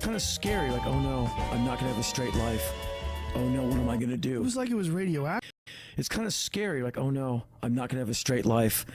kind of scary, like, oh no, I'm not gonna have a straight life. Oh no, what am I gonna do? It was like it was radioactive. It's kind of scary, like, oh no, I'm not gonna have a straight life.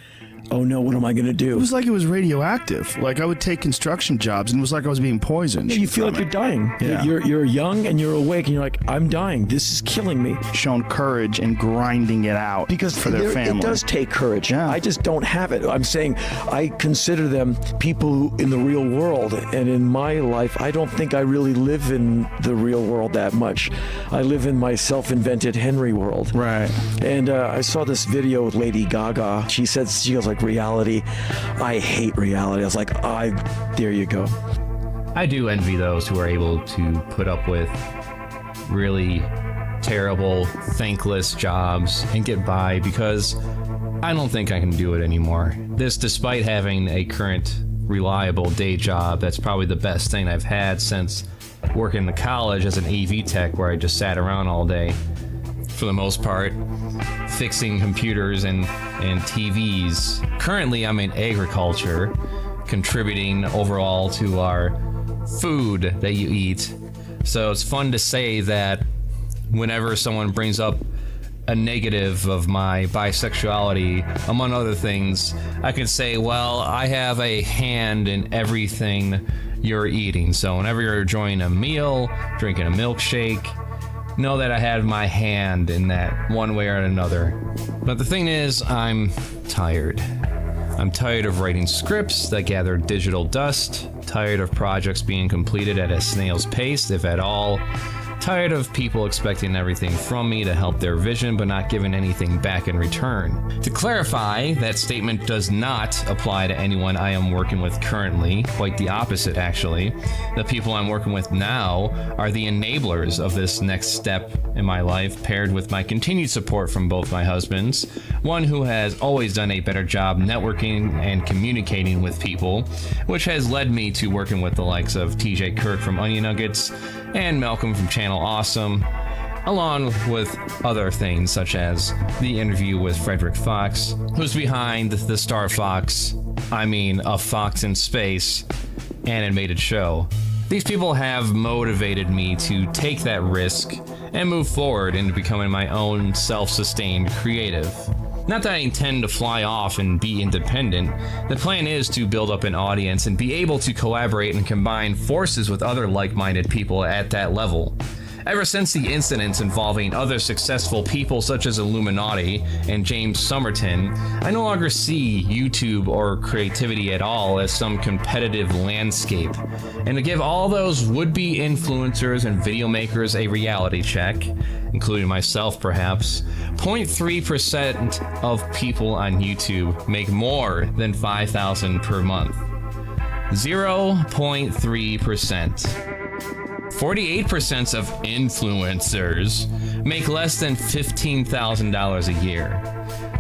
Oh no, what am I gonna do? It was like it was radioactive. Like I would take construction jobs and it was like I was being poisoned. Yeah, you feel like you're dying. Yeah. You're young and you're awake and you're like, I'm dying. This is killing me. Shown courage and grinding it out Because for their family. It does take courage. Yeah. I just don't have it. I'm saying I consider them people who, in the real world, and in my life, I don't think I really live in the real world that much. I live in my self-invented Henry world. Right. And I saw this video with Lady Gaga. She goes like, reality. I hate reality. I was like, there you go. I do envy those who are able to put up with really terrible, thankless jobs and get by, because I don't think I can do it anymore. This despite having a current reliable day job that's probably the best thing I've had since working in college as an AV tech, where I just sat around all day for the most part fixing computers and TVs. Currently I'm in agriculture, contributing overall to our food that you eat. So it's fun to say that whenever someone brings up a negative of my bisexuality, among other things, I can say, well, I have a hand in everything you're eating. So whenever you're enjoying a meal, drinking a milkshake, know that I had my hand in that one way or another. But the thing is, I'm tired. I'm tired of writing scripts that gather digital dust, tired of projects being completed at a snail's pace, if at all, tired of people expecting everything from me to help their vision but not giving anything back in return. To clarify, that statement does not apply to anyone I am working with currently, quite the opposite actually. The people I'm working with now are the enablers of this next step in my life, paired with my continued support from both my husbands, one who has always done a better job networking and communicating with people, which has led me to working with the likes of TJ Kirk from Onion Nuggets and Malcolm from Channel Awesome, along with other things such as the interview with Frederick Fox, who's behind the Star Fox, a Fox in Space animated show. These people have motivated me to take that risk and move forward into becoming my own self-sustained creative. Not that I intend to fly off and be independent. The plan is to build up an audience and be able to collaborate and combine forces with other like-minded people at that level. Ever since the incidents involving other successful people such as Illuminati and James Somerton, I no longer see YouTube or creativity at all as some competitive landscape. And to give all those would-be influencers and video makers a reality check, including myself perhaps, 0.3% of people on YouTube make more than $5,000 per month. 0.3%. 48% of influencers make less than $15,000 a year.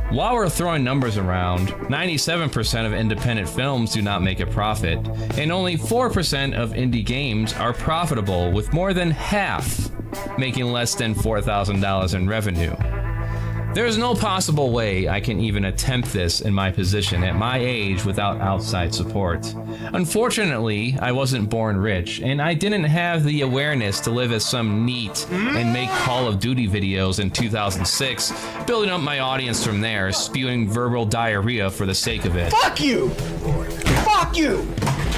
While we're throwing numbers around, 97% of independent films do not make a profit, and only 4% of indie games are profitable, with more than half making less than $4,000 in revenue. There is no possible way I can even attempt this in my position at my age without outside support. Unfortunately, I wasn't born rich, and I didn't have the awareness to live as some neat and make Call of Duty videos in 2006, building up my audience from there, spewing verbal diarrhea for the sake of it. Fuck you! Fuck you!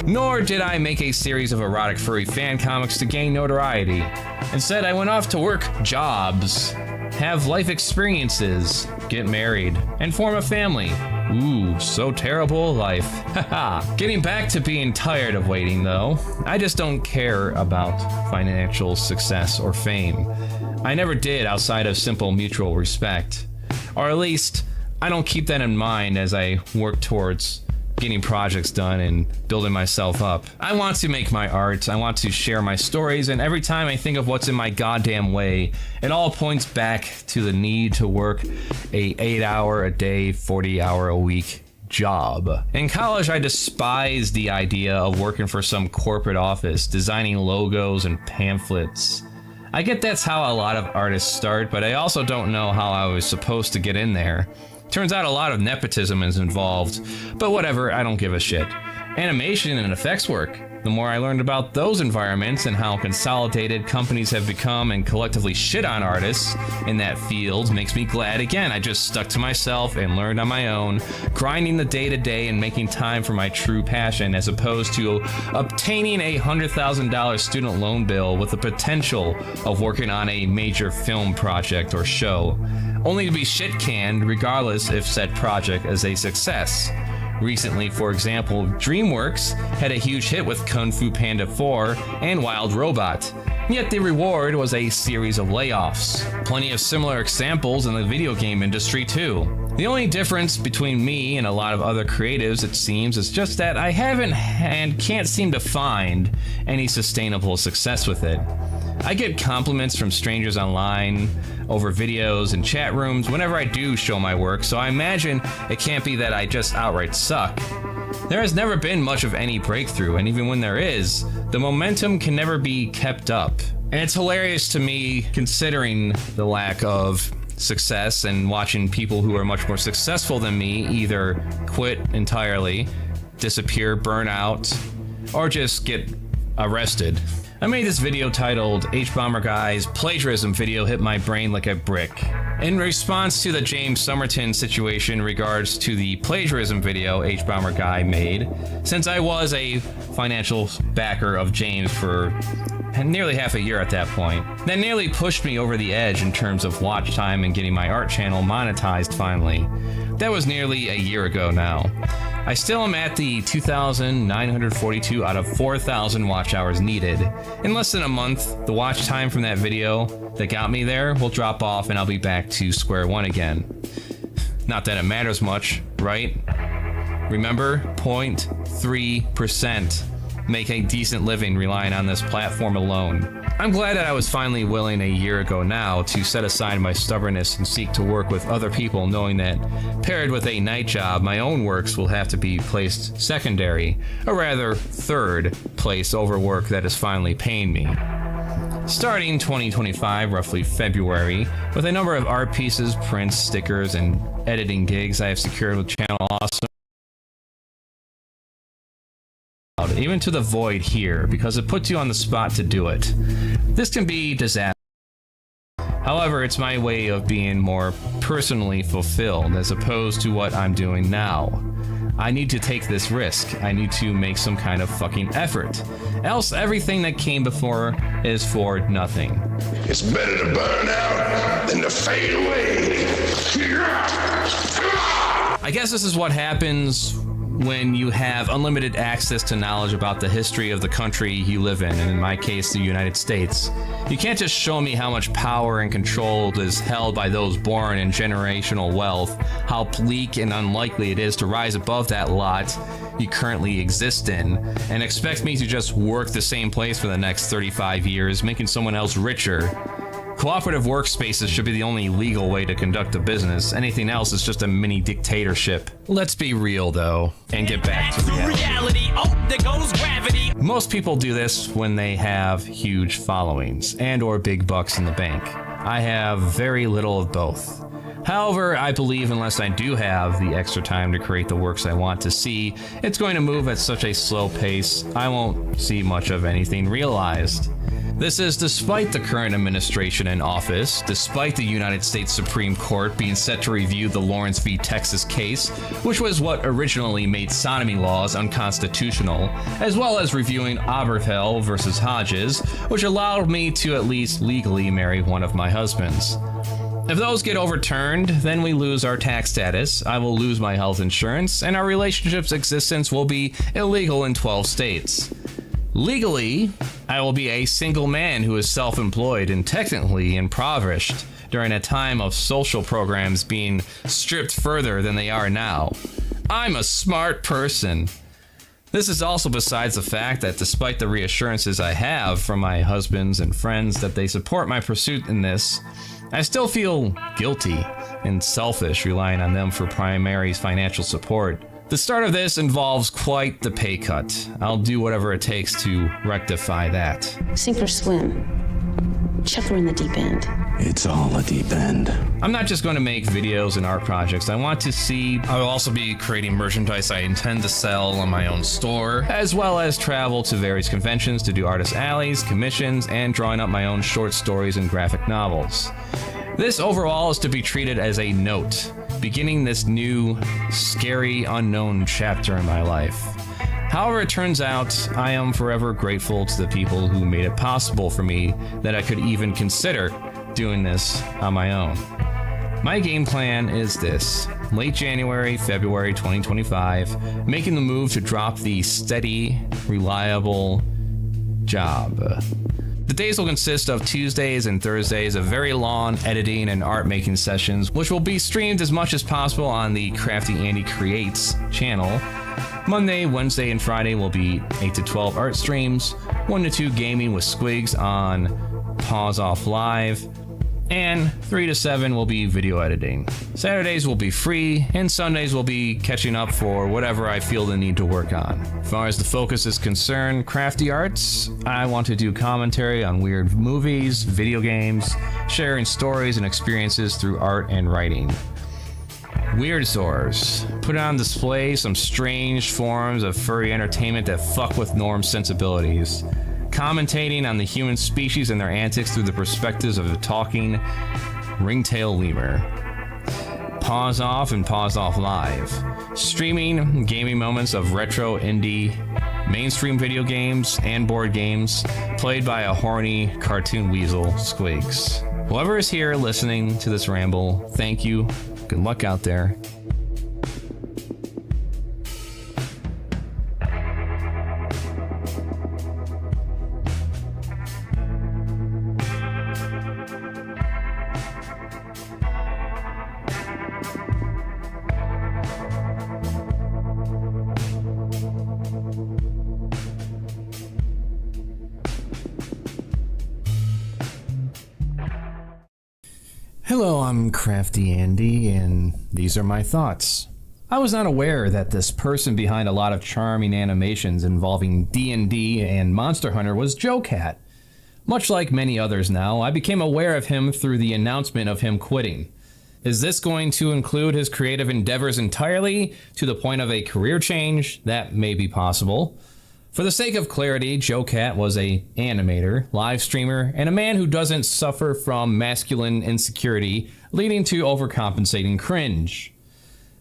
Nor did I make a series of erotic furry fan comics to gain notoriety. Instead, I went off to work jobs, have life experiences, get married, and form a family. Ooh, so terrible life. Haha. Getting back to being tired of waiting though, I just don't care about financial success or fame. I never did outside of simple mutual respect. Or at least, I don't keep that in mind as I work towards getting projects done and building myself up. I want to make my art, I want to share my stories, and every time I think of what's in my goddamn way, it all points back to the need to work a 8-hour a day, 40-hour a week job. In college, I despised the idea of working for some corporate office, designing logos and pamphlets. I get that's how a lot of artists start, but I also don't know how I was supposed to get in there. Turns out a lot of nepotism is involved, but whatever, I don't give a shit. animation and effects work. The more I learned about those environments and how consolidated companies have become and collectively shit on artists in that field makes me glad again I just stuck to myself and learned on my own, grinding the day-to-day and making time for my true passion as opposed to obtaining a $100,000 student loan bill with the potential of working on a major film project or show, only to be shit-canned regardless if said project is a success. Recently, for example, DreamWorks had a huge hit with Kung Fu Panda 4 and Wild Robot, yet the reward was a series of layoffs. Plenty of similar examples in the video game industry too. The only difference between me and a lot of other creatives, it seems, is just that I haven't and can't seem to find any sustainable success with it. I get compliments from strangers online, over videos and chat rooms whenever I do show my work, so I imagine it can't be that I just outright suck. There has never been much of any breakthrough, and even when there is, the momentum can never be kept up. And it's hilarious to me considering the lack of success and watching people who are much more successful than me either quit entirely, disappear, burn out, or just get arrested. I made this video titled H-Bomber Guy's plagiarism video hit my brain like a brick. In response to the James Somerton situation in regards to the plagiarism video H-Bomber Guy made, since I was a financial backer of James for nearly half a year at that point, that nearly pushed me over the edge in terms of watch time and getting my art channel monetized finally. That was nearly a year ago now. I still am at the 2,942 out of 4,000 watch hours needed. In less than a month, the watch time from that video that got me there will drop off and I'll be back to square one again. Not that it matters much, right? Remember, 0.3% make a decent living relying on this platform alone. I'm glad that I was finally willing a year ago now to set aside my stubbornness and seek to work with other people, knowing that paired with a night job, my own works will have to be placed secondary, or rather third place over work that is finally paying me. Starting 2025, roughly February, with a number of art pieces, prints, stickers, and editing gigs I have secured with Channel Awesome, even to the void here, because it puts you on the spot to do it. This can be disastrous. However, it's my way of being more personally fulfilled as opposed to what I'm doing now. I need to take this risk. I need to make some kind of fucking effort. Else everything that came before is for nothing. It's better to burn out than to fade away. I guess this is what happens when you have unlimited access to knowledge about the history of the country you live in, and in my case, the United States. You can't just show me how much power and control is held by those born in generational wealth, how bleak and unlikely it is to rise above that lot you currently exist in, and expect me to just work the same place for the next 35 years, making someone else richer. Cooperative workspaces should be the only legal way to conduct a business. Anything else is just a mini dictatorship. Let's be real, though, and get back to reality. Oh, there goes gravity. Most people do this when they have huge followings and or big bucks in the bank. I have very little of both. However, I believe unless I do have the extra time to create the works I want to see, it's going to move at such a slow pace, I won't see much of anything realized. This is despite the current administration in office, despite the United States Supreme Court being set to review the Lawrence v. Texas case, which was what originally made sodomy laws unconstitutional, as well as reviewing Obergefell versus Hodges, which allowed me to at least legally marry one of my husbands. If those get overturned, then we lose our tax status, I will lose my health insurance, and our relationship's existence will be illegal in 12 states. Legally, I will be a single man who is self-employed and technically impoverished during a time of social programs being stripped further than they are now. I'm a smart person. This is also besides the fact that despite the reassurances I have from my husbands and friends that they support my pursuit in this, I still feel guilty and selfish relying on them for primary financial support. The start of this involves quite the pay cut. I'll do whatever it takes to rectify that. Sink or swim. Chuck her in the deep end. It's all a deep end. I'm not just going to make videos and art projects. I want to see. I will also be creating merchandise I intend to sell on my own store. As well as travel to various conventions to do artist alleys, commissions, and drawing up my own short stories and graphic novels. This overall is to be treated as a note, beginning this new, scary, unknown chapter in my life. However it turns out, I am forever grateful to the people who made it possible for me that I could even consider doing this on my own. My game plan is this: late January, February 2025, making the move to drop the steady, reliable job. The days will consist of Tuesdays and Thursdays of very long editing and art making sessions, which will be streamed as much as possible on the CraftyAndy Creates channel. Monday, Wednesday, and Friday will be 8 to 12 art streams, 1 to 2 gaming with Squigs on Pause Off Live, and 3 to 7 will be video editing. Saturdays will be free, and Sundays will be catching up for whatever I feel the need to work on. As far as the focus is concerned, Crafty Arts, I want to do commentary on weird movies, video games, sharing stories and experiences through art and writing. Weird Stores, put on display some strange forms of furry entertainment that fuck with norm sensibilities. Commentating on the human species and their antics through the perspectives of a talking ringtail lemur. Pause Off and Pause Off Live. Streaming gaming moments of retro, indie, mainstream video games, and board games played by a horny cartoon weasel, Squigs. Whoever is here listening to this ramble, thank you. Good luck out there. Hello, I'm CraftyAndy, and these are my thoughts. I was not aware that this person behind a lot of charming animations involving D&D and Monster Hunter was Joe Cat. Much like many others now, I became aware of him through the announcement of him quitting. Is this going to include his creative endeavors entirely, to the point of a career change? That may be possible. For the sake of clarity, Joe Cat was an animator, live streamer, and a man who doesn't suffer from masculine insecurity, leading to overcompensating cringe.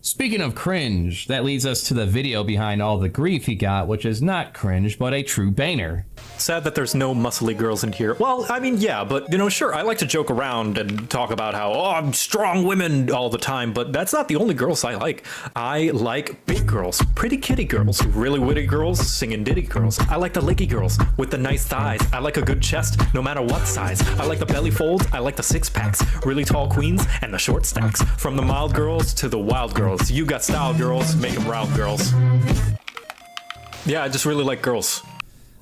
Speaking of cringe, that leads us to the video behind all the grief he got, which is not cringe, but a true banger. Sad that there's no muscly girls in here. Well, I mean, yeah, but, you know, sure, I like to joke around and talk about how, oh, I'm strong women all the time, but that's not the only girls I like. I like big girls, pretty kitty girls, really witty girls, singing ditty girls. I like the leggy girls with the nice thighs. I like a good chest, no matter what size. I like the belly folds, I like the six packs, really tall queens, and the short stacks. From the mild girls to the wild girls. You got style, girls, make them round, girls. Yeah, I just really like girls.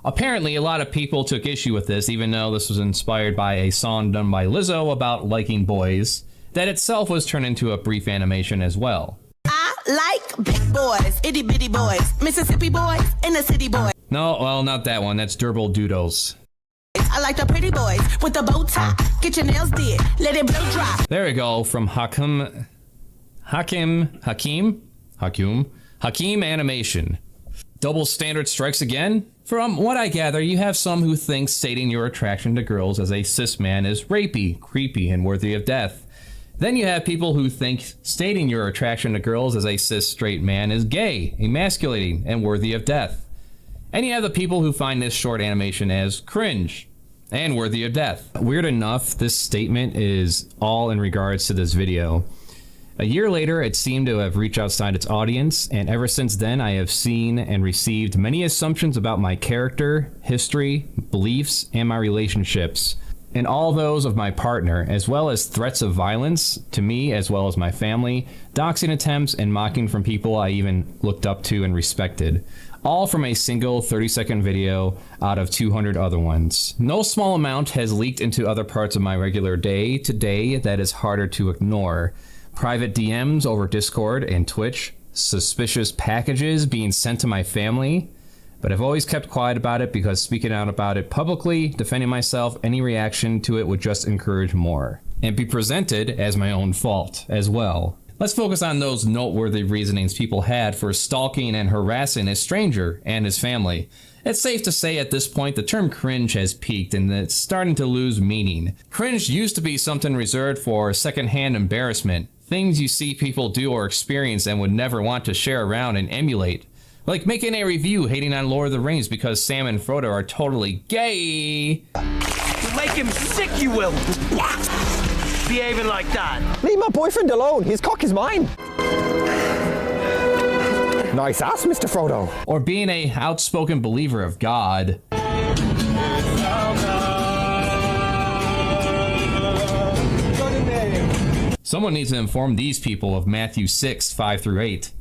Apparently, a lot of people took issue with this, even though this was inspired by a song done by Lizzo about liking boys, that itself was turned into a brief animation as well. I like big boys, itty bitty boys, Mississippi boys, and the city boys. No, well, not that one. That's Durble Doodles. I like the pretty boys with the bow tie. Get your nails did, let it blow dry. There we go, from Hakim Animation. Double standard strikes again? From what I gather, you have some who think stating your attraction to girls as a cis man is rapey, creepy, and worthy of death. Then you have people who think stating your attraction to girls as a cis straight man is gay, emasculating, and worthy of death. And you have the people who find this short animation as cringe and worthy of death. Weird enough, this statement is all in regards to this video. A year later, it seemed to have reached outside its audience, and ever since then I have seen and received many assumptions about my character, history, beliefs, and my relationships, and all those of my partner, as well as threats of violence to me as well as my family, doxing attempts, and mocking from people I even looked up to and respected. All from a single 30-second video out of 200 other ones. No small amount has leaked into other parts of my regular day-to-day that is harder to ignore. Private DMs over Discord and Twitch, suspicious packages being sent to my family, But I've always kept quiet about it because speaking out about it publicly, defending myself, any reaction to it would just encourage more and be presented as my own fault as well. Let's focus on those noteworthy reasonings people had for stalking and harassing a stranger and his family. It's safe to say at this point the term cringe has peaked and it's starting to lose meaning. Cringe used to be something reserved for secondhand embarrassment, things you see people do or experience and would never want to share around and emulate. Like making a review hating on Lord of the Rings because Sam and Frodo are totally gay. You make him sick, you will. Behaving like that. Leave my boyfriend alone. His cock is mine. Nice ass, Mr. Frodo. Or being a outspoken believer of God. Someone needs to inform these people of Matthew 6, 5-8.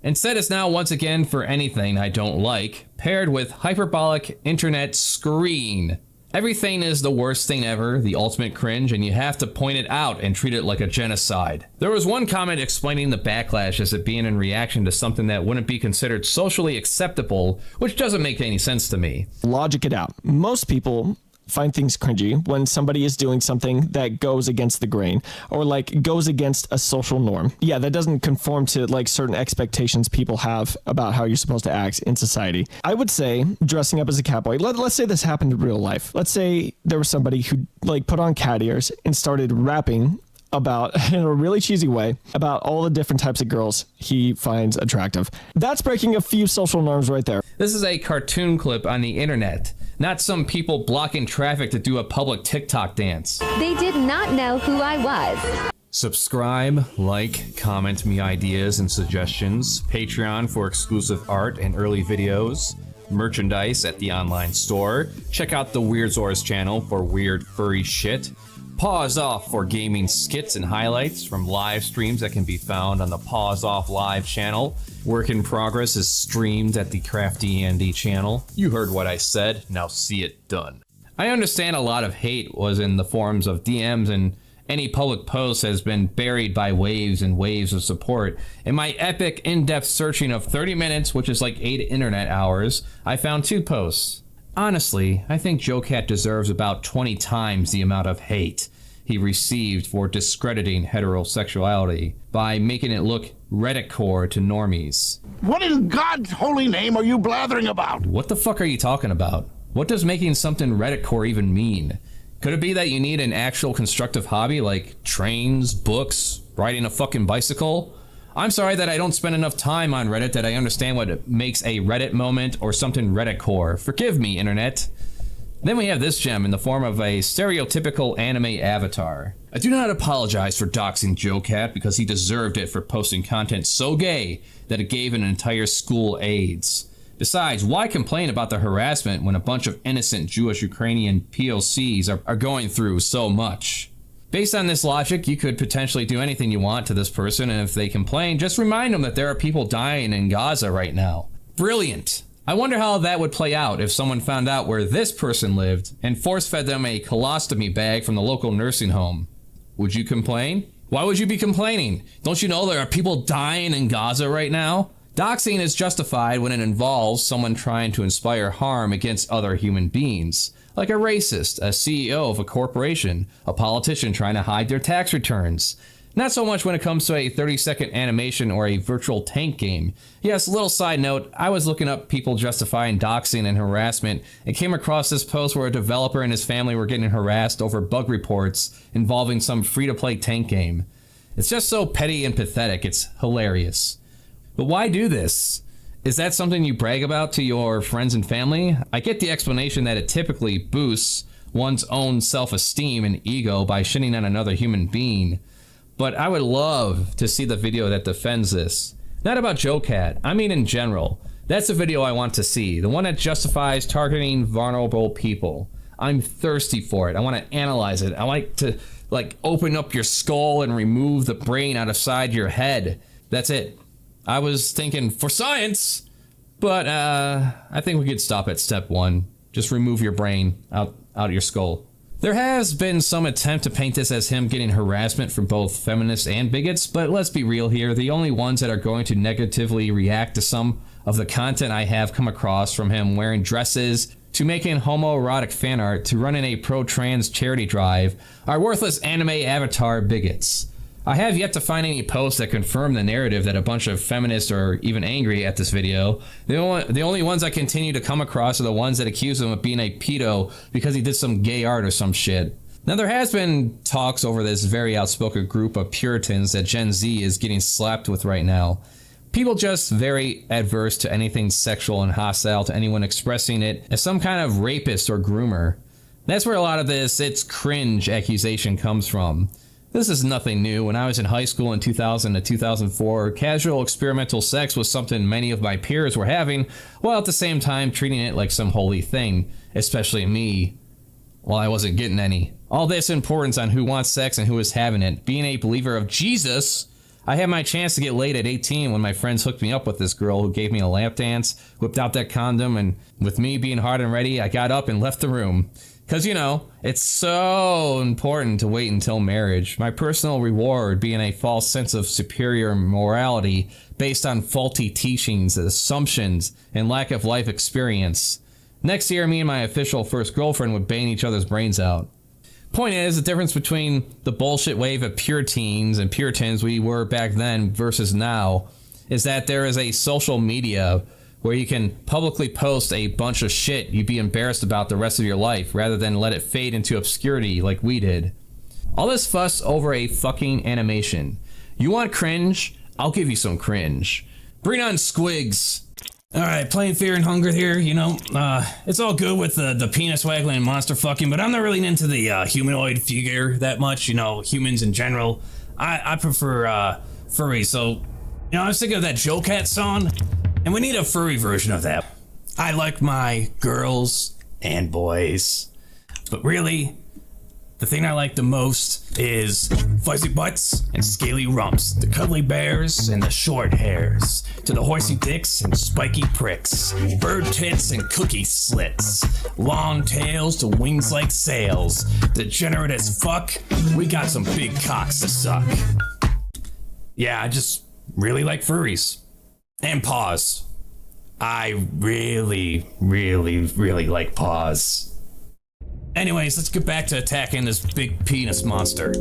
Instead, it's now once again for anything I don't like, paired with hyperbolic internet screen. Everything is the worst thing ever, the ultimate cringe, and you have to point it out and treat it like a genocide. There was one comment explaining the backlash as it being in reaction to something that wouldn't be considered socially acceptable, which doesn't make any sense to me. Logic it out. Most people find things cringy when somebody is doing something that goes against the grain or like goes against a social norm. Yeah, that doesn't conform to like certain expectations people have about how you're supposed to act in society. I would say dressing up as a cowboy. Let's say this happened in real life. Let's say there was somebody who like put on cat ears and started rapping about, in a really cheesy way, about all the different types of girls he finds attractive. That's breaking a few social norms right there. This is a cartoon clip on the internet, not some people blocking traffic to do a public TikTok dance. They did not know who I was. Subscribe, like, comment me ideas and suggestions, Patreon for exclusive art and early videos, merchandise at the online store, check out the Weird Zors channel for weird furry shit, Pause Off for gaming skits and highlights from live streams that can be found on the Pause Off Live channel. Work in Progress is streamed at the CraftyAndy channel. You heard what I said, now see it done. I understand a lot of hate was in the forms of DMs and any public post has been buried by waves and waves of support. In my epic in-depth searching of 30 minutes, which is like 8 internet hours, I found 2 posts. Honestly, I think Joe Cat deserves about 20 times the amount of hate he received for discrediting heterosexuality by making it look Reddit-core to normies. What in God's holy name are you blathering about? What the fuck are you talking about? What does making something Reddit-core even mean? Could it be that you need an actual constructive hobby like trains, books, riding a fucking bicycle? I'm sorry that I don't spend enough time on Reddit that I understand what makes a Reddit moment or something Reddit-core. Forgive me, internet. Then we have this gem in the form of a stereotypical anime avatar. I do not apologize for doxing Joe Cat because he deserved it for posting content so gay that it gave an entire school AIDS. Besides, why complain about the harassment when a bunch of innocent Jewish Ukrainian POCs are going through so much? Based on this logic, you could potentially do anything you want to this person, and if they complain, just remind them that there are people dying in Gaza right now. Brilliant! I wonder how that would play out if someone found out where this person lived and force-fed them a colostomy bag from the local nursing home. Would you complain? Why would you be complaining? Don't you know there are people dying in Gaza right now? Doxing is justified when it involves someone trying to inspire harm against other human beings, like a racist, a CEO of a corporation, a politician trying to hide their tax returns. Not so much when it comes to a 30-second animation or a virtual tank game. Yes, little side note, I was looking up people justifying doxing and harassment and came across this post where a developer and his family were getting harassed over bug reports involving some free-to-play tank game. It's just so petty and pathetic, it's hilarious. But why do this? Is that something you brag about to your friends and family? I get the explanation that it typically boosts one's own self-esteem and ego by shitting on another human being. But I would love to see the video that defends this. Not about Joe Cat, I mean in general. That's the video I want to see. The one that justifies targeting vulnerable people. I'm thirsty for it. I want to analyze it. I like to open up your skull and remove the brain out of side your head. That's it. I was thinking for science, but I think we could stop at step 1. Just remove your brain out of your skull. There has been some attempt to paint this as him getting harassment from both feminists and bigots, but let's be real here. The only ones that are going to negatively react to some of the content I have come across, from him wearing dresses to making homoerotic fan art to running a pro-trans charity drive, are worthless anime avatar bigots. I have yet to find any posts that confirm the narrative that a bunch of feminists are even angry at this video. The only ones I continue to come across are the ones that accuse him of being a pedo because he did some gay art or some shit. Now, there has been talks over this very outspoken group of Puritans that Gen Z is getting slapped with right now. People just very adverse to anything sexual and hostile to anyone expressing it as some kind of rapist or groomer. That's where a lot of this "it's cringe" accusation comes from. This is nothing new. When I was in high school in 2000 to 2004, casual experimental sex was something many of my peers were having, while at the same time treating it like some holy thing, especially me, while I wasn't getting any. All this importance on who wants sex and who is having it. Being a believer of Jesus, I had my chance to get laid at 18 when my friends hooked me up with this girl who gave me a lap dance, whipped out that condom, and with me being hard and ready, I got up and left the room. Because, you know, it's so important to wait until marriage. My personal reward being a false sense of superior morality based on faulty teachings, assumptions, and lack of life experience. Next year, me and my official first girlfriend would bang each other's brains out. Point is, the difference between the bullshit wave of Puritans and Puritans we were back then versus now is that there is a social media where you can publicly post a bunch of shit you'd be embarrassed about the rest of your life rather than let it fade into obscurity like we did. All this fuss over a fucking animation. You want cringe? I'll give you some cringe. Bring on squigs. Alright, playing Fear and Hunger here, you know, it's all good with the penis waggling and monster fucking, but I'm not really into the humanoid figure that much, you know, humans in general. I prefer furry, so, you know, I was thinking of that Joe Cat song, and we need a furry version of that. I like my girls and boys, but really, the thing I like the most is fuzzy butts and scaly rumps, the cuddly bears and the short hairs, to the horsey dicks and spiky pricks, bird tits and cookie slits, long tails to wings like sails, degenerate as fuck, we got some big cocks to suck. Yeah, I just really like furries. And paws. I really, really, really like paws. Anyways, let's get back to attacking this big penis monster.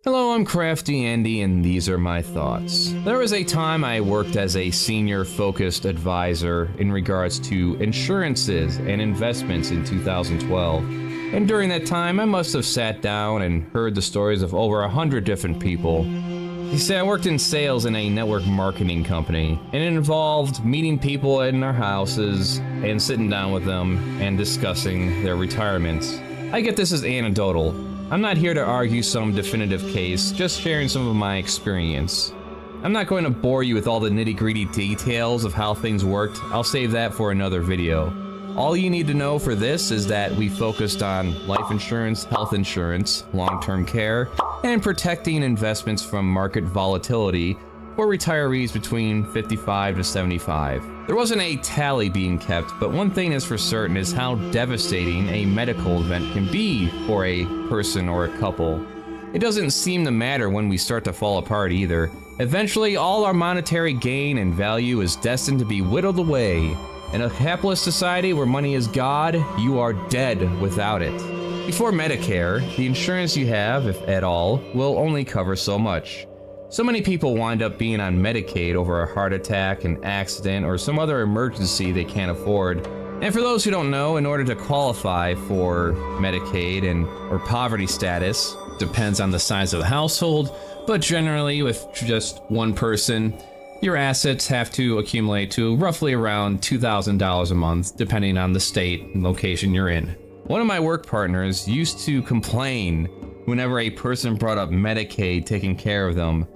Hello, I'm CraftyAndy, and these are my thoughts. There was a time I worked as a senior-focused advisor in regards to insurances and investments in 2012. And during that time, I must have sat down and heard the stories of over 100 different people. You see, I worked in sales in a network marketing company, and it involved meeting people in their houses and sitting down with them and discussing their retirements. I get this as anecdotal. I'm not here to argue some definitive case, just sharing some of my experience. I'm not going to bore you with all the nitty-gritty details of how things worked. I'll save that for another video. All you need to know for this is that we focused on life insurance, health insurance, long-term care, and protecting investments from market volatility for retirees between 55 to 75. There wasn't a tally being kept, but one thing is for certain is how devastating a medical event can be for a person or a couple. It doesn't seem to matter when we start to fall apart either. Eventually, all our monetary gain and value is destined to be whittled away. In a capitalist society where money is God, you are dead without it. Before Medicare, the insurance you have, if at all, will only cover so much. So many people wind up being on Medicaid over a heart attack, an accident, or some other emergency they can't afford. And for those who don't know, in order to qualify for Medicaid or poverty status, depends on the size of the household, but generally with just one person, your assets have to accumulate to roughly around $2,000 a month, depending on the state and location you're in. One of my work partners used to complain whenever a person brought up Medicaid taking care of them.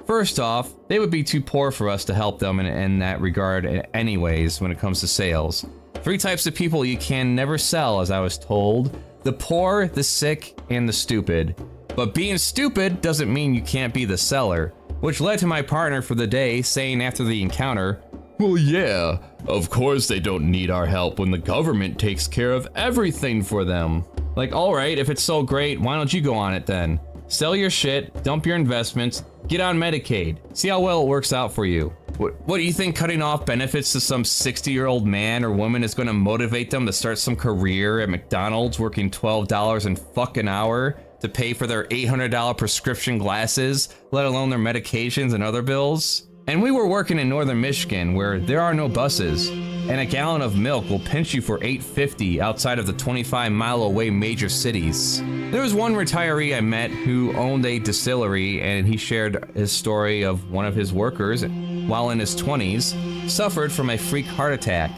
First off, they would be too poor for us to help them in that regard anyways when it comes to sales. 3 types of people you can never sell, as I was told. the poor, the sick, and the stupid. But being stupid doesn't mean you can't be the seller, which led to my partner for the day saying after the encounter, "Well, yeah, of course they don't need our help when the government takes care of everything for them." Like, alright, if it's so great, why don't you go on it then? Sell your shit, dump your investments, get on Medicaid. See how well it works out for you. What do you think cutting off benefits to some 60-year-old man or woman is going to motivate them to start some career at McDonald's working $12 an fucking hour to pay for their $800 prescription glasses, let alone their medications and other bills? And we were working in northern Michigan where there are no buses, and a gallon of milk will pinch you for $8.50 outside of the 25-mile-away major cities. There was one retiree I met who owned a distillery, and he shared his story of one of his workers, while in his 20s, suffered from a freak heart attack.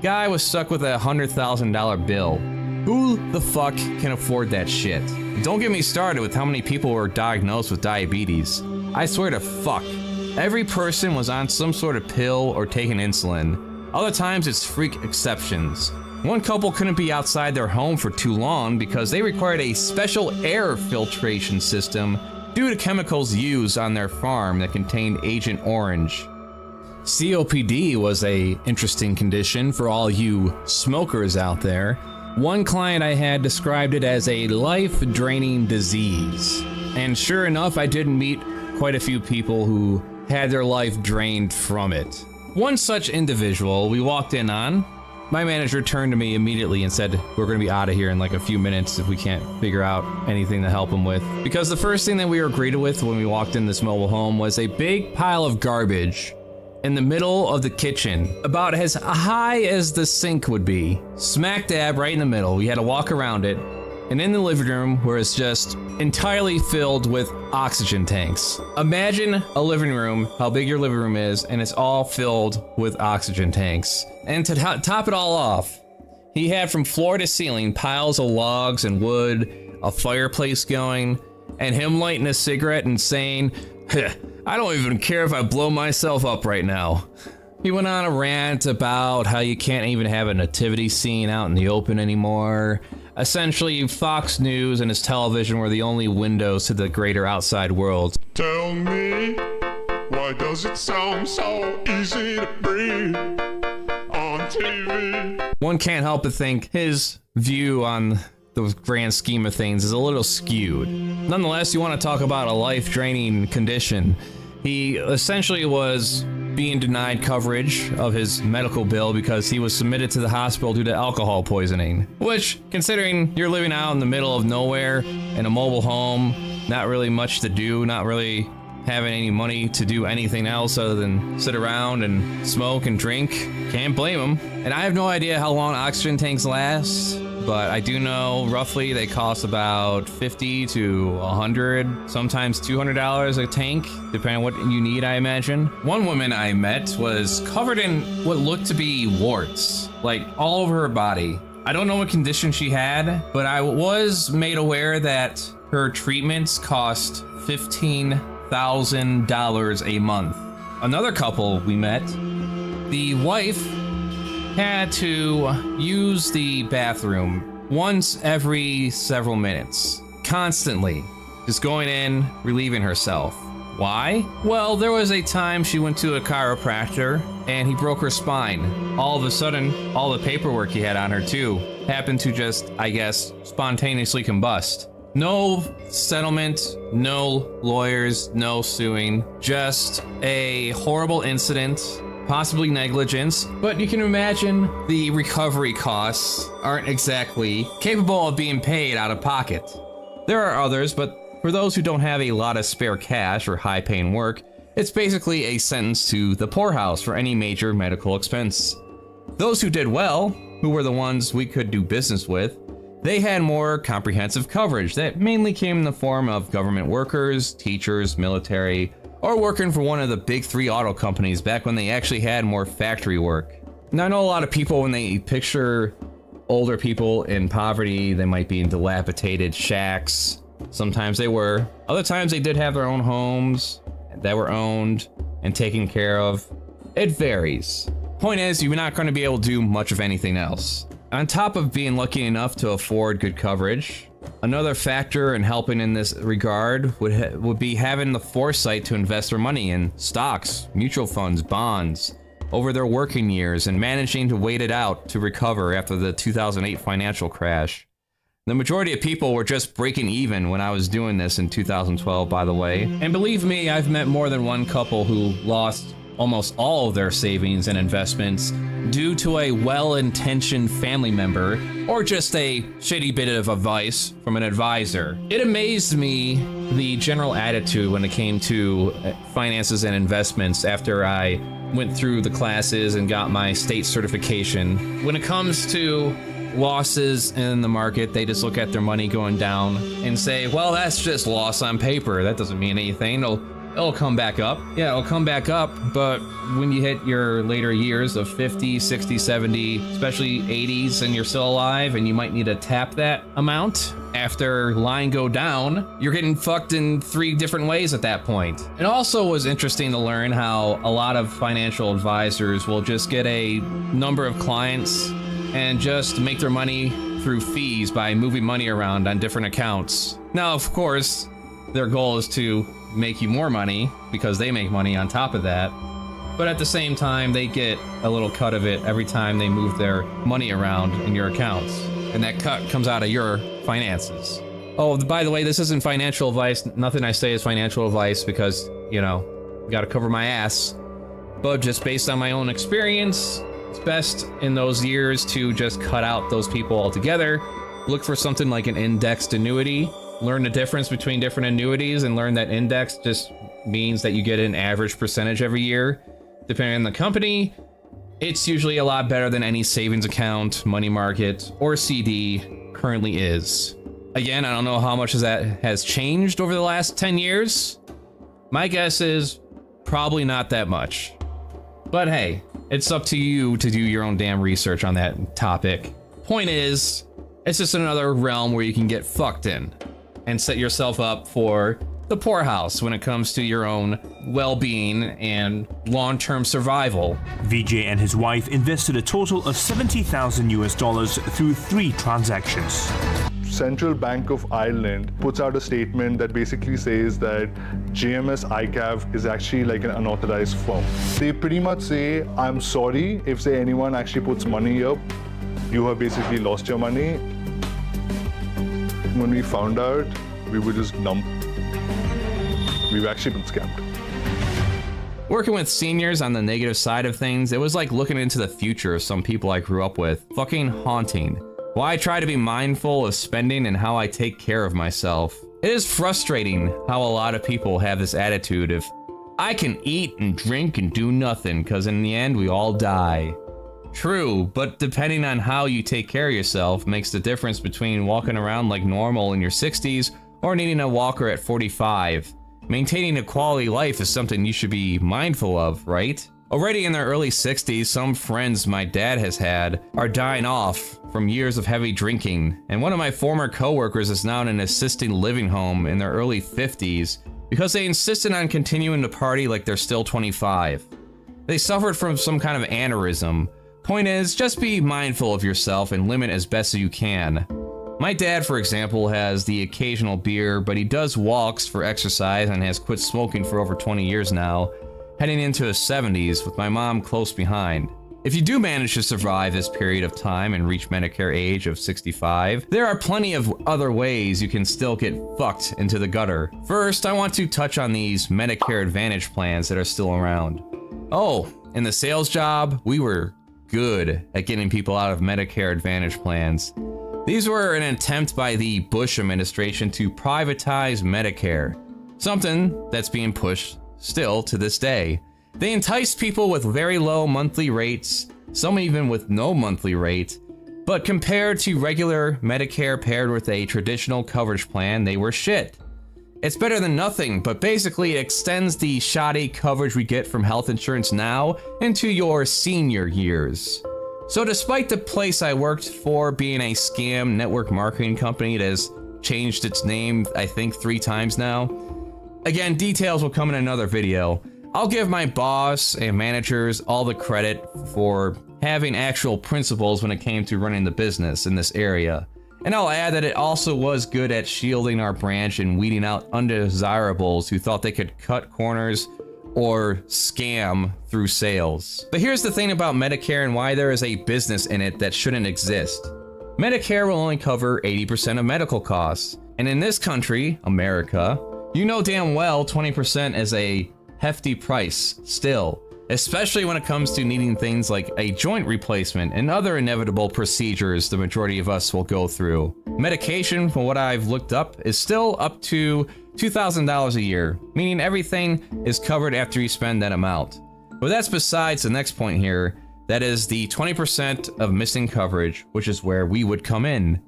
Guy was stuck with a $100,000 bill. Who the fuck can afford that shit? Don't get me started with how many people were diagnosed with diabetes. I swear to fuck. Every person was on some sort of pill or taking insulin. Other times it's freak exceptions. One couple couldn't be outside their home for too long because they required a special air filtration system due to chemicals used on their farm that contained Agent Orange. COPD was a interesting condition for all you smokers out there. One client I had described it as a life-draining disease. And sure enough, I did meet quite a few people who had their life drained from it. One such individual we walked in on. My manager turned to me immediately and said, "We're going to be out of here in like a few minutes if we can't figure out anything to help him with." Because the first thing that we were greeted with when we walked in this mobile home was a big pile of garbage in the middle of the kitchen, about as high as the sink would be. Smack dab right in the middle. We had to walk around it. And in the living room, where it's just entirely filled with oxygen tanks. Imagine a living room, how big your living room is, and it's all filled with oxygen tanks. And to top it all off, he had from floor to ceiling piles of logs and wood, a fireplace going, and him lighting a cigarette and saying, "I don't even care if I blow myself up right now." He went on a rant about how you can't even have a nativity scene out in the open anymore. Essentially, Fox News and his television were the only windows to the greater outside world. Tell me, why does it sound so easy to breathe on TV? One can't help but think his view on the grand scheme of things is a little skewed. Nonetheless, you want to talk about a life-draining condition. He essentially was being denied coverage of his medical bill because he was submitted to the hospital due to alcohol poisoning. Which, considering you're living out in the middle of nowhere in a mobile home, not really much to do, not really having any money to do anything else other than sit around and smoke and drink, can't blame him. And I have no idea how long oxygen tanks last, but I do know roughly they cost about $50 to $100, sometimes $200 a tank, depending on what you need, I imagine. One woman I met was covered in what looked to be warts, like all over her body. I don't know what condition she had, but I was made aware that her treatments cost $15,000 a month. Another couple we met, the wife had to use the bathroom once every several minutes, constantly, just going in, relieving herself. Why? Well, there was a time she went to a chiropractor and he broke her spine. All of a sudden, all the paperwork he had on her too happened to just, I guess, spontaneously combust. No settlement, no lawyers, no suing, just a horrible incident, possibly negligence, but you can imagine the recovery costs aren't exactly capable of being paid out of pocket. There are others, but for those who don't have a lot of spare cash or high-paying work, it's basically a sentence to the poorhouse for any major medical expense. Those who did well, who were the ones we could do business with, they had more comprehensive coverage that mainly came in the form of government workers, teachers, military, or working for one of the big three auto companies back when they actually had more factory work. Now, I know a lot of people, when they picture older people in poverty, they might be in dilapidated shacks. Sometimes they were. Other times they did have their own homes that were owned and taken care of. It varies. Point is, you're not going to be able to do much of anything else. On top of being lucky enough to afford good coverage, another factor in helping in this regard would be having the foresight to invest their money in stocks, mutual funds, bonds over their working years and managing to wait it out to recover after the 2008 financial crash. The majority of people were just breaking even when I was doing this in 2012, by the way. And believe me, I've met more than one couple who lost almost all of their savings and investments due to a well-intentioned family member or just a shitty bit of advice from an advisor. It amazed me the general attitude when it came to finances and investments after I went through the classes and got my state certification. When it comes to losses in the market, they just look at their money going down and say, well, that's just loss on paper. That doesn't mean anything. It'll come back up. Yeah, it'll come back up, but when you hit your later years of 50, 60, 70, especially 80s, and you're still alive and you might need to tap that amount after line go down, you're getting fucked in 3 different ways at that point. It also was interesting to learn how a lot of financial advisors will just get a number of clients and just make their money through fees by moving money around on different accounts. Now, of course, their goal is to make you more money because they make money on top of that. But at the same time, they get a little cut of it every time they move their money around in your accounts. And that cut comes out of your finances. Oh, by the way, this isn't financial advice. Nothing I say is financial advice because, you know, gotta cover my ass. But just based on my own experience, it's best in those years to just cut out those people altogether. Look for something like an indexed annuity. Learn the difference between different annuities and learn that index just means that you get an average percentage every year. Depending on the company, it's usually a lot better than any savings account, money market, or CD currently is. Again, I don't know how much that has changed over the last 10 years. My guess is probably not that much. But hey, it's up to you to do your own damn research on that topic. Point is, it's just another realm where you can get fucked in and set yourself up for the poorhouse when it comes to your own well-being and long-term survival. VJ and his wife invested a total of $70,000 through 3 transactions. Central Bank of Ireland puts out a statement that basically says that JMS ICAV is actually like an unauthorized firm. They pretty much say, I'm sorry if say anyone actually puts money here, you have basically lost your money. When we found out, we were just numb. We've actually been scammed. Working with seniors on the negative side of things, it was like looking into the future of some people I grew up with. Fucking haunting. While I try to be mindful of spending and how I take care of myself, it is frustrating how a lot of people have this attitude of, I can eat and drink and do nothing, because in the end we all die. True, but depending on how you take care of yourself makes the difference between walking around like normal in your 60s or needing a walker at 45. Maintaining a quality life is something you should be mindful of, right? Already in their early 60s, some friends my dad has had are dying off from years of heavy drinking, and one of my former coworkers is now in an assisted living home in their early 50s because they insisted on continuing to party like they're still 25. They suffered from some kind of aneurysm. Point is, just be mindful of yourself and limit as best as you can. My dad, for example, has the occasional beer, but he does walks for exercise and has quit smoking for over 20 years now, heading into his 70s with my mom close behind. If you do manage to survive this period of time and reach Medicare age of 65, there are plenty of other ways you can still get fucked into the gutter. First, I want to touch on these Medicare Advantage plans that are still around. Oh, in the sales job, we were good at getting people out of Medicare Advantage plans. These were an attempt by the Bush administration to privatize Medicare, something that's being pushed still to this day. They enticed people with very low monthly rates, some even with no monthly rate, but compared to regular Medicare paired with a traditional coverage plan, they were shit. It's better than nothing, but basically it extends the shoddy coverage we get from health insurance now into your senior years. So despite the place I worked for being a scam network marketing company that has changed its name, I think 3 times now, again, details will come in another video. I'll give my boss and managers all the credit for having actual principles when it came to running the business in this area. And I'll add that it also was good at shielding our branch and weeding out undesirables who thought they could cut corners or scam through sales. But here's the thing about Medicare and why there is a business in it that shouldn't exist. Medicare will only cover 80% of medical costs. And in this country, America, you know damn well 20% is a hefty price still, especially when it comes to needing things like a joint replacement and other inevitable procedures the majority of us will go through. Medication, from what I've looked up, is still up to $2,000 a year, meaning everything is covered after you spend that amount. But that's besides the next point here. That is the 20% of missing coverage, which is where we would come in.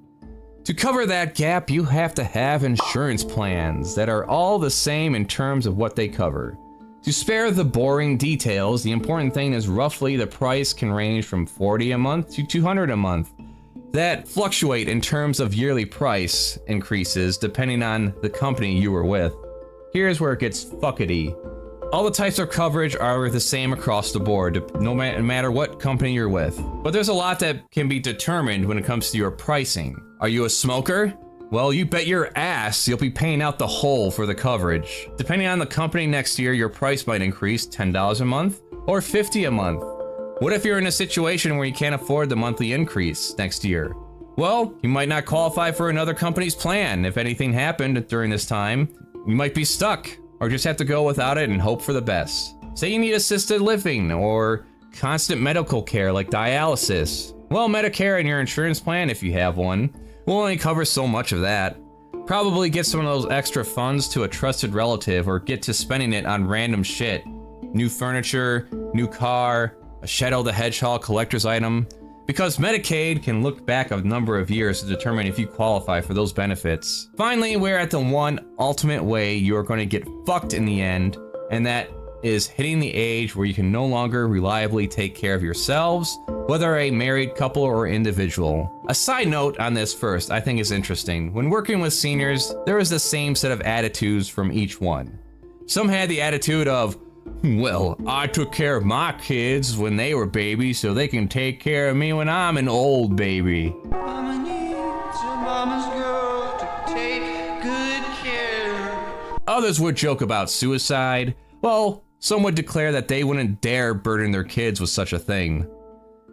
To cover that gap, you have to have insurance plans that are all the same in terms of what they cover. To spare the boring details, the important thing is roughly the price can range from $40 a month to $200 a month. That fluctuate in terms of yearly price increases depending on the company you were with. Here's where it gets fuckety. All the types of coverage are the same across the board, no matter what company you're with. But there's a lot that can be determined when it comes to your pricing. Are you a smoker? Well, you bet your ass you'll be paying out the whole for the coverage. Depending on the company next year, your price might increase $10 a month or $50 a month. What if you're in a situation where you can't afford the monthly increase next year? Well, you might not qualify for another company's plan. If anything happened during this time, you might be stuck or just have to go without it and hope for the best. Say you need assisted living or constant medical care like dialysis. Well, Medicare and your insurance plan, if you have one, will only cover so much of that. Probably get some of those extra funds to a trusted relative or get to spending it on random shit. New furniture, new car, a Shadow the Hedgehog collector's item. Because Medicaid can look back a number of years to determine if you qualify for those benefits. Finally, we're at the one ultimate way you are going to get fucked in the end, and that is hitting the age where you can no longer reliably take care of yourselves, whether a married couple or individual. A side note on this first, I think is interesting. When working with seniors, there is the same set of attitudes from each one. Some had the attitude of, well, I took care of my kids when they were babies so they can take care of me when I'm an old baby. Mama needs a mama's girl to take good care. Others would joke about suicide. Well, some would declare that they wouldn't dare burden their kids with such a thing.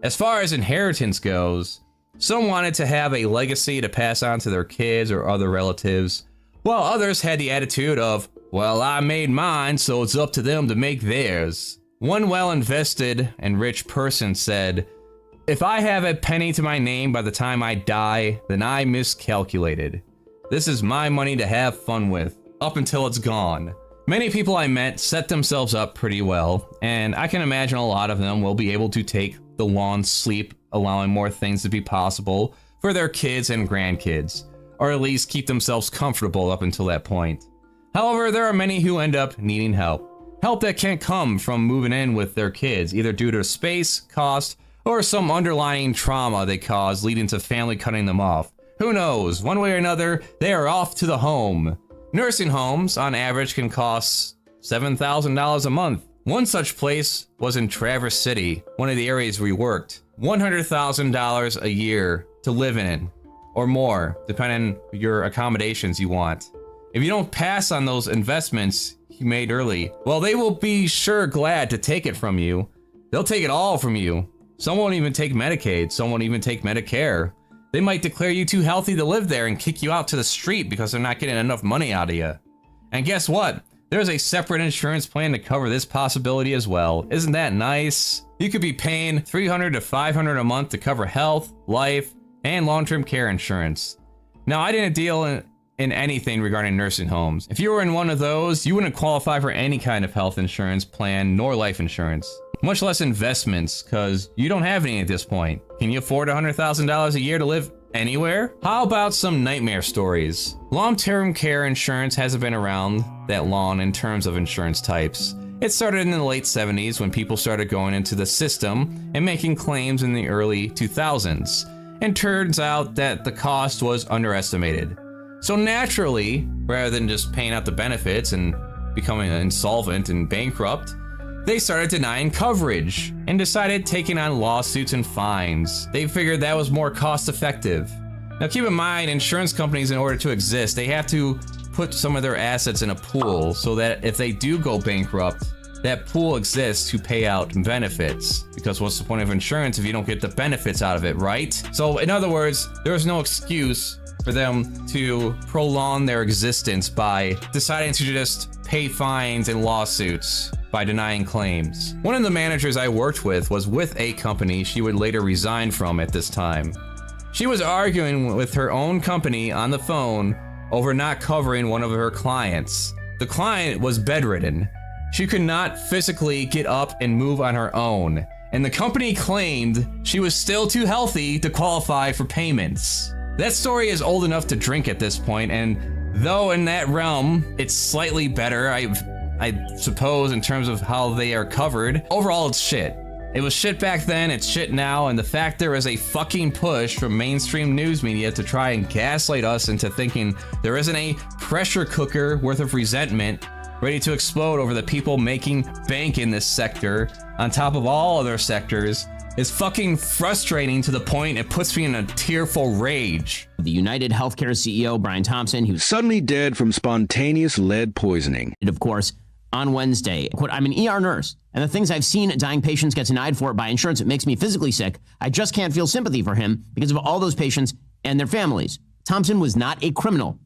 As far as inheritance goes, some wanted to have a legacy to pass on to their kids or other relatives, while others had the attitude of, well, I made mine, so it's up to them to make theirs. One well-invested and rich person said, if I have a penny to my name by the time I die, then I miscalculated. This is my money to have fun with, up until it's gone. Many people I met set themselves up pretty well, and I can imagine a lot of them will be able to take the long sleep, allowing more things to be possible for their kids and grandkids, or at least keep themselves comfortable up until that point. However, there are many who end up needing help. Help that can't come from moving in with their kids, either due to space, cost, or some underlying trauma they cause leading to family cutting them off. Who knows? One way or another, they are off to the home. Nursing homes, on average, can cost $7,000 a month. One such place was in Traverse City, one of the areas we worked. $100,000 a year to live in, or more, depending on your accommodations you want. If you don't pass on those investments you made early, well, they will be sure glad to take it from you. They'll take it all from you. Some won't even take Medicaid, some won't even take Medicare. They might declare you too healthy to live there and kick you out to the street because they're not getting enough money out of you. And guess what? There's a separate insurance plan to cover this possibility as well. Isn't that nice? You could be paying $300 to $500 a month to cover health, life, and long-term care insurance. Now, I didn't deal in anything regarding nursing homes. If you were in one of those, you wouldn't qualify for any kind of health insurance plan nor life insurance, much less investments, because you don't have any at this point. Can you afford $100,000 a year to live anywhere? How about some nightmare stories? Long-term care insurance hasn't been around that long in terms of insurance types. It started in the late 70s when people started going into the system and making claims in the early 2000s. And turns out that the cost was underestimated. So naturally, rather than just paying out the benefits and becoming insolvent and bankrupt, they started denying coverage and decided taking on lawsuits and fines. They figured that was more cost effective. Now keep in mind, insurance companies, in order to exist, they have to put some of their assets in a pool so that if they do go bankrupt, that pool exists to pay out benefits. Because what's the point of insurance if you don't get the benefits out of it, right? So in other words, there is no excuse for them to prolong their existence by deciding to just pay fines and lawsuits by denying claims. One of the managers I worked with was with a company she would later resign from at this time. She was arguing with her own company on the phone over not covering one of her clients. The client was bedridden. She could not physically get up and move on her own, and the company claimed she was still too healthy to qualify for payments. That story is old enough to drink at this point, and though in that realm it's slightly better, I suppose, in terms of how they are covered, overall it's shit. It was shit back then, it's shit now, and the fact there is a fucking push from mainstream news media to try and gaslight us into thinking there isn't a pressure cooker worth of resentment ready to explode over the people making bank in this sector on top of all other sectors is fucking frustrating to the point it puts me in a tearful rage. The United Healthcare CEO, Brian Thompson, who's suddenly dead from spontaneous lead poisoning. Of course, on Wednesday, quote, "I'm an ER nurse, and the things I've seen dying patients get denied for by insurance, it makes me physically sick. I just can't feel sympathy for him because of all those patients and their families." Thompson was not a criminal.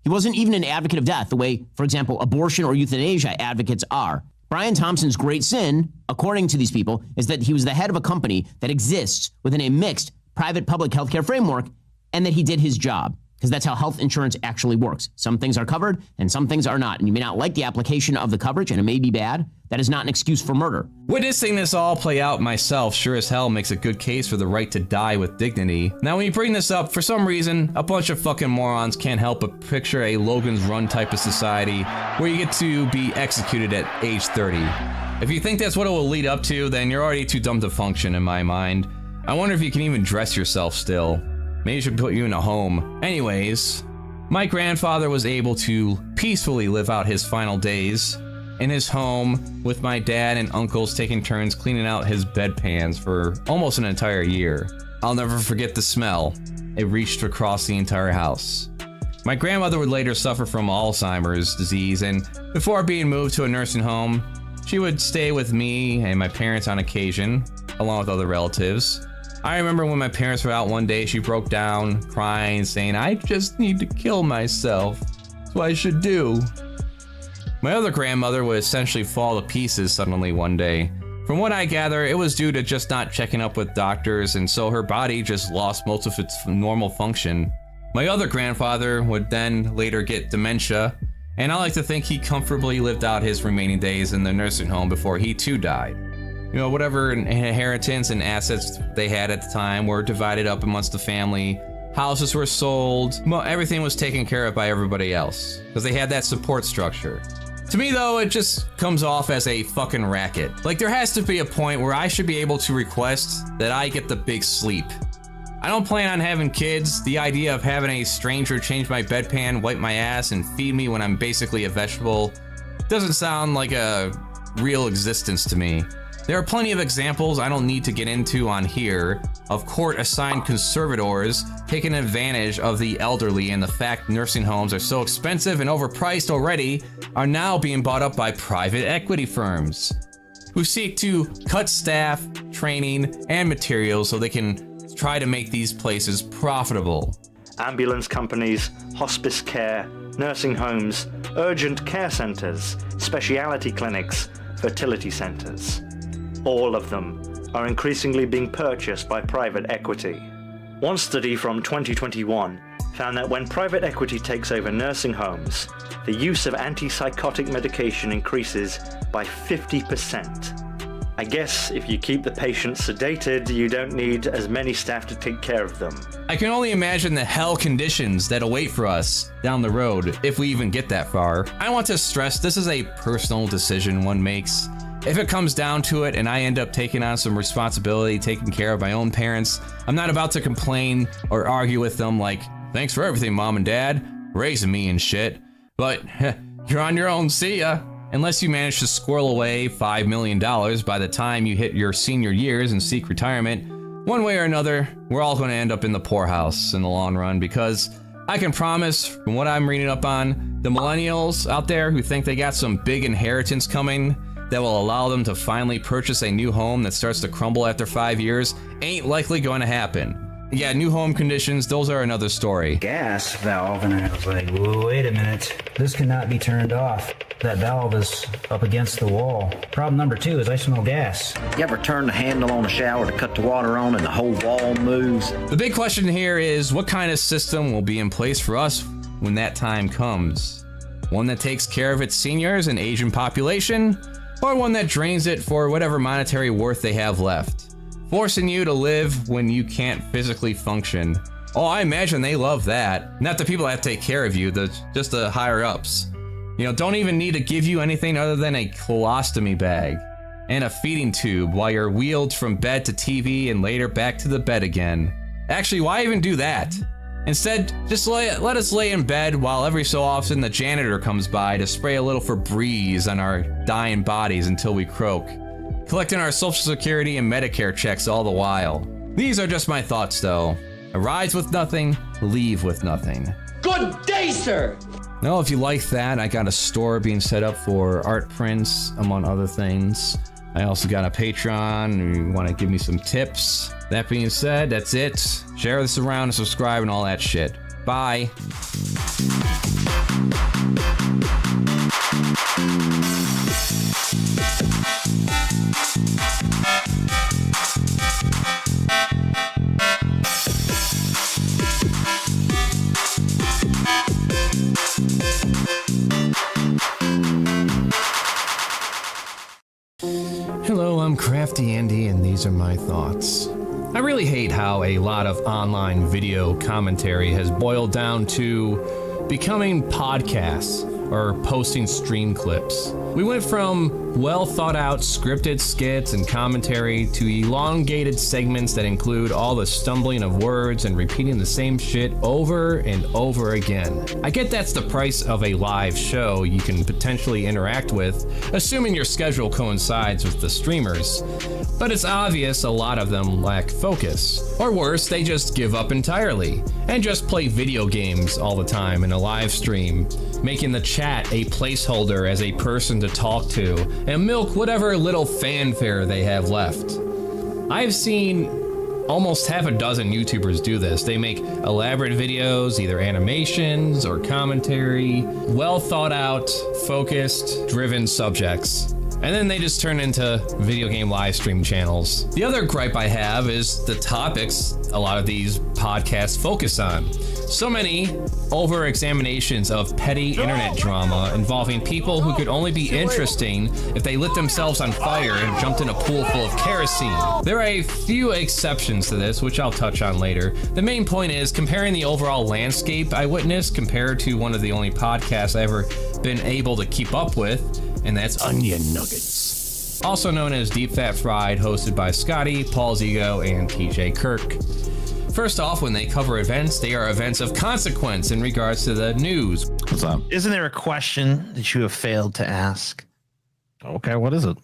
He wasn't even an advocate of death, the way, for example, abortion or euthanasia advocates are. Brian Thompson's great sin, according to these people, is that he was the head of a company that exists within a mixed private-public healthcare framework, and that he did his job. Because that's how health insurance actually works. Some things are covered and some things are not. And you may not like the application of the coverage and it may be bad. That is not an excuse for murder. Witnessing this all play out myself sure as hell makes a good case for the right to die with dignity. Now when you bring this up, for some reason, a bunch of fucking morons can't help but picture a Logan's Run type of society where you get to be executed at age 30. If you think that's what it will lead up to, then you're already too dumb to function in my mind. I wonder if you can even dress yourself still. Maybe I should put you in a home. Anyways, my grandfather was able to peacefully live out his final days in his home with my dad and uncles taking turns cleaning out his bedpans for almost an entire year. I'll never forget the smell. It reached across the entire house. My grandmother would later suffer from Alzheimer's disease, and before being moved to a nursing home, she would stay with me and my parents on occasion, along with other relatives. I remember when my parents were out one day, she broke down, crying, saying, "I just need to kill myself. That's what I should do." My other grandmother would essentially fall to pieces suddenly one day. From what I gather, it was due to just not checking up with doctors, and so her body just lost most of its normal function. My other grandfather would then later get dementia, and I like to think he comfortably lived out his remaining days in the nursing home before he too died. You know, whatever inheritance and assets they had at the time were divided up amongst the family. Houses were sold. Everything was taken care of by everybody else because they had that support structure. To me, though, it just comes off as a fucking racket. Like, there has to be a point where I should be able to request that I get the big sleep. I don't plan on having kids. The idea of having a stranger change my bedpan, wipe my ass, and feed me when I'm basically a vegetable doesn't sound like a real existence to me. There are plenty of examples I don't need to get into on here of court-assigned conservators taking advantage of the elderly, and the fact nursing homes are so expensive and overpriced already are now being bought up by private equity firms who seek to cut staff, training, and materials so they can try to make these places profitable. Ambulance companies, hospice care, nursing homes, urgent care centers, specialty clinics, fertility centers. All of them are increasingly being purchased by private equity. One study from 2021 found that when private equity takes over nursing homes, the use of antipsychotic medication increases by 50%. I guess if you keep the patients sedated, you don't need as many staff to take care of them. I can only imagine the hell conditions that await for us down the road, if we even get that far. I want to stress this is a personal decision one makes. If it comes down to it and I end up taking on some responsibility, taking care of my own parents, I'm not about to complain or argue with them like, "Thanks for everything, Mom and Dad, raising me and shit. But you're on your own, see ya." Unless you manage to squirrel away $5 million by the time you hit your senior years and seek retirement, one way or another, we're all going to end up in the poorhouse in the long run, because I can promise, from what I'm reading up on, the millennials out there who think they got some big inheritance coming that will allow them to finally purchase a new home that starts to crumble after 5 years ain't likely going to happen. Yeah, new home conditions, those are another story. Gas valve, and I was like, whoa, wait a minute, this cannot be turned off. That valve is up against the wall. Problem number 2 is I smell gas. You ever turn the handle on the shower to cut the water on and the whole wall moves? The big question here is, what kind of system will be in place for us when that time comes? One that takes care of its seniors and aging population, or one that drains it for whatever monetary worth they have left, forcing you to live when you can't physically function? Oh, I imagine they love that. Not the people that have to take care of you, just the higher ups. You know, don't even need to give you anything other than a colostomy bag and a feeding tube while you're wheeled from bed to TV and later back to the bed again. Actually, why even do that? Instead, just let us lay in bed while every so often the janitor comes by to spray a little Febreze on our dying bodies until we croak, collecting our Social Security and Medicare checks all the while. These are just my thoughts, though. Arise with nothing, leave with nothing. Good day, sir! Now, if you like that, I got a store being set up for art prints, among other things. I also got a Patreon, and you want to give me some tips. That being said, that's it. Share this around and subscribe and all that shit. Bye. Hello, I'm CraftyAndy, and these are my thoughts. I really hate how a lot of online video commentary has boiled down to becoming podcasts or posting stream clips. We went from well thought out scripted skits and commentary to elongated segments that include all the stumbling of words and repeating the same shit over and over again. I get that's the price of a live show you can potentially interact with, assuming your schedule coincides with the streamers. But it's obvious a lot of them lack focus. Or worse, they just give up entirely and just play video games all the time in a live stream, making the chat a placeholder as a person to talk to and milk whatever little fanfare they have left. I've seen almost half a dozen YouTubers do this. They make elaborate videos, either animations or commentary, well thought out, focused, driven subjects. And then they just turn into video game live stream channels. The other gripe I have is the topics a lot of these podcasts focus on. So many over-examinations of petty internet drama involving people who could only be interesting if they lit themselves on fire and jumped in a pool full of kerosene. There are a few exceptions to this, which I'll touch on later. The main point is comparing the overall landscape I witnessed compared to one of the only podcasts I've ever been able to keep up with, and that's Onion Nuggets, also known as Deep Fat Fried, hosted by Scotty, Paul's Ego, and TJ Kirk. First off, when they cover events, they are events of consequence in regards to the news. What's up? Isn't there a question that you have failed to ask? Okay, what is it?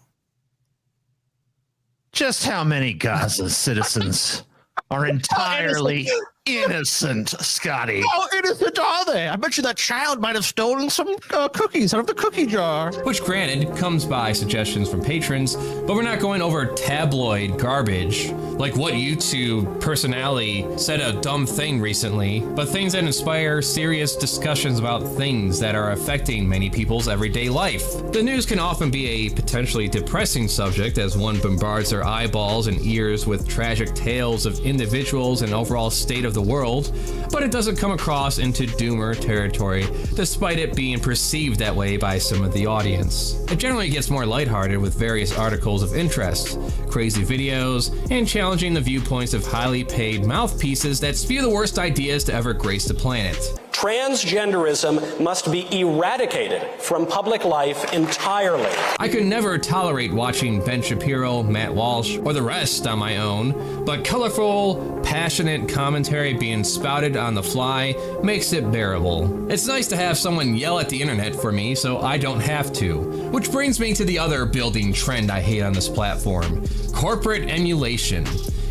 Just how many Gaza citizens are entirely innocent, Scotty? How innocent are they? I bet you that child might have stolen some cookies out of the cookie jar. Which, granted, comes by suggestions from patrons, but we're not going over tabloid garbage, like what YouTube personality said a dumb thing recently, but things that inspire serious discussions about things that are affecting many people's everyday life. The news can often be a potentially depressing subject as one bombards their eyeballs and ears with tragic tales of individuals and overall state of the world, but it doesn't come across into doomer territory, despite it being perceived that way by some of the audience. It generally gets more lighthearted with various articles of interest, crazy videos, and challenging the viewpoints of highly paid mouthpieces that spew the worst ideas to ever grace the planet. transgenderism must be eradicated from public life entirely. I could never tolerate watching Ben Shapiro, Matt Walsh, or the rest on my own, but colorful, passionate commentary being spouted on the fly makes it bearable. It's nice to have someone yell at the internet for me so I don't have to. Which brings me to the other building trend I hate on this platform: corporate emulation.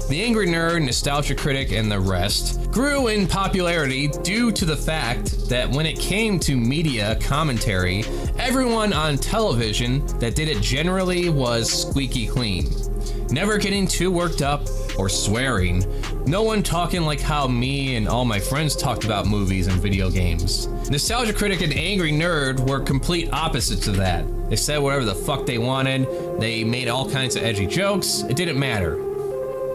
The Angry Nerd, Nostalgia Critic, and the rest grew in popularity due to the fact that when it came to media commentary, everyone on television that did it generally was squeaky clean. Never getting too worked up or swearing. No one talking like how me and all my friends talked about movies and video games. Nostalgia Critic and Angry Nerd were complete opposites of that. They said whatever the fuck they wanted. They made all kinds of edgy jokes. It didn't matter.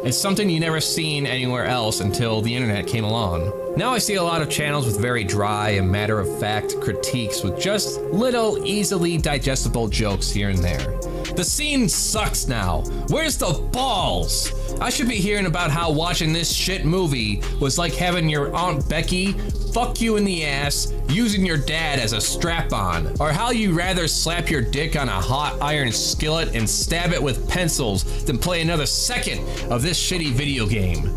It's something you never seen anywhere else until the internet came along. Now I see a lot of channels with very dry and matter-of-fact critiques with just little easily digestible jokes here and there. The scene sucks now. Where's the balls? I should be hearing about how watching this shit movie was like having your Aunt Becky fuck you in the ass using your dad as a strap-on, or how you'd rather slap your dick on a hot iron skillet and stab it with pencils than play another second of this shitty video game.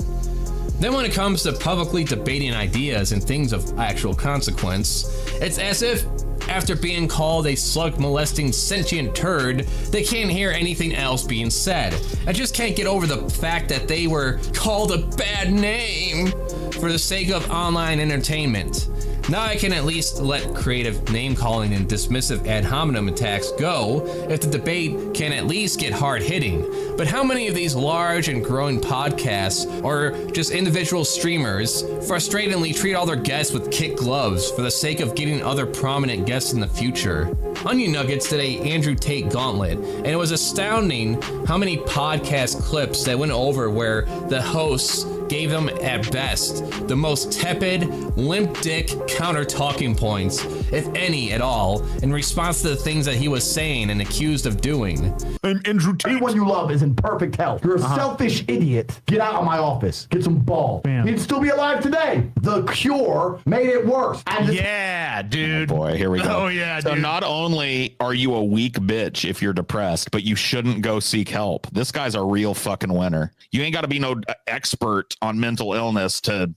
Then when it comes to publicly debating ideas and things of actual consequence, it's as if after being called a slug-molesting sentient turd, they can't hear anything else being said. I just can't get over the fact that they were called a bad name for the sake of online entertainment. Now I can at least let creative name-calling and dismissive ad hominem attacks go if the debate can at least get hard-hitting. But how many of these large and growing podcasts or just individual streamers frustratingly treat all their guests with kid gloves for the sake of getting other prominent guests in the future? Onion Nuggets did a Andrew Tate gauntlet, and it was astounding how many podcast clips that went over where the hosts gave them, at best, the most tepid, limp dick counter talking points, if any at all, in response to the things that he was saying and accused of doing. I'm Andrew Tate. Anyone you love is in perfect health. You're a selfish idiot. Get out of my office. Get some balls. He'd still be alive today. The cure made it worse. Yeah, dude. Oh boy, here we go. Oh, yeah, so dude. not only are you a weak bitch if you're depressed, but you shouldn't go seek help. This guy's a real fucking winner. You ain't got to be no expert on mental illness to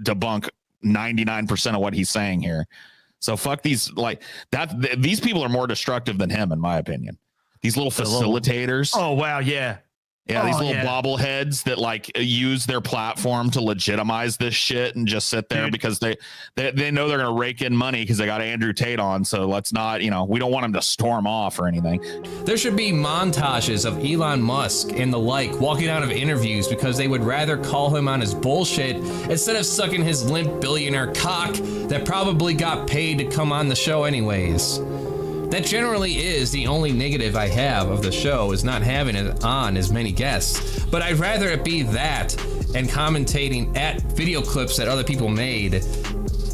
debunk 99% of what he's saying here. So fuck these, like that. These people are more destructive than him, in my opinion. These little facilitators. Oh, wow. Yeah. Yeah, these little bobbleheads that like use their platform to legitimize this shit and just sit there because they know they're going to rake in money because they got Andrew Tate on. So let's not, we don't want him to storm off or anything. There should be montages of Elon Musk and the like walking out of interviews because they would rather call him on his bullshit instead of sucking his limp billionaire cock that probably got paid to come on the show anyways. That generally is the only negative I have of the show, is not having it on as many guests. But I'd rather it be that and commentating at video clips that other people made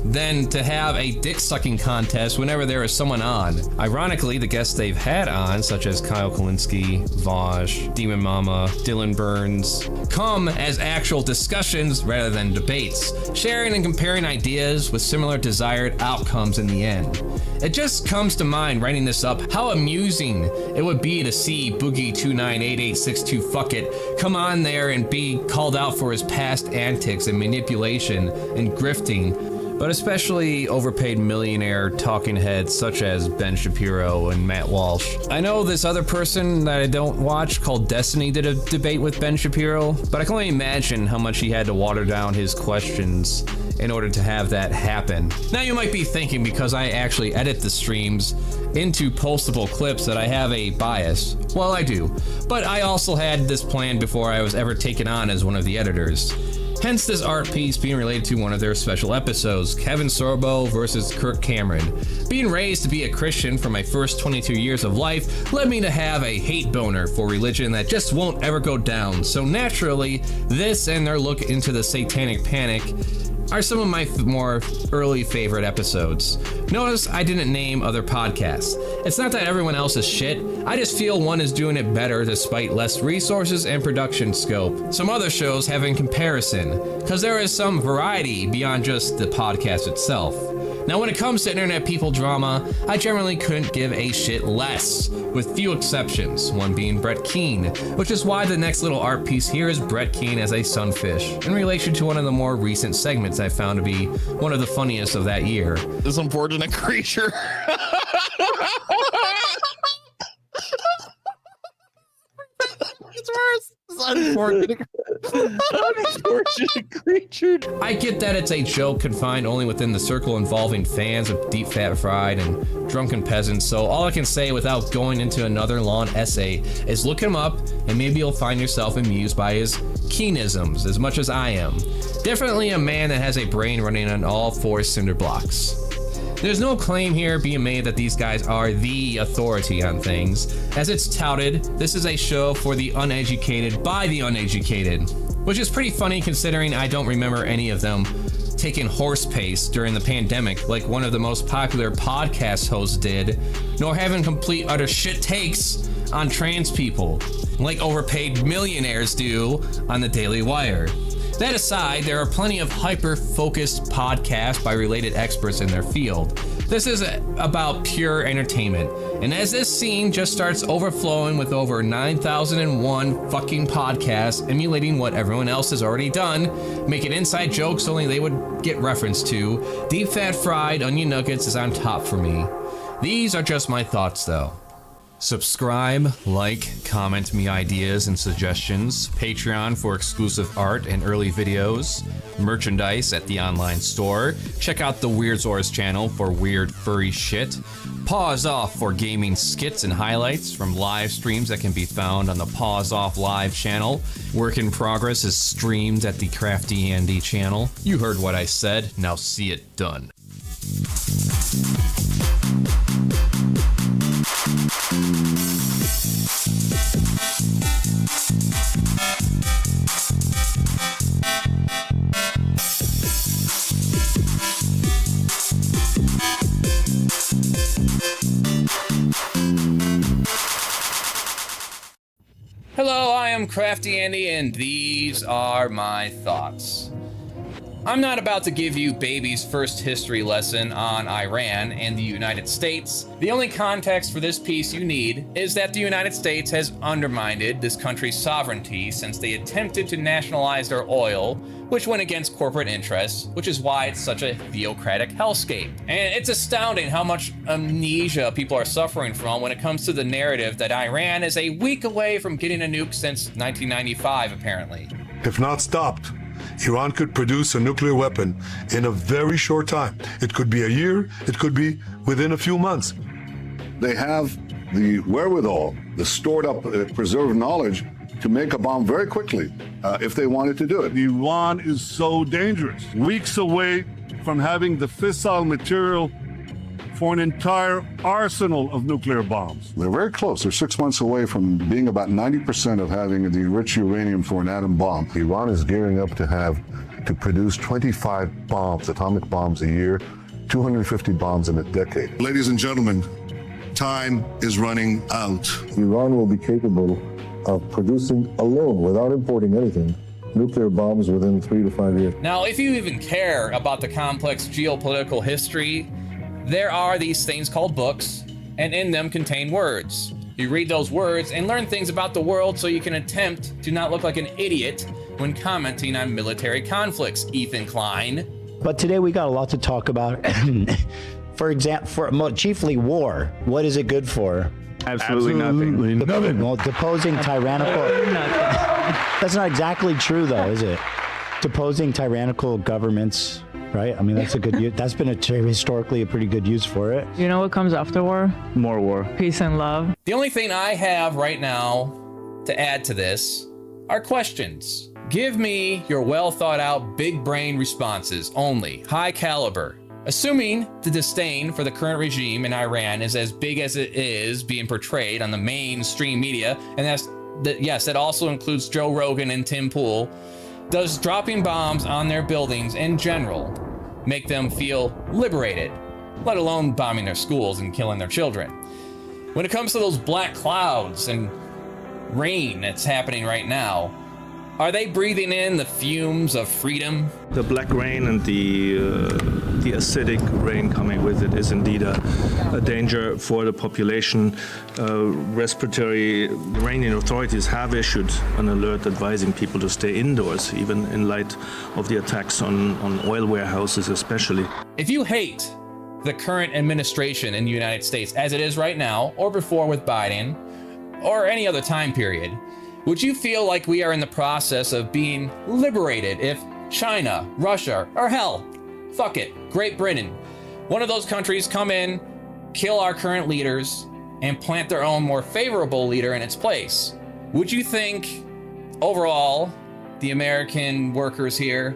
than to have a dick-sucking contest whenever there is someone on. Ironically, the guests they've had on, such as Kyle Kalinske, Vosh, Demon Mama, Dylan Burns, come as actual discussions rather than debates, sharing and comparing ideas with similar desired outcomes in the end. It just comes to mind writing this up how amusing it would be to see Boogie298862 Fuck It come on there and be called out for his past antics and manipulation and grifting, but especially overpaid millionaire talking heads such as Ben Shapiro and Matt Walsh. I know this other person that I don't watch called Destiny did a debate with Ben Shapiro, but I can only imagine how much he had to water down his questions in order to have that happen. Now you might be thinking, because I actually edit the streams into postable clips, that I have a bias. Well, I do, but I also had this plan before I was ever taken on as one of the editors. Hence this art piece being related to one of their special episodes, Kevin Sorbo versus Kirk Cameron. Being raised to be a Christian for my first 22 years of life led me to have a hate boner for religion that just won't ever go down. So naturally, this and their look into the satanic panic are some of my more early favorite episodes. Notice I didn't name other podcasts. It's not that everyone else is shit, I just feel one is doing it better despite less resources and production scope some other shows have in comparison, because there is some variety beyond just the podcast itself. Now, when it comes to internet people drama, I generally couldn't give a shit less, with few exceptions, one being Brett Keane, which is why the next little art piece here is Brett Keane as a sunfish, in relation to one of the more recent segments I found to be one of the funniest of that year. This unfortunate creature. It's worse. Unfortunate creature. I get that it's a joke confined only within the circle involving fans of Deep Fat Fried and drunken peasants, so all I can say without going into another long essay is look him up and maybe you'll find yourself amused by his Keenisms as much as I am. Definitely a man that has a brain running on all four cinder blocks. There's no claim here being made that these guys are the authority on things. As it's touted, this is a show for the uneducated by the uneducated, which is pretty funny considering I don't remember any of them taking horse pace during the pandemic like one of the most popular podcast hosts did, nor having complete utter shit takes on trans people like overpaid millionaires do on the Daily Wire. That aside, there are plenty of hyper-focused podcasts by related experts in their field. This is about pure entertainment, and as this scene just starts overflowing with over 9,001 fucking podcasts emulating what everyone else has already done, making inside jokes only they would get referenced to, Deep Fat Fried Onion Nuggets is on top for me. These are just my thoughts though. Subscribe, like, comment me ideas and suggestions, Patreon for exclusive art and early videos, merchandise at the online store, check out the Weirdsaurus channel for weird furry shit, Pause Off for gaming skits and highlights from live streams that can be found on the Pause Off live channel. Work in Progress is streamed at the CraftyAndy channel. You heard what I said, now see it done. Hello, I am CraftyAndy, and these are my thoughts. I'm not about to give you baby's first history lesson on Iran and the United States. The only context for this piece you need is that the United States has undermined this country's sovereignty since they attempted to nationalize their oil, which went against corporate interests, which is why it's such a theocratic hellscape. And it's astounding how much amnesia people are suffering from when it comes to the narrative that Iran is a week away from getting a nuke since 1995, apparently. If not stopped, Iran could produce a nuclear weapon in a very short time. It could be a year, it could be within a few months. They have the wherewithal, the stored up, preserved knowledge to make a bomb very quickly if they wanted to do it. Iran is so dangerous. Weeks away from having the fissile material for an entire arsenal of nuclear bombs. They're very close. They're 6 months away from being about 90% of having the enriched uranium for an atom bomb. Iran is gearing up to produce 25 bombs, atomic bombs a year, 250 bombs in a decade. Ladies and gentlemen, time is running out. Iran will be capable of producing alone, without importing anything, nuclear bombs within 3 to 5 years. Now, if you even care about the complex geopolitical history, there are these things called books, and in them contain words. You read those words and learn things about the world so you can attempt to not look like an idiot when commenting on military conflicts, Ethan Klein. But today we got a lot to talk about. For example, chiefly war. What is it good for? Absolutely nothing. Well, deposing tyrannical... That's not exactly true, though, is it? Deposing tyrannical governments, right? I mean, that's a good use. That's been historically a pretty good use for it. You know what comes after war? More war. Peace and love. The only thing I have right now to add to this are questions. Give me your well thought out, big brain responses only, high caliber. Assuming the disdain for the current regime in Iran is as big as it is being portrayed on the mainstream media, and yes, that also includes Joe Rogan and Tim Pool, does dropping bombs on their buildings in general make them feel liberated, let alone bombing their schools and killing their children? When it comes to those black clouds and rain that's happening right now, are they breathing in the fumes of freedom? The black rain and the the acidic rain coming with it is indeed a danger for the population. The Iranian authorities have issued an alert advising people to stay indoors, even in light of the attacks on oil warehouses especially. If you hate the current administration in the United States as it is right now, or before with Biden, or any other time period, would you feel like we are in the process of being liberated if China, Russia, or hell, fuck it, Great Britain, one of those countries come in, kill our current leaders, and plant their own more favorable leader in its place? Would you think, overall, the American workers here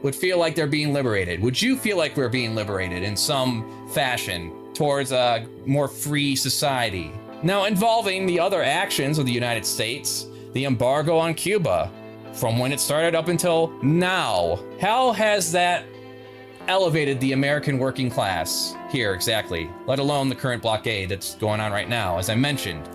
would feel like they're being liberated? Would you feel like we're being liberated in some fashion towards a more free society? Now, involving the other actions of the United States, the embargo on Cuba, from when it started up until now, how has that elevated the American working class here exactly, let alone the current blockade that's going on right now? As I mentioned,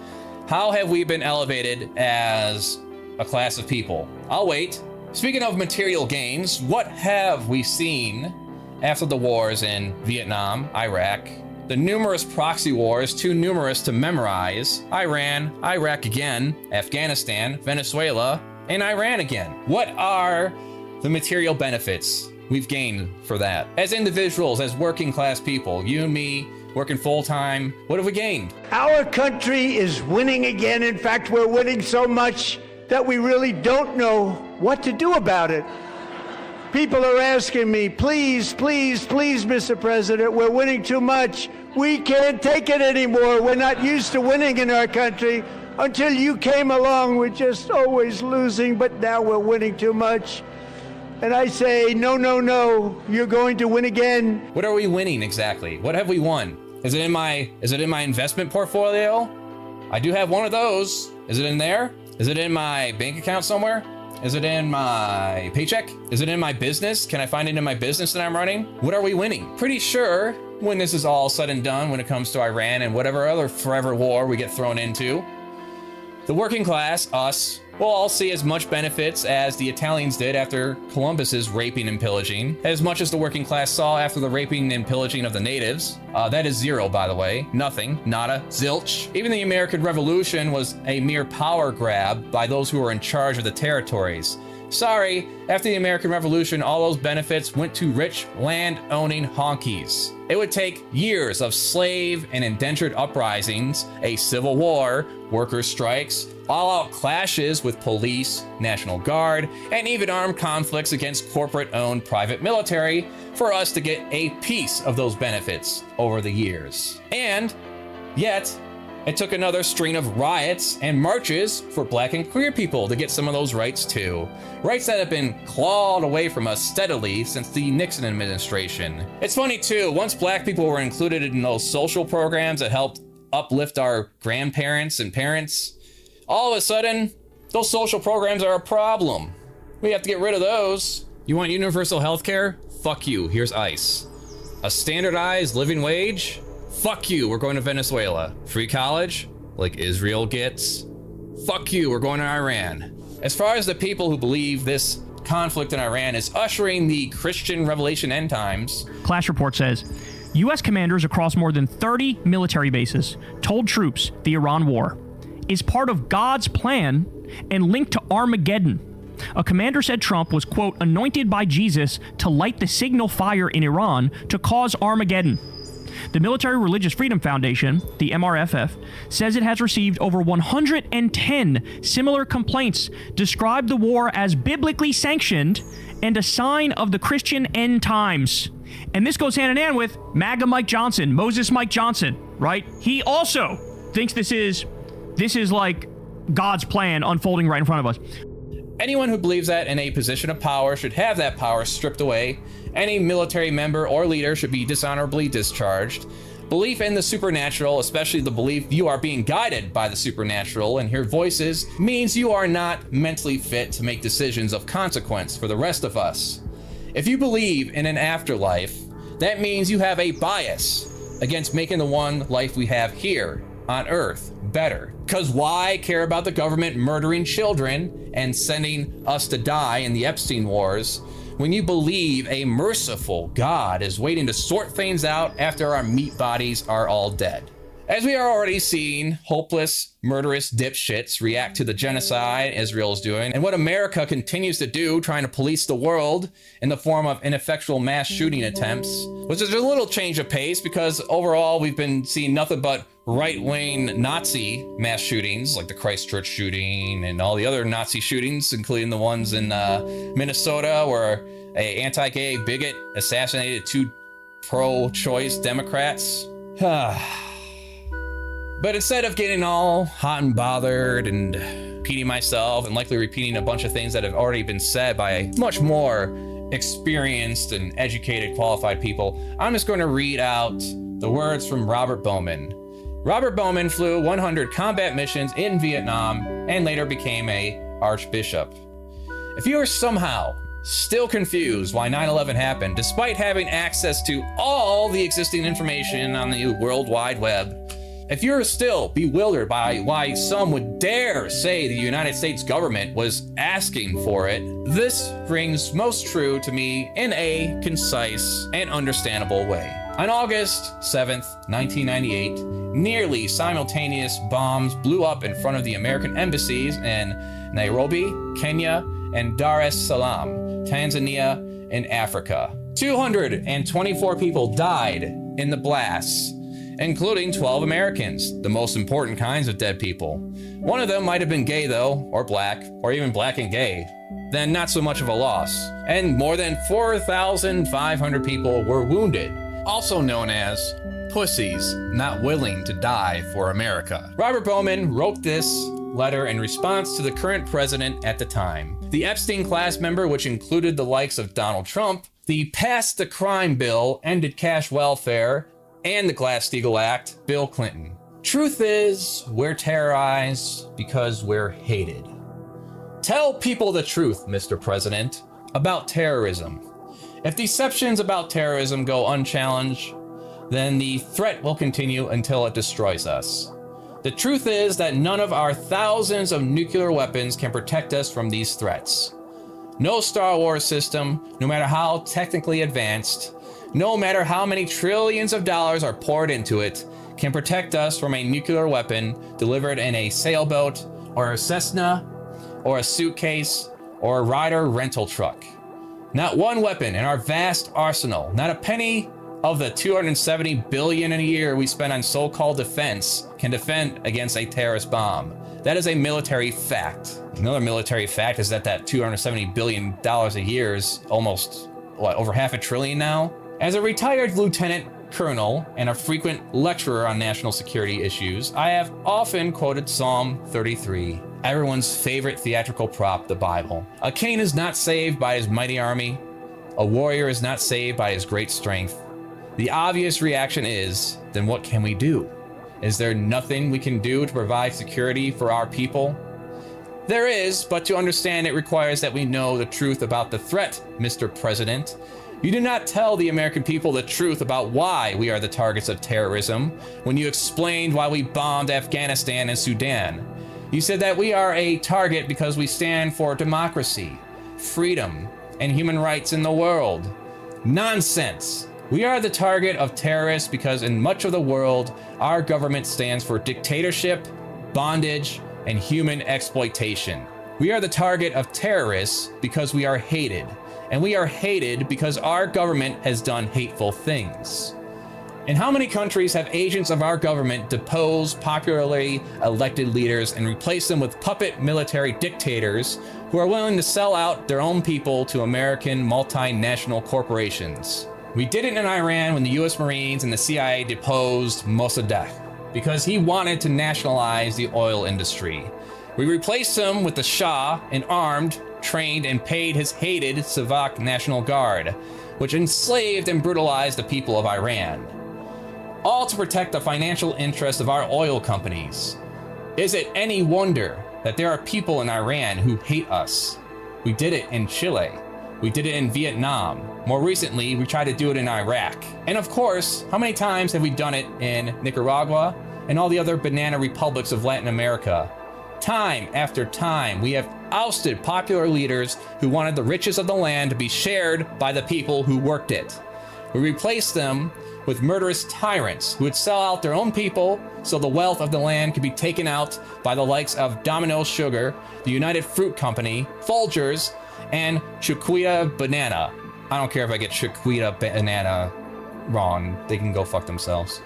how have we been elevated as a class of people? I'll wait. Speaking of material gains, what have we seen after the wars in Vietnam, Iraq, the numerous proxy wars, too numerous to memorize, Iran, Iraq again, Afghanistan, Venezuela, and Iran again? What are the material benefits we've gained for that? As individuals, as working class people, you and me, working full-time, what have we gained? Our country is winning again. In fact, we're winning so much that we really don't know what to do about it. People are asking me, please, please, please, Mr. President, we're winning too much. We can't take it anymore. We're not used to winning in our country. Until you came along, we're just always losing, but now we're winning too much. And I say, no, no, no, you're going to win again. What are we winning exactly? What have we won? Is it in my investment portfolio? I do have one of those. Is it in there? Is it in my bank account somewhere? Is it in my paycheck? Is it in my business? Can I find it in my business that I'm running? What are we winning? Pretty sure when this is all said and done, when it comes to Iran and whatever other forever war we get thrown into, the working class, us, will all see as much benefits as the Italians did after Columbus's raping and pillaging, as much as the working class saw after the raping and pillaging of the natives. That is zero, by the way. Nothing. Nada. Zilch. Even the American Revolution was a mere power grab by those who were in charge of the territories. Sorry, after the American Revolution, all those benefits went to rich, land-owning honkies. It would take years of slave and indentured uprisings, a civil war, workers' strikes, all-out clashes with police, National Guard, and even armed conflicts against corporate-owned private military for us to get a piece of those benefits over the years. And yet, it took another string of riots and marches for black and queer people to get some of those rights too. Rights that have been clawed away from us steadily since the Nixon administration. It's funny too, once black people were included in those social programs that helped uplift our grandparents and parents, all of a sudden, those social programs are a problem. We have to get rid of those. You want universal health care? Fuck you, here's ICE. A standardized living wage? Fuck you, we're going to Venezuela. Free college? Like Israel gets? Fuck you, we're going to Iran. As far as the people who believe this conflict in Iran is ushering the Christian Revelation end times, Clash Report says, U.S. commanders across more than 30 military bases told troops the Iran war is part of God's plan and linked to Armageddon. A commander said Trump was, quote, anointed by Jesus to light the signal fire in Iran to cause Armageddon. The Military Religious Freedom Foundation, the MRFF, says it has received over 110 similar complaints, described the war as biblically sanctioned and a sign of the Christian end times. And this goes hand in hand with MAGA Mike Johnson, Moses Mike Johnson, right? He also thinks this is like God's plan unfolding right in front of us. Anyone who believes that in a position of power should have that power stripped away. Any military member or leader should be dishonorably discharged. Belief in the supernatural, especially the belief you are being guided by the supernatural and hear voices, means you are not mentally fit to make decisions of consequence for the rest of us. If you believe in an afterlife, that means you have a bias against making the one life we have here on Earth better. Because why care about the government murdering children and sending us to die in the Epstein wars when you believe a merciful God is waiting to sort things out after our meat bodies are all dead. As we are already seeing hopeless, murderous dipshits react to the genocide Israel is doing, and what America continues to do, trying to police the world in the form of ineffectual mass shooting attempts, which is a little change of pace because overall we've been seeing nothing but right-wing Nazi mass shootings, like the Christchurch shooting and all the other Nazi shootings, including the ones in Minnesota where an anti-gay bigot assassinated 2 pro-choice Democrats. But instead of getting all hot and bothered and repeating myself and likely repeating a bunch of things that have already been said by much more experienced and educated, qualified people, I'm just going to read out the words from Robert Bowman. Robert Bowman flew 100 combat missions in Vietnam and later became a archbishop. If you are somehow still confused why 9/11 happened, despite having access to all the existing information on the World Wide Web, if you're still bewildered by why some would dare say the United States government was asking for it, this rings most true to me in a concise and understandable way. On August 7th, 1998, nearly simultaneous bombs blew up in front of the American embassies in Nairobi, Kenya, and Dar es Salaam, Tanzania, in Africa. 224 people died in the blasts, including 12 Americans, the most important kinds of dead people. One of them might have been gay though, or black, or even black and gay. Then not so much of a loss. And more than 4,500 people were wounded, also known as pussies not willing to die for America. Robert Bowman wrote this letter in response to the current president at the time. The Epstein class member, which included the likes of Donald Trump, the Pass the Crime bill ended cash welfare, and the Glass-Steagall Act, Bill Clinton. Truth is, we're terrorized because we're hated. Tell people the truth, Mr. President, about terrorism. If deceptions about terrorism go unchallenged, then the threat will continue until it destroys us. The truth is that none of our thousands of nuclear weapons can protect us from these threats. No Star Wars system, no matter how technically advanced, no matter how many trillions of dollars are poured into it, can protect us from a nuclear weapon delivered in a sailboat or a Cessna or a suitcase or a Ryder rental truck. Not one weapon in our vast arsenal, not a penny of the $270 billion a year we spend on so-called defense can defend against a terrorist bomb. That is a military fact. Another military fact is that $270 billion a year is almost, over $500 billion now? As a retired lieutenant colonel and a frequent lecturer on national security issues, I have often quoted Psalm 33, everyone's favorite theatrical prop, the Bible. A king is not saved by his mighty army. A warrior is not saved by his great strength. The obvious reaction is, then what can we do? Is there nothing we can do to provide security for our people? There is, but to understand it requires that we know the truth about the threat, Mr. President. You did not tell the American people the truth about why we are the targets of terrorism when you explained why we bombed Afghanistan and Sudan. You said that we are a target because we stand for democracy, freedom, and human rights in the world. Nonsense! We are the target of terrorists because in much of the world, our government stands for dictatorship, bondage, and human exploitation. We are the target of terrorists because we are hated. And we are hated because our government has done hateful things. In how many countries have agents of our government deposed popularly elected leaders and replaced them with puppet military dictators who are willing to sell out their own people to American multinational corporations? We did it in Iran when the US Marines and the CIA deposed Mossadegh because he wanted to nationalize the oil industry. We replaced him with the Shah, an armed, trained, and paid his hated Savak National Guard, which enslaved and brutalized the people of Iran. All to protect the financial interests of our oil companies. Is it any wonder that there are people in Iran who hate us? We did it in Chile. We did it in Vietnam. More recently, we tried to do it in Iraq. And of course, how many times have we done it in Nicaragua and all the other banana republics of Latin America? Time after time, we have ousted popular leaders who wanted the riches of the land to be shared by the people who worked it. We replaced them with murderous tyrants who would sell out their own people so the wealth of the land could be taken out by the likes of Domino Sugar, the United Fruit Company, Folgers, and Chiquita Banana. I don't care if I get Chiquita Banana wrong. They can go fuck themselves.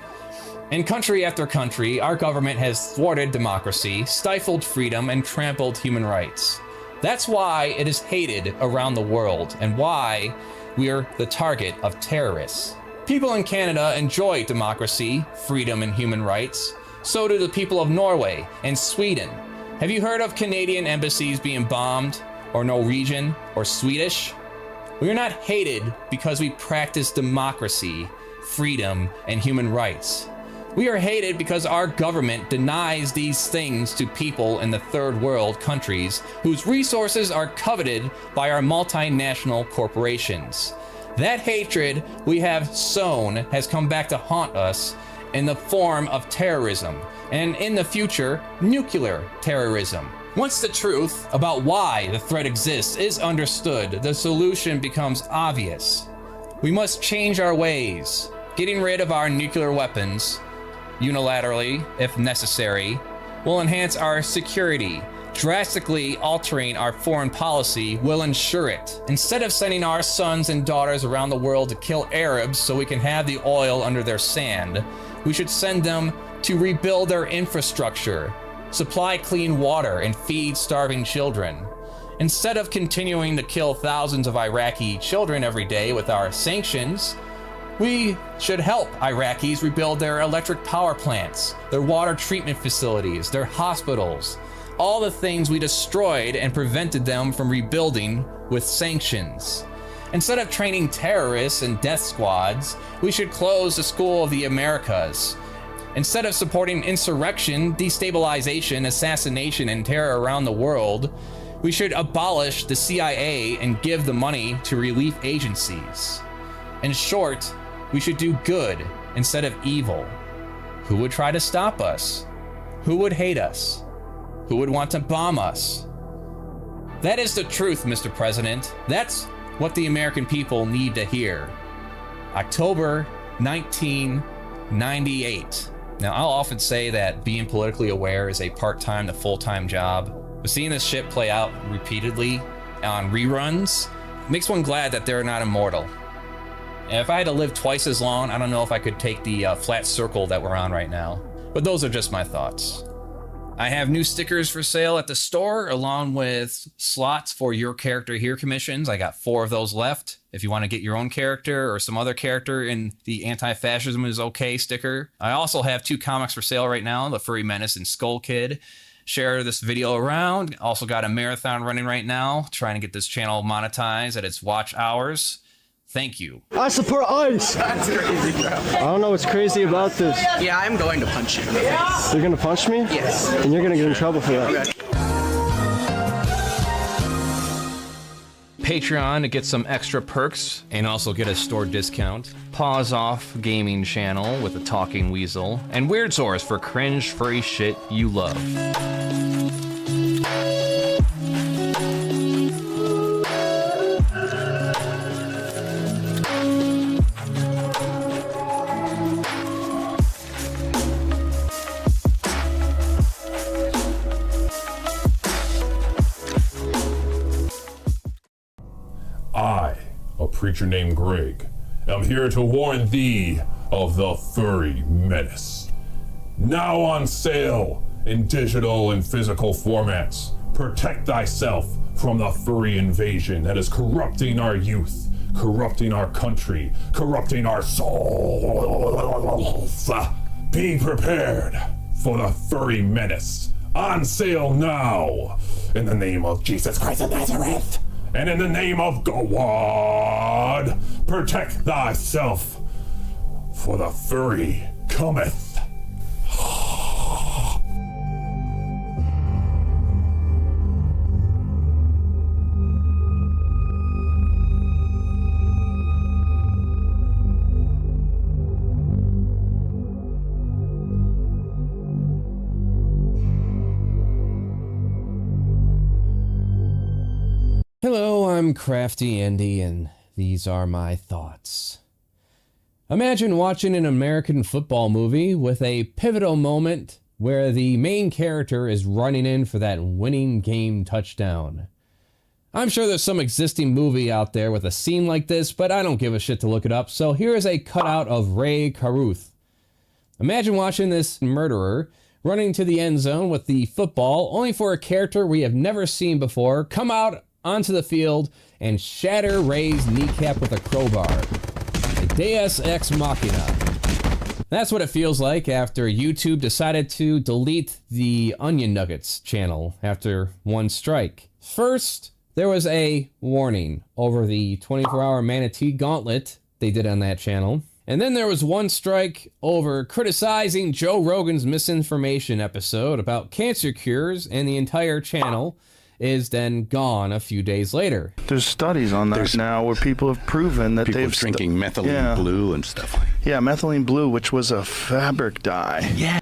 In country after country, our government has thwarted democracy, stifled freedom, and trampled human rights. That's why it is hated around the world, and why we are the target of terrorists. People in Canada enjoy democracy, freedom, and human rights. So do the people of Norway and Sweden. Have you heard of Canadian embassies being bombed, or Norwegian, or Swedish? We are not hated because we practice democracy, freedom, and human rights. We are hated because our government denies these things to people in the third world countries whose resources are coveted by our multinational corporations. That hatred we have sown has come back to haunt us in the form of terrorism, and in the future, nuclear terrorism. Once the truth about why the threat exists is understood, the solution becomes obvious. We must change our ways. Getting rid of our nuclear weapons, unilaterally, if necessary, will enhance our security. Drastically altering our foreign policy will ensure it. Instead of sending our sons and daughters around the world to kill Arabs so we can have the oil under their sand, we should send them to rebuild their infrastructure, supply clean water, and feed starving children. Instead of continuing to kill thousands of Iraqi children every day with our sanctions, we should help Iraqis rebuild their electric power plants, their water treatment facilities, their hospitals, all the things we destroyed and prevented them from rebuilding with sanctions. Instead of training terrorists and death squads, we should close the School of the Americas. Instead of supporting insurrection, destabilization, assassination, and terror around the world, we should abolish the CIA and give the money to relief agencies. In short, we should do good instead of evil. Who would try to stop us? Who would hate us? Who would want to bomb us? That is the truth, Mr. President. That's what the American people need to hear. October 1998. Now, I'll often say that being politically aware is a part-time to full-time job, but seeing this shit play out repeatedly on reruns makes one glad that they're not immortal. And if I had to live twice as long, I don't know if I could take the flat circle that we're on right now. But those are just my thoughts. I have new stickers for sale at the store, along with slots for Your Character Here commissions. I got 4 of those left. If you want to get your own character or some other character in the Anti-Fascism is Okay sticker. I also have 2 comics for sale right now, The Furry Menace and Skull Kid. Share this video around. Also got a marathon running right now, trying to get this channel monetized at its watch hours. Thank you. I support ICE. That's crazy, bro. I don't know what's crazy about this. Yeah, I'm going to punch you in the face. You're gonna punch me? Yes. And you're gonna get in trouble for that. Okay. Patreon to get some extra perks and also get a store discount. Paws Off Gaming Channel with a talking weasel. And Weird Source for cringe furry shit you love. I, a preacher named Greg, am here to warn thee of the Furry Menace. Now on sale in digital and physical formats. Protect thyself from the furry invasion that is corrupting our youth, corrupting our country, corrupting our souls. Be prepared for the Furry Menace. On sale now, in the name of Jesus Christ of Nazareth. And in the name of God, protect thyself, for the furry cometh. Hello, I'm CraftyAndy, and these are my thoughts. Imagine watching an American football movie with a pivotal moment where the main character is running in for that winning game touchdown. I'm sure there's some existing movie out there with a scene like this, but I don't give a shit to look it up, so here is a cutout of Ray Caruth. Imagine watching this murderer running to the end zone with the football, only for a character we have never seen before come out onto the field and shatter Ray's kneecap with a crowbar. A Deus Ex Machina. That's what it feels like after YouTube decided to delete the Onion Nuggets channel after one strike. First, there was a warning over the 24-hour Manatee Gauntlet they did on that channel. And then there was one strike over criticizing Joe Rogan's misinformation episode about cancer cures, and the entire channel is then gone a few days later. There's studies on that now where people have proven that they've drinking methylene blue and stuff. Yeah, methylene blue, which was a fabric dye. Yeah.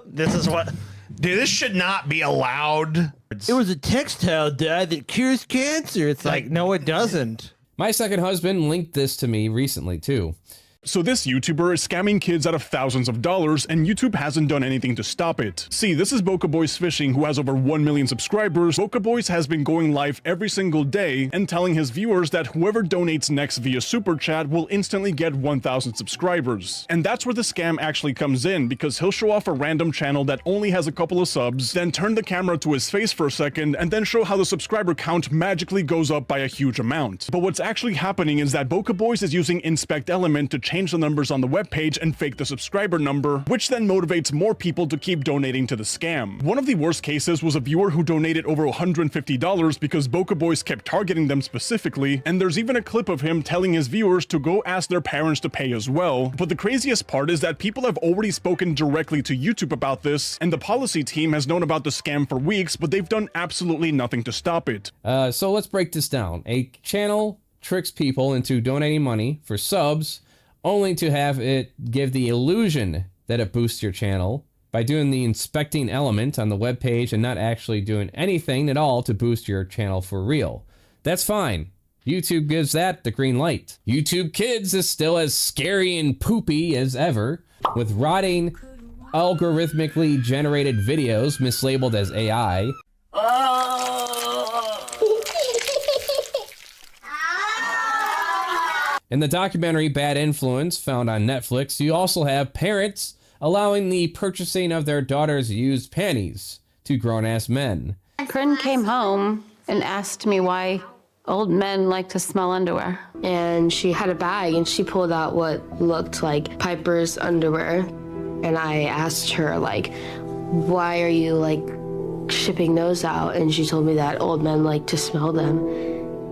This is what... Dude, this should not be allowed. It was a textile dye that cures cancer. It's like, no, it doesn't. My second husband linked this to me recently, too. So this YouTuber is scamming kids out of thousands of dollars, and YouTube hasn't done anything to stop it. See, this is Boca Boys Fishing, who has over 1 million subscribers. Boca Boys has been going live every single day and telling his viewers that whoever donates next via Super Chat will instantly get 1,000 subscribers. And that's where the scam actually comes in, because he'll show off a random channel that only has a couple of subs, then turn the camera to his face for a second, and then show how the subscriber count magically goes up by a huge amount. But what's actually happening is that Boca Boys is using Inspect Element to change the numbers on the webpage and fake the subscriber number, which then motivates more people to keep donating to the scam. One of the worst cases was a viewer who donated over $150 because Boca Boys kept targeting them specifically, and there's even a clip of him telling his viewers to go ask their parents to pay as well. But the craziest part is that people have already spoken directly to YouTube about this, and the policy team has known about the scam for weeks, but they've done absolutely nothing to stop it. So let's break this down. A channel tricks people into donating money for subs, only to have it give the illusion that it boosts your channel by doing the inspecting element on the webpage and not actually doing anything at all to boost your channel for real. That's fine. YouTube gives that the green light. YouTube Kids is still as scary and poopy as ever, with rotting, algorithmically generated videos mislabeled as AI. In the documentary Bad Influence, found on Netflix, you also have parents allowing the purchasing of their daughters' used panties to grown-ass men. Corinne came home and asked me why old men like to smell underwear. And she had a bag and she pulled out what looked like Piper's underwear. And I asked her, like, why are you, like, shipping those out? And she told me that old men like to smell them.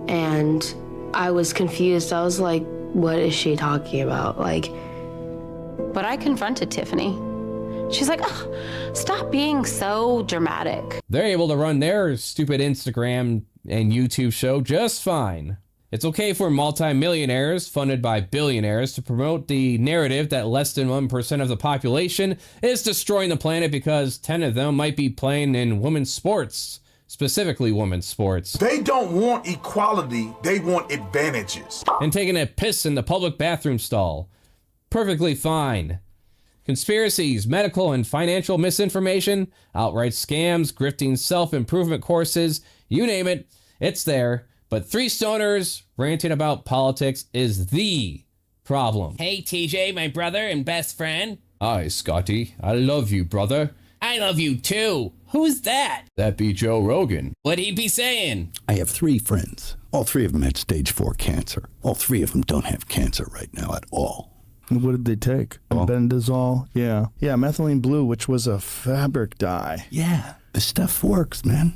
And I was confused. I was like, what is she talking about? Like, but I confronted Tiffany. She's like, oh, stop being so dramatic. They're able to run their stupid Instagram and YouTube show just fine. It's okay for multimillionaires funded by billionaires to promote the narrative that less than 1% of the population is destroying the planet because 10 of them might be playing in women's sports. Specifically women's sports. They don't want equality, they want advantages. And taking a piss in the public bathroom stall. Perfectly fine. Conspiracies, medical and financial misinformation, outright scams, grifting self-improvement courses, you name it, it's there. But three stoners ranting about politics is the problem. Hey TJ, my brother and best friend. Hi Scotty, I love you, brother. I love you too. Who's that? That be Joe Rogan. What'd he be saying? I have 3 friends. All 3 of them had stage 4 cancer. All 3 of them don't have cancer right now at all. What did they take? Bendazole? Yeah. Yeah, methylene blue, which was a fabric dye. Yeah, this stuff works, man.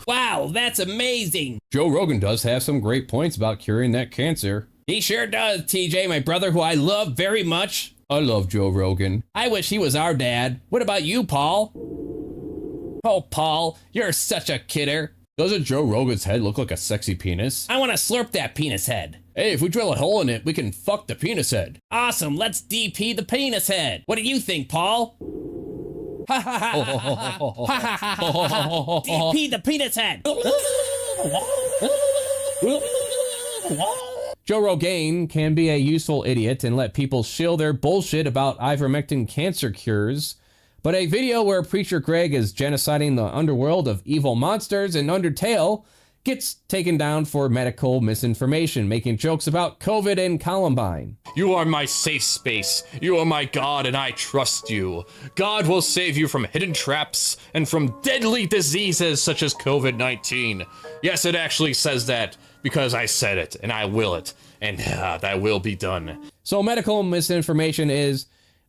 Wow, that's amazing. Joe Rogan does have some great points about curing that cancer. He sure does, TJ, my brother, who I love very much. I love Joe Rogan. I wish he was our dad. What about you, Paul? Oh, Paul, you're such a kidder. Doesn't Joe Rogan's head look like a sexy penis? I want to slurp that penis head. Hey, if we drill a hole in it, we can fuck the penis head. Awesome, let's DP the penis head. What do you think, Paul? DP the penis head. Joe Rogan can be a useful idiot and let people shill their bullshit about ivermectin cancer cures, but a video where Preacher Greg is genociding the underworld of evil monsters in Undertale gets taken down for medical misinformation, making jokes about COVID and Columbine. You are my safe space. You are my God, and I trust you. God will save you from hidden traps and from deadly diseases such as COVID-19. Yes, it actually says that because I said it, and I will it, and that will be done. So medical misinformation is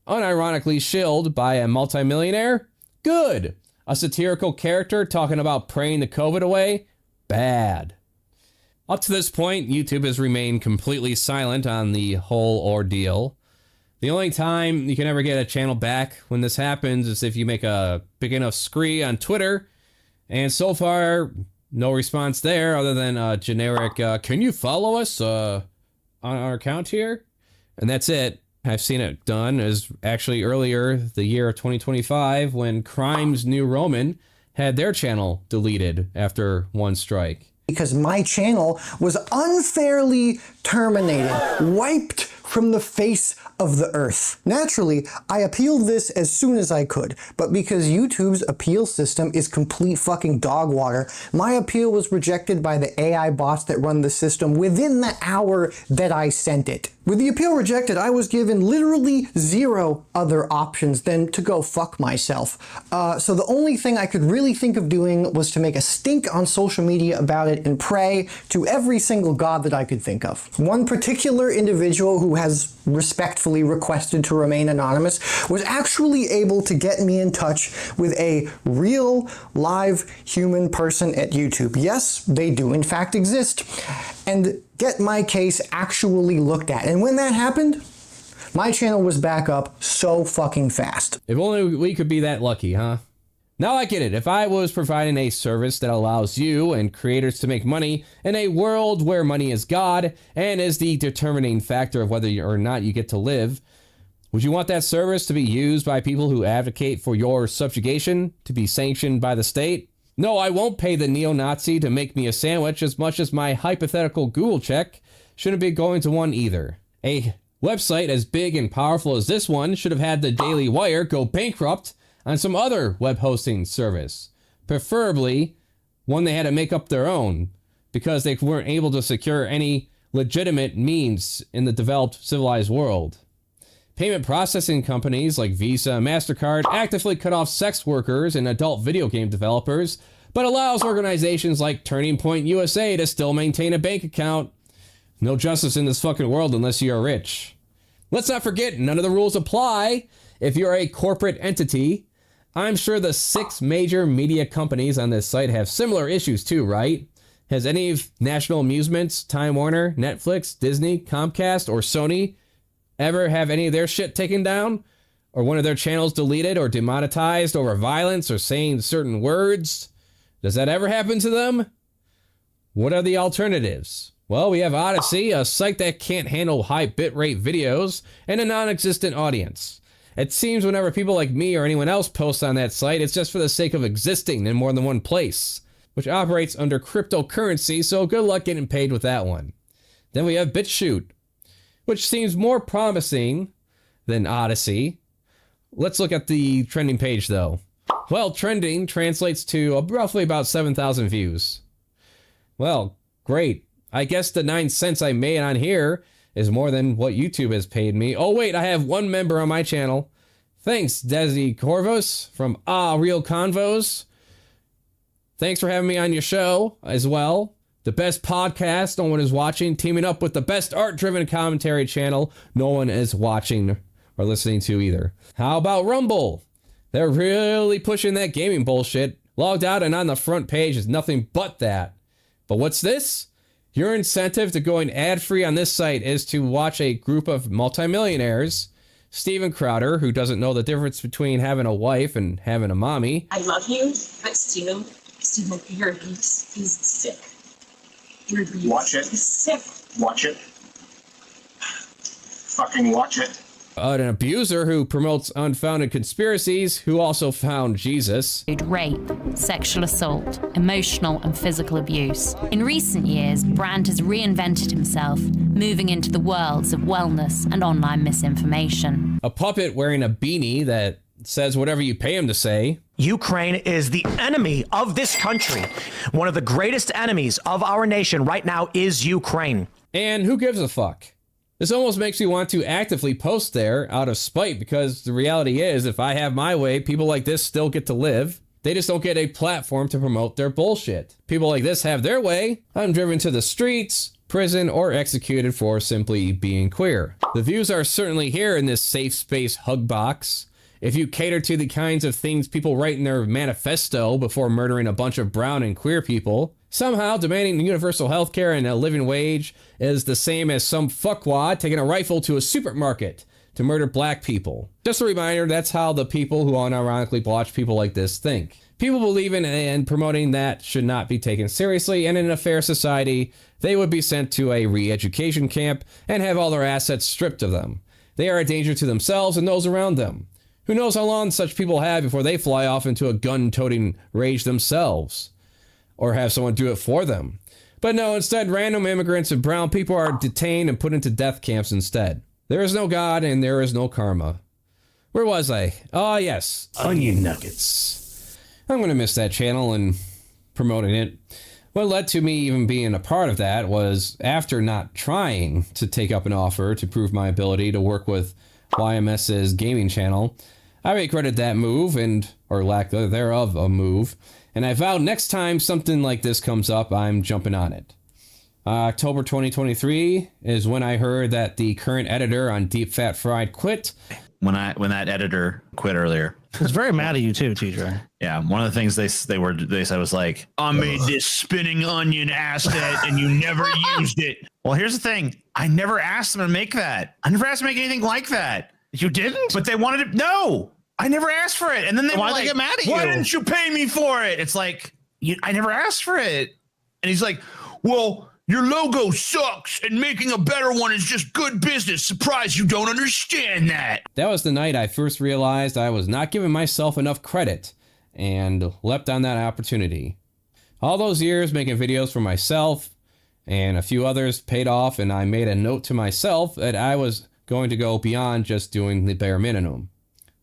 unironically shilled by a multimillionaire? Good. A satirical character talking about praying the COVID away? Bad. Up to this point, YouTube has remained completely silent on the whole ordeal. The only time you can ever get a channel back when this happens is if you make a big enough scree on Twitter, and so far, no response there other than a generic, can you follow us on our account here? And that's it. I've seen it done as actually earlier the year of 2025 when Crimes New Roman had their channel deleted after one strike. Because my channel was unfairly terminated, wiped from the face of the earth. Naturally, I appealed this as soon as I could, but because YouTube's appeal system is complete fucking dog water, my appeal was rejected by the AI bots that run the system within the hour that I sent it. With the appeal rejected, I was given literally zero other options than to go fuck myself. So the only thing I could really think of doing was to make a stink on social media about it and pray to every single god that I could think of. One particular individual who has respectfully requested to remain anonymous was actually able to get me in touch with a real live human person at YouTube. Yes, they do in fact exist. And get my case actually looked at. And when that happened, my channel was back up so fucking fast. If only we could be that lucky, huh? Now I get it. If I was providing a service that allows you and creators to make money in a world where money is God and is the determining factor of whether or not you get to live, would you want that service to be used by people who advocate for your subjugation, to be sanctioned by the state? No, I won't pay the neo-Nazi to make me a sandwich as much as my hypothetical Google check shouldn't be going to one either. A website as big and powerful as this one should have had the Daily Wire go bankrupt on some other web hosting service. Preferably one they had to make up their own because they weren't able to secure any legitimate means in the developed civilized world. Payment processing companies like Visa and MasterCard actively cut off sex workers and adult video game developers, but allows organizations like Turning Point USA to still maintain a bank account. No justice in this fucking world unless you're rich. Let's not forget, none of the rules apply if you're a corporate entity. I'm sure the 6 major media companies on this site have similar issues too, right? Has any of National Amusements, Time Warner, Netflix, Disney, Comcast, or Sony ever have any of their shit taken down? Or one of their channels deleted or demonetized over violence or saying certain words? Does that ever happen to them? What are the alternatives? Well, we have Odyssey, a site that can't handle high bitrate videos and a non-existent audience. It seems whenever people like me or anyone else posts on that site, it's just for the sake of existing in more than one place, which operates under cryptocurrency, so good luck getting paid with that one. Then we have BitChute, which seems more promising than Odyssey. Let's look at the trending page though. Well, trending translates to roughly about 7,000 views. Well, great. I guess the 9 cents I made on here is more than what YouTube has paid me. Oh wait, I have 1 member on my channel. Thanks, Desi Corvos from Real Convos. Thanks for having me on your show as well. The best podcast no one is watching, teaming up with the best art-driven commentary channel no one is watching or listening to either. How about Rumble? They're really pushing that gaming bullshit. Logged out and on the front page is nothing but that. But what's this? Your incentive to going ad-free on this site is to watch a group of multimillionaires, Steven Crowder, who doesn't know the difference between having a wife and having a mommy. I love you, but Steven, your abuse is sick. Your abuse Watch it. is sick. Watch it. Fucking watch it. An abuser who promotes unfounded conspiracies, who also found Jesus. Rape, sexual assault, emotional and physical abuse. In recent years, Brand has reinvented himself, moving into the worlds of wellness and online misinformation. A puppet wearing a beanie that says whatever you pay him to say. Ukraine is the enemy of this country. One of the greatest enemies of our nation right now is Ukraine. And who gives a fuck? This almost makes me want to actively post there out of spite, because the reality is, if I have my way, people like this still get to live. They just don't get a platform to promote their bullshit. People like this have their way. I'm driven to the streets, prison, or executed for simply being queer. The views are certainly here in this safe space hug box. If you cater to the kinds of things people write in their manifesto before murdering a bunch of brown and queer people, somehow demanding universal health care and a living wage is the same as some fuckwad taking a rifle to a supermarket to murder black people. Just a reminder, that's how the people who unironically watch people like this think. People believing and promoting that should not be taken seriously, and in a fair society, they would be sent to a re-education camp and have all their assets stripped of them. They are a danger to themselves and those around them. Who knows how long such people have before they fly off into a gun-toting rage themselves, or have someone do it for them. But no, instead, random immigrants and brown people are detained and put into death camps instead. There is no God and there is no karma. Where was I? Oh, yes. Onion nuggets. I'm going to miss that channel and promoting it. What led to me even being a part of that was, after not trying to take up an offer to prove my ability to work with YMS's gaming channel, I regretted that move, or lack thereof a move, and I vowed next time something like this comes up, I'm jumping on it. October 2023 is when I heard that the current editor on Deep Fat Fried quit. When that editor quit earlier, I was very mad at you too, TJ. Yeah, one of the things they said was like, I made this spinning onion asset and you never used it. Well, here's the thing. I never asked them to make that. I never asked them to make anything like that. You didn't? But they wanted it. No, I never asked for it. And then why they get mad at you? Why didn't you pay me for it? It's like, I never asked for it. And he's like, well, your logo sucks and making a better one is just good business. Surprised you don't understand that. That was the night I first realized I was not giving myself enough credit and leapt on that opportunity. All those years making videos for myself and a few others paid off, and I made a note to myself that I was going to go beyond just doing the bare minimum.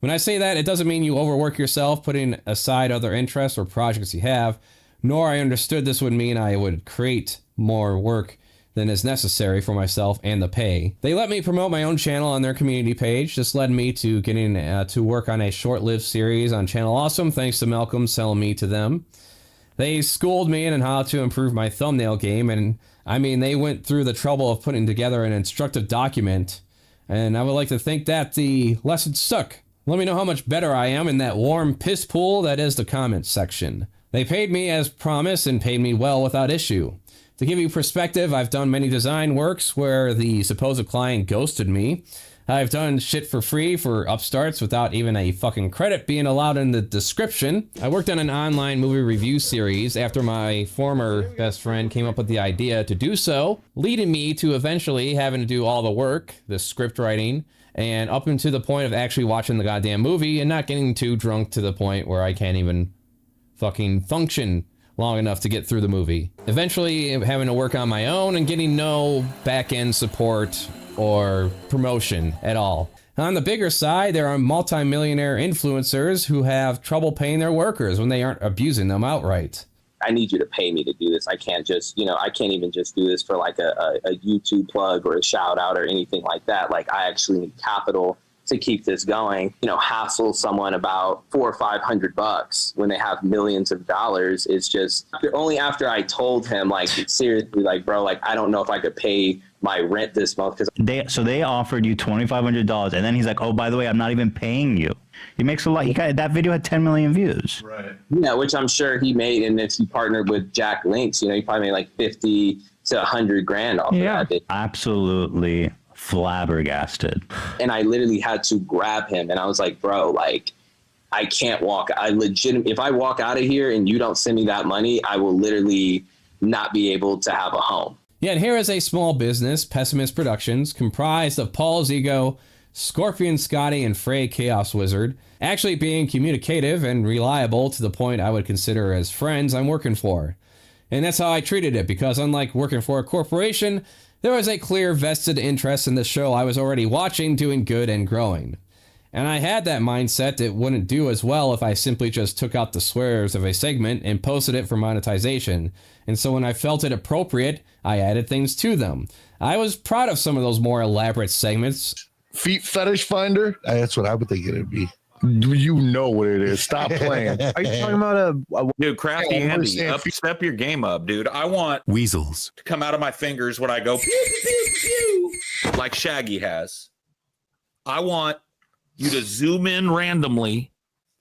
When I say that, it doesn't mean you overwork yourself, putting aside other interests or projects you have, nor I understood this would mean I would create more work than is necessary for myself and the pay. They let me promote my own channel on their community page. This led me to getting to work on a short-lived series on Channel Awesome, thanks to Malcolm selling me to them. They schooled me in how to improve my thumbnail game, and I mean, they went through the trouble of putting together an instructive document, and I would like to think that the lesson stuck. Let me know how much better I am in that warm piss pool that is the comments section. They paid me as promised and paid me well without issue. To give you perspective, I've done many design works where the supposed client ghosted me. I've done shit for free for upstarts without even a fucking credit being allowed in the description. I worked on an online movie review series after my former best friend came up with the idea to do so, leading me to eventually having to do all the work, the script writing, and up until the point of actually watching the goddamn movie and not getting too drunk to the point where I can't even fucking function long enough to get through the movie. Eventually having to work on my own and getting no back-end support or promotion at all. On the bigger side, there are multi-millionaire influencers who have trouble paying their workers when they aren't abusing them outright. I need you to pay me to do this. I can't just, I can't even just do this for like a YouTube plug or a shout out or anything like that. Like, I actually need capital to keep this going. Hassle someone about $400 or $500 when they have millions of dollars is just only after I told him, like, seriously, like, bro, like, I don't know if I could pay my rent this month. So they offered you $2,500, and then he's like, oh, by the way, I'm not even paying you. He makes a lot. That video had 10 million views. Right. Yeah, which I'm sure he made, and if he partnered with Jack Links, he probably made like 50 to 100 grand off of that. Absolutely flabbergasted. And I literally had to grab him, and I was like, bro, like, I can't walk. If I walk out of here and you don't send me that money, I will literally not be able to have a home. Yet here is a small business, Pessimist Productions, comprised of Paul Zigo, Scorpion Scotty, and Frey Chaos Wizard, actually being communicative and reliable to the point I would consider as friends I'm working for. And that's how I treated it, because unlike working for a corporation, there was a clear vested interest in the show I was already watching doing good and growing. And I had that mindset it wouldn't do as well if I simply just took out the swears of a segment and posted it for monetization. And so when I felt it appropriate, I added things to them. I was proud of some of those more elaborate segments. Feet fetish finder? That's what I would think it'd be. You know what it is. Stop playing. Are you talking about dude, CraftyAndy, step your game up, dude. I want weasels to come out of my fingers when I go pew, pew, pew, pew, like Shaggy has. I want you to zoom in randomly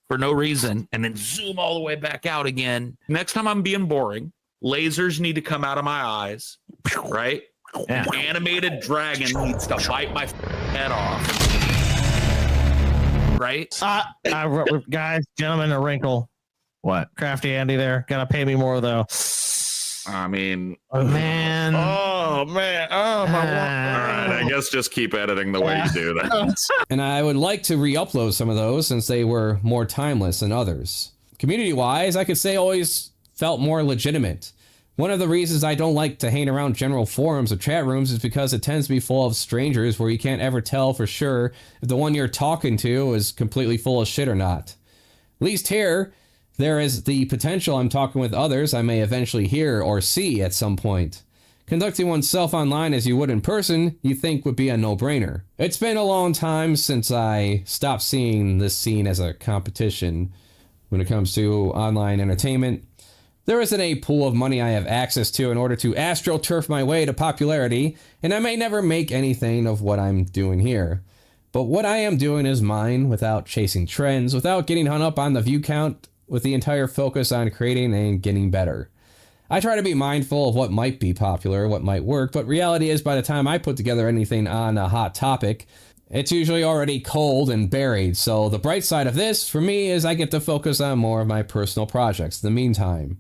for no reason and then zoom all the way back out again. Next time I'm being boring, lasers need to come out of my eyes, right? Yeah. Animated dragon needs to bite my head off. Right? Guys, gentlemen, a wrinkle. What? CraftyAndy there. Gotta pay me more, though. I mean, man. Oh, man. Oh, my. All right. I guess just keep editing the way you do that. And I would like to re-upload some of those since they were more timeless than others. Community-wise, I could say always felt more legitimate. One of the reasons I don't like to hang around general forums or chat rooms is because it tends to be full of strangers where you can't ever tell for sure if the one you're talking to is completely full of shit or not. At least here, there is the potential I'm talking with others I may eventually hear or see at some point. Conducting oneself online as you would in person, you think would be a no-brainer. It's been a long time since I stopped seeing this scene as a competition when it comes to online entertainment. There isn't a pool of money I have access to in order to astroturf my way to popularity, and I may never make anything of what I'm doing here. But what I am doing is mine without chasing trends, without getting hung up on the view count, with the entire focus on creating and getting better. I try to be mindful of what might be popular, what might work, but reality is by the time I put together anything on a hot topic, it's usually already cold and buried. So the bright side of this, for me, is I get to focus on more of my personal projects in the meantime.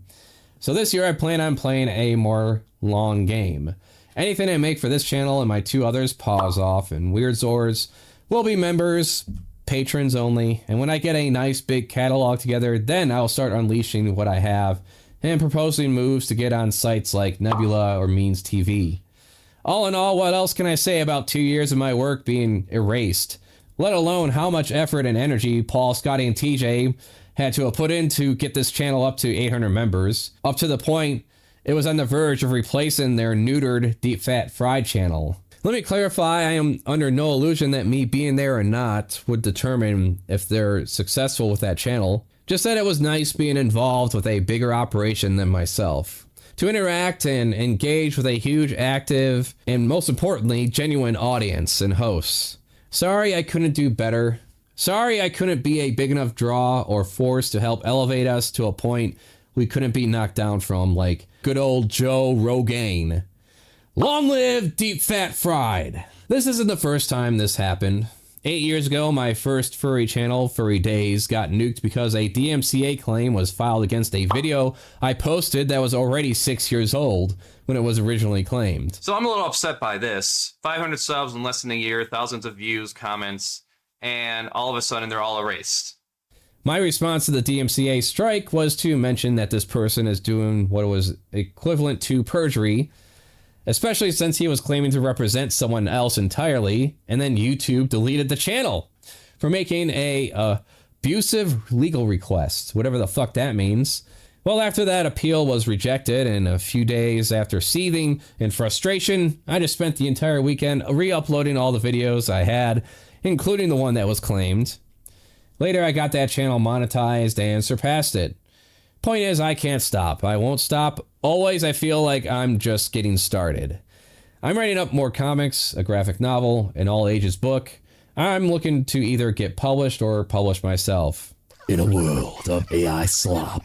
So this year I plan on playing a more long game. Anything I make for this channel and my two others, Paws Off and Weird Zords, will be members, patrons only, and when I get a nice big catalog together, then I'll start unleashing what I have and proposing moves to get on sites like Nebula or Means TV. All in all, what else can I say about 2 years of my work being erased? Let alone how much effort and energy Paul, Scotty, and TJ had to have put in to get this channel up to 800 members, up to the point it was on the verge of replacing their neutered Deep Fat Fried channel. Let me clarify, I am under no illusion that me being there or not would determine if they're successful with that channel. Just that it was nice being involved with a bigger operation than myself. To interact and engage with a huge, active, and most importantly, genuine audience and hosts. Sorry I couldn't do better. Sorry I couldn't be a big enough draw or force to help elevate us to a point we couldn't be knocked down from, like good old Joe Rogan. Long live Deep Fat Fried! This isn't the first time this happened. 8 years ago, my first furry channel, Furry Days, got nuked because a DMCA claim was filed against a video I posted that was already 6 years old when it was originally claimed. So I'm a little upset by this. 500 subs in less than a year, thousands of views, comments, and all of a sudden they're all erased. My response to the DMCA strike was to mention that this person is doing what was equivalent to perjury, especially since he was claiming to represent someone else entirely, and then YouTube deleted the channel for making a abusive legal request, whatever the fuck that means. Well, after that appeal was rejected, and a few days after seething in frustration, I just spent the entire weekend re-uploading all the videos I had, including the one that was claimed. Later, I got that channel monetized and surpassed it. Point is, I can't stop. I won't stop. Always, I feel like I'm just getting started. I'm writing up more comics, a graphic novel, an all-ages book. I'm looking to either get published or publish myself. In a world of AI slop,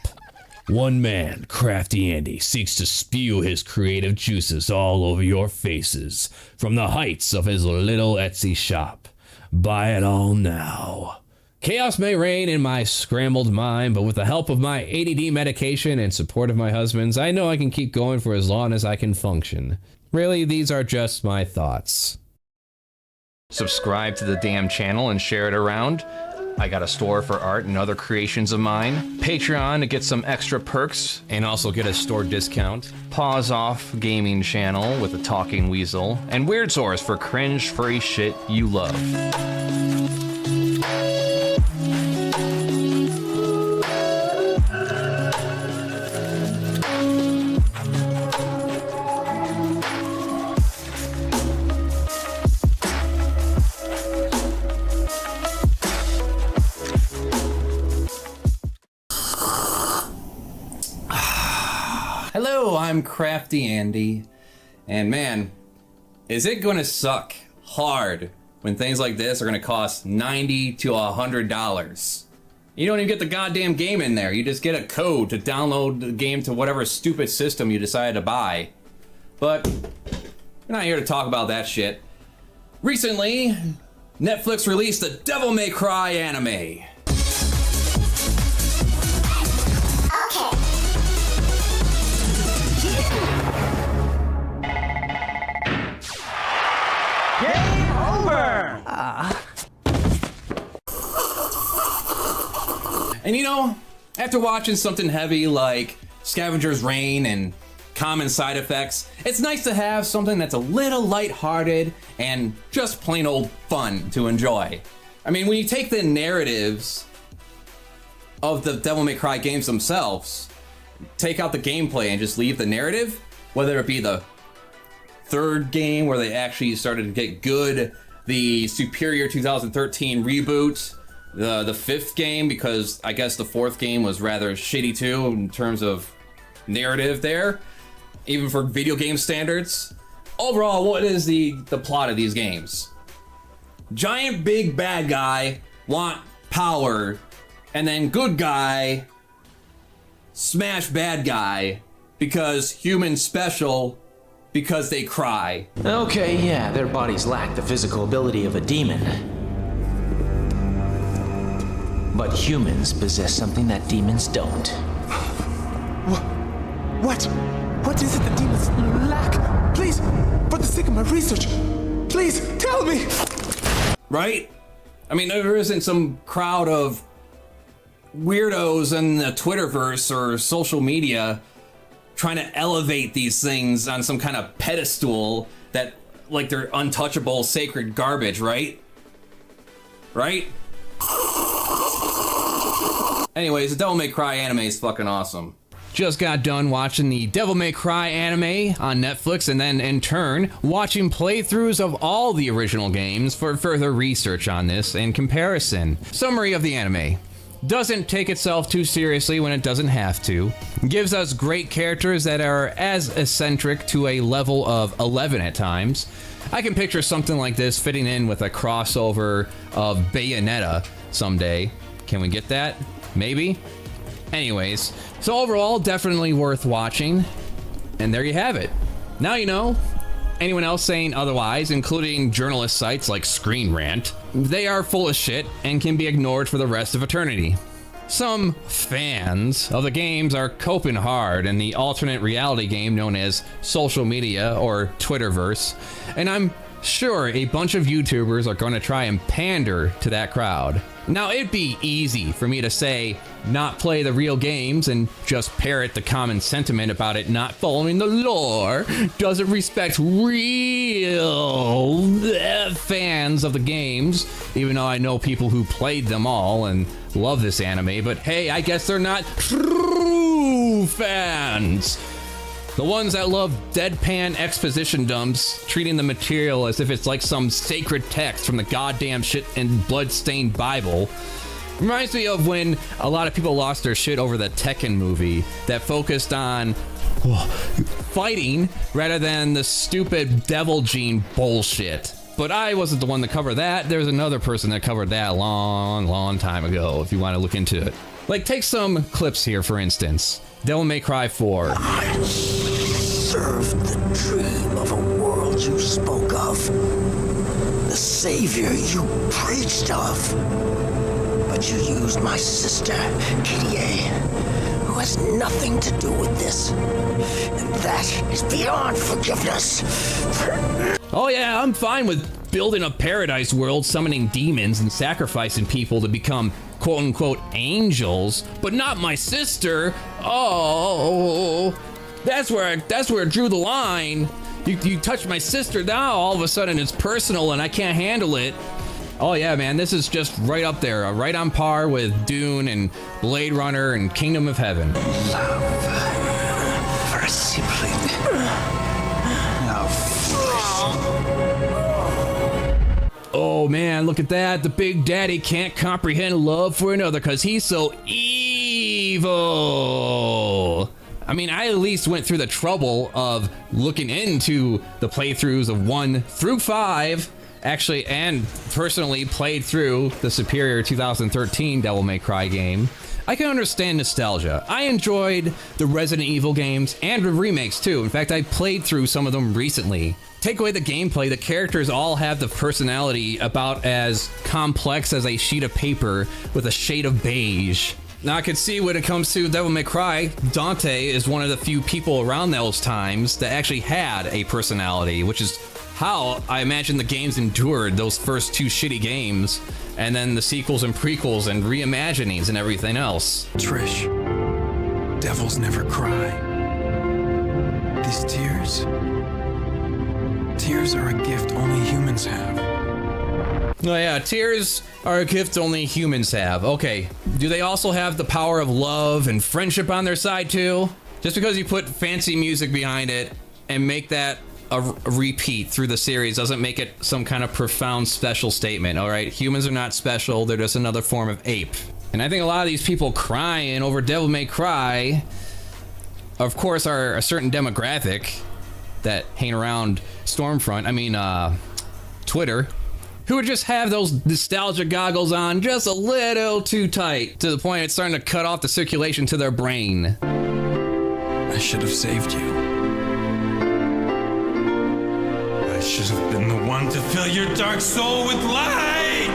one man, CraftyAndy, seeks to spew his creative juices all over your faces from the heights of his little Etsy shop. Buy it all now. Chaos may reign in my scrambled mind, but with the help of my ADD medication and support of my husband's, I know I can keep going for as long as I can function. Really, these are just my thoughts. Subscribe to the damn channel and share it around. I got a store for art and other creations of mine. Patreon to get some extra perks and also get a store discount. Pause Off gaming channel with a talking weasel. And Weird Source for cringe-free shit you love. Hello, I'm CraftyAndy, and man, is it gonna suck hard when things like this are gonna cost $90 to $100. You don't even get the goddamn game in there. You just get a code to download the game to whatever stupid system you decided to buy. But we're not here to talk about that shit. Recently, Netflix released the Devil May Cry anime. Game over! And you know, after watching something heavy like Scavenger's Reign and Common Side Effects, it's nice to have something that's a little lighthearted and just plain old fun to enjoy. I mean, when you take the narratives of the Devil May Cry games themselves, take out the gameplay and just leave the narrative, whether it be the third game where they actually started to get good, the superior 2013 reboot, the fifth game, because I guess the fourth game was rather shitty too in terms of narrative there, even for video game standards. Overall, what is the plot of these games? Giant big bad guy want power, and then good guy smash bad guy because human special because they cry. Okay, yeah, their bodies lack the physical ability of a demon. But humans possess something that demons don't. What? What is it the demons lack? Please, for the sake of my research, please tell me! Right? I mean, there isn't some crowd of weirdos in the Twitterverse or social media trying to elevate these things on some kind of pedestal that, like, they're untouchable, sacred garbage, right? Right? Anyways, the Devil May Cry anime is fucking awesome. Just got done watching the Devil May Cry anime on Netflix and then, in turn, watching playthroughs of all the original games for further research on this and comparison. Summary of the anime. Doesn't take itself too seriously when it doesn't have to. Gives us great characters that are as eccentric to a level of 11 at times. I can picture something like this fitting in with a crossover of Bayonetta someday. Can we get that? Maybe? Anyways, so overall, definitely worth watching. And there you have it. Now you know. Anyone else saying otherwise, including journalist sites like Screen Rant, they are full of shit and can be ignored for the rest of eternity. Some fans of the games are coping hard in the alternate reality game known as social media or Twitterverse, and I'm sure a bunch of YouTubers are going to try and pander to that crowd. Now, it'd be easy for me to say, not play the real games and just parrot the common sentiment about it not following the lore, doesn't respect real fans of the games, even though I know people who played them all and love this anime, but hey, I guess they're not true fans. The ones that love deadpan exposition dumps, treating the material as if it's like some sacred text from the goddamn shit and blood-stained Bible. Reminds me of when a lot of people lost their shit over the Tekken movie that focused on fighting rather than the stupid devil gene bullshit. But I wasn't the one to cover that. There's another person that covered that a long time ago, if you want to look into it. Like, take some clips here, for instance. Devil May Cry 4. I served the dream of a world you spoke of, the savior you preached of. But you used my sister, Kitty, who has nothing to do with this. And that is beyond forgiveness. Oh yeah, I'm fine with building a paradise world, summoning demons and sacrificing people to become quote-unquote angels, but not my sister. Oh, that's where I drew the line. You touch my sister now, all of a sudden it's personal and I can't handle it. Oh yeah, man, this is just right up there, right on par with Dune and Blade Runner and Kingdom of Heaven. Love for a sibling. Oh man, look at that. The big daddy can't comprehend love for another because he's so evil. I mean, I at least went through the trouble of looking into the playthroughs of 1 through 5, actually, and personally played through the superior 2013 Devil May Cry game. I can understand nostalgia. I enjoyed the Resident Evil games and the remakes too. In fact, I played through some of them recently. Take away the gameplay, the characters all have the personality about as complex as a sheet of paper with a shade of beige. Now I can see when it comes to Devil May Cry, Dante is one of the few people around those times that actually had a personality, which is how I imagine the games endured those first 2 shitty games, and then the sequels and prequels and reimaginings and everything else. Trish, devils never cry. These tears are a gift only humans have. Oh yeah, tears are a gift only humans have. Okay, do they also have the power of love and friendship on their side too? Just because you put fancy music behind it and make that a repeat through the series doesn't make it some kind of profound special statement, all right? Humans are not special, they're just another form of ape. And I think a lot of these people crying over Devil May Cry, of course, are a certain demographic that hang around Twitter, who would just have those nostalgia goggles on just a little too tight, to the point it's starting to cut off the circulation to their brain. I should have saved you. I should have been the one to fill your dark soul with light.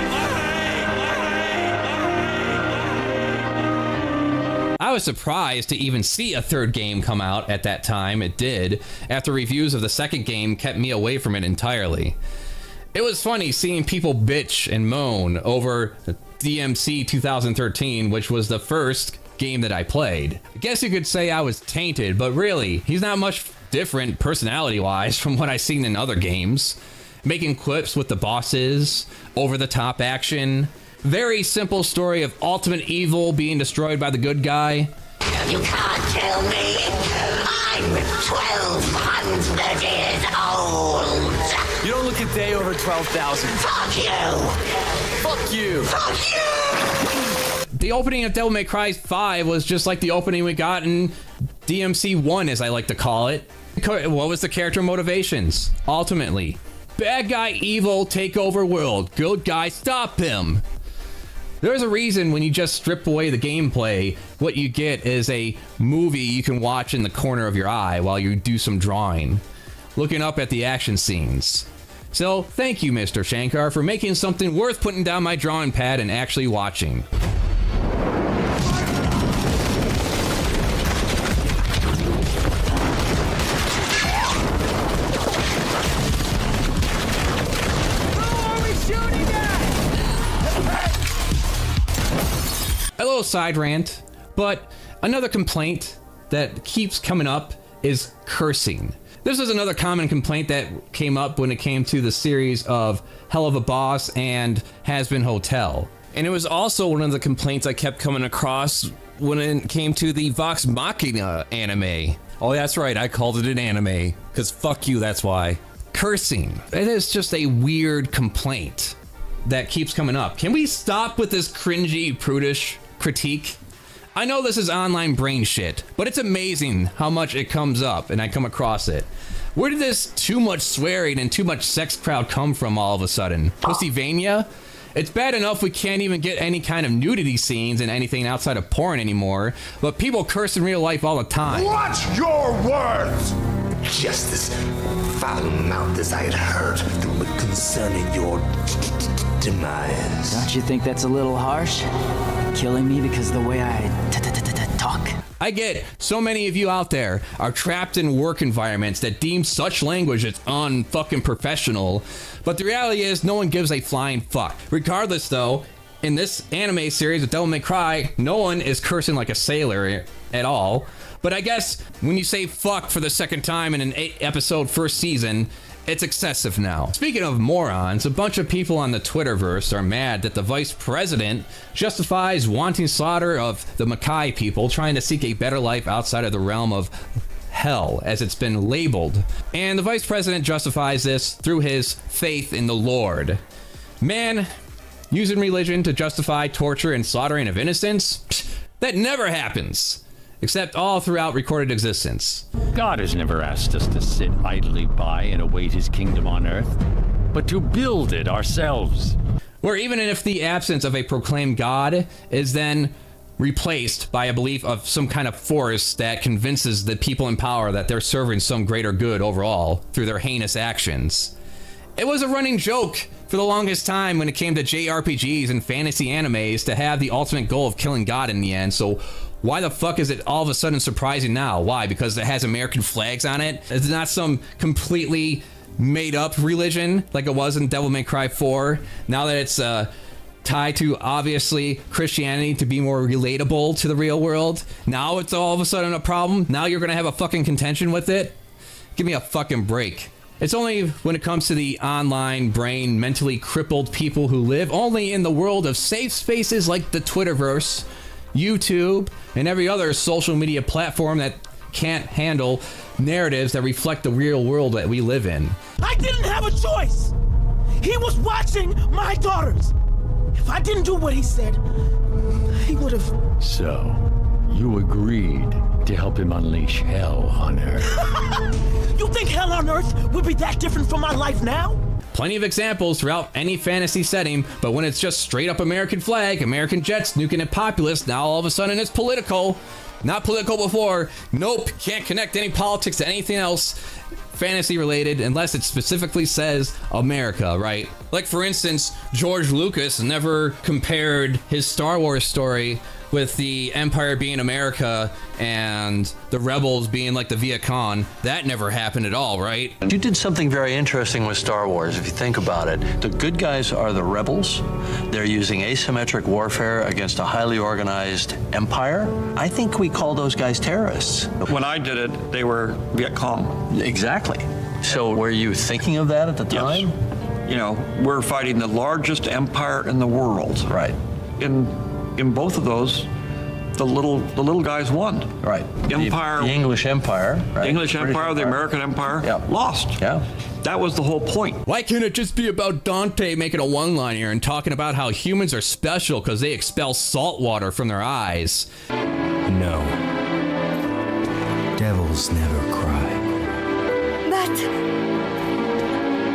I was surprised to even see a 3rd game come out at that time. It did, after reviews of the 2nd game kept me away from it entirely. It was funny seeing people bitch and moan over DMC 2013, which was the first game that I played. I guess you could say I was tainted, but really, he's not much different personality-wise from what I've seen in other games. Making clips with the bosses, over-the-top action, very simple story of ultimate evil being destroyed by the good guy. You can't kill me. I'm 1,200 years old. You don't look a day over 12,000. Fuck you. Fuck you. Fuck you. The opening of Devil May Cry 5 was just like the opening we got in DMC 1, as I like to call it. What was the character motivations? Ultimately, bad guy evil, take over world. Good guy, stop him. There's a reason when you just strip away the gameplay, what you get is a movie you can watch in the corner of your eye while you do some drawing, looking up at the action scenes. So thank you, Mr. Shankar, for making something worth putting down my drawing pad and actually watching. A little side rant, but another complaint that keeps coming up is cursing. This is another common complaint that came up when it came to the series of Hell of a Boss and Has Been Hotel. And it was also one of the complaints I kept coming across when it came to the Vox Machina anime. Oh, that's right, I called it an anime, because fuck you, that's why. Cursing. It is just a weird complaint that keeps coming up. Can we stop with this cringy, prudish critique? I know this is online brain shit, but it's amazing how much it comes up and I come across it. Where did this too much swearing and too much sex crowd come from all of a sudden? Pussyvania? It's bad enough we can't even get any kind of nudity scenes in anything outside of porn anymore, but people curse in real life all the time. Watch your words! Just as foul-mouthed as I had heard concerning your demise. Don't you think that's a little harsh? Killing me because of the way I talk? I get so many of you out there are trapped in work environments that deem such language as unfucking professional, but the reality is no one gives a flying fuck. Regardless though, in this anime series of Devil May Cry, no one is cursing like a sailor at all. But I guess when you say fuck for the second time in an 8-episode first season, it's excessive now. Speaking of morons, a bunch of people on the Twitterverse are mad that the vice president justifies wanting slaughter of the Makai people trying to seek a better life outside of the realm of hell, as it's been labeled. And the vice president justifies this through his faith in the Lord. Man, using religion to justify torture and slaughtering of innocents? Psh, that never happens. Except all throughout recorded existence. God has never asked us to sit idly by and await his kingdom on earth, but to build it ourselves. Where even if the absence of a proclaimed God is then replaced by a belief of some kind of force that convinces the people in power that they're serving some greater good overall through their heinous actions. It was a running joke for the longest time when it came to JRPGs and fantasy animes to have the ultimate goal of killing God in the end, so why the fuck is it all of a sudden surprising now? Why? Because it has American flags on it? It's not some completely made up religion like it was in Devil May Cry 4. Now that it's tied to, obviously, Christianity to be more relatable to the real world. Now it's all of a sudden a problem? Now you're gonna have a fucking contention with it? Give me a fucking break. It's only when it comes to the online brain mentally crippled people who live only in the world of safe spaces like the Twitterverse, YouTube, and every other social media platform that can't handle narratives that reflect the real world that we live in. I didn't have a choice. He was watching my daughters. If I didn't do what he said, he would have... So, you agreed to help him unleash hell on Earth. You think hell on Earth would be that different from my life now? Plenty of examples throughout any fantasy setting, but when it's just straight up American flag, American jets nuking a populace, now all of a sudden it's political. Not political before. Nope, can't connect any politics to anything else fantasy related unless it specifically says America, right? Like for instance, George Lucas never compared his Star Wars story with the Empire being America and the rebels being like the Viet Cong. That never happened at all, right? You did something very interesting with Star Wars, if you think about it. The good guys are the rebels. They're using asymmetric warfare against a highly organized empire. I think we call those guys terrorists. When I did it, they were Viet Cong. Exactly. So were you thinking of that at the time? Yes. You know, we're fighting the largest empire in the world. Right. In both of those, the little guys won. Right. Empire. The English Empire. Right. The English Empire, the American Empire, lost. Yeah. That was the whole point. Why can't it just be about Dante making a one-liner and talking about how humans are special because they expel salt water from their eyes? No. Devils never cry. But...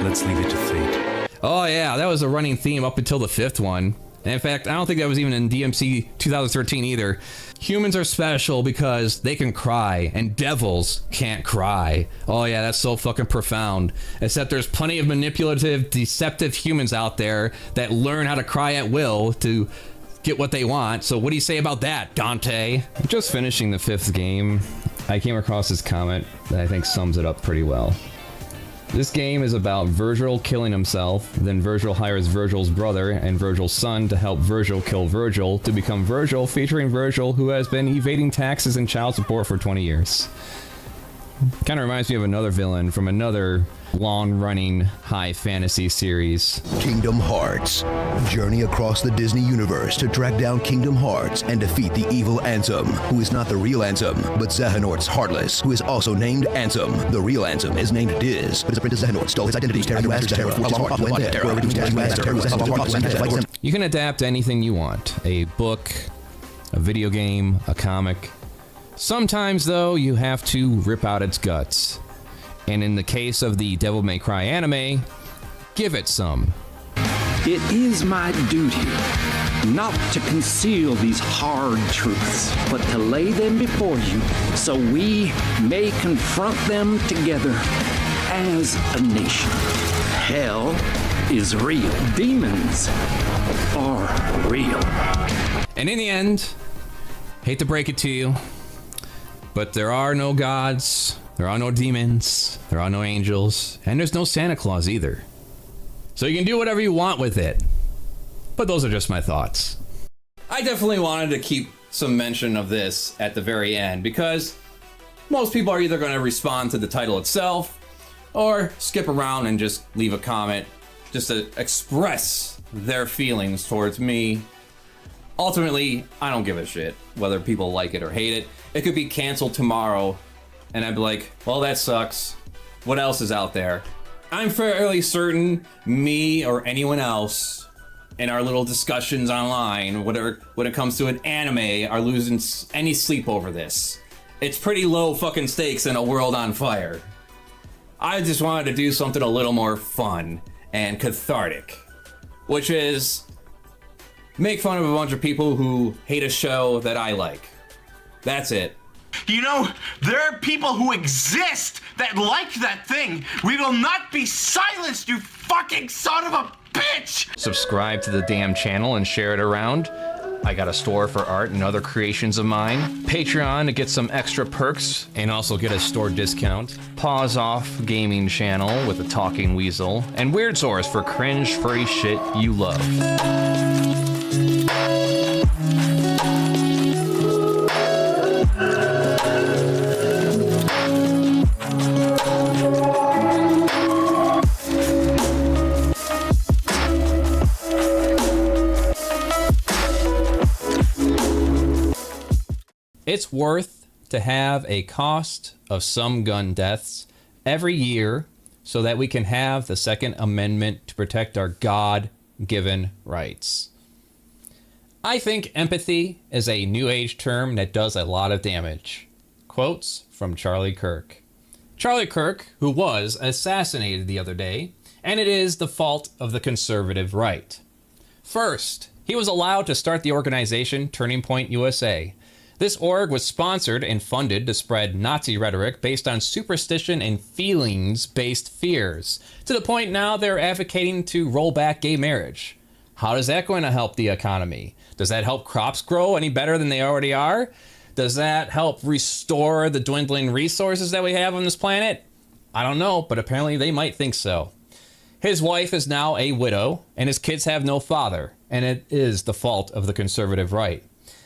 Let's leave it to fate. Oh yeah, that was a running theme up until the 5th one. And in fact, I don't think that was even in DMC 2013 either. Humans are special because they can cry, and devils can't cry. Oh yeah, that's so fucking profound. Except there's plenty of manipulative, deceptive humans out there that learn how to cry at will to get what they want. So what do you say about that, Dante? Just finishing the 5th game, I came across this comment that I think sums it up pretty well. This game is about Virgil killing himself, then Virgil hires Virgil's brother and Virgil's son to help Virgil kill Virgil to become Virgil, featuring Virgil, who has been evading taxes and child support for 20 years. Kind of reminds me of another villain from another long-running high fantasy series. Kingdom Hearts. Journey across the Disney universe to track down Kingdom Hearts and defeat the evil Ansem, who is not the real Ansem, but Xehanort's Heartless, who is also named Ansem. The real Ansem is named Diz, but his apprentice Xehanort stole his identity. You can adapt anything you want. A book, a video game, a comic. Sometimes, though, you have to rip out its guts. And in the case of the Devil May Cry anime, give it some. It is my duty not to conceal these hard truths, but to lay them before you so we may confront them together as a nation. Hell is real. Demons are real. And in the end, hate to break it to you, But there are no gods, there are no demons, there are no angels, and there's no Santa Claus either. So you can do whatever you want with it. But those are just my thoughts. I definitely wanted to keep some mention of this at the very end because most people are either going to respond to the title itself or skip around and just leave a comment just to express their feelings towards me. Ultimately, I don't give a shit whether people like it or hate it. It could be canceled tomorrow and I'd be like, well, that sucks. What else is out there? I'm fairly certain me or anyone else in our little discussions online, whatever, when it comes to an anime, are losing any sleep over this. It's pretty low fucking stakes in a world on fire. I just wanted to do something a little more fun and cathartic, which is make fun of a bunch of people who hate a show that I like. That's it. You know, there are people who exist that like that thing. We will not be silenced, you fucking son of a bitch! Subscribe to the damn channel and share it around. I got a store for art and other creations of mine. Patreon to get some extra perks and also get a store discount. Pause Off gaming channel with a talking weasel. And Weird Source for cringe furry shit you love. It's worth to have a cost of some gun deaths every year so that we can have the Second Amendment to protect our God-given rights. I think empathy is a new age term that does a lot of damage. Quotes from Charlie Kirk. Charlie Kirk, who was assassinated the other day, and it is the fault of the conservative right. First, he was allowed to start the organization Turning Point USA. This org was sponsored and funded to spread Nazi rhetoric based on superstition and feelings-based fears, to the point now they're advocating to roll back gay marriage. How is that going to help the economy? Does that help crops grow any better than they already are? Does that help restore the dwindling resources that we have on this planet? I don't know, but apparently they might think so. His wife is now a widow, and his kids have no father, and it is the fault of the conservative right.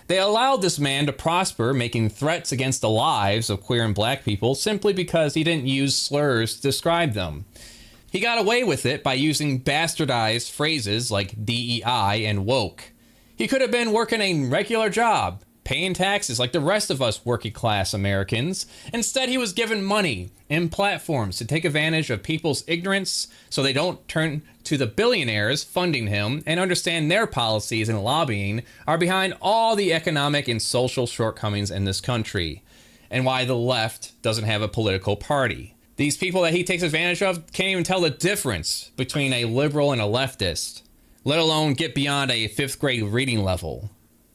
They allowed this man to prosper, making threats against the lives of queer and black people simply because he didn't use slurs to describe them. He got away with it by using bastardized phrases like DEI and woke. He could have been working a regular job, paying taxes like the rest of us working class Americans. Instead, he was given money and platforms to take advantage of people's ignorance so they don't turn to the billionaires funding him and understand their policies and lobbying are behind all the economic and social shortcomings in this country, and why the left doesn't have a political party. These people that he takes advantage of can't even tell the difference between a liberal and a leftist, let alone get beyond a 5th grade reading level.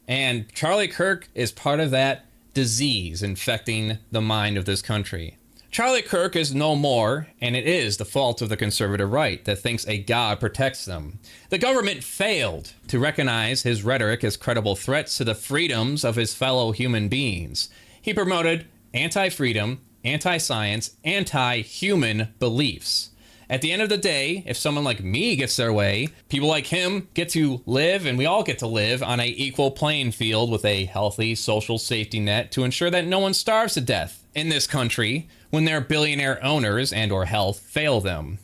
And Charlie Kirk is part of that disease infecting the mind of this country. Charlie Kirk is no more, and it is the fault of the conservative right that thinks a God protects them. The government failed to recognize his rhetoric as credible threats to the freedoms of his fellow human beings. He promoted anti-freedom, anti-science, anti-human beliefs. At the end of the day, if someone like me gets their way, people like him get to live, and we all get to live, on an equal playing field with a healthy social safety net to ensure that no one starves to death in this country when their billionaire owners and or health fail them.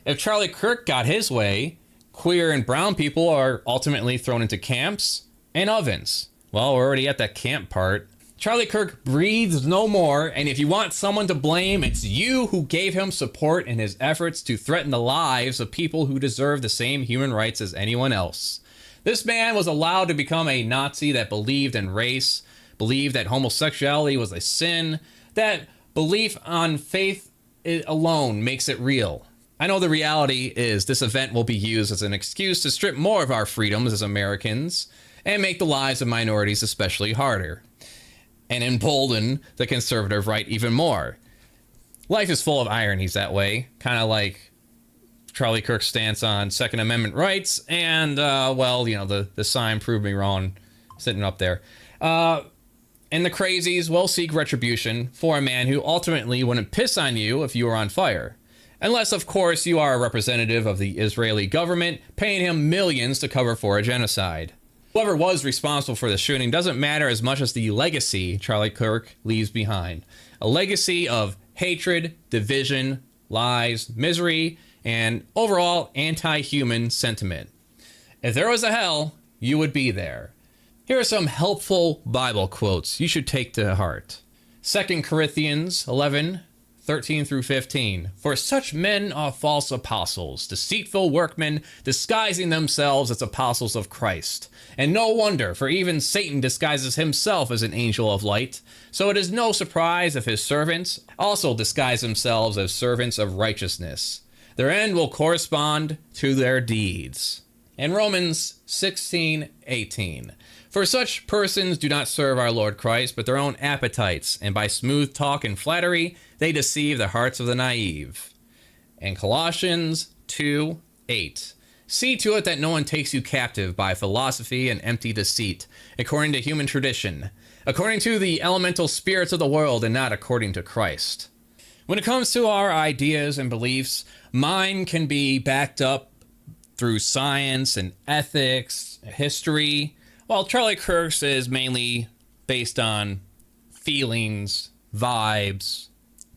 If Charlie Kirk got his way, queer and brown people are ultimately thrown into camps and ovens. Well, we're already at that camp part. Charlie Kirk breathes no more, and if you want someone to blame, it's you who gave him support in his efforts to threaten the lives of people who deserve the same human rights as anyone else. This man was allowed to become a Nazi that believed in race, believed that homosexuality was a sin, that belief on faith alone makes it real. I know the reality is this event will be used as an excuse to strip more of our freedoms as Americans and make the lives of minorities especially harder, and embolden the conservative right even more. Life is full of ironies that way, kind of like Charlie Kirk's stance on Second Amendment rights and, well, you know, the sign proved me wrong sitting up there. And the crazies will seek retribution for a man who ultimately wouldn't piss on you if you were on fire. Unless, of course, you are a representative of the Israeli government, paying him millions to cover for a genocide. Whoever was responsible for the shooting doesn't matter as much as the legacy Charlie Kirk leaves behind. A legacy of hatred, division, lies, misery, and overall anti-human sentiment. If there was a hell, you would be there. Here are some helpful Bible quotes you should take to heart. 2 Corinthians 11, 13 through 15. For such men are false apostles, deceitful workmen, disguising themselves as apostles of Christ. And no wonder, for even Satan disguises himself as an angel of light. So it is no surprise if his servants also disguise themselves as servants of righteousness. Their end will correspond to their deeds. And Romans 16:18. For such persons do not serve our Lord Christ, but their own appetites, and by smooth talk and flattery, they deceive the hearts of the naive. And Colossians 2:8. See to it that no one takes you captive by philosophy and empty deceit, according to human tradition, according to the elemental spirits of the world, and not according to Christ. When it comes to our ideas and beliefs, mine can be backed up through science and ethics, history, while Charlie Kirk's is mainly based on feelings, vibes,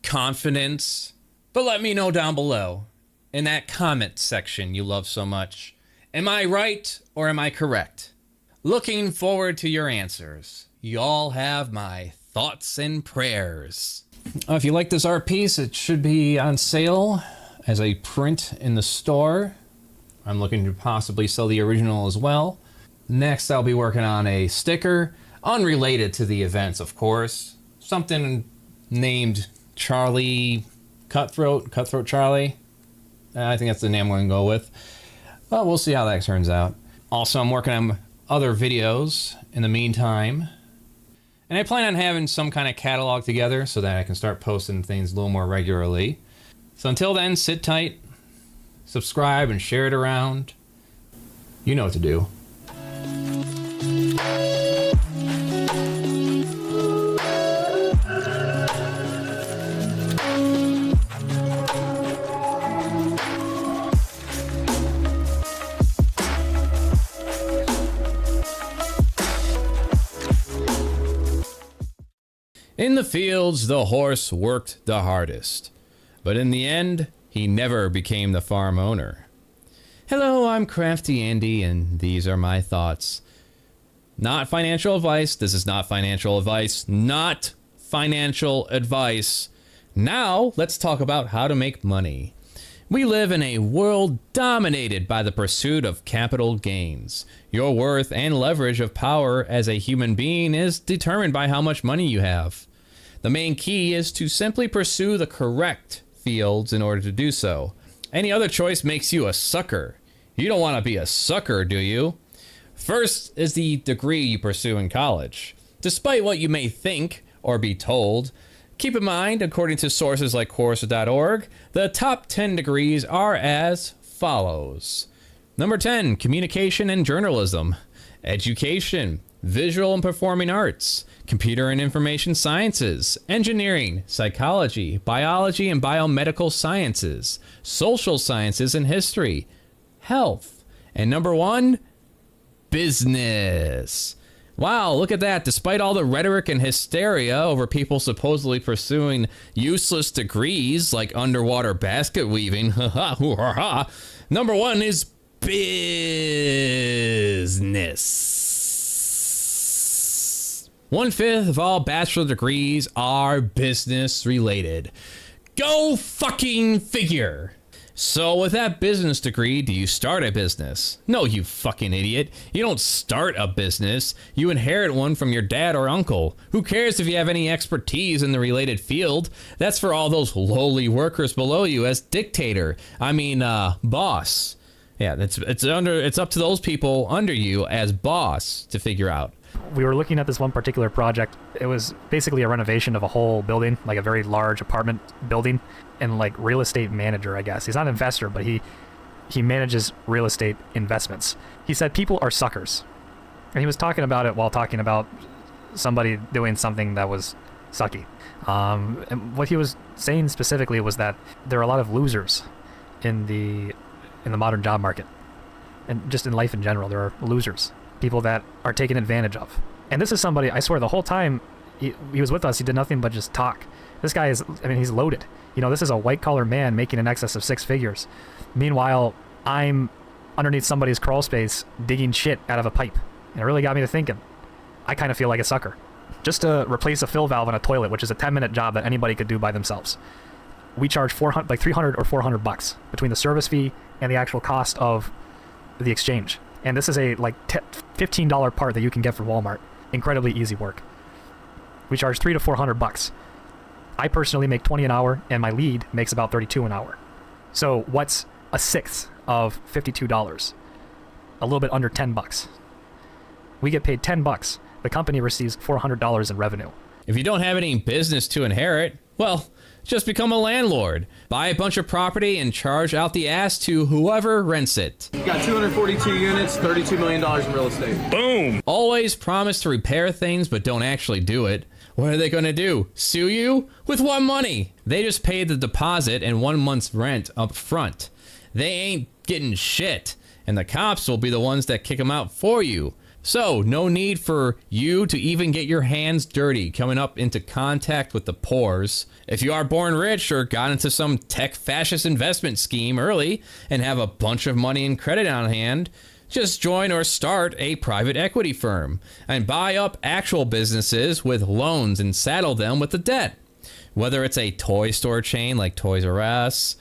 confidence. But let me know down below, in that comment section you love so much. Am I right or am I correct? Looking forward to your answers. You all have my thoughts and prayers. If you like this art piece, it should be on sale as a print in the store. I'm looking to possibly sell the original as well. Next, I'll be working on a sticker, unrelated to the events, of course. Something named Charlie Cutthroat Charlie. I think that's the name I'm going to go with. Well, we'll see how that turns out. Also, I'm working on other videos in the meantime. And I plan on having some kind of catalog together so that I can start posting things a little more regularly. So until then, sit tight, subscribe, and share it around. You know what to do. In the fields, the horse worked the hardest, but in the end, he never became the farm owner. Hello, I'm CraftyAndy, and these are my thoughts. Not financial advice. This is not financial advice. Not financial advice. Now, let's talk about how to make money. We live in a world dominated by the pursuit of capital gains. Your worth and leverage of power as a human being is determined by how much money you have. The main key is to simply pursue the correct fields in order to do so. Any other choice makes you a sucker. You don't want to be a sucker, do you? First is the degree you pursue in college. Despite what you may think or be told, keep in mind, according to sources like Coursera.org, the top 10 degrees are as follows. Number 10, communication and journalism. Education, visual and performing arts, computer and information sciences, engineering, psychology, biology and biomedical sciences, social sciences and history, health, and number 1, business. Wow, look at that. Despite all the rhetoric and hysteria over people supposedly pursuing useless degrees like underwater basket weaving, number 1 is business. 1/5 of all bachelor degrees are business related. Go fucking figure. So with that business degree, do you start a business? No, you fucking idiot. You don't start a business. You inherit one from your dad or uncle. Who cares if you have any expertise in the related field? That's for all those lowly workers below you as dictator. Boss. Yeah, it's up to those people under you as boss to figure out. We were looking at this one particular project. It was basically a renovation of a whole building, like a very large apartment building, and like real estate manager, I guess. He's not an investor, but he manages real estate investments. He said people are suckers. And he was talking about it while talking about somebody doing something that was sucky. And what he was saying specifically was that there are a lot of losers in the modern job market, and just in life in general. There are losers, people that are taken advantage of. And this is somebody, I swear, the whole time he was with us, he did nothing but just talk. This guy is, I mean, he's loaded. You know, this is a white-collar man making in excess of 6 figures. Meanwhile, I'm underneath somebody's crawl space digging shit out of a pipe. And it really got me to thinking. I kind of feel like a sucker. Just to replace a fill valve on a toilet, which is a 10-minute job that anybody could do by themselves, we charge $300 or $400 between the service fee and the actual cost of the exchange. And this is a $15 part that you can get from Walmart. Incredibly easy work. We charge $300 to $400. I personally make $20 an hour, and my lead makes about $32 an hour. So what's a sixth of $52? A little bit under $10. We get paid $10. The company receives $400 in revenue. If you don't have any business to inherit, well, just become a landlord. Buy a bunch of property and charge out the ass to whoever rents it. You got 242 units, $32 million in real estate. Boom! Always promise to repair things, but don't actually do it. What are they going to do? Sue you? With what money? They just paid the deposit and 1 month's rent up front. They ain't getting shit, and the cops will be the ones that kick them out for you. So, no need for you to even get your hands dirty coming up into contact with the pores. If you are born rich or got into some tech fascist investment scheme early and have a bunch of money and credit on hand, just join or start a private equity firm and buy up actual businesses with loans and saddle them with the debt. Whether it's a toy store chain like Toys R Us,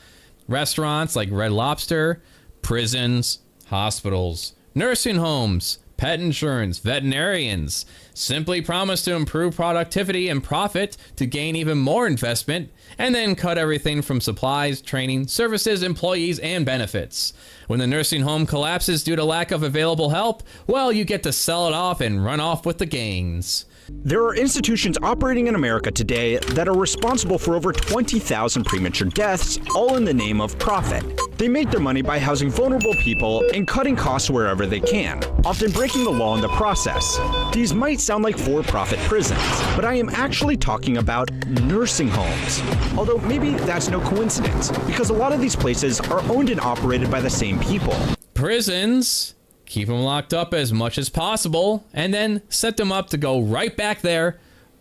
restaurants like Red Lobster, prisons, hospitals, nursing homes, pet insurance, veterinarians. Simply promise to improve productivity and profit to gain even more investment, and then cut everything from supplies, training, services, employees, and benefits. When the nursing home collapses due to lack of available help, well, you get to sell it off and run off with the gains. There are institutions operating in America today that are responsible for over 20,000 premature deaths, all in the name of profit. They make their money by housing vulnerable people and cutting costs wherever they can, often breaking the law in the process. These might sound like for-profit prisons, but I am actually talking about nursing homes. Although maybe that's no coincidence, because a lot of these places are owned and operated by the same people. Prisons? Keep them locked up as much as possible, and then set them up to go right back there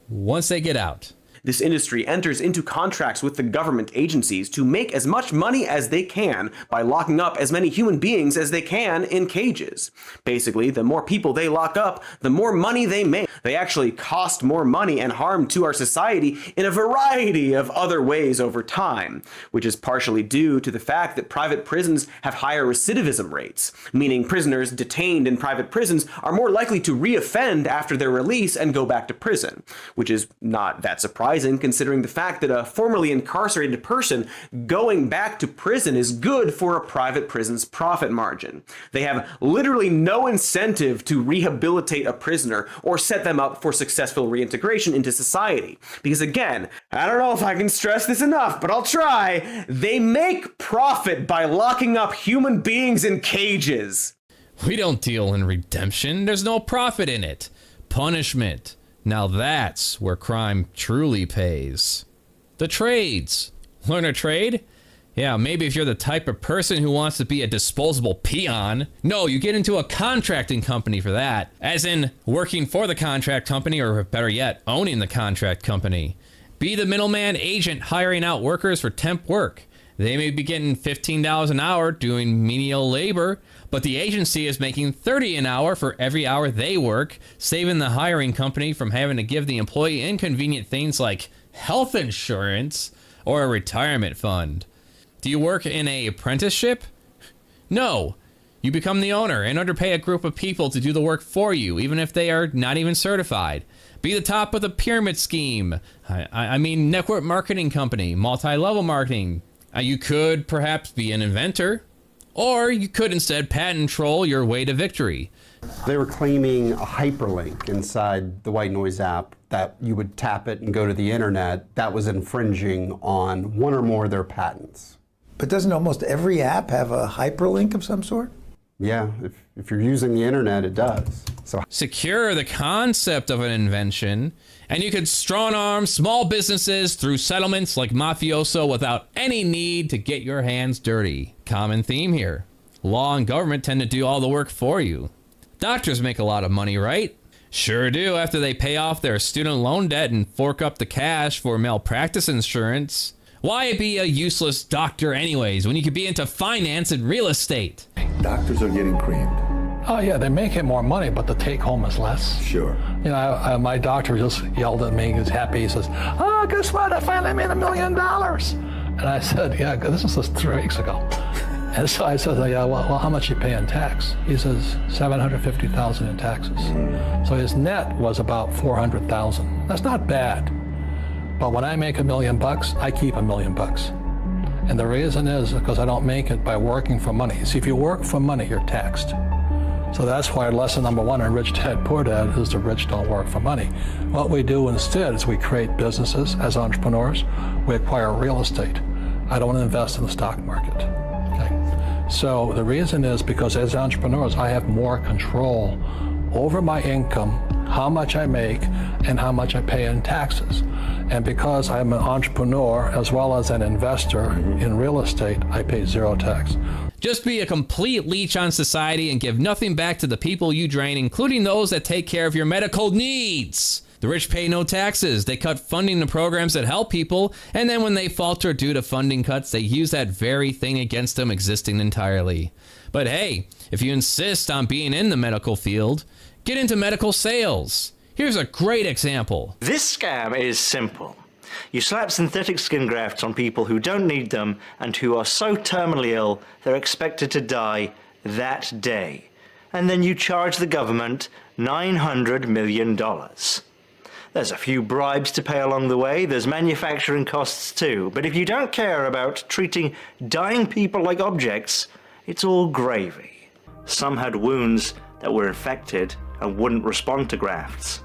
once they get out. This industry enters into contracts with the government agencies to make as much money as they can by locking up as many human beings as they can in cages. Basically, the more people they lock up, the more money they make. They actually cost more money and harm to our society in a variety of other ways over time, which is partially due to the fact that private prisons have higher recidivism rates, meaning prisoners detained in private prisons are more likely to reoffend after their release and go back to prison, which is not that surprising considering the fact that a formerly incarcerated person going back to prison is good for a private prison's profit margin. They have literally no incentive to rehabilitate a prisoner or set them up for successful reintegration into society. Because again, I don't know if I can stress this enough, but I'll try. They make profit by locking up human beings in cages. We don't deal in redemption. There's no profit in it. Punishment. Now that's where crime truly pays. The trades. Learn a trade? Yeah, maybe if you're the type of person who wants to be a disposable peon. No, you get into a contracting company for that. As in, working for the contract company, or better yet, owning the contract company. Be the middleman agent hiring out workers for temp work. They may be getting $15 an hour doing menial labor, but the agency is making $30 an hour for every hour they work, saving the hiring company from having to give the employee inconvenient things like health insurance or a retirement fund. Do you work in an apprenticeship? No. You become the owner and underpay a group of people to do the work for you, even if they are not even certified. Be the top of the pyramid scheme. I mean network marketing company, multi-level marketing. You could perhaps be an inventor, or you could instead patent troll your way to victory. They were claiming a hyperlink inside the White Noise app that you would tap it and go to the internet. That was infringing on one or more of their patents. But doesn't almost every app have a hyperlink of some sort? Yeah, if you're using the internet, it does. So secure the concept of an invention, and you could strong arm small businesses through settlements like mafioso without any need to get your hands dirty. Common theme here. Law and government tend to do all the work for you. Doctors make a lot of money, right? Sure do, after they pay off their student loan debt and fork up the cash for malpractice insurance. Why be a useless doctor anyways when you could be into finance and real estate? Doctors are getting creamed. Oh yeah, they're making more money, but the take home is less. Sure. You know, my doctor just yelled at me. He's happy. He says, "Oh, guess what? I finally made $1 million." And I said, "Yeah, this was just 3 weeks ago." And so I said, "Yeah, well, how much you pay in tax?" He says, $750,000 in taxes. So his net was about $400,000. That's not bad. But when I make $1 million, I keep $1 million. And the reason is because I don't make it by working for money. See, if you work for money, you're taxed. So that's why lesson number 1 in Rich Dad, Poor Dad is the rich don't work for money. What we do instead is we create businesses as entrepreneurs. We acquire real estate. I don't invest in the stock market. Okay? So the reason is because as entrepreneurs, I have more control over my income, how much I make, and how much I pay in taxes. And because I'm an entrepreneur as well as an investor in real estate, I pay 0 tax. Just be a complete leech on society and give nothing back to the people you drain, including those that take care of your medical needs. The rich pay no taxes. They cut funding to programs that help people, and then when they falter due to funding cuts, they use that very thing against them existing entirely. But hey, if you insist on being in the medical field, get into medical sales. Here's a great example. This scam is simple. You slap synthetic skin grafts on people who don't need them and who are so terminally ill they're expected to die that day. And then you charge the government $900 million. There's a few bribes to pay along the way, there's manufacturing costs too, but if you don't care about treating dying people like objects, it's all gravy. Some had wounds that were infected and wouldn't respond to grafts.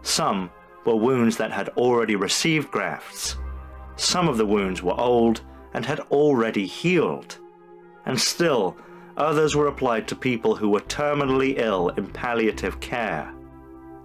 Some were wounds that had already received grafts. Some of the wounds were old and had already healed. And still, others were applied to people who were terminally ill in palliative care.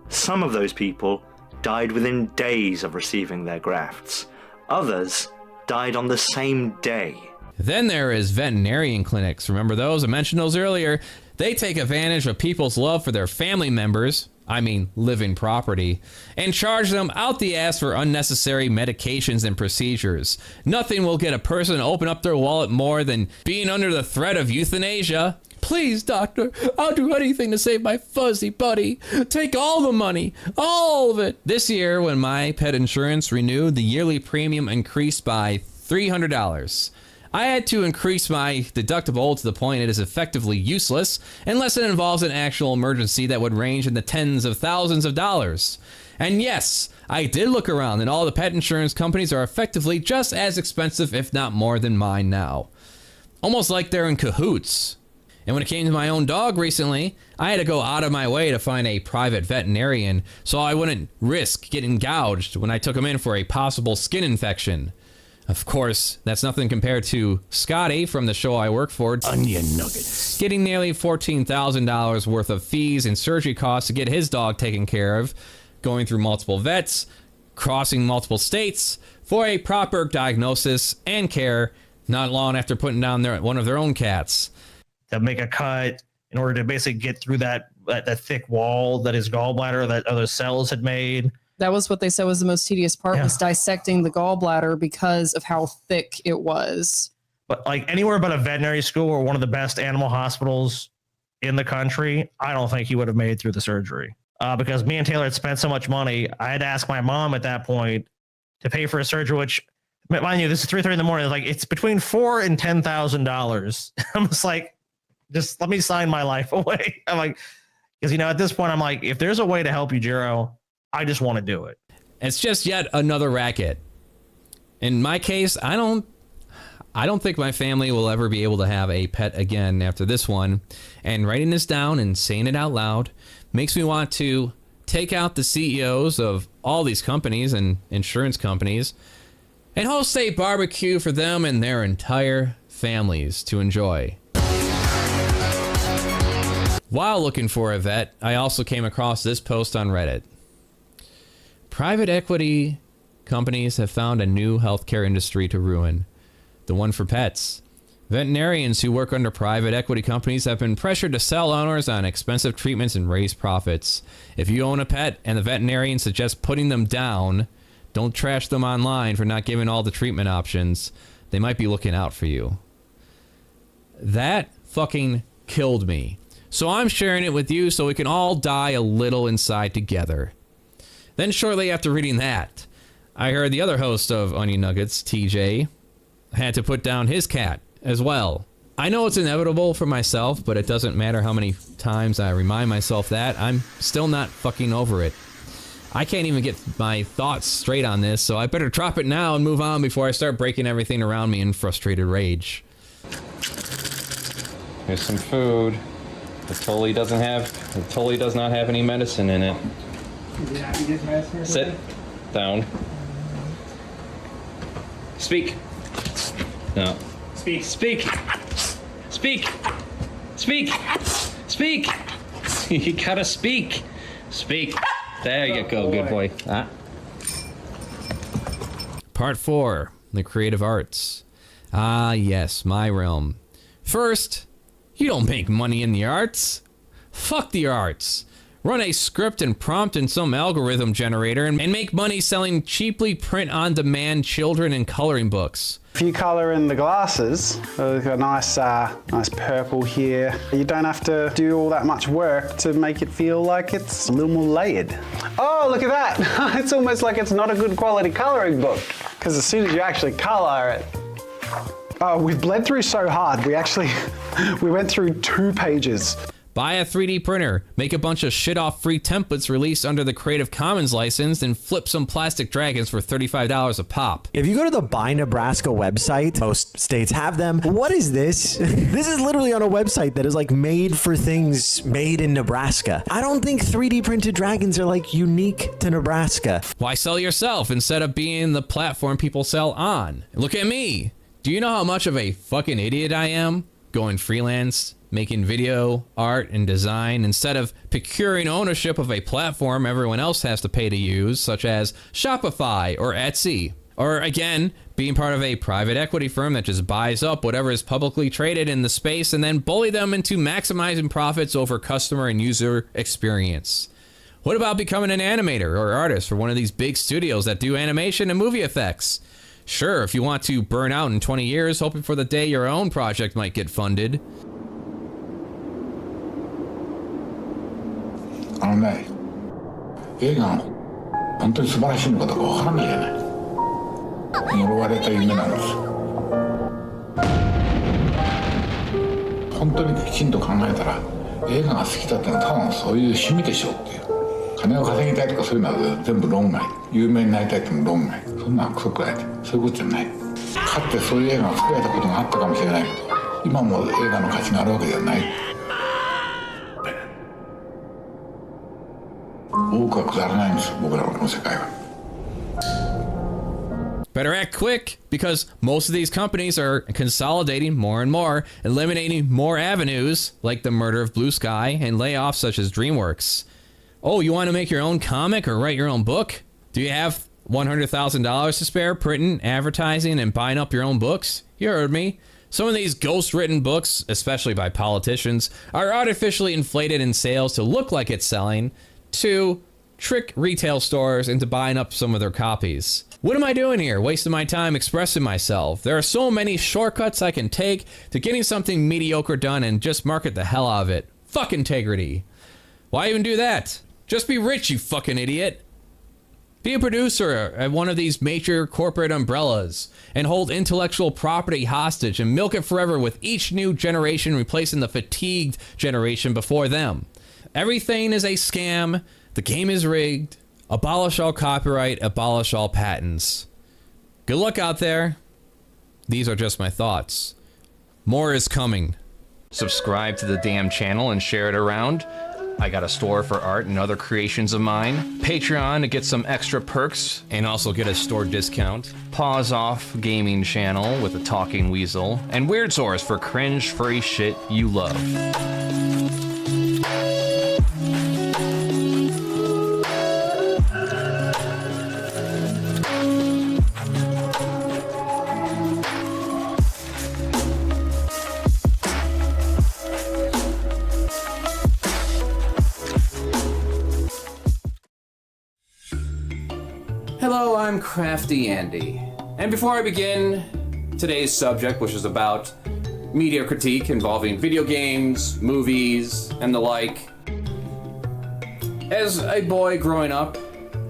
Some of those people died within days of receiving their grafts. Others died on the same day. Then there is veterinarian clinics. Remember those? I mentioned those earlier. They take advantage of people's love for their family members, I mean living property, and charge them out the ass for unnecessary medications and procedures. Nothing will get a person to open up their wallet more than being under the threat of euthanasia. Please, doctor, I'll do anything to save my fuzzy buddy. Take all the money, all of it. This year, when my pet insurance renewed, the yearly premium increased by $300. I had to increase my deductible to the point it is effectively useless unless it involves an actual emergency that would range in the tens of thousands of dollars. And yes, I did look around and all the pet insurance companies are effectively just as expensive, if not more, than mine now. Almost like they're in cahoots. And when it came to my own dog recently, I had to go out of my way to find a private veterinarian so I wouldn't risk getting gouged when I took him in for a possible skin infection. Of course, that's nothing compared to Scotty from the show I work for. Onion nuggets. Getting nearly $14,000 worth of fees and surgery costs to get his dog taken care of, going through multiple vets, crossing multiple states for a proper diagnosis and care not long after putting down one of their own cats. To make a cut in order to basically get through that thick wall that his gallbladder, that other cells had made. That was what they said was the most tedious part, was dissecting the gallbladder because of how thick it was. But like anywhere but a veterinary school or one of the best animal hospitals in the country, I don't think he would have made it through the surgery. Because me and Taylor had spent so much money, I had to ask my mom at that point to pay for a surgery, which, mind you, this is 3:30 in the morning. Like, it's between $4,000 and $10,000. I'm just like, just let me sign my life away. I'm like, because, at this point, I'm like, if there's a way to help you, Jiro, I just want to do it. It's just yet another racket. In my case, I don't think my family will ever be able to have a pet again after this one. And writing this down and saying it out loud makes me want to take out the CEOs of all these companies and insurance companies and host a barbecue for them and their entire families to enjoy. While looking for a vet, I also came across this post on Reddit. Private equity companies have found a new healthcare industry to ruin. The one for pets. Veterinarians who work under private equity companies have been pressured to sell owners on expensive treatments and raise profits. If you own a pet and the veterinarian suggests putting them down, don't trash them online for not giving all the treatment options. They might be looking out for you. That fucking killed me. So I'm sharing it with you so we can all die a little inside together. Then shortly after reading that, I heard the other host of Onion Nuggets, TJ, had to put down his cat as well. I know it's inevitable for myself, but it doesn't matter how many times I remind myself that. I'm still not fucking over it. I can't even get my thoughts straight on this, so I better drop it now and move on before I start breaking everything around me in frustrated rage. Here's some food. It totally does not have any medicine in it. Sit down. Speak. No. Speak. Speak. Speak. Speak. Speak. You gotta speak. Speak. There you go, good boy. Ah. Part 4, the creative arts. Ah, yes, my realm. First, you don't make money in the arts. Fuck the arts. Run a script and prompt in some algorithm generator and make money selling cheaply print-on-demand children and coloring books. If you colour in the glasses, we've got a nice purple here. You don't have to do all that much work to make it feel like it's a little more layered. Oh, look at that! It's almost like it's not a good quality colouring book. Because as soon as you actually colour it, oh, we've bled through so hard, we went through 2 pages. Buy a 3D printer, make a bunch of shit-off free templates released under the Creative Commons license, and flip some plastic dragons for $35 a pop. If you go to the Buy Nebraska website, most states have them. What is this? This is literally on a website that is like made for things made in Nebraska. I don't think 3D printed dragons are like unique to Nebraska. Why sell yourself instead of being the platform people sell on? Look at me. Do you know how much of a fucking idiot I am? Going freelance, making video, art, and design instead of procuring ownership of a platform everyone else has to pay to use, such as Shopify or Etsy. Or again, being part of a private equity firm that just buys up whatever is publicly traded in the space and then bully them into maximizing profits over customer and user experience. What about becoming an animator or artist for one of these big studios that do animation and movie effects? Sure, if you want to burn out in 20 years, hoping for the day your own project might get funded. 映画の本当に素晴らしいのかどうかわからないじゃない。呪われた夢なんです。本当にきちんと考えたら映画が好きだってのはただのそういう趣味でしょうっていう。金を稼ぎたいとかそういうのは全部論外。有名になりたいっても論外。そんなクソくらいでそういうことじゃない。かつてそういう映画が作られたことがあったかもしれないけど、今も映画の価値があるわけではない。 Better act quick, because most of these companies are consolidating more and more, eliminating more avenues, like the murder of Blue Sky, and layoffs such as DreamWorks. Oh, you want to make your own comic or write your own book? Do you have $100,000 to spare printing, advertising, and buying up your own books? You heard me. Some of these ghost-written books, especially by politicians, are artificially inflated in sales to look like it's selling, to trick retail stores into buying up some of their copies. What am I doing here? Wasting my time expressing myself. There are so many shortcuts I can take to getting something mediocre done and just market the hell out of it. Fuck integrity. Why even do that? Just be rich, you fucking idiot. Be a producer at one of these major corporate umbrellas and hold intellectual property hostage and milk it forever with each new generation replacing the fatigued generation before them. Everything is a scam. The game is rigged. Abolish all copyright. Abolish all patents. Good luck out there. These are just my thoughts. More is coming. Subscribe to the damn channel and share it around. I got a store for art and other creations of mine. Patreon to get some extra perks and also get a store discount. Pause Off gaming channel with a talking weasel. And Weird Source for cringe free shit you love. CraftyAndy. And before I begin today's subject, which is about media critique involving video games, movies, and the like, as a boy growing up,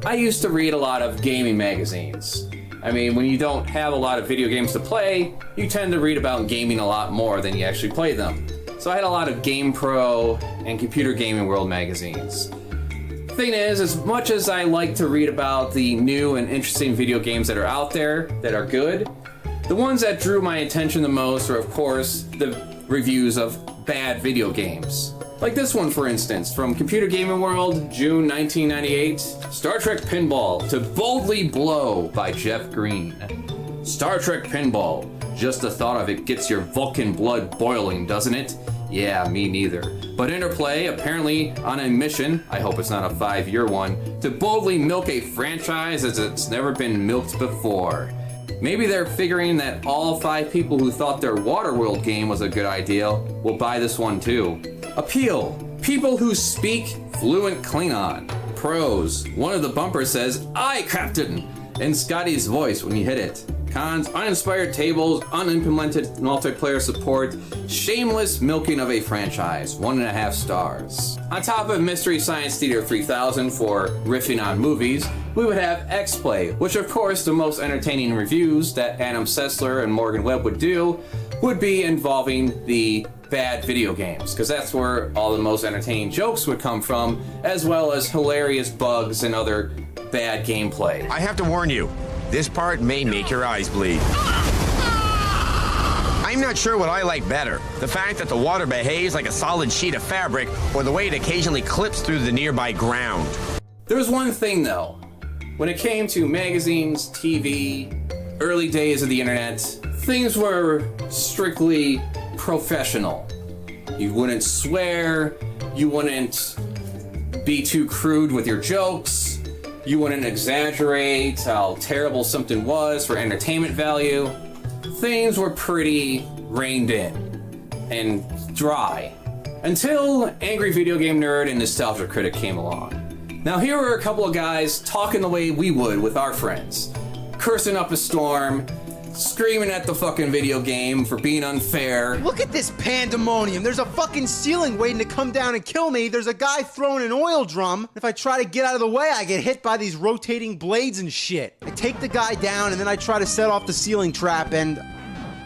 I used to read a lot of gaming magazines. I mean, when you don't have a lot of video games to play, you tend to read about gaming a lot more than you actually play them. So I had a lot of GamePro and Computer Gaming World magazines. The thing is, as much as I like to read about the new and interesting video games that are out there that are good, the ones that drew my attention the most are, of course, the reviews of bad video games. Like this one, for instance, from Computer Gaming World, June 1998, Star Trek Pinball to Boldly Blow by Jeff Green. Star Trek Pinball. Just the thought of it gets your Vulcan blood boiling, doesn't it? Yeah, me neither. But Interplay, apparently on a mission, I hope it's not a 5-year one, to boldly milk a franchise as it's never been milked before. Maybe they're figuring that all 5 people who thought their Waterworld game was a good idea will buy this one too. Appeal. People who speak fluent Klingon. Pros. One of the bumpers says, "I, Captain," in Scotty's voice when you hit it. Cons. Uninspired tables, unimplemented multiplayer support, shameless milking of a franchise. 1.5 stars. On top of Mystery Science Theater 3000 for riffing on movies, we would have X-Play, which of course the most entertaining reviews that Adam Sessler and Morgan Webb would do would be involving the bad video games, because that's where all the most entertaining jokes would come from, as well as hilarious bugs and other bad gameplay. I have to warn you, this part may make your eyes bleed. I'm not sure what I like better, the fact that the water behaves like a solid sheet of fabric, or the way it occasionally clips through the nearby ground. There was one thing though, when it came to magazines, TV, early days of the internet, things were strictly professional. You wouldn't swear, you wouldn't be too crude with your jokes, you wouldn't exaggerate how terrible something was for entertainment value. Things were pretty reined in and dry until Angry Video Game Nerd and Nostalgia Critic came along. Now here were a couple of guys talking the way we would with our friends, cursing up a storm, screaming at the fucking video game for being unfair. Look at this pandemonium. There's a fucking ceiling waiting to come down and kill me. There's a guy throwing an oil drum. If I try to get out of the way, I get hit by these rotating blades and shit. I take the guy down and then I try to set off the ceiling trap and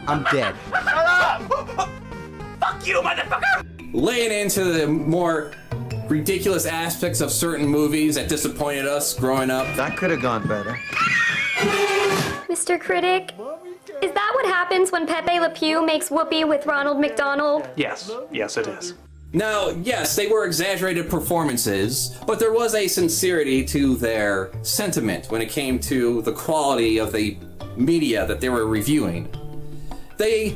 I'm dead. Shut up! Fuck you, motherfucker! Laying into the more ridiculous aspects of certain movies that disappointed us growing up. That could have gone better. Mr. Critic, is that what happens when Pepe Le Pew makes whoopee with Ronald McDonald? Yes, it is. Now, yes, they were exaggerated performances, but there was a sincerity to their sentiment when it came to the quality of the media that they were reviewing. They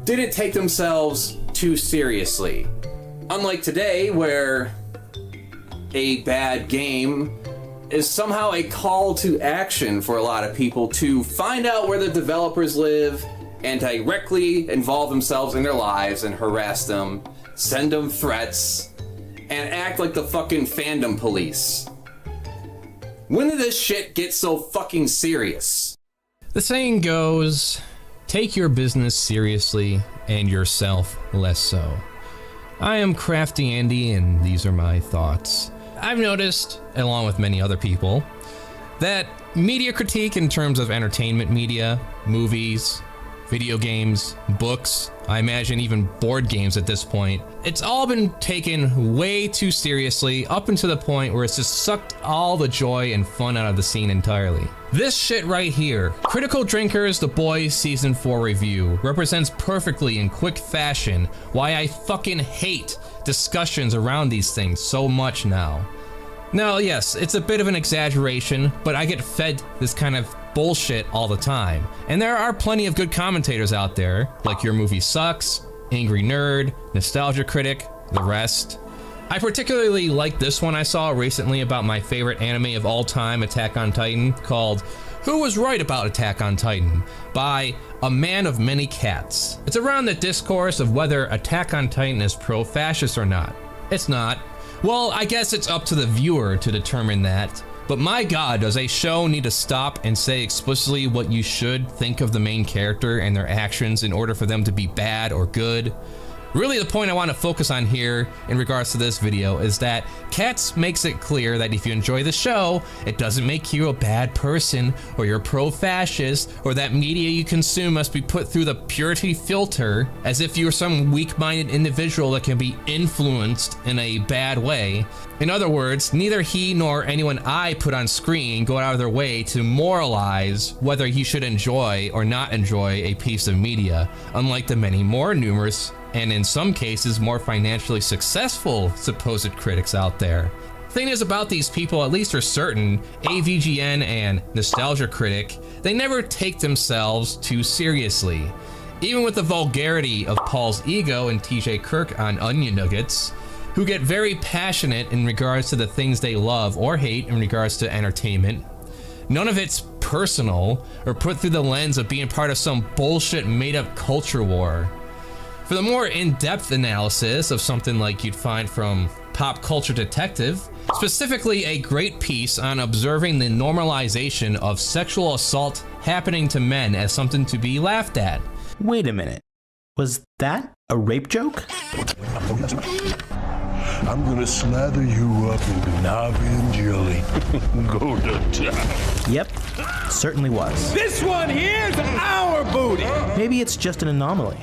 didn't take themselves too seriously. Unlike today, where a bad game is somehow a call to action for a lot of people to find out where the developers live and directly involve themselves in their lives and harass them, send them threats, and act like the fucking fandom police. When did this shit get so fucking serious? The saying goes, take your business seriously and yourself less so. I am CraftyAndy and these are my thoughts. I've noticed, along with many other people, that media critique in terms of entertainment media, movies, video games, books, I imagine even board games at this point, it's all been taken way too seriously up until the point where it's just sucked all the joy and fun out of the scene entirely. This shit right here, Critical Drinkers The Boys Season 4 review, represents perfectly in quick fashion why I fucking hate discussions around these things so much now. Now, yes, it's a bit of an exaggeration, but I get fed this kind of bullshit all the time. And there are plenty of good commentators out there, like Your Movie Sucks, Angry Nerd, Nostalgia Critic, the rest. I particularly like this one I saw recently about my favorite anime of all time, Attack on Titan, called Who Was Right About Attack on Titan? By A Man of Many Cats. It's around the discourse of whether Attack on Titan is pro-fascist or not. It's not. Well, I guess it's up to the viewer to determine that, But my god, does a show need to stop and say explicitly what you should think of the main character and their actions in order for them to be bad or good? Really, the point I want to focus on here in regards to this video is that Katz makes it clear that if you enjoy the show, it doesn't make you a bad person, or you're pro-fascist, or that media you consume must be put through the purity filter as if you're some weak-minded individual that can be influenced in a bad way. In other words, neither he nor anyone I put on screen go out of their way to moralize whether he should enjoy or not enjoy a piece of media, unlike the many more numerous and in some cases more financially successful supposed critics out there. Thing is about these people, at least for certain, AVGN and Nostalgia Critic, they never take themselves too seriously. Even with the vulgarity of Paul's ego and TJ Kirk on Onion Nuggets, who get very passionate in regards to the things they love or hate in regards to entertainment, none of it's personal or put through the lens of being part of some bullshit made-up culture war. For the more in-depth analysis of something like you'd find from Pop Culture Detective, specifically a great piece on observing the normalization of sexual assault happening to men as something to be laughed at. Wait a minute. Was that a rape joke? I'm gonna slather you up in Gnavian jelly. Go to town. Yep, certainly was. This one here's our booty. Maybe it's just an anomaly.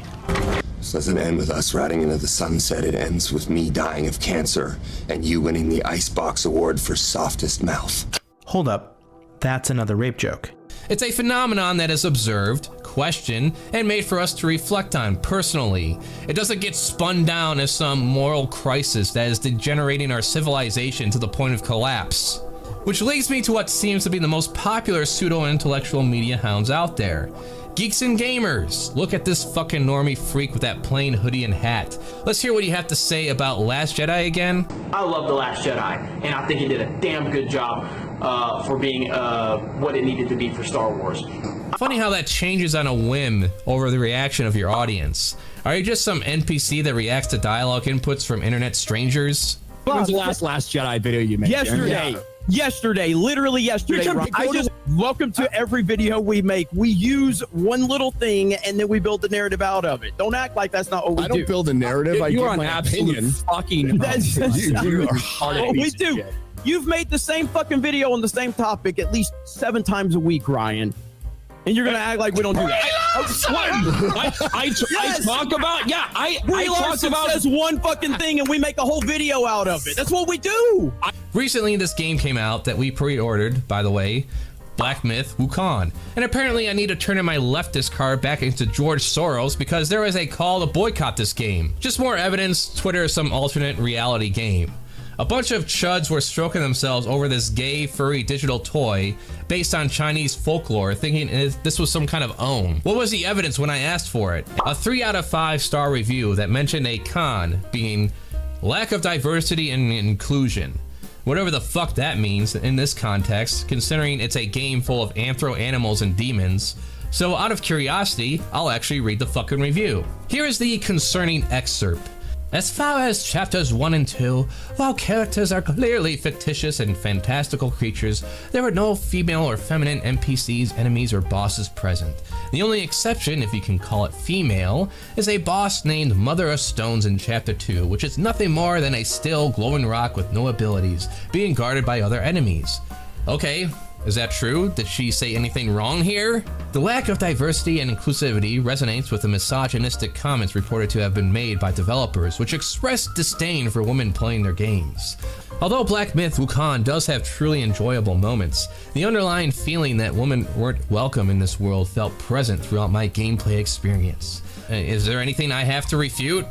This doesn't end with us riding into the sunset. It ends with me dying of cancer and you winning the Icebox Award for softest mouth. Hold up. That's another rape joke. It's a phenomenon that is observed, questioned, and made for us to reflect on personally. It doesn't get spun down as some moral crisis that is degenerating our civilization to the point of collapse. Which leads me to what seems to be the most popular pseudo-intellectual media hounds out there. Geeks and gamers, look at this fucking normie freak with that plain hoodie and hat. Let's hear what you have to say about Last Jedi again. I love The Last Jedi, and I think it did a damn good job for being what it needed to be for Star Wars. Funny how that changes on a whim over the reaction of your audience. Are you just some NPC that reacts to dialogue inputs from internet strangers? When was the last Jedi video you made? Yesterday. Yeah. Yesterday, literally yesterday. Welcome to every video we make. We use one little thing and then we build the narrative out of it. Don't act like that's not what we do. I don't build a narrative. I give You're my an absolute opinion. fucking. You are hard. We do. Shit. You've made the same fucking video on the same topic at least 7 times a week, Ryan. And you're gonna act like we don't do that. I talk about I talk about says one fucking thing and we make a whole video out of it. That's what we do. Recently, this game came out that we pre-ordered, by the way, Black Myth Wukong. And apparently I need to turn in my leftist card back into George Soros because there is a call to boycott this game. Just more evidence Twitter is some alternate reality game. A bunch of chuds were stroking themselves over this gay, furry digital toy based on Chinese folklore, thinking this was some kind of own. What was the evidence when I asked for it? A 3 out of 5 star review that mentioned a con being lack of diversity and inclusion. Whatever the fuck that means in this context, considering it's a game full of anthro animals and demons. So out of curiosity, I'll actually read the fucking review. Here is the concerning excerpt. As far as chapters 1 and 2, while characters are clearly fictitious and fantastical creatures, there are no female or feminine NPCs, enemies, or bosses present. The only exception, if you can call it female, is a boss named Mother of Stones in chapter 2, which is nothing more than a still glowing rock with no abilities, being guarded by other enemies. Okay, is that true? Did she say anything wrong here? The lack of diversity and inclusivity resonates with the misogynistic comments reported to have been made by developers, which express disdain for women playing their games. Although Black Myth Wukong does have truly enjoyable moments, the underlying feeling that women weren't welcome in this world felt present throughout my gameplay experience. Is there anything I have to refute?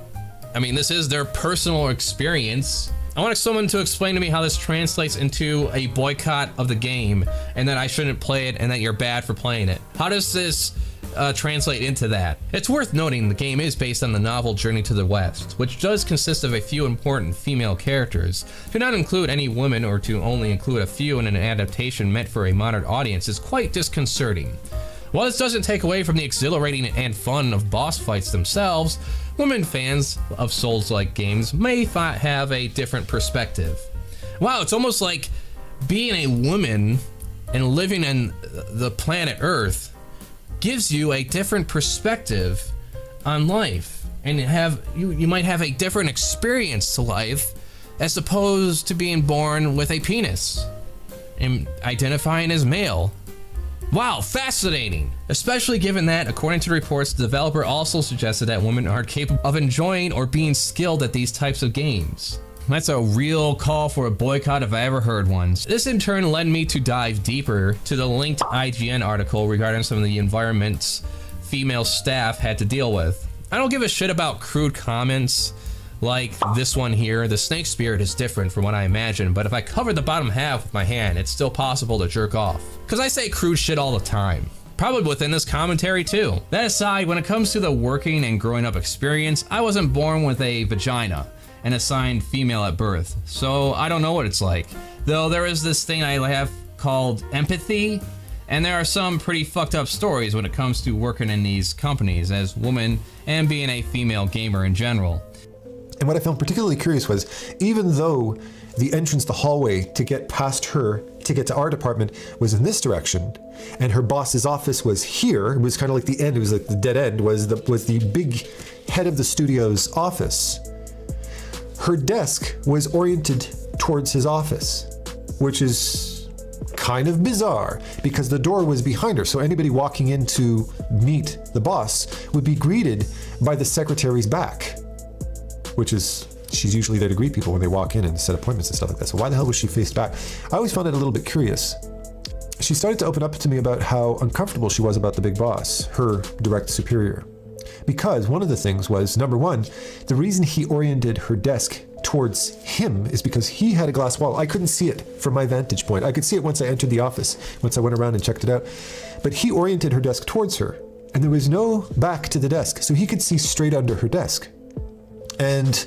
I mean, this is their personal experience. I want someone to explain to me how this translates into a boycott of the game and that I shouldn't play it and that you're bad for playing it. How does this translate into that? It's worth noting the game is based on the novel Journey to the West, which does consist of a few important female characters. To not include any women or to only include a few in an adaptation meant for a modern audience is quite disconcerting. While this doesn't take away from the exhilarating and fun of boss fights themselves, women fans of Souls-like games may have a different perspective. Wow, it's almost like being a woman and living in the planet Earth gives you a different perspective on life, and you might have a different experience to life as opposed to being born with a penis and identifying as male. Wow, fascinating. Especially given that, according to reports, the developer also suggested that women aren't capable of enjoying or being skilled at these types of games. That's a real call for a boycott if I ever heard one. This in turn led me to dive deeper to the linked IGN article regarding some of the environments female staff had to deal with. I don't give a shit about crude comments like this one here. The snake spirit is different from what I imagined, but if I cover the bottom half with my hand, it's still possible to jerk off. Because I say crude shit all the time. Probably within this commentary too. That aside, when it comes to the working and growing up experience, I wasn't born with a vagina and assigned female at birth, so I don't know what it's like. Though there is this thing I have called empathy, and there are some pretty fucked up stories when it comes to working in these companies as a woman and being a female gamer in general. And what I found particularly curious was, even though the entrance, the hallway to get past her, to get to our department was in this direction, and her boss's office was here, it was kind of like the end, it was like the dead end, was the big head of the studio's office. Her desk was oriented towards his office, which is kind of bizarre because the door was behind her. So anybody walking in to meet the boss would be greeted by the secretary's back, which is, she's usually there to greet people when they walk in and set appointments and stuff like that. So why the hell was she faced back? I always found it a little bit curious. She started to open up to me about how uncomfortable she was about the big boss, her direct superior. Because one of the things was, number one, the reason he oriented her desk towards him is because he had a glass wall. I couldn't see it from my vantage point. I could see it once I entered the office, once I went around and checked it out. But he oriented her desk towards her, and there was no back to the desk, so he could see straight under her desk. And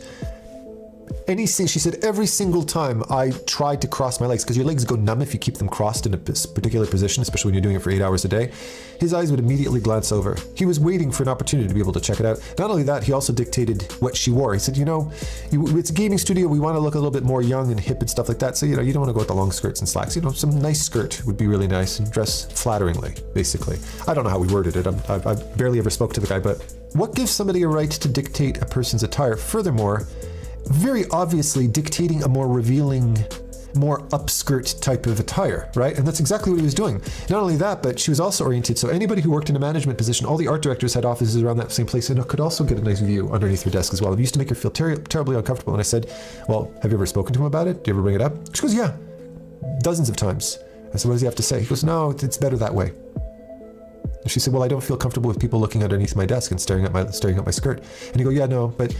she said every single time I tried to cross my legs, because your legs go numb if you keep them crossed in a particular position, especially when you're doing it for 8 hours a day, his eyes would immediately glance over. He was waiting for an opportunity to be able to check it out. Not only that, he also dictated what she wore. He said, it's a gaming studio, we want to look a little bit more young and hip and stuff like that, so you don't want to go with the long skirts and slacks. Some nice skirt would be really nice, and dress flatteringly, basically. I don't know how we worded it. I barely ever spoke to the guy, but what gives somebody a right to dictate a person's attire? Furthermore, very obviously dictating a more revealing, more upskirt type of attire, right? And that's exactly what he was doing. Not only that, but she was also oriented, so anybody who worked in a management position, all the art directors had offices around that same place and could also get a nice view underneath her desk as well. It used to make her feel terribly uncomfortable. And I said, well, have you ever spoken to him about it? Do you ever bring it up? She goes, yeah, dozens of times. I said, what does he have to say? He goes, no, it's better that way. She said, well, I don't feel comfortable with people looking underneath my desk and staring at my skirt. And he go, yeah, no, but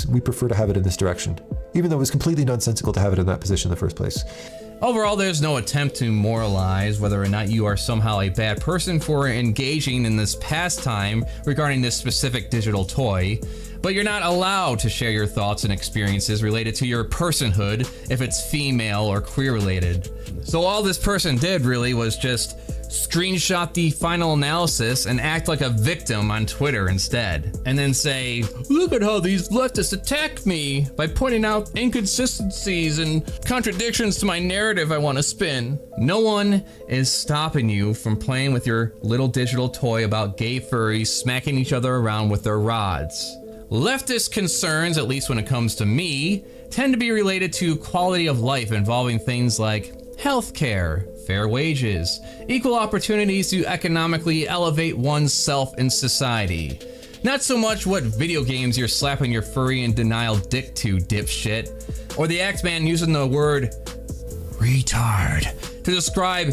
we prefer to have it in this direction. Even though it was completely nonsensical to have it in that position in the first place. Overall, there's no attempt to moralize whether or not you are somehow a bad person for engaging in this pastime regarding this specific digital toy, but you're not allowed to share your thoughts and experiences related to your personhood if it's female or queer related. So all this person did really was just screenshot the final analysis and act like a victim on Twitter instead, and then say, look at how these leftists attacked me by pointing out inconsistencies and contradictions to my narrative I want to spin. No one is stopping you from playing with your little digital toy about gay furries smacking each other around with their rods. Leftist concerns, at least when it comes to me, tend to be related to quality of life involving things like healthcare, fair wages, equal opportunities to economically elevate oneself in society. Not so much what video games you're slapping your furry and denial dick to, dipshit, or the Axeman using the word retard to describe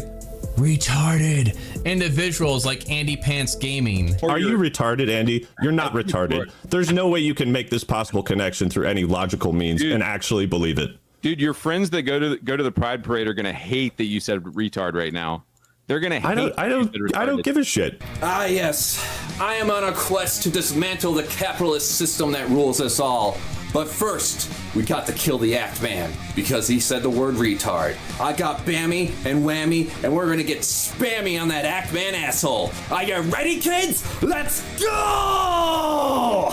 retarded individuals like Andy Pants Gaming. Are you retarded, Andy? You're not retarded. There's no way you can make this possible connection through any logical means and actually believe it. Dude, your friends that go to the Pride Parade are gonna hate that you said retard right now. They're gonna hate. I don't give a shit. Ah, yes. I am on a quest to dismantle the capitalist system that rules us all. But first, we got to kill the Act Man because he said the word retard. I got Bammy and Whammy, and we're gonna get spammy on that Act Man asshole. Are you ready, kids? Let's go!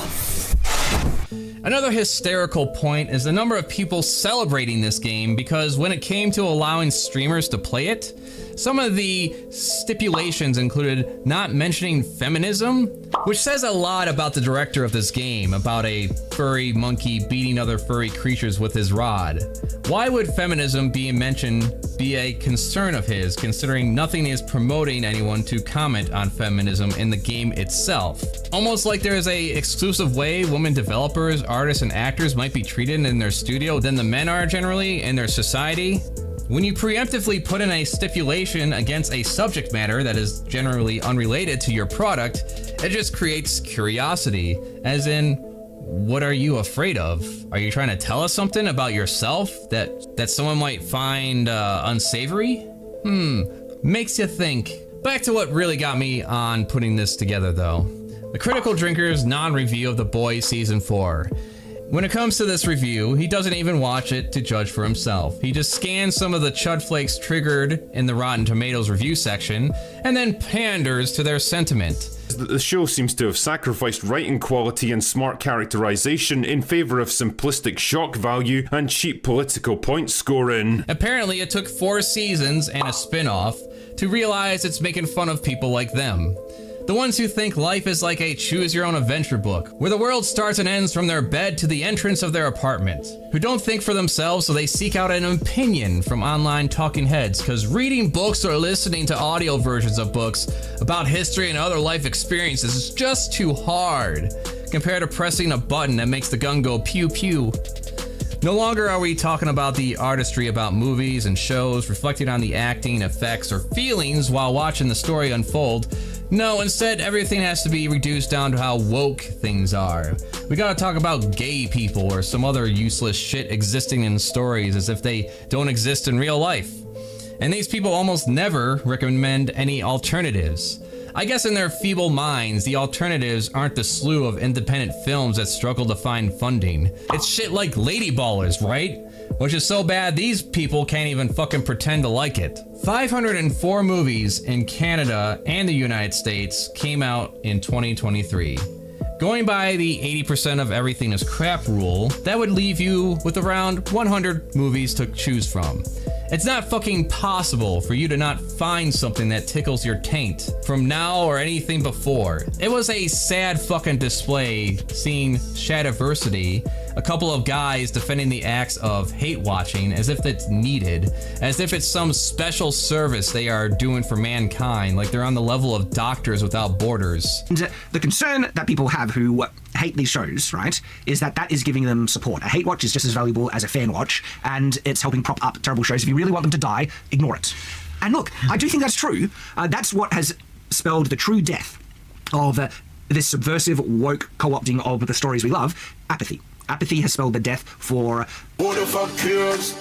Another hysterical point is the number of people celebrating this game, because when it came to allowing streamers to play it, some of the stipulations included not mentioning feminism, which says a lot about the director of this game, about a furry monkey beating other furry creatures with his rod. Why would feminism being mentioned be a concern of his, considering nothing is promoting anyone to comment on feminism in the game itself? Almost like there is a exclusive way women developers, artists, and actors might be treated in their studio than the men are generally in their society. When you preemptively put in a stipulation against a subject matter that is generally unrelated to your product, it just creates curiosity, as in, what are you afraid of? Are you trying to tell us something about yourself that someone might find unsavory? Makes you think. Back to what really got me on putting this together though. The Critical Drinker's non-review of The Boys Season 4. When it comes to this review, he doesn't even watch it to judge for himself. He just scans some of the chud flakes triggered in the Rotten Tomatoes review section, and then panders to their sentiment. The show seems to have sacrificed writing quality and smart characterization in favor of simplistic shock value and cheap political point scoring. Apparently, it took 4 seasons and a spin-off to realize it's making fun of people like them. The ones who think life is like a choose-your-own-adventure book, where the world starts and ends from their bed to the entrance of their apartment. Who don't think for themselves, so they seek out an opinion from online talking heads, because reading books or listening to audio versions of books about history and other life experiences is just too hard, compared to pressing a button that makes the gun go pew-pew. No longer are we talking about the artistry about movies and shows, reflecting on the acting, effects, or feelings while watching the story unfold. No, instead, everything has to be reduced down to how woke things are. We gotta talk about gay people or some other useless shit existing in stories as if they don't exist in real life. And these people almost never recommend any alternatives. I guess in their feeble minds, the alternatives aren't the slew of independent films that struggle to find funding. It's shit like Lady Ballers, right? Which is so bad these people can't even fucking pretend to like it. 504 movies in Canada and the United States came out in 2023. Going by the 80% of everything is crap rule, that would leave you with around 100 movies to choose from. It's not fucking possible for you to not find something that tickles your taint from now or anything before. It was a sad fucking display seeing Shadiversity, a couple of guys defending the acts of hate watching as if it's needed, as if it's some special service they are doing for mankind, like they're on the level of Doctors Without Borders. And the concern that people have who hate these shows, right, is that is giving them support. A hate watch is just as valuable as a fan watch, and it's helping prop up terrible shows. If you really want them to die, ignore it. And look, I do think that's true. That's what has spelled the true death of this subversive, woke co-opting of the stories we love, apathy. Apathy has spelled the death for... Who the fuck cares?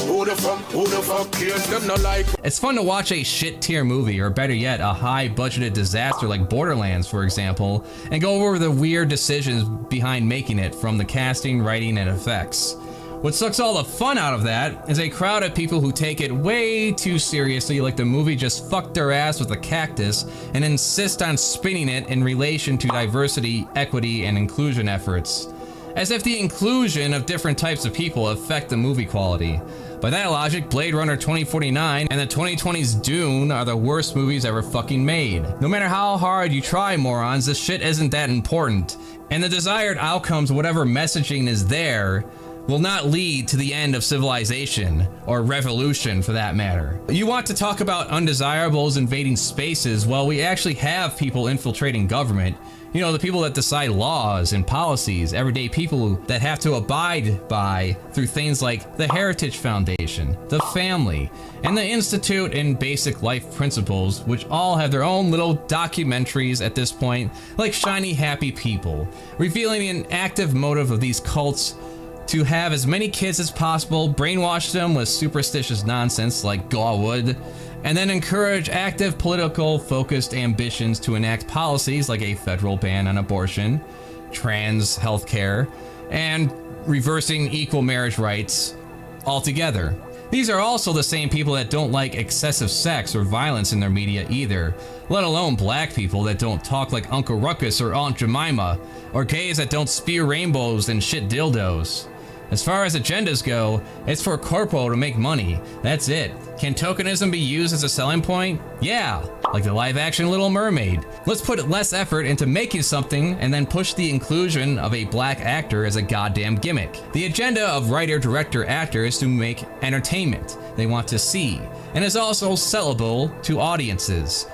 Who the fuck cares? Them no like. It's fun to watch a shit tier movie, or better yet, a high budgeted disaster like Borderlands, for example, and go over the weird decisions behind making it, from the casting, writing, and effects. What sucks all the fun out of that is a crowd of people who take it way too seriously, like the movie just fucked their ass with a cactus, and insist on spinning it in relation to diversity, equity, and inclusion efforts. As if the inclusion of different types of people affect the movie quality. By that logic, Blade Runner 2049 and the 2020's Dune are the worst movies ever fucking made. No matter how hard you try, morons, this shit isn't that important. And the desired outcomes, whatever messaging is there, will not lead to the end of civilization, or revolution for that matter. You want to talk about undesirables invading spaces? Well, we actually have people infiltrating government. You know, the people that decide laws and policies, everyday people that have to abide by through things like the Heritage Foundation, the family, and the Institute in Basic Life Principles, which all have their own little documentaries at this point, like Shiny Happy People, revealing an active motive of these cults to have as many kids as possible, brainwash them with superstitious nonsense like Gawwood, and then encourage active political focused ambitions to enact policies like a federal ban on abortion, trans healthcare, and reversing equal marriage rights altogether. These are also the same people that don't like excessive sex or violence in their media either, let alone black people that don't talk like Uncle Ruckus or Aunt Jemima, or gays that don't spew rainbows and shit dildos. As far as agendas go, it's for corpo to make money. That's it. Can tokenism be used as a selling point? Yeah, like the live-action Little Mermaid. Let's put less effort into making something and then push the inclusion of a black actor as a goddamn gimmick. The agenda of writer, director, actor is to make entertainment they want to see, and is also sellable to audiences.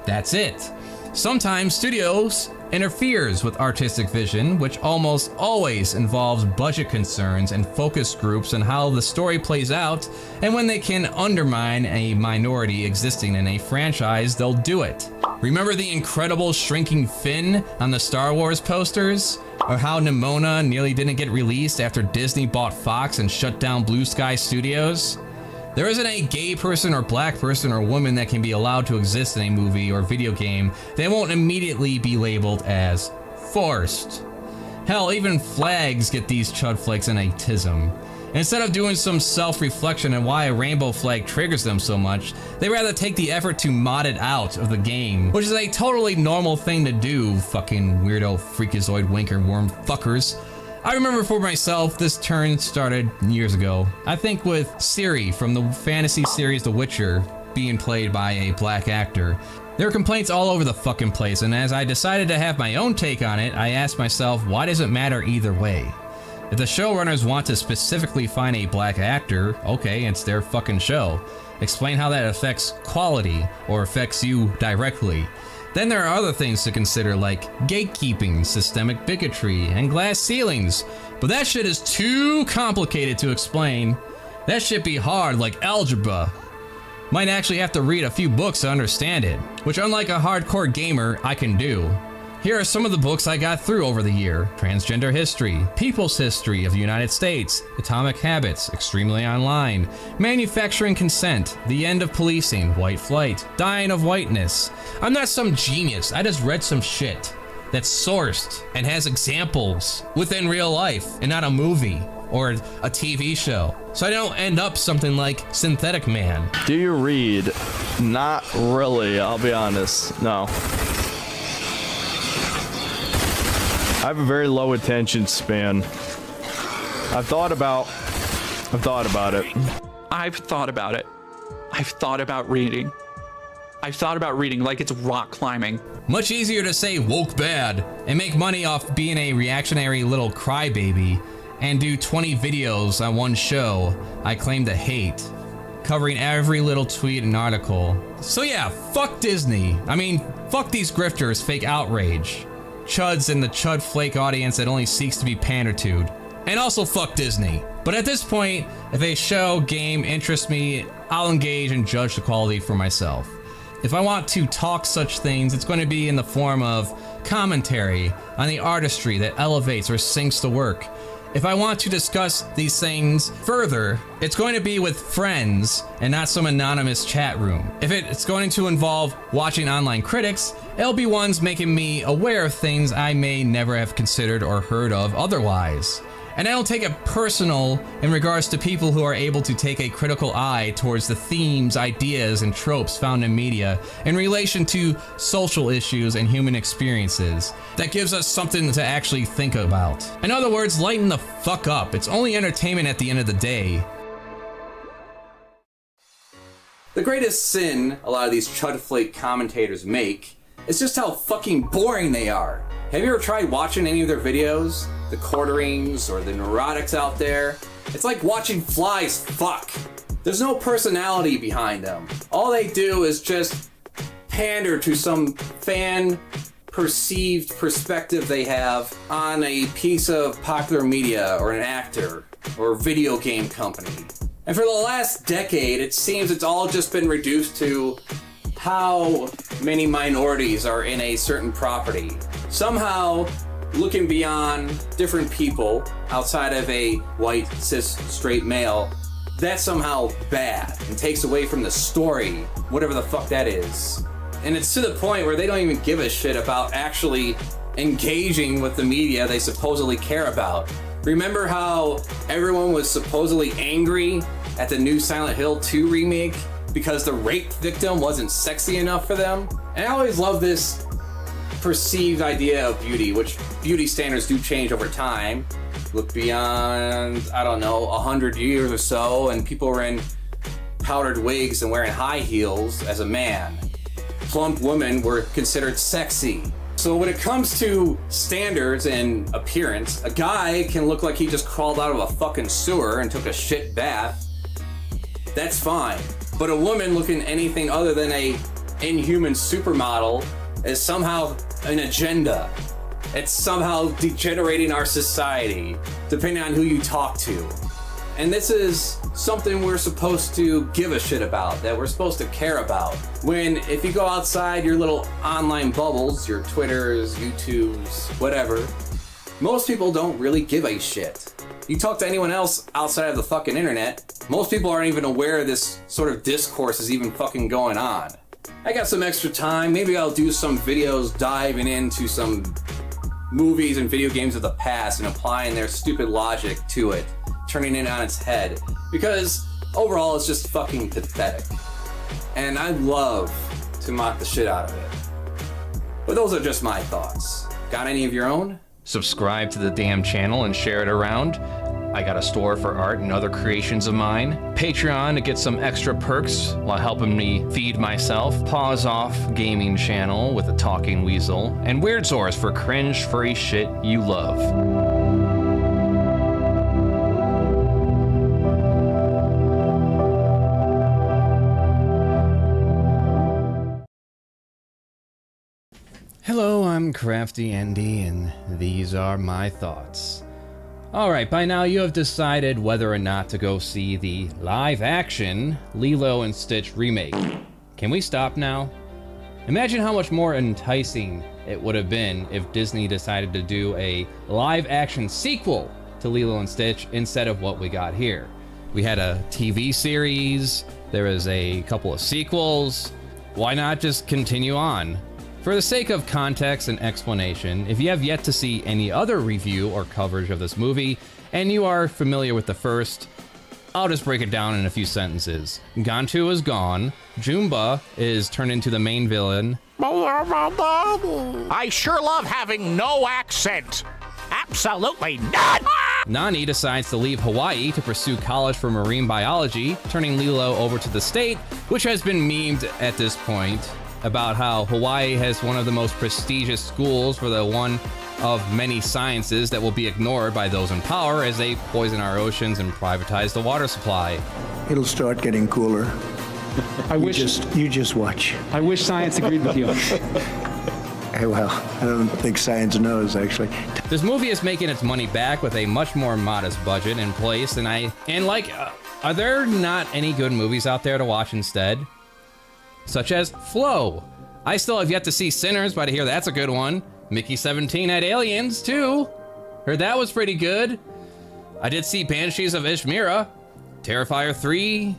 That's it. Sometimes studios interferes with artistic vision, which almost always involves budget concerns and focus groups on how the story plays out, and when they can undermine a minority existing in a franchise, they'll do it. Remember the incredible shrinking Finn on the Star Wars posters? Or how Nimona nearly didn't get released after Disney bought Fox and shut down Blue Sky Studios? There isn't a gay person or black person or woman that can be allowed to exist in a movie or video game that won't immediately be labeled as forced. Hell, even flags get these chud flakes in a tism. Instead of doing some self-reflection on why a rainbow flag triggers them so much, they rather take the effort to mod it out of the game, which is a totally normal thing to do, fucking weirdo freakazoid winker worm fuckers. I remember for myself, this turn started years ago. I think with Ciri from the fantasy series The Witcher being played by a black actor. There were complaints all over the fucking place, and as I decided to have my own take on it, I asked myself, why does it matter either way? If the showrunners want to specifically find a black actor, okay, it's their fucking show. Explain how that affects quality, or affects you directly. Then there are other things to consider like gatekeeping, systemic bigotry, and glass ceilings. But that shit is too complicated to explain. That shit be hard like algebra. Might actually have to read a few books to understand it, which unlike a hardcore gamer, I can do. Here are some of the books I got through over the year. Transgender History, People's History of the United States, Atomic Habits, Extremely Online, Manufacturing Consent, The End of Policing, White Flight, Dying of Whiteness. I'm not some genius, I just read some shit that's sourced and has examples within real life and not a movie or a TV show. So I don't end up something like Synthetic Man. Do you read? Not really, I'll be honest, no. I have a very low attention span. I've thought about it. I've thought about it. I've thought about reading. I've thought about reading like it's rock climbing. Much easier to say woke bad and make money off being a reactionary little crybaby and do 20 videos on one show I claim to hate, covering every little tweet and article. So yeah, fuck Disney. I mean, fuck these grifters, fake outrage. Chuds and the chud flake audience that only seeks to be pandered to. And also fuck Disney. But at this point, if a show, game interests me, I'll engage and judge the quality for myself. If I want to talk such things, it's going to be in the form of commentary on the artistry that elevates or sinks the work. If I want to discuss these things further, it's going to be with friends and not some anonymous chat room. If it's going to involve watching online critics, it'll be ones making me aware of things I may never have considered or heard of otherwise. And I don't take it personal in regards to people who are able to take a critical eye towards the themes, ideas, and tropes found in media in relation to social issues and human experiences. That gives us something to actually think about. In other words, lighten the fuck up. It's only entertainment at the end of the day. The greatest sin a lot of these chudflake commentators make is just how fucking boring they are. Have you ever tried watching any of their videos? The quarterings or the neurotics out there? It's like watching flies fuck. There's no personality behind them. All they do is just pander to some fan perceived perspective they have on a piece of popular media or an actor or video game company. And for the last decade, it seems it's all just been reduced to how many minorities are in a certain property. Somehow, looking beyond different people outside of a white, cis, straight male, that's somehow bad and takes away from the story, whatever the fuck that is. And it's to the point where they don't even give a shit about actually engaging with the media they supposedly care about. Remember how everyone was supposedly angry at the new Silent Hill 2 remake because the rape victim wasn't sexy enough for them. And I always love this perceived idea of beauty, which beauty standards do change over time. Look beyond, I don't know, 100 years or so, and people were in powdered wigs and wearing high heels as a man. Plump women were considered sexy. So when it comes to standards and appearance, a guy can look like he just crawled out of a fucking sewer and took a shit bath. That's fine. But a woman looking anything other than a inhuman supermodel is somehow an agenda. It's somehow degenerating our society, depending on who you talk to. And this is something we're supposed to give a shit about, that we're supposed to care about. When, if you go outside your little online bubbles, your Twitters, YouTubes, whatever, most people don't really give a shit. You talk to anyone else outside of the fucking internet, most people aren't even aware this sort of discourse is even fucking going on. I got some extra time, maybe I'll do some videos diving into some movies and video games of the past and applying their stupid logic to it, turning it on its head, because overall it's just fucking pathetic. And I love to mock the shit out of it. But those are just my thoughts. Got any of your own? Subscribe to the damn channel and share it around. I got a store for art and other creations of mine. Patreon to get some extra perks while helping me feed myself. Paws Off gaming channel with a talking weasel. And Weird Source for cringe-free shit you love. Hello, I'm CraftyAndy, and these are my thoughts. Alright, by now you have decided whether or not to go see the live-action Lilo and Stitch remake. Can we stop now? Imagine how much more enticing it would have been if Disney decided to do a live-action sequel to Lilo and Stitch instead of what we got here. We had a TV series, there was a couple of sequels. Why not just continue on? For the sake of context and explanation, if you have yet to see any other review or coverage of this movie, and you are familiar with the first, I'll just break it down in a few sentences. Gantu is gone, Jumba is turned into the main villain. I sure love having no accent. Absolutely not! Nani decides to leave Hawaii to pursue college for marine biology, turning Lilo over to the state, which has been memed at this point, about how Hawaii has one of the most prestigious schools for the one of many sciences that will be ignored by those in power as they poison our oceans and privatize the water supply. It'll start getting cooler. You just watch. I wish science agreed with you. Well, I don't think science knows, actually. This movie is making its money back with a much more modest budget in place, are there not any good movies out there to watch instead? Such as Flow. I still have yet to see Sinners, but I hear that's a good one. Mickey 17 had Aliens, too. Heard that was pretty good. I did see Banshees of Ishmira. Terrifier 3.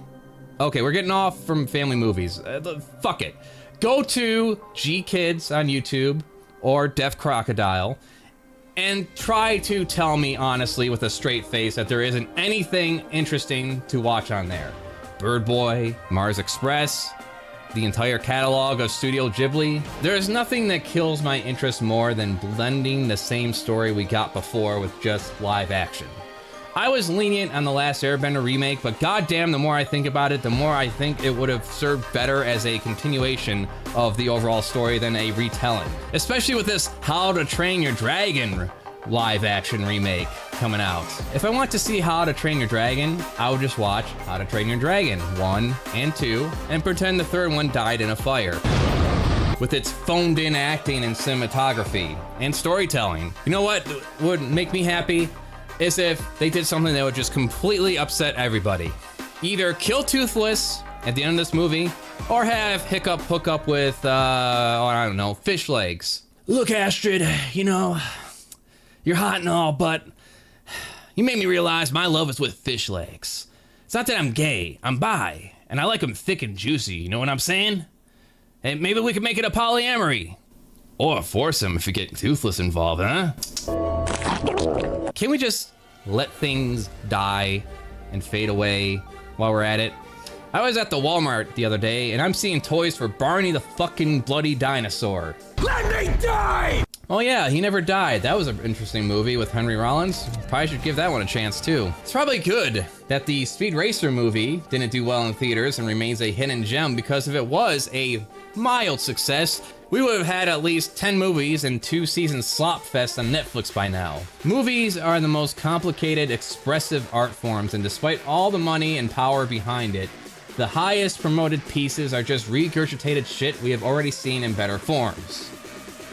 Okay, we're getting off from family movies. Fuck it. Go to G-Kids on YouTube or Deaf Crocodile and try to tell me honestly with a straight face that there isn't anything interesting to watch on there. Bird Boy, Mars Express, the entire catalog of Studio Ghibli. There's nothing that kills my interest more than blending the same story we got before with just live action. I was lenient on the last Airbender remake, but goddamn, the more I think about it, the more I think it would have served better as a continuation of the overall story than a retelling. Especially with this How to Train Your Dragon live action remake coming out. If I want to see How to Train Your Dragon, I would just watch How to Train Your Dragon 1 and 2 and pretend the third one died in a fire. With its phoned in acting and cinematography and storytelling. You know what would make me happy? Is if they did something that would just completely upset everybody. Either kill Toothless at the end of this movie, or have Hiccup hook up with, I don't know, fish legs. Look, Astrid, you know, you're hot and all, but you made me realize my love is with fish legs. It's not that I'm gay, I'm bi, and I like them thick and juicy, you know what I'm saying? And maybe we could make it a polyamory. Or a foursome if you get Toothless involved, huh? Can we just let things die and fade away while we're at it. I was at the Walmart the other day, and I'm seeing toys for Barney the fucking bloody dinosaur. Let me die! Oh yeah, he never died. That was an interesting movie with Henry Rollins. Probably should give that one a chance too. It's probably good that the Speed Racer movie didn't do well in theaters and remains a hidden gem, because if it was a mild success, we would have had at least 10 movies and 2 seasons slop fest on Netflix by now. Movies are the most complicated, expressive art forms, and despite all the money and power behind it, the highest promoted pieces are just regurgitated shit we have already seen in better forms.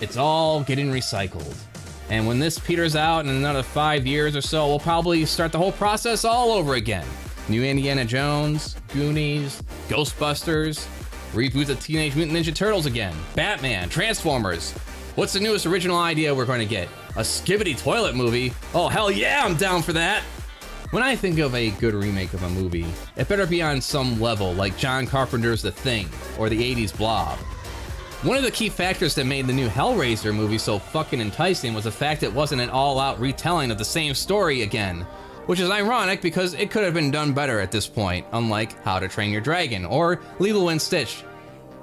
It's all getting recycled. And when this peters out in another 5 years or so, we'll probably start the whole process all over again. New Indiana Jones, Goonies, Ghostbusters, reboots of Teenage Mutant Ninja Turtles again, Batman, Transformers. What's the newest original idea we're going to get? A Skibbity Toilet movie? Oh hell yeah, I'm down for that! When I think of a good remake of a movie, it better be on some level, like John Carpenter's The Thing, or the 80s Blob. One of the key factors that made the new Hellraiser movie so fucking enticing was the fact it wasn't an all-out retelling of the same story again, which is ironic because it could have been done better at this point, unlike How to Train Your Dragon, or Lilo and Stitch,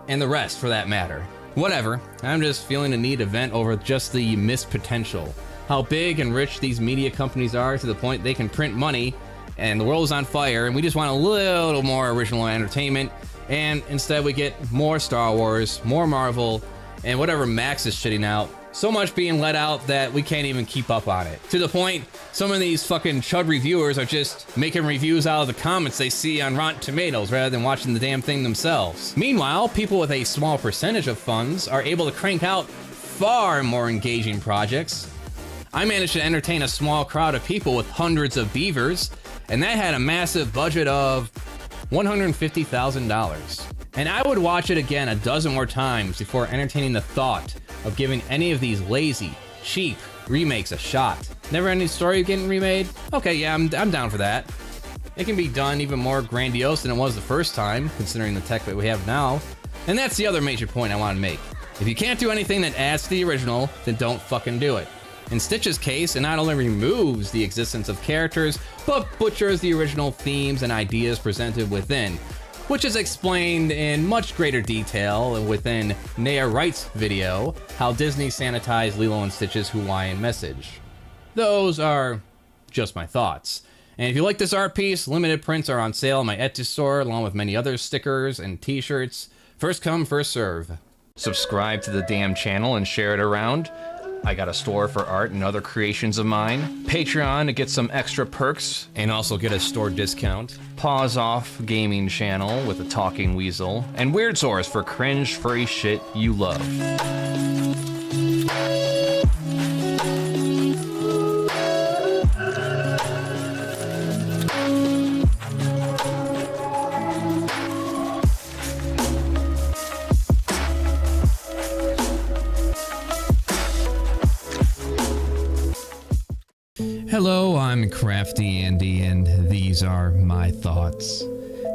and the rest for that matter. Whatever, I'm just feeling a need to vent over just the missed potential. How big and rich these media companies are to the point they can print money, and the world is on fire, and we just want a little more original entertainment. And instead we get more Star Wars, more Marvel, and whatever Max is shitting out. So much being let out that we can't even keep up on it. To the point, some of these fucking chud reviewers are just making reviews out of the comments they see on Rotten Tomatoes rather than watching the damn thing themselves. Meanwhile, people with a small percentage of funds are able to crank out far more engaging projects. I managed to entertain a small crowd of people with hundreds of beavers, and that had a massive budget of $150,000. And I would watch it again a dozen more times before entertaining the thought of giving any of these lazy, cheap remakes a shot. Never Ending Story getting remade? Okay, yeah, I'm down for that. It can be done even more grandiose than it was the first time, considering the tech that we have now. And that's the other major point I want to make. If you can't do anything that adds to the original, then don't fucking do it. In Stitch's case, it not only removes the existence of characters, but butchers the original themes and ideas presented within, which is explained in much greater detail within Naya Wright's video, How Disney Sanitized Lilo and Stitch's Hawaiian Message. Those are just my thoughts. And if you like this art piece, limited prints are on sale in my Etsy store, along with many other stickers and t-shirts. First come, first serve. Subscribe to the damn channel and share it around. I got a store for art and other creations of mine. Patreon to get some extra perks and also get a store discount. Pause Off gaming channel with a talking weasel. And Weird Source for cringe furry shit you love. Hello, I'm CraftyAndy, and these are my thoughts.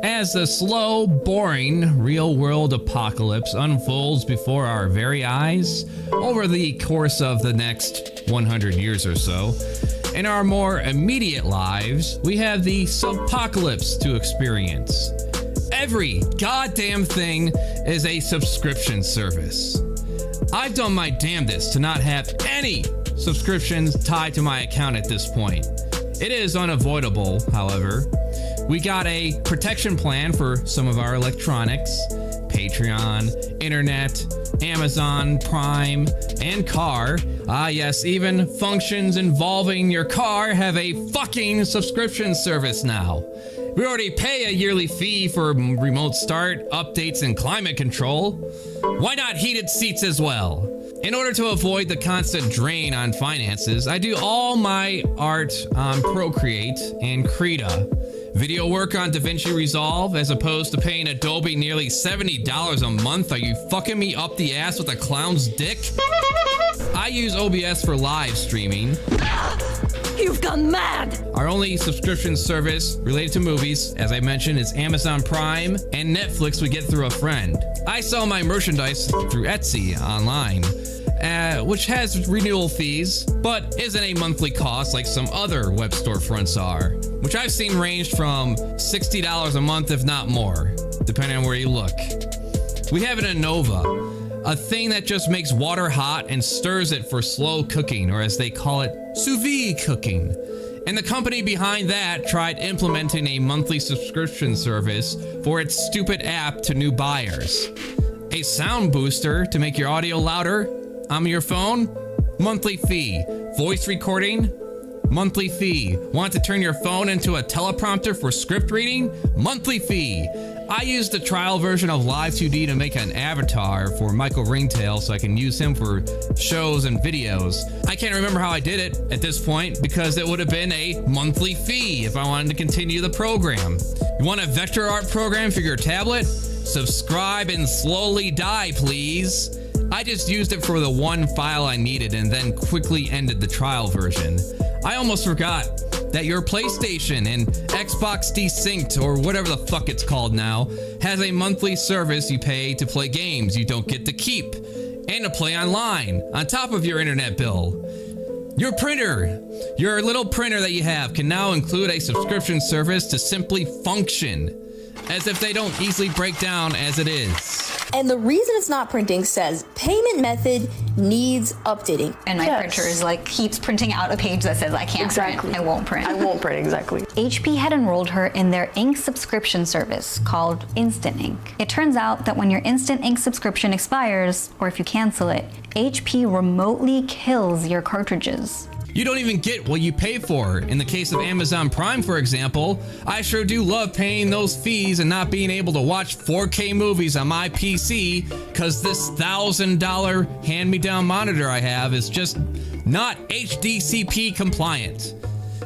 As the slow, boring, real-world apocalypse unfolds before our very eyes over the course of the next 100 years or so, in our more immediate lives, we have the subpocalypse to experience. Every goddamn thing is a subscription service. I've done my damnedest to not have any subscriptions tied to my account at this point. It is unavoidable, however. We got a protection plan for some of our electronics, Patreon, internet, Amazon Prime, and car. Ah yes, even functions involving your car have a fucking subscription service now. We already pay a yearly fee for remote start, updates, and climate control. Why not heated seats as well? In order to avoid the constant drain on finances, I do all my art on Procreate and Krita. Video work on DaVinci Resolve as opposed to paying Adobe nearly $70 a month. Are you fucking me up the ass with a clown's dick? I use OBS for live streaming. You've gone mad! Our only subscription service related to movies, as I mentioned, is Amazon Prime and Netflix we get through a friend. I sell my merchandise through Etsy online. which has renewal fees, but isn't a monthly cost like some other web storefronts are, which I've seen ranged from $60 a month, if not more, depending on where you look. We have an Innova, a thing that just makes water hot and stirs it for slow cooking, or as they call it, sous vide cooking. And the company behind that tried implementing a monthly subscription service for its stupid app to new buyers. A sound booster to make your audio louder on your phone? Monthly fee. Voice recording? Monthly fee. Want to turn your phone into a teleprompter for script reading? Monthly fee. I used the trial version of Live2D to make an avatar for Michael Ringtail so I can use him for shows and videos. I can't remember how I did it at this point because it would have been a monthly fee if I wanted to continue the program. You want a vector art program for your tablet? Subscribe and slowly die, please. I just used it for the one file I needed and then quickly ended the trial version. I almost forgot that your PlayStation and Xbox Desynced, or whatever the fuck it's called now, has a monthly service you pay to play games you don't get to keep and to play online on top of your internet bill. Your printer, your little printer that you have, can now include a subscription service to simply function, as if they don't easily break down as it is. And the reason it's not printing says payment method needs updating. And my printer is like keeps printing out a page that says I can't print. I won't print. I won't print, exactly. HP had enrolled her in their ink subscription service called Instant Ink. It turns out that when your Instant Ink subscription expires, or if you cancel it, HP remotely kills your cartridges. You don't even get what you pay for. In the case of Amazon Prime, for example, I sure do love paying those fees and not being able to watch 4K movies on my PC because this $1,000 hand-me-down monitor I have is just not HDCP compliant.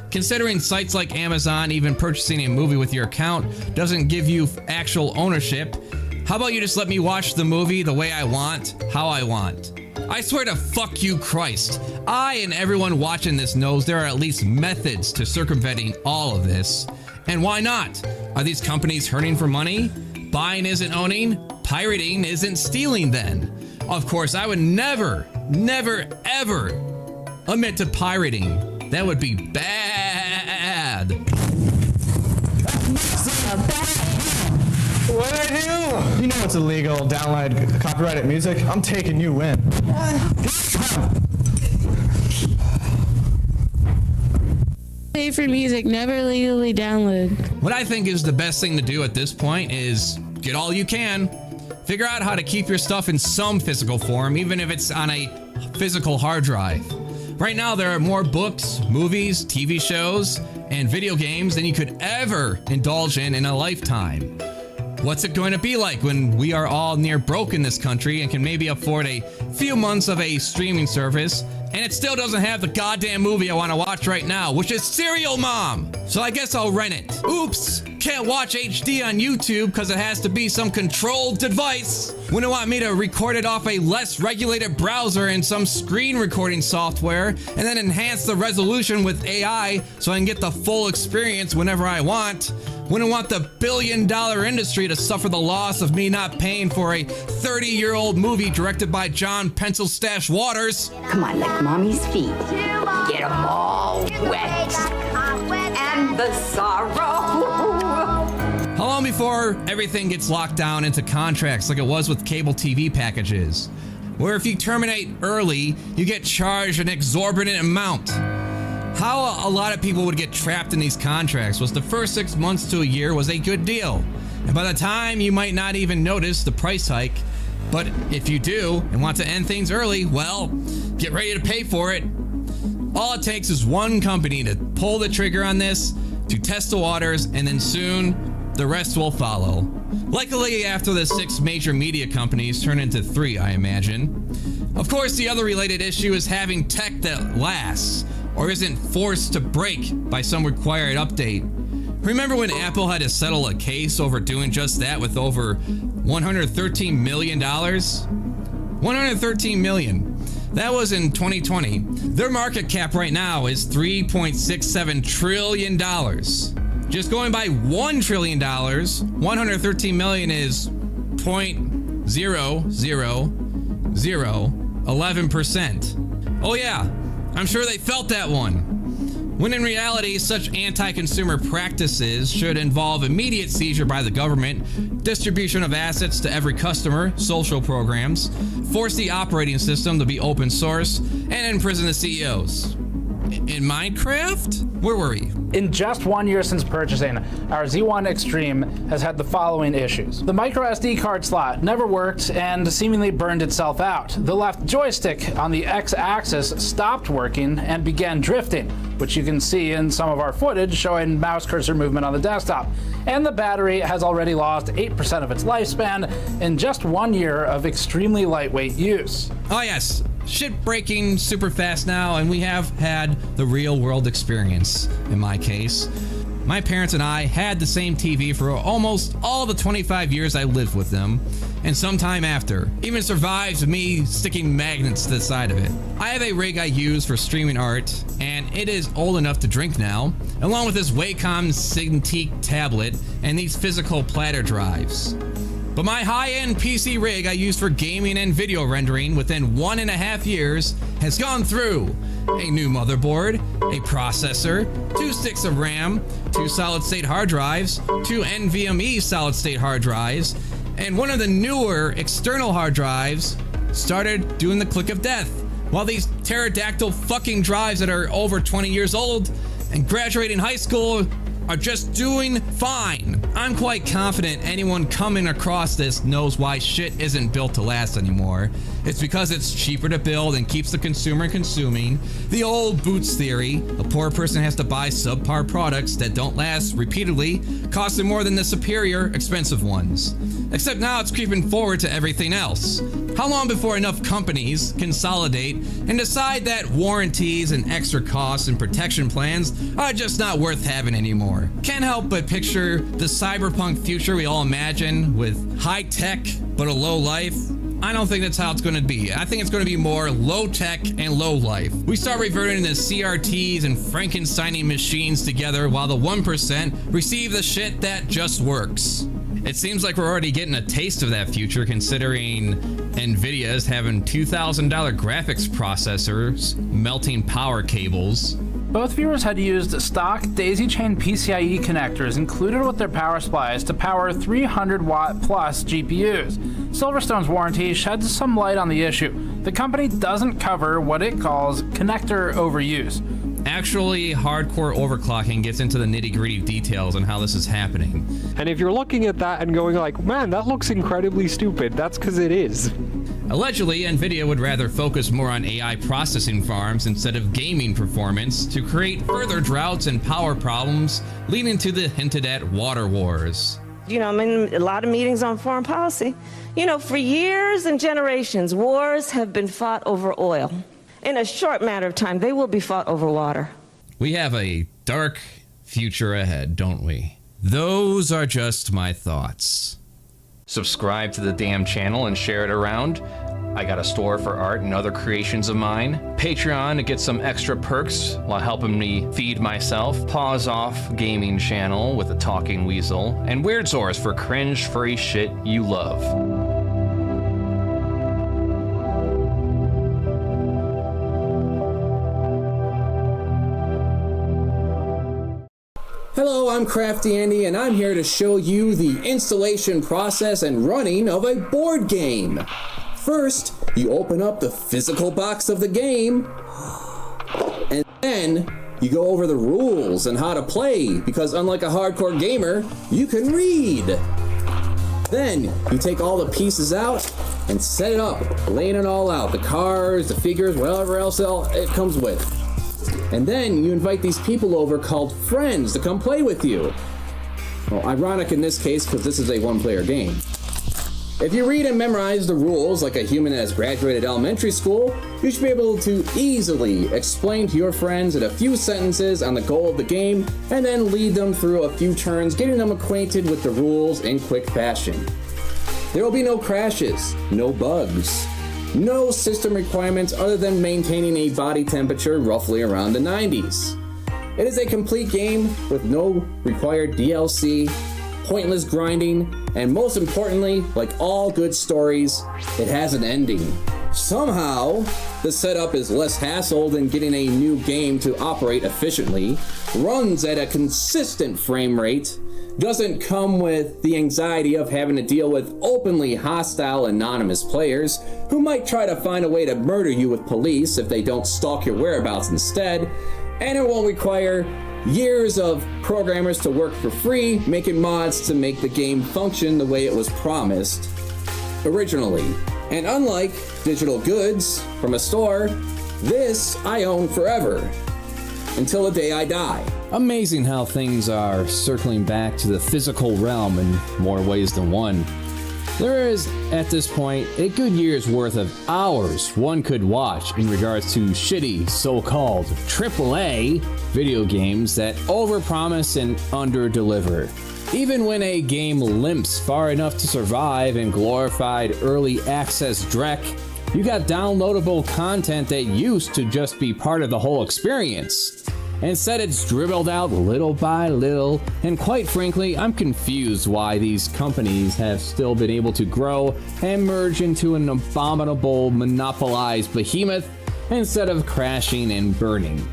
Considering sites like Amazon, even purchasing a movie with your account doesn't give you actual ownership, how about you just let me watch the movie the way I want, how I want? I swear to fuck you, Christ. I and everyone watching this knows there are at least methods to circumventing all of this. And why not? Are these companies hurting for money? Buying isn't owning? Pirating isn't stealing then? Of course, I would never, ever admit to pirating. That would be bad. What'd I do? You know it's illegal, download copyrighted music. I'm taking you in. Pay for music, never legally download. What I think is the best thing to do at this point is get all you can. Figure out how to keep your stuff in some physical form, even if it's on a physical hard drive. Right now, there are more books, movies, TV shows, and video games than you could ever indulge in a lifetime. What's it going to be like when we are all near broke in this country and can maybe afford a few months of a streaming service, and it still doesn't have the goddamn movie I want to watch right now, which is Serial Mom? So I guess I'll rent it. Oops, can't watch HD on YouTube because it has to be some controlled device. Wouldn't want me to record it off a less regulated browser and some screen recording software, and then enhance the resolution with AI so I can get the full experience whenever I want. Wouldn't want the billion-dollar industry to suffer the loss of me not paying for a 30-year-old movie directed by John Pencil Stash Waters. Come on, lick mommy's feet. Get them all wet. And the sorrow. How long before everything gets locked down into contracts like it was with cable TV packages, where if you terminate early, you get charged an exorbitant amount? How a lot of people would get trapped in these contracts was the first 6 months to a year was a good deal. And by the time you might not even notice the price hike, but if you do and want to end things early, well, get ready to pay for it. All it takes is one company to pull the trigger on this, to test the waters, and then soon the rest will follow. Likely after the 6 major media companies turn into 3, I imagine. Of course, the other related issue is having tech that lasts, or isn't forced to break by some required update. Remember when Apple had to settle a case over doing just that with over $113 million? $113 million. That was in 2020. Their market cap right now is $3.67 trillion. Just going by $1 trillion, 113 million is 0.0001 11%. Oh yeah, I'm sure they felt that one. When in reality, such anti-consumer practices should involve immediate seizure by the government, distribution of assets to every customer, social programs, force the operating system to be open source, and imprison the CEOs. In Minecraft? Where were we? In just 1 year since purchasing, our Z1 Extreme has had the following issues. The micro SD card slot never worked and seemingly burned itself out. The left joystick on the X-axis stopped working and began drifting, which you can see in some of our footage showing mouse cursor movement on the desktop. And the battery has already lost 8% of its lifespan in just 1 year of extremely lightweight use. Oh yes, shit breaking super fast now, and we have had the real world experience in my case. My parents and I had the same TV for almost all the 25 years I lived with them, and some time after. Even survived me sticking magnets to the side of it. I have a rig I use for streaming art, and it is old enough to drink now, along with this Wacom Cintiq tablet and these physical platter drives. But my high-end PC rig I use for gaming and video rendering within 1.5 years has gone through a new motherboard, a processor, 2 sticks of RAM, 2 solid-state hard drives, 2 NVMe solid-state hard drives, and one of the newer external hard drives started doing the click of death, while these pterodactyl fucking drives that are over 20 years old and graduating high school are just doing fine. I'm quite confident anyone coming across this knows why shit isn't built to last anymore. It's because it's cheaper to build and keeps the consumer consuming. The old Boots theory, a poor person has to buy subpar products that don't last repeatedly, costing more than the superior, expensive ones. Except now it's creeping forward to everything else. How long before enough companies consolidate and decide that warranties and extra costs and protection plans are just not worth having anymore? Can't help but picture the cyberpunk future we all imagine with high tech but a low life. I don't think that's how it's going to be. I think it's going to be more low tech and low life. We start reverting to CRTs and Frankensteining machines together while the 1% receive the shit that just works. It seems like we're already getting a taste of that future, considering Nvidia's having $2,000 graphics processors melting power cables. Both viewers had used stock daisy-chain PCIe connectors included with their power supplies to power 300-watt plus GPUs. Silverstone's warranty sheds some light on the issue. The company doesn't cover what it calls connector overuse. Actually, hardcore overclocking gets into the nitty-gritty details on how this is happening. And if you're looking at that and going like, man, that looks incredibly stupid, that's because it is. Allegedly, Nvidia would rather focus more on AI processing farms instead of gaming performance to create further droughts and power problems, leading to the hinted at water wars. You know, I'm in a lot of meetings on foreign policy. You know, for years and generations, wars have been fought over oil. In a short matter of time, they will be fought over water. We have a dark future ahead, don't we? Those are just my thoughts. Subscribe to the damn channel and share it around. I got a store for art and other creations of mine. Patreon to get some extra perks while helping me feed myself. Paws Off gaming channel with a talking weasel. And Weird Source for cringe-free shit you love. Hello, I'm CraftyAndy, and I'm here to show you the installation process and running of a board game. First, you open up the physical box of the game, and then you go over the rules and how to play, because unlike a hardcore gamer, you can read. Then, you take all the pieces out and set it up, laying it all out, the cards, the figures, whatever else it comes with. And then you invite these people over called friends to come play with you. Well, ironic in this case because this is a one-player game. If you read and memorize the rules like a human that has graduated elementary school, you should be able to easily explain to your friends in a few sentences on the goal of the game and then lead them through a few turns, getting them acquainted with the rules in quick fashion. There will be no crashes, no bugs, no system requirements other than maintaining a body temperature roughly around the 90s. It is a complete game with no required DLC, pointless grinding, and most importantly, like all good stories, it has an ending. Somehow, the setup is less hassle than getting a new game to operate efficiently, runs at a consistent frame rate, doesn't come with the anxiety of having to deal with openly hostile anonymous players who might try to find a way to murder you with police if they don't stalk your whereabouts instead, and it won't require years of programmers to work for free making mods to make the game function the way it was promised originally. And unlike digital goods from a store, this I own forever, until the day I die. Amazing how things are circling back to the physical realm in more ways than one. There is, at this point, a good year's worth of hours one could watch in regards to shitty, so-called AAA video games that overpromise and underdeliver. Even when a game limps far enough to survive in glorified early access dreck, you got downloadable content that used to just be part of the whole experience. Instead, it's dribbled out little by little, and quite frankly, I'm confused why these companies have still been able to grow and merge into an abominable monopolized behemoth instead of crashing and burning.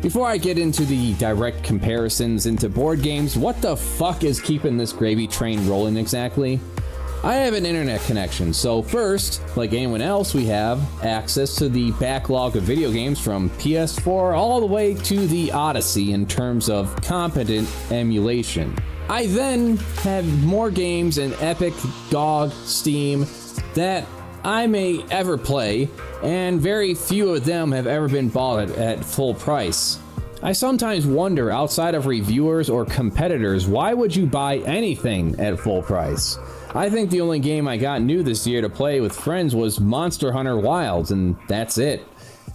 Before I get into the direct comparisons into board games, what the fuck is keeping this gravy train rolling exactly? I have an internet connection, so first, like anyone else, we have access to the backlog of video games from PS4 all the way to the Odyssey in terms of competent emulation. I then have more games in Epic, GOG, Steam that I may ever play, and very few of them have ever been bought at full price. I sometimes wonder, outside of reviewers or competitors, why would you buy anything at full price? I think the only game I got new this year to play with friends was Monster Hunter Wilds, and that's it.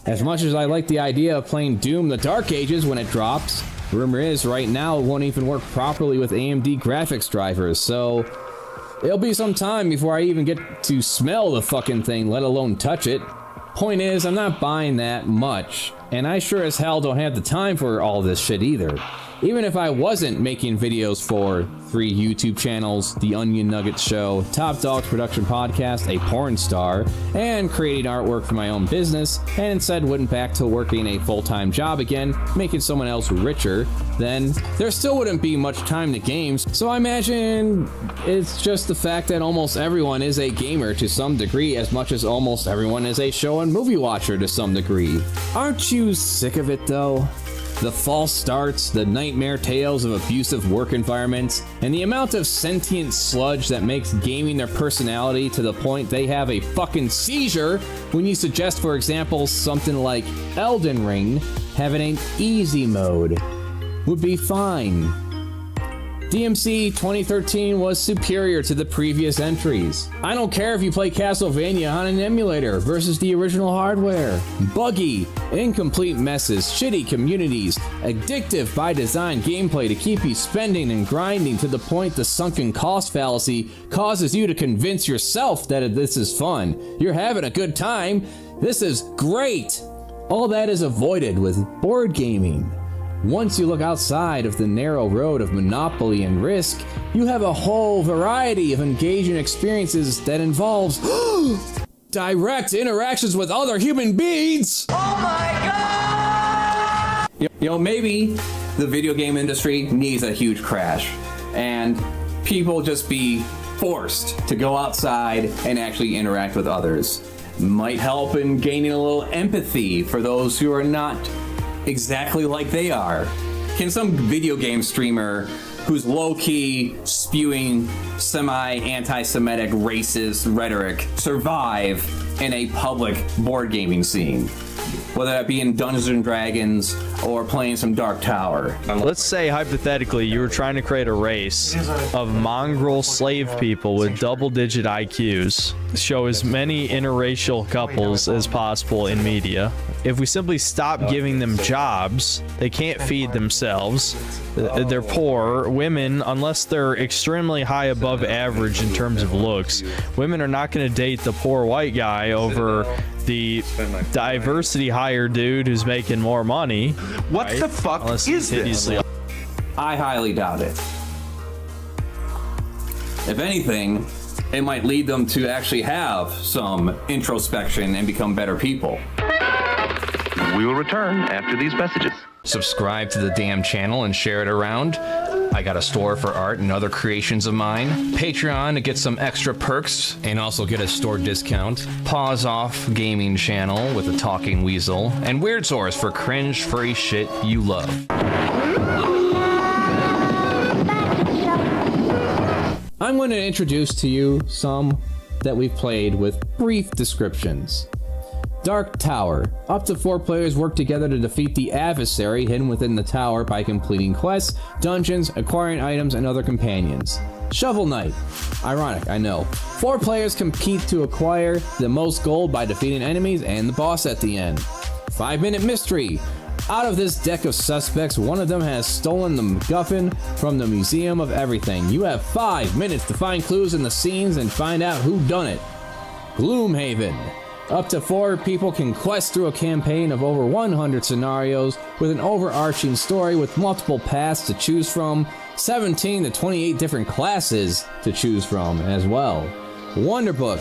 As much as I like the idea of playing Doom the Dark Ages when it drops, rumor is right now it won't even work properly with AMD graphics drivers, so it'll be some time before I even get to smell the fucking thing, let alone touch it. Point is, I'm not buying that much, and I sure as hell don't have the time for all this shit either. Even if I wasn't making videos for 3 YouTube channels, The Onion Nuggets Show, Top Dogs Production Podcast, a porn star, and creating artwork for my own business, and instead went back to working a full-time job again, making someone else richer, then there still wouldn't be much time to games, so I imagine it's just the fact that almost everyone is a gamer to some degree as much as almost everyone is a show and movie watcher to some degree. Aren't you sick of it though? The false starts, the nightmare tales of abusive work environments, and the amount of sentient sludge that makes gaming their personality to the point they have a fucking seizure when you suggest, for example, something like Elden Ring having an easy mode would be fine. DMC 2013 was superior to the previous entries. I don't care if you play Castlevania on an emulator versus the original hardware. Buggy, incomplete messes, shitty communities, addictive by design gameplay to keep you spending and grinding to the point the sunken cost fallacy causes you to convince yourself that this is fun. You're having a good time. This is great. All that is avoided with board gaming. Once you look outside of the narrow road of monopoly and risk, you have a whole variety of engaging experiences that involves direct interactions with other human beings. Oh my god! You know, maybe the video game industry needs a huge crash, and people just be forced to go outside and actually interact with others. Might help in gaining a little empathy for those who are not exactly like they are. Can some video game streamer who's low-key spewing semi-anti-Semitic racist rhetoric survive in a public board gaming scene? Whether that be in Dungeons and Dragons or playing some Dark Tower. Let's say hypothetically you were trying to create a race of mongrel slave people with double-digit IQs. Show as many interracial couples as possible in media. If we simply stop giving them jobs, they can't feed themselves. They're poor. Women, unless they're extremely high above average in terms of looks, women are not going to date the poor white guy over the diversity hire dude who's making more money. What the fuck is this? I highly doubt it. If anything, it might lead them to actually have some introspection and become better people. We will return after these messages. Subscribe to the damn channel and share it around. I got a store for art and other creations of mine. Patreon to get some extra perks and also get a store discount. Pause Off gaming channel with a talking weasel. And Weird Source for cringe-free shit you love. I'm going to introduce to you some that we've played with brief descriptions. Dark Tower. Up to 4 players work together to defeat the adversary hidden within the tower by completing quests, dungeons, acquiring items, and other companions. Shovel Knight. Ironic, I know. 4 players compete to acquire the most gold by defeating enemies and the boss at the end. 5-minute mystery. Out of this deck of suspects, one of them has stolen the MacGuffin from the Museum of Everything. You have 5 minutes to find clues in the scenes and find out who done it. Gloomhaven. Up to 4 people can quest through a campaign of over 100 scenarios with an overarching story with multiple paths to choose from, 17 to 28 different classes to choose from as well. Wonderbook.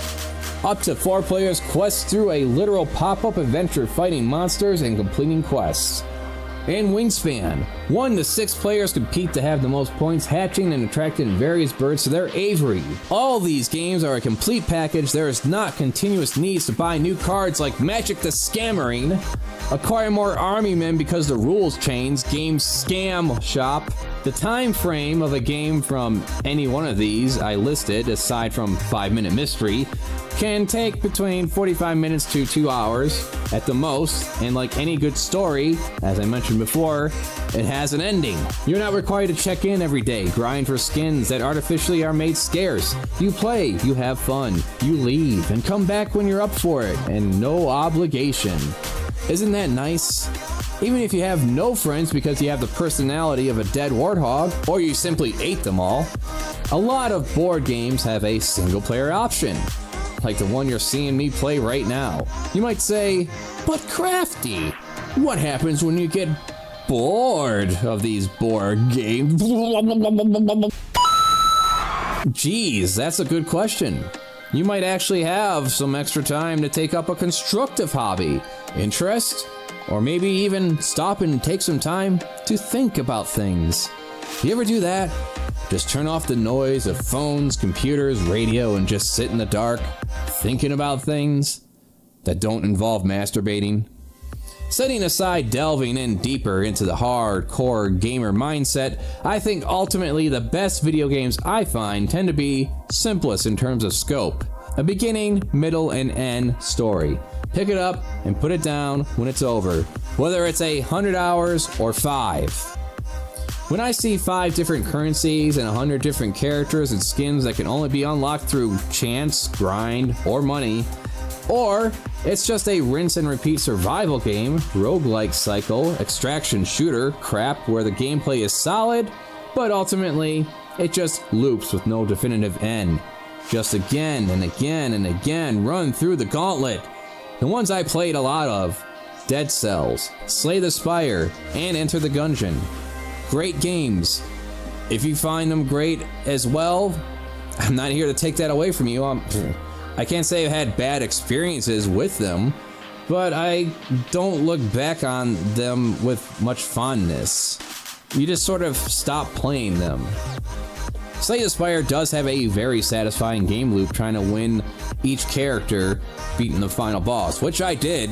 Up to 4 players quest through a literal pop-up adventure fighting monsters and completing quests. And Wingspan. 1 to 6 players compete to have the most points hatching and attracting various birds to their aviary. All these games are a complete package. There is not continuous needs to buy new cards like Magic the Scammering, acquire more army men because the rules change, game scam shop. The time frame of a game from any one of these I listed, aside from 5-minute mystery, can take between 45 minutes to 2 hours at the most, and like any good story, as I mentioned before, it has an ending. You're not required to check in every day, grind for skins that artificially are made scarce. You play, you have fun, you leave, and come back when you're up for it, and no obligation. Isn't that nice? Even if you have no friends because you have the personality of a dead warthog, or you simply ate them all. A lot of board games have a single-player option, like the one you're seeing me play right now. You might say, but Crafty, what happens when you get bored of these board games? Geez, that's a good question. You might actually have some extra time to take up a constructive hobby, interest, or maybe even stop and take some time to think about things. You ever do that? Just turn off the noise of phones, computers, radio, and just sit in the dark, thinking about things that don't involve masturbating. Setting aside delving in deeper into the hardcore gamer mindset, I think ultimately the best video games I find tend to be simplest in terms of scope. A beginning, middle, and end story. Pick it up and put it down when it's over, whether it's 100 hours or 5. When I see 5 different currencies and 100 different characters and skins that can only be unlocked through chance, grind, or money, or it's just a rinse and repeat survival game, roguelike cycle, extraction shooter crap where the gameplay is solid, but ultimately it just loops with no definitive end. Just again and again and again run through the gauntlet. The ones I played a lot of: Dead Cells, Slay the Spire, and Enter the Gungeon. Great games. If you find them great as well, I'm not here to take that away from you. I can't say I've had bad experiences with them, but I don't look back on them with much fondness. You just sort of stop playing them. Slay the Spire does have a very satisfying game loop trying to win each character, beating the final boss, which I did.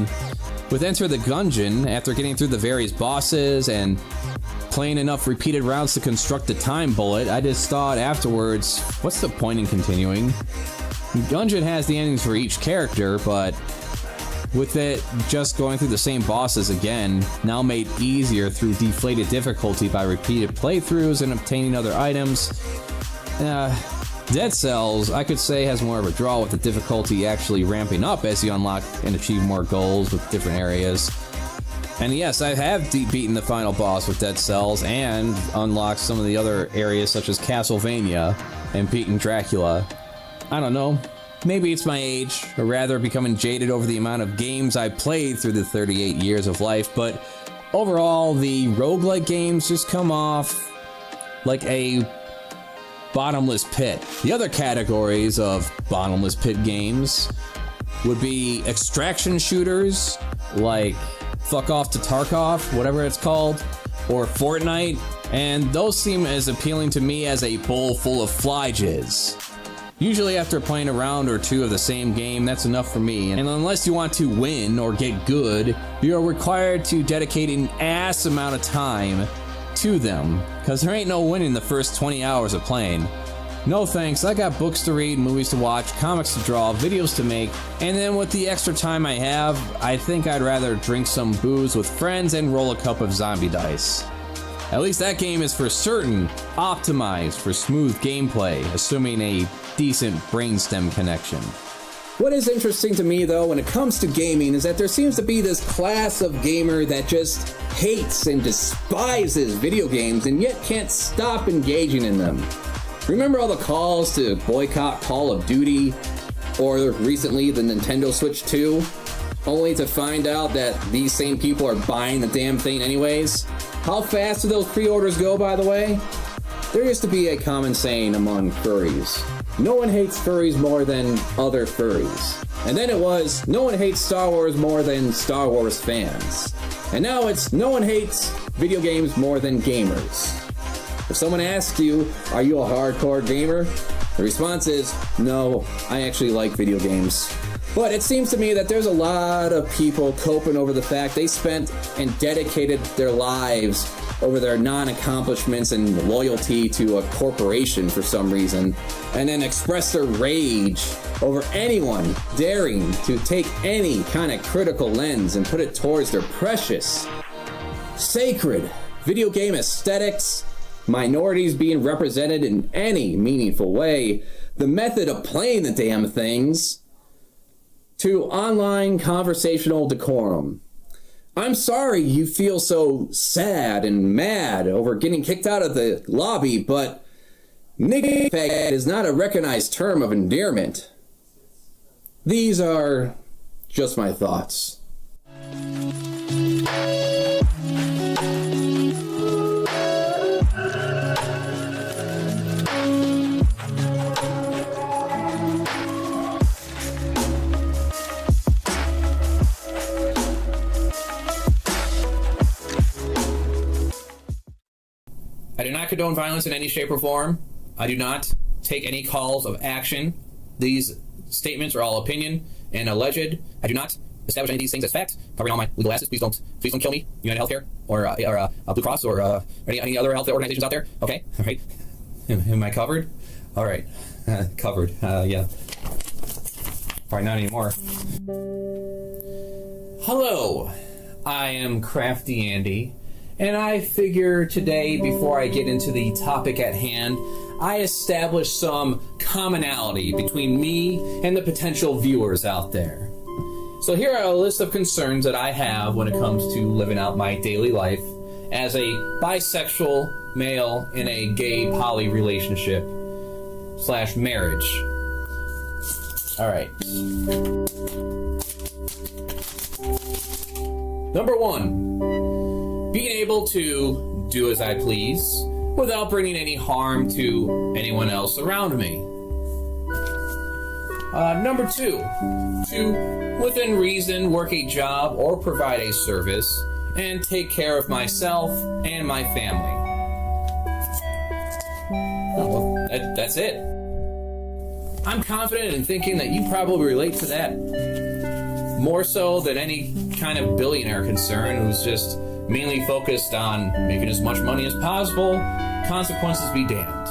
With Enter the Gungeon, after getting through the various bosses and playing enough repeated rounds to construct the time bullet, I just thought afterwards, what's the point in continuing? Gungeon has the endings for each character, but with it just going through the same bosses again, now made easier through deflated difficulty by repeated playthroughs and obtaining other items. Dead Cells, I could say, has more of a draw with the difficulty actually ramping up as you unlock and achieve more goals with different areas. And yes, I have beaten the final boss with Dead Cells and unlocked some of the other areas such as Castlevania and beaten Dracula. I don't know, maybe it's my age, or rather becoming jaded over the amount of games I played through the 38 years of life, but overall the roguelike games just come off like a bottomless pit. The other categories of bottomless pit games would be extraction shooters like Fuck Off to Tarkov, whatever it's called, or Fortnite, and those seem as appealing to me as a bowl full of fly jizz. Usually after playing a round or two of the same game, that's enough for me, and unless you want to win or get good, you are required to dedicate an ass amount of time to them, because there ain't no winning the first 20 hours of playing. No thanks, I got books to read, movies to watch, comics to draw, videos to make, and then with the extra time I have, I think I'd rather drink some booze with friends and roll a cup of zombie dice. At least that game is for certain optimized for smooth gameplay, assuming a decent brainstem connection. What is interesting to me, though, when it comes to gaming is that there seems to be this class of gamer that just hates and despises video games and yet can't stop engaging in them. Remember all the calls to boycott Call of Duty, or recently the Nintendo Switch 2, only to find out that these same people are buying the damn thing anyways? How fast do those pre-orders go, by the way? There used to be a common saying among furries: no one hates furries more than other furries. And then it was, no one hates Star Wars more than Star Wars fans. And now it's, no one hates video games more than gamers. If someone asks you, are you a hardcore gamer? The response is, no, I actually like video games. But it seems to me that there's a lot of people coping over the fact they spent and dedicated their lives over their non-accomplishments and loyalty to a corporation for some reason, and then express their rage over anyone daring to take any kind of critical lens and put it towards their precious, sacred video game aesthetics, minorities being represented in any meaningful way, the method of playing the damn things, to online conversational decorum. I'm sorry you feel so sad and mad over getting kicked out of the lobby, but nigga is not a recognized term of endearment. These are just my thoughts. I do not condone violence in any shape or form. I do not take any calls of action. These statements are all opinion and alleged. I do not establish any of these things as fact. Covering all my legal assets. Please don't kill me. United Healthcare or Blue Cross or any other health organizations out there. Okay, all right. Am I covered? All right, covered. Yeah. Probably not anymore. Hello, I am CraftyAndy. And I figure today, before I get into the topic at hand, I establish some commonality between me and the potential viewers out there. So here are a list of concerns that I have when it comes to living out my daily life as a bisexual male in a gay poly relationship / marriage. All right. Number 1. Being able to do as I please without bringing any harm to anyone else around me. Number 2, to, within reason, work a job or provide a service and take care of myself and my family. Oh, well, that's it. I'm confident in thinking that you probably relate to that more so than any kind of billionaire concern who's just mainly focused on making as much money as possible, consequences be damned.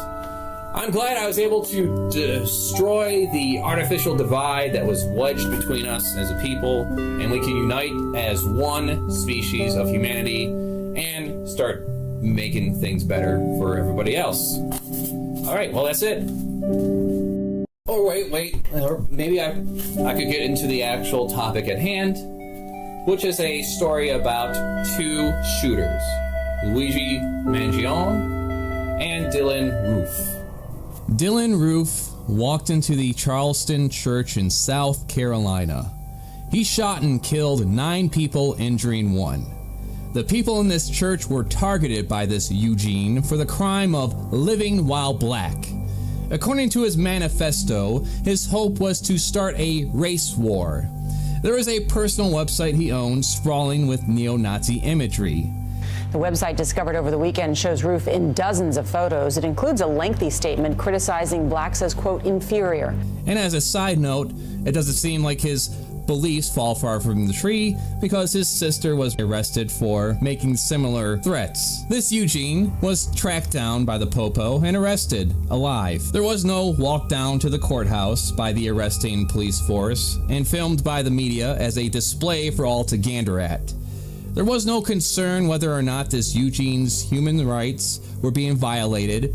I'm glad I was able to destroy the artificial divide that was wedged between us as a people, and we can unite as one species of humanity and start making things better for everybody else. Alright, well that's it. Oh wait, or maybe I could get into the actual topic at hand, which is a story about 2 shooters, Luigi Mangione and Dylan Roof. Dylan Roof walked into the Charleston church in South Carolina. He shot and killed 9 people, injuring 1. The people in this church were targeted by this Eugene for the crime of living while black. According to his manifesto, his hope was to start a race war. There is a personal website he owns sprawling with neo-Nazi imagery. The website discovered over the weekend shows Roof in dozens of photos. It includes a lengthy statement criticizing blacks as, quote, inferior. And as a side note, it doesn't seem like his beliefs fall far from the tree because his sister was arrested for making similar threats. This Eugene was tracked down by the Popo and arrested alive. There was no walk down to the courthouse by the arresting police force and filmed by the media as a display for all to gander at. There was no concern whether or not this Eugene's human rights were being violated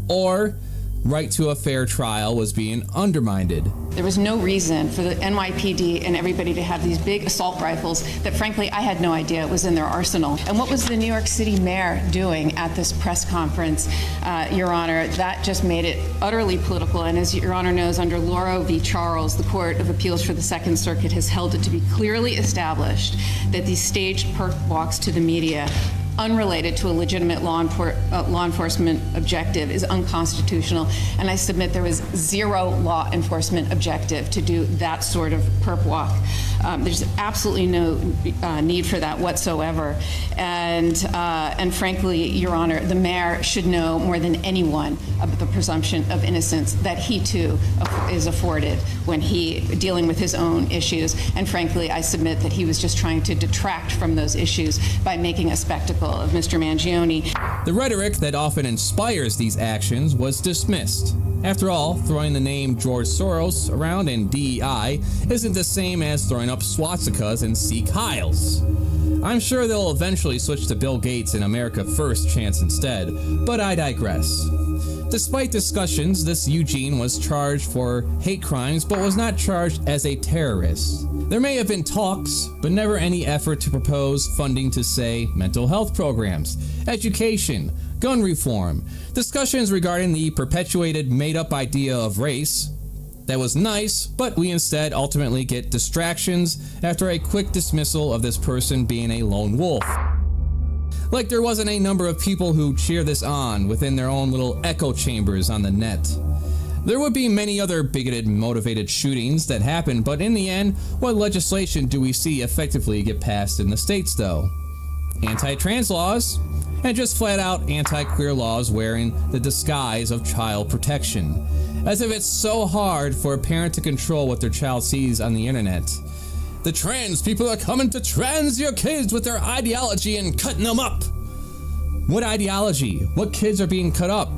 or right to a fair trial was being undermined. There was no reason for the NYPD and everybody to have these big assault rifles that, frankly, I had no idea was in their arsenal. And what was the New York City mayor doing at this press conference, Your Honor? That just made it utterly political. And as Your Honor knows, under Lauro v. Charles, the Court of Appeals for the Second Circuit has held it to be clearly established that these staged perp walks to the media unrelated to a legitimate law enforcement objective is unconstitutional, and I submit there was zero law enforcement objective to do that sort of perp walk. There's absolutely no need for that whatsoever, and frankly, Your Honor, the mayor should know more than anyone about the presumption of innocence that he too is afforded when he dealing with his own issues, and frankly, I submit that he was just trying to detract from those issues by making a spectacle of Mr. Mangione. The rhetoric that often inspires these actions was dismissed. After all, throwing the name George Soros around in DEI isn't the same as throwing up swastikas and Sikh Heils. I'm sure they'll eventually switch to Bill Gates and America First chants instead, but I digress. Despite discussions, this Eugene was charged for hate crimes but was not charged as a terrorist. There may have been talks, but never any effort to propose funding to, say, mental health programs, education, gun reform, discussions regarding the perpetuated made-up idea of race. That was nice, but we instead ultimately get distractions after a quick dismissal of this person being a lone wolf. Like there wasn't a number of people who cheer this on within their own little echo chambers on the net. There would be many other bigoted, motivated shootings that happened, but in the end, what legislation do we see effectively get passed in the states though? Anti-trans laws, and just flat out anti-queer laws wearing the disguise of child protection. As if it's so hard for a parent to control what their child sees on the internet. The trans people are coming to trans your kids with their ideology and cutting them up. What ideology? What kids are being cut up?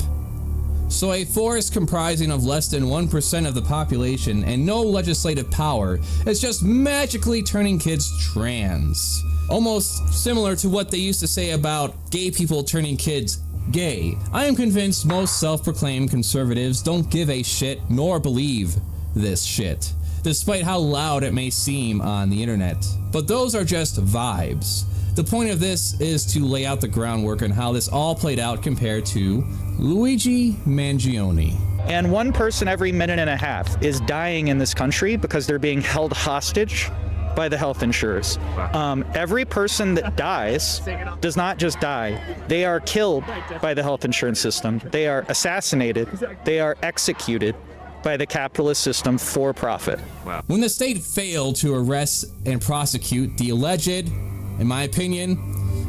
So a force comprising of less than 1% of the population and no legislative power is just magically turning kids trans. Almost similar to what they used to say about gay people turning kids gay. I am convinced most self-proclaimed conservatives don't give a shit nor believe this shit, despite how loud it may seem on the internet. But those are just vibes. The point of this is to lay out the groundwork on how this all played out compared to Luigi Mangione. And one person every minute and a half is dying in this country because they're being held hostage by the health insurers. Every person that dies does not just die. They are killed by the health insurance system. They are assassinated. They are executed by the capitalist system for profit. Wow. When the state failed to arrest and prosecute the alleged, in my opinion,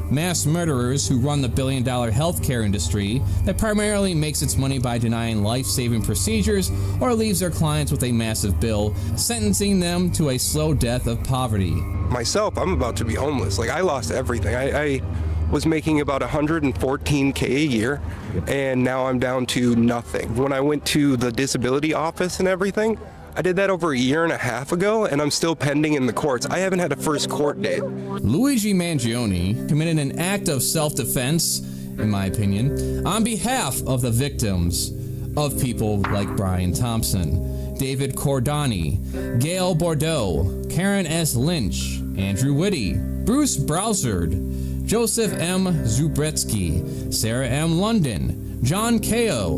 mass murderers who run the billion-dollar healthcare industry that primarily makes its money by denying life-saving procedures or leaves their clients with a massive bill, sentencing them to a slow death of poverty. Myself, I'm about to be homeless. Like, I lost everything. I was making about $114K a year, and now I'm down to nothing. When I went to the disability office and everything, I did that over a year and a half ago, and I'm still pending in the courts. I haven't had a first court date. Luigi Mangione committed an act of self-defense, in my opinion, on behalf of the victims of people like Brian Thompson, David Cordani, Gail Bordeaux, Karen S. Lynch, Andrew Whitty, Bruce Browsard, Joseph M. Zubretsky, Sarah M. London, John Kao,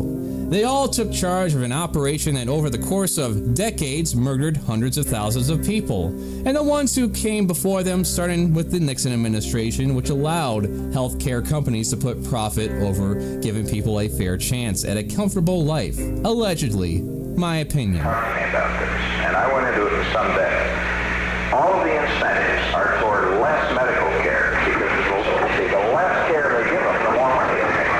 They all took charge of an operation that over the course of decades murdered hundreds of thousands of people. And the ones who came before them, starting with the Nixon administration, which allowed healthcare companies to put profit over giving people a fair chance at a comfortable life. Allegedly, my opinion. And I went into it with some depth. All of the incentives are toward less medical care because the less care they give them, the more money they make.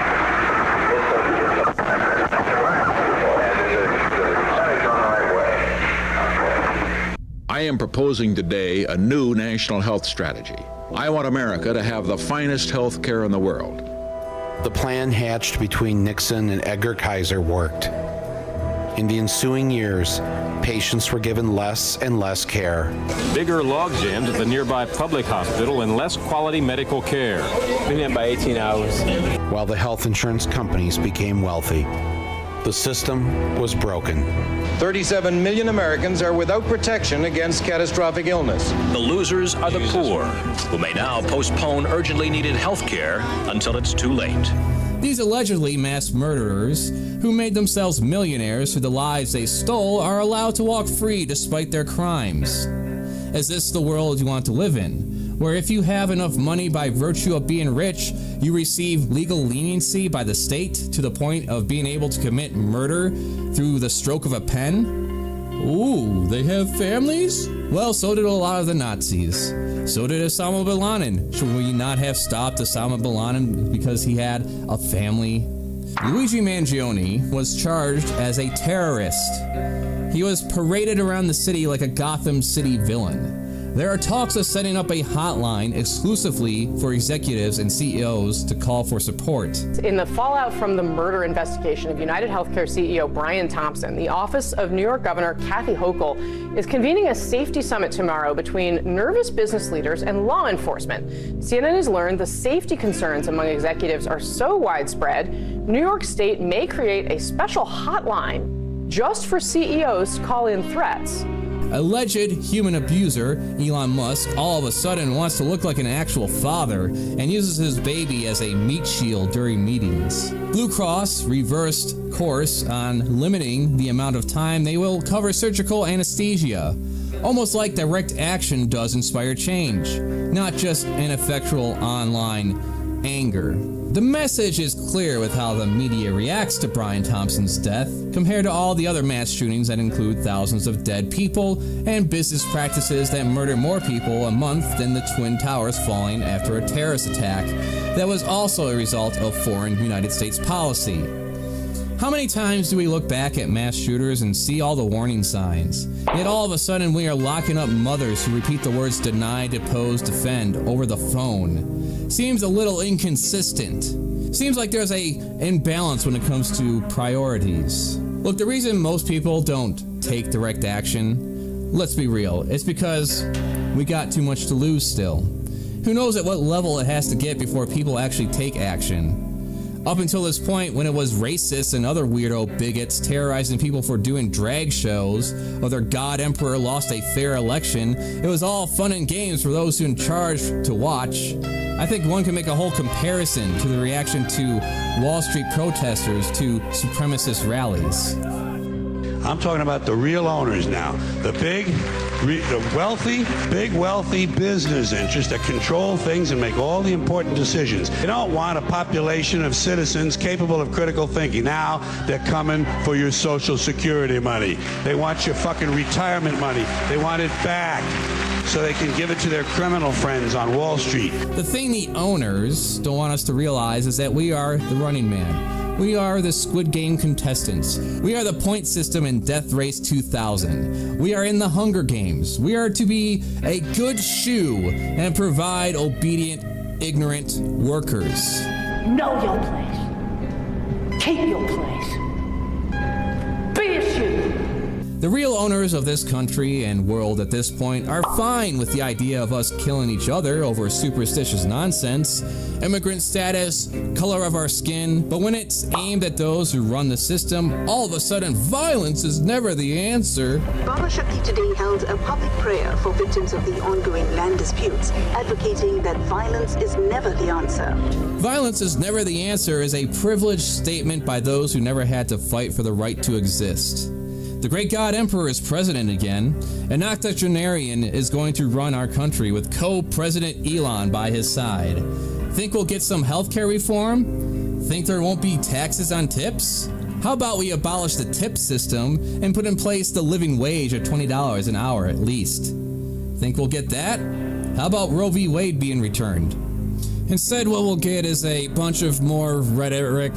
I am proposing today a new national health strategy. I want America to have the finest health care in the world. The plan hatched between Nixon and Edgar Kaiser worked. In the ensuing years, patients were given less and less care. Bigger log jams at the nearby public hospital and less quality medical care. Been in by 18 hours. While the health insurance companies became wealthy, the system was broken. 37 million Americans are without protection against catastrophic illness. The losers are the poor, who may now postpone urgently needed health care until it's too late. These allegedly mass murderers, who made themselves millionaires through the lives they stole, are allowed to walk free despite their crimes. Is this the world you want to live in, where if you have enough money by virtue of being rich, you receive legal leniency by the state to the point of being able to commit murder through the stroke of a pen? Ooh, they have families? Well, so did a lot of the Nazis. So did Osama bin Laden. Should we not have stopped Osama bin Laden because he had a family? Luigi Mangione was charged as a terrorist. He was paraded around the city like a Gotham City villain. There are talks of setting up a hotline exclusively for executives and CEOs to call for support. In the fallout from the murder investigation of United Healthcare CEO Brian Thompson, the office of New York Governor Kathy Hochul is convening a safety summit tomorrow between nervous business leaders and law enforcement. CNN has learned the safety concerns among executives are so widespread, New York State may create a special hotline just for CEOs to call in threats. Alleged human abuser Elon Musk all of a sudden wants to look like an actual father and uses his baby as a meat shield during meetings. Blue Cross reversed course on limiting the amount of time they will cover surgical anesthesia. Almost like direct action does inspire change, not just ineffectual online anger. The message is clear with how the media reacts to Brian Thompson's death, compared to all the other mass shootings that include thousands of dead people and business practices that murder more people a month than the Twin Towers falling after a terrorist attack that was also a result of foreign United States policy. How many times do we look back at mass shooters and see all the warning signs? Yet all of a sudden we are locking up mothers who repeat the words deny, depose, defend over the phone. Seems a little inconsistent. Seems like there's a imbalance when it comes to priorities. Look, the reason most people don't take direct action, let's be real, it's because we got too much to lose still. Who knows at what level it has to get before people actually take action? Up until this point, when it was racists and other weirdo bigots terrorizing people for doing drag shows, or their god emperor lost a fair election, it was all fun and games for those who in charge to watch. I think one can make a whole comparison to the reaction to Wall Street protesters to supremacist rallies. I'm talking about the real owners now. The wealthy business interests that control things and make all the important decisions. They don't want a population of citizens capable of critical thinking. Now they're coming for your Social Security money. They want your fucking retirement money. They want it back so they can give it to their criminal friends on Wall Street. The thing the owners don't want us to realize is that we are the running man. We are the Squid Game contestants. We are the point system in Death Race 2000. We are in the Hunger Games. We are to be a good shoe and provide obedient, ignorant workers. Know your place. Keep your place. Be a shoe. The real owners of this country and world at this point are fine with the idea of us killing each other over superstitious nonsense, immigrant status, color of our skin, but when it's aimed at those who run the system, all of a sudden violence is never the answer. Baba Shakti today held a public prayer for victims of the ongoing land disputes, advocating that violence is never the answer. Violence is never the answer is a privileged statement by those who never had to fight for the right to exist. The great God Emperor is president again, and octogenarian is going to run our country with co-president Elon by his side. Think we'll get some healthcare reform? Think there won't be taxes on tips? How about we abolish the tip system and put in place the living wage at $20 an hour at least? Think we'll get that? How about Roe v. Wade being returned? Instead, what we'll get is a bunch of more rhetoric,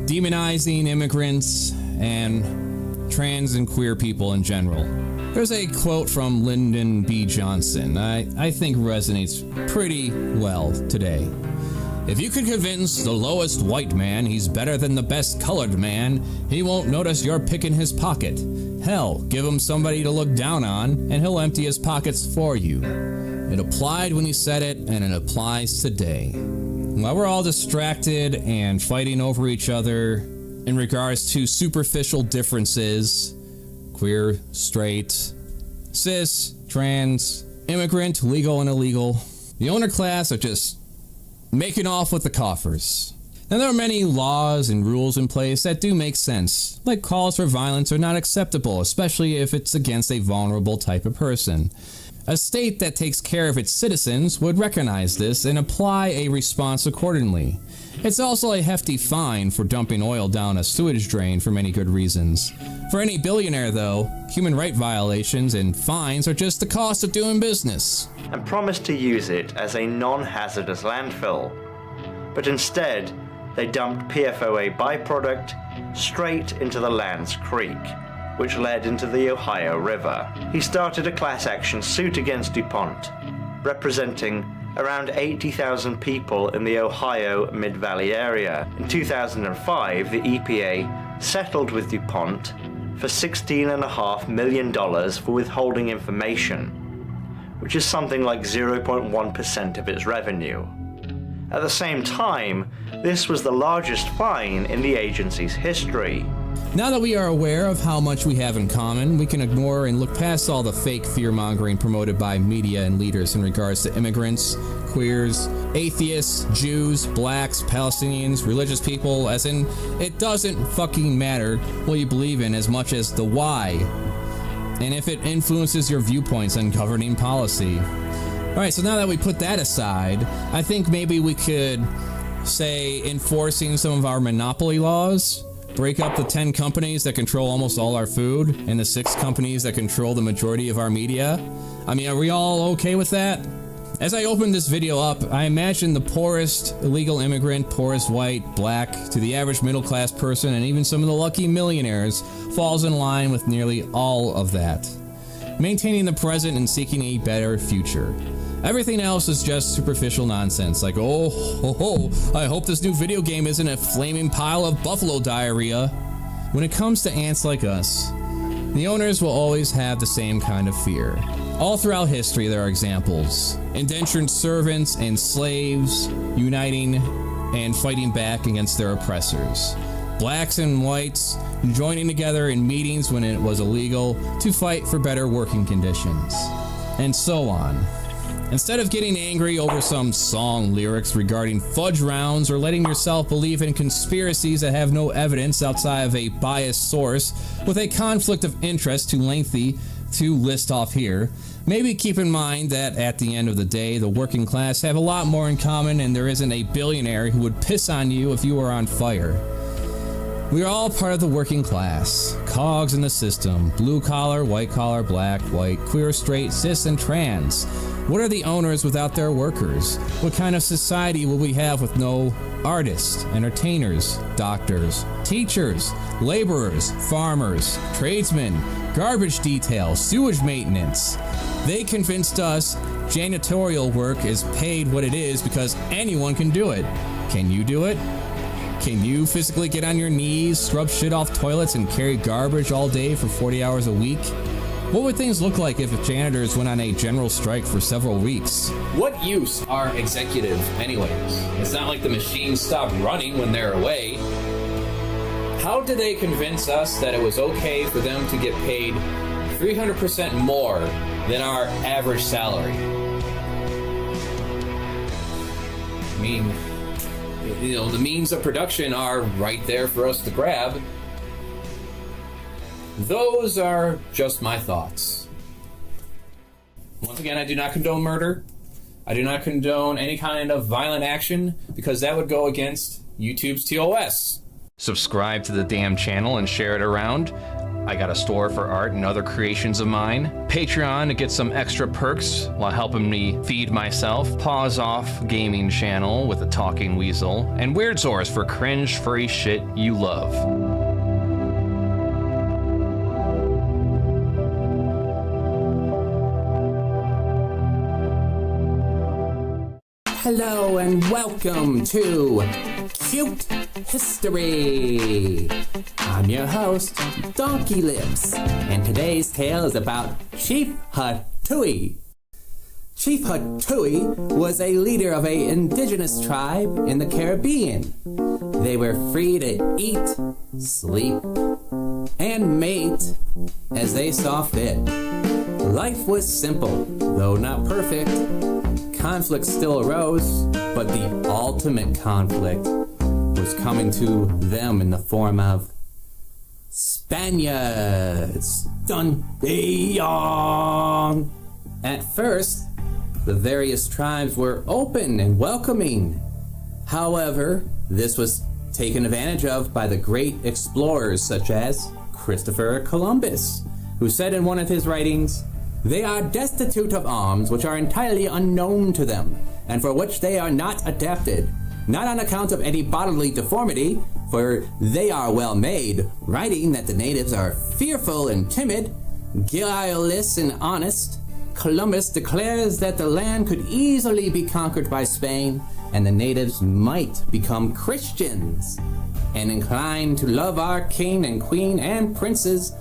demonizing immigrants, and trans and queer people in general. There's a quote from Lyndon B. Johnson I think resonates pretty well today. If you can convince the lowest white man he's better than the best colored man, he won't notice you're picking his pocket. Hell, give him somebody to look down on, and he'll empty his pockets for you. It applied when he said it, and it applies today. While we're all distracted and fighting over each other in regards to superficial differences, queer, straight, cis, trans, immigrant, legal and illegal, the owner class are just making off with the coffers. Now, there are many laws and rules in place that do make sense, like calls for violence are not acceptable, especially if it's against a vulnerable type of person. A state that takes care of its citizens would recognize this and apply a response accordingly. It's also a hefty fine for dumping oil down a sewage drain for many good reasons. For any billionaire, though, human rights violations and fines are just the cost of doing business. And promised to use it as a non-hazardous landfill. But instead, they dumped PFOA byproduct straight into the Lands Creek, which led into the Ohio River. He started a class action suit against DuPont, representing around 80,000 people in the Ohio Mid-Valley area. In 2005, the EPA settled with DuPont for $16.5 million for withholding information, which is something like 0.1% of its revenue. At the same time, this was the largest fine in the agency's history. Now that we are aware of how much we have in common, we can ignore and look past all the fake fear-mongering promoted by media and leaders in regards to immigrants, queers, atheists, Jews, blacks, Palestinians, religious people, as in, it doesn't fucking matter what you believe in as much as the why, and if it influences your viewpoints on governing policy. Alright, so now that we put that aside, I think maybe we could say enforcing some of our monopoly laws. Break up the 10 companies that control almost all our food and the 6 companies that control the majority of our media. I mean, are we all okay with that? As I open this video up, I imagine the poorest illegal immigrant, poorest white, black, to the average middle-class person, and even some of the lucky millionaires falls in line with nearly all of that. Maintaining the present and seeking a better future. Everything else is just superficial nonsense, like, I hope this new video game isn't a flaming pile of buffalo diarrhea. When it comes to ants like us, the owners will always have the same kind of fear. All throughout history, there are examples. Indentured servants and slaves uniting and fighting back against their oppressors. Blacks and whites joining together in meetings when it was illegal to fight for better working conditions. And so on. Instead of getting angry over some song lyrics regarding fudge rounds or letting yourself believe in conspiracies that have no evidence outside of a biased source with a conflict of interest too lengthy to list off here, maybe keep in mind that at the end of the day, the working class have a lot more in common, and there isn't a billionaire who would piss on you if you were on fire. We are all part of the working class, cogs in the system, blue collar, white collar, black, white, queer, straight, cis, and trans. What are the owners without their workers? What kind of society will we have with no artists, entertainers, doctors, teachers, laborers, farmers, tradesmen, garbage detail, sewage maintenance? They convinced us janitorial work is paid what it is because anyone can do it. Can you do it? Can you physically get on your knees, scrub shit off toilets, and carry garbage all day for 40 hours a week? What would things look like if janitors went on a general strike for several weeks? What use are executives anyways? It's not like the machines stop running when they're away. How did they convince us that it was okay for them to get paid 300% more than our average salary? I mean, the means of production are right there for us to grab. Those are just my thoughts. Once again, I do not condone murder. I do not condone any kind of violent action because that would go against YouTube's TOS. Subscribe to the damn channel and share it around. I got a store for art and other creations of mine. Patreon to get some extra perks while helping me feed myself. Paws Off gaming channel with a talking weasel. And Weird Source for cringe furry shit you love. Hello and welcome to Cute History. I'm your host, Donkey Lips, and today's tale is about Chief Hatui. Chief Hatui was a leader of an indigenous tribe in the Caribbean. They were free to eat, sleep, and mate as they saw fit. Life was simple, though not perfect. Conflict still arose, but the ultimate conflict was coming to them in the form of Spaniards. Dun beyond. At first, the various tribes were open and welcoming. However, this was taken advantage of by the great explorers such as Christopher Columbus, who said in one of his writings, "They are destitute of arms which are entirely unknown to them, and for which they are not adapted, not on account of any bodily deformity, for they are well made," writing that the natives are fearful and timid, guileless and honest. Columbus declares that the land could easily be conquered by Spain, and the natives might become Christians, and inclined to love our king and queen and princes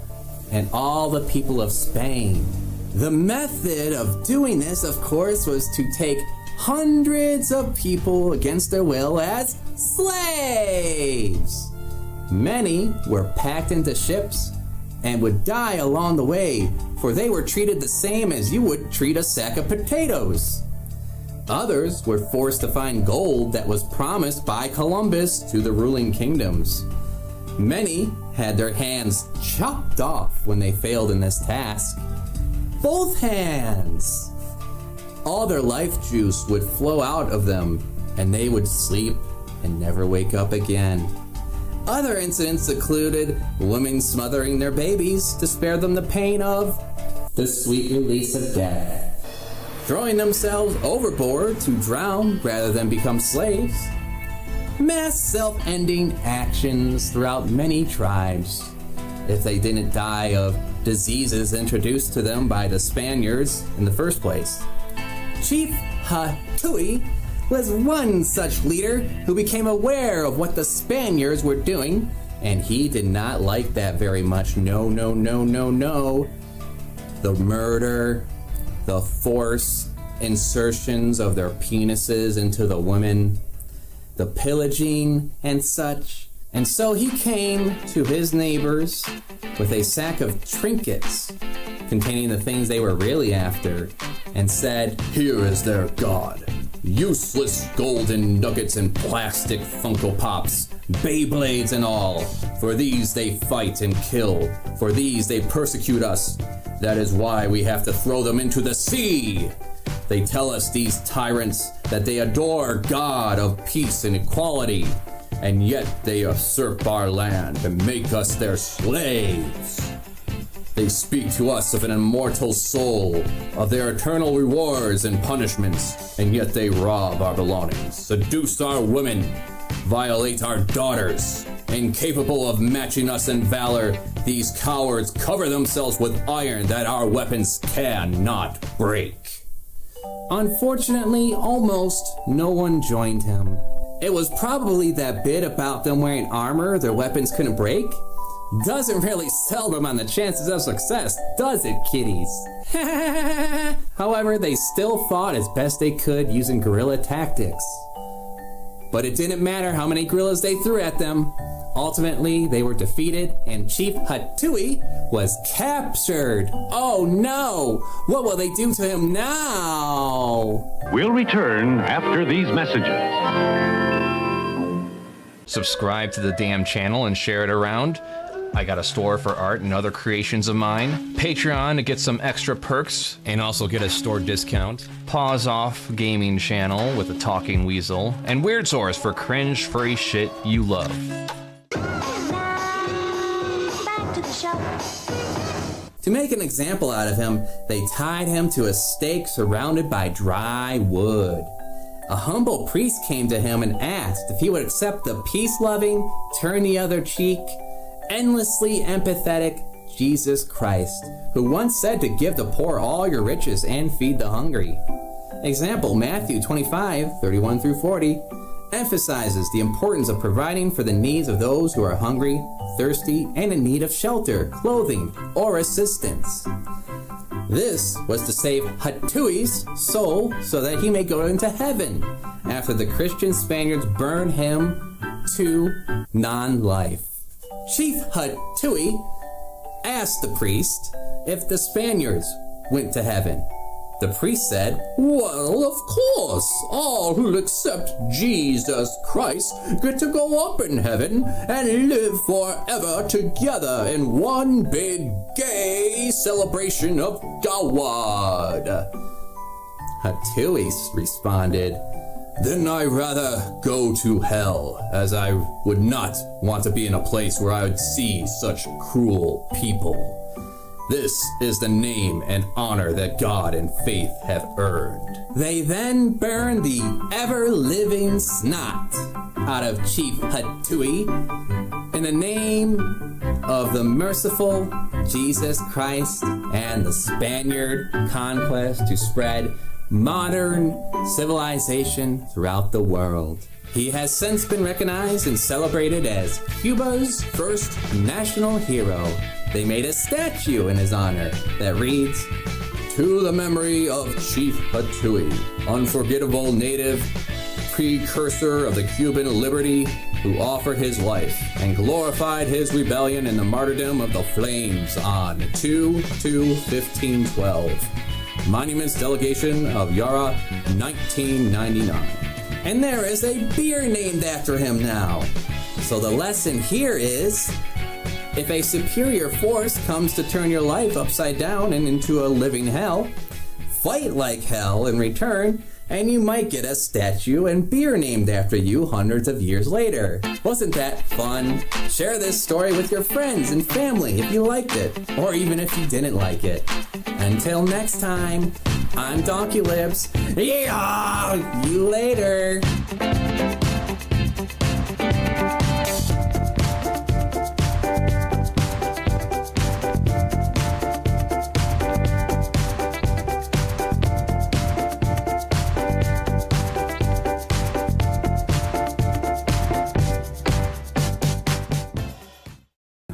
and all the people of Spain. The method of doing this, of course, was to take hundreds of people against their will as slaves. Many were packed into ships and would die along the way, for they were treated the same as you would treat a sack of potatoes. Others were forced to find gold that was promised by Columbus to the ruling kingdoms. Many had their hands chopped off when they failed in this task. Both hands! All their life juice would flow out of them, and they would sleep and never wake up again. Other incidents included women smothering their babies to spare them the pain of the sweet release of death, throwing themselves overboard to drown rather than become slaves, mass self-ending actions throughout many tribes if they didn't die of diseases introduced to them by the Spaniards in the first place. Chief Hatui was one such leader who became aware of what the Spaniards were doing, and he did not like that very much. No. The murder, the forced insertions of their penises into the women, the pillaging and such. And so he came to his neighbors with a sack of trinkets containing the things they were really after and said, "Here is their god. Useless golden nuggets and plastic Funko Pops, Beyblades and all. For these they fight and kill. For these they persecute us. That is why we have to throw them into the sea. They tell us, these tyrants, that they adore God of peace and equality, and yet they usurp our land and make us their slaves. They speak to us of an immortal soul, of their eternal rewards and punishments, and yet they rob our belongings, seduce our women, violate our daughters. Incapable of matching us in valor, these cowards cover themselves with iron that our weapons cannot break." Unfortunately, almost no one joined him. It was probably that bit about them wearing armor their weapons couldn't break. Doesn't really sell them on the chances of success, does it, kiddies? However, they still fought as best they could using guerrilla tactics. But it didn't matter how many guerrillas they threw at them. Ultimately, they were defeated and Chief Hatui was captured. Oh no! What will they do to him now? We'll return after these messages. Subscribe to the damn channel and share it around. I got a store for art and other creations of mine. Patreon to get some extra perks and also get a store discount. Paws Off gaming channel with a talking weasel. And Weird Source for cringe furry shit you love. Back to the show. To make an example out of him, they tied him to a stake surrounded by dry wood. A humble priest came to him and asked if he would accept the peace-loving, turn the other cheek, endlessly empathetic Jesus Christ, who once said to give the poor all your riches and feed the hungry. Example, Matthew 25:31-40, emphasizes the importance of providing for the needs of those who are hungry, thirsty, and in need of shelter, clothing, or assistance. This was to save Hatui's soul so that he may go into heaven after the Christian Spaniards burned him to non-life. Chief Hatui asked the priest if the Spaniards went to heaven. The priest said, "Well, of course, all who accept Jesus Christ get to go up in heaven and live forever together in one big gay celebration of God." Hatui responded, "Then I'd rather go to hell, as I would not want to be in a place where I would see such cruel people. This is the name and honor that God and faith have earned." They then burned the ever-living snot out of Chief Hatui in the name of the merciful Jesus Christ and the Spaniard conquest to spread modern civilization throughout the world. He has since been recognized and celebrated as Cuba's first national hero. They made a statue in his honor that reads, "To the memory of Chief Hatui, unforgettable native precursor of the Cuban liberty, who offered his life and glorified his rebellion in the martyrdom of the flames on 2/2/1512. Monuments Delegation of Yara, 1999. And there is a beer named after him now. So the lesson here is, if a superior force comes to turn your life upside down and into a living hell, fight like hell in return, and you might get a statue and beer named after you hundreds of years later. Wasn't that fun? Share this story with your friends and family if you liked it, or even if you didn't like it. Until next time, I'm Donkey Lips. Yeah, you later.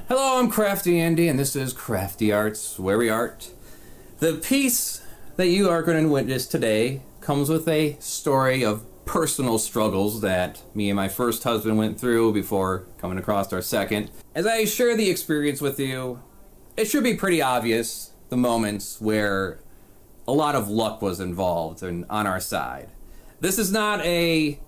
Hello, I'm CraftyAndy, and this is Crafty Arts, where we art. The piece that you are going to witness today comes with a story of personal struggles that me and my first husband went through before coming across our second. As I share the experience with you, it should be pretty obvious the moments where a lot of luck was involved and on our side. This is not a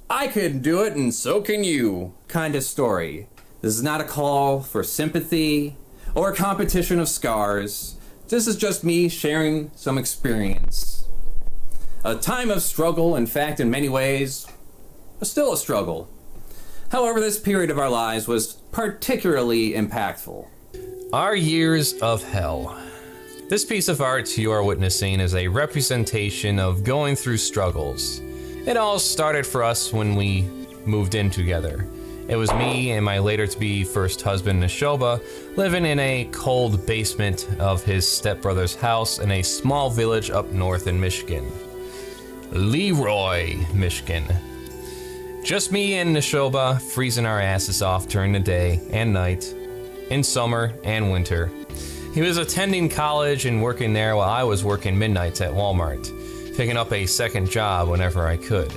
"I can do it and so can you" kind of story. This is not a call for sympathy or a competition of scars. This is just me sharing some experience. A time of struggle, in fact, in many ways, still a struggle. However, this period of our lives was particularly impactful. Our years of hell. This piece of art you are witnessing is a representation of going through struggles. It all started for us when we moved in together. It was me and my later-to-be first husband, Neshoba, living in a cold basement of his stepbrother's house in a small village up north in Michigan. Leroy, Michigan. Just me and Neshoba freezing our asses off during the day and night, in summer and winter. He was attending college and working there while I was working midnights at Walmart, picking up a second job whenever I could.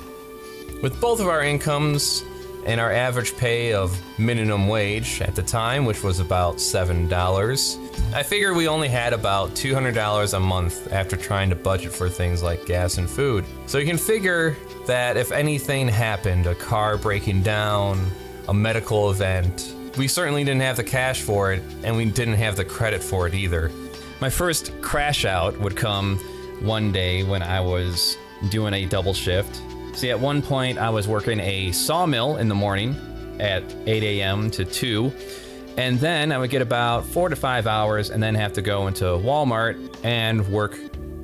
With both of our incomes and our average pay of minimum wage at the time, which was about $7, I figured we only had about $200 a month after trying to budget for things like gas and food. So you can figure that if anything happened, a car breaking down, a medical event, we certainly didn't have the cash for it, and we didn't have the credit for it either. My first crash out would come one day when I was doing a double shift. See, at one point I was working a sawmill in the morning at 8 a.m. to 2, and then I would get about 4 to 5 hours and then have to go into Walmart and work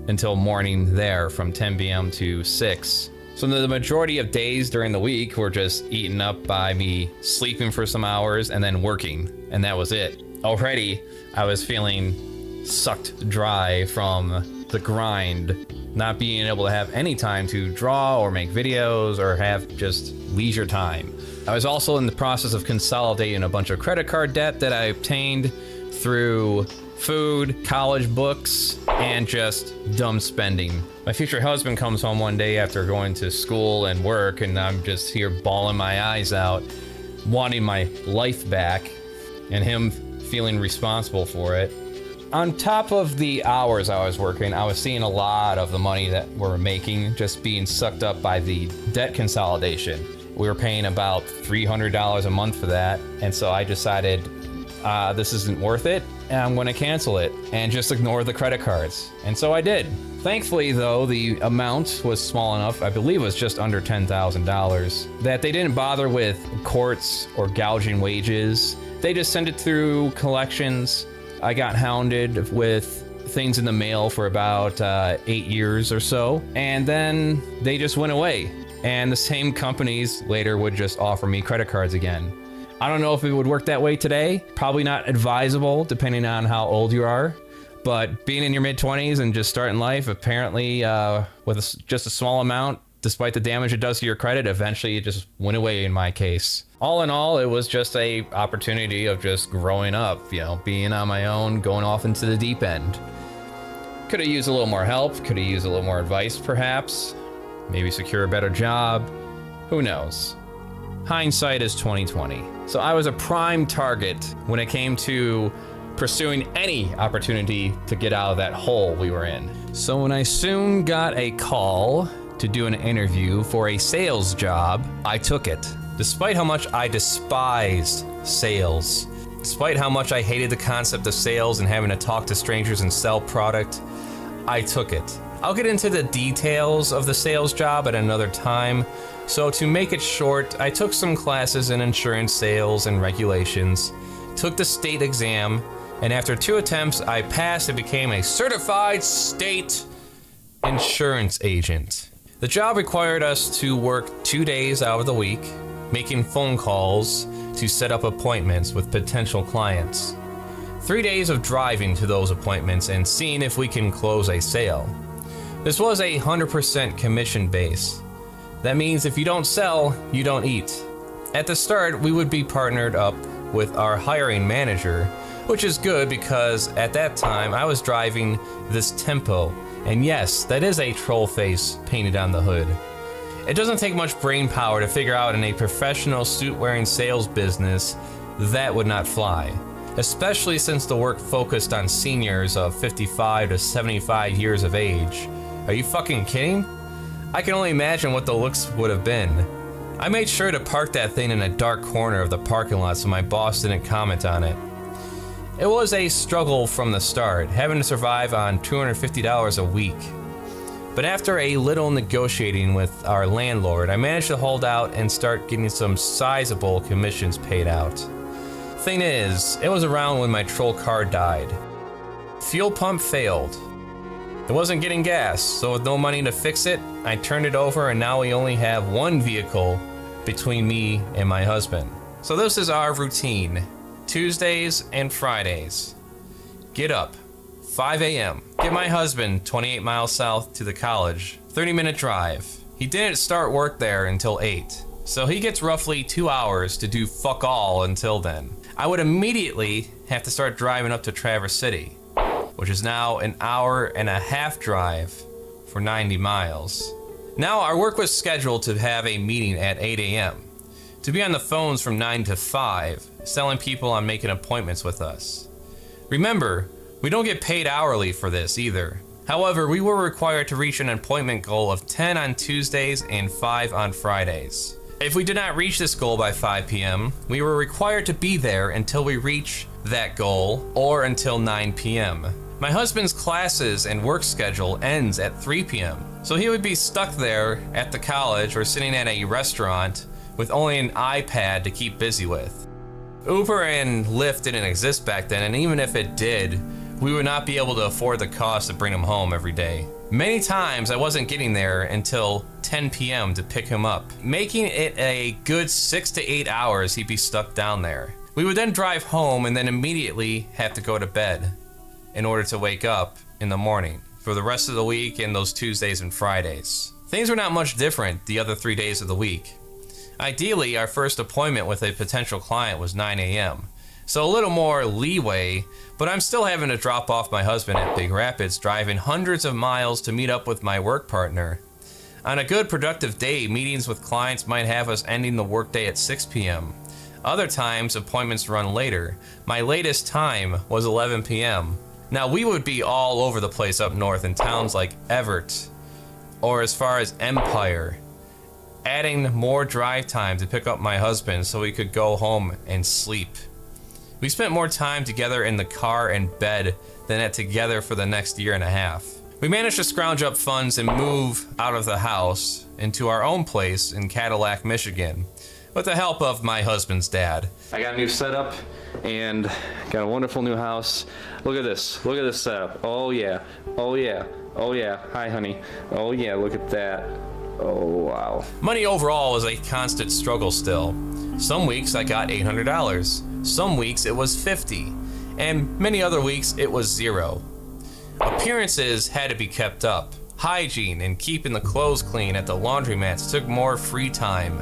until morning there from 10 p.m. to 6. So the majority of days during the week were just eaten up by me sleeping for some hours and then working, and that was it. Already, I was feeling sucked dry from the grind, not being able to have any time to draw or make videos or have just leisure time. I was also in the process of consolidating a bunch of credit card debt that I obtained through food, college books, and just dumb spending. My future husband comes home one day after going to school and work, and I'm just here bawling my eyes out, wanting my life back, and him feeling responsible for it. On top of the hours I was working, I was seeing a lot of the money that we're making just being sucked up by the debt consolidation. We were paying about $300 a month for that, and so I decided this isn't worth it, and I'm going to cancel it and just ignore the credit cards. And so I did. Thankfully, though, the amount was small enough, I believe it was just under $10,000, that they didn't bother with courts or gouging wages. They just sent it through collections. I got hounded with things in the mail for about 8 years or so, and then they just went away. And the same companies later would just offer me credit cards again. I don't know if it would work that way today. Probably not advisable, depending on how old you are. But being in your mid-20s and just starting life, apparently with just a small amount, despite the damage it does to your credit, eventually it just went away in my case. All in all, it was just a opportunity of just growing up, you know, being on my own, going off into the deep end. Could have used a little more help, could have used a little more advice perhaps, maybe secure a better job, who knows. Hindsight is 2020. So I was a prime target when it came to pursuing any opportunity to get out of that hole we were in. So when I soon got a call to do an interview for a sales job, I took it. Despite how much I despised sales, despite how much I hated the concept of sales and having to talk to strangers and sell product, I took it. I'll get into the details of the sales job at another time. So to make it short, I took some classes in insurance sales and regulations, took the state exam, and after 2 attempts, I passed and became a certified state insurance agent. The job required us to work 2 days out of the week, making phone calls to set up appointments with potential clients. 3 days of driving to those appointments and seeing if we can close a sale. This was a 100% commission base. That means if you don't sell, you don't eat. At the start, we would be partnered up with our hiring manager, which is good because at that time I was driving this Tempo, and yes, that is a troll face painted on the hood. It doesn't take much brain power to figure out in a professional suit-wearing sales business that would not fly, especially since the work focused on seniors of 55 to 75 years of age. Are you fucking kidding? I can only imagine what the looks would have been. I made sure to park that thing in a dark corner of the parking lot so my boss didn't comment on it. It was a struggle from the start, having to survive on $250 a week. But after a little negotiating with our landlord, I managed to hold out and start getting some sizable commissions paid out. Thing is, it was around when my troll car died. Fuel pump failed. It wasn't getting gas, so with no money to fix it, I turned it over and now we only have one vehicle between me and my husband. So this is our routine. Tuesdays and Fridays. Get up, 5 a.m. Get my husband 28 miles south to the college, 30-minute drive. He didn't start work there until 8. So he gets roughly 2 hours to do fuck all until then. I would immediately have to start driving up to Traverse City, which is now an hour-and-a-half drive for 90 miles. Now, our work was scheduled to have a meeting at 8 a.m. to be on the phones from 9 to 5, selling people on making appointments with us. Remember, we don't get paid hourly for this either. However, we were required to reach an appointment goal of 10 on Tuesdays and 5 on Fridays. If we did not reach this goal by 5 p.m., we were required to be there until we reach that goal or until 9 p.m. My husband's classes and work schedule ends at 3 p.m., so he would be stuck there at the college or sitting at a restaurant with only an iPad to keep busy with. Uber and Lyft didn't exist back then, and even if it did, we would not be able to afford the cost to bring him home every day. Many times I wasn't getting there until 10 p.m. to pick him up, making it a good 6 to 8 hours he'd be stuck down there. We would then drive home and then immediately have to go to bed in order to wake up in the morning for the rest of the week and those Tuesdays and Fridays. Things were not much different the other 3 days of the week. Ideally, our first appointment with a potential client was 9 a.m., so a little more leeway, but I'm still having to drop off my husband at Big Rapids, driving hundreds of miles to meet up with my work partner. On a good productive day, meetings with clients might have us ending the workday at 6 p.m. Other times, appointments run later. My latest time was 11 p.m. Now, we would be all over the place up north in towns like Everett or as far as Empire, adding more drive time to pick up my husband so we could go home and sleep. We spent more time together in the car and bed than at together for the next year and a half. We managed to scrounge up funds and move out of the house into our own place in Cadillac, Michigan, with the help of my husband's dad. I got a new setup and got a wonderful new house. Look at this. Look at this setup. Oh yeah. Oh yeah. Oh yeah. Hi, honey. Oh yeah, look at that. Oh wow. Money overall was a constant struggle still. Some weeks I got $800. Some weeks it was $50, and many other weeks it was $0. Appearances had to be kept up. Hygiene and keeping the clothes clean at the laundromats took more free time.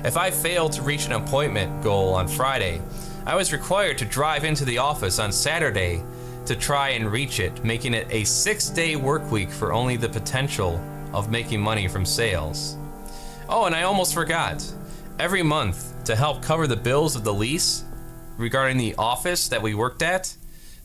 If I failed to reach an appointment goal on Friday, I was required to drive into the office on Saturday to try and reach it, making it a 6-day work week for only the potential of making money from sales. Oh, and I almost forgot. Every month, to help cover the bills of the lease regarding the office that we worked at,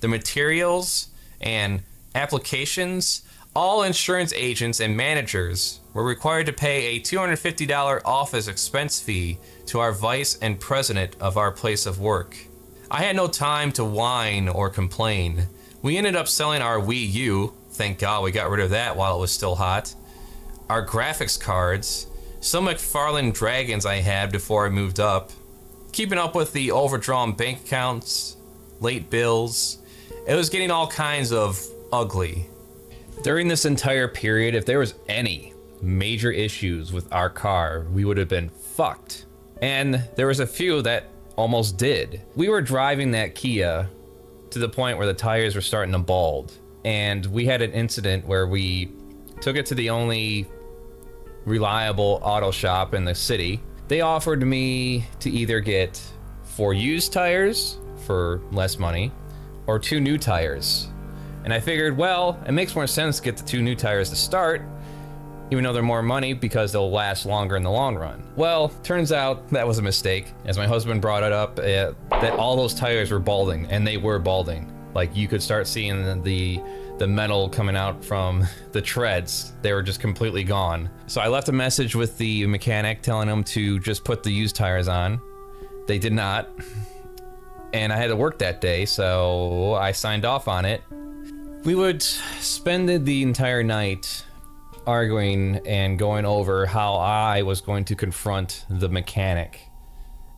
the materials and applications, all insurance agents and managers were required to pay a $250 office expense fee to our vice and president of our place of work. I had no time to whine or complain. We ended up selling our Wii U, thank God we got rid of that while it was still hot, our graphics cards, some McFarlane Dragons I had before I moved up, keeping up with the overdrawn bank accounts, late bills. It was getting all kinds of ugly. During this entire period, if there was any major issues with our car, we would have been fucked. And there was a few that almost did. We were driving that Kia to the point where the tires were starting to bald. And we had an incident where we took it to the only reliable auto shop in the city. They offered me to either get 4 used tires for less money or 2 new tires. And I figured, well, it makes more sense to get the 2 new tires to start, even though they're more money because they'll last longer in the long run. Well, turns out that was a mistake, as my husband brought it up, that all those tires were balding, and they were balding. Like, you could start seeing the metal coming out from the treads. They were just completely gone. So I left a message with the mechanic telling him to just put the used tires on. They did not. And I had to work that day, so I signed off on it. We would spend the entire night arguing and going over how I was going to confront the mechanic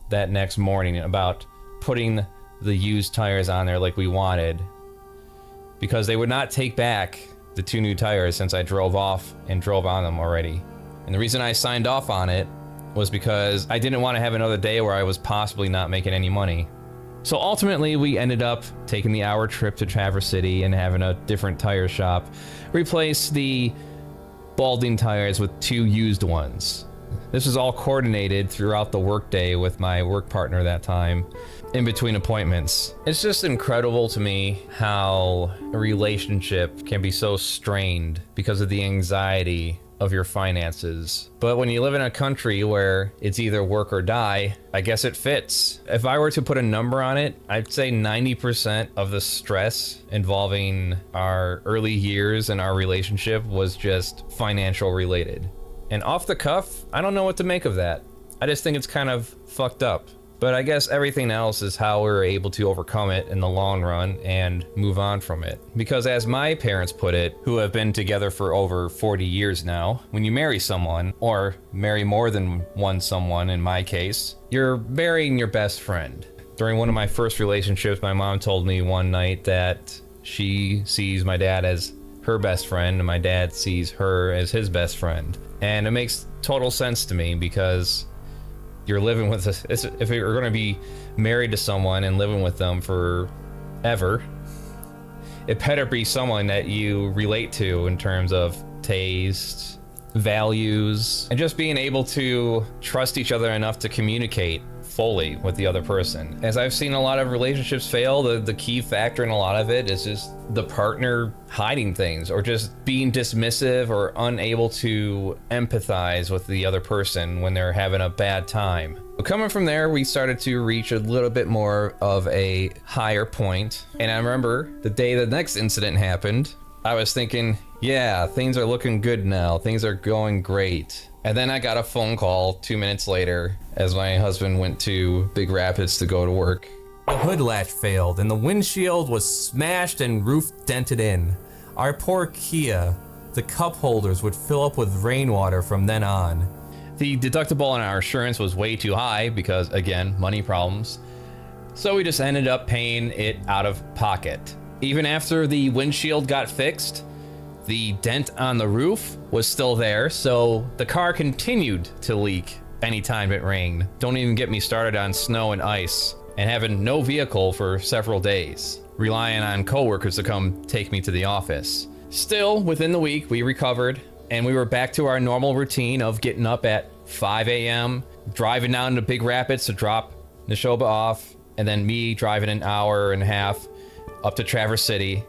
that next morning about putting the used tires on there like we wanted, because they would not take back the 2 new tires since I drove off and drove on them already. And the reason I signed off on it was because I didn't want to have another day where I was possibly not making any money. So ultimately, we ended up taking the hour trip to Traverse City and having a different tire shop replace the balding tires with 2 used ones. This was all coordinated throughout the workday with my work partner that time, in between appointments. It's just incredible to me how a relationship can be so strained because of the anxiety of your finances. But when you live in a country where it's either work or die, I guess it fits. If I were to put a number on it, I'd say 90% of the stress involving our early years in our relationship was just financial related. And off the cuff, I don't know what to make of that. I just think it's kind of fucked up. But I guess everything else is how we're able to overcome it in the long run and move on from it. Because as my parents put it, who have been together for over 40 years now, when you marry someone, or marry more than one someone in my case, you're marrying your best friend. During one of my first relationships, my mom told me one night that she sees my dad as her best friend and my dad sees her as his best friend. And it makes total sense to me because you're living with us. If you're going to be married to someone and living with them forever, it better be someone that you relate to in terms of taste, values, and just being able to trust each other enough to communicate fully with the other person. As I've seen a lot of relationships fail, the key factor in a lot of it is just the partner hiding things or just being dismissive or unable to empathize with the other person when they're having a bad time. But coming from there, we started to reach a little bit more of a higher point. And I remember the day the next incident happened, I was thinking, yeah, things are looking good now. Things are going great. And then I got a phone call 2 minutes later as my husband went to Big Rapids to go to work. The hood latch failed and the windshield was smashed and roof dented in. Our poor Kia, the cup holders would fill up with rainwater from then on. The deductible on our insurance was way too high because, again, money problems. So we just ended up paying it out of pocket. Even after the windshield got fixed, the dent on the roof was still there, so the car continued to leak anytime it rained. Don't even get me started on snow and ice, and having no vehicle for several days, relying on coworkers to come take me to the office. Still, within the week, we recovered, and we were back to our normal routine of getting up at 5 a.m., driving down to Big Rapids to drop Neshoba off, and then me driving an hour and a half up to Traverse City.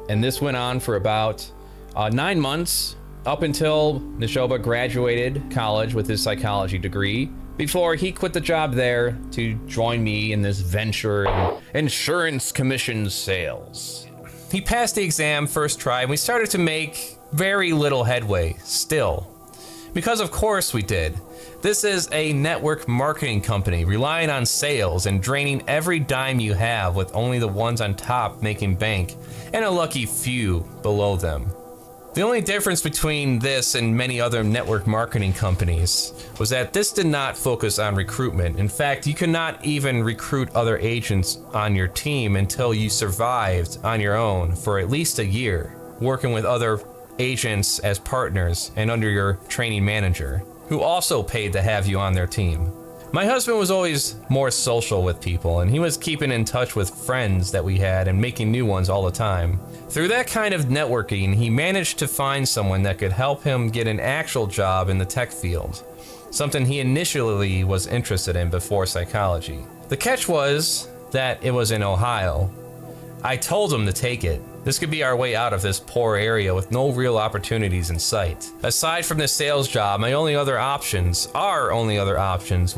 And this went on for about 9 months, up until Neshoba graduated college with his psychology degree, before he quit the job there to join me in this venture in insurance commission sales. He passed the exam first try, and we started to make very little headway still. Because of course we did. This is a network marketing company relying on sales and draining every dime you have with only the ones on top making bank and a lucky few below them. The only difference between this and many other network marketing companies was that this did not focus on recruitment. In fact, you could not even recruit other agents on your team until you survived on your own for at least a year, working with other agents as partners and under your training manager, who also paid to have you on their team. My husband was always more social with people, and he was keeping in touch with friends that we had and making new ones all the time. Through that kind of networking, he managed to find someone that could help him get an actual job in the tech field, something he initially was interested in before psychology. The catch was that it was in Ohio. I told him to take it. This could be our way out of this poor area with no real opportunities in sight. Aside from this sales job, our only other options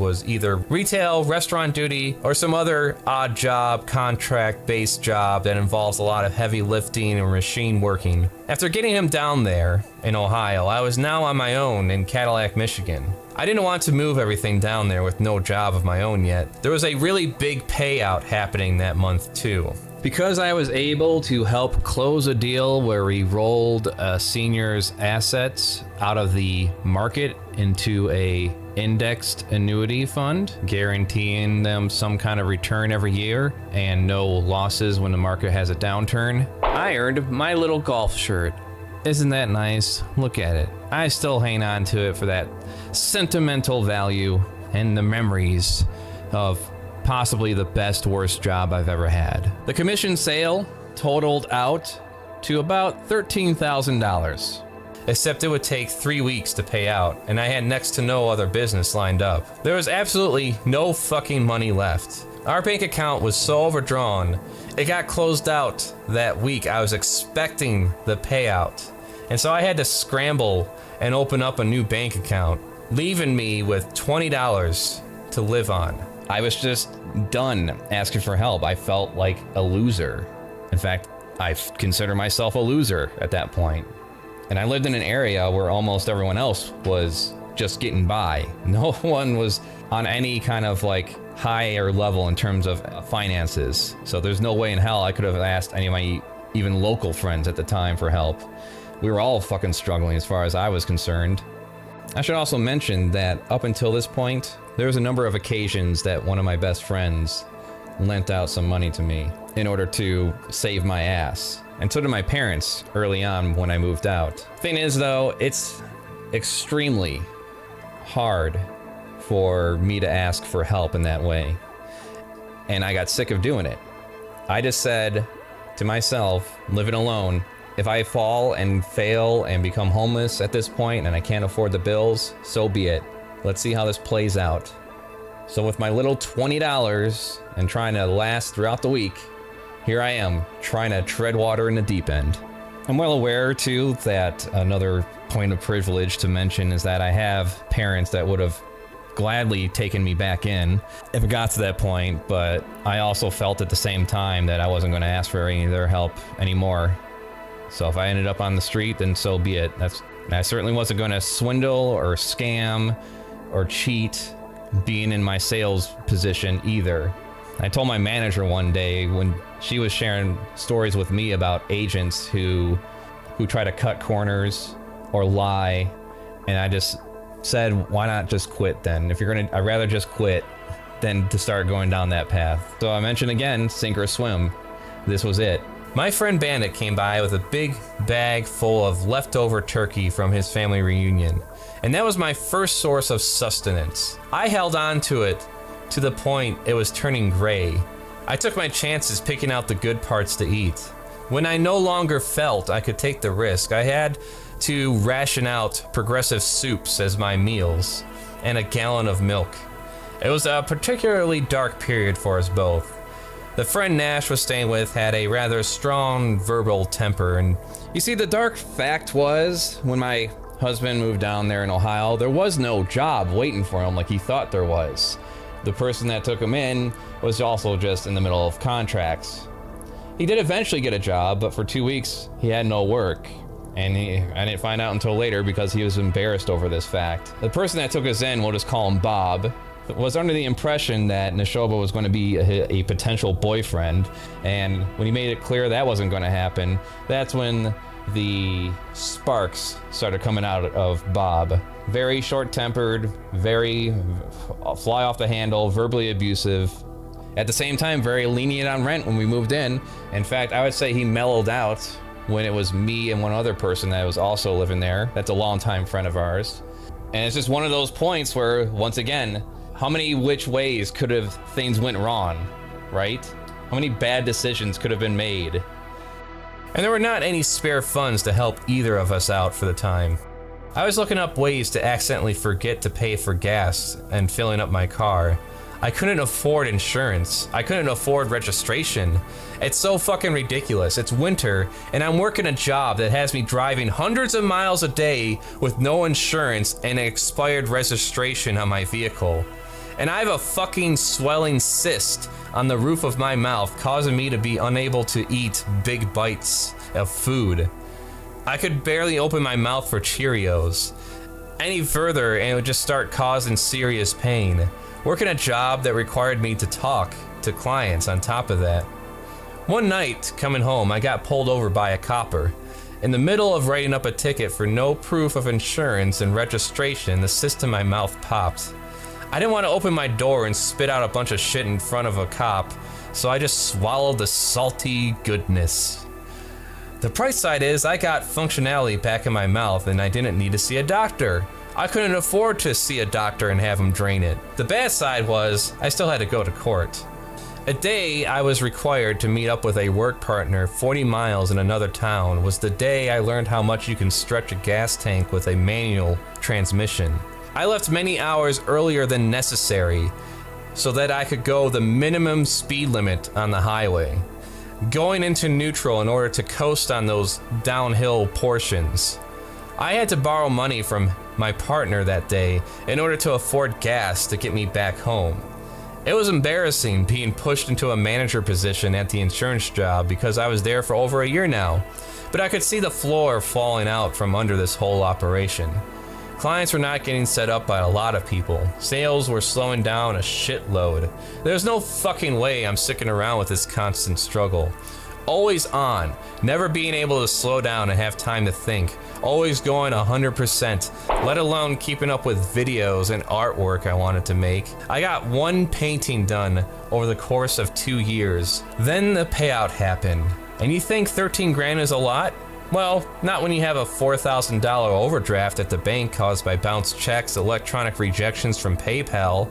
was either retail, restaurant duty, or some other odd job, contract-based job that involves a lot of heavy lifting and machine working. After getting him down there in Ohio, I was now on my own in Cadillac, Michigan. I didn't want to move everything down there with no job of my own yet. There was a really big payout happening that month too. Because I was able to help close a deal where we rolled a senior's assets out of the market into a indexed annuity fund, guaranteeing them some kind of return every year and no losses when the market has a downturn, I earned my little golf shirt. Isn't that nice? Look at it. I still hang on to it for that sentimental value and the memories of possibly the best worst job I've ever had. The commission sale totaled out to about $13,000. except it would take 3 weeks to pay out, and I had next to no other business lined up. There was absolutely no fucking money left. Our bank account was so overdrawn, it got closed out that week. I was expecting the payout, and so I had to scramble and open up a new bank account, leaving me with $20 to live on. I was just done asking for help. I felt like a loser. In fact, I consider myself a loser at that point. And I lived in an area where almost everyone else was just getting by. No one was on any kind of like higher level in terms of finances. So there's no way in hell I could have asked any of my even local friends at the time for help. We were all fucking struggling as far as I was concerned. I should also mention that up until this point, there was a number of occasions that one of my best friends lent out some money to me in order to save my ass. And so did my parents early on when I moved out. Thing is though, it's extremely hard for me to ask for help in that way. And I got sick of doing it. I just said to myself, living alone, if I fall and fail and become homeless at this point and I can't afford the bills, so be it. Let's see how this plays out. So with my little $20 and trying to last throughout the week, here I am trying to tread water in the deep end. I'm well aware too that another point of privilege to mention is that I have parents that would have gladly taken me back in if it got to that point, but I also felt at the same time that I wasn't going to ask for any of their help anymore. So if I ended up on the street, then so be it. I certainly wasn't going to swindle or scam or cheat being in my sales position either. I told my manager one day when she was sharing stories with me about agents who try to cut corners or lie, and I just said, why not just quit then? If you're gonna, I'd rather just quit than to start going down that path. So I mentioned again, sink or swim. This was it. My friend Bandit came by with a big bag full of leftover turkey from his family reunion, and that was my first source of sustenance. I held on to it to the point it was turning gray. I took my chances picking out the good parts to eat. When I no longer felt I could take the risk, I had to ration out progressive soups as my meals and a gallon of milk. It was a particularly dark period for us both. The friend Nash was staying with had a rather strong verbal temper, and you see, the dark fact was, when my husband moved down there in Ohio, there was no job waiting for him like he thought there was. The person that took him in was also just in the middle of contracts. He did eventually get a job, but for 2 weeks he had no work, and I didn't find out until later because he was embarrassed over this fact. The person that took us in, we'll just call him Bob, was under the impression that Neshoba was going to be a potential boyfriend, and when he made it clear that wasn't going to happen, that's when the sparks started coming out of Bob. Very short-tempered, very fly off the handle, verbally abusive. At the same time, very lenient on rent when we moved in. In fact, I would say he mellowed out when it was me and one other person that was also living there. That's a longtime friend of ours. And it's just one of those points where, once again, how many which ways could have things went wrong, right? How many bad decisions could have been made? And there were not any spare funds to help either of us out for the time. I was looking up ways to accidentally forget to pay for gas and filling up my car. I couldn't afford insurance. I couldn't afford registration. It's so fucking ridiculous. It's winter, and I'm working a job that has me driving hundreds of miles a day with no insurance and an expired registration on my vehicle. And I have a fucking swelling cyst on the roof of my mouth, causing me to be unable to eat big bites of food. I could barely open my mouth for Cheerios. Any further and it would just start causing serious pain. Working a job that required me to talk to clients on top of that. One night, coming home, I got pulled over by a copper. In the middle of writing up a ticket for no proof of insurance and registration, the cyst in my mouth popped. I didn't want to open my door and spit out a bunch of shit in front of a cop, so I just swallowed the salty goodness. The bright side is I got functionality back in my mouth and I didn't need to see a doctor. I couldn't afford to see a doctor and have him drain it. The bad side was I still had to go to court. A day I was required to meet up with a work partner 40 miles in another town was the day I learned how much you can stretch a gas tank with a manual transmission. I left many hours earlier than necessary so that I could go the minimum speed limit on the highway, going into neutral in order to coast on those downhill portions. I had to borrow money from my partner that day in order to afford gas to get me back home. It was embarrassing being pushed into a manager position at the insurance job because I was there for over a year now, but I could see the floor falling out from under this whole operation. Clients were not getting set up by a lot of people. Sales were slowing down a shitload. There's no fucking way I'm sticking around with this constant struggle. Always on, never being able to slow down and have time to think. Always going 100%, let alone keeping up with videos and artwork I wanted to make. I got one painting done over the course of 2 years. Then the payout happened. And you think 13 grand is a lot? Well, not when you have a $4,000 overdraft at the bank caused by bounced checks, electronic rejections from PayPal,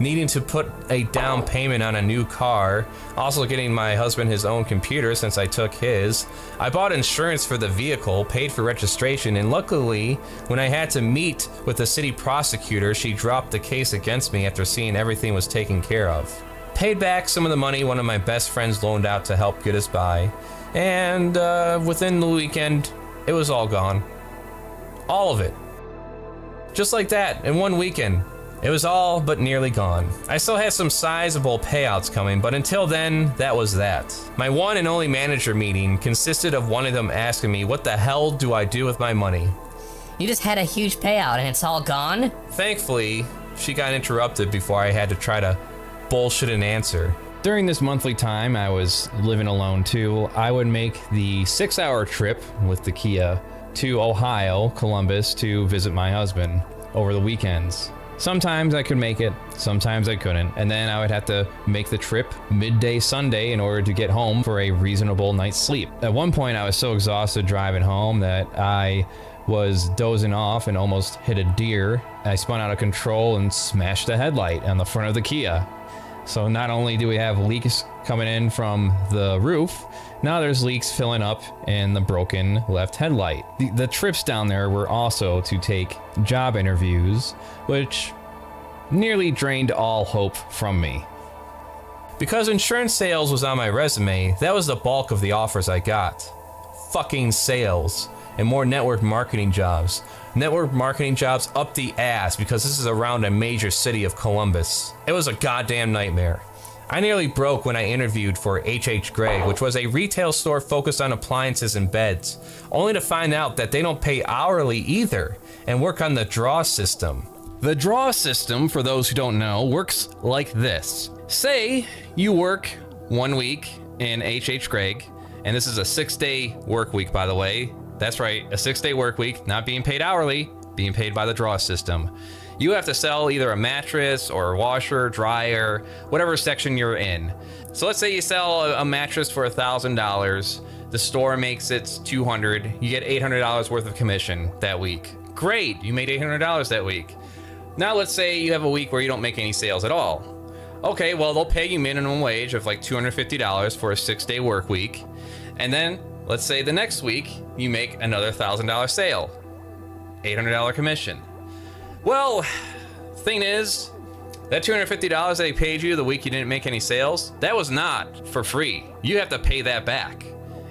needing to put a down payment on a new car, also getting my husband his own computer since I took his. I bought insurance for the vehicle, paid for registration, and luckily, when I had to meet with the city prosecutor, she dropped the case against me after seeing everything was taken care of. Paid back some of the money one of my best friends loaned out to help get us by, and within the weekend, it was all gone. All of it. Just like that, in one weekend. It was all but nearly gone. I still had some sizable payouts coming, but until then, that was that. My one and only manager meeting consisted of one of them asking me, what the hell do I do with my money? You just had a huge payout and it's all gone? Thankfully, she got interrupted before I had to try to bullshit an answer. During this monthly time I was living alone too, I would make the 6-hour trip with the Kia to Ohio, Columbus, to visit my husband over the weekends. Sometimes I could make it, sometimes I couldn't, and then I would have to make the trip midday Sunday in order to get home for a reasonable night's sleep. At one point I was so exhausted driving home that I was dozing off and almost hit a deer. I spun out of control and smashed a headlight on the front of the Kia. So not only do we have leaks coming in from the roof, now there's leaks filling up in the broken left headlight. The trips down there were also to take job interviews, which nearly drained all hope from me. Because insurance sales was on my resume, that was the bulk of the offers I got. Fucking sales and more network marketing jobs. Network marketing jobs up the ass because this is around a major city of Columbus. It was a goddamn nightmare. I nearly broke when I interviewed for H.H. Gregg, which was a retail store focused on appliances and beds, only to find out that they don't pay hourly either and work on the draw system. The draw system, for those who don't know, works like this. Say you work 1 week in H.H. Gregg, and this is a 6-day work week, by the way. That's right, a 6-day work week, not being paid hourly, being paid by the draw system. You have to sell either a mattress or a washer, dryer, whatever section you're in. So let's say you sell a mattress for $1,000. The store makes it $200. You get $800 worth of commission that week. Great, you made $800 that week. Now let's say you have a week where you don't make any sales at all. Okay, well they'll pay you minimum wage of like $250 for a 6-day work week. And then let's say the next week you make another $1,000 sale. $800 commission. Well, thing is, that $250 they paid you the week you didn't make any sales, that was not for free. You have to pay that back.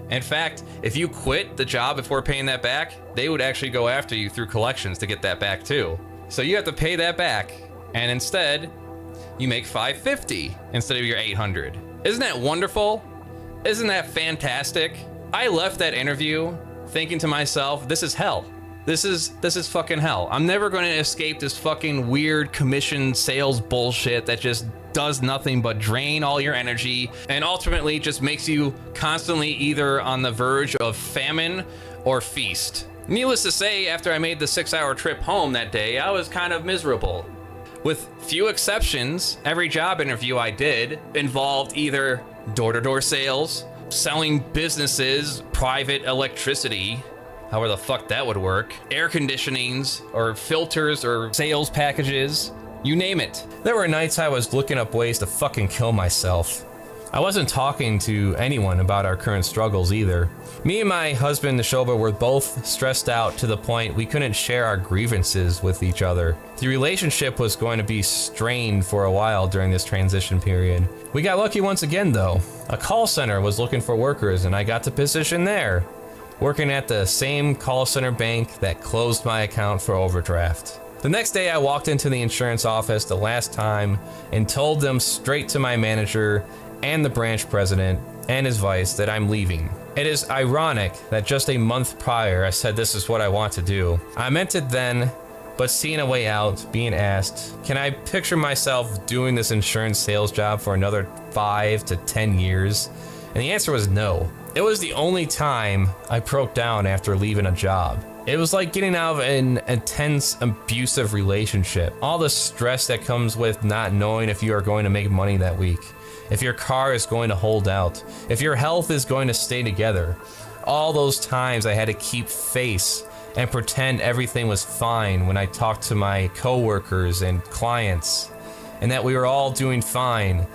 In fact, if you quit the job before paying that back, they would actually go after you through collections to get that back too. So you have to pay that back, and instead, you make $550 instead of your $800. Isn't that wonderful? Isn't that fantastic? I left that interview thinking to myself, this is hell. This is fucking hell. I'm never going to escape this fucking weird commission sales bullshit that just does nothing but drain all your energy and ultimately just makes you constantly either on the verge of famine or feast. Needless to say, after I made the 6-hour trip home that day, I was kind of miserable. With few exceptions, every job interview I did involved either door-to-door sales, selling businesses private electricity, however the fuck that would work, air conditionings, or filters, or sales packages, you name it. There were nights I was looking up ways to fucking kill myself. I wasn't talking to anyone about our current struggles either. Me and my husband, Neshoba, were both stressed out to the point we couldn't share our grievances with each other. The relationship was going to be strained for a while during this transition period. We got lucky once again though. A call center was looking for workers and I got the position there, working at the same call center bank that closed my account for overdraft. The next day I walked into the insurance office the last time and told them straight to my manager and the branch president and his vice that I'm leaving. It is ironic that just a month prior I said this is what I want to do. I meant it then, but seeing a way out, being asked, can I picture myself doing this insurance sales job for another 5 to 10 years? And the answer was no. It was the only time I broke down after leaving a job. It was like getting out of an intense, abusive relationship. All the stress that comes with not knowing if you are going to make money that week, if your car is going to hold out, if your health is going to stay together. All those times I had to keep face and pretend everything was fine when I talked to my coworkers and clients, and that we were all doing fine.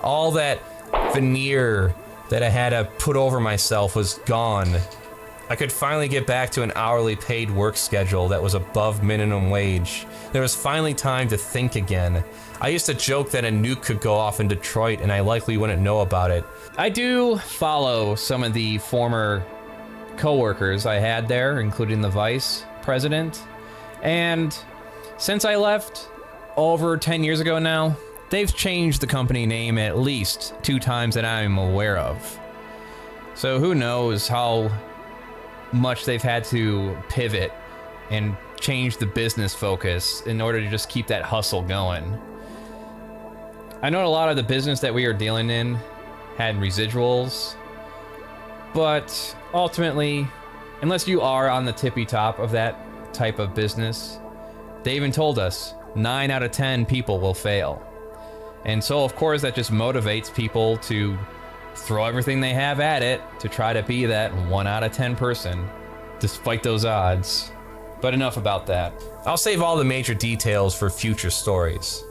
All that veneer that I had to put over myself was gone. I could finally get back to an hourly paid work schedule that was above minimum wage. There was finally time to think again. I used to joke that a nuke could go off in Detroit and I likely wouldn't know about it. I do follow some of the former co-workers I had there, including the vice president. And since I left over 10 years ago now, they've changed the company name at least 2 times that I'm aware of. So who knows how much they've had to pivot and change the business focus in order to just keep that hustle going. I know a lot of the business that we are dealing in had residuals, but ultimately, unless you are on the tippy top of that type of business, they even told us 9 out of 10 people will fail. And so of course that just motivates people to throw everything they have at it to try to be that 1 out of 10 person, despite those odds. But enough about that. I'll save all the major details for future stories.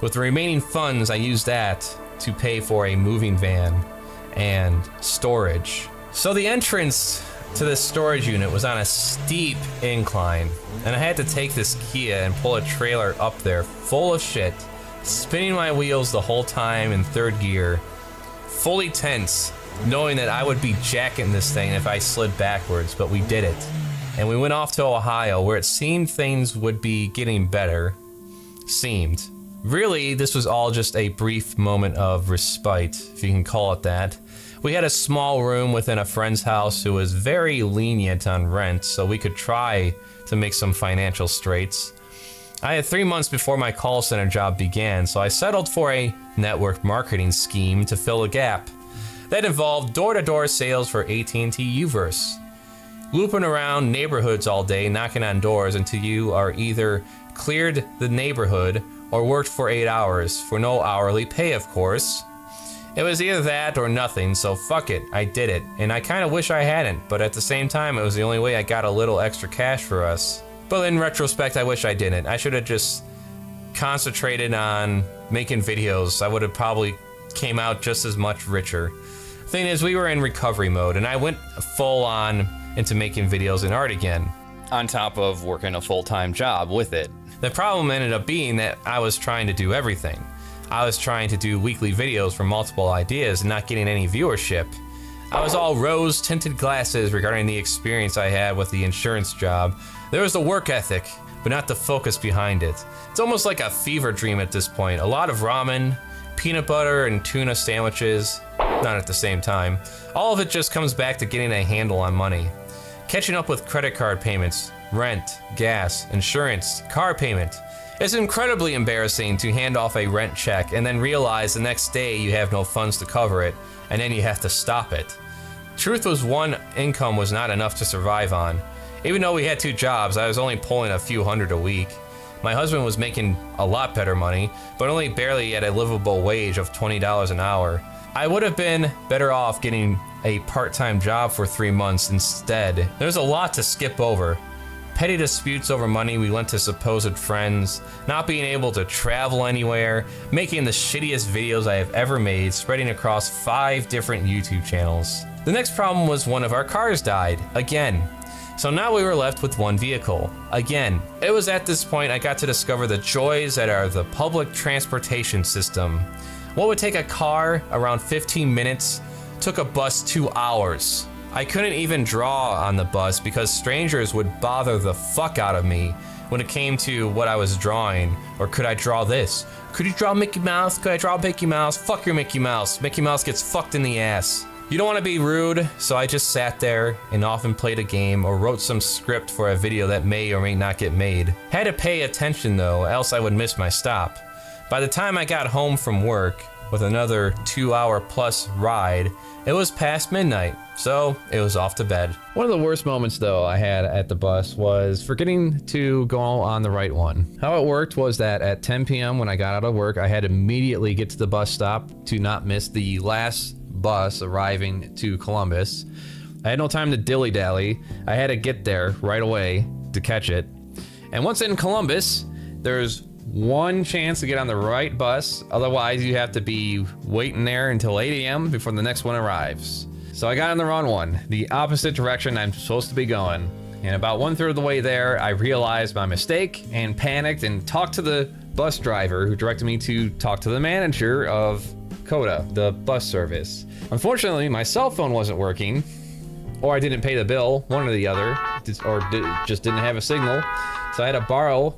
With the remaining funds, I used that to pay for a moving van and storage. So the entrance to this storage unit was on a steep incline, and I had to take this Kia and pull a trailer up there full of shit, spinning my wheels the whole time in 3rd gear, fully tense, knowing that I would be jacking this thing if I slid backwards, but we did it. And we went off to Ohio, where it seemed things would be getting better. Seemed. Really, this was all just a brief moment of respite, if you can call it that. We had a small room within a friend's house who was very lenient on rent, so we could try to make some financial straights. I had 3 months before my call center job began, so I settled for a network marketing scheme to fill a gap. That involved door-to-door sales for AT&T Uverse. Looping around neighborhoods all day, knocking on doors until you are either cleared the neighborhood or worked for 8 hours, for no hourly pay, of course. It was either that or nothing, so fuck it, I did it. And I kinda wish I hadn't, but at the same time, it was the only way I got a little extra cash for us. But in retrospect, I wish I didn't. I should have just concentrated on making videos. I would have probably came out just as much richer. Thing is, we were in recovery mode, and I went full on into making videos and art again, on top of working a full-time job with it. The problem ended up being that I was trying to do everything. I was trying to do weekly videos for multiple ideas and not getting any viewership. I was all rose-tinted glasses regarding the experience I had with the insurance job. There was the work ethic, but not the focus behind it. It's almost like a fever dream at this point. A lot of ramen, peanut butter and tuna sandwiches, not at the same time. All of it just comes back to getting a handle on money. Catching up with credit card payments, rent, gas, insurance, car payment. It's incredibly embarrassing to hand off a rent check and then realize the next day you have no funds to cover it, and then you have to stop it. Truth was, one income was not enough to survive on. Even though we had 2 jobs, I was only pulling a few hundred a week. My husband was making a lot better money, but only barely at a livable wage of $20 an hour. I would have been better off getting a part-time job for 3 months instead. There's a lot to skip over. Petty disputes over money we lent to supposed friends, not being able to travel anywhere, making the shittiest videos I have ever made, spreading across 5 different YouTube channels. The next problem was one of our cars died, again. So now we were left with one vehicle, again. It was at this point I got to discover the joys that are the public transportation system. What would take a car around 15 minutes took a bus 2 hours. I couldn't even draw on the bus because strangers would bother the fuck out of me when it came to what I was drawing. Or could I draw this? Could you draw Mickey Mouse? Could I draw Mickey Mouse? Fuck your Mickey Mouse. Mickey Mouse gets fucked in the ass. You don't want to be rude, so I just sat there and often played a game or wrote some script for a video that may or may not get made. Had to pay attention though, else I would miss my stop. By the time I got home from work, with another 2-hour plus ride, it was past midnight, so it was off to bed. One of the worst moments though I had at the bus was forgetting to go on the right one. How it worked was that at 10 p.m. when I got out of work, I had to immediately get to the bus stop to not miss the last bus arriving to Columbus. I had no time to dilly-dally. I had to get there right away to catch it. And once in Columbus, there's one chance to get on the right bus, otherwise you have to be waiting there until 8 a.m. before the next one arrives. So I got on the wrong one, the opposite direction I'm supposed to be going. And about 1/3 of the way there, I realized my mistake and panicked and talked to the bus driver who directed me to talk to the manager of CODA, the bus service. Unfortunately, my cell phone wasn't working, or I didn't pay the bill, one or the other, or just didn't have a signal. So I had to borrow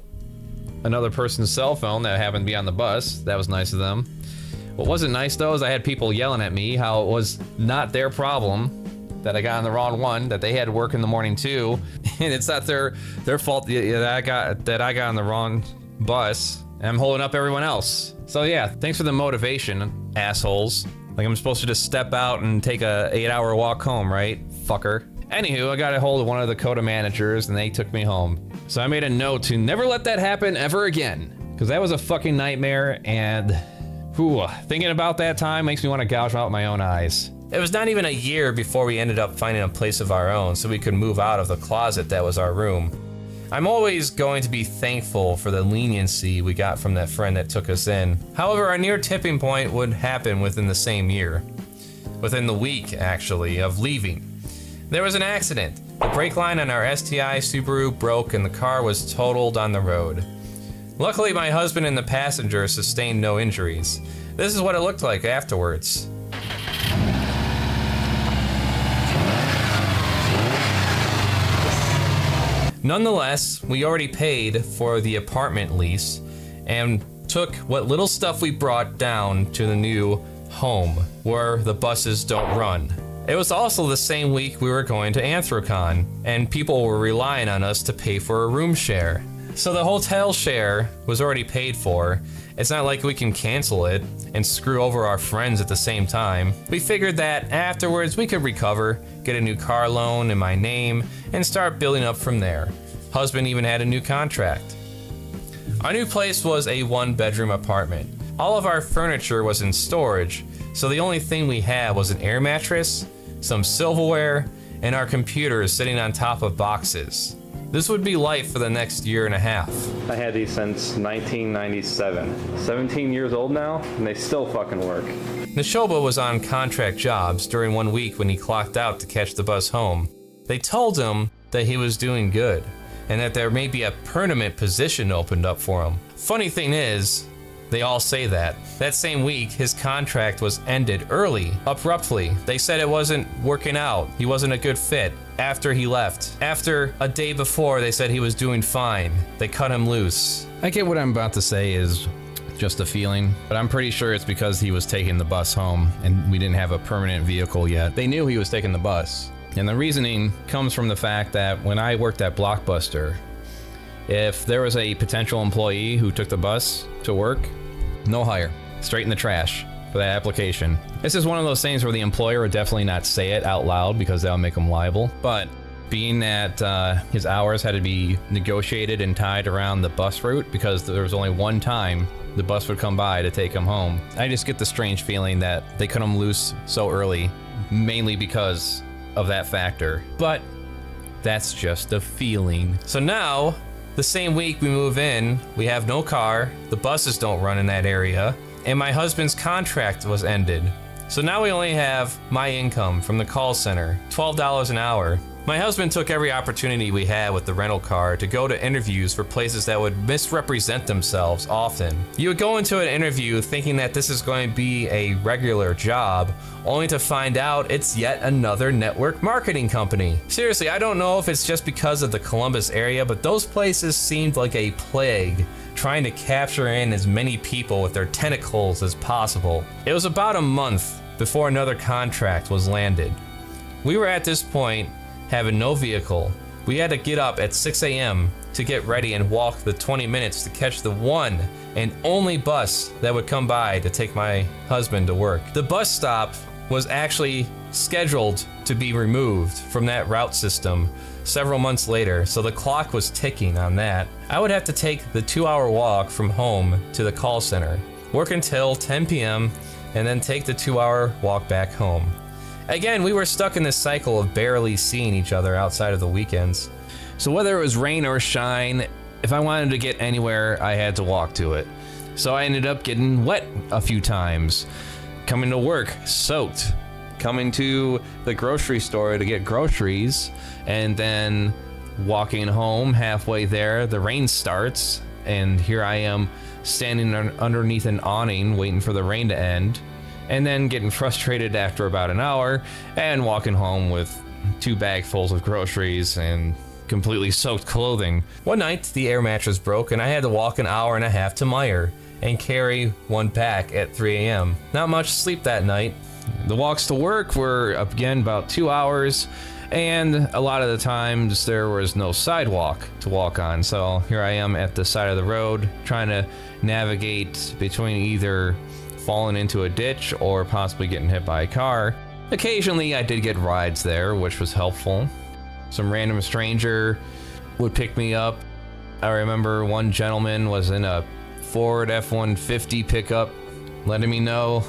another person's cell phone that happened to be on the bus. That was nice of them. What wasn't nice though is I had people yelling at me how it was not their problem that I got on the wrong one, that they had work in the morning too, and it's not their fault that I got on the wrong bus, and I'm holding up everyone else. So yeah, thanks for the motivation, assholes. Like I'm supposed to just step out and take a 8-hour walk home, right? Fucker. Anywho, I got a hold of one of the CODA managers and they took me home. So I made a note to never let that happen ever again, because that was a fucking nightmare, and whew, thinking about that time makes me want to gouge out my own eyes. It was not even a year before we ended up finding a place of our own so we could move out of the closet that was our room. I'm always going to be thankful for the leniency we got from that friend that took us in. However, our near tipping point would happen within the same year. Within the week, actually, of leaving. There was an accident. The brake line on our STI Subaru broke and the car was totaled on the road. Luckily, my husband and the passenger sustained no injuries. This is what it looked like afterwards. Nonetheless, we already paid for the apartment lease and took what little stuff we brought down to the new home where the buses don't run. It was also the same week we were going to Anthrocon, and people were relying on us to pay for a room share. So the hotel share was already paid for. It's not like we can cancel it and screw over our friends at the same time. We figured that afterwards we could recover, get a new car loan in my name, and start building up from there. Husband even had a new contract. Our new place was a 1-bedroom apartment. All of our furniture was in storage, so the only thing we had was an air mattress, some silverware, and our computer sitting on top of boxes. This would be life for the next year and a half. I had these since 1997. 17 years old now, and they still fucking work. Neshoba was on contract jobs during one week when he clocked out to catch the bus home. They told him that he was doing good, and that there may be a permanent position opened up for him. Funny thing is, they all say that. That same week, his contract was ended early, abruptly. They said it wasn't working out. He wasn't a good fit after he left. After a day before, they said he was doing fine. They cut him loose. I get what I'm about to say is just a feeling, but I'm pretty sure it's because he was taking the bus home and we didn't have a permanent vehicle yet. They knew he was taking the bus. And the reasoning comes from the fact that when I worked at Blockbuster, if there was a potential employee who took the bus to work, no hire, straight in the trash for that application. This is one of those things where the employer would definitely not say it out loud because that would make him liable. But being that his hours had to be negotiated and tied around the bus route because there was only one time the bus would come by to take him home, I just get the strange feeling that they cut him loose so early, mainly because of that factor. But That's just a feeling. So now, the same week we move in, we have no car, the buses don't run in that area, and my husband's contract was ended. So now we only have my income from the call center, $12 an hour. My husband took every opportunity we had with the rental car to go to interviews for places that would misrepresent themselves often. You would go into an interview thinking that this is going to be a regular job, only to find out it's yet another network marketing company. Seriously, I don't know if it's just because of the Columbus area, but those places seemed like a plague, trying to capture in as many people with their tentacles as possible. It was about a month before another contract was landed. We were at this point having no vehicle. We had to get up at 6 a.m. to get ready and walk the 20 minutes to catch the one and only bus that would come by to take my husband to work. The bus stop was actually scheduled to be removed from that route system several months later, so the clock was ticking on that. I would have to take the 2-hour walk from home to the call center, work until 10 p.m., and then take the 2-hour walk back home. Again, we were stuck in this cycle of barely seeing each other outside of the weekends. So whether it was rain or shine, if I wanted to get anywhere, I had to walk to it. So I ended up getting wet a few times, coming to work soaked, coming to the grocery store to get groceries, and then walking home. Halfway there, the rain starts, and here I am standing underneath an awning waiting for the rain to end, and then getting frustrated after about an hour and walking home with 2 bagfuls of groceries and completely soaked clothing. One night, the air mattress broke and I had to walk an hour and a half to Meijer and carry 1 pack at 3 a.m. Not much sleep that night. The walks to work were, again, about 2 hours, and a lot of the times there was no sidewalk to walk on. So here I am at the side of the road trying to navigate between either falling into a ditch or possibly getting hit by a car. Occasionally I did get rides there, which was helpful. Some random stranger would pick me up. I remember one gentleman was in a Ford F-150 pickup, letting me know,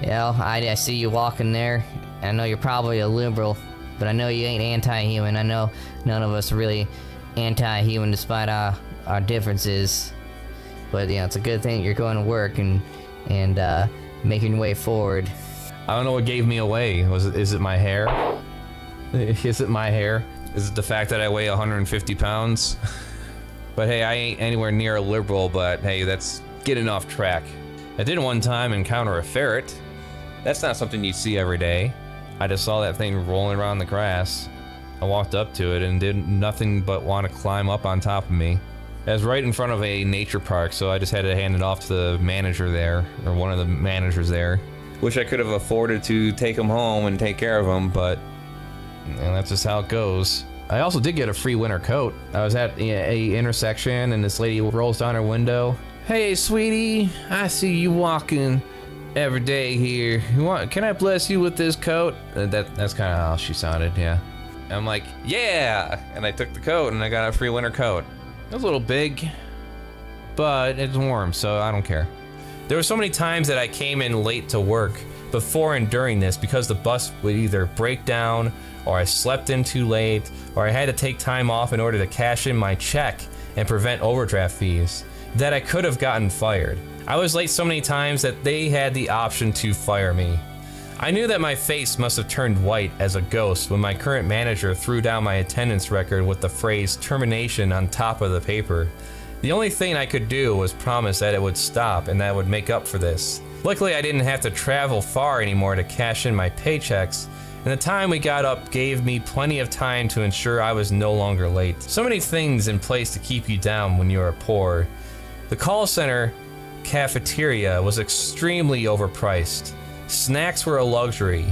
Yeah, I see you walking there. I know you're probably a liberal, but I know you ain't anti-human. I know none of us are really anti-human despite our differences. But yeah, it's a good thing you're going to work and making your way forward. I don't know what gave me away. Is it my hair? Is it my hair? Is it the fact that I weigh 150 pounds? But hey, I ain't anywhere near a liberal, but hey, that's getting off track. I did one time encounter a ferret. That's not something you see every day. I just saw that thing rolling around the grass. I walked up to it and did nothing but want to climb up on top of me. I was right in front of a nature park, so I just had to hand it off to the manager there, or one of the managers there. Wish I could have afforded to take him home and take care of him, but that's just how it goes. I also did get a free winter coat. I was at a intersection and this lady rolls down her window. Hey, sweetie, I see you walking every day here. Can I bless you with this coat? That's kind of how she sounded, yeah. And I'm like, yeah! And I took the coat and I got a free winter coat. It was a little big, but it's warm, so I don't care. There were so many times that I came in late to work before and during this because the bus would either break down, or I slept in too late, or I had to take time off in order to cash in my check and prevent overdraft fees, that I could have gotten fired. I was late so many times that they had the option to fire me. I knew that my face must have turned white as a ghost when my current manager threw down my attendance record with the phrase termination on top of the paper. The only thing I could do was promise that it would stop and that would make up for this. Luckily, I didn't have to travel far anymore to cash in my paychecks, and the time we got up gave me plenty of time to ensure I was no longer late. So many things in place to keep you down when you are poor. The call center cafeteria was extremely overpriced. Snacks were a luxury.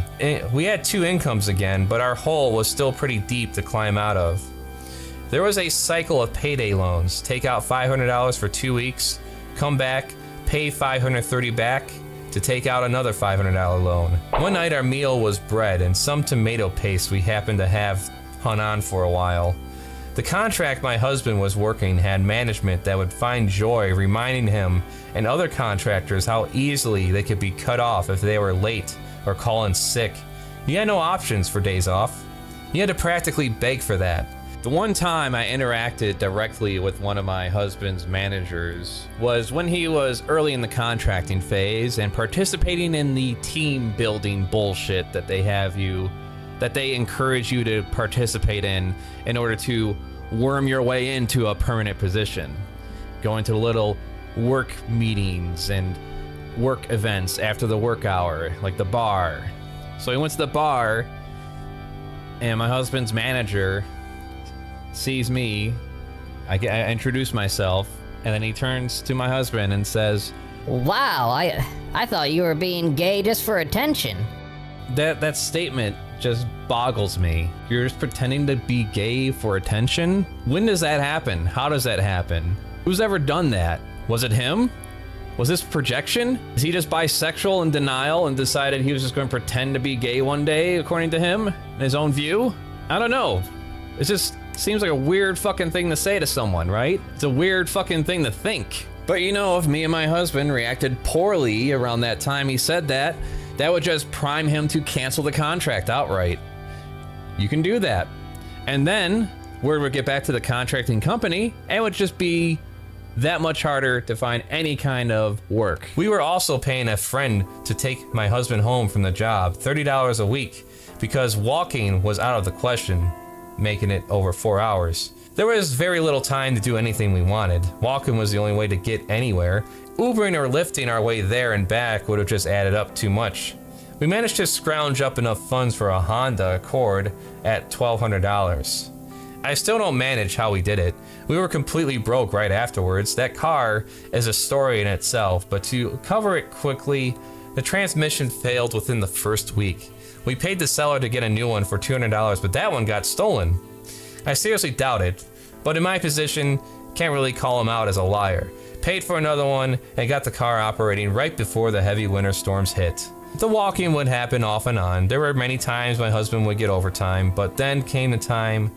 We had 2 incomes again, but our hole was still pretty deep to climb out of. There was a cycle of payday loans. Take out $500 for 2 weeks, come back, pay $530 back to take out another $500 loan. One night our meal was bread and some tomato paste we happened to have hung on for a while. The contract my husband was working had management that would find joy reminding him and other contractors how easily they could be cut off if they were late or call in sick. You had no options for days off. You had to practically beg for that. The one time I interacted directly with one of my husband's managers was when he was early in the contracting phase and participating in the team building bullshit that they encourage you to participate in order to worm your way into a permanent position. Going to little work meetings and work events after the work hour, like the bar. So he went to the bar, and my husband's manager sees me. I introduce myself, and then he turns to my husband and says, "Wow, I thought you were being gay just for attention." That statement just boggles me. You're just pretending to be gay for attention? When does that happen? How does that happen? Who's ever done that? Was it him? Was this projection? Is he just bisexual in denial and decided he was just going to pretend to be gay one day, according to him, in his own view? I don't know. It just seems like a weird fucking thing to say to someone, right? It's a weird fucking thing to think. But you know, if me and my husband reacted poorly around that time he said that, that would just prime him to cancel the contract outright. You can do that. And then, word would get back to the contracting company, and it would just be that much harder to find any kind of work. We were also paying a friend to take my husband home from the job, $30 a week, because walking was out of the question, making it over 4 hours. There was very little time to do anything we wanted. Walking was the only way to get anywhere. Ubering or lifting our way there and back would have just added up too much. We managed to scrounge up enough funds for a Honda Accord at $1,200. I still don't manage how we did it. We were completely broke right afterwards. That car is a story in itself, but to cover it quickly, the transmission failed within the first week. We paid the seller to get a new one for $200, but that one got stolen. I seriously doubt it, but in my position, can't really call him out as a liar. Paid for another one and got the car operating right before the heavy winter storms hit. The walking would happen off and on. There were many times my husband would get overtime, but then came the time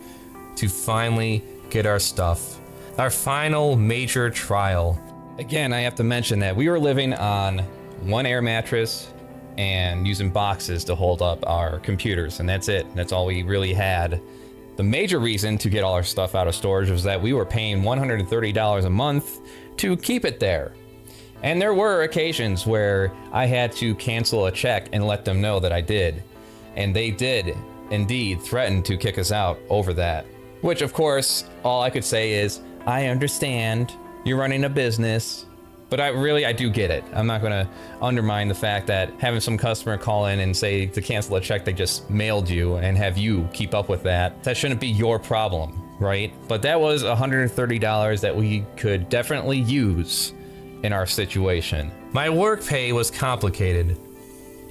to finally get our stuff. Our final major trial. Again, I have to mention that we were living on one air mattress and using boxes to hold up our computers, and that's it. That's all we really had. The major reason to get all our stuff out of storage was that we were paying $130 a month to keep it there. And there were occasions where I had to cancel a check and let them know that I did. And they did indeed threaten to kick us out over that. Which, of course, all I could say is, I understand, you're running a business, but I do get it. I'm not gonna undermine the fact that having some customer call in and say to cancel a check they just mailed you and have you keep up with that shouldn't be your problem, right? But that was $130 that we could definitely use in our situation. My work pay was complicated.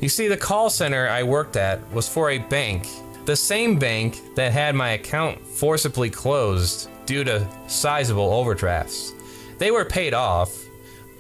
You see, the call center I worked at was for a bank. The same bank that had my account forcibly closed due to sizable overdrafts. They were paid off,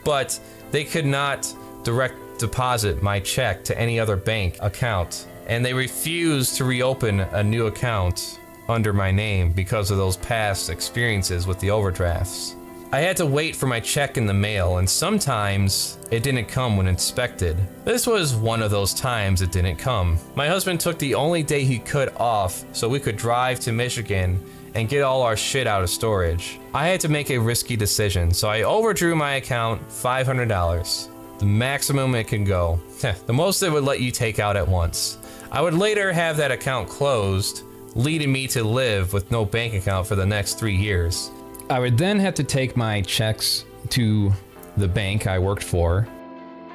but they could not direct deposit my check to any other bank account, and they refused to reopen a new account under my name because of those past experiences with the overdrafts. I had to wait for my check in the mail, and sometimes it didn't come when expected. This was one of those times it didn't come. My husband took the only day he could off so we could drive to Michigan and get all our shit out of storage. I had to make a risky decision, so I overdrew my account $500, the maximum it could go. The most they would let you take out at once. I would later have that account closed, leading me to live with no bank account for the next 3 years. I would then have to take my checks to the bank I worked for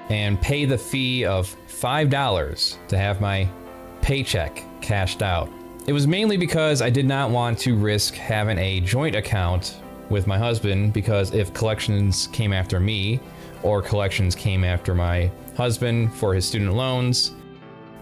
and pay the fee of $5 to have my paycheck cashed out. It was mainly because I did not want to risk having a joint account with my husband, because if collections came after me or collections came after my husband for his student loans,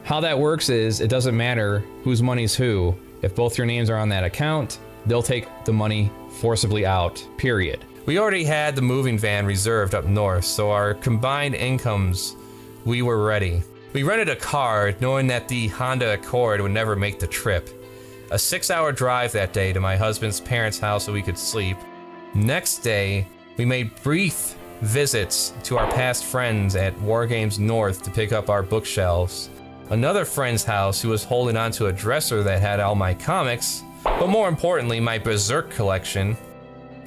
how that works is it doesn't matter whose money's who. If both your names are on that account, they'll take the money forcibly out, period. We already had the moving van reserved up north, so our combined incomes, we were ready. We rented a car knowing that the Honda Accord would never make the trip. A 6-hour drive that day to my husband's parents' house so we could sleep. Next day, we made brief visits to our past friends at War Games North to pick up our bookshelves. another friend's house who was holding onto a dresser that had all my comics, but more importantly, my Berserk collection.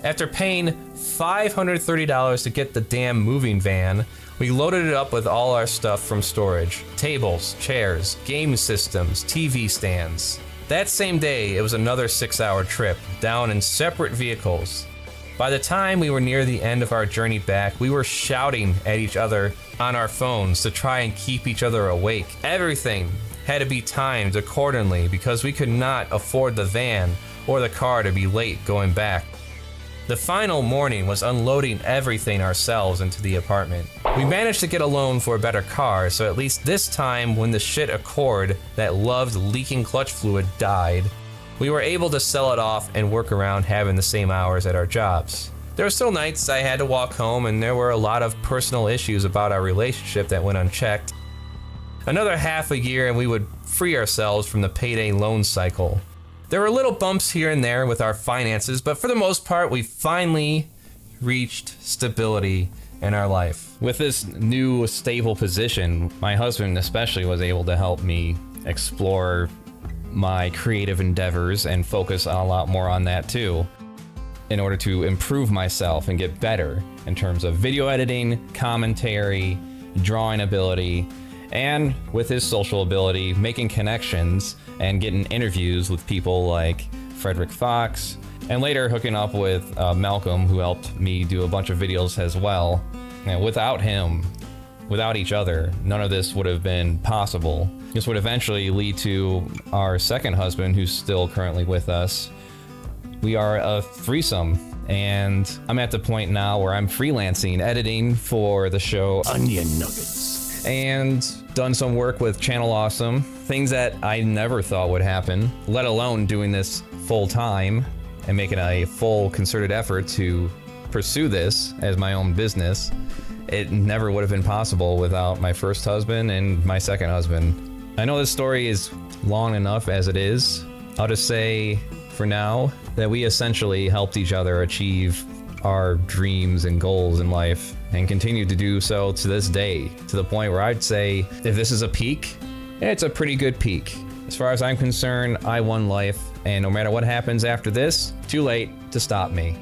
After paying $530 to get the damn moving van, we loaded it up with all our stuff from storage. Tables, chairs, game systems, TV stands. That same day, it was another 6-hour trip, down in separate vehicles. By the time we were near the end of our journey back, we were shouting at each other on our phones to try and keep each other awake. Everything had to be timed accordingly because we could not afford the van or the car to be late going back. The final morning was unloading everything ourselves into the apartment. We managed to get a loan for a better car, so at least this time when the shit Accord that loved leaking clutch fluid died, we were able to sell it off and work around having the same hours at our jobs. There were still nights I had to walk home, and there were a lot of personal issues about our relationship that went unchecked. Another half a year and we would free ourselves from the payday loan cycle. There were little bumps here and there with our finances, but for the most part, we finally reached stability in our life. With this new stable position, my husband especially was able to help me explore my creative endeavors and focus a lot more on that too, in order to improve myself and get better in terms of video editing, commentary, drawing ability, and with his social ability, making connections and getting interviews with people like Frederick Fox, and later hooking up with Malcolm, who helped me do a bunch of videos as well. And without him, without each other, none of this would have been possible. This would eventually lead to our second husband, who's still currently with us. We are a threesome, and I'm at the point now where I'm freelancing, editing for the show Onion Nuggets, and done some work with Channel Awesome, things that I never thought would happen, let alone doing this full time and making a full concerted effort to pursue this as my own business. It never would have been possible without my first husband and my second husband. I know this story is long enough as it is. I'll just say for now that we essentially helped each other achieve our dreams and goals in life, and continue to do so to this day, to the point where I'd say if this is a peak, it's a pretty good peak. As far as I'm concerned, I won life, and no matter what happens after this, too late to stop me.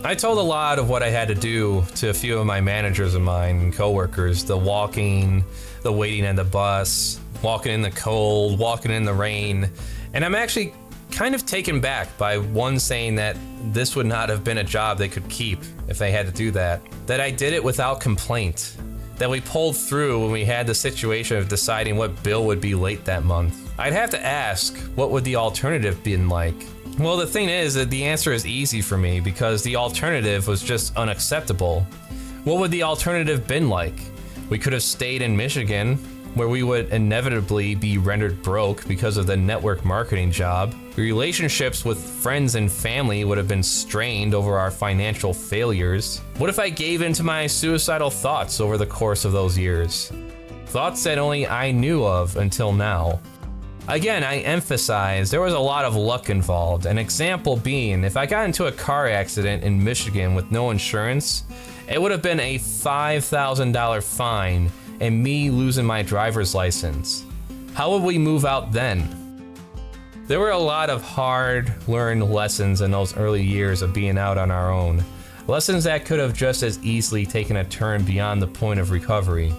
I told a lot of what I had to do to a few of my managers of mine and coworkers, the walking, the waiting at the bus, walking in the cold, walking in the rain, and I'm actually kind of taken back by one saying that this would not have been a job they could keep if they had to do that. That I did it without complaint. That we pulled through when we had the situation of deciding what bill would be late that month. I'd have to ask, what would the alternative been like? Well, the thing is that the answer is easy for me because the alternative was just unacceptable. What would the alternative been like? We could have stayed in Michigan, where we would inevitably be rendered broke because of the network marketing job. Relationships with friends and family would have been strained over our financial failures. What if I gave in to my suicidal thoughts over the course of those years? Thoughts that only I knew of until now. Again, I emphasize there was a lot of luck involved. An example being, if I got into a car accident in Michigan with no insurance, it would have been a $5,000 fine and me losing my driver's license. How would we move out then? There were a lot of hard-learned lessons in those early years of being out on our own. Lessons that could have just as easily taken a turn beyond the point of recovery.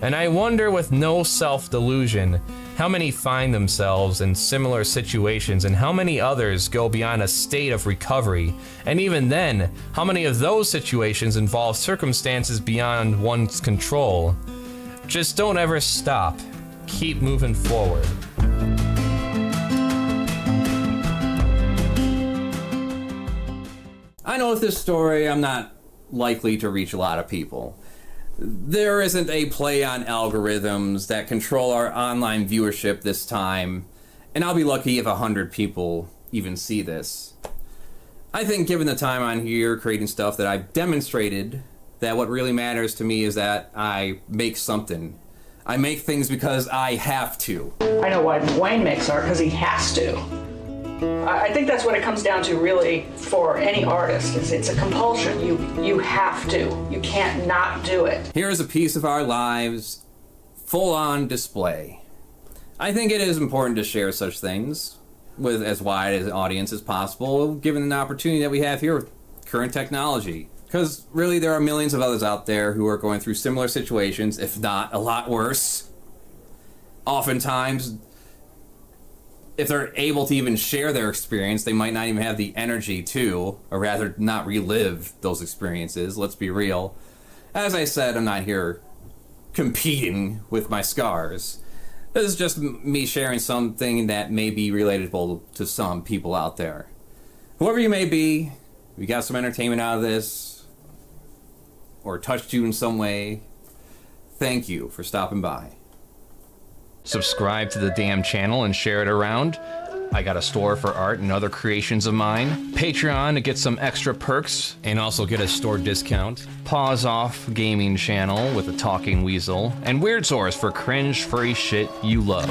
And I wonder, with no self-delusion, how many find themselves in similar situations and how many others go beyond a state of recovery. And even then, how many of those situations involve circumstances beyond one's control. Just don't ever stop. Keep moving forward. I know with this story, I'm not likely to reach a lot of people. There isn't a play on algorithms that control our online viewership this time, and I'll be lucky if 100 people even see this. I think given the time on here creating stuff that I've demonstrated that what really matters to me is that I make something. I make things because I have to. I know why Dwayne makes art, because he has to. I think that's what it comes down to really for any artist, is it's a compulsion. You have to. You can't not do it. Here's a piece of our lives, full on display. I think it is important to share such things with as wide an audience as possible, given the opportunity that we have here with current technology. Because really there are millions of others out there who are going through similar situations, if not a lot worse. Oftentimes, if they're able to even share their experience, they might not even have the energy to, or rather not relive those experiences. Let's be real. As I said, I'm not here competing with my scars. This is just me sharing something that may be relatable to some people out there. Whoever you may be, if you got some entertainment out of this, or touched you in some way, thank you for stopping by. Subscribe to the damn channel and share it around. I got a store for art and other creations of mine. Patreon to get some extra perks and also get a store discount. Paws Off gaming channel with a talking weasel. And Weird Source for cringe furry shit you love.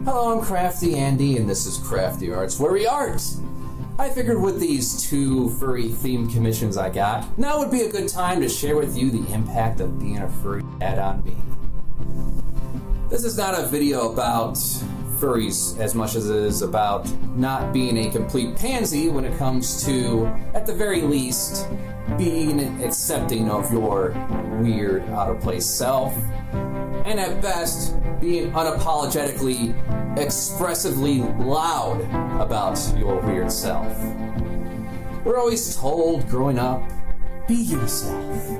Hello, I'm CraftyAndy, and this is Crafty Arts, where we art! I figured with these 2 furry themed commissions I got, now would be a good time to share with you the impact of being a furry dad on me. This is not a video about furries as much as it is about not being a complete pansy when it comes to, at the very least, being accepting of your weird, out-of-place self, and at best, being unapologetically, expressively loud about your weird self. We're always told growing up, be yourself.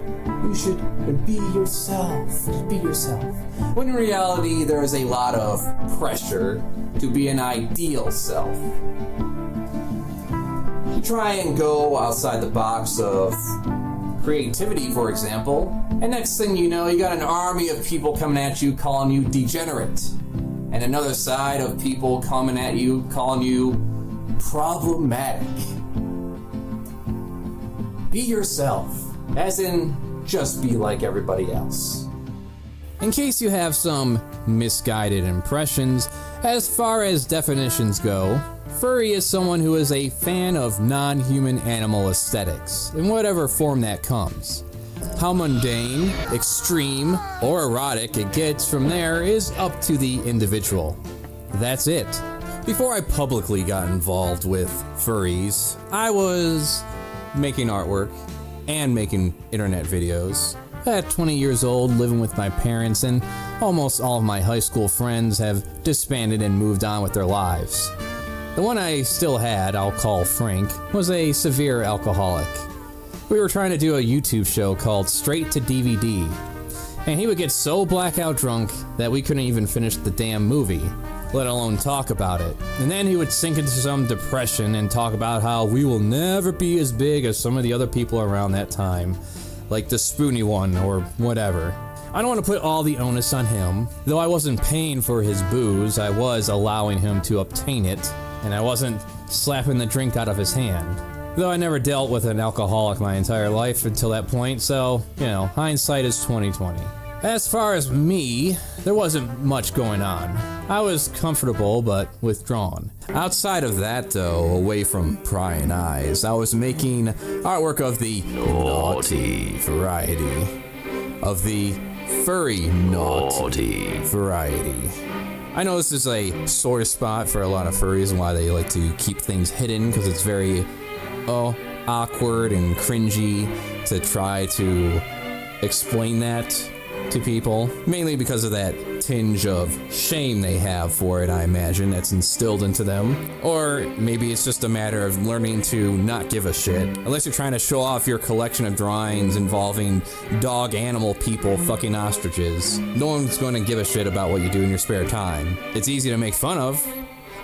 You should be yourself. Just be yourself. When in reality, there is a lot of pressure to be an ideal self. You try and go outside the box of creativity, for example, and next thing you know, you got an army of people coming at you calling you degenerate. And another side of people coming at you calling you problematic. Be yourself, as in just be like everybody else. In case you have some misguided impressions, as far as definitions go, furry is someone who is a fan of non-human animal aesthetics, in whatever form that comes. How mundane, extreme, or erotic it gets from there is up to the individual. That's it. Before I publicly got involved with furries, I was making artwork and making internet videos. At 20 years old, living with my parents, and almost all of my high school friends have disbanded and moved on with their lives. The one I still had, I'll call Frank, was a severe alcoholic. We were trying to do a YouTube show called Straight to DVD, and he would get so blackout drunk that we couldn't even finish the damn movie, let alone talk about it. And then he would sink into some depression and talk about how we will never be as big as some of the other people around that time, like the Spoony one or whatever. I don't want to put all the onus on him. Though I wasn't paying for his booze, I was allowing him to obtain it, and I wasn't slapping the drink out of his hand. Though I never dealt with an alcoholic my entire life until that point, so, hindsight is 20/20. As far as me, there wasn't much going on. I was comfortable but withdrawn. Outside of that, though, away from prying eyes, I was making artwork of the naughty variety. Of the furry naughty variety. I know this is a sore spot for a lot of furries and why they like to keep things hidden, because it's very awkward and cringy to try to explain that to people, mainly because of that tinge of shame they have for it, I imagine, that's instilled into them. Or maybe it's just a matter of learning to not give a shit, unless you're trying to show off your collection of drawings involving dog animal people fucking ostriches. No one's going to give a shit about what you do in your spare time. It's easy to make fun of,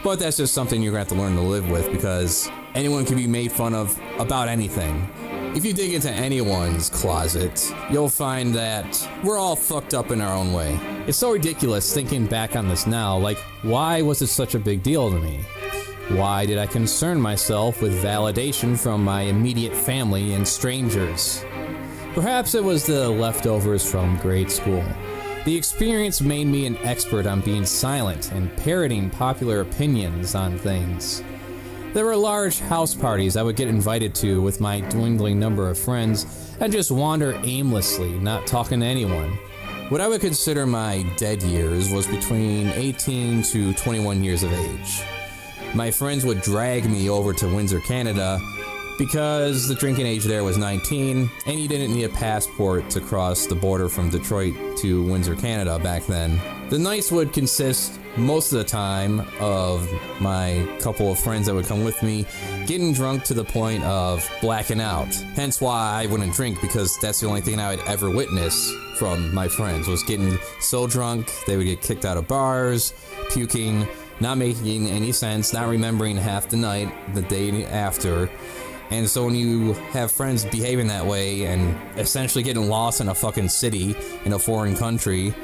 but that's just something you're going to have to learn to live with, because anyone can be made fun of about anything. If you dig into anyone's closet, you'll find that we're all fucked up in our own way. It's so ridiculous thinking back on this now, like, why was it such a big deal to me? Why did I concern myself with validation from my immediate family and strangers? Perhaps it was the leftovers from grade school. The experience made me an expert on being silent and parroting popular opinions on things. There were large house parties I would get invited to with my dwindling number of friends and just wander aimlessly, not talking to anyone. What I would consider my dead years was between 18 to 21 years of age. My friends would drag me over to Windsor, Canada, because the drinking age there was 19, and you didn't need a passport to cross the border from Detroit to Windsor, Canada back then. The nights would consist most of the time of my couple of friends that would come with me getting drunk to the point of blacking out. Hence why I wouldn't drink, because that's the only thing I would ever witness from my friends, was getting so drunk they would get kicked out of bars, puking, not making any sense, not remembering half the night the day after. And so when you have friends behaving that way and essentially getting lost in a fucking city in a foreign country,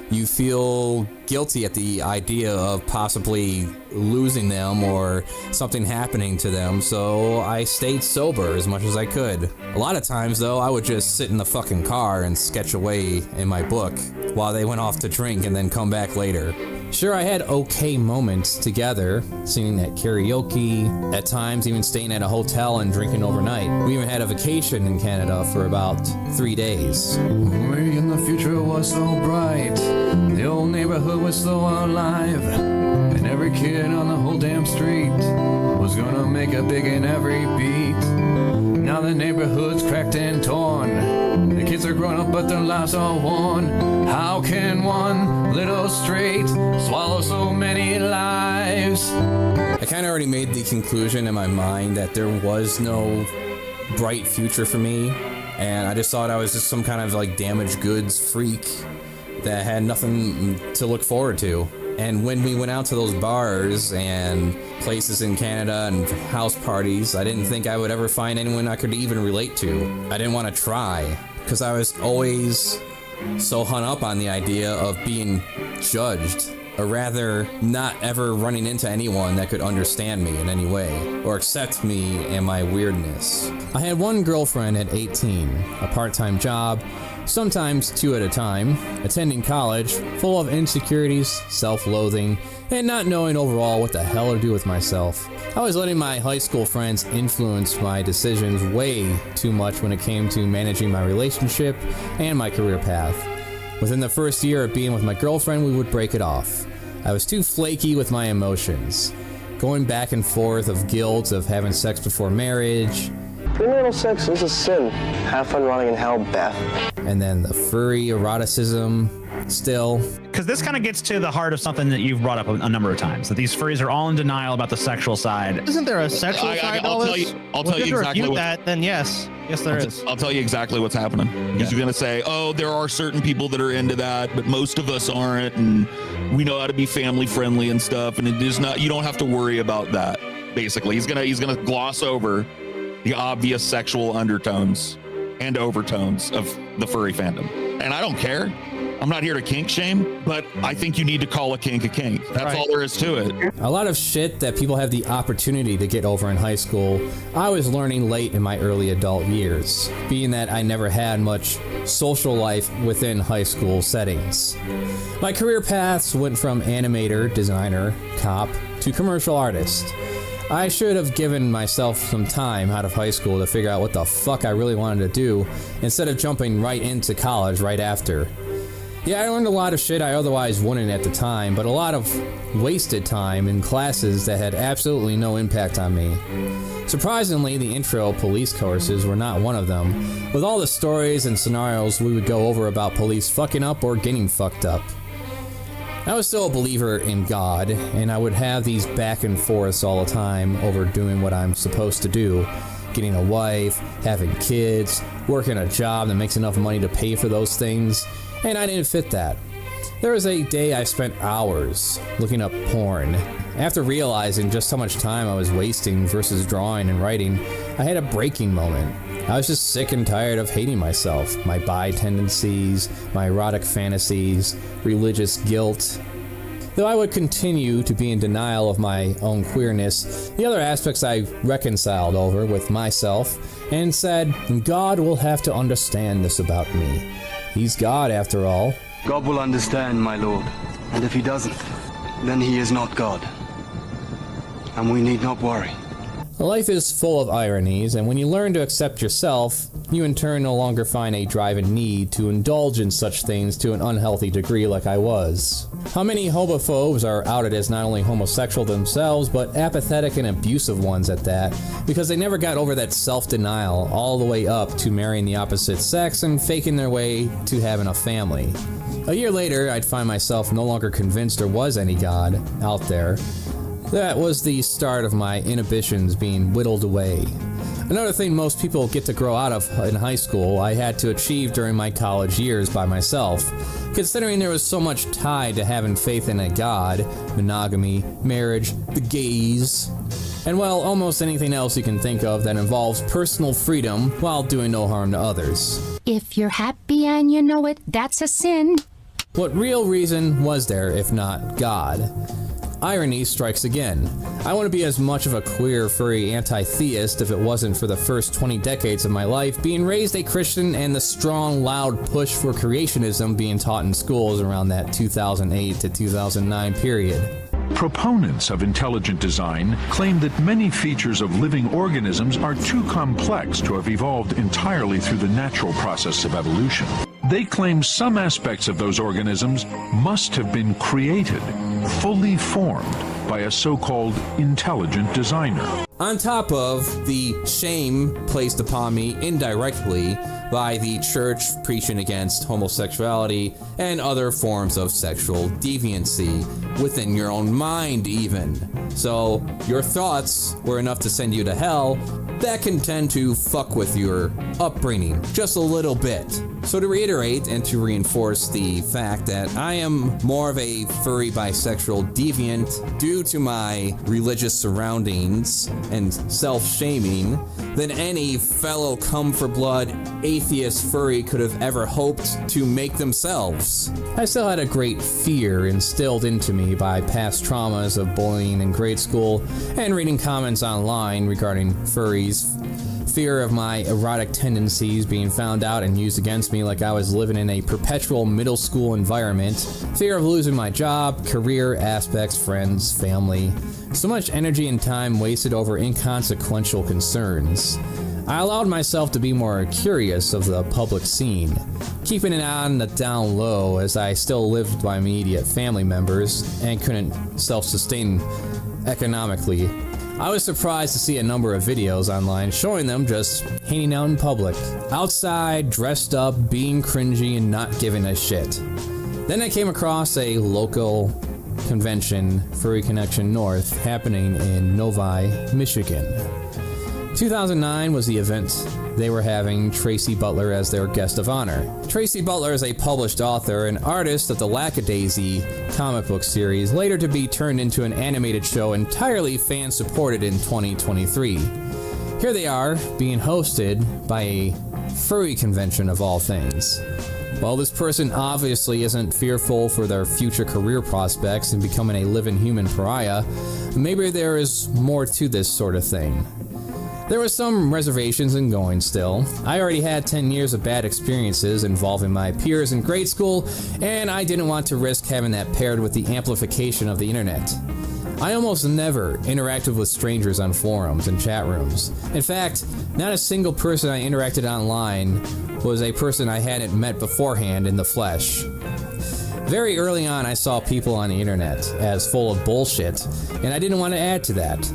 you feel guilty at the idea of possibly losing them or something happening to them, so I stayed sober as much as I could. A lot of times, though, I would just sit in the fucking car and sketch away in my book while they went off to drink and then come back later. Sure, I had okay moments together, singing at karaoke, at times even staying at a hotel and drinking overnight. We even had a vacation in Canada for about 3 days. Way in the future was so bright, the old neighborhood was so alive, and every kid on the whole damn street was gonna make a big in every beat. Now the neighborhood's cracked and torn, the kids are grown up but their lives are worn. How can one little street swallow so many lives? I kind of already made the conclusion in my mind that there was no bright future for me, and I just thought I was just some kind of like damaged goods freak that had nothing to look forward to. And when we went out to those bars and places in Canada and house parties, I didn't think I would ever find anyone I could even relate to. I didn't want to try, because I was always so hung up on the idea of being judged, or rather not ever running into anyone that could understand me in any way or accept me and my weirdness. I had one girlfriend at 18, a part-time job, sometimes 2 at a time, attending college, full of insecurities, self-loathing, and not knowing overall what the hell to do with myself. I was letting my high school friends influence my decisions way too much when it came to managing my relationship and my career path. Within the first year of being with my girlfriend, we would break it off. I was too flaky with my emotions, going back and forth of guilt of having sex before marriage. Premarital sex is a sin. Have fun running in hell, Beth. And then the furry eroticism still. Because this kind of gets to the heart of something that you've brought up a number of times, that these furries are all in denial about the sexual side. Isn't there a sexual side to all this? I'll tell you exactly what that, then yes, there is. I'll tell you exactly what's happening. He's going to say, oh, there are certain people that are into that, but most of us aren't, and we know how to be family friendly and stuff, and it is not, you don't have to worry about that. Basically, he's gonna gloss over the obvious sexual undertones and overtones of the furry fandom. And I don't care. I'm not here to kink shame, but I think you need to call a kink a kink. That's all there is to it. A lot of shit that people have the opportunity to get over in high school, I was learning late in my early adult years, being that I never had much social life within high school settings. My career paths went from animator, designer, cop, to commercial artist. I should have given myself some time out of high school to figure out what the fuck I really wanted to do, instead of jumping right into college right after. Yeah, I learned a lot of shit I otherwise wouldn't at the time, but a lot of wasted time in classes that had absolutely no impact on me. Surprisingly, the intro police courses were not one of them, with all the stories and scenarios we would go over about police fucking up or getting fucked up. I was still a believer in God, and I would have these back and forths all the time over doing what I'm supposed to do. Getting a wife, having kids, working a job that makes enough money to pay for those things, and I didn't fit that. There was a day I spent hours looking up porn. After realizing just how much time I was wasting versus drawing and writing, I had a breaking moment. I was just sick and tired of hating myself, my bi tendencies, my erotic fantasies, religious guilt. Though I would continue to be in denial of my own queerness, the other aspects I reconciled over with myself and said, God will have to understand this about me. He's God after all. God will understand, my lord. And if he doesn't, then he is not God. And we need not worry. Life is full of ironies, and when you learn to accept yourself, you in turn no longer find a drive and need to indulge in such things to an unhealthy degree like I was. How many homophobes are outed as not only homosexual themselves, but apathetic and abusive ones at that, because they never got over that self-denial all the way up to marrying the opposite sex and faking their way to having a family. A year later, I'd find myself no longer convinced there was any God out there. That was the start of my inhibitions being whittled away. Another thing most people get to grow out of in high school, I had to achieve during my college years by myself. Considering there was so much tied to having faith in a God, monogamy, marriage, the gays, and well, almost anything else you can think of that involves personal freedom while doing no harm to others. If you're happy and you know it, that's a sin. What real reason was there if not God? Irony strikes again. I want to be as much of a queer, furry anti-theist if it wasn't for the first 20 decades of my life being raised a Christian and the strong, loud push for creationism being taught in schools around that 2008 to 2009 period. Proponents of intelligent design claim that many features of living organisms are too complex to have evolved entirely through the natural process of evolution. They claim some aspects of those organisms must have been created, fully formed, by a so-called intelligent designer. On top of the shame placed upon me indirectly by the church preaching against homosexuality and other forms of sexual deviancy within your own mind even. So your thoughts were enough to send you to hell. That can tend to fuck with your upbringing just a little bit. So to reiterate and to reinforce the fact that I am more of a furry bisexual deviant due to my religious surroundings and self-shaming than any fellow come-for-blood atheist furry could have ever hoped to make themselves. I still had a great fear instilled into me by past traumas of bullying in grade school and reading comments online regarding furries. Fear of my erotic tendencies being found out and used against me like I was living in a perpetual middle school environment. Fear of losing my job, career aspects, friends, family. So much energy and time wasted over inconsequential concerns. I allowed myself to be more curious of the public scene, keeping it on the down low as I still lived by immediate family members and couldn't self-sustain economically. I was surprised to see a number of videos online showing them just hanging out in public, outside, dressed up, being cringy, and not giving a shit. Then I came across a local convention, Furry Connection North, happening in Novi, Michigan. 2009 was the event. They were having Tracy Butler as their guest of honor. Tracy Butler is a published author and artist of the Lackadaisy comic book series, later to be turned into an animated show entirely fan-supported in 2023. Here they are, being hosted by a furry convention of all things. While this person obviously isn't fearful for their future career prospects and becoming a living human pariah, maybe there is more to this sort of thing. There were some reservations in going still. I already had 10 years of bad experiences involving my peers in grade school, and I didn't want to risk having that paired with the amplification of the internet. I almost never interacted with strangers on forums and chat rooms. In fact, not a single person I interacted online was a person I hadn't met beforehand in the flesh. Very early on, I saw people on the internet as full of bullshit, and I didn't want to add to that.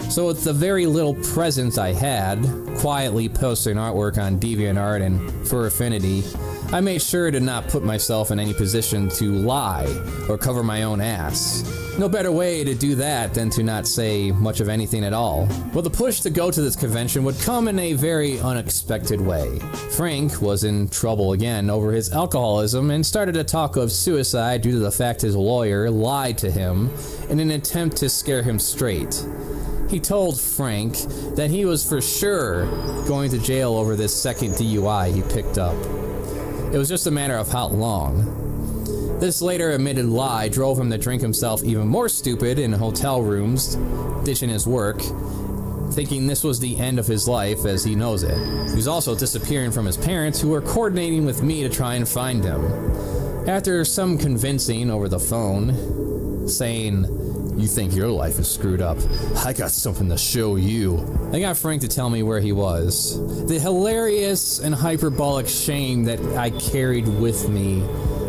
So with the very little presence I had, quietly posting artwork on DeviantArt and Fur Affinity, I made sure to not put myself in any position to lie or cover my own ass. No better way to do that than to not say much of anything at all. Well, the push to go to this convention would come in a very unexpected way. Frank was in trouble again over his alcoholism and started to talk of suicide due to the fact his lawyer lied to him in an attempt to scare him straight. He told Frank that he was for sure going to jail over this second DUI he picked up. It was just a matter of how long. This later admitted lie drove him to drink himself even more stupid in hotel rooms, ditching his work, thinking this was the end of his life as he knows it. He was also disappearing from his parents, who were coordinating with me to try and find him. After some convincing over the phone, saying, "You think your life is screwed up? I got something to show you." I got Frank to tell me where he was. The hilarious and hyperbolic shame that I carried with me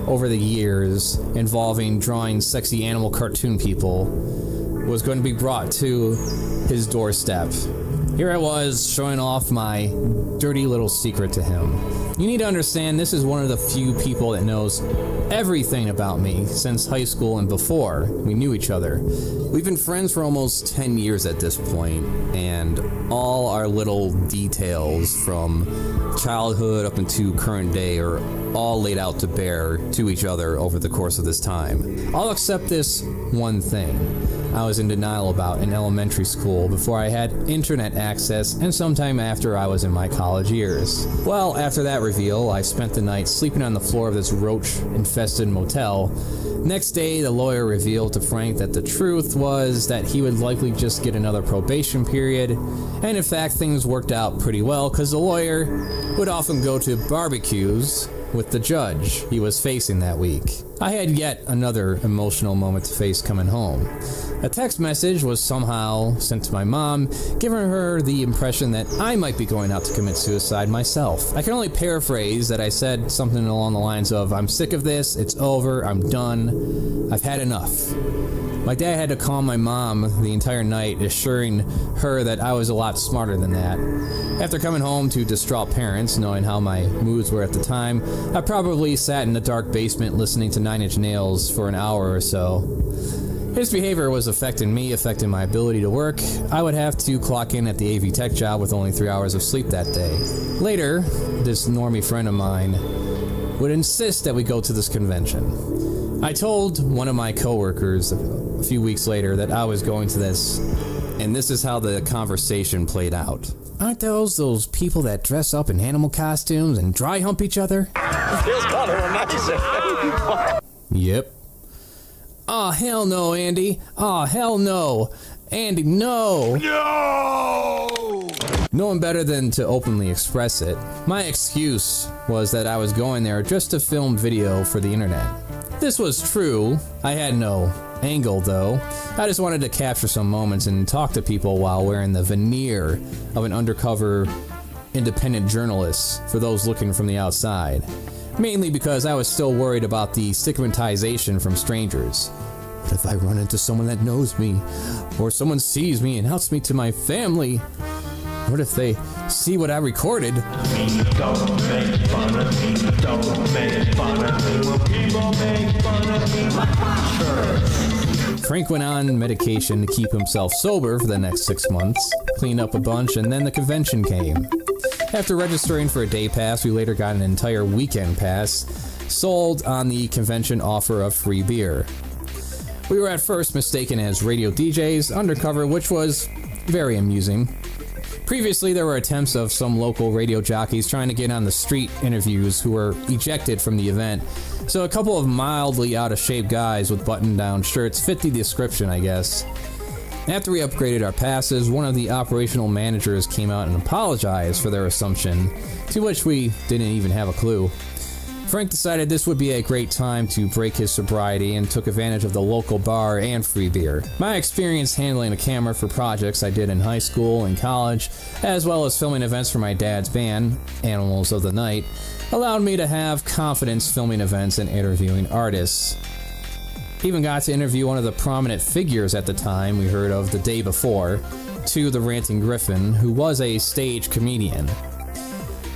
over the years involving drawing sexy animal cartoon people was going to be brought to his doorstep. Here I was showing off my dirty little secret to him. You need to understand, this is one of the few people that knows everything about me since high school and before we knew each other. We've been friends for almost 10 years at this point, and all our little details from childhood up into current day are all laid out to bear to each other over the course of this time. I'll accept this one thing I was in denial about in elementary school before I had internet access, and sometime after I was in my college years. Well, after that reveal, I spent the night sleeping on the floor of this roach-infested motel. Next day, the lawyer revealed to Frank that the truth was that he would likely just get another probation period, and in fact things worked out pretty well because the lawyer would often go to barbecues with the judge he was facing that week. I had yet another emotional moment to face coming home. A text message was somehow sent to my mom, giving her the impression that I might be going out to commit suicide myself. I can only paraphrase that I said something along the lines of, "I'm sick of this, it's over, I'm done, I've had enough." My dad had to calm my mom the entire night, assuring her that I was a lot smarter than that. After coming home to distraught parents, knowing how my moods were at the time, I probably sat in the dark basement listening to 9 Inch Nails for an hour or so. His behavior was affecting me, affecting my ability to work. I would have to clock in at the AV Tech job with only 3 hours of sleep that day. Later, this normie friend of mine would insist that we go to this convention. I told one of my coworkers a few weeks later that I was going to this, and this is how the conversation played out. "Aren't those people that dress up in animal costumes and dry hump each other?" Feels kind of amazing. Yep. "Aw, hell no, Andy. Aw, hell no. Andy, no." No! No one better than to openly express it. My excuse was that I was going there just to film video for the internet. This was true. I had no angle, though. I just wanted to capture some moments and talk to people while wearing the veneer of an undercover independent journalist for those looking from the outside. Mainly because I was still worried about the stigmatization from strangers. What if I run into someone that knows me? Or someone sees me and outs me to my family? What if they see what I recorded? Don't make fun of me. Don't make fun of me. When people make fun of me, sure. Frank went on medication to keep himself sober for the next 6 months, cleaned up a bunch, and then the convention came. After registering for a day pass, we later got an entire weekend pass, sold on the convention offer of free beer. We were at first mistaken as radio DJs undercover, which was very amusing. Previously, there were attempts of some local radio jockeys trying to get on the street interviews who were ejected from the event, so a couple of mildly out-of-shape guys with button-down shirts fit the description, I guess. After we upgraded our passes, one of the operational managers came out and apologized for their assumption, to which we didn't even have a clue. Frank decided this would be a great time to break his sobriety and took advantage of the local bar and free beer. My experience handling a camera for projects I did in high school and college, as well as filming events for my dad's band, Animals of the Night, allowed me to have confidence filming events and interviewing artists. Even got to interview one of the prominent figures at the time we heard of the day before, to the Ranting Griffin, who was a stage comedian.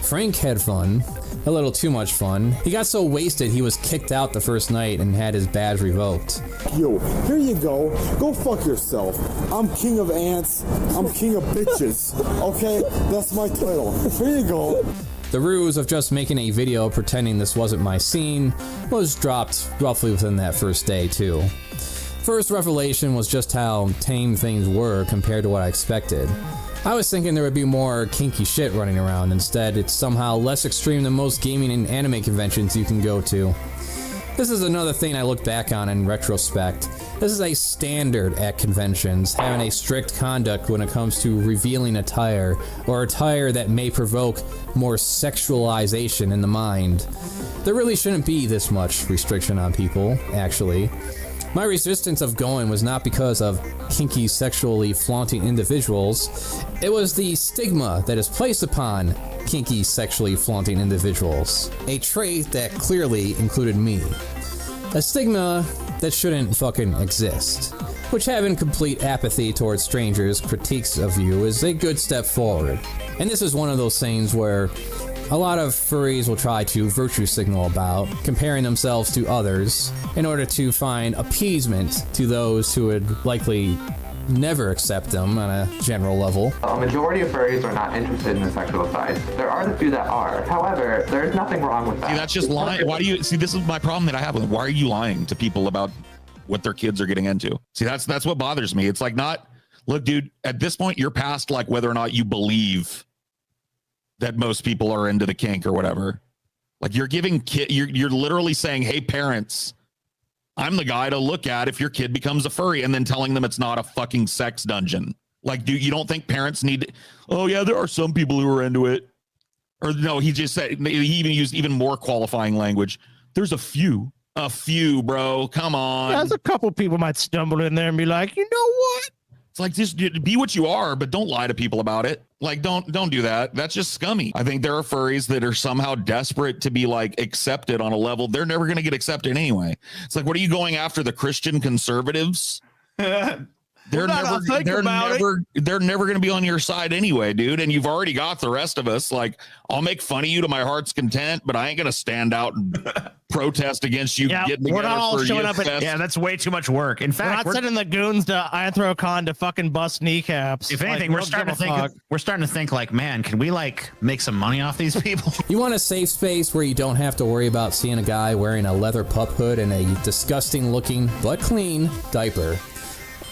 Frank had fun. A little too much fun. He got so wasted he was kicked out the first night and had his badge revoked. Yo, here you go. Go fuck yourself. I'm king of ants. I'm king of bitches. Okay? That's my title. Here you go. The ruse of just making a video pretending this wasn't my scene was dropped roughly within that first day, too. First revelation was just how tame things were compared to what I expected. I was thinking there would be more kinky shit running around. Instead, it's somehow less extreme than most gaming and anime conventions you can go to. This is another thing I look back on in retrospect. This is a standard at conventions, having a strict conduct when it comes to revealing attire, or attire that may provoke more sexualization in the mind. There really shouldn't be this much restriction on people, actually. My resistance of going was not because of kinky sexually flaunting individuals. It was the stigma that is placed upon kinky sexually flaunting individuals. A trait that clearly included me. A stigma that shouldn't fucking exist. Which having complete apathy towards strangers' critiques of you is a good step forward. And this is one of those things where a lot of furries will try to virtue signal about, comparing themselves to others in order to find appeasement to those who would likely never accept them on a general level. A majority of furries are not interested in the sexual side. There are the few that are. However, there's nothing wrong with that. See, that's just lying. Why do you see? This is my problem that I have with. Why are you lying to people about what their kids are getting into? See, that's what bothers me. It's like, not look, dude. At this point, you're past like whether or not you believe that most people are into the kink or whatever. Like, you're giving you're literally saying, hey, parents, I'm the guy to look at if your kid becomes a furry, and then telling them it's not a fucking sex dungeon. Like, you don't think parents need, oh yeah, there are some people who are into it. Or no, he just said, he even used even more qualifying language. There's a few, bro. Come on. There's a couple people might stumble in there and be like, you know what? It's like, just be what you are, but don't lie to people about it. Like, don't do that. That's just scummy. I think there are furries that are somehow desperate to be like accepted on a level they're never going to get accepted anyway. It's like, what are you going after, the Christian conservatives? They're never going to be on your side anyway, dude. And you've already got the rest of us. Like, I'll make fun of you to my heart's content, but I ain't going to stand out and protest against you. Yeah, getting we're not all for showing up Fest. Yeah, that's way too much work. In fact, we're not sending the goons to Anthrocon to fucking bust kneecaps. If anything, we're starting to think like, man, can we like make some money off these people? You want a safe space where you don't have to worry about seeing a guy wearing a leather pup hood and a disgusting looking but clean diaper.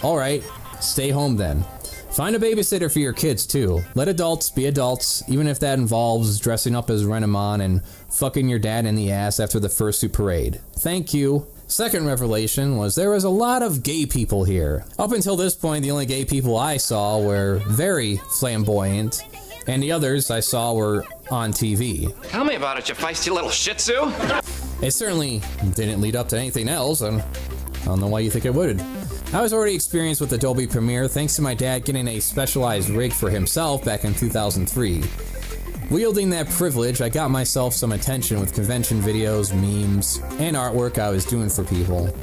All right, stay home then. Find a babysitter for your kids too. Let adults be adults, even if that involves dressing up as Renamon and fucking your dad in the ass after the fursuit parade. Thank you. Second revelation was there was a lot of gay people here. Up until this point, the only gay people I saw were very flamboyant, and the others I saw were on TV. Tell me about it, you feisty little shih tzu. It certainly didn't lead up to anything else, and I don't know why you think it would. I was already experienced with Adobe Premiere thanks to my dad getting a specialized rig for himself back in 2003. Wielding that privilege, I got myself some attention with convention videos, memes, and artwork I was doing for people.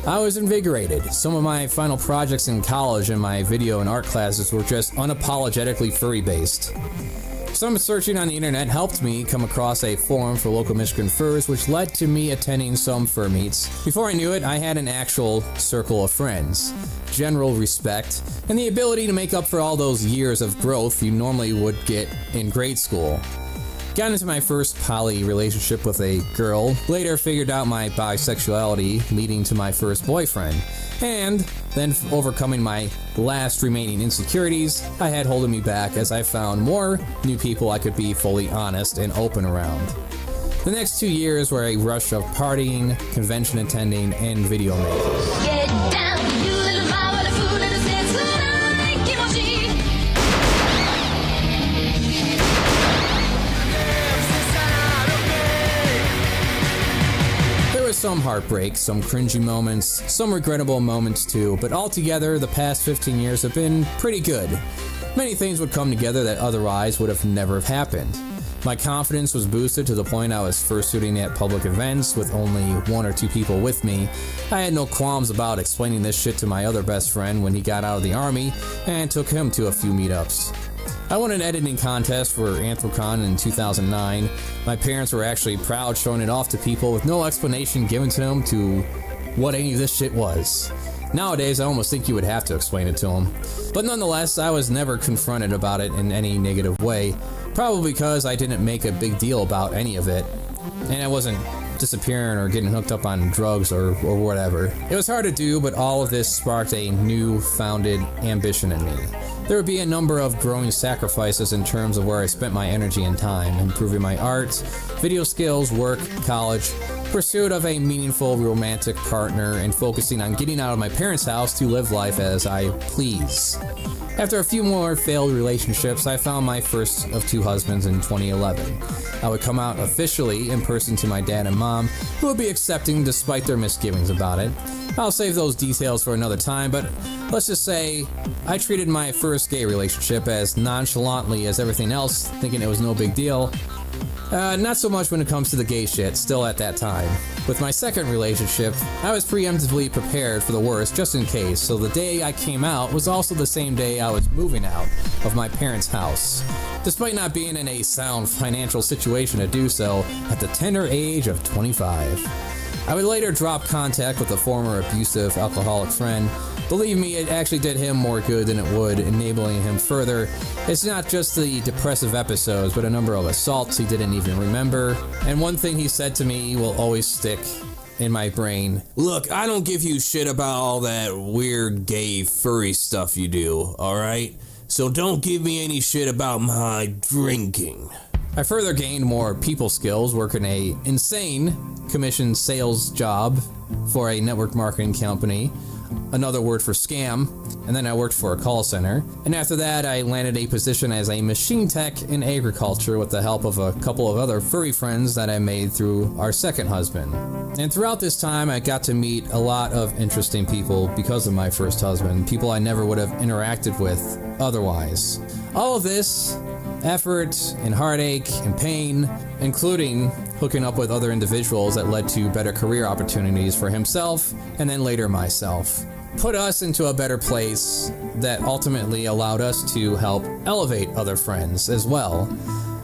I was invigorated. Some of my final projects in college and my video and art classes were just unapologetically furry-based. Some searching on the internet helped me come across a forum for local Michigan furs, which led to me attending some fur meets. Before I knew it, I had an actual circle of friends, general respect, and the ability to make up for all those years of growth you normally would get in grade school. Got into my first poly relationship with a girl, later figured out my bisexuality, leading to my first boyfriend, and then overcoming my last remaining insecurities I had holding me back as I found more new people I could be fully honest and open around. The next 2 years were a rush of partying, convention attending, and video making. Get down, you little boy with a fool in a sense tonight, Kimochi. There was some heartbreak, some cringy moments, some regrettable moments too, but altogether the past 15 years have been pretty good. Many things would come together that otherwise would have never happened. My confidence was boosted to the point I was fursuiting at public events with only 1 or 2 people with me. I had no qualms about explaining this shit to my other best friend when he got out of the army and took him to a few meetups. I won an editing contest for Anthrocon in 2009. My parents were actually proud showing it off to people with no explanation given to them to what any of this shit was. Nowadays, I almost think you would have to explain it to them. But nonetheless, I was never confronted about it in any negative way, probably because I didn't make a big deal about any of it, and I wasn't disappearing or getting hooked up on drugs or whatever. It was hard to do, but all of this sparked a new founded ambition in me. There would be a number of growing sacrifices in terms of where I spent my energy and time, improving my art, video skills, work, college, pursuit of a meaningful romantic partner, and focusing on getting out of my parents' house to live life as I please. After a few more failed relationships, I found my first of 2 husbands in 2011. I would come out officially in person to my dad and mom, who would be accepting despite their misgivings about it. I'll save those details for another time, but let's just say I treated my first gay relationship as nonchalantly as everything else, thinking it was no big deal. Not so much when it comes to the gay shit, still at that time. With my second relationship, I was preemptively prepared for the worst just in case, so the day I came out was also the same day I was moving out of my parents' house, despite not being in a sound financial situation to do so at the tender age of 25. I would later drop contact with a former abusive alcoholic friend. Believe me, it actually did him more good than it would, enabling him further. It's not just the depressive episodes, but a number of assaults he didn't even remember. And one thing he said to me will always stick in my brain. Look, I don't give you shit about all that weird gay furry stuff you do, alright? So don't give me any shit about my drinking. I further gained more people skills working a insane commission sales job for a network marketing company, another word for scam, and then I worked for a call center. And after that, I landed a position as a machine tech in agriculture with the help of a couple of other furry friends that I made through our second husband. And throughout this time, I got to meet a lot of interesting people because of my first husband, people I never would have interacted with otherwise. All of this effort and heartache and pain, including hooking up with other individuals that led to better career opportunities for himself and then later myself, put us into a better place that ultimately allowed us to help elevate other friends as well.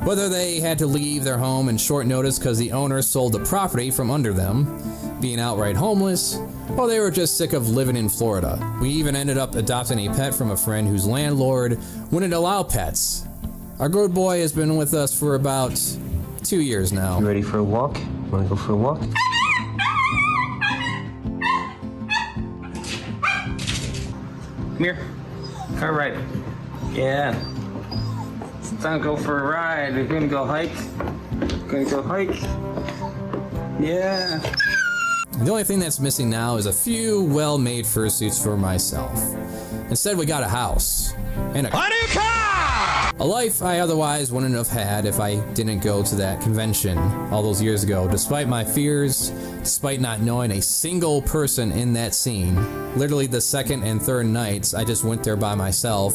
Whether they had to leave their home in short notice because the owner sold the property from under them, being outright homeless, or they were just sick of living in Florida. We even ended up adopting a pet from a friend whose landlord wouldn't allow pets. Our good boy has been with us for about 2 years now. You ready for a walk? Wanna go for a walk? Come here. Car ride. Yeah. It's time to go for a ride. We're gonna go hike. Yeah. The only thing that's missing now is a few well-made fursuits for myself. Instead, we got a house and a new car! A life I otherwise wouldn't have had if I didn't go to that convention all those years ago. Despite my fears, despite not knowing a single person in that scene, literally the second and third nights, I just went there by myself,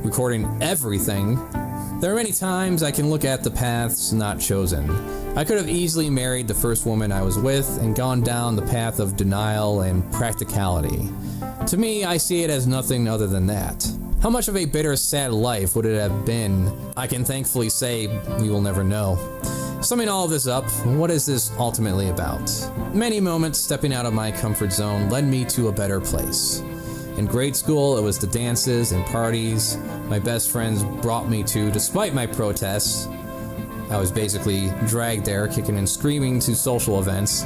recording everything. There are many times I can look at the paths not chosen. I could have easily married the first woman I was with and gone down the path of denial and practicality. To me, I see it as nothing other than that. How much of a bitter, sad life would it have been? I can thankfully say we will never know. Summing all of this up, what is this ultimately about? Many moments stepping out of my comfort zone led me to a better place. In grade school, it was the dances and parties my best friends brought me to despite my protests. I was basically dragged there, kicking and screaming to social events.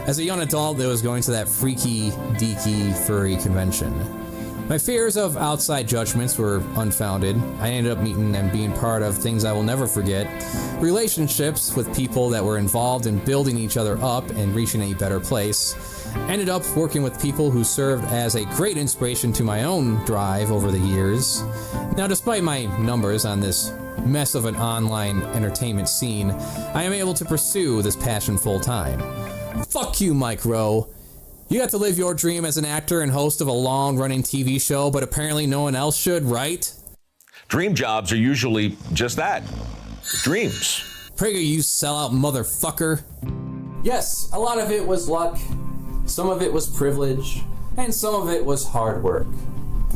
As a young adult, it was going to that freaky, deaky, furry convention. My fears of outside judgments were unfounded. I ended up meeting and being part of things I will never forget. Relationships with people that were involved in building each other up and reaching a better place. Ended up working with people who served as a great inspiration to my own drive over the years. Now, despite my numbers on this mess of an online entertainment scene, I am able to pursue this passion full time. Fuck you, Mike Rowe. You got to live your dream as an actor and host of a long-running TV show, but apparently no one else should, right? Dream jobs are usually just that. Dreams. Prager, you sellout motherfucker. Yes, a lot of it was luck, some of it was privilege, and some of it was hard work.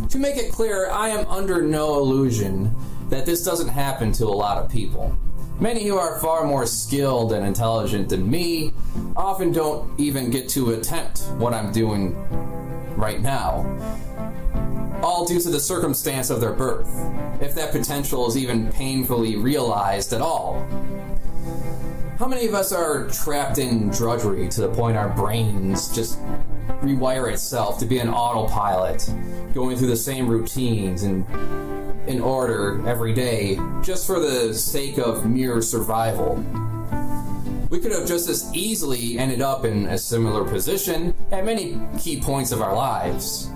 To make it clear, I am under no illusion that this doesn't happen to a lot of people. Many who are far more skilled and intelligent than me often don't even get to attempt what I'm doing right now, all due to the circumstance of their birth, if that potential is even painfully realized at all. How many of us are trapped in drudgery to the point our brains just rewire itself to be an autopilot, going through the same routines and in order every day just for the sake of mere survival. We could have just as easily ended up in a similar position at many key points of our lives.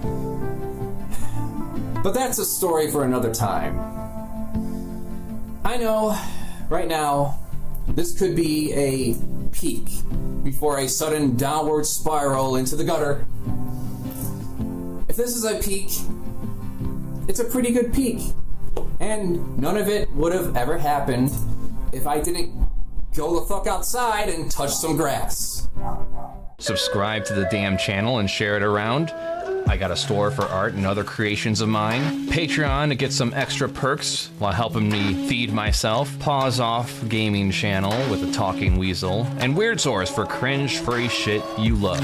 But that's a story for another time. I know, right now, this could be a peak before a sudden downward spiral into the gutter. If this is a peak, it's a pretty good peak. And none of it would have ever happened if I didn't go the fuck outside and touch some grass. Subscribe to the damn channel and share it around. I got a store for art and other creations of mine. Patreon to get some extra perks while helping me feed myself. Paws Off gaming channel with a talking weasel. And Weird Source for cringe-free shit you love.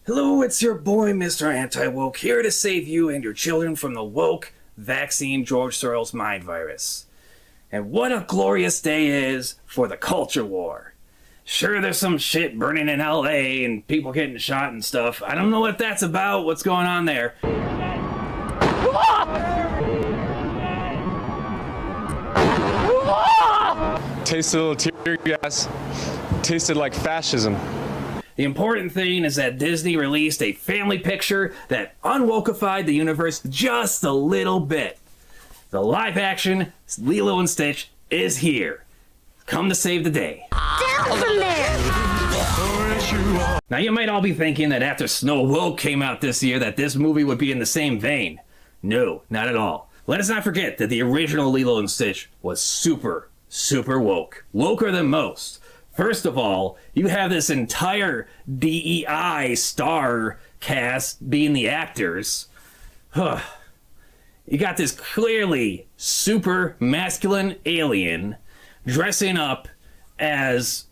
Hello, it's your boy, Mr. Anti-Woke, here to save you and your children from the woke vaccine George Soros mind virus. And what a glorious day is for the culture war. Sure, there's some shit burning in LA and people getting shot and stuff. I don't know what that's about, what's going on there. Tasted a little tear gas. Tasted like fascism. The important thing is that Disney released a family picture that unwokeified the universe just a little bit. The live-action Lilo and Stitch is here. Come to save the day. Down from there! Now you might all be thinking that after Snow Woke came out this year that this movie would be in the same vein. No, not at all. Let us not forget that the original Lilo and Stitch was super woke. Woker than most. First of all, you have this entire DEI star cast being the actors. You got this clearly super masculine alien dressing up as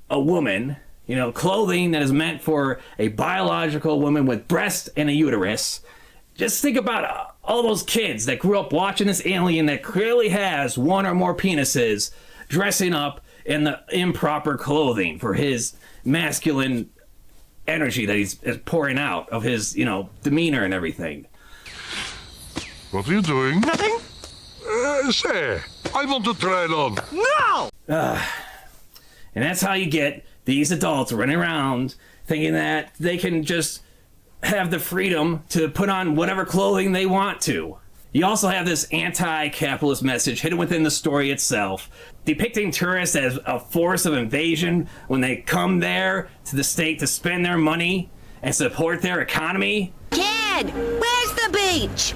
a woman, you know, clothing that is meant for a biological woman with breasts and a uterus. Just think about all those kids that grew up watching this alien that clearly has one or more penises dressing up in the improper clothing for his masculine energy that he's pouring out of his, you know, demeanor and everything. What are you doing? Nothing. Say, I want to try it on. No! And that's how you get these adults running around thinking that they can just have the freedom to put on whatever clothing they want to. You also have this anti-capitalist message hidden within the story itself, depicting tourists as a force of invasion when they come there to the state to spend their money and support their economy. Kid, where's the beach?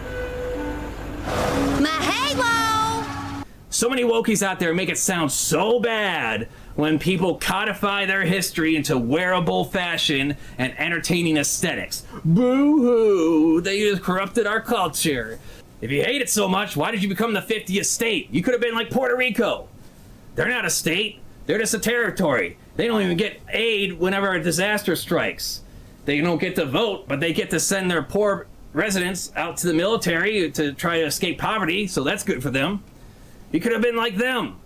My halo! So many wokies out there make it sound so bad when people codify their history into wearable fashion and entertaining aesthetics. Boo-hoo! They just corrupted our culture. If you hate it so much, why did you become the 50th state? You could have been like Puerto Rico. They're not a state. They're just a territory. They don't even get aid whenever a disaster strikes. They don't get to vote, but they get to send their poor residents out to the military to try to escape poverty, so that's good for them. You could have been like them,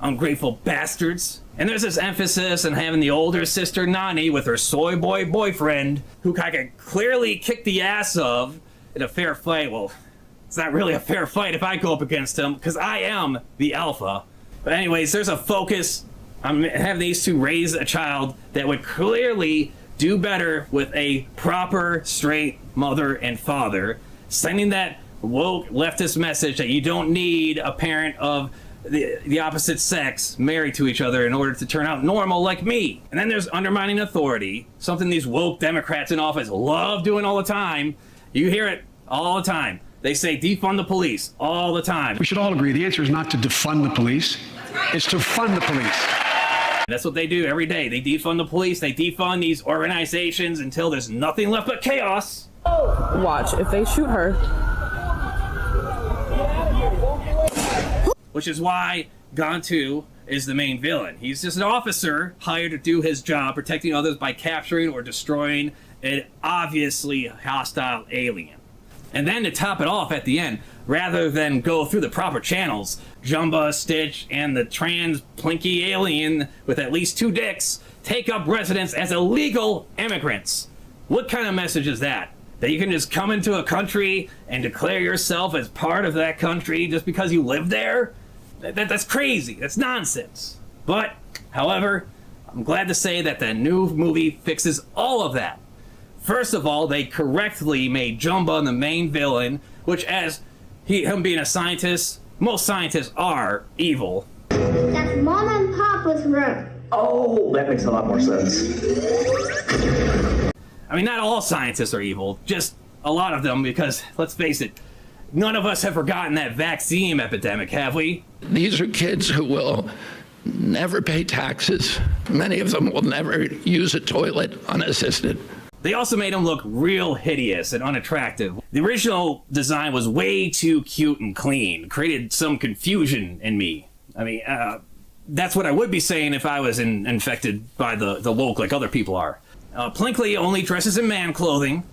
ungrateful bastards. And there's this emphasis on having the older sister Nani with her soy boy boyfriend, who I could clearly kick the ass of in a fair fight. Well, it's not really a fair fight if I go up against him, because I am the alpha. But anyways, there's a focus on having these two raise a child that would clearly do better with a proper, straight mother and father, sending that woke leftist message that you don't need a parent of the opposite sex married to each other in order to turn out normal like me. And then there's undermining authority, something these woke Democrats in office love doing all the time. You hear it all the time. They say defund the police all the time. We should all agree the answer is not to defund the police, it's to fund the police. That's what they do every day. They defund the police, they defund these organizations until there's nothing left but chaos. Watch, if they shoot her. Which is why Gantu is the main villain. He's just an officer hired to do his job, protecting others by capturing or destroying an obviously hostile alien. And then to top it off at the end, rather than go through the proper channels, Jumba, Stitch, and the trans plinky alien with at least 2 dicks take up residence as illegal immigrants. What kind of message is that? That you can just come into a country and declare yourself as part of that country just because you live there? That's crazy. That's nonsense. But, however, I'm glad to say that the new movie fixes all of that. First of all, they correctly made Jumba the main villain, which, as him being a scientist, most scientists are evil. That's Mom and Papa's room. Oh, that makes a lot more sense. I mean, not all scientists are evil, just a lot of them, because, let's face it, none of us have forgotten that vaccine epidemic, have we? These are kids who will never pay taxes. Many of them will never use a toilet unassisted. They also made him look real hideous and unattractive. The original design was way too cute and clean, created some confusion in me. I mean, that's what I would be saying if I was infected by the woke like other people are. Plinkley only dresses in man clothing.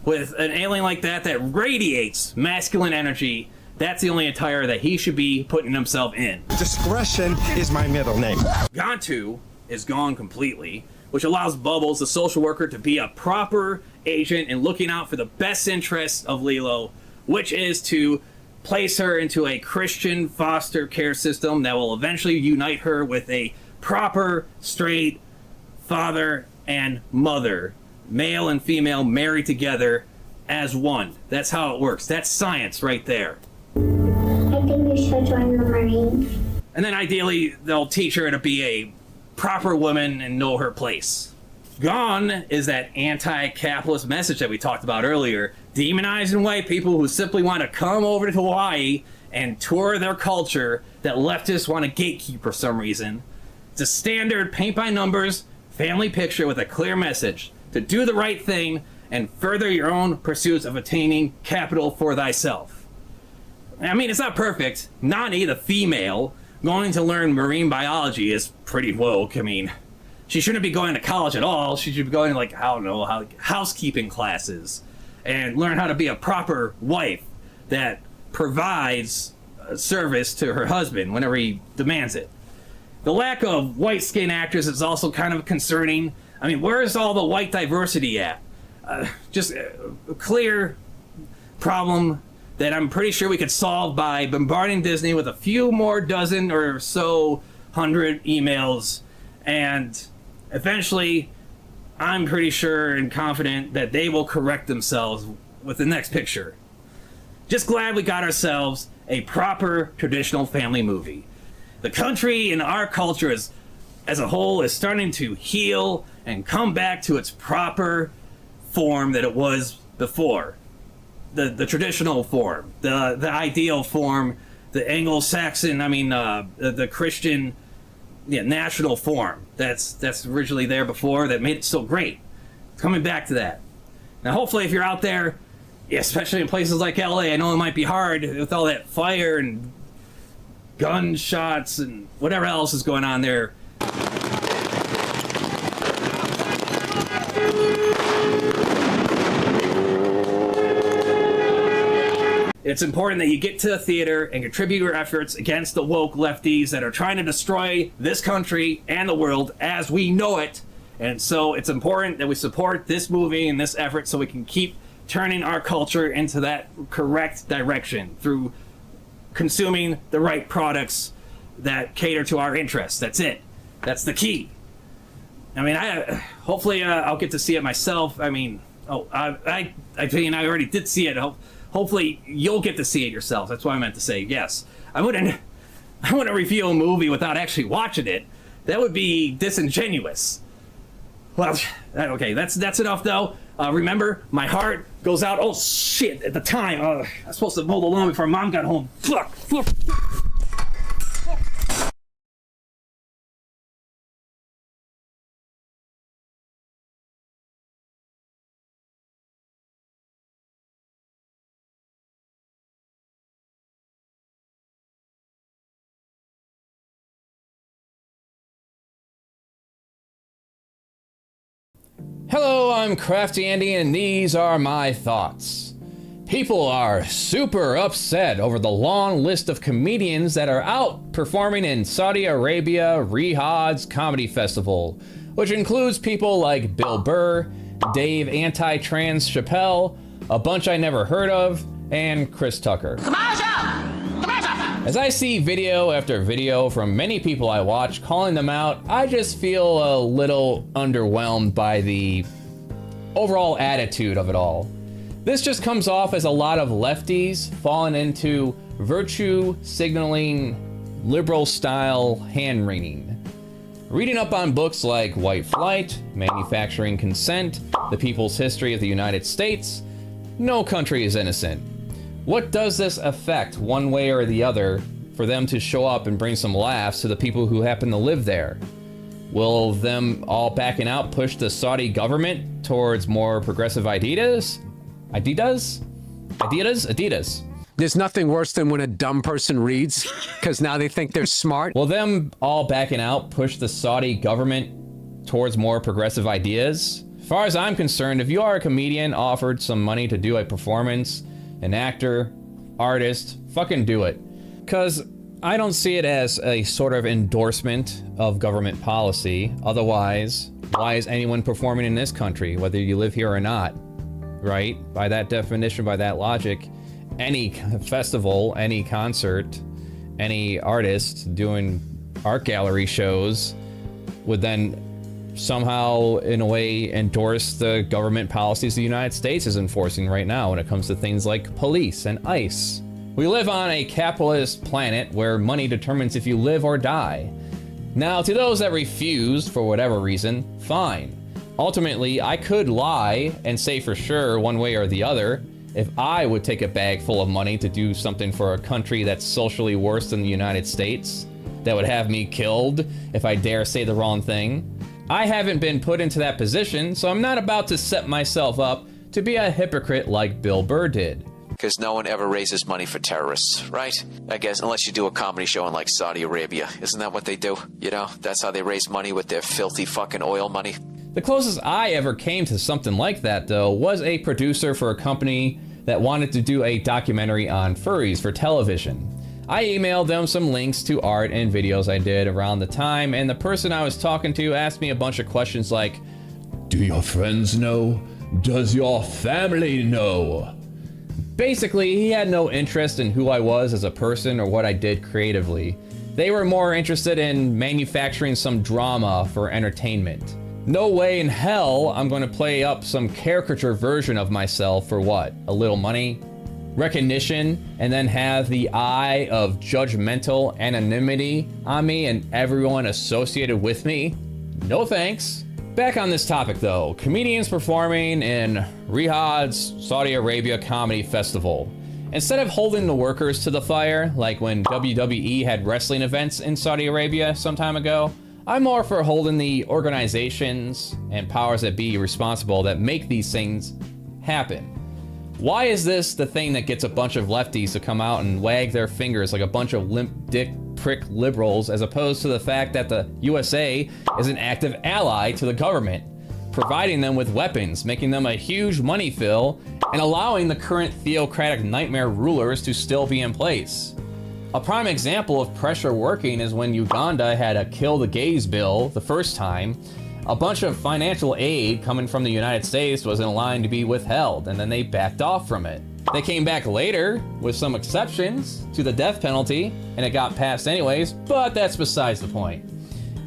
With an alien like that that radiates masculine energy, that's the only attire that he should be putting himself in. Discretion is my middle name. Gantu is gone completely, which allows Bubbles, the social worker, to be a proper agent and looking out for the best interests of Lilo, which is to place her into a Christian foster care system that will eventually unite her with a proper, straight father and mother, male and female married together as one. That's how it works. That's science right there. I think you should join the Marines. And then ideally, they'll teach her to be a proper woman and know her place. Gone is that anti-capitalist message that we talked about earlier, demonizing white people who simply want to come over to Hawaii and tour their culture that leftists want to gatekeep for some reason. It's a standard paint-by-numbers family picture with a clear message to do the right thing and further your own pursuits of attaining capital for thyself. I mean, it's not perfect. Nani, the female, going to learn marine biology is pretty woke. I mean, she shouldn't be going to college at all. She should be going to, like, I don't know, housekeeping classes and learn how to be a proper wife that provides service to her husband whenever he demands it. The lack of white skin actors is also kind of concerning. I mean, where is all the white diversity at? Just a clear problem that I'm pretty sure we could solve by bombarding Disney with a few more dozen or so hundred emails, and eventually I'm pretty sure and confident that they will correct themselves with the next picture. Just glad we got ourselves a proper traditional family movie. The country and our culture as a whole is starting to heal and come back to its proper form that it was before. The traditional form, the ideal form, the Anglo-Saxon, the Christian, national form that's originally there before that made it so great. Coming back to that. Now, hopefully, if you're out there, especially in places like LA, I know it might be hard with all that fire and gunshots and whatever else is going on there. It's important that you get to the theater and contribute your efforts against the woke lefties that are trying to destroy this country and the world as we know it. And so it's important that we support this movie and this effort so we can keep turning our culture into that correct direction through consuming the right products that cater to our interests. That's it. That's the key. I mean, hopefully I'll get to see it myself. I mean, I already did see it. Hopefully you'll get to see it yourself. That's what I meant to say. Yes, I wouldn't review a movie without actually watching it. That would be disingenuous. Well, okay, that's enough though. Remember, my heart goes out. Oh shit! At the time, I was supposed to mow the lawn before Mom got home. Fuck. Hello, I'm CraftyAndy, and these are my thoughts. People are super upset over the long list of comedians that are out performing in Saudi Arabia Riyadh's comedy festival, which includes people like Bill Burr, Dave Anti-Trans Chappelle, a bunch I never heard of, and Chris Tucker. As I see video after video from many people I watch calling them out, I just feel a little underwhelmed by the overall attitude of it all. This just comes off as a lot of lefties falling into virtue signaling, liberal style hand wringing. Reading up on books like White Flight, Manufacturing Consent, The People's History of the United States, no country is innocent. What does this affect one way or the other for them to show up and bring some laughs to the people who happen to live there? Will them all backing out push the Saudi government towards more progressive ideas? Adidas? There's nothing worse than when a dumb person reads, because now they think they're smart. Will them all backing out push the Saudi government towards more progressive ideas? As far as I'm concerned, if you are a comedian offered some money to do a performance, an actor, artist, fucking do it. Because I don't see it as a sort of endorsement of government policy. Otherwise, why is anyone performing in this country, whether you live here or not? Right? By that definition, by that logic, any festival, any concert, any artist doing art gallery shows would then somehow, in a way, endorse the government policies the United States is enforcing right now when it comes to things like police and ICE. We live on a capitalist planet where money determines if you live or die. Now, to those that refuse, for whatever reason, fine. Ultimately, I could lie and say for sure one way or the other if I would take a bag full of money to do something for a country that's socially worse than the United States, that would have me killed if I dare say the wrong thing. I haven't been put into that position, so I'm not about to set myself up to be a hypocrite like Bill Burr did. Because no one ever raises money for terrorists, right? I guess, unless you do a comedy show in like Saudi Arabia. Isn't that what they do? You know, that's how they raise money with their filthy fucking oil money. The closest I ever came to something like that, though, was a producer for a company that wanted to do a documentary on furries for television. I emailed them some links to art and videos I did around the time, and the person I was talking to asked me a bunch of questions like, "Do your friends know? Does your family know?" Basically, he had no interest in who I was as a person or what I did creatively. They were more interested in manufacturing some drama for entertainment. No way in hell I'm going to play up some caricature version of myself for what? A little money? Recognition? And then have the eye of judgmental anonymity on me and everyone associated with me? No thanks. Back on this topic though, comedians performing in Riyadh's Saudi Arabia Comedy Festival. Instead of holding the workers to the fire, like when WWE had wrestling events in Saudi Arabia some time ago, I'm more for holding the organizations and powers that be responsible that make these things happen. Why is this the thing that gets a bunch of lefties to come out and wag their fingers like a bunch of limp dick prick liberals, as opposed to the fact that the USA is an active ally to the government, providing them with weapons, making them a huge money fill, and allowing the current theocratic nightmare rulers to still be in place? A prime example of pressure working is when Uganda had a kill the gays bill the first time. A bunch of financial aid coming from the United States was in line to be withheld, and then they backed off from it. They came back later with some exceptions to the death penalty, and it got passed anyways, but that's besides the point.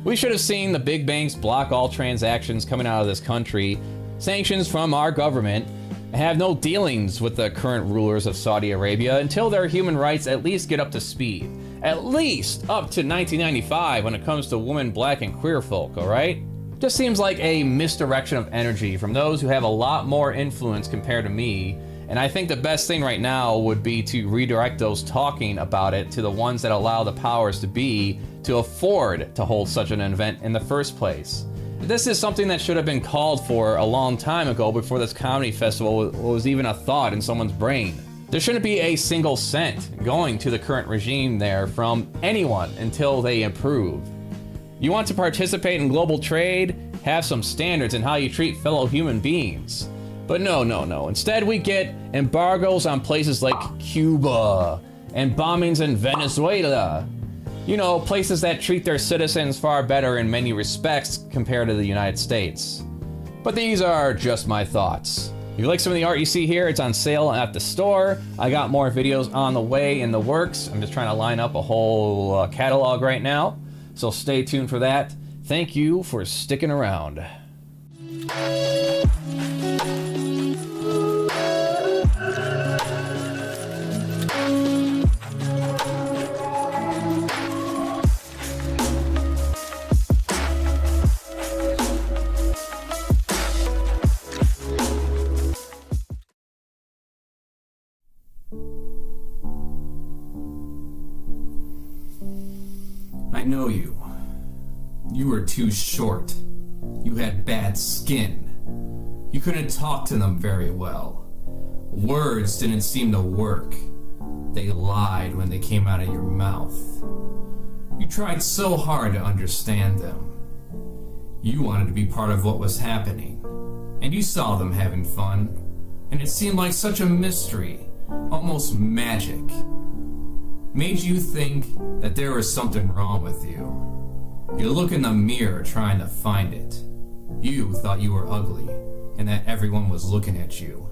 We should have seen the big banks block all transactions coming out of this country, sanctions from our government, have no dealings with the current rulers of Saudi Arabia until their human rights at least get up to speed. At least up to 1995 when it comes to women, black, and queer folk, alright? Just seems like a misdirection of energy from those who have a lot more influence compared to me, and I think the best thing right now would be to redirect those talking about it to the ones that allow the powers to be to afford to hold such an event in the first place. This is something that should have been called for a long time ago before this comedy festival was even a thought in someone's brain. There shouldn't be a single cent going to the current regime there from anyone until they improve. You want to participate in global trade? have some standards in how you treat fellow human beings. But no. Instead, we get embargoes on places like Cuba and bombings in Venezuela. You know, places that treat their citizens far better in many respects compared to the United States. But these are just my thoughts. If you like some of the art you see here, it's on sale at the store. I got more videos on the way in the works. I'm just trying to line up a whole catalog right now. So stay tuned for that. Thank you for sticking around. I know you. You were too short. You had bad skin. You couldn't talk to them very well. Words didn't seem to work. They lied when they came out of your mouth. You tried so hard to understand them. You wanted to be part of what was happening, and you saw them having fun, and it seemed like such a mystery, almost magic. Made you think that there was something wrong with you. You look in the mirror trying to find it. You thought you were ugly, and that everyone was looking at you.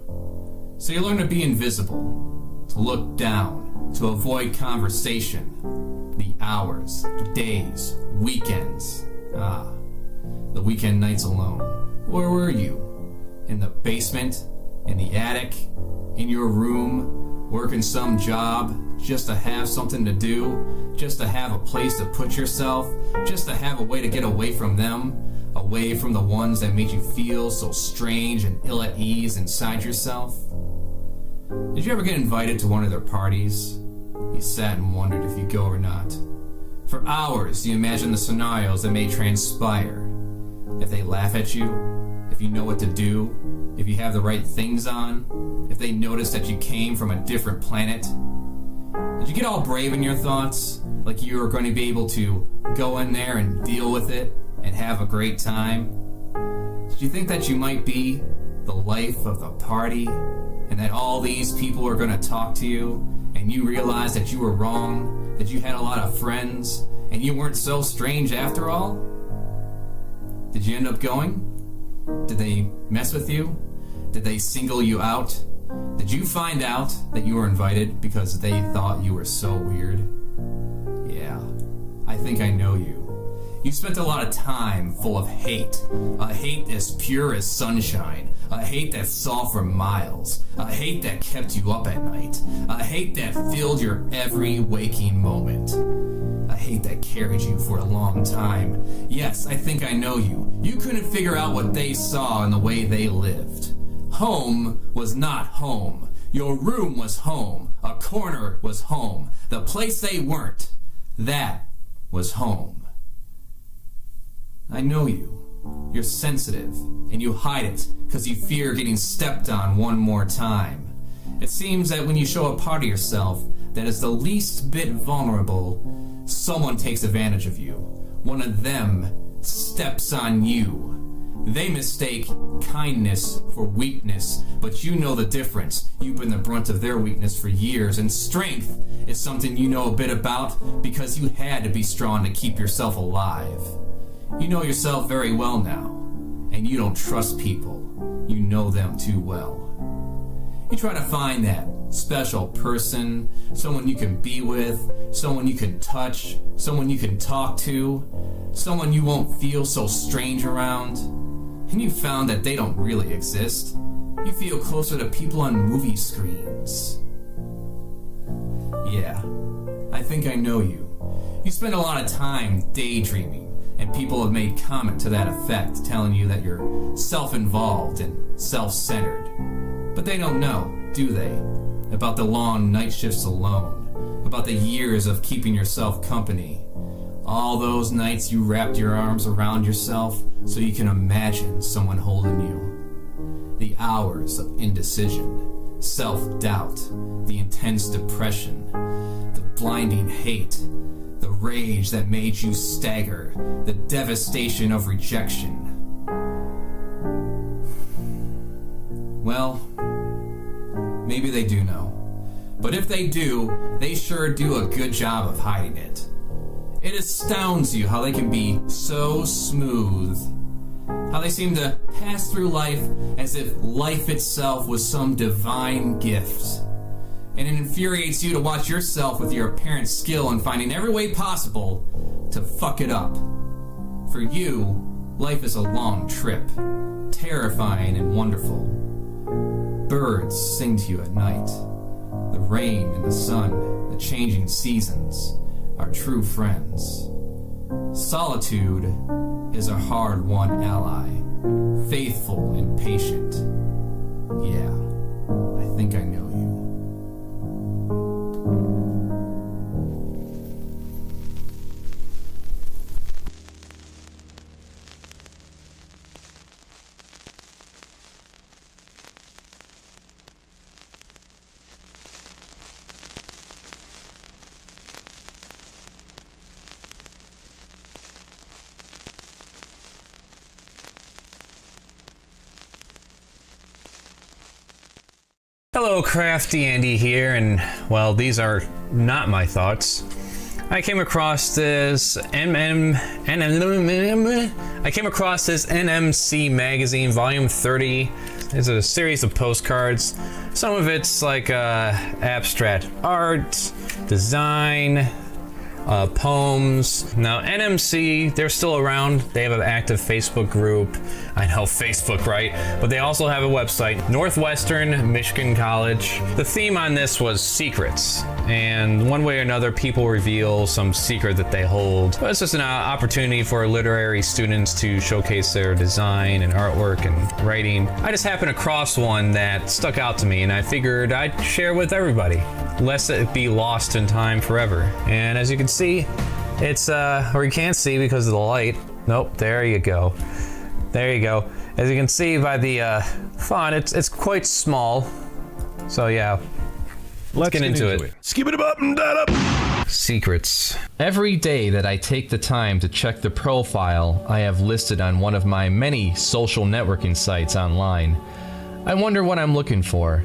So you learn to be invisible, to look down, to avoid conversation. The hours, days, weekends. The weekend nights alone. Where were you? In the basement? In the attic? In your room? Working some job? Just to have something to do? Just to have a place to put yourself? Just to have a way to get away from them? Away from the ones that made you feel so strange and ill at ease inside yourself? Did you ever get invited to one of their parties? You sat and wondered if you'd go or not. For hours, you imagined the scenarios that may transpire. If they laugh at you, if you know what to do, if you have the right things on, if they notice that you came from a different planet. Did you get all brave in your thoughts? Like you were going to be able to go in there and deal with it and have a great time? Did you think that you might be the life of the party and that all these people are going to talk to you and you realized that you were wrong, that you had a lot of friends and you weren't so strange after all? Did you end up going? Did they mess with you? Did they single you out? Did you find out that you were invited because they thought you were so weird? Yeah, I think I know you. You spent a lot of time full of hate. A hate as pure as sunshine. A hate that saw for miles. A hate that kept you up at night. A hate that filled your every waking moment. A hate that carried you for a long time. Yes, I think I know you. You couldn't figure out what they saw in the way they lived. Home was not home. Your room was home. A corner was home. The place they weren't, that was home. I know you. You're sensitive, and you hide it because you fear getting stepped on one more time. It seems that when you show a part of yourself that is the least bit vulnerable, someone takes advantage of you. One of them steps on you. They mistake kindness for weakness, but you know the difference. You've been the brunt of their weakness for years, and strength is something you know a bit about because you had to be strong to keep yourself alive. You know yourself very well now, and you don't trust people. You know them too well. You try to find that special person, someone you can be with, someone you can touch, someone you can talk to, someone you won't feel so strange around. And you found that they don't really exist. You feel closer to people on movie screens. Yeah, I think I know you. You spend a lot of time daydreaming, and people have made comment to that effect, telling you that you're self-involved and self-centered. But they don't know, do they? About the long night shifts alone, about the years of keeping yourself company. All those nights you wrapped your arms around yourself so you can imagine someone holding you. The hours of indecision, self-doubt, the intense depression, the blinding hate, the rage that made you stagger, the devastation of rejection. Well, maybe they do know. But if they do, they sure do a good job of hiding it. It astounds you how they can be so smooth. How they seem to pass through life as if life itself was some divine gift. And it infuriates you to watch yourself with your apparent skill in finding every way possible to fuck it up. For you, life is a long trip, terrifying and wonderful. Birds sing to you at night. The rain and the sun, the changing seasons, are true friends. Solitude is a hard-won ally, faithful and patient. Yeah, I think I know you. Hello, CraftyAndy here, and well, these are not my thoughts. I came across this NMC magazine, volume 30. It's a series of postcards. Some of it's like abstract art, design, poems. Now, NMC, they're still around. They have an active Facebook group. I know, Facebook, right? But they also have a website, Northwestern Michigan College. The theme on this was secrets. And one way or another, people reveal some secret that they hold. But it's just an opportunity for literary students to showcase their design and artwork and writing. I just happened across one that stuck out to me, and I figured I'd share with everybody, lest it be lost in time forever. And as you can see, it's, or you can't see because of the light. Nope, there you go. There you go. As you can see by the font, it's quite small. So yeah, let's get into it. Skip it up and that up. Secrets. Every day that I take the time to check the profile I have listed on one of my many social networking sites online, I wonder what I'm looking for.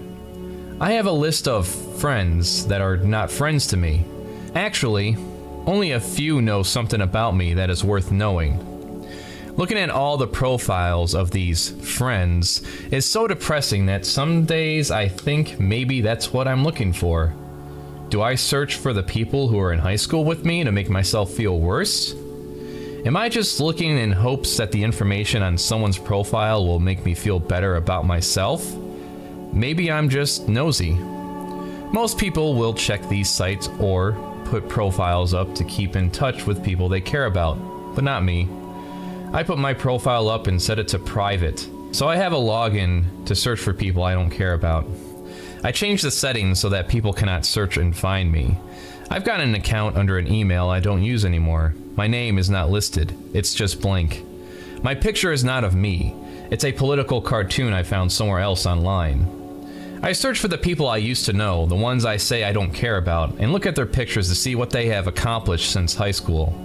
I have a list of friends that are not friends to me. Actually, only a few know something about me that is worth knowing. Looking at all the profiles of these friends is so depressing that some days I think maybe that's what I'm looking for. Do I search for the people who are in high school with me to make myself feel worse? Am I just looking in hopes that the information on someone's profile will make me feel better about myself? Maybe I'm just nosy. Most people will check these sites or put profiles up to keep in touch with people they care about, but not me. I put my profile up and set it to private, so I have a login to search for people I don't care about. I changed the settings so that people cannot search and find me. I've got an account under an email I don't use anymore. My name is not listed, it's just blank. My picture is not of me. It's a political cartoon I found somewhere else online. I search for the people I used to know, the ones I say I don't care about, and look at their pictures to see what they have accomplished since high school.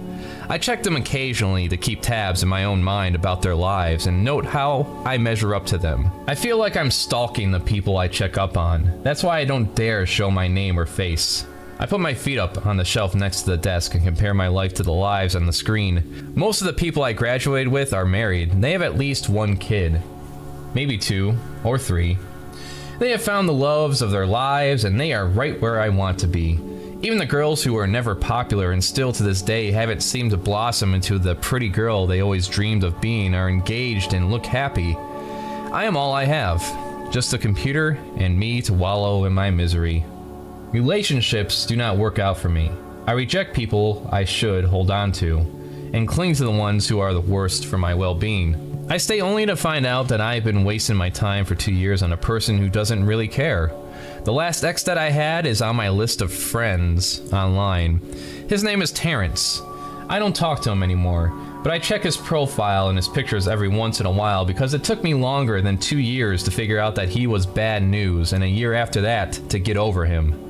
I check them occasionally to keep tabs in my own mind about their lives and note how I measure up to them. I feel like I'm stalking the people I check up on. That's why I don't dare show my name or face. I put my feet up on the shelf next to the desk and compare my life to the lives on the screen. Most of the people I graduated with are married. They have at least one kid. Maybe 2 or 3. They have found the loves of their lives and they are right where I want to be. Even the girls who were never popular and still to this day haven't seemed to blossom into the pretty girl they always dreamed of being are engaged and look happy. I am all I have. Just a computer and me to wallow in my misery. Relationships do not work out for me. I reject people I should hold on to, and cling to the ones who are the worst for my well-being. I stay only to find out that I've been wasting my time for 2 years on a person who doesn't really care. The last ex that I had is on my list of friends online. His name is Terrence. I don't talk to him anymore, but I check his profile and his pictures every once in a while because it took me longer than 2 years to figure out that he was bad news and a year after that to get over him.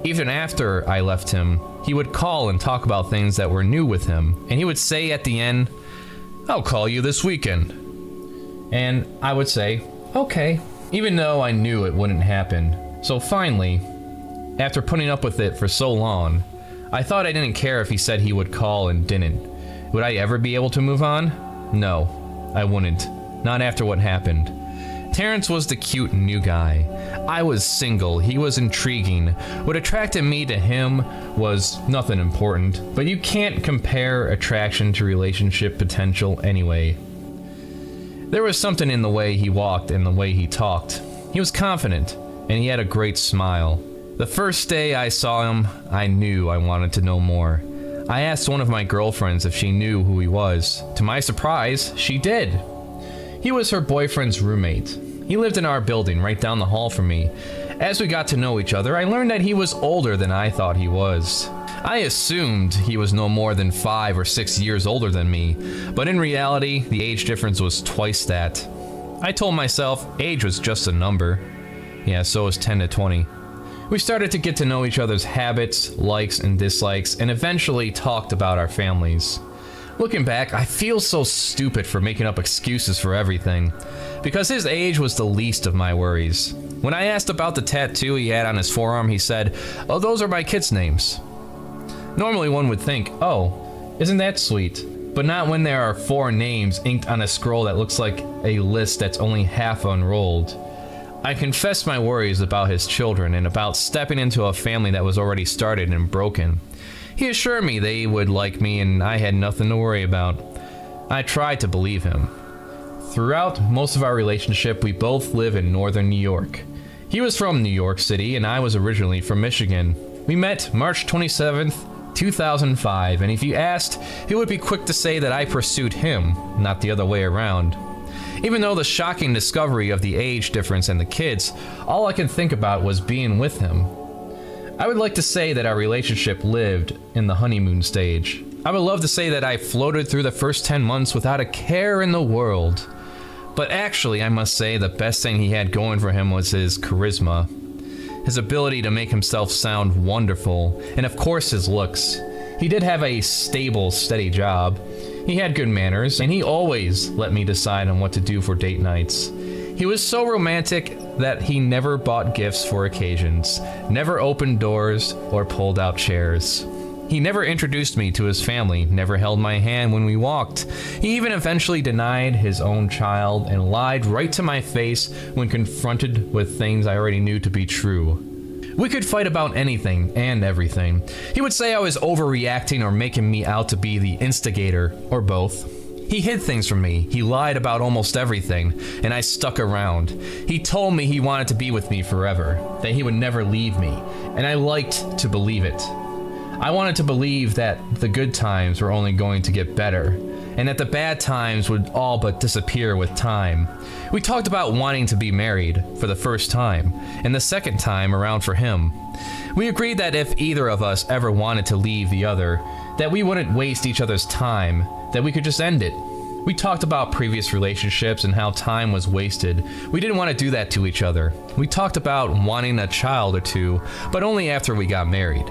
Even after I left him, he would call and talk about things that were new with him, and he would say at the end, "I'll call you this weekend." And I would say, "Okay." even though I knew it wouldn't happen. So finally, after putting up with it for so long, I thought I didn't care if he said he would call and didn't. Would I ever be able to move on? No, I wouldn't. Not after what happened. Terrence was the cute new guy. I was single, he was intriguing. What attracted me to him was nothing important, but you can't compare attraction to relationship potential anyway. There was something in the way he walked and the way he talked. He was confident, and he had a great smile. The first day I saw him, I knew I wanted to know more. I asked one of my girlfriends if she knew who he was. To my surprise, she did. He was her boyfriend's roommate. He lived in our building right down the hall from me. As we got to know each other, I learned that he was older than I thought he was. I assumed he was no more than 5 or 6 years older than me, but in reality, the age difference was twice that. I told myself age was just a number. Yeah, so was 10 to 20. We started to get to know each other's habits, likes, and dislikes, and eventually talked about our families. Looking back, I feel so stupid for making up excuses for everything, because his age was the least of my worries. When I asked about the tattoo he had on his forearm, he said, "Oh, those are my kids' names." Normally one would think, "Oh, isn't that sweet?" But not when there are 4 names inked on a scroll that looks like a list that's only half unrolled. I confessed my worries about his children and about stepping into a family that was already started and broken. He assured me they would like me and I had nothing to worry about. I tried to believe him. Throughout most of our relationship, we both live in northern New York. He was from New York City and I was originally from Michigan. We met March 27th, 2005, and if you asked, he would be quick to say that I pursued him, not the other way around. Even though the shocking discovery of the age difference and the kids, all I could think about was being with him. I would like to say that our relationship lived in the honeymoon stage. I would love to say that I floated through the first 10 months without a care in the world. But actually, I must say the best thing he had going for him was his charisma. His ability to make himself sound wonderful, and of course his looks. He did have a stable, steady job. He had good manners, and he always let me decide on what to do for date nights. He was so romantic that he never bought gifts for occasions, never opened doors or pulled out chairs. He never introduced me to his family, never held my hand when we walked. He even eventually denied his own child and lied right to my face when confronted with things I already knew to be true. We could fight about anything and everything. He would say I was overreacting or making me out to be the instigator, or both. He hid things from me. He lied about almost everything, and I stuck around. He told me he wanted to be with me forever, that he would never leave me, and I liked to believe it. I wanted to believe that the good times were only going to get better, and that the bad times would all but disappear with time. We talked about wanting to be married for the first time, and the second time around for him. We agreed that if either of us ever wanted to leave the other, that we wouldn't waste each other's time, that we could just end it. We talked about previous relationships and how time was wasted. We didn't want to do that to each other. We talked about wanting a child or two, but only after we got married.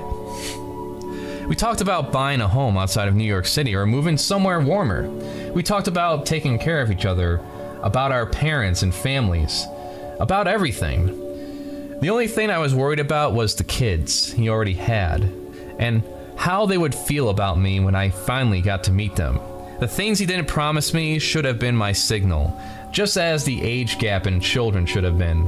We talked about buying a home outside of New York City or moving somewhere warmer. We talked about taking care of each other, about our parents and families, about everything. The only thing I was worried about was the kids he already had, and how they would feel about me when I finally got to meet them. The things he didn't promise me should have been my signal, just as the age gap in children should have been.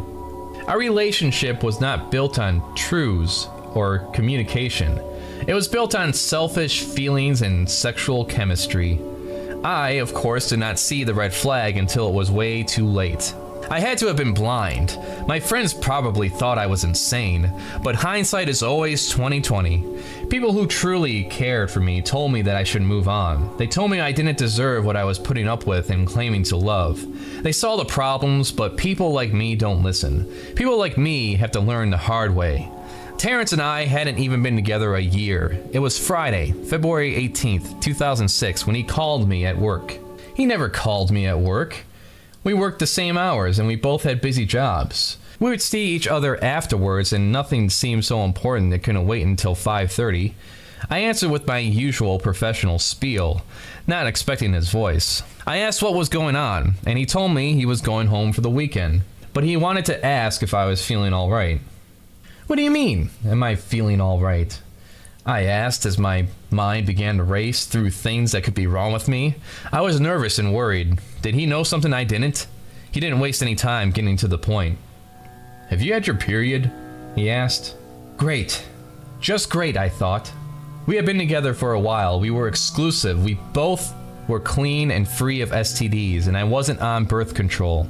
Our relationship was not built on truths or communication. It was built on selfish feelings and sexual chemistry. I, of course, did not see the red flag until it was way too late. I had to have been blind. My friends probably thought I was insane, but hindsight is always 20/20. People who truly cared for me told me that I should move on. They told me I didn't deserve what I was putting up with and claiming to love. They saw the problems, but people like me don't listen. People like me have to learn the hard way. Terrence and I hadn't even been together a year. It was Friday, February 18th, 2006, when he called me at work. He never called me at work. We worked the same hours and we both had busy jobs. We would see each other afterwards and nothing seemed so important it couldn't wait until 5:30. I answered with my usual professional spiel, not expecting his voice. I asked what was going on, and he told me he was going home for the weekend. but he wanted to ask if I was feeling all right. What do you mean, am I feeling all right? I asked as my mind began to race through things that could be wrong with me. I was nervous and worried. Did he know something I didn't? He didn't waste any time getting to the point. Have you had your period? He asked. Great. Just great, I thought. We had been together for a while. We were exclusive. We both were clean and free of STDs, and I wasn't on birth control.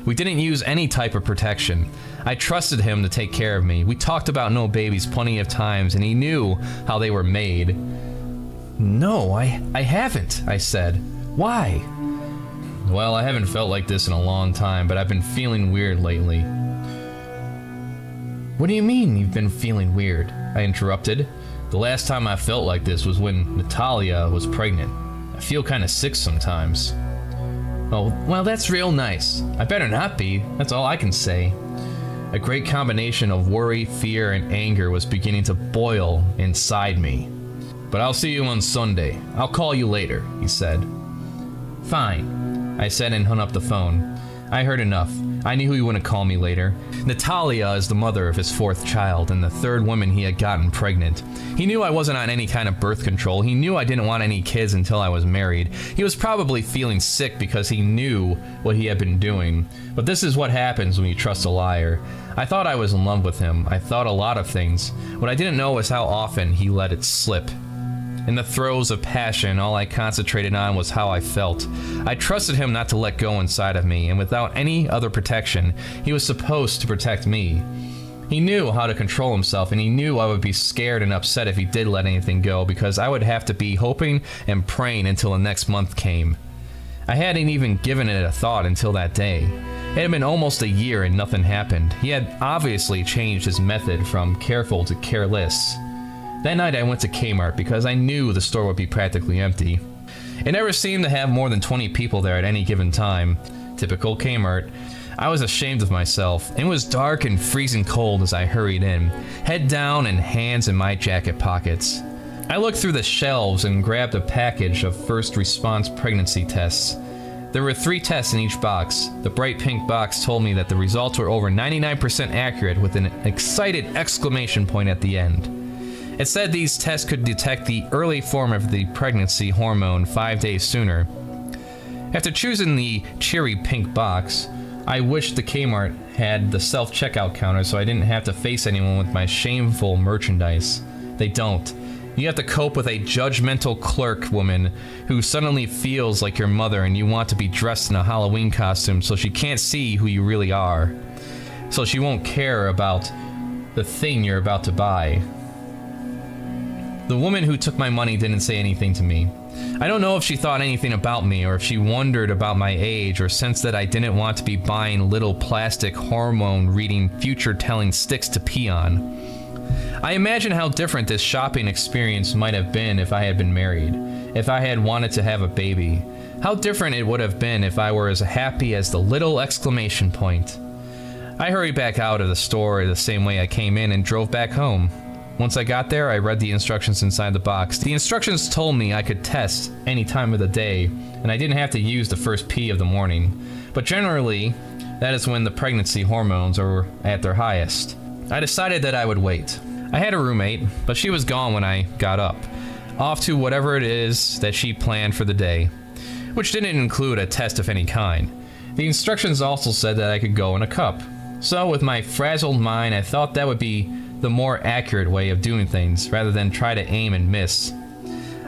We didn't use any type of protection. I trusted him to take care of me. We talked about no babies plenty of times, and he knew how they were made. No, I haven't, I said. Why? Well, I haven't felt like this in a long time, but I've been feeling weird lately. What do you mean you've been feeling weird? I interrupted. The last time I felt like this was when Natalia was pregnant. I feel kind of sick sometimes. Oh, well, that's real nice. I better not be. That's all I can say. A great combination of worry, fear, and anger was beginning to boil inside me. But I'll see you on Sunday. I'll call you later, he said. Fine, I said and hung up the phone. I heard enough. I knew he wouldn't call me later. Natalia is the mother of his fourth child and the third woman he had gotten pregnant. He knew I wasn't on any kind of birth control. He knew I didn't want any kids until I was married. He was probably feeling sick because he knew what he had been doing. But this is what happens when you trust a liar. I thought I was in love with him. I thought a lot of things. What I didn't know was how often he let it slip. In the throes of passion, all I concentrated on was how I felt. I trusted him not to let go inside of me, and without any other protection, he was supposed to protect me. He knew how to control himself, and he knew I would be scared and upset if he did let anything go, because I would have to be hoping and praying until the next month came. I hadn't even given it a thought until that day. It had been almost a year and nothing happened. He had obviously changed his method from careful to careless. That night I went to Kmart because I knew the store would be practically empty. It never seemed to have more than 20 people there at any given time. Typical Kmart. I was ashamed of myself. It was dark and freezing cold as I hurried in, head down and hands in my jacket pockets. I looked through the shelves and grabbed a package of first response pregnancy tests. There were 3 tests in each box. The bright pink box told me that the results were over 99% accurate with an excited exclamation point at the end. It said these tests could detect the early form of the pregnancy hormone 5 days sooner. After choosing the cherry pink box, I wished the Kmart had the self-checkout counter so I didn't have to face anyone with my shameful merchandise. They don't. You have to cope with a judgmental clerk woman who suddenly feels like your mother and you want to be dressed in a Halloween costume so she can't see who you really are. So she won't care about the thing you're about to buy. The woman who took my money didn't say anything to me. I don't know if she thought anything about me or if she wondered about my age or sensed that I didn't want to be buying little plastic hormone-reading future-telling sticks to pee on. I imagine how different this shopping experience might have been if I had been married, if I had wanted to have a baby. How different it would have been if I were as happy as the little exclamation point. I hurried back out of the store the same way I came in and drove back home. Once I got there, I read the instructions inside the box. The instructions told me I could test any time of the day, and I didn't have to use the first pee of the morning. But generally, that is when the pregnancy hormones are at their highest. I decided that I would wait. I had a roommate, but she was gone when I got up, off to whatever it is that she planned for the day, which didn't include a test of any kind. The instructions also said that I could go in a cup. So with my frazzled mind, I thought that would be the more accurate way of doing things, rather than try to aim and miss.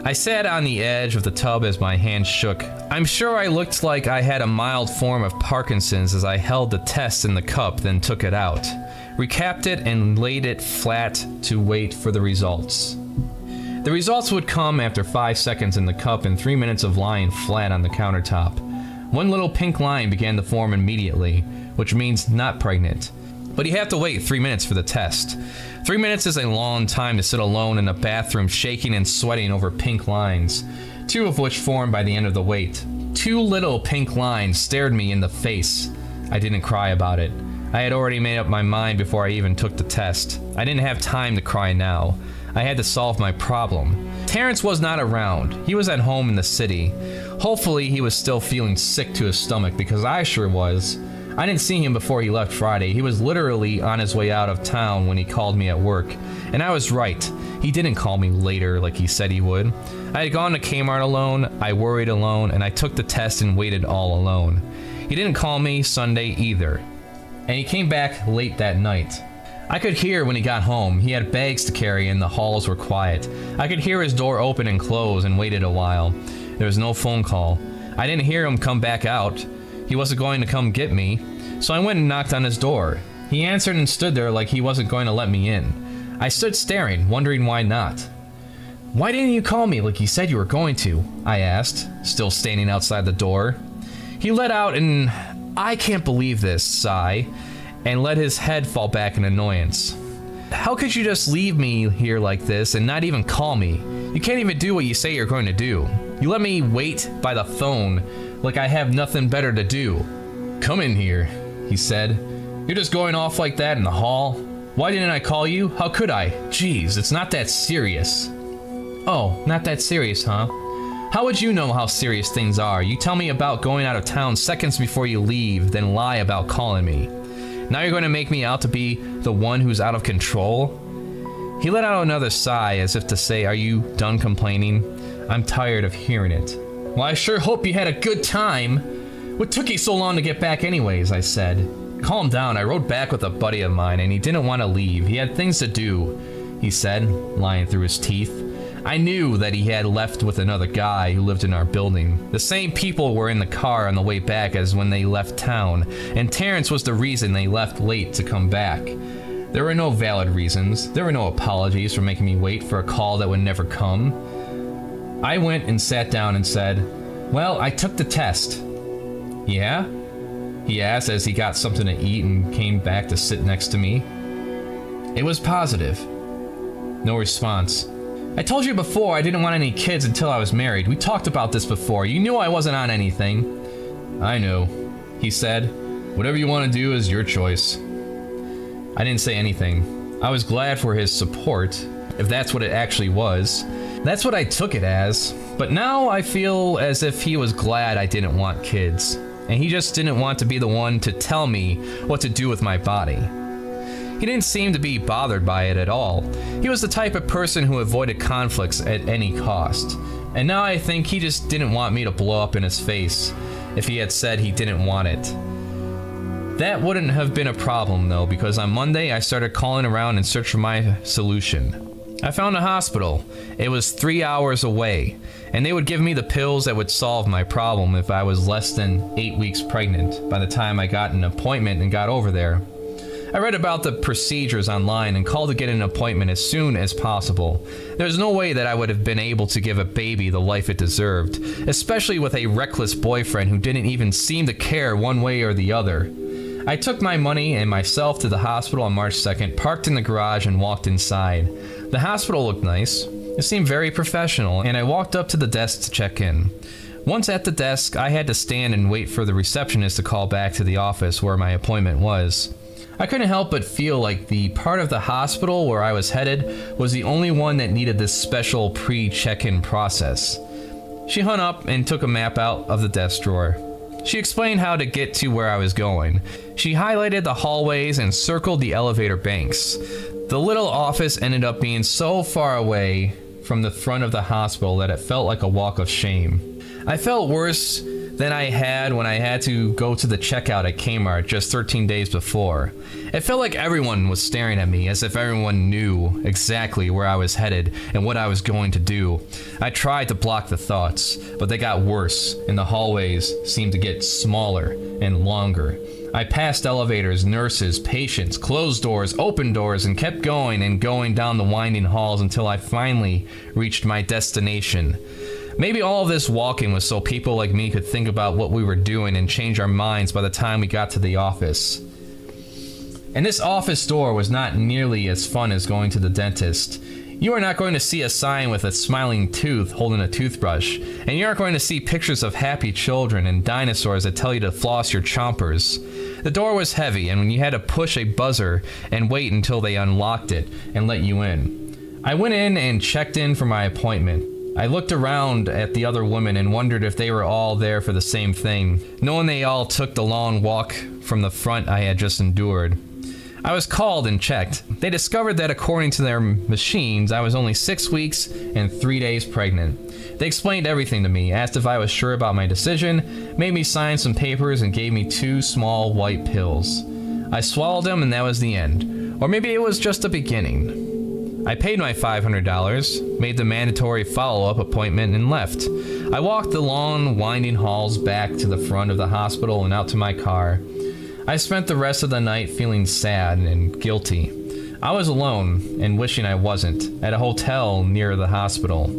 I sat on the edge of the tub as my hands shook. I'm sure I looked like I had a mild form of Parkinson's as I held the test in the cup, then took it out, recapped it, and laid it flat to wait for the results. The results would come after 5 seconds in the cup and 3 minutes of lying flat on the countertop. One little pink line began to form immediately, which means not pregnant. But you have to wait 3 minutes for the test. 3 minutes is a long time to sit alone in a bathroom shaking and sweating over pink lines, 2 of which formed by the end of the wait. 2 little pink lines stared me in the face. I didn't cry about it. I had already made up my mind before I even took the test. I didn't have time to cry now. I had to solve my problem. Terrence was not around. He was at home in the city. Hopefully he was still feeling sick to his stomach because I sure was. I didn't see him before he left Friday. He was literally on his way out of town when he called me at work. And I was right. He didn't call me later like he said he would. I had gone to Kmart alone, I worried alone, and I took the test and waited all alone. He didn't call me Sunday either. And he came back late that night. I could hear when he got home. He had bags to carry and the halls were quiet. I could hear his door open and close and waited a while. There was no phone call. I didn't hear him come back out. He wasn't going to come get me, so I went and knocked on his door. He answered and stood there like he wasn't going to let me in. I stood staring, wondering why not. "Why didn't you call me like you said you were going to?" I asked, still standing outside the door. He let out an "I can't believe this" sigh, and let his head fall back in annoyance. "How could you just leave me here like this and not even call me? You can't even do what you say you're going to do. You let me wait by the phone like I have nothing better to do." "Come in here," he said. "You're just going off like that in the hall? Why didn't I call you? How could I? Jeez, it's not that serious." "Oh, not that serious, huh? How would you know how serious things are? You tell me about going out of town seconds before you leave, then lie about calling me. Now you're going to make me out to be the one who's out of control?" He let out another sigh as if to say, "Are you done complaining? I'm tired of hearing it." "Well, I sure hope you had a good time. What took you so long to get back anyways?" I said. "Calm down. I rode back with a buddy of mine and he didn't want to leave. He had things to do," he said, lying through his teeth. I knew that he had left with another guy who lived in our building. The same people were in the car on the way back as when they left town, and Terrence was the reason they left late to come back. There were no valid reasons. There were no apologies for making me wait for a call that would never come. I went and sat down and said, "Well, I took the test." "Yeah?" he asked as he got something to eat and came back to sit next to me. "It was positive." No response. "I told you before I didn't want any kids until I was married. We talked about this before. You knew I wasn't on anything." "I know," he said. "Whatever you want to do is your choice." I didn't say anything. I was glad for his support, if that's what it actually was. That's what I took it as. But now I feel as if he was glad I didn't want kids, and he just didn't want to be the one to tell me what to do with my body. He didn't seem to be bothered by it at all. He was the type of person who avoided conflicts at any cost. And now I think he just didn't want me to blow up in his face if he had said he didn't want it. That wouldn't have been a problem though, because on Monday I started calling around in search for my solution. I found a hospital. It was 3 hours away, and they would give me the pills that would solve my problem if I was less than 8 weeks pregnant by the time I got an appointment and got over there. I read about the procedures online and called to get an appointment as soon as possible. There's no way that I would have been able to give a baby the life it deserved, especially with a reckless boyfriend who didn't even seem to care one way or the other. I took my money and myself to the hospital on March 2nd, parked in the garage, and walked inside. The hospital looked nice. It seemed very professional, and I walked up to the desk to check in. Once at the desk, I had to stand and wait for the receptionist to call back to the office where my appointment was. I couldn't help but feel like the part of the hospital where I was headed was the only one that needed this special pre-check-in process. She hung up and took a map out of the desk drawer. She explained how to get to where I was going. She highlighted the hallways and circled the elevator banks. The little office ended up being so far away from the front of the hospital that it felt like a walk of shame. I felt worse than I had when I had to go to the checkout at Kmart just 13 days before. It felt like everyone was staring at me, as if everyone knew exactly where I was headed and what I was going to do. I tried to block the thoughts, but they got worse, and the hallways seemed to get smaller and longer. I passed elevators, nurses, patients, closed doors, open doors, and kept going down the winding halls until I finally reached my destination. Maybe all of this walking was so people like me could think about what we were doing and change our minds by the time we got to the office. And this office door was not nearly as fun as going to the dentist. You are not going to see a sign with a smiling tooth holding a toothbrush, and you aren't going to see pictures of happy children and dinosaurs that tell you to floss your chompers. The door was heavy, and you had to push a buzzer and wait until they unlocked it and let you in. I went in and checked in for my appointment. I looked around at the other women and wondered if they were all there for the same thing, knowing they all took the long walk from the front I had just endured. I was called and checked. They discovered that according to their machines, I was only 6 weeks and 3 days pregnant. They explained everything to me, asked if I was sure about my decision, made me sign some papers, and gave me 2 small white pills. I swallowed them and that was the end. Or maybe it was just the beginning. I paid my $500, made the mandatory follow-up appointment, and left. I walked the long, winding halls back to the front of the hospital and out to my car. I spent the rest of the night feeling sad and guilty. I was alone and wishing I wasn't, at a hotel near the hospital.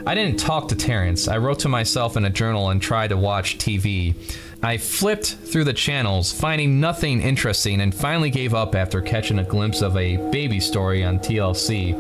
I didn't talk to Terrence. I wrote to myself in a journal and tried to watch TV. I flipped through the channels, finding nothing interesting, and finally gave up after catching a glimpse of a baby story on TLC.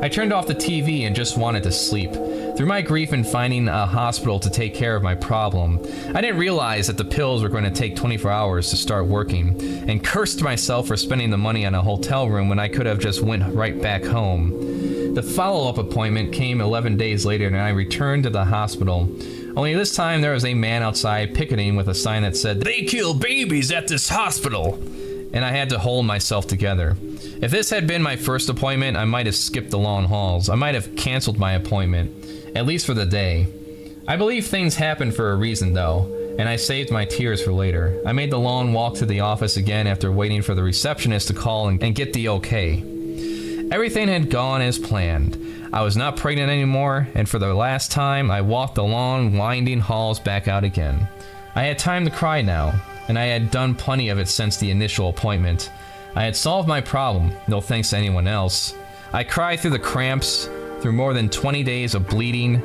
I turned off the TV and just wanted to sleep. Through my grief in finding a hospital to take care of my problem, I didn't realize that the pills were going to take 24 hours to start working, and cursed myself for spending the money on a hotel room when I could have just went right back home. The follow-up appointment came 11 days later and I returned to the hospital. Only this time there was a man outside picketing with a sign that said, "They kill babies at this hospital," and I had to hold myself together. If this had been my first appointment, I might have skipped the long halls. I might have canceled my appointment, at least for the day. I believe things happen for a reason though, and I saved my tears for later. I made the long walk to the office again after waiting for the receptionist to call and get the okay. Everything had gone as planned. I was not pregnant anymore, and for the last time, I walked the long, winding halls back out again. I had time to cry now, and I had done plenty of it since the initial appointment. I had solved my problem, no thanks to anyone else. I cried through the cramps, through more than 20 days of bleeding,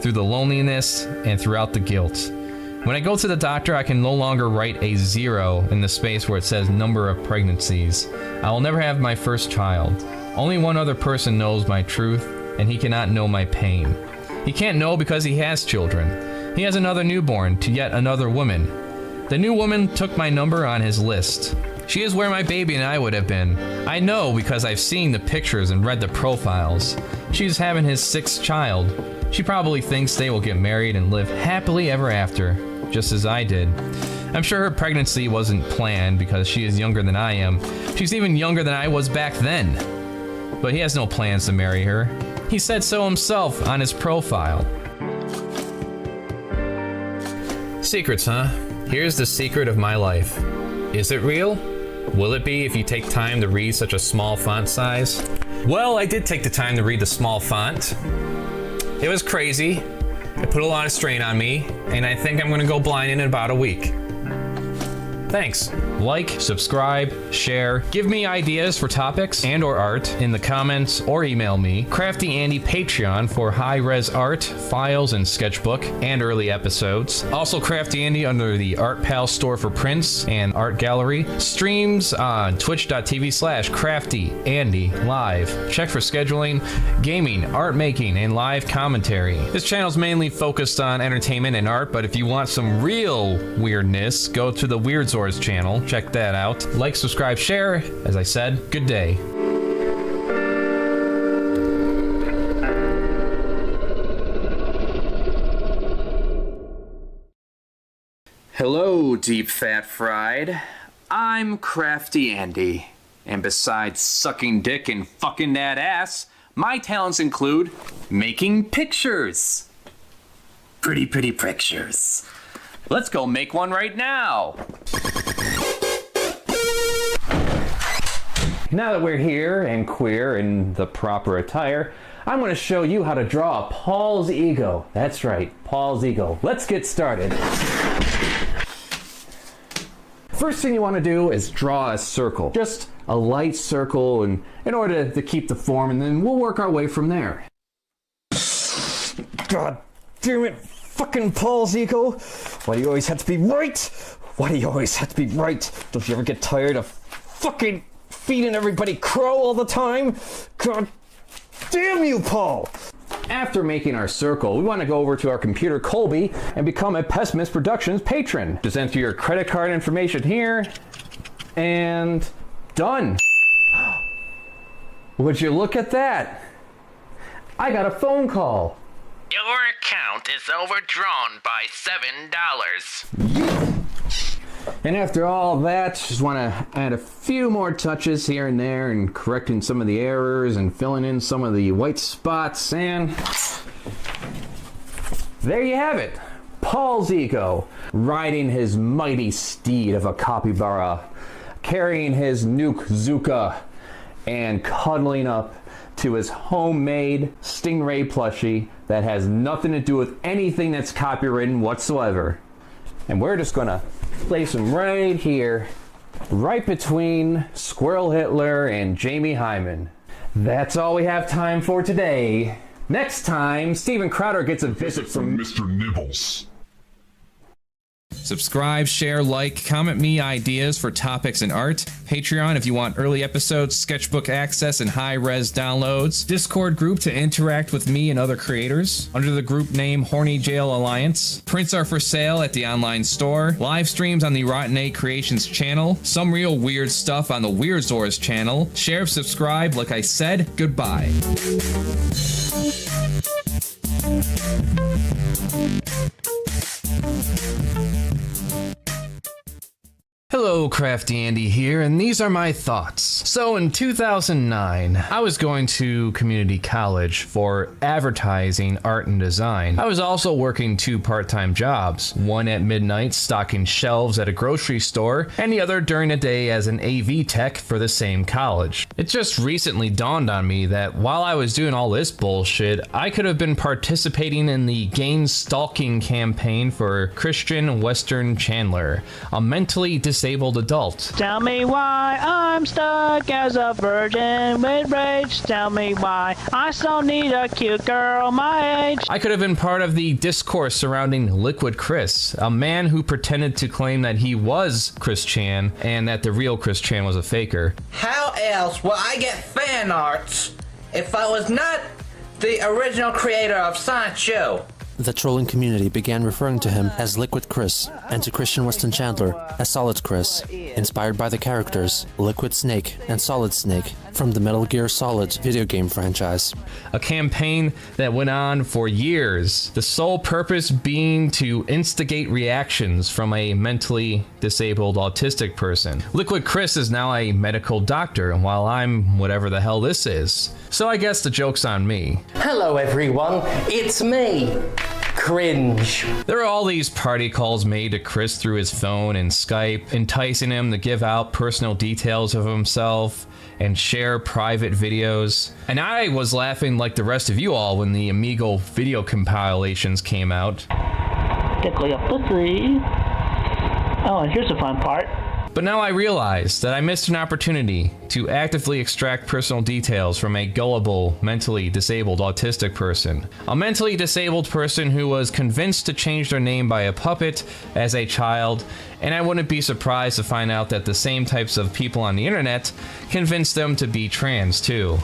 through the loneliness, and throughout the guilt. When I go to the doctor, I can no longer write a 0 in the space where it says number of pregnancies. I will never have my first child. Only one other person knows my truth, and he cannot know my pain. He can't know because he has children. He has another newborn to yet another woman. The new woman took my number on his list. She is where my baby and I would have been. I know because I've seen the pictures and read the profiles. She's having his 6th child. She probably thinks they will get married and live happily ever after, just as I did. I'm sure her pregnancy wasn't planned because she is younger than I am. She's even younger than I was back then. But he has no plans to marry her. He said so himself on his profile. Secrets, huh? Here's the secret of my life. Is it real? Will it be if you take time to read such a small font size? Well, I did take the time to read the small font. It was crazy. It put a lot of strain on me, and I think I'm gonna go blind in about a week. Thanks. Like, subscribe, share, give me ideas for topics and or art in the comments, or email me. CraftyAndy Patreon for high-res art, files, and sketchbook, and early episodes. Also CraftyAndy under the Art Pal store for prints and art gallery. Streams on twitch.tv/CraftyAndy live. Check for scheduling, gaming, art making, and live commentary. This channel is mainly focused on entertainment and art, but if you want some real weirdness, go to the Weird Zors channel. Check that out. Like, subscribe, share. As I said, good day. Hello, deep fat fried. I'm CraftyAndy. And besides sucking dick and fucking that ass, my talents include making pictures. Pretty pictures. Let's go make one right now. Now that we're here and queer in the proper attire, I'm going to show you how to draw a Paul's ego. That's right, Paul's ego. Let's get started. First thing you want to do is draw a circle. Just a light circle in order to keep the form, and then we'll work our way from there. God damn it, fucking Paul's ego. Why do you always have to be right? Why do you always have to be right? Don't you ever get tired of fucking feeding everybody crow all the time? God damn you, Paul! After making our circle, we want to go over to our computer Colby and become a Pessimist Productions patron. Just enter your credit card information here, and done. Would you look at that? I got a phone call. Your account is overdrawn by $7. And after all that, just want to add a few more touches here and there and correcting some of the errors and filling in some of the white spots, and there you have it. Paul Zico, riding his mighty steed of a capybara, carrying his Nuke Zuka, and cuddling up to his homemade Stingray plushie that has nothing to do with anything that's copywritten whatsoever. And we're just gonna place him right here, right between Squirrel Hitler and Jamie Hyman. That's all we have time for today. Next time, Steven Crowder gets a visit from Mr. Nibbles. Subscribe, share, like, comment me ideas for topics and art. Patreon if you want early episodes, sketchbook access, and high-res downloads. Discord group to interact with me and other creators. Under the group name Horny Jail Alliance. Prints are for sale at the online store. Live streams on the Rotten A Creations channel. Some real weird stuff on the Weirdzaurs channel. Share, subscribe, like I said, goodbye. Hello, CraftyAndy here, and these are my thoughts. So in 2009, I was going to community college for advertising, art, and design. I was also working 2 part-time jobs, one at midnight stocking shelves at a grocery store, and the other during the day as an AV tech for the same college. It just recently dawned on me that while I was doing all this bullshit, I could have been participating in the gang stalking campaign for Christian Western Chandler, a mentally disabled adult. Tell me why I'm stuck as a virgin with rage. Tell me why I still need a cute girl my age. I could have been part of the discourse surrounding Liquid Chris, a man who pretended to claim that he was Chris Chan and that the real Chris Chan was a faker. How else will I get fan arts if I was not the original creator of Sonic Show? The trolling community began referring to him as Liquid Chris, and to Christian Weston Chandler as Solid Chris, inspired by the characters Liquid Snake and Solid Snake from the Metal Gear Solid video game franchise. A campaign that went on for years, the sole purpose being to instigate reactions from a mentally disabled autistic person. Liquid Chris is now a medical doctor, while I'm whatever the hell this is. So I guess the joke's on me. Hello everyone, it's me. Cringe. There are all these party calls made to Chris through his phone and Skype, enticing him to give out personal details of himself and share private videos. And I was laughing like the rest of you all when the Amigo video compilations came out. Tickle your pussy. Oh, and here's a fun part. But now I realize that I missed an opportunity to actively extract personal details from a gullible, mentally disabled autistic person. A mentally disabled person who was convinced to change their name by a puppet as a child, and I wouldn't be surprised to find out that the same types of people on the internet convinced them to be trans too.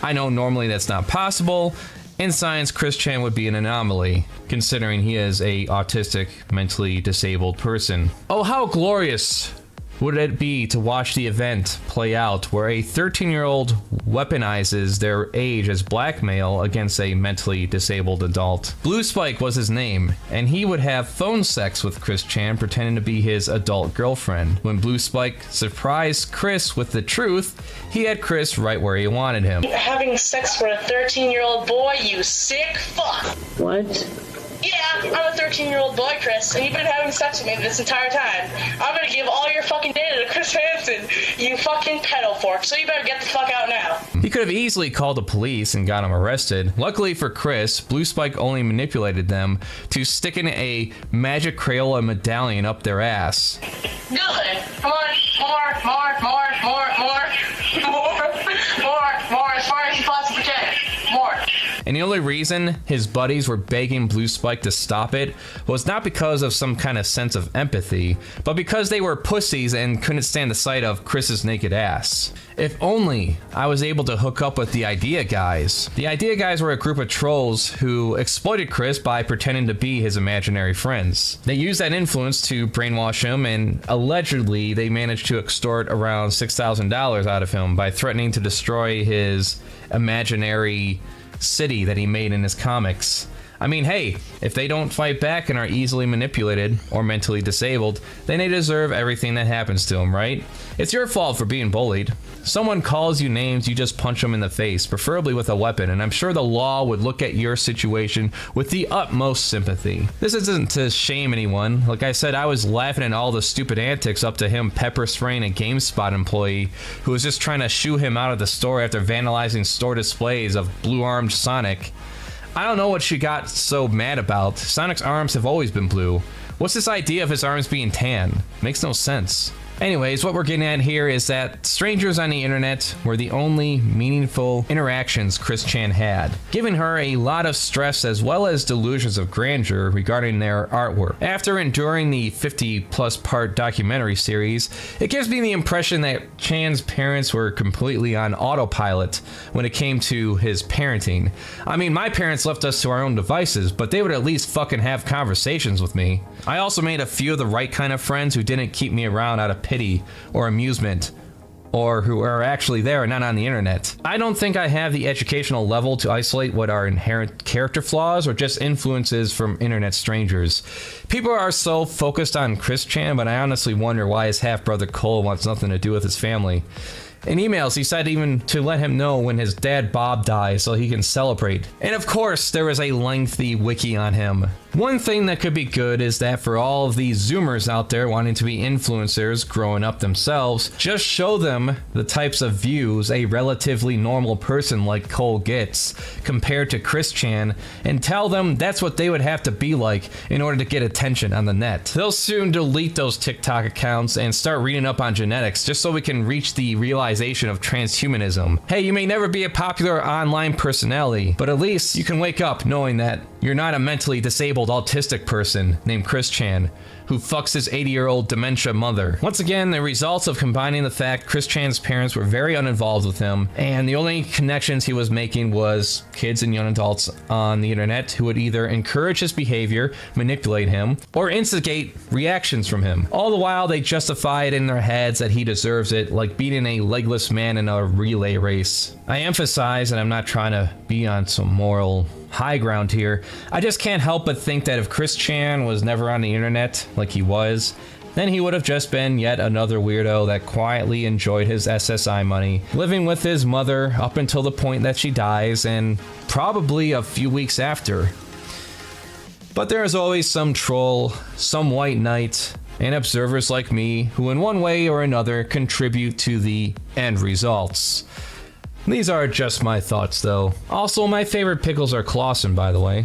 I know normally that's not possible. In science, Chris Chan would be an anomaly, considering he is a autistic, mentally disabled person. Oh, how glorious would it be to watch the event play out where a 13-year-old weaponizes their age as blackmail against a mentally disabled adult. Blue Spike was his name, and he would have phone sex with Chris Chan pretending to be his adult girlfriend. When Blue Spike surprised Chris with the truth, he had Chris right where he wanted him. Having sex for a 13-year-old boy, you sick fuck! What? Yeah, I'm a 13-year-old boy, Chris, and you've been having sex with me this entire time. I'm gonna give all your fucking data to Chris Hansen, you fucking pedal fork, so you better get the fuck out now. He could have easily called the police and got him arrested. Luckily for Chris, Blue Spike only manipulated them to stick in a magic Crayola medallion up their ass. Good. Come on, more, as far as you possibly can. More. And the only reason his buddies were begging Blue Spike to stop it was not because of some kind of sense of empathy, but because they were pussies and couldn't stand the sight of Chris's naked ass. If only I was able to hook up with the Idea Guys. The Idea Guys were a group of trolls who exploited Chris by pretending to be his imaginary friends. They used that influence to brainwash him, and allegedly they managed to extort around $6,000 out of him by threatening to destroy his imaginary city that he made in his comics. I mean, hey, if they don't fight back and are easily manipulated or mentally disabled, then they deserve everything that happens to them, right? It's your fault for being bullied. Someone calls you names, you just punch them in the face, preferably with a weapon, and I'm sure the law would look at your situation with the utmost sympathy. This isn't to shame anyone. Like I said, I was laughing at all the stupid antics up to him pepper spraying a GameSpot employee who was just trying to shoo him out of the store after vandalizing store displays of blue-armed Sonic. I don't know what she got so mad about. Sonic's arms have always been blue. What's this idea of his arms being tan? Makes no sense. Anyways, what we're getting at here is that strangers on the internet were the only meaningful interactions Chris Chan had, giving her a lot of stress as well as delusions of grandeur regarding their artwork. After enduring the 50-plus part documentary series, it gives me the impression that Chan's parents were completely on autopilot when it came to his parenting. I mean, my parents left us to our own devices, but they would at least fucking have conversations with me. I also made a few of the right kind of friends who didn't keep me around out of pity or amusement, or who are actually there and not on the internet. I don't think I have the educational level to isolate what are inherent character flaws or just influences from internet strangers. People are so focused on Chris Chan, but I honestly wonder why his half-brother Cole wants nothing to do with his family. In emails, he said even to let him know when his dad Bob dies so he can celebrate. And of course, there is a lengthy wiki on him. One thing that could be good is that for all of these Zoomers out there wanting to be influencers growing up themselves, just show them the types of views a relatively normal person like Cole gets compared to Chris Chan, and tell them that's what they would have to be like in order to get attention on the net. They'll soon delete those TikTok accounts and start reading up on genetics just so we can reach the realization of transhumanism. Hey, you may never be a popular online personality, but at least you can wake up knowing that you're not a mentally disabled autistic person named Chris Chan who fucks his 80-year-old dementia mother. Once again, the results of combining the fact Chris Chan's parents were very uninvolved with him, and the only connections he was making was kids and young adults on the internet who would either encourage his behavior, manipulate him, or instigate reactions from him. All the while, they justify it in their heads that he deserves it, like beating a legless man in a relay race. I emphasize, and I'm not trying to be on some moral high ground here, I just can't help but think that if Chris Chan was never on the internet like he was, then he would have just been yet another weirdo that quietly enjoyed his SSI money, living with his mother up until the point that she dies, and probably a few weeks after. But there is always some troll, some white knight, and observers like me who in one way or another contribute to the end results. These are just my thoughts, though. Also, my favorite pickles are Clausen, by the way.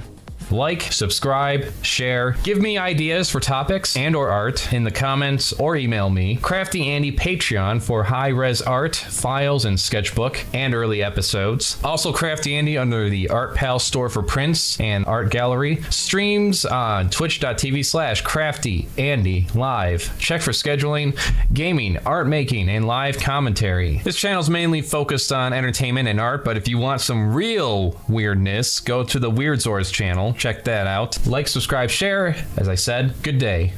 Like, subscribe, share, give me ideas for topics and or art in the comments or email me. CraftyAndy Patreon for high-res art, files, and sketchbook, and early episodes. Also CraftyAndy under the Art Pal store for prints and art gallery. Streams on twitch.tv/CraftyAndy live. Check for scheduling, gaming, art making, and live commentary. This channel's mainly focused on entertainment and art, but if you want some real weirdness, go to the Weird Zors channel. Check that out. Like, subscribe, share. As I said, good day.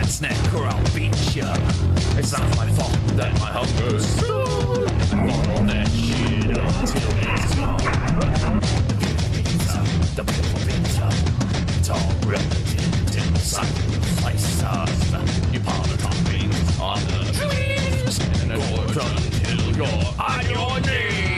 Snack or I'll beat ya. It's not my fault that my hunger's strong. Follow that shit until it's gone. The beautiful pizza, it's all relative to the sacrifice us. You pour the toppings on the trees and gorge until you're on your knees.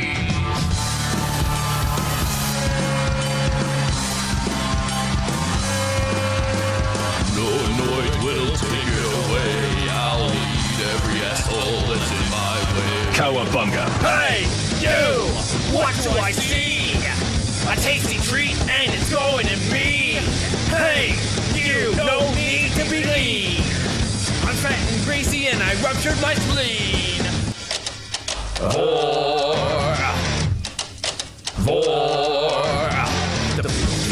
Will take it away. I'll eat every asshole that's in my way. Cowabunga. Hey, you! What do I see? A tasty treat and it's going to me. Hey, you! No need to be lean. I'm fat and greasy and I ruptured my spleen. for the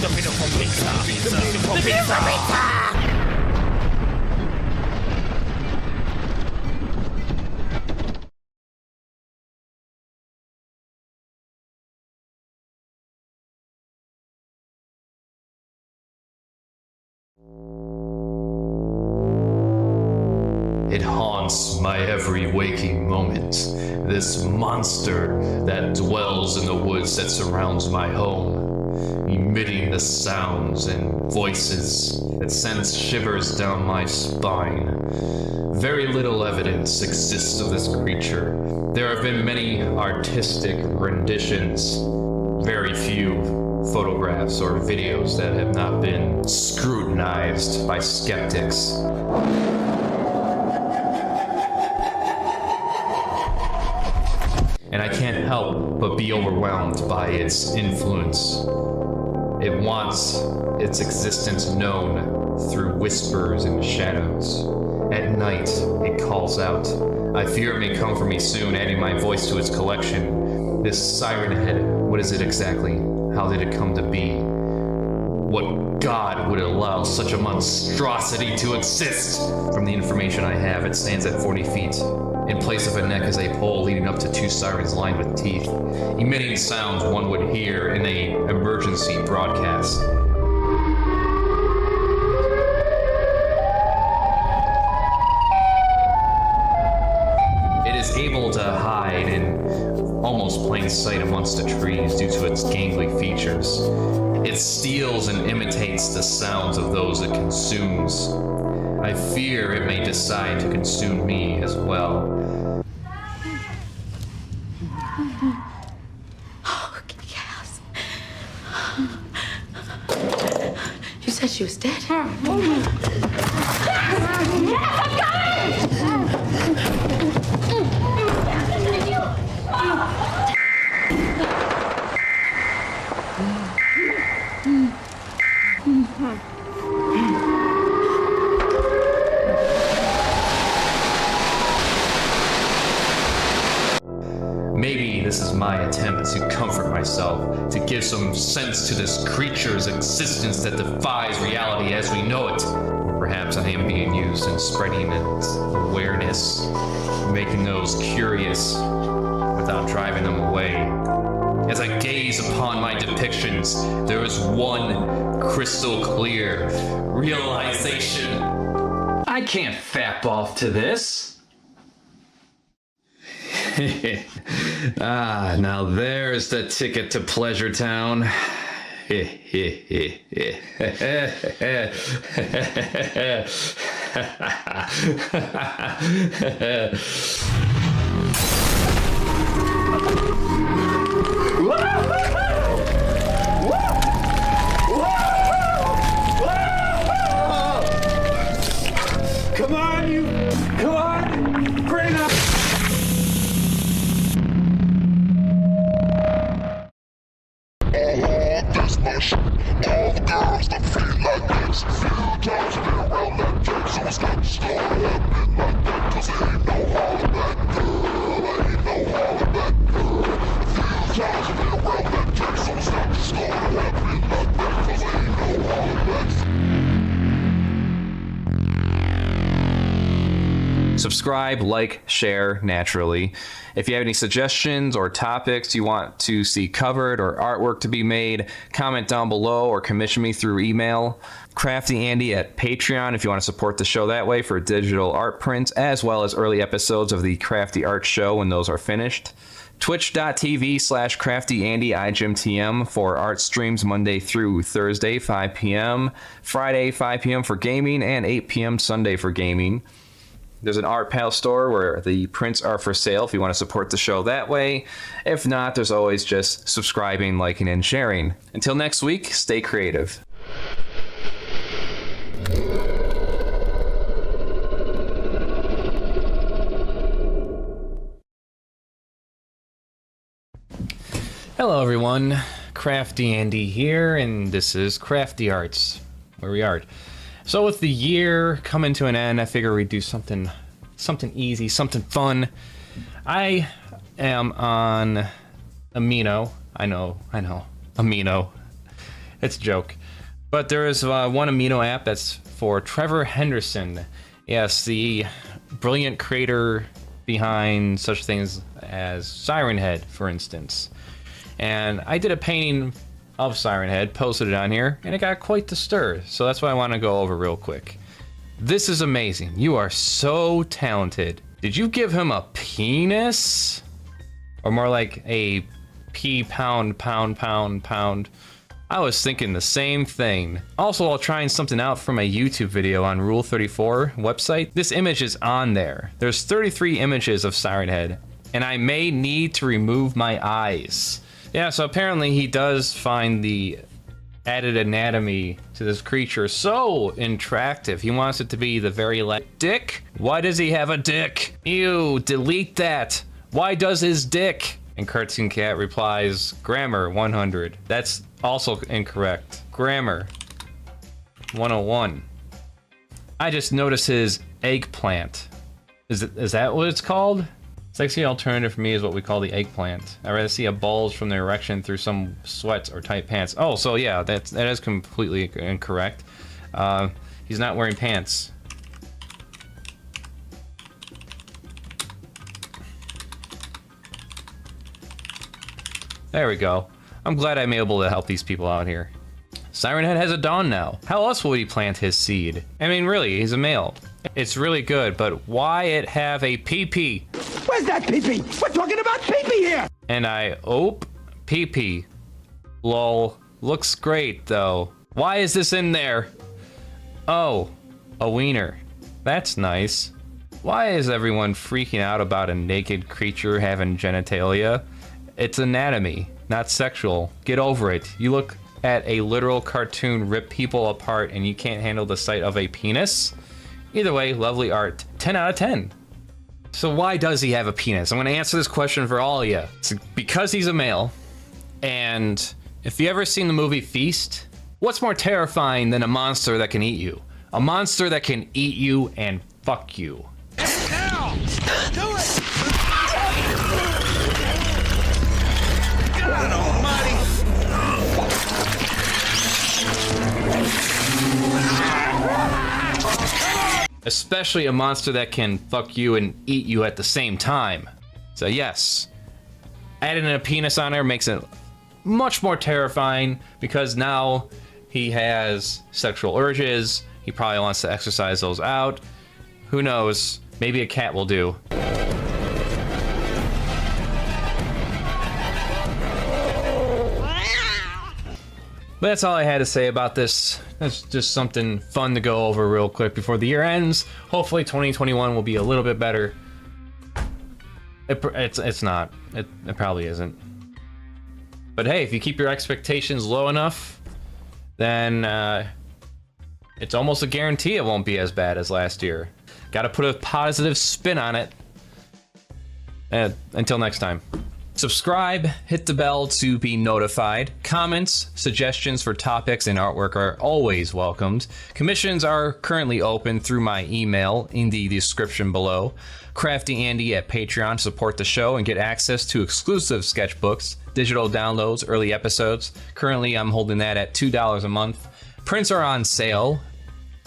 beautiful pizza. The beautiful pizza. It haunts my every waking moment. This monster that dwells in the woods that surrounds my home, emitting the sounds and voices that sends shivers down my spine. Very little evidence exists of this creature. There have been many artistic renditions, very few photographs or videos that have not been scrutinized by skeptics. And I can't help but be overwhelmed by its influence. It wants its existence known through whispers and shadows. At night, it calls out. I fear it may come for me soon, adding my voice to its collection. This siren head, what is it exactly? How did it come to be? What god would allow such a monstrosity to exist? From the information I have, it stands at 40 feet. In place of a neck is a pole leading up to two sirens lined with teeth, emitting sounds one would hear in an emergency broadcast. It is able to hide in almost plain sight amongst the trees due to its gangly features. It steals and imitates the sounds of those it consumes. I fear it may decide to consume me as well. Oh, yes. You said she was dead? Maybe this is my attempt to comfort myself, to give some sense to this creature's existence that defies reality as we know it. Or perhaps I am being used in spreading its awareness, making those curious without driving them away. As I gaze upon my depictions, there is one crystal clear realization. I can't fap off to this. Now there's the ticket to Pleasure Town. Come on, you! Come on! Bring it up! This much. All the girls that feel like this. Few times been around that dick, so it's not started happening like that. Cause it ain't no holler back, girl. Ain't no holler back, girl. Few times been around that dick, so it's not started happening like that. Cause it ain't no holler back. Subscribe, like, share, naturally. If you have any suggestions or topics you want to see covered or artwork to be made, comment down below or commission me through email. CraftyAndy at Patreon if you want to support the show that way for digital art prints, as well as early episodes of the Crafty Art Show when those are finished. Twitch.tv/CraftyAndy IGMTM for art streams Monday through Thursday, 5 p.m., Friday, 5 p.m. for gaming, and 8 p.m. Sunday for gaming. There's an Art Pal store where the prints are for sale if you want to support the show that way. If not, there's always just subscribing, liking, and sharing. Until next week, stay creative. Hello everyone, CraftyAndy here, and this is Crafty Arts, where we art. So with the year coming to an end, I figure we'd do something easy, something fun. I am on Amino. I know. Amino. It's a joke. But there is one Amino app that's for Trevor Henderson. Yes, the brilliant creator behind such things as Siren Head, for instance. And I did a painting of Siren Head, posted it on here, and it got quite the stir. So that's what I want to go over real quick. This is amazing. You are so talented. Did you give him a penis? Or more like a P pound. I was thinking the same thing. Also, while trying something out from a YouTube video on Rule 34 website, this image is on there. There's 33 images of Siren Head, and I may need to remove my eyes. Yeah, so apparently he does find the added anatomy to this creature so attractive. He wants it to be the very last dick. Why does he have a dick? Ew, delete that. Why does his dick? And Cartoon Cat replies, grammar 100. That's also incorrect. Grammar 101. I just noticed his eggplant. Is that what it's called? Sexy alternative for me is what we call the eggplant. I'd rather see a bulge from the erection through some sweats or tight pants. Oh, so yeah, that is completely incorrect. He's not wearing pants. There we go. I'm glad I'm able to help these people out here. Siren Head has a dawn now. How else would he plant his seed? I mean, really, he's a male. It's really good, but why it have a pee-pee? Where's that pee-pee? We're talking about pee-pee here! And pee-pee. Lol. Looks great, though. Why is this in there? Oh, a wiener. That's nice. Why is everyone freaking out about a naked creature having genitalia? It's anatomy, not sexual. Get over it. You look at a literal cartoon rip people apart and you can't handle the sight of a penis? Either way, lovely art. 10 out of 10. So why does he have a penis? I'm going to answer this question for all of you. It's because he's a male. And if you ever seen the movie Feast, what's more terrifying than a monster that can eat you? A monster that can eat you and fuck you. Now! Do it! God almighty! Especially a monster that can fuck you and eat you at the same time. So yes, adding a penis on there makes it much more terrifying because now he has sexual urges. He probably wants to exercise those out. Who knows? Maybe a cat will do. But that's all I had to say about this. That's just something fun to go over real quick before the year ends. Hopefully 2021 will be a little bit better. It's not. It probably isn't. But hey, if you keep your expectations low enough, then it's almost a guarantee it won't be as bad as last year. Gotta put a positive spin on it. Until next time. Subscribe, hit the bell to be notified. Comments, suggestions for topics and artwork are always welcomed. Commissions are currently open through my email in the description below. CraftyAndy at Patreon to support the show and get access to exclusive sketchbooks, digital downloads, early episodes. Currently, I'm holding that at $2 a month. Prints are on sale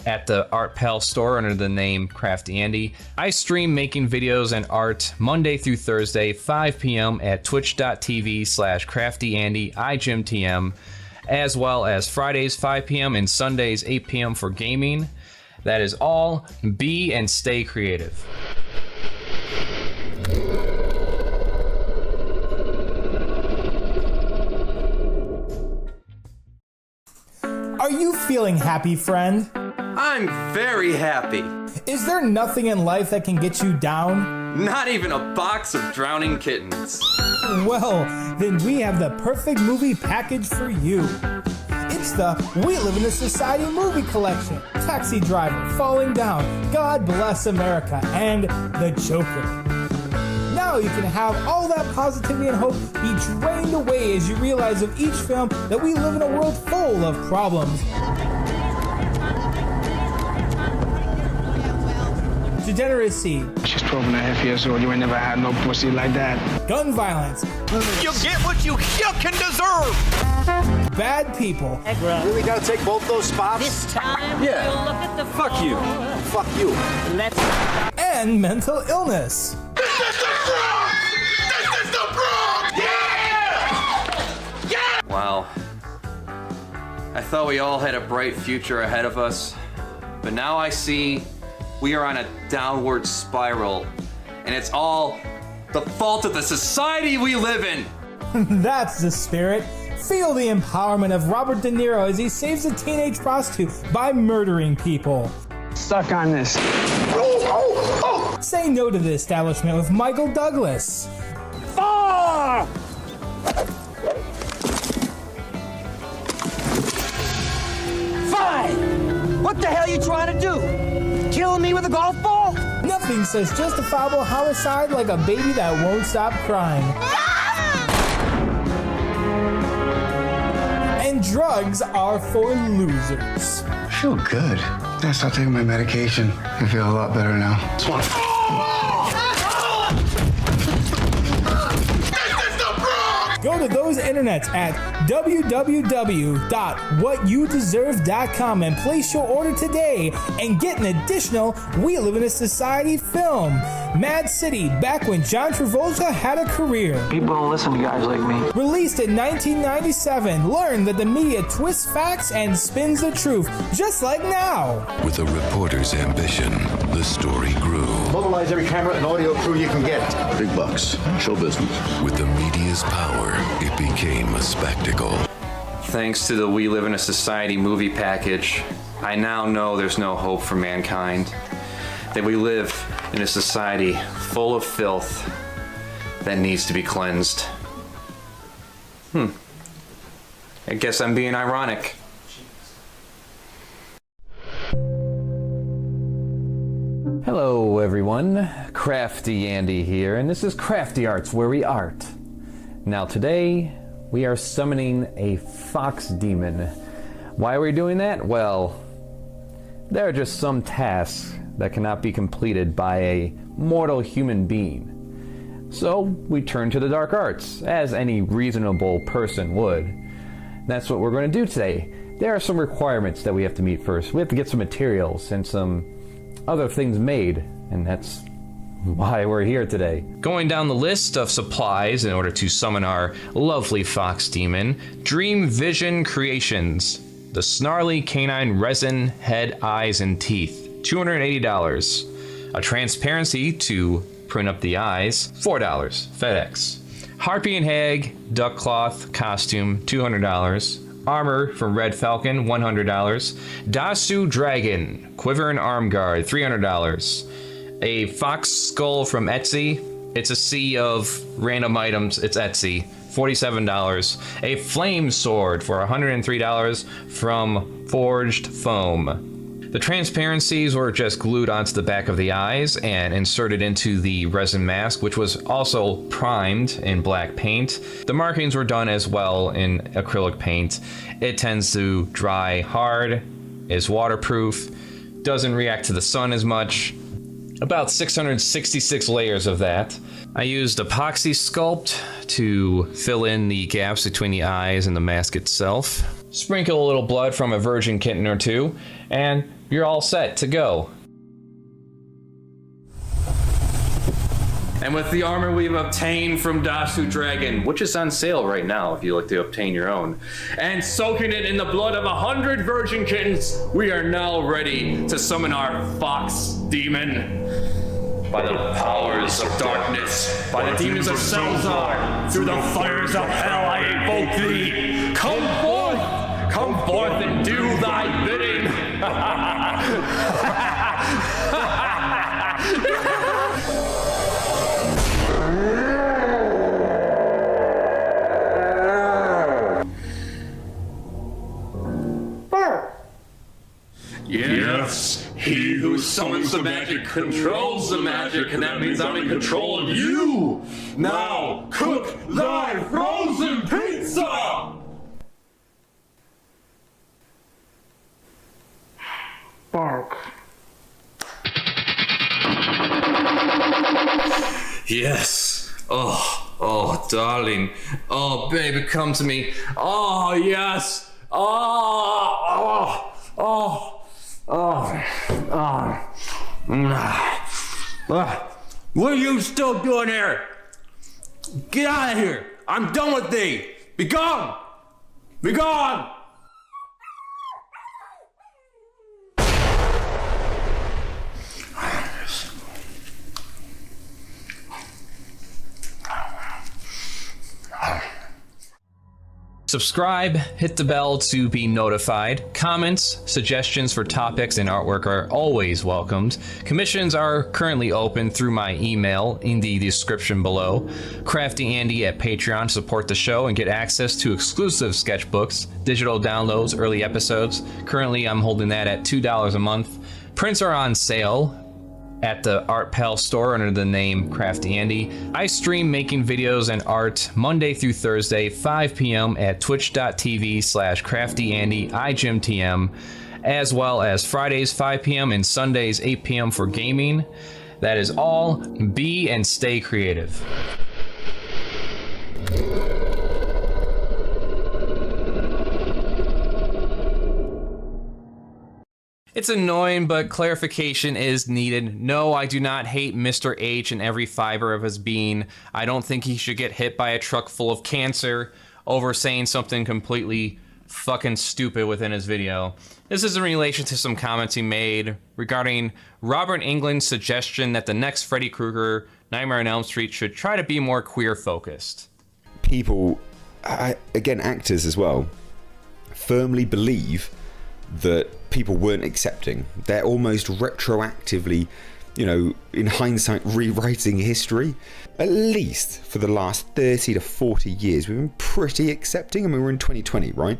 at the Art Pal store under the name CraftyAndy. I stream making videos and art Monday through Thursday, 5 p.m. at twitch.tv/CraftyAndy, iGymTM, as well as Fridays, 5 p.m. and Sundays, 8 p.m. for gaming. That is all. Be and stay creative. Are you feeling happy, friend? I'm very happy. Is there nothing in life that can get you down? Not even a box of drowning kittens. Well, then we have the perfect movie package for you. It's the We Live in a Society movie collection. Taxi Driver, Falling Down, God Bless America, and The Joker. Now you can have all that positivity and hope be drained away as you realize of each film that we live in a world full of problems. degeneracy. She's 12 and a half years old. You ain't never had no pussy like that. Gun violence. You get what you fucking deserve. Bad people. Really gotta take both those spots? This time, Yeah. we'll look at the Fuck you. Fuck you. Let's. And mental illness. This is the Bronx! This is the Bronx! Yeah! Yeah! Wow. I thought we all had a bright future ahead of us, but now I see we are on a downward spiral, and it's all the fault of the society we live in. That's the spirit. Feel the empowerment of Robert De Niro as he saves a teenage prostitute by murdering people. Stuck on this. Say no to the establishment with Michael Douglas. Far! Fine! What the hell are you trying to do? Kill me with a golf ball? Nothing says justifiable homicide like a baby that won't stop crying. And drugs are for losers. I feel good. I start taking my medication. I feel a lot better now. Go to those internets at www.whatyoudeserve.com and place your order today and get an additional We Live in a Society film, Mad City, back when John Travolta had a career. People don't listen to guys like me. Released in 1997, learn that the media twists facts and spins the truth, just like now. With a reporter's ambition, the story grew. Mobilize every camera and audio crew you can get. Big bucks, show business. With the media's power, it became a spectacle. Thanks to the We Live in a Society movie package, I now know there's no hope for mankind. That we live in a society full of filth that needs to be cleansed. I guess I'm being ironic. Hello everyone, CraftyAndy here, and this is Crafty Arts, where we art. Now today, we are summoning a fox demon. Why are we doing that? Well, there are just some tasks that cannot be completed by a mortal human being. So we turn to the dark arts, as any reasonable person would. That's what we're going to do today. There are some requirements that we have to meet first. We have to get some materials and some other things made, and that's why we're here today. Going down the list of supplies in order to summon our lovely fox demon, Dream Vision Creations. The snarly canine resin, head, eyes, and teeth, $280. A transparency to print up the eyes, $4, FedEx. Harpy and Hag, duck cloth, costume, $200. Armor from Red Falcon, $100. Dasu Dragon, quiver and arm guard, $300. A fox skull from Etsy. It's a sea of random items. It's Etsy, $47. A flame sword for $103 from Forged Foam. The transparencies were just glued onto the back of the eyes and inserted into the resin mask, which was also primed in black paint. The markings were done as well in acrylic paint. It tends to dry hard, is waterproof, doesn't react to the sun as much. About 666 layers of that. I used epoxy sculpt to fill in the gaps between the eyes and the mask itself. Sprinkle a little blood from a virgin kitten or two, and you're all set to go. And with the armor we've obtained from Dasu Dragon, which is on sale right now if you like to obtain your own, and soaking it in the blood of 100 virgin kittens, we are now ready to summon our fox demon. By the powers of darkness, by the demons of Salzar, through the fires of hell I invoke thee. Come forth and do thy bidding. Yes, he who summons the magic controls the magic, and that means I'm in control of you. Now, cook thy frozen pizza! Bark. Yes. Oh, darling. Oh, baby, come to me. Oh, yes. What are you still doing here? Get out of here. I'm done with thee. Be gone. Be gone. Subscribe, hit the bell to be notified. Comments, suggestions for topics and artwork are always welcomed. Commissions are currently open through my email in the description below. CraftyAndy at Patreon to support the show and get access to exclusive sketchbooks, digital downloads, early episodes. Currently, I'm holding that at $2 a month. Prints are on sale at the Art Pal store under the name CraftyAndy. I stream making videos and art Monday through Thursday, 5 p.m. at twitch.tv/CraftyAndy IGMTM, as well as Fridays 5 p.m. and Sundays 8 p.m. for gaming. That is all. Be and stay creative. It's annoying, but clarification is needed. No, I do not hate Mr. H in every fiber of his being. I don't think he should get hit by a truck full of cancer over saying something completely fucking stupid within his video. This is in relation to some comments he made regarding Robert Englund's suggestion that the next Freddy Krueger Nightmare on Elm Street should try to be more queer focused. People, again actors as well, firmly believe that people weren't accepting. They're almost retroactively, you know, in hindsight, rewriting history. At least for the last 30 to 40 years, we've been pretty accepting. I mean, we're in 2020, right?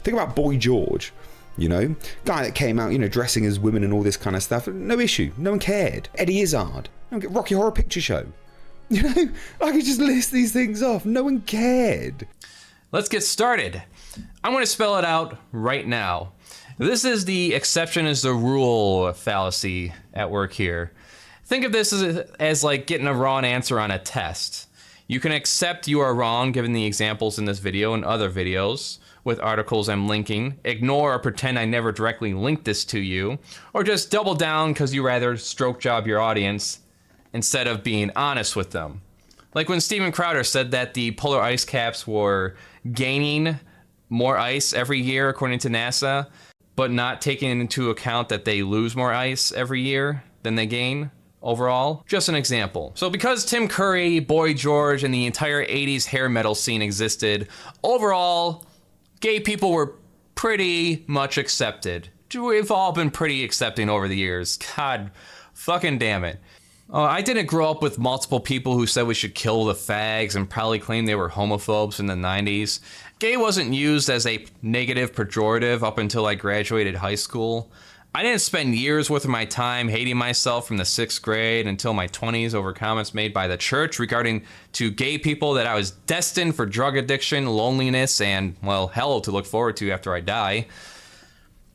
Think about Boy George, you know, guy that came out, you know, dressing as women and all this kind of stuff. No issue. No one cared. Eddie Izzard, Rocky Horror Picture Show. You know, I could just list these things off. No one cared. Let's get started. I'm going to spell it out right now. This is the exception is the rule fallacy at work here. Think of this as like getting a wrong answer on a test. You can accept you are wrong given the examples in this video and other videos with articles I'm linking, ignore or pretend I never directly linked this to you, or just double down because you rather stroke job your audience instead of being honest with them. Like when Steven Crowder said that the polar ice caps were gaining more ice every year according to NASA, but not taking into account that they lose more ice every year than they gain overall. Just an example. So because Tim Curry, Boy George, and the entire 80s hair metal scene existed, overall, gay people were pretty much accepted. We've all been pretty accepting over the years. God fucking damn it. I didn't grow up with multiple people who said we should kill the fags and probably claimed they were homophobes in the 90s. Gay wasn't used as a negative pejorative up until I graduated high school. I didn't spend years worth of my time hating myself from the 6th grade until my 20s over comments made by the church regarding to gay people that I was destined for drug addiction, loneliness, and, well, hell to look forward to after I die.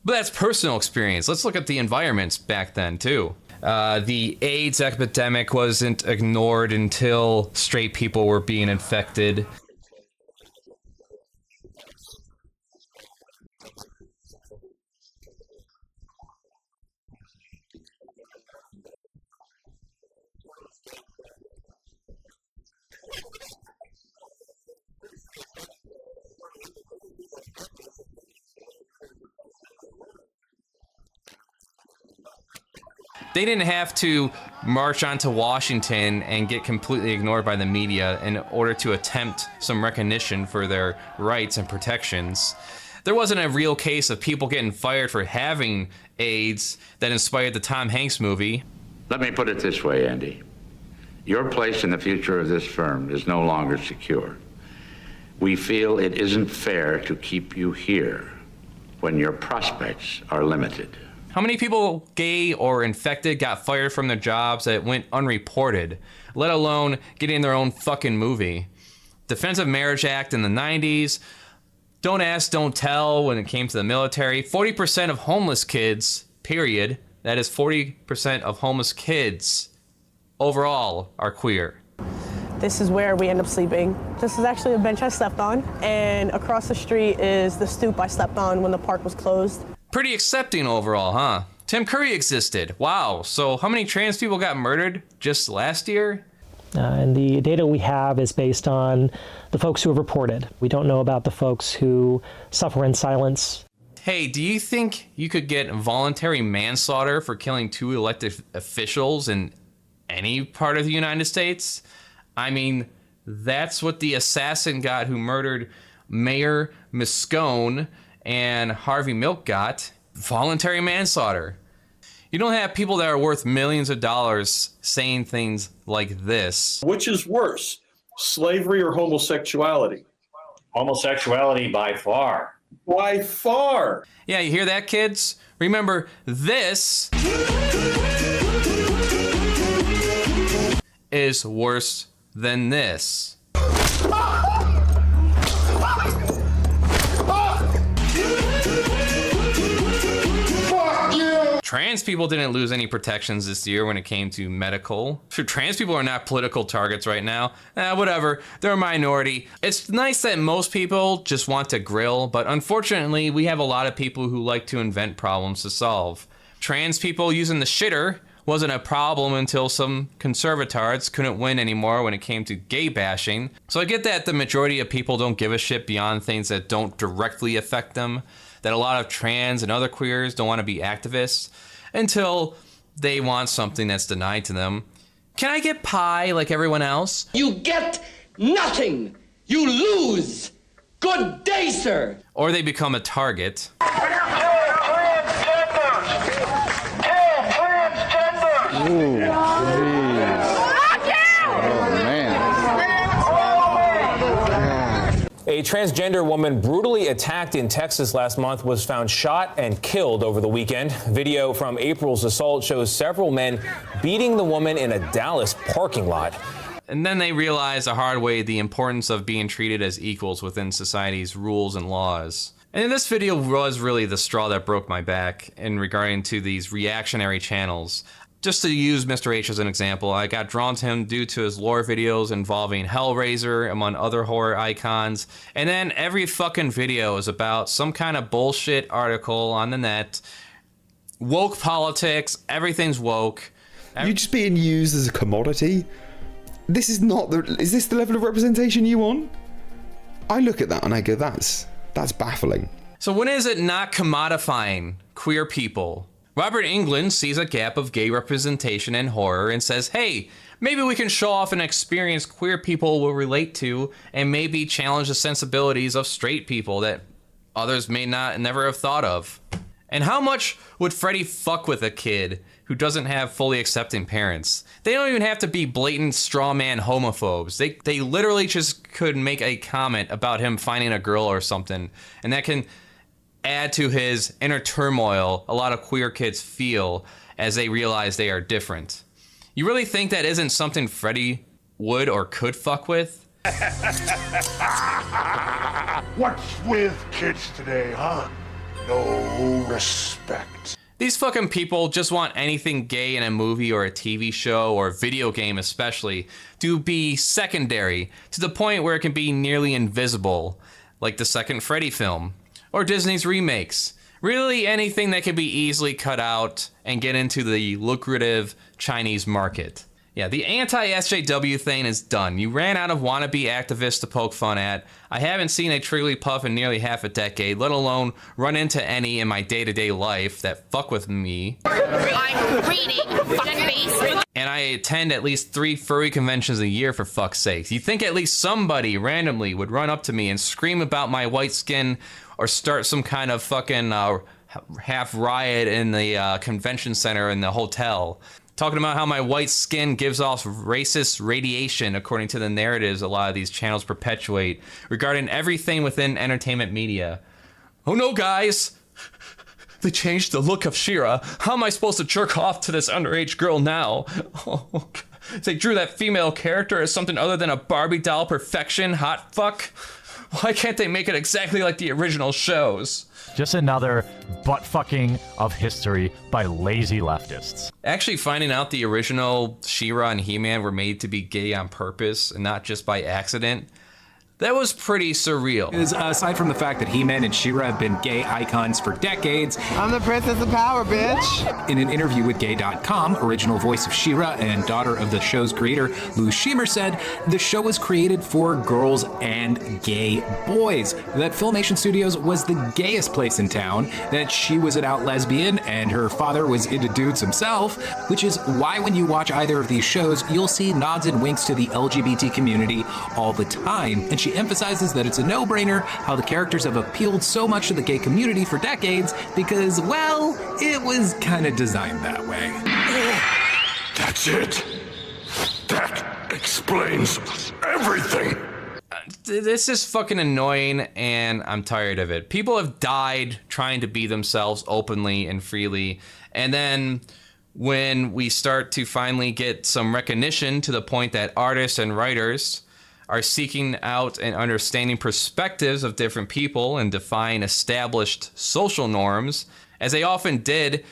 But that's personal experience. Let's look at the environments back then, too. The AIDS epidemic wasn't ignored until straight people were being infected. They didn't have to march onto Washington and get completely ignored by the media in order to attempt some recognition for their rights and protections. There wasn't a real case of people getting fired for having AIDS that inspired the Tom Hanks movie. Let me put it this way, Andy. Your place in the future of this firm is no longer secure. We feel it isn't fair to keep you here when your prospects are limited. How many people, gay or infected, got fired from their jobs that went unreported, let alone getting their own fucking movie? Defensive Marriage Act in the 90s, don't ask, don't tell when it came to the military. 40% of homeless kids, period, that is 40% of homeless kids overall are queer. This is where we end up sleeping. This is actually a bench I slept on, and across the street is the stoop I slept on when the park was closed. Pretty accepting overall, huh? Tim Curry existed. Wow, so how many trans people got murdered just last year? And the data we have is based on the folks who have reported. We don't know about the folks who suffer in silence. Hey, do you think you could get voluntary manslaughter for killing 2 elected officials in any part of the United States? I mean, that's what the assassin got who murdered Mayor Moscone and Harvey Milk got. Voluntary manslaughter. You don't have people that are worth millions of dollars saying things like this. Which is worse, slavery or homosexuality? Homosexuality by far. By far. Yeah, you hear that, kids? Remember, this is worse than this. Trans people didn't lose any protections this year when it came to medical. Sure, trans people are not political targets right now. Whatever, they're a minority. It's nice that most people just want to grill, but unfortunately, we have a lot of people who like to invent problems to solve. Trans people using the shitter wasn't a problem until some conservatards couldn't win anymore when it came to gay bashing. So I get that the majority of people don't give a shit beyond things that don't directly affect them, that a lot of trans and other queers don't want to be activists until they want something that's denied to them. Can I get pie like everyone else? You get nothing! You lose! Good day, sir! Or they become a target. A transgender woman brutally attacked in Texas last month was found shot and killed over the weekend. Video from April's assault shows several men beating the woman in a Dallas parking lot. And then they realize the hard way the importance of being treated as equals within society's rules and laws. And this video was really the straw that broke my back in regarding to these reactionary channels. Just to use Mr. H as an example, I got drawn to him due to his lore videos involving Hellraiser, among other horror icons, and then every fucking video is about some kind of bullshit article on the net. Woke politics, everything's woke. You're just being used as a commodity? This is not the... Is this the level of representation you want? I look at that and I go, that's baffling. So when is it not commodifying queer people? Robert Englund sees a gap of gay representation in horror and says, hey, maybe we can show off an experience queer people will relate to and maybe challenge the sensibilities of straight people that others may not never have thought of. And how much would Freddy fuck with a kid who doesn't have fully accepting parents? They don't even have to be blatant straw man homophobes. They literally just could make a comment about him finding a girl or something, and that can add to his inner turmoil a lot of queer kids feel as they realize they are different. You really think that isn't something Freddy would or could fuck with? What's with kids today, huh? No respect. These fucking people just want anything gay in a movie or a TV show or video game especially to be secondary to the point where it can be nearly invisible, like the second Freddy film. Or Disney's remakes. Really anything that can be easily cut out and get into the lucrative Chinese market. Yeah, the anti-SJW thing is done. You ran out of wannabe activists to poke fun at. I haven't seen a Trigglypuff in nearly half a decade, let alone run into any in my day-to-day life that fuck with me. I'm reading Facebook. And I attend at least 3 furry conventions a year, for fuck's sake. You think at least somebody randomly would run up to me and scream about my white skin or start some kind of fucking half riot in the convention center in the hotel, talking about how my white skin gives off racist radiation according to the narratives a lot of these channels perpetuate regarding everything within entertainment media. Oh no, guys! They changed the look of She-Ra. How am I supposed to jerk off to this underage girl now? Oh, they drew that female character as something other than a Barbie doll perfection hot fuck. Why can't they make it exactly like the original shows? Just another butt-fucking of history by lazy leftists. Actually finding out the original She-Ra and He-Man were made to be gay on purpose and not just by accident, that was pretty surreal. Aside from the fact that He-Man and She-Ra have been gay icons for decades, I'm the princess of power, bitch. In an interview with Gay.com, original voice of She-Ra and daughter of the show's creator, Lou Scheimer, said the show was created for girls and gay boys, that Filmation Studios was the gayest place in town, that she was an out lesbian and her father was into dudes himself, which is why when you watch either of these shows, you'll see nods and winks to the LGBT community all the time. And she emphasizes that it's a no-brainer how the characters have appealed so much to the gay community for decades because, well, it was kind of designed that way. That's it. That explains everything. This is fucking annoying and I'm tired of it. People have died trying to be themselves openly and freely, and then when we start to finally get some recognition to the point that artists and writers are seeking out and understanding perspectives of different people and defying established social norms, as they often did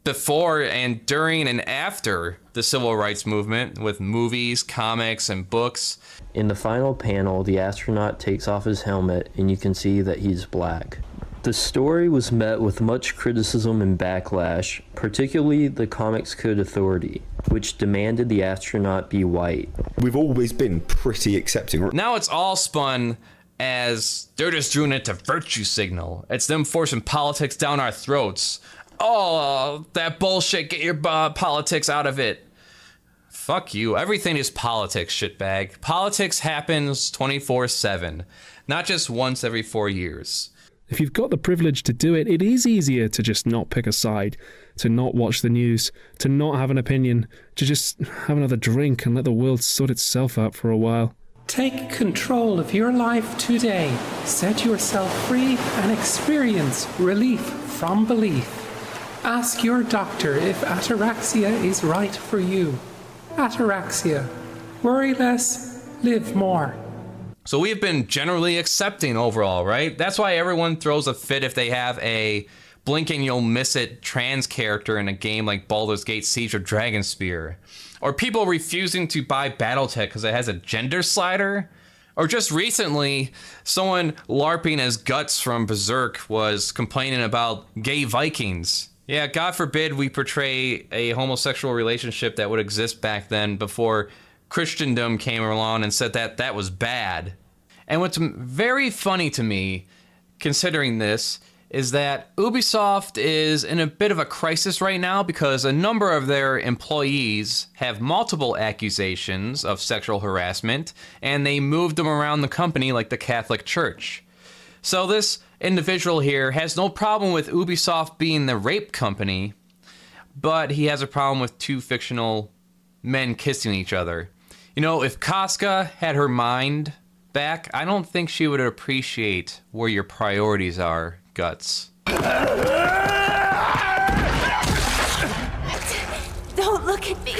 before and during and after the civil rights movement with movies, comics, and books. In the final panel, the astronaut takes off his helmet and you can see that he's black. The story was met with much criticism and backlash, particularly the Comics Code Authority, which demanded the astronaut be white. We've always been pretty accepting. Now it's all spun as they're just doing it to virtue signal. It's them forcing politics down our throats. Oh, that bullshit, get your politics out of it. Fuck you. Everything is politics, shitbag. Politics happens 24/7, not just once every 4 years. If you've got the privilege to do it, it is easier to just not pick a side, to not watch the news, to not have an opinion, to just have another drink and let the world sort itself out for a while. Take control of your life today. Set yourself free and experience relief from belief. Ask your doctor if ataraxia is right for you. Ataraxia. Worry less, live more. So we've been generally accepting overall, right? That's why everyone throws a fit if they have a blink and you'll miss it trans character in a game like Baldur's Gate Siege or Dragonspear. Or people refusing to buy Battletech because it has a gender slider. Or just recently, someone LARPing as Guts from Berserk was complaining about gay Vikings. Yeah, God forbid we portray a homosexual relationship that would exist back then before Christendom came along and said that that was bad. And what's very funny to me, considering this, is that Ubisoft is in a bit of a crisis right now because a number of their employees have multiple accusations of sexual harassment, and they moved them around the company like the Catholic Church. So this individual here has no problem with Ubisoft being the rape company, but he has a problem with two fictional men kissing each other. You know, if Casca had her mind back, I don't think she would appreciate where your priorities are, Guts. Don't look at me.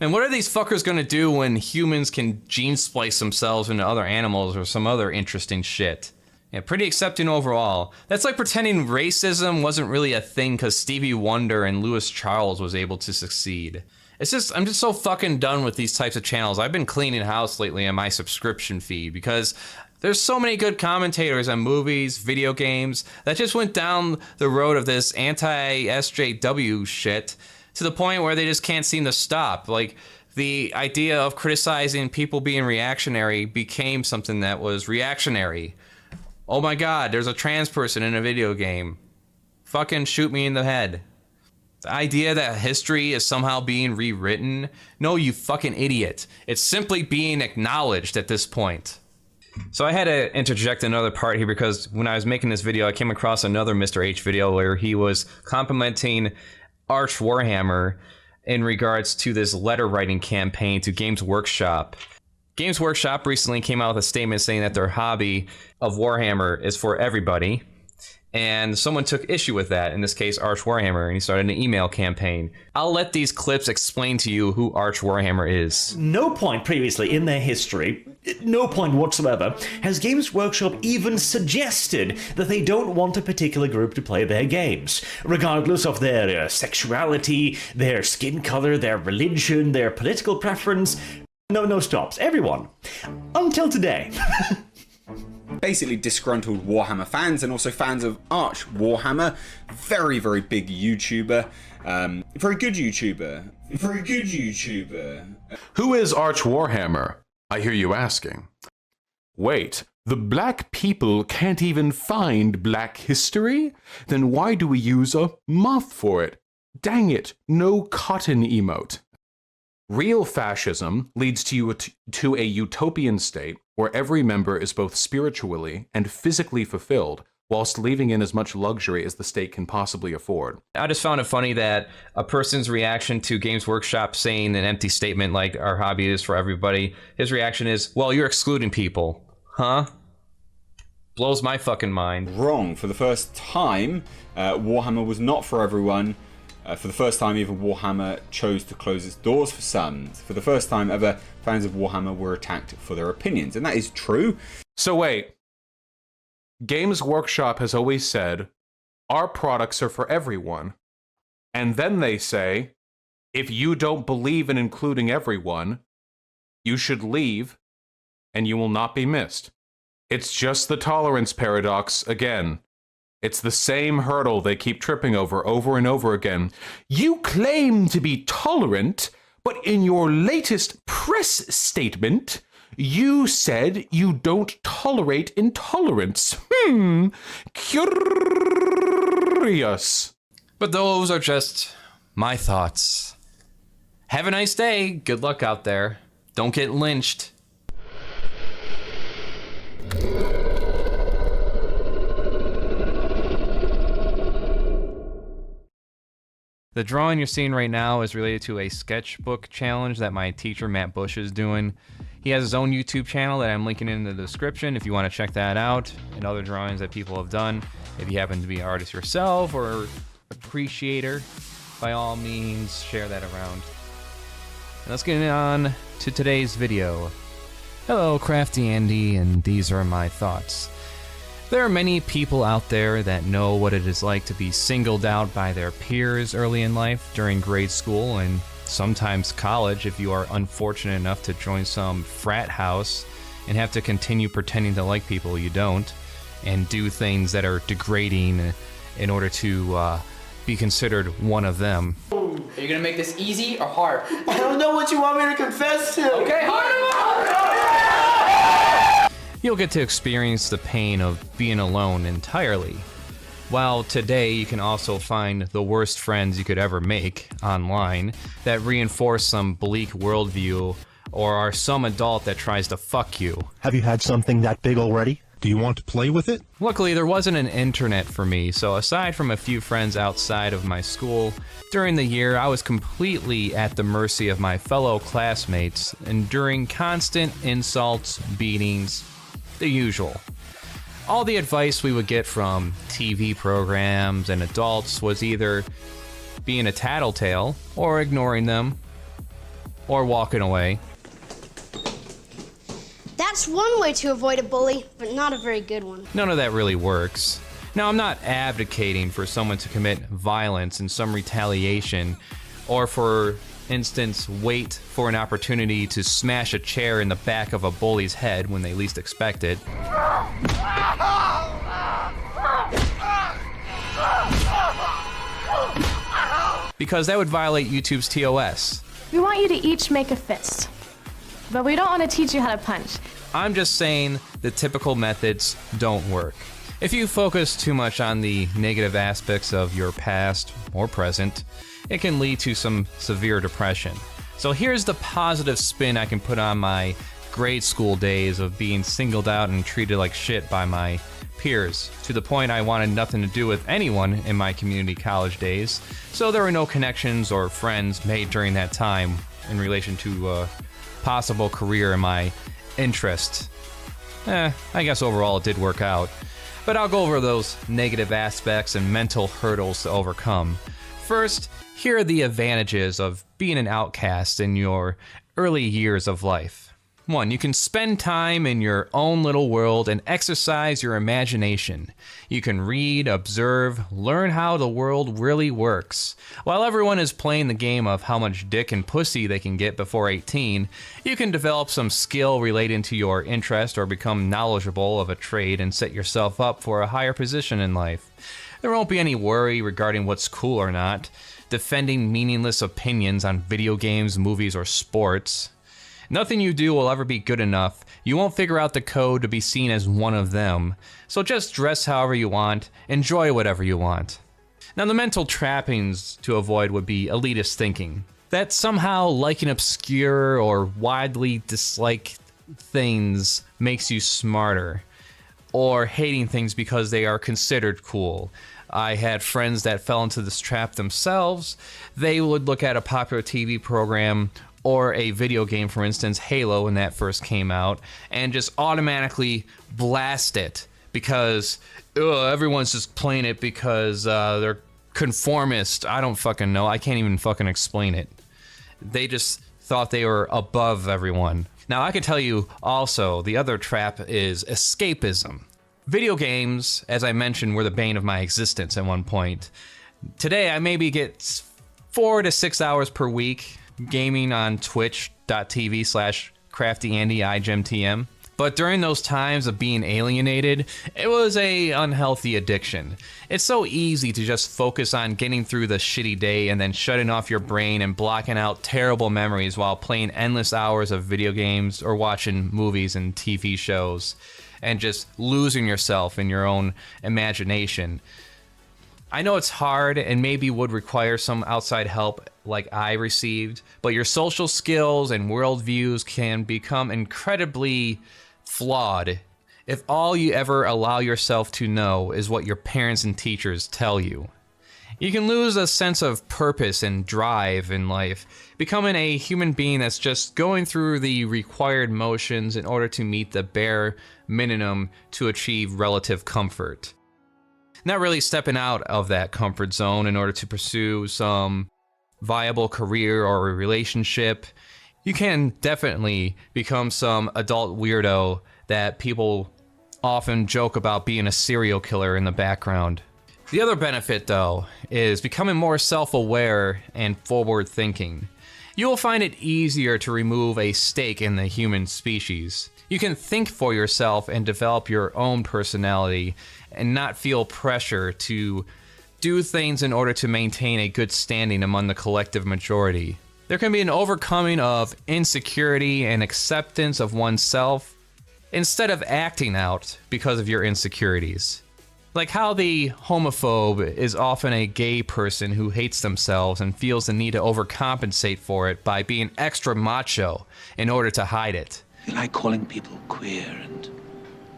And what are these fuckers gonna do when humans can gene splice themselves into other animals or some other interesting shit? Yeah, pretty accepting overall. That's like pretending racism wasn't really a thing because Stevie Wonder and Louis Charles was able to succeed. It's just, I'm just so fucking done with these types of channels. I've been cleaning house lately on my subscription feed because there's so many good commentators on movies, video games, that just went down the road of this anti-SJW shit to the point where they just can't seem to stop. Like, the idea of criticizing people being reactionary became something that was reactionary. Oh my god, there's a trans person in a video game. Fucking shoot me in the head. The idea that history is somehow being rewritten? No, you fucking idiot. It's simply being acknowledged at this point. So I had to interject another part here because when I was making this video, I came across another Mr. H video where he was complimenting Arch Warhammer in regards to this letter writing campaign to Games Workshop. Games Workshop recently came out with a statement saying that their hobby of Warhammer is for everybody. And someone took issue with that, in this case Arch Warhammer, and he started an email campaign. I'll let these clips explain to you who Arch Warhammer is. No point previously in their history, no point whatsoever, has Games Workshop even suggested that they don't want a particular group to play their games, regardless of their sexuality, their skin color, their religion, their political preference. No stops. Everyone. Until today. Basically disgruntled Warhammer fans and also fans of Arch Warhammer. Very, very big YouTuber. Very good YouTuber. Very good YouTuber. Who is Arch Warhammer? I hear you asking. Wait, the black people can't even find black history? Then why do we use a moth for it? Dang it, no cotton emote. Real fascism leads to a utopian state where every member is both spiritually and physically fulfilled, whilst leaving in as much luxury as the state can possibly afford. I just found it funny that a person's reaction to Games Workshop saying an empty statement like our hobby is for everybody, his reaction is, well, you're excluding people. Huh? Blows my fucking mind. Wrong. For the first time, Warhammer was not for everyone. For the first time, even Warhammer chose to close its doors for some. For the first time ever, fans of Warhammer were attacked for their opinions. And that is true. So wait. Games Workshop has always said, our products are for everyone. And then they say, if you don't believe in including everyone, you should leave and you will not be missed. It's just the tolerance paradox again. It's the same hurdle they keep tripping over and over again. You claim to be tolerant, but in your latest press statement, you said you don't tolerate intolerance. Curious. But those are just my thoughts. Have a nice day. Good luck out there. Don't get lynched. The drawing you're seeing right now is related to a sketchbook challenge that my teacher Matt Bush is doing. He has his own YouTube channel that I'm linking in the description if you want to check that out, and other drawings that people have done. If you happen to be an artist yourself or appreciator, by all means share that around. And let's get on to today's video. Hello, CraftyAndy, and these are my thoughts. There are many people out there that know what it is like to be singled out by their peers early in life during grade school and sometimes college if you are unfortunate enough to join some frat house and have to continue pretending to like people you don't and do things that are degrading in order to be considered one of them. Are you gonna make this easy or hard? I don't know what you want me to confess to. Okay, hard. You'll get to experience the pain of being alone entirely. While today you can also find the worst friends you could ever make online that reinforce some bleak worldview or are some adult that tries to fuck you. Have you had something that big already? Do you want to play with it? Luckily, there wasn't an internet for me, so aside from a few friends outside of my school, during the year I was completely at the mercy of my fellow classmates, enduring constant insults, beatings, the usual. All the advice we would get from TV programs and adults was either being a tattletale, or ignoring them, or walking away. That's one way to avoid a bully, but not a very good one. None of that really works. Now, I'm not advocating for someone to commit violence in some retaliation, or for instance, wait for an opportunity to smash a chair in the back of a bully's head when they least expect it. Because that would violate YouTube's TOS. We want you to each make a fist, but we don't want to teach you how to punch. I'm just saying the typical methods don't work. If you focus too much on the negative aspects of your past or present, it can lead to some severe depression. So here's the positive spin I can put on my grade school days of being singled out and treated like shit by my peers, to the point I wanted nothing to do with anyone in my community college days, so there were no connections or friends made during that time in relation to a possible career in my interest. I guess overall it did work out. But I'll go over those negative aspects and mental hurdles to overcome. First, here are the advantages of being an outcast in your early years of life. 1. You can spend time in your own little world and exercise your imagination. You can read, observe, learn how the world really works. While everyone is playing the game of how much dick and pussy they can get before 18, you can develop some skill relating to your interest or become knowledgeable of a trade and set yourself up for a higher position in life. There won't be any worry regarding what's cool or not, defending meaningless opinions on video games, movies, or sports. Nothing you do will ever be good enough. You won't figure out the code to be seen as one of them. So just dress however you want, enjoy whatever you want. Now, the mental trappings to avoid would be elitist thinking. That somehow liking obscure or widely disliked things makes you smarter. Or hating things because they are considered cool. I had friends that fell into this trap themselves. They would look at a popular TV program or a video game, for instance, Halo, when that first came out, and just automatically blast it because everyone's just playing it because they're conformist. I don't fucking know. I can't even fucking explain it. They just thought they were above everyone. Now, I can tell you also, the other trap is escapism. Video games, as I mentioned, were the bane of my existence at one point. Today, I maybe get 4 to 6 hours per week gaming on twitch.tv/CraftyAndy IGMTM. But during those times of being alienated, it was a unhealthy addiction. It's so easy to just focus on getting through the shitty day and then shutting off your brain and blocking out terrible memories while playing endless hours of video games or watching movies and TV shows and just losing yourself in your own imagination. I know it's hard and maybe would require some outside help like I received, but your social skills and worldviews can become incredibly flawed if all you ever allow yourself to know is what your parents and teachers tell you. You can lose a sense of purpose and drive in life, becoming a human being that's just going through the required motions in order to meet the bare minimum to achieve relative comfort. Not really stepping out of that comfort zone in order to pursue some viable career or a relationship. You can definitely become some adult weirdo that people often joke about being a serial killer in the background. The other benefit, though, is becoming more self-aware and forward-thinking. You will find it easier to remove a stake in the human species. You can think for yourself and develop your own personality and not feel pressure to do things in order to maintain a good standing among the collective majority. There can be an overcoming of insecurity and acceptance of oneself instead of acting out because of your insecurities. Like how the homophobe is often a gay person who hates themselves and feels the need to overcompensate for it by being extra macho in order to hide it. You like calling people queer and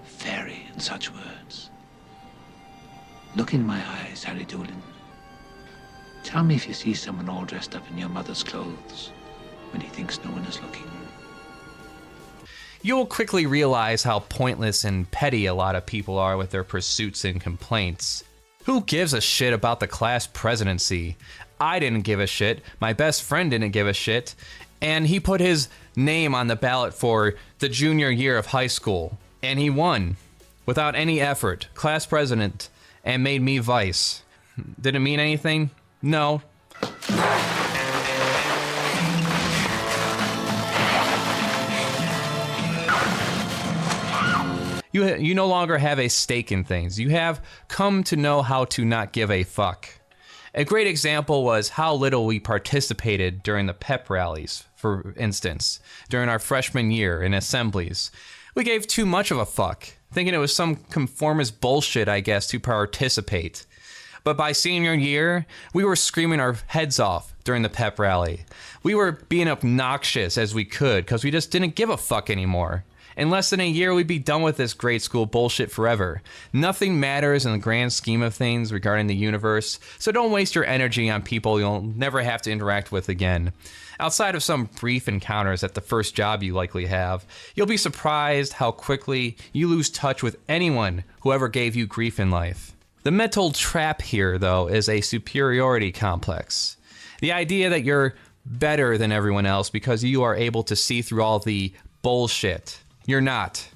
fairy and such words. Look in my eyes, Harry Doolin. Tell me if you see someone all dressed up in your mother's clothes when he thinks no one is looking. You will quickly realize how pointless and petty a lot of people are with their pursuits and complaints. Who gives a shit about the class presidency? I didn't give a shit, my best friend didn't give a shit, and he put his name on the ballot for the junior year of high school, and he won without any effort, class president, and made me vice. Did it mean anything? No. You no longer have a stake in things. You have come to know how to not give a fuck. A great example was how little we participated during the pep rallies, for instance, during our freshman year in assemblies. We gave too much of a fuck, thinking it was some conformist bullshit, I guess, to participate. But by senior year, we were screaming our heads off during the pep rally. We were being obnoxious as we could because we just didn't give a fuck anymore. In less than a year, we'd be done with this grade school bullshit forever. Nothing matters in the grand scheme of things regarding the universe, so don't waste your energy on people you'll never have to interact with again. Outside of some brief encounters at the first job you likely have, you'll be surprised how quickly you lose touch with anyone who ever gave you grief in life. The mental trap here, though, is a superiority complex. The idea that you're better than everyone else because you are able to see through all the bullshit. You're not.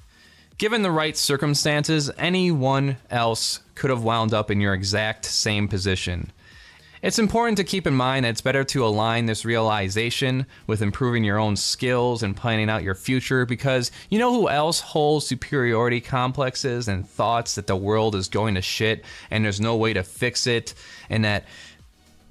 Given the right circumstances, anyone else could have wound up in your exact same position. It's important to keep in mind that it's better to align this realization with improving your own skills and planning out your future, because you know who else holds superiority complexes and thoughts that the world is going to shit and there's no way to fix it and that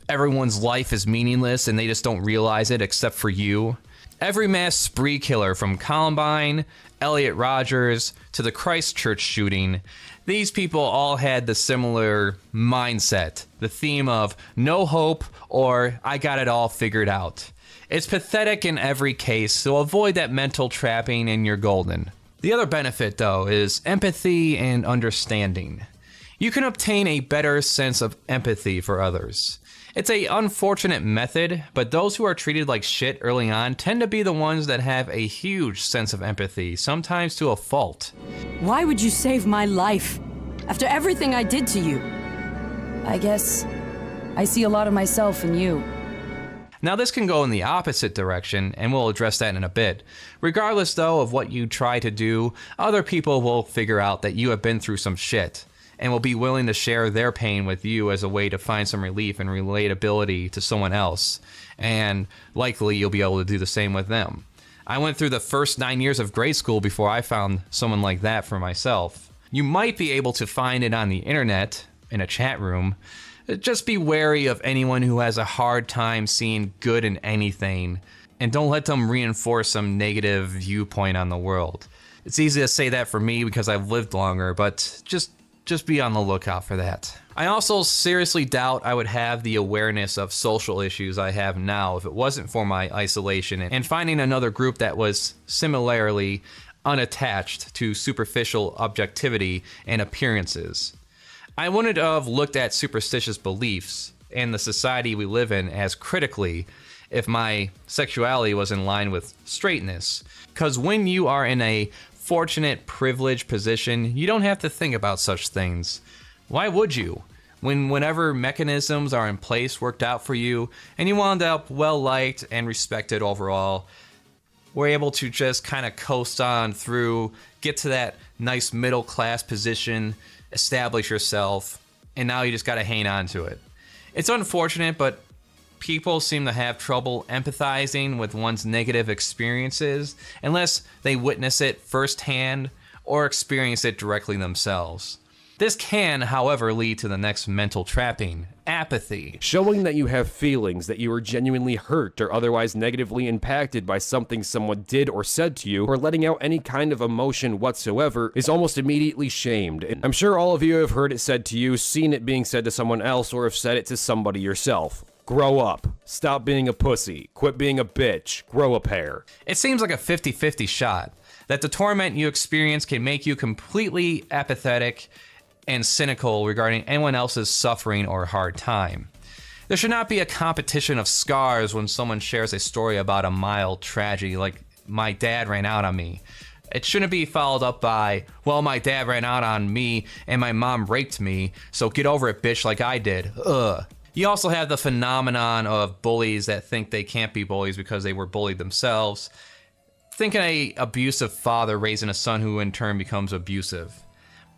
everyone's life is meaningless and they just don't realize it except for you? Every mass spree killer from Columbine, Elliot Rogers, to the Christchurch shooting, these people all had the similar mindset, the theme of no hope or I got it all figured out. It's pathetic in every case, so avoid that mental trapping and you're golden. The other benefit, though, is empathy and understanding. You can obtain a better sense of empathy for others. It's an unfortunate method, but those who are treated like shit early on tend to be the ones that have a huge sense of empathy, sometimes to a fault. Why would you save my life? After everything I did to you? I guess I see a lot of myself in you. Now this can go in the opposite direction, and we'll address that in a bit. Regardless, though, of what you try to do, other people will figure out that you have been through some shit, and will be willing to share their pain with you as a way to find some relief and relatability to someone else. And likely you'll be able to do the same with them. I went through the first 9 years of grade school before I found someone like that for myself. You might be able to find it on the internet, in a chat room. Just be wary of anyone who has a hard time seeing good in anything, and don't let them reinforce some negative viewpoint on the world. It's easy to say that for me because I've lived longer, but just be on the lookout for that. I also seriously doubt I would have the awareness of social issues I have now if it wasn't for my isolation and finding another group that was similarly unattached to superficial objectivity and appearances. I wouldn't have looked at superstitious beliefs and the society we live in as critically if my sexuality was in line with straightness, because when you are in a fortunate, privileged position, you don't have to think about such things. Why would you? Whenever mechanisms are in place worked out for you, and you wound up well-liked and respected overall, we're able to just kind of coast on through, get to that nice middle-class position, establish yourself, and now you just gotta hang on to it. It's unfortunate, but people seem to have trouble empathizing with one's negative experiences unless they witness it firsthand or experience it directly themselves. This can, however, lead to the next mental trapping, apathy. Showing that you have feelings, that you are genuinely hurt or otherwise negatively impacted by something someone did or said to you, or letting out any kind of emotion whatsoever, is almost immediately shamed. And I'm sure all of you have heard it said to you, seen it being said to someone else, or have said it to somebody yourself. Grow up. Stop being a pussy. Quit being a bitch. Grow a pair. It seems like a 50-50 shot, that the torment you experience can make you completely apathetic and cynical regarding anyone else's suffering or hard time. There should not be a competition of scars when someone shares a story about a mild tragedy like my dad ran out on me. It shouldn't be followed up by, well, my dad ran out on me and my mom raped me, so get over it, bitch, like I did. Ugh. You also have the phenomenon of bullies that think they can't be bullies because they were bullied themselves. Think an abusive father raising a son who in turn becomes abusive.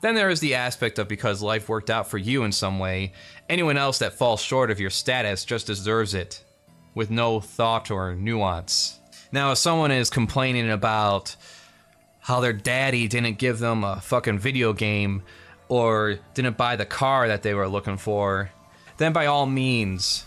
Then there is the aspect of because life worked out for you in some way, anyone else that falls short of your status just deserves it, with no thought or nuance. Now, if someone is complaining about how their daddy didn't give them a fucking video game or didn't buy the car that they were looking for, then by all means,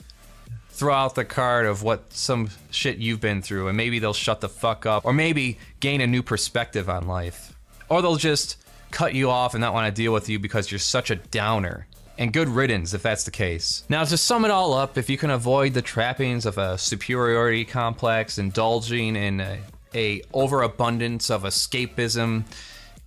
throw out the card of what some shit you've been through, and maybe they'll shut the fuck up, or maybe gain a new perspective on life. Or they'll just cut you off and not want to deal with you because you're such a downer. And good riddance if that's the case. Now, to sum it all up, if you can avoid the trappings of a superiority complex, indulging in a overabundance of escapism,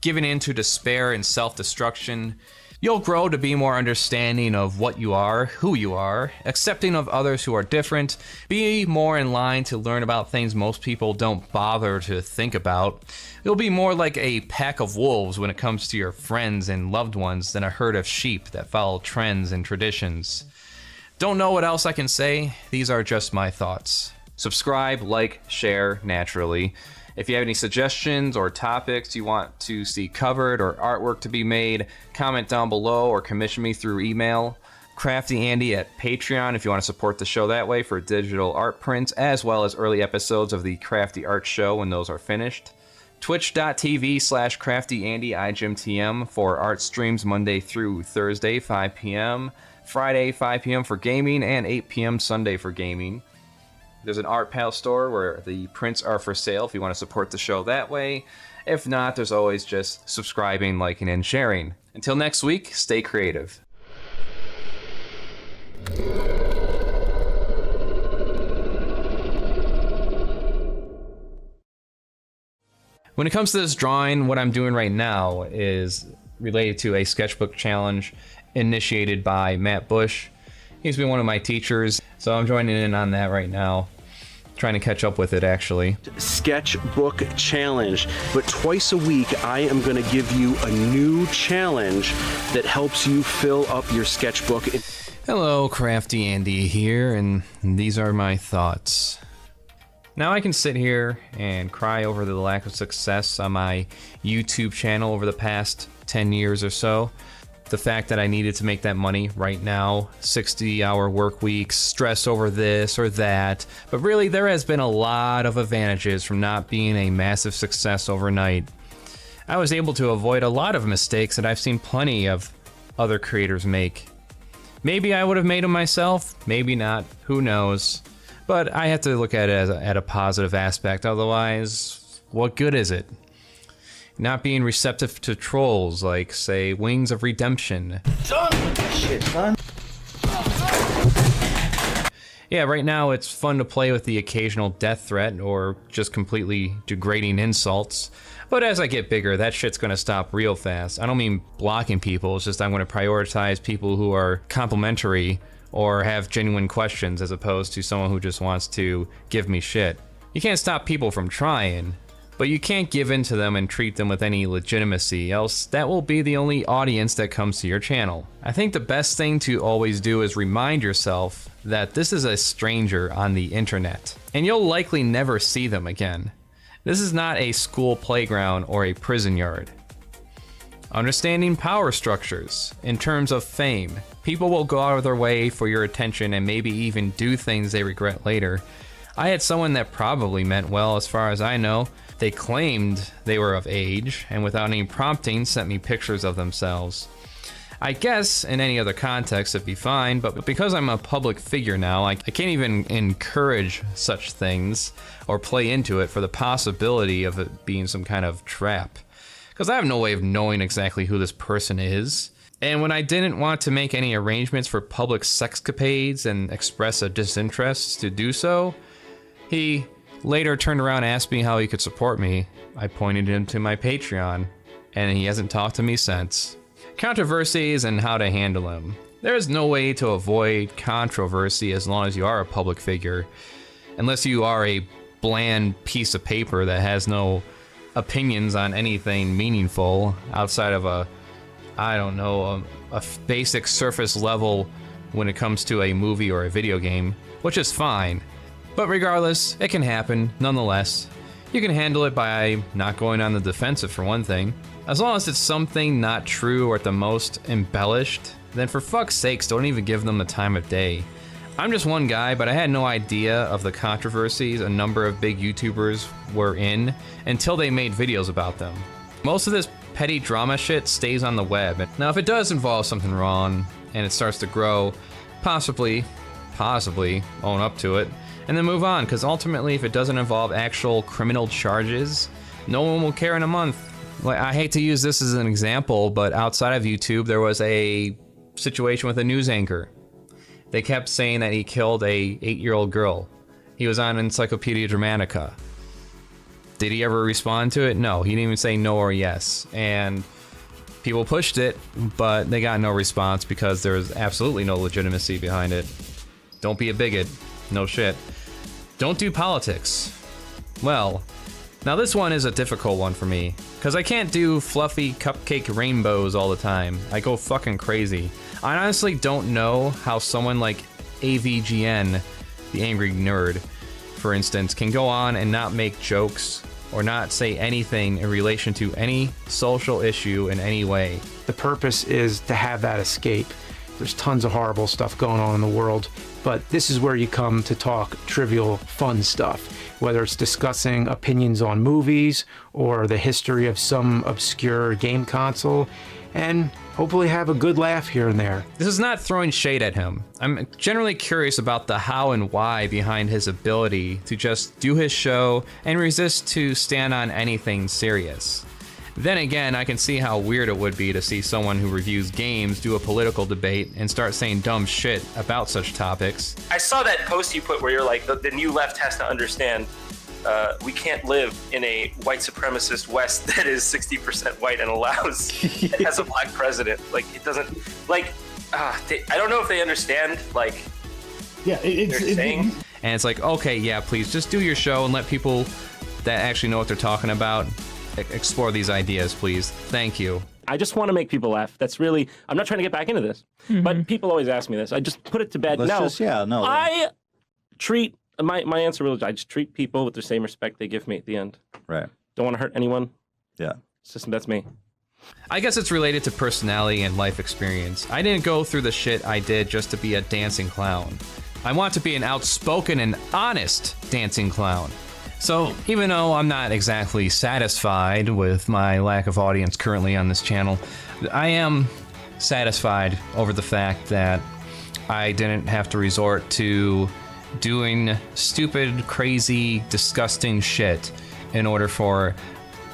giving in to despair and self-destruction, you'll grow to be more understanding of what you are, who you are, accepting of others who are different, be more in line to learn about things most people don't bother to think about. You'll be more like a pack of wolves when it comes to your friends and loved ones than a herd of sheep that follow trends and traditions. Don't know what else I can say? These are just my thoughts. Subscribe, like, share, naturally. If you have any suggestions or topics you want to see covered or artwork to be made, comment down below or commission me through email. CraftyAndy at Patreon if you want to support the show that way for digital art prints, as well as early episodes of the Crafty Art Show when those are finished. Twitch.tv/CraftyAndy IGMTM for art streams Monday through Thursday, 5 p.m., Friday, 5 p.m. for gaming, and 8 p.m. Sunday for gaming. There's an Art Pal store where the prints are for sale if you want to support the show that way. If not, there's always just subscribing, liking, and sharing. Until next week, stay creative. When it comes to this drawing, what I'm doing right now is related to a sketchbook challenge initiated by Matt Bush. He's been one of my teachers, so I'm joining in on that right now. Trying to catch up with it, actually. Sketchbook challenge, but twice a week I am going to give you a new challenge that helps you fill up your sketchbook. Hello, CraftyAndy here, and these are my thoughts. Now I can sit here and cry over the lack of success on my YouTube channel over the past 10 years or so. The fact that I needed to make that money right now, 60-hour work weeks, stress over this or that, but really there has been a lot of advantages from not being a massive success overnight. I was able to avoid a lot of mistakes that I've seen plenty of other creators make. Maybe I would have made them myself, maybe not, who knows. But I have to look at it as at a positive aspect, otherwise, what good is it? Not being receptive to trolls like, say, Wings of Redemption. Shit, son. Yeah, right now it's fun to play with the occasional death threat or just completely degrading insults. But as I get bigger, that shit's gonna stop real fast. I don't mean blocking people, it's just I'm gonna prioritize people who are complimentary or have genuine questions as opposed to someone who just wants to give me shit. You can't stop people from trying, but you can't give in to them and treat them with any legitimacy, else that will be the only audience that comes to your channel. I think the best thing to always do is remind yourself that this is a stranger on the internet, and you'll likely never see them again. This is not a school playground or a prison yard. Understanding power structures in terms of fame. People will go out of their way for your attention and maybe even do things they regret later. I had someone that probably meant well as far as I know. They claimed they were of age and without any prompting sent me pictures of themselves. I guess in any other context it'd be fine, but because I'm a public figure now, I can't even encourage such things or play into it for the possibility of it being some kind of trap. Because I have no way of knowing exactly who this person is. And when I didn't want to make any arrangements for public sexcapades and express a disinterest to do so, he later turned around and asked me how he could support me. I pointed him to my Patreon, and he hasn't talked to me since. Controversies and how to handle them. There is no way to avoid controversy as long as you are a public figure, unless you are a bland piece of paper that has no opinions on anything meaningful outside of a basic surface level when it comes to a movie or a video game, which is fine. But regardless, it can happen nonetheless. You can handle it by not going on the defensive for one thing. As long as it's something not true or at the most embellished, then for fuck's sakes don't even give them the time of day. I'm just one guy, but I had no idea of the controversies a number of big YouTubers were in until they made videos about them. Most of this petty drama shit stays on the web. Now if it does involve something wrong and it starts to grow, possibly own up to it and then move on, because ultimately if it doesn't involve actual criminal charges, no one will care in a month. Like, I hate to use this as an example, but outside of YouTube there was a situation with a news anchor. They kept saying that he killed a 8-year-old girl. He was on Encyclopedia Dramatica. Did he ever respond to it? No, he didn't even say no or yes. And people pushed it, but they got no response because there was absolutely no legitimacy behind it. Don't be a bigot. No shit. Don't do politics. Well, now this one is a difficult one for me, because I can't do fluffy cupcake rainbows all the time. I go fucking crazy. I honestly don't know how someone like AVGN, the Angry Nerd, for instance, can go on and not make jokes or not say anything in relation to any social issue in any way. The purpose is to have that escape. There's tons of horrible stuff going on in the world, but this is where you come to talk trivial, fun stuff, whether it's discussing opinions on movies or the history of some obscure game console, and hopefully have a good laugh here and there. This is not throwing shade at him. I'm generally curious about the how and why behind his ability to just do his show and resist to stand on anything serious. Then again, I can see how weird it would be to see someone who reviews games do a political debate and start saying dumb shit about such topics. I saw that post you put where you're like, the new left has to understand we can't live in a white supremacist West that is 60% white and allows, it has a black president. Like, it doesn't, like, I don't know if they understand, like, they're saying. And it's like, okay, yeah, please just do your show and let people that actually know what they're talking about explore these ideas, please. Thank you. I just want to make people laugh. That's really, I'm not trying to get back into this, but people always ask me this. I just put it to bed. I treat, my answer really, I just treat people with the same respect they give me at the end. Right. Don't want to hurt anyone. Yeah. It's just, that's me. I guess it's related to personality and life experience. I didn't go through the shit I did just to be a dancing clown. I want to be an outspoken and honest dancing clown. So even though I'm not exactly satisfied with my lack of audience currently on this channel, I am satisfied over the fact that I didn't have to resort to doing stupid, crazy, disgusting shit in order for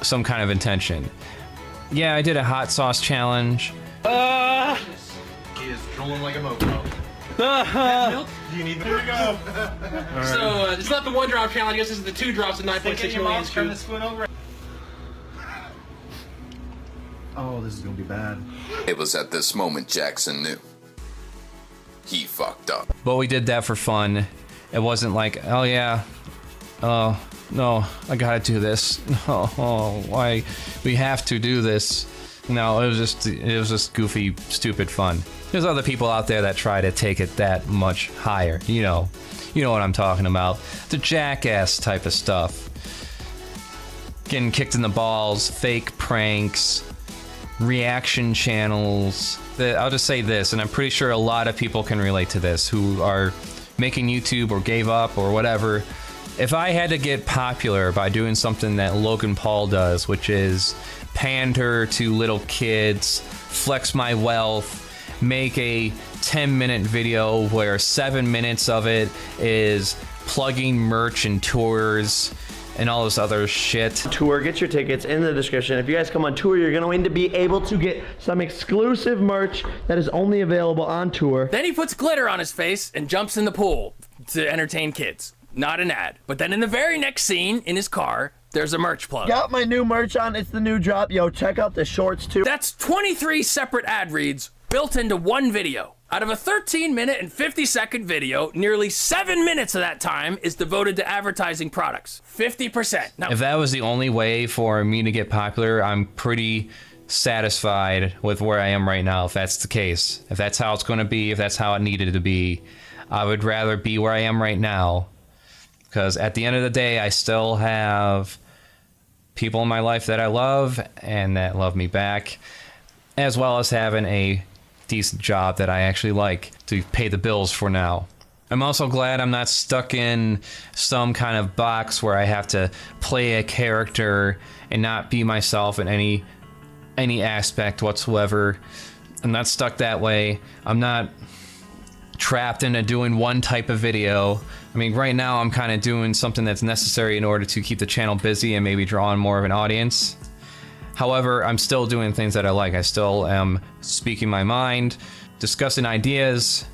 some kind of intention. Yeah, I did a hot sauce challenge. He is drooling like a moco. Milk? Do you need milk? Here we go. So, it's not the one drop challenge, I guess this is the 2 drops of 9.6 million scoops. Oh, this is gonna be bad. It was at this moment Jackson knew. He fucked up. But we did that for fun. It wasn't like, oh yeah, oh no, I gotta do this. Oh, why we have to do this. No, it was just goofy, stupid fun. There's other people out there that try to take it that much higher. You know what I'm talking about. The jackass type of stuff. Getting kicked in the balls, fake pranks, reaction channels. I'll just say this, and I'm pretty sure a lot of people can relate to this who are making YouTube or gave up or whatever. If I had to get popular by doing something that Logan Paul does, which is pander to little kids, flex my wealth, make a 10-minute video where 7 minutes of it is plugging merch and tours and all this other shit. Tour, get your tickets in the description. If you guys come on tour, you're going to be able to get some exclusive merch that is only available on tour. Then he puts glitter on his face and jumps in the pool to entertain kids. Not an ad. But then in the very next scene, in his car, there's a merch plug. Got my new merch on. It's the new drop. Yo, check out the shorts too. That's 23 separate ad reads built into one video. Out of a 13-minute and 50-second video, nearly 7 minutes of that time is devoted to advertising products. 50%. Now, if that was the only way for me to get popular, I'm pretty satisfied with where I am right now, if that's the case. If that's how it's going to be, if that's how it needed to be, I would rather be where I am right now. Because at the end of the day, I still have people in my life that I love and that love me back, as well as having a decent job that I actually like to pay the bills for now. I'm also glad I'm not stuck in some kind of box where I have to play a character and not be myself in any aspect whatsoever. I'm not stuck that way. I'm not trapped into doing one type of video. I mean, right now I'm kind of doing something that's necessary in order to keep the channel busy and maybe draw on more of an audience. However, I'm still doing things that I like. I still am speaking my mind, discussing ideas,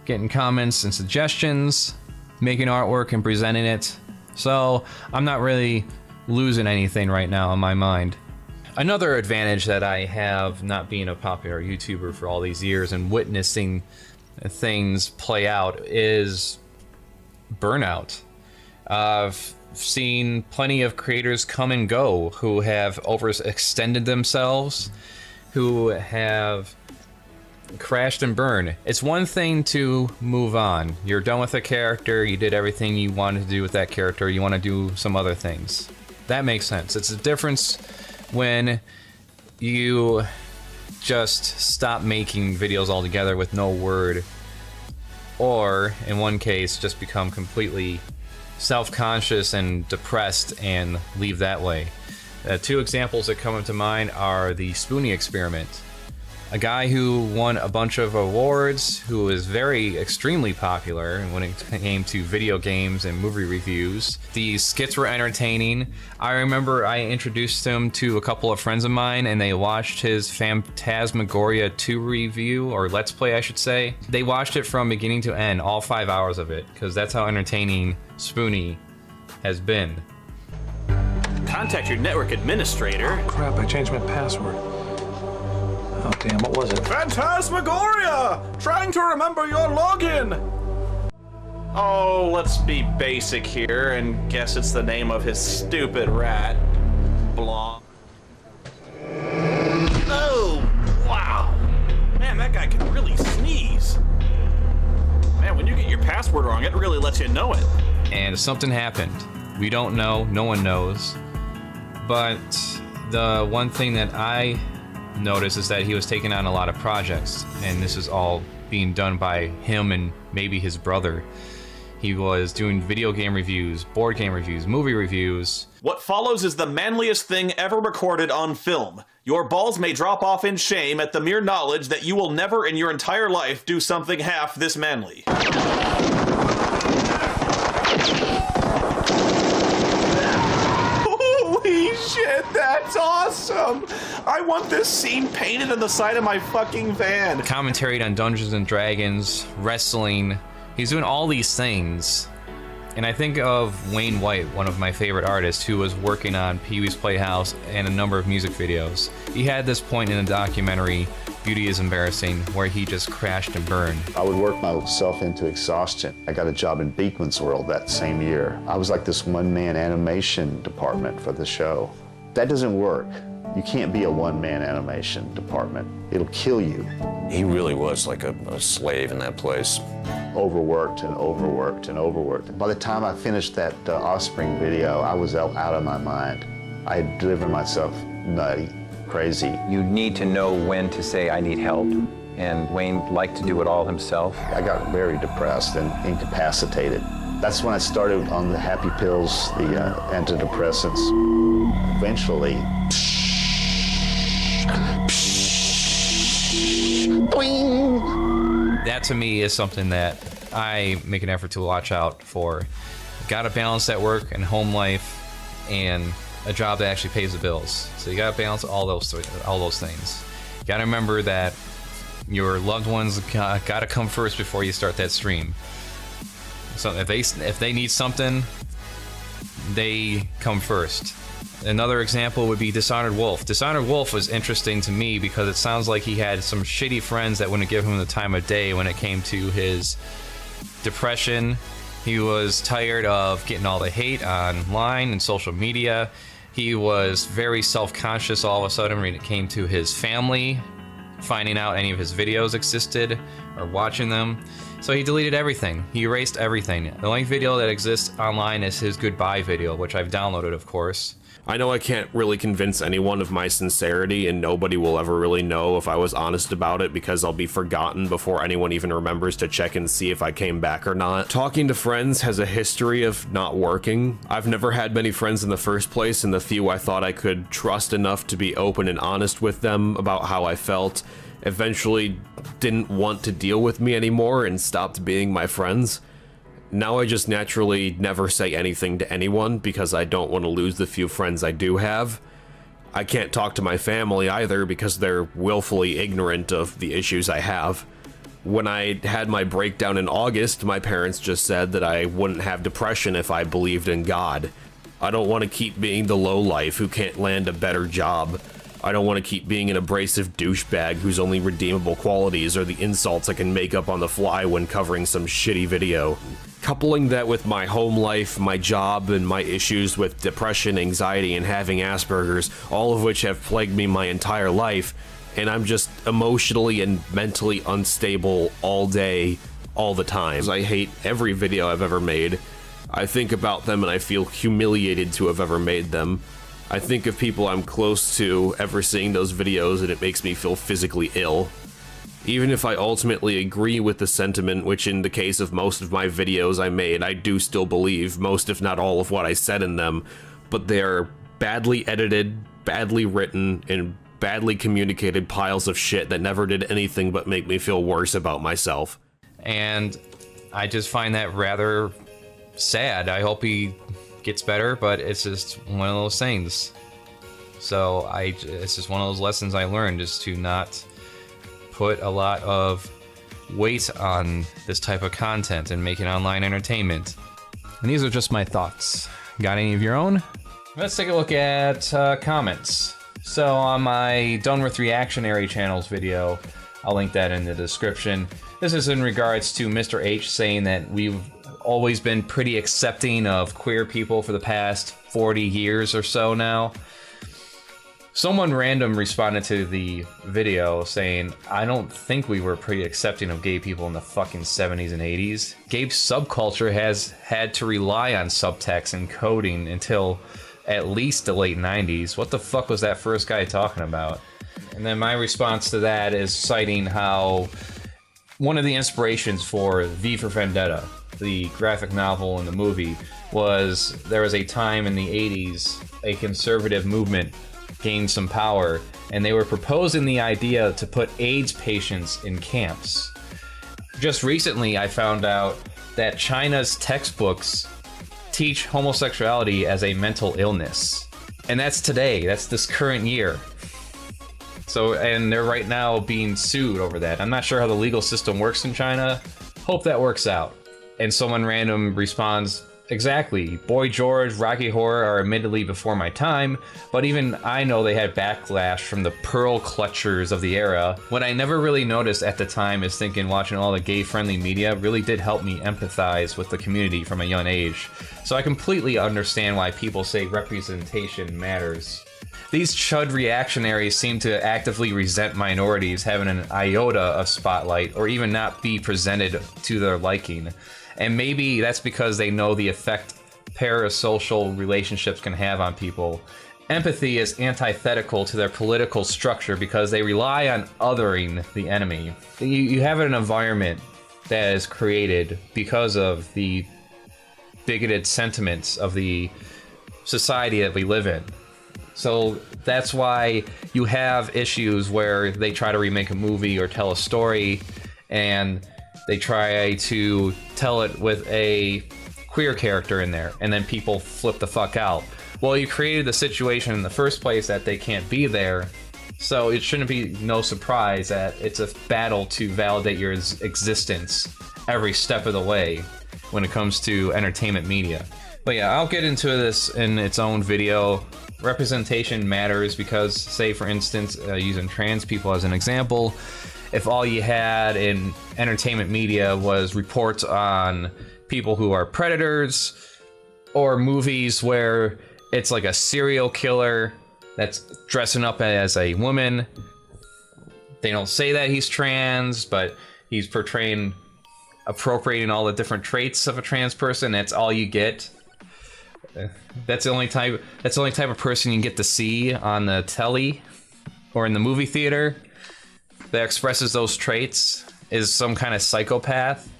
getting comments and suggestions, making artwork and presenting it. So I'm not really losing anything right now in my mind. Another advantage that I have not being a popular YouTuber for all these years and witnessing things play out is burnout. I've seen plenty of creators come and go who have overextended themselves, who have crashed and burned. It's one thing to move on. You're done with a character, you did everything you wanted to do with that character, you want to do some other things. That makes sense. It's a difference when you just stop making videos altogether with no word, or in one case just become completely self-conscious and depressed and leave that way. Two examples that come to mind are the Spoonie experiment. A guy who won a bunch of awards, who was extremely popular when it came to video games and movie reviews. The skits were entertaining. I remember I introduced him to a couple of friends of mine and they watched his Phantasmagoria 2 review, or Let's Play I should say. They watched it from beginning to end, all 5 hours of it, because that's how entertaining Spoonie has been. Contact your network administrator. Oh, crap, I changed my password. Oh damn, what was it? Phantasmagoria! Trying to remember your login! Oh, let's be basic here and guess it's the name of his stupid rat. Blah. Oh, wow. Man, that guy can really sneeze. Man, when you get your password wrong, it really lets you know it. And something happened. We don't know, no one knows. But the one thing that I noticed is that he was taking on a lot of projects, and this is all being done by him and maybe his brother. He was doing video game reviews, board game reviews, movie reviews. What follows is the manliest thing ever recorded on film. Your balls may drop off in shame at the mere knowledge that you will never in your entire life do something half this manly. Holy shit, that's awesome! I want this scene painted on the side of my fucking van. Commentary on Dungeons and Dragons, wrestling. He's doing all these things. And I think of Wayne White, one of my favorite artists, who was working on Pee-wee's Playhouse and a number of music videos. He had this point in the documentary, Beauty is Embarrassing, where he just crashed and burned. I would work myself into exhaustion. I got a job in Beekman's World that same year. I was like this one-man animation department for the show. That doesn't work. You can't be a one-man animation department. It'll kill you. He really was like a slave in that place. Overworked and overworked and overworked. By the time I finished that Offspring video, I was out of my mind. I had driven myself nutty, crazy. You need to know when to say, I need help. And Wayne liked to do it all himself. I got very depressed and incapacitated. That's when I started on the happy pills, the antidepressants. Eventually, that to me is something that I make an effort to watch out for. Gotta balance that work and home life and a job that actually pays the bills. So you gotta balance all those things. You gotta remember that your loved ones gotta come first before you start that stream. So if they need something, they come first. Another example would be Dishonored Wolf. Dishonored Wolf was interesting to me because it sounds like he had some shitty friends that wouldn't give him the time of day when it came to his depression. He was tired of getting all the hate online and social media. He was very self-conscious all of a sudden when it came to his family, finding out any of his videos existed or watching them. So he deleted everything. He erased everything. The only video that exists online is his goodbye video, which I've downloaded, of course. I know I can't really convince anyone of my sincerity, and nobody will ever really know if I was honest about it because I'll be forgotten before anyone even remembers to check and see if I came back or not. Talking to friends has a history of not working. I've never had many friends in the first place, and the few I thought I could trust enough to be open and honest with them about how I felt eventually didn't want to deal with me anymore and stopped being my friends. Now I just naturally never say anything to anyone because I don't want to lose the few friends I do have. I can't talk to my family either because they're willfully ignorant of the issues I have. When I had my breakdown in August, my parents just said that I wouldn't have depression if I believed in God. I don't want to keep being the lowlife who can't land a better job. I don't want to keep being an abrasive douchebag whose only redeemable qualities are the insults I can make up on the fly when covering some shitty video. Coupling that with my home life, my job, and my issues with depression, anxiety, and having Asperger's, all of which have plagued me my entire life, and I'm just emotionally and mentally unstable all day, all the time. I hate every video I've ever made. I think about them and I feel humiliated to have ever made them. I think of people I'm close to ever seeing those videos and it makes me feel physically ill. Even if I ultimately agree with the sentiment, which in the case of most of my videos I made, I do still believe most if not all of what I said in them, but they're badly edited, badly written, and badly communicated piles of shit that never did anything but make me feel worse about myself. And I just find that rather sad. I hope he gets better, but it's just one of those things. So it's just one of those lessons I learned, is to not put a lot of weight on this type of content and make it online entertainment. And these are just my thoughts. Got any of your own? Let's take a look at comments. So on my Done With Reactionary Channels video, I'll link that in the description. This is in regards to Mr. H saying that we've always been pretty accepting of queer people for the past 40 years or so now. Someone random responded to the video saying, I don't think we were pretty accepting of gay people in the fucking 70s and 80s. Gay subculture has had to rely on subtext and coding until at least the late 90s. What the fuck was that first guy talking about? And then my response to that is citing how one of the inspirations for V for Vendetta, the graphic novel and the movie, was there was a time in the 80s a conservative movement gained some power, and they were proposing the idea to put AIDS patients in camps. Just recently I found out that China's textbooks teach homosexuality as a mental illness. And that's today, that's this current year. So, and they're right now being sued over that. I'm not sure how the legal system works in China. Hope that works out. And someone random responds, exactly, Boy George, Rocky Horror are admittedly before my time, but even I know they had backlash from the pearl clutchers of the era. What I never really noticed at the time is thinking watching all the gay-friendly media really did help me empathize with the community from a young age. So I completely understand why people say representation matters. These chud reactionaries seem to actively resent minorities having an iota of spotlight or even not be presented to their liking. And maybe that's because they know the effect parasocial relationships can have on people. Empathy is antithetical to their political structure because they rely on othering the enemy. You have an environment that is created because of the bigoted sentiments of the society that we live in. So that's why you have issues where they try to remake a movie or tell a story and they try to tell it with a queer character in there, and then people flip the fuck out. Well, you created the situation in the first place that they can't be there, so it shouldn't be no surprise that it's a battle to validate your existence every step of the way when it comes to entertainment media. But yeah, I'll get into this in its own video. Representation matters because, say for instance, using trans people as an example, if all you had in entertainment media was reports on people who are predators, or movies where it's like a serial killer that's dressing up as a woman, they don't say that he's trans, but he's appropriating all the different traits of a trans person, that's all you get. That's the only type of person you can get to see on the telly or in the movie theater that expresses those traits is some kind of psychopath.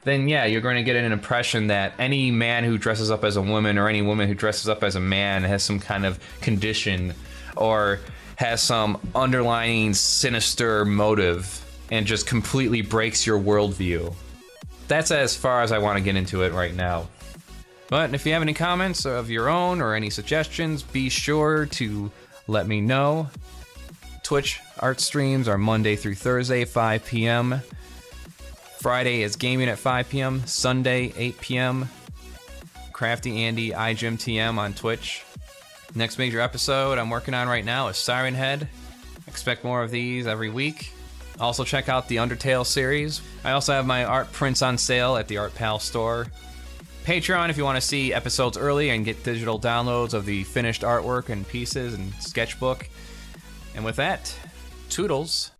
Then yeah, you're going to get an impression that any man who dresses up as a woman or any woman who dresses up as a man has some kind of condition or has some underlying sinister motive and just completely breaks your worldview. That's as far as I want to get into it right now. But if you have any comments of your own or any suggestions, be sure to let me know. Twitch art streams are Monday through Thursday, 5 p.m. Friday is gaming at 5 p.m. Sunday, 8 p.m. CraftyAndy iGymTM on Twitch. Next major episode I'm working on right now is Siren Head. Expect more of these every week. Also check out the Undertale series. I also have my art prints on sale at the Art Pal store. Patreon if you want to see episodes early and get digital downloads of the finished artwork and pieces and sketchbook. And with that, toodles.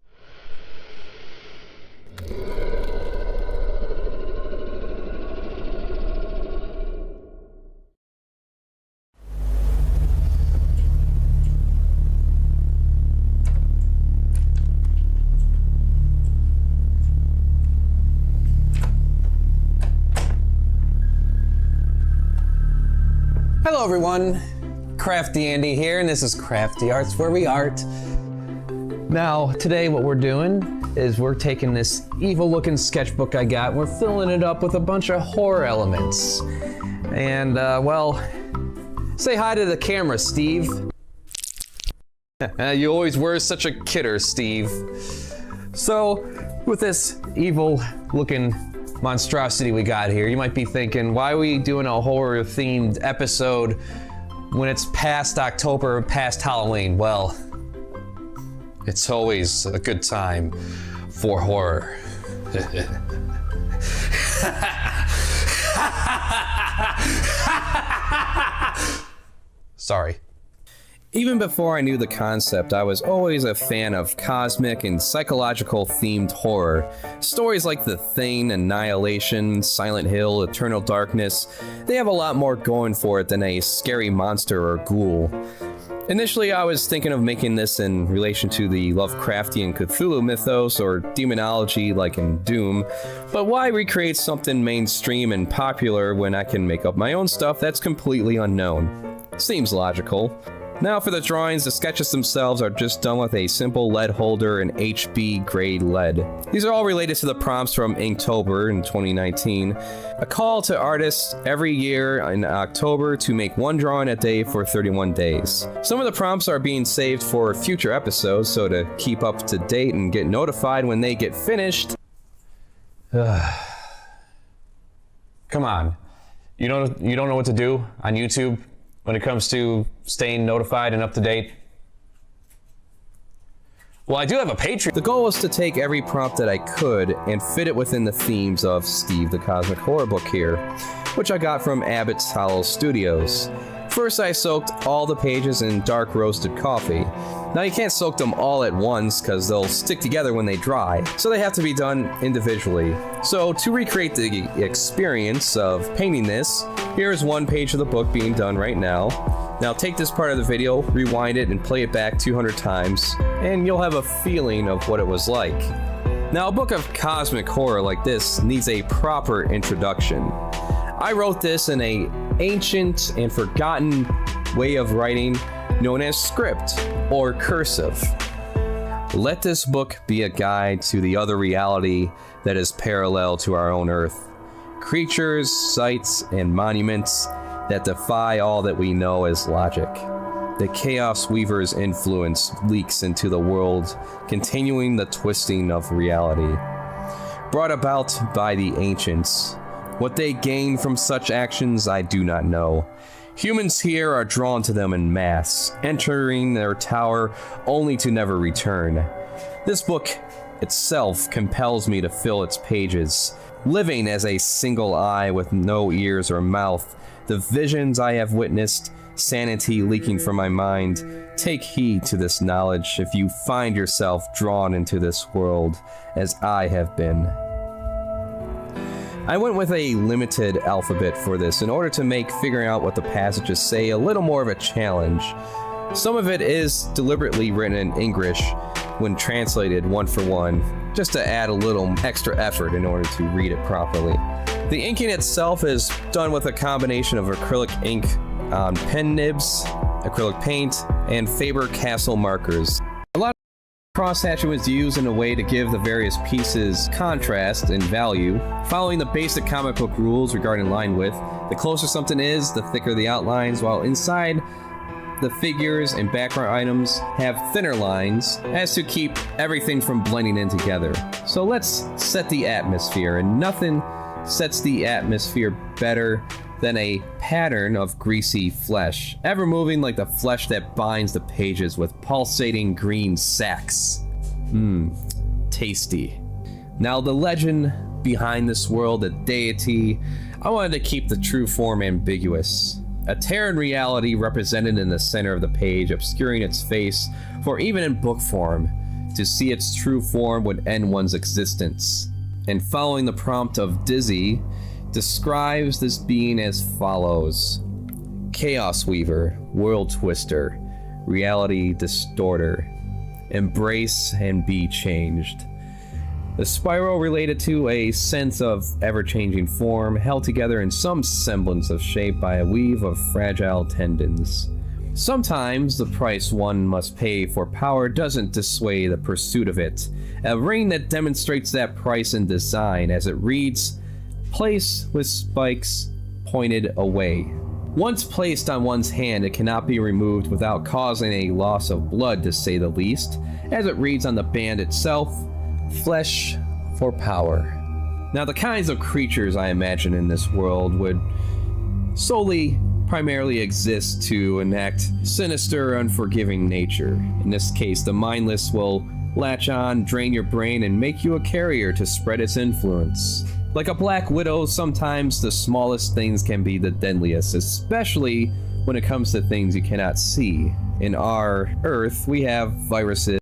Hello everyone, CraftyAndy here, and this is Crafty Arts, where we art. Now, today what we're doing is we're taking this evil looking sketchbook I got, we're filling it up with a bunch of horror elements. And, well, say hi to the camera, Steve. You always were such a kidder, Steve. So, with this evil looking monstrosity we got here, you might be thinking, why are we doing a horror themed episode when it's past October, past Halloween? Well, it's always a good time for horror. Sorry. Even before I knew the concept, I was always a fan of cosmic and psychological themed horror. Stories like The Thing, Annihilation, Silent Hill, Eternal Darkness, they have a lot more going for it than a scary monster or ghoul. Initially, I was thinking of making this in relation to the Lovecraftian Cthulhu mythos or demonology like in Doom, but why recreate something mainstream and popular when I can make up my own stuff that's completely unknown? Seems logical. Now for the drawings, the sketches themselves are just done with a simple lead holder and HB grade lead. These are all related to the prompts from Inktober in 2019, a call to artists every year in October to make one drawing a day for 31 days. Some of the prompts are being saved for future episodes, so to keep up to date and get notified when they get finished. Come on, you don't know what to do on YouTube when it comes to staying notified and up to date? Well, I do have a Patreon. The goal was to take every prompt that I could and fit it within the themes of Steve the Cosmic Horror book here, which I got from Abbott's Hollow Studios. First, I soaked all the pages in dark roasted coffee. Now, you can't soak them all at once because they'll stick together when they dry, so they have to be done individually. So, to recreate the experience of painting this, here's one page of the book being done right now. Now, take this part of the video, rewind it, and play it back 200 times, and you'll have a feeling of what it was like. Now, a book of cosmic horror like this needs a proper introduction. I wrote this in an ancient and forgotten way of writing known as script or cursive. Let this book be a guide to the other reality that is parallel to our own Earth. Creatures, sites, and monuments that defy all that we know as logic. The Chaos Weaver's influence leaks into the world, continuing the twisting of reality. Brought about by the ancients. What they gain from such actions, I do not know. Humans here are drawn to them en masse, entering their tower only to never return. This book itself compels me to fill its pages, living as a single eye with no ears or mouth. The visions I have witnessed, sanity leaking from my mind. Take heed to this knowledge if you find yourself drawn into this world, as I have been. I went with a limited alphabet for this in order to make figuring out what the passages say a little more of a challenge. Some of it is deliberately written in English when translated one for one, just to add a little extra effort in order to read it properly. The inking itself is done with a combination of acrylic ink on pen nibs, acrylic paint, and Faber-Castell markers. A lot of cross-hatching was used in a way to give the various pieces contrast and value, following the basic comic book rules regarding line width. The closer something is, the thicker the outlines, while inside the figures and background items have thinner lines as to keep everything from blending in together. So let's set the atmosphere, and nothing sets the atmosphere better than a pattern of greasy flesh, ever moving like the flesh that binds the pages with pulsating green sacs. Tasty. Now the legend behind this world, the deity, I wanted to keep the true form ambiguous. A Terran reality represented in the center of the page, obscuring its face, for even in book form, to see its true form would end one's existence. And following the prompt of Dizzy, describes this being as follows: Chaos Weaver, World Twister, Reality Distorter, embrace and be changed. The spiral related to a sense of ever-changing form, held together in some semblance of shape by a weave of fragile tendons. Sometimes the price one must pay for power doesn't dissuade the pursuit of it. A ring that demonstrates that price in design, as it reads, "Place with spikes pointed away." Once placed on one's hand, it cannot be removed without causing a loss of blood, to say the least. As it reads on the band itself, "Flesh for power." Now, the kinds of creatures I imagine in this world would primarily exist to enact sinister, unforgiving nature. In this case, the mindless will latch on, drain your brain, and make you a carrier to spread its influence. Like a black widow, sometimes the smallest things can be the deadliest, especially when it comes to things you cannot see. In our Earth, we have viruses,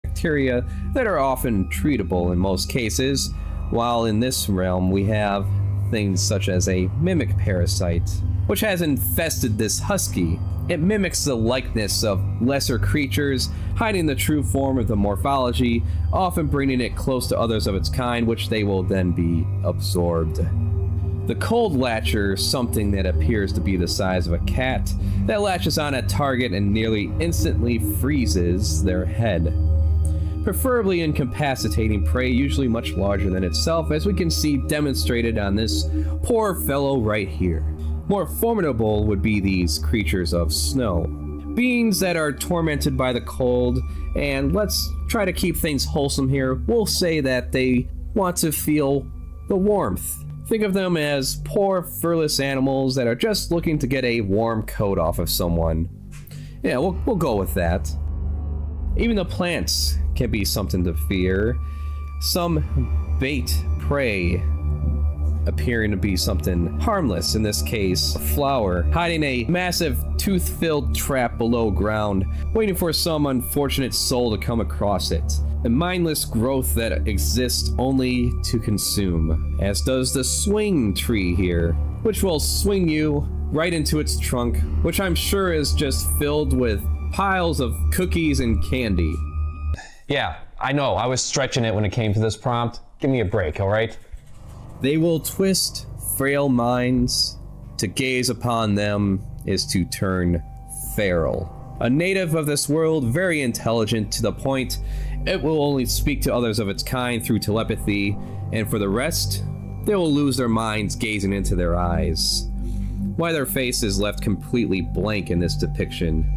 bacteria that are often treatable in most cases, while in this realm we have things such as a mimic parasite, which has infested this husky. It mimics the likeness of lesser creatures, hiding the true form of the morphology, often bringing it close to others of its kind, which they will then be absorbed. The cold latcher, something that appears to be the size of a cat, that latches on a target and nearly instantly freezes their head. Preferably incapacitating prey usually much larger than itself, as we can see demonstrated on this poor fellow right here. More formidable would be these creatures of snow. Beings that are tormented by the cold, and let's try to keep things wholesome here, we'll say that they want to feel the warmth. Think of them as poor, furless animals that are just looking to get a warm coat off of someone. Yeah, we'll go with that. Even the plants can be something to fear. Some bait prey appearing to be something harmless, in this case a flower, hiding a massive tooth-filled trap below ground, waiting for some unfortunate soul to come across it. A mindless growth that exists only to consume, as does the swing tree here, which will swing you right into its trunk, which I'm sure is just filled with piles of cookies and candy. Yeah, I know, I was stretching it when it came to this prompt. Give me a break, alright? They will twist frail minds. To gaze upon them is to turn feral. A native of this world, very intelligent to the point it will only speak to others of its kind through telepathy, and for the rest, they will lose their minds gazing into their eyes. Why their face is left completely blank in this depiction.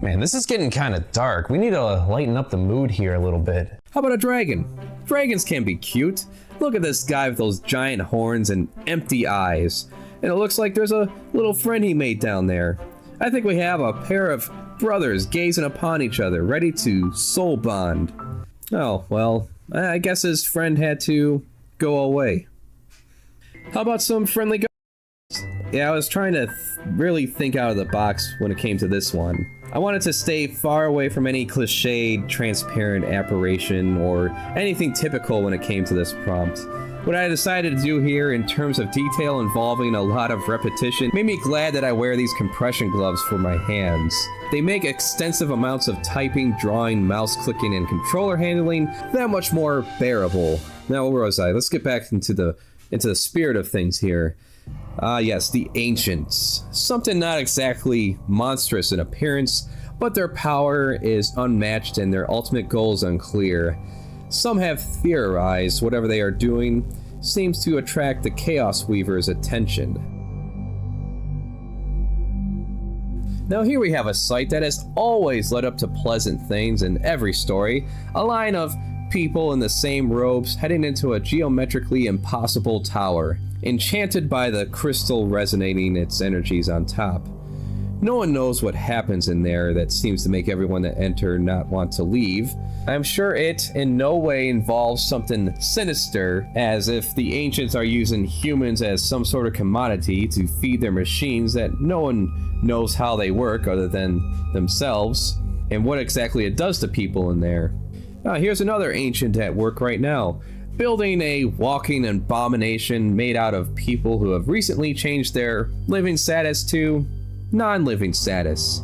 Man, this is getting kind of dark. We need to lighten up the mood here a little bit. How about a dragon? Dragons can be cute. Look at this guy with those giant horns and empty eyes. And it looks like there's a little friend he made down there. I think we have a pair of brothers gazing upon each other, ready to soul bond. Oh, well, I guess his friend had to go away. How about some friendly ghosts? Yeah, I was trying to really think out of the box when it came to this one. I wanted to stay far away from any cliched, transparent apparition or anything typical when it came to this prompt. What I decided to do here in terms of detail involving a lot of repetition made me glad that I wear these compression gloves for my hands. They make extensive amounts of typing, drawing, mouse clicking, and controller handling that much more bearable. Now, where was I? Let's get back into the spirit of things here. Yes, the Ancients. Something not exactly monstrous in appearance, but their power is unmatched and their ultimate goal is unclear. Some have theorized whatever they are doing seems to attract the Chaos Weaver's attention. Now here we have a sight that has always led up to pleasant things in every story, a line of people in the same robes heading into a geometrically impossible tower, enchanted by the crystal resonating its energies on top. No one knows what happens in there that seems to make everyone that enter not want to leave. I'm sure it in no way involves something sinister, as if the ancients are using humans as some sort of commodity to feed their machines that no one knows how they work other than themselves, and what exactly it does to people in there. Now, here's another ancient at work right now, building a walking abomination made out of people who have recently changed their living status to non-living status.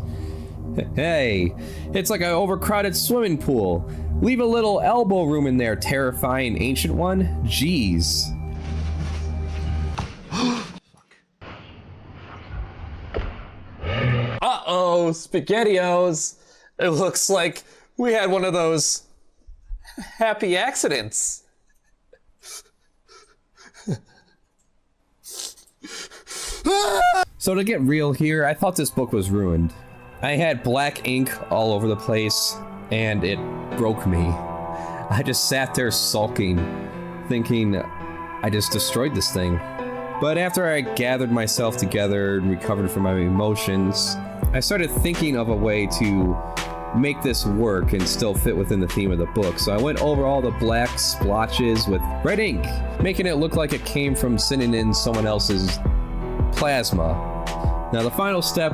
Hey, it's like an overcrowded swimming pool. Leave a little elbow room in there, terrifying ancient one. Jeez. Uh-oh, SpaghettiOs. It looks like we had one of those happy accidents. So to get real here, I thought this book was ruined. I had black ink all over the place, and it broke me. I just sat there sulking, thinking I just destroyed this thing. But after I gathered myself together and recovered from my emotions, I started thinking of a way to make this work and still fit within the theme of the book. So I went over all the black splotches with red ink, making it look like it came from sitting in someone else's plasma. Now the final step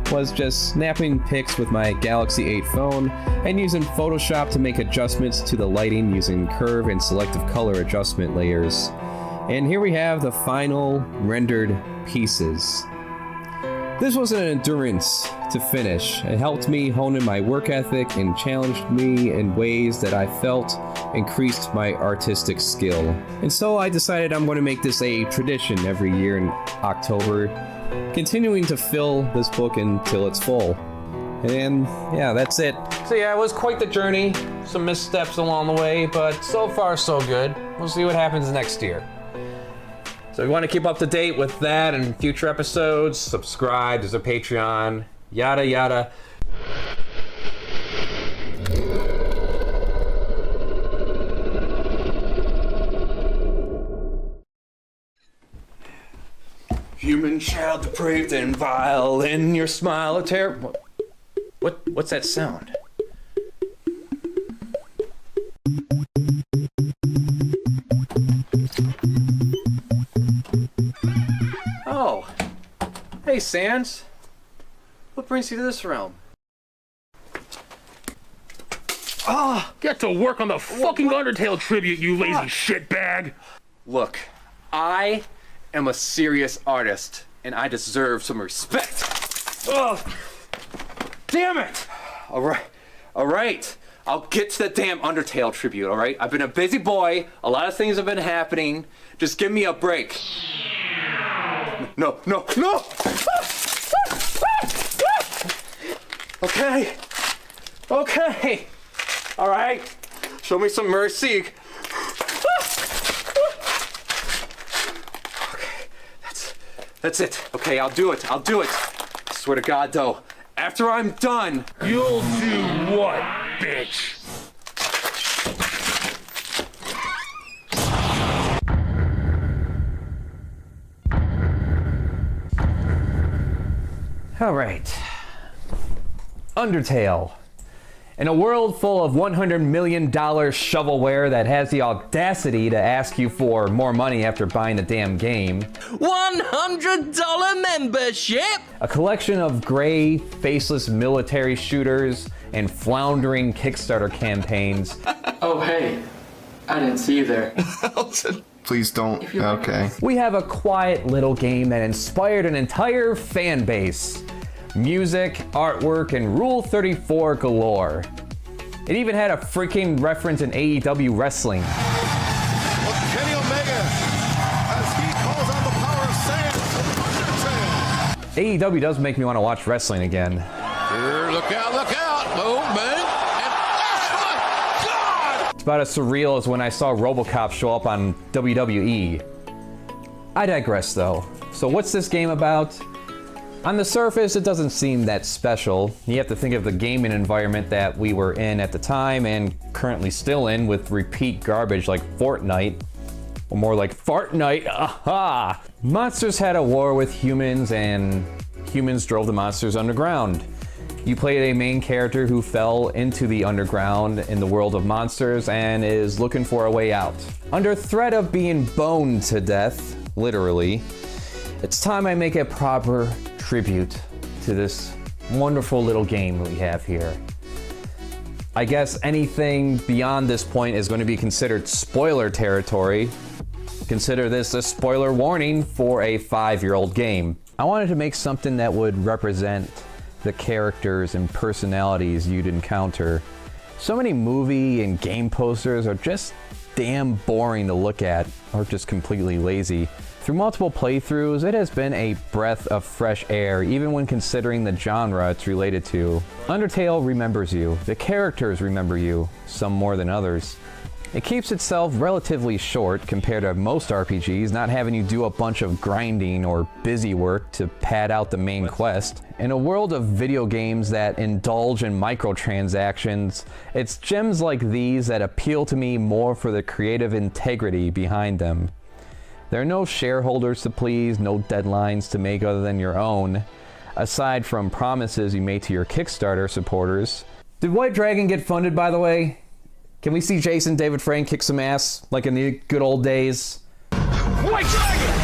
was just snapping pics with my Galaxy 8 phone and using Photoshop to make adjustments to the lighting using curve and selective color adjustment layers. And here we have the final rendered pieces. This was an endurance to finish. It helped me hone in my work ethic and challenged me in ways that I felt increased my artistic skill. And so I decided I'm going to make this a tradition every year in October, continuing to fill this book until it's full. And yeah, that's it. So yeah, it was quite the journey. Some missteps along the way, but so far so good. We'll see what happens next year. So if you want to keep up to date with that and future episodes, subscribe, there's a Patreon, yada yada. Human child depraved and vile, in your smile a terror. What's that sound? Oh. Hey, Sans. What brings you to this realm? Ah! Get to work on the fucking Undertale tribute, you lazy shitbag! Look, I am a serious artist, and I deserve some respect. Oh, damn it! All right. I'll get to the damn Undertale tribute, all right? I've been a busy boy. A lot of things have been happening. Just give me a break. No! Okay. All right. Show me some mercy. That's it. Okay, I'll do it. I swear to God, though, after I'm done... You'll do what, bitch? All right. Undertale. In a world full of $100 million shovelware that has the audacity to ask you for more money after buying the damn game. $100 membership! A collection of gray, faceless military shooters and floundering Kickstarter campaigns. Oh, hey. I didn't see you there. Please don't. Okay. We have a quiet little game that inspired an entire fan base. Music, artwork, and Rule 34 galore. It even had a freaking reference in AEW wrestling. Kenny Omega, as he calls on the power of Sans. AEW does make me want to watch wrestling again. Look out, boom, man. It's about as surreal as when I saw RoboCop show up on WWE. I digress though. So what's this game about? On the surface, it doesn't seem that special. You have to think of the gaming environment that we were in at the time and currently still in, with repeat garbage like Fortnite. Or more like Fartnite. Aha! Monsters had a war with humans, and humans drove the monsters underground. You played a main character who fell into the underground in the world of monsters and is looking for a way out. Under threat of being boned to death, literally, it's time I make a proper tribute to this wonderful little game we have here. I guess anything beyond this point is going to be considered spoiler territory. Consider this a spoiler warning for a 5-year-old game. I wanted to make something that would represent the characters and personalities you'd encounter. So many movie and game posters are just damn boring to look at, or just completely lazy. Through multiple playthroughs, it has been a breath of fresh air, even when considering the genre it's related to. Undertale remembers you, the characters remember you, some more than others. It keeps itself relatively short compared to most RPGs, not having you do a bunch of grinding or busy work to pad out the main quest. In a world of video games that indulge in microtransactions, it's gems like these that appeal to me more for the creative integrity behind them. There are no shareholders to please, no deadlines to make other than your own, aside from promises you made to your Kickstarter supporters. Did White Dragon get funded, by the way? Can we see Jason David Frank kick some ass, like in the good old days? White Dragon!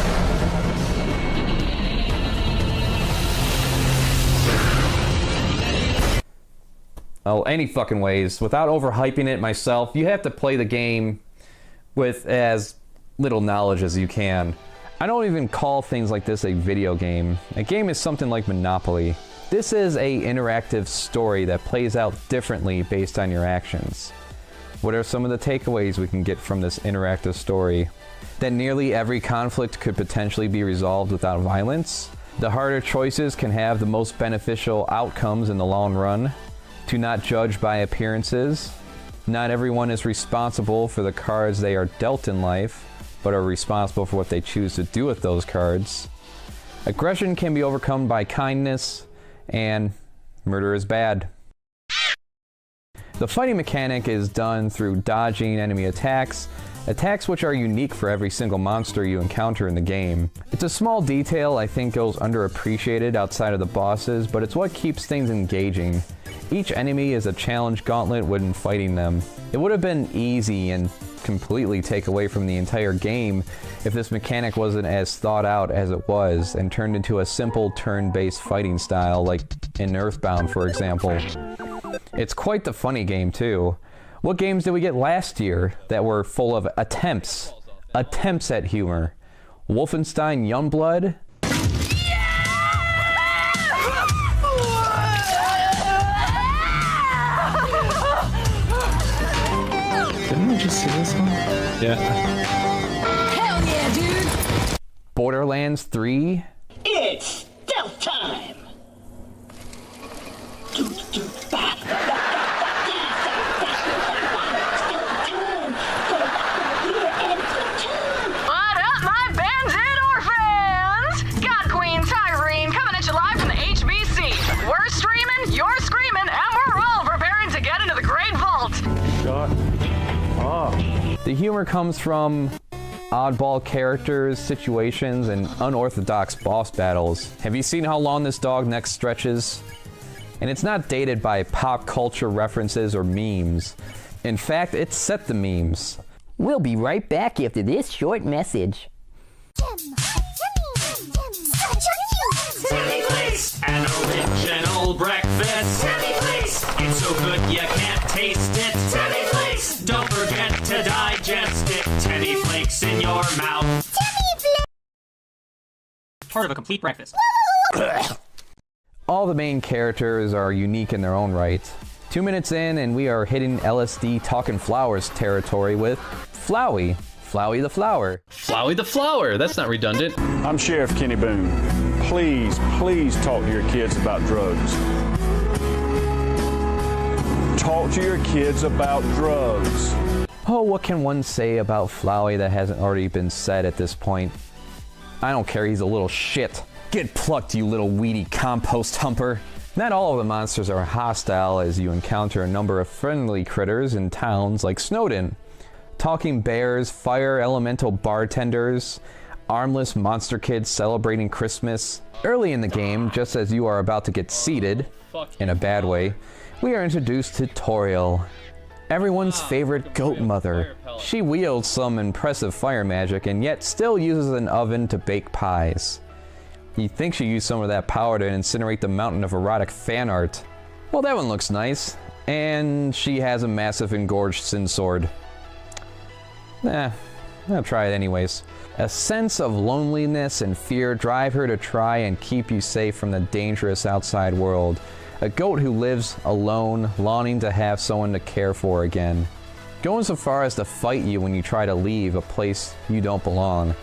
Oh, any fucking ways. Without overhyping it myself, you have to play the game with as little knowledge as you can. I don't even call things like this a video game. A game is something like Monopoly. This is a interactive story that plays out differently based on your actions. What are some of the takeaways we can get from this interactive story? That nearly every conflict could potentially be resolved without violence. The harder choices can have the most beneficial outcomes in the long run. To not judge by appearances. Not everyone is responsible for the cards they are dealt in life, but are responsible for what they choose to do with those cards. Aggression can be overcome by kindness, and murder is bad. The fighting mechanic is done through dodging enemy attacks, attacks which are unique for every single monster you encounter in the game. It's a small detail I think goes underappreciated outside of the bosses, but it's what keeps things engaging. Each enemy is a challenge gauntlet when fighting them. It would have been easy and completely take away from the entire game if this mechanic wasn't as thought out as it was and turned into a simple turn-based fighting style like in Earthbound, for example. It's quite the funny game too. What games did we get last year that were full of attempts at humor? Wolfenstein Youngblood? Didn't we just see this one? Yeah. Hell yeah, dude! Borderlands 3? It's stealth time! What up, my Bandit Orphans? God Queen Tyrene coming at you live from the HBC. We're streaming, you're screaming, and we're all preparing to get into the Great Vault. Shut up. The humor comes from oddball characters, situations, and unorthodox boss battles. Have you seen how long this dog neck stretches? And it's not dated by pop culture references or memes. In fact, it set the memes. We'll be right back after this short message. Timmy Place! An original breakfast. Timmy Place! It's so good you can't taste it. Timmy Place! Don't forget to digest it. Timmy Flakes in your mouth. Timmy Flakes! Part of a complete breakfast. All the main characters are unique in their own right. 2 minutes in and we are hitting LSD Talkin' Flowers territory with Flowey. Flowey the Flower. Flowey the Flower, that's not redundant. I'm Sheriff Kenny Boone. Please, please talk to your kids about drugs. Talk to your kids about drugs. Oh, what can one say about Flowey that hasn't already been said at this point? I don't care, he's a little shit. Get plucked, you little weedy compost humper. Not all of the monsters are hostile, as you encounter a number of friendly critters in towns like Snowden. Talking bears, fire elemental bartenders, armless monster kids celebrating Christmas. Early in the game, just as you are about to get seated, in a bad way, we are introduced to Toriel, everyone's favorite goat mother. She wields some impressive fire magic and yet still uses an oven to bake pies. You'd think she used some of that power to incinerate the mountain of erotic fan art. Well, that one looks nice. And she has a massive engorged sin sword. I'll try it anyways. A sense of loneliness and fear drive her to try and keep you safe from the dangerous outside world. A goat who lives alone, longing to have someone to care for again. Going so far as to fight you when you try to leave a place you don't belong.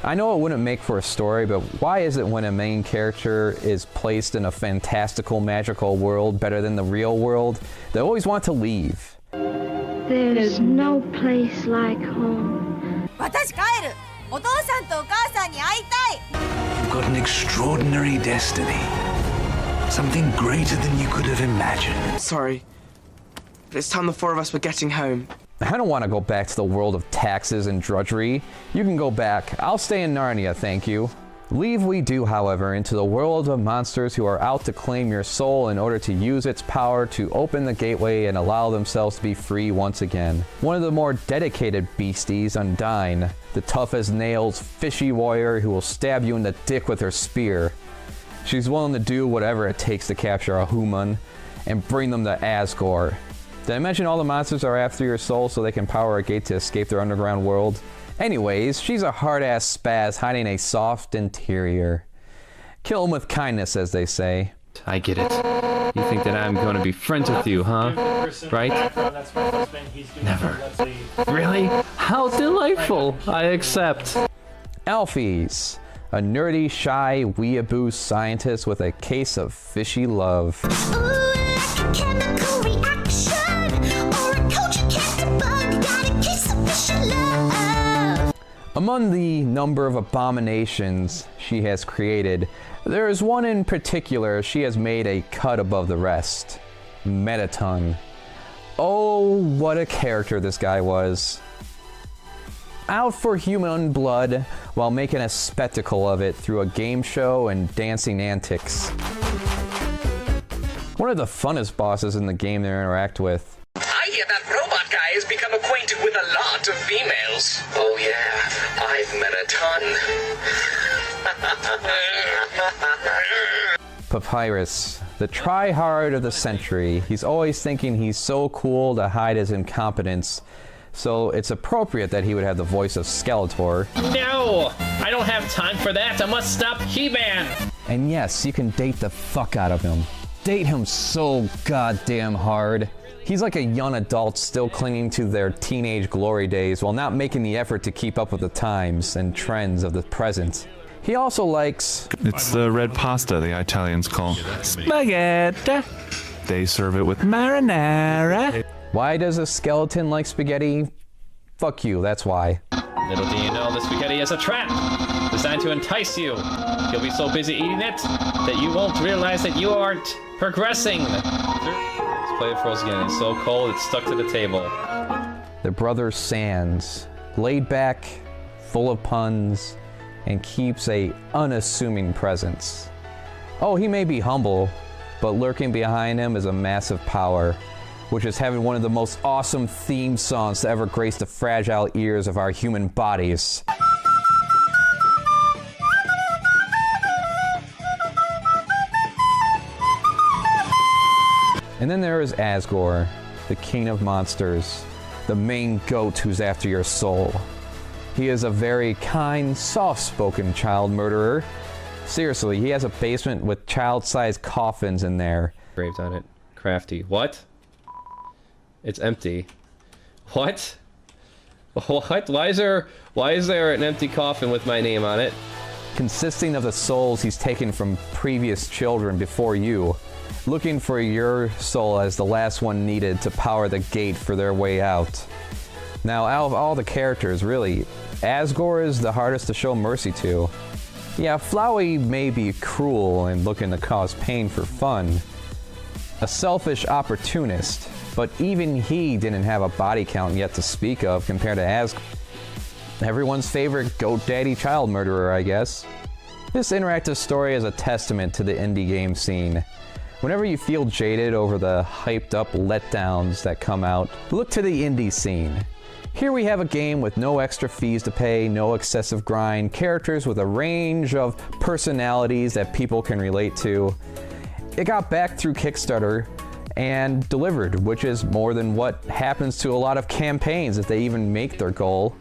I know it wouldn't make for a story, but why is it when a main character is placed in a fantastical, magical world better than the real world, they always want to leave? There's no place like home. You've got an extraordinary destiny. Something greater than you could have imagined. Sorry, but it's time the four of us were getting home. I don't want to go back to the world of taxes and drudgery. You can go back. I'll stay in Narnia, thank you. Leave we do, however, into the world of monsters who are out to claim your soul in order to use its power to open the gateway and allow themselves to be free once again. One of the more dedicated beasties, Undyne, the tough as nails fishy warrior who will stab you in the dick with her spear. She's willing to do whatever it takes to capture a human and bring them to Asgore. Did I mention all the monsters are after your soul so they can power a gate to escape their underground world? Anyways, she's a hard-ass spaz hiding a soft interior. Kill 'em with kindness, as they say. I get it. You think that I'm going to be friends with you, huh? Right? Never. Really? How delightful. I accept. Alphys, a nerdy, shy, weeaboo scientist with a case of fishy love. Among the number of abominations she has created, there is one in particular she has made a cut above the rest. Mettaton. Oh, what a character this guy was. Out for human blood while making a spectacle of it through a game show and dancing antics. One of the funnest bosses in the game to interact with. I hear that robot guy has become acquainted with a lot of females. Oh yeah, I've met a ton. Papyrus, the try-hard of the century. He's always thinking he's so cool to hide his incompetence, so it's appropriate that he would have the voice of Skeletor. No! I don't have time for that! I must stop He-Man! And yes, you can date the fuck out of him. Date him so goddamn hard. He's like a young adult still clinging to their teenage glory days while not making the effort to keep up with the times and trends of the present. He also likes... It's the red pasta the Italians call spaghetti. They serve it with marinara. Why does a skeleton like spaghetti? Fuck you, that's why. Little do you know, the spaghetti is a trap designed to entice you. You'll be so busy eating it that you won't realize that you aren't progressing. Let's play it for us again. It's so cold, it's stuck to the table. The brother Sans, laid back, full of puns, and keeps a unassuming presence. Oh, he may be humble, but lurking behind him is a massive power, which is having one of the most awesome theme songs to ever grace the fragile ears of our human bodies. And then there is Asgore, the king of monsters, the main goat who's after your soul. He is a very kind, soft-spoken child murderer. Seriously, he has a basement with child-sized coffins in there. Engraved on it. Crafty. What? It's empty. What? What? Why is there an empty coffin with my name on it? Consisting of the souls he's taken from previous children before you, looking for your soul as the last one needed to power the gate for their way out. Now, out of all the characters, really, Asgore is the hardest to show mercy to. Yeah, Flowey may be cruel and looking to cause pain for fun, a selfish opportunist, but even he didn't have a body count yet to speak of compared to everyone's favorite goat daddy child murderer, I guess. This interactive story is a testament to the indie game scene. Whenever you feel jaded over the hyped up letdowns that come out, look to the indie scene. Here we have a game with no extra fees to pay, no excessive grind, characters with a range of personalities that people can relate to. It got backed through Kickstarter and delivered, which is more than what happens to a lot of campaigns if they even make their goal.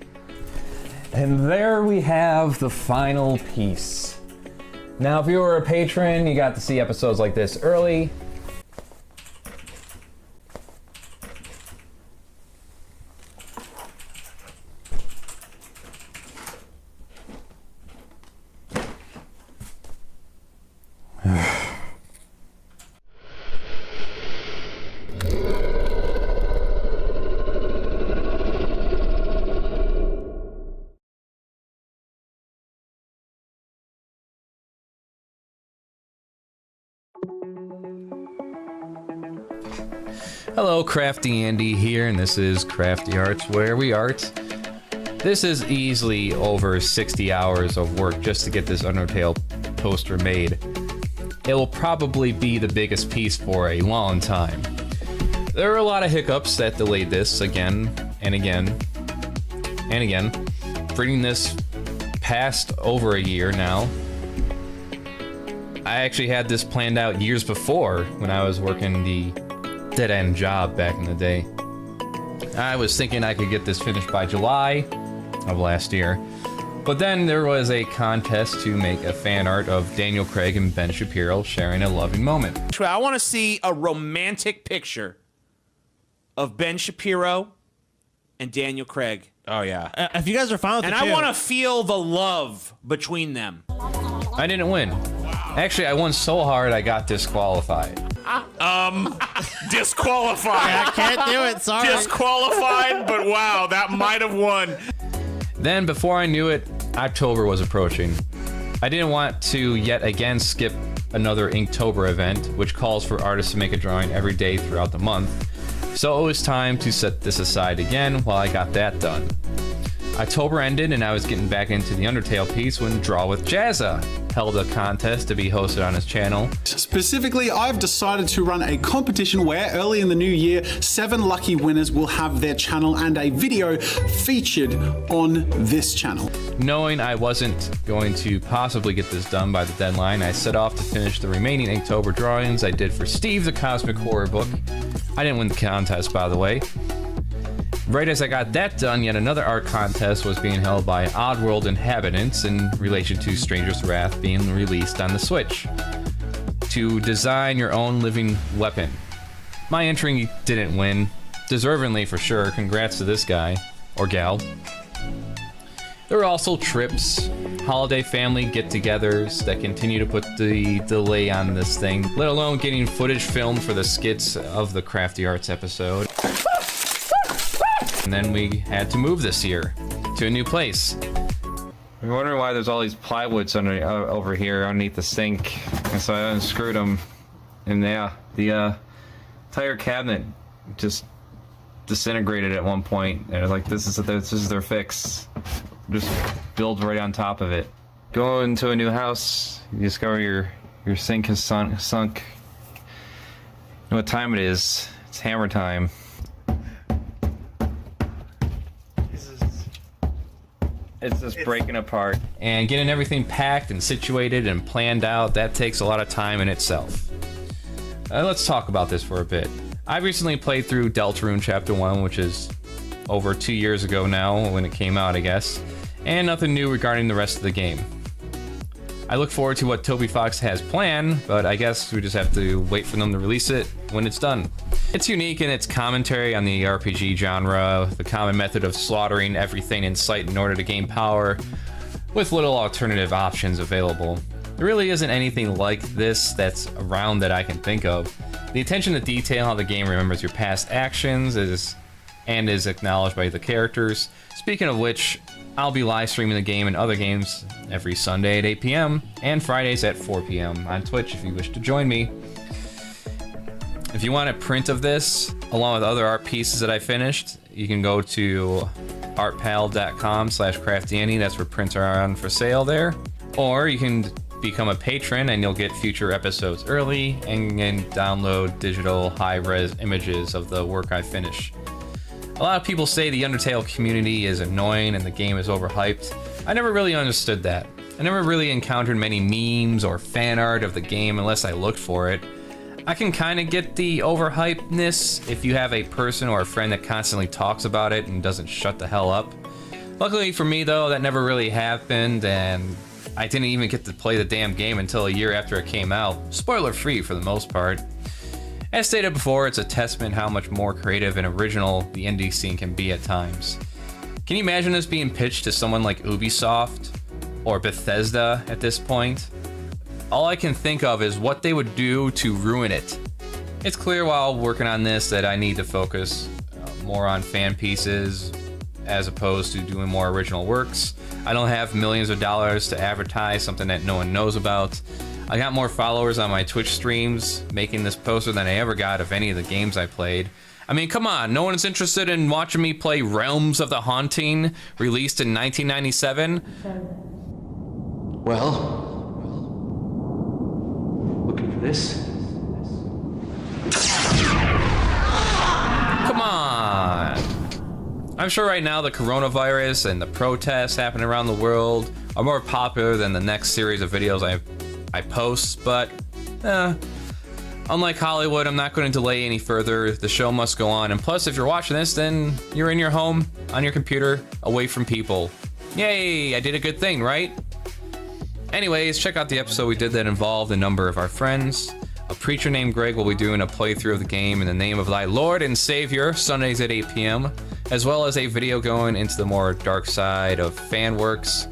And there we have the final piece. Now, if you were a patron, you got to see episodes like this early. Hello, CraftyAndy here, and this is Crafty Arts, where we art. This is easily over 60 hours of work just to get this Undertale poster made. It will probably be the biggest piece for a long time. There were a lot of hiccups that delayed this again and again and again, bringing this past over a year now. I actually had this planned out years before when I was working the dead-end job back in the day. I was thinking I could get this finished by July of last year, but then there was a contest to make a fan art of Daniel Craig and Ben Shapiro sharing a loving moment. I want to see a romantic picture of Ben Shapiro and Daniel Craig. Oh yeah. If you guys are fine with it, and I want to feel the love between them. I didn't win. Actually, I won so hard I got disqualified. Disqualified. I can't do it, sorry. Disqualified, but wow, that might have won. Then, before I knew it, October was approaching. I didn't want to yet again skip another Inktober event, which calls for artists to make a drawing every day throughout the month. So it was time to set this aside again while I got that done. October ended and I was getting back into the Undertale piece when Draw with Jazza held a contest to be hosted on his channel. Specifically, I've decided to run a competition where early in the new year, 7 lucky winners will have their channel and a video featured on this channel. Knowing I wasn't going to possibly get this done by the deadline, I set off to finish the remaining Inktober drawings I did for Steve the Cosmic Horror Book. I didn't win the contest, by the way. Right as I got that done, yet another art contest was being held by Oddworld inhabitants in relation to Stranger's Wrath being released on the Switch. To design your own living weapon. My entry didn't win. Deservingly for sure, congrats to this guy, or gal. There were also trips, holiday family get-togethers that continue to put the delay on this thing, let alone getting footage filmed for the skits of the Crafty Arts episode. And then we had to move this year to a new place. We're wondering why there's all these plywoods over here underneath the sink, and so I unscrewed them. And yeah, the entire cabinet just disintegrated at one point. And like, this is their fix. Just build right on top of it. Go into a new house, you discover your sink has sunk. You know what time it is? It's hammer time. It's just breaking apart. And getting everything packed and situated and planned out, that takes a lot of time in itself. Let's talk about this for a bit. I recently played through Deltarune Chapter 1, which is over 2 years ago now when it came out, I guess. And nothing new regarding the rest of the game. I look forward to what Toby Fox has planned, but I guess we just have to wait for them to release it when it's done. It's unique in its commentary on the RPG genre, the common method of slaughtering everything in sight in order to gain power, with little alternative options available. There really isn't anything like this that's around that I can think of. The attention to detail, how the game remembers your past actions, is acknowledged by the characters. Speaking of which, I'll be live streaming the game and other games every Sunday at 8 p.m. and Fridays at 4 p.m. on Twitch if you wish to join me. If you want a print of this, along with other art pieces that I finished, you can go to artpal.com/CraftyAndy. That's where prints are on for sale there. Or you can become a patron and you'll get future episodes early and download digital high-res images of the work I finish. A lot of people say the Undertale community is annoying and the game is overhyped. I never really understood that. I never really encountered many memes or fan art of the game unless I looked for it. I can kind of get the overhypedness if you have a person or a friend that constantly talks about it and doesn't shut the hell up. Luckily for me though, that never really happened, and I didn't even get to play the damn game until a year after it came out. Spoiler free for the most part. As stated before, it's a testament how much more creative and original the indie scene can be at times. Can you imagine this being pitched to someone like Ubisoft or Bethesda at this point? All I can think of is what they would do to ruin it. It's clear while working on this that I need to focus more on fan pieces as opposed to doing more original works. I don't have millions of dollars to advertise something that no one knows about. I got more followers on my Twitch streams making this poster than I ever got of any of the games I played. I mean, come on, no one's interested in watching me play Realms of the Haunting, released in 1997? Well, looking for this? Come on! I'm sure right now the coronavirus and the protests happening around the world are more popular than the next series of videos I post, but unlike Hollywood, I'm not going to delay any further. The show must go on, and plus if you're watching this, then you're in your home, on your computer, away from people. Yay, I did a good thing, right? Anyways, check out the episode we did that involved a number of our friends. A preacher named Greg will be doing a playthrough of the game in the name of thy Lord and Savior, Sundays at 8 p.m., as well as a video going into the more dark side of fan works.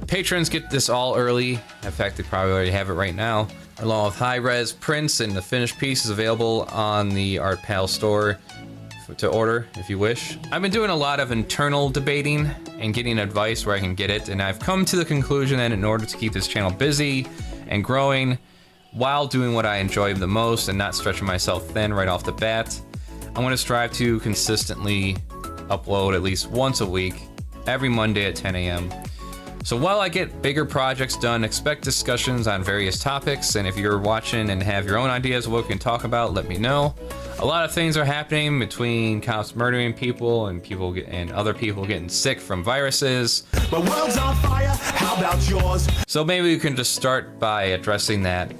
Patrons get this all early. In fact, they probably already have it right now, along with high-res prints and the finished pieces available on the ArtPal store to order if you wish. I've been doing a lot of internal debating and getting advice where I can get it, and I've come to the conclusion that in order to keep this channel busy and growing while doing what I enjoy the most and not stretching myself thin right off the bat, I'm going to strive to consistently upload at least once a week, every Monday at 10 a.m. So while I get bigger projects done, expect discussions on various topics, and if you're watching and have your own ideas of what we can talk about, let me know. A lot of things are happening between cops murdering people and other people getting sick from viruses. My world's on fire, how about yours? So maybe we can just start by addressing that,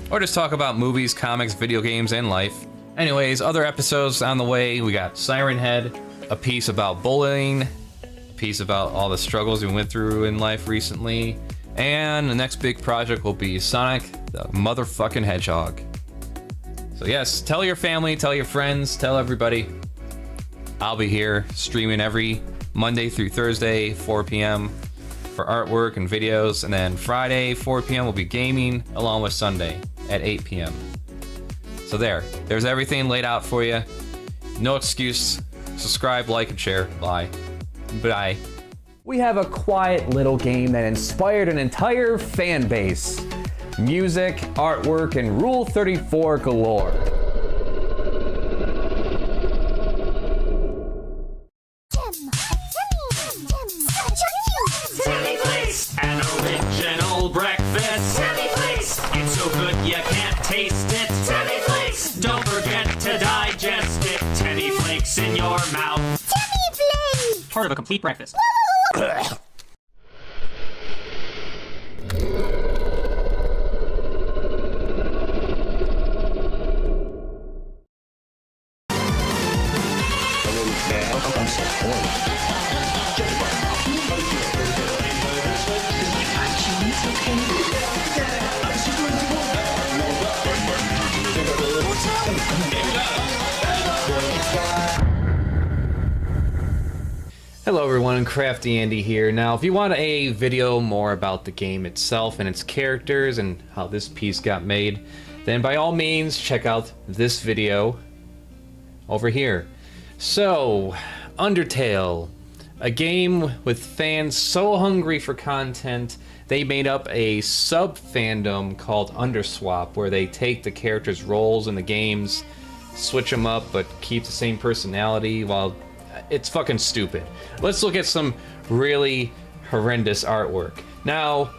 or just talk about movies, comics, video games, and life. Anyways, other episodes on the way. We got Siren Head, a piece about bullying, piece about all the struggles we went through in life recently, and the next big project will be Sonic the motherfucking Hedgehog. So yes, tell your family, tell your friends, tell everybody. I'll be here streaming every Monday through Thursday, 4 p.m. for artwork and videos, and then Friday, 4 p.m. will be gaming, along with Sunday at 8 p.m. So there's everything laid out for you. No excuse. Subscribe, like, and share. Bye. Bye. We have a quiet little game that inspired an entire fan base. Music, artwork, and Rule 34 galore. Timmy Place! An original breakfast. Timmy Place! It's so good you can't taste it. Timmy Place! Don't forget to digest it. Timmy Flakes in your mouth. Part of a complete breakfast. Hello everyone, CraftyAndy here. Now, if you want a video more about the game itself and its characters and how this piece got made, then by all means check out this video over here. So, Undertale, A game with fans so hungry for content, they made up a sub-fandom called Underswap, where they take the characters' roles in the games, switch them up, but keep the same personality. While it's fucking stupid. Let's look at some really horrendous artwork. Now,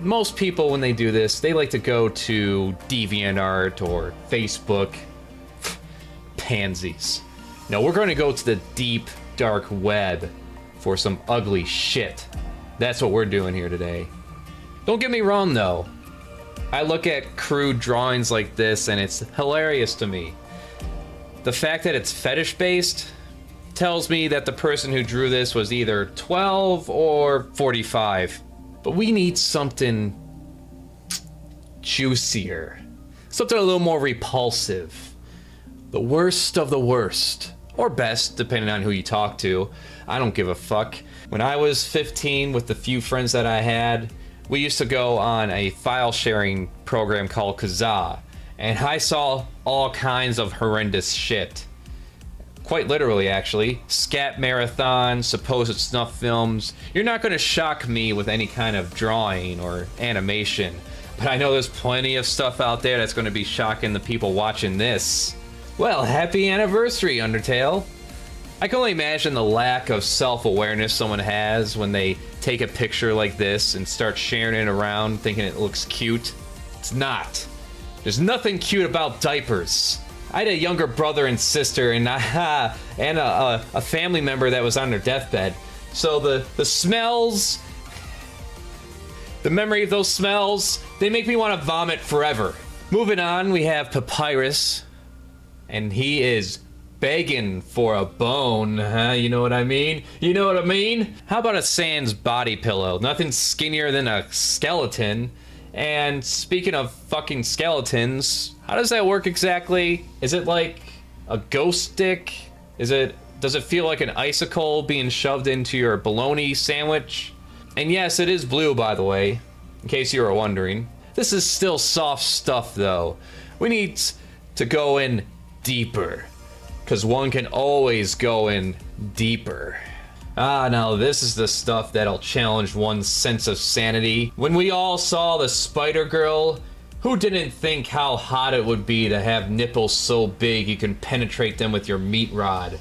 most people, when they do this, they like to go to DeviantArt or Facebook. Pansies. No, we're going to go to the deep, dark web for some ugly shit. That's what we're doing here today. Don't get me wrong, though. I look at crude drawings like this, and it's hilarious to me. The fact that it's fetish-based tells me that the person who drew this was either 12 or 45. But we need something juicier. Something a little more repulsive. The worst of the worst. Or best, depending on who you talk to. I don't give a fuck. When I was 15, with the few friends that I had, we used to go on a file sharing program called Kazaa. And I saw all kinds of horrendous shit. Quite literally, actually. Scat marathons, supposed snuff films. You're not going to shock me with any kind of drawing or animation. But I know there's plenty of stuff out there that's going to be shocking the people watching this. Well, happy anniversary, Undertale. I can only imagine the lack of self-awareness someone has when they take a picture like this and start sharing it around thinking it looks cute. It's not. There's nothing cute about diapers. I had a younger brother and sister and a family member that was on their deathbed. So the smells, the memory of those smells, they make me want to vomit forever. Moving on, we have Papyrus. And he is begging for a bone, huh? You know what I mean? You know what I mean? How about a Sans body pillow? Nothing skinnier than a skeleton. And speaking of fucking skeletons, how does that work exactly? Is it like a ghost stick? Does it feel like an icicle being shoved into your bologna sandwich? And yes, it is blue, by the way, in case you were wondering. This is still soft stuff, though. We need to go in deeper, because one can always go in deeper. Now this is the stuff that'll challenge one's sense of sanity. When we all saw the Spider Girl, who didn't think how hot it would be to have nipples so big you can penetrate them with your meat rod?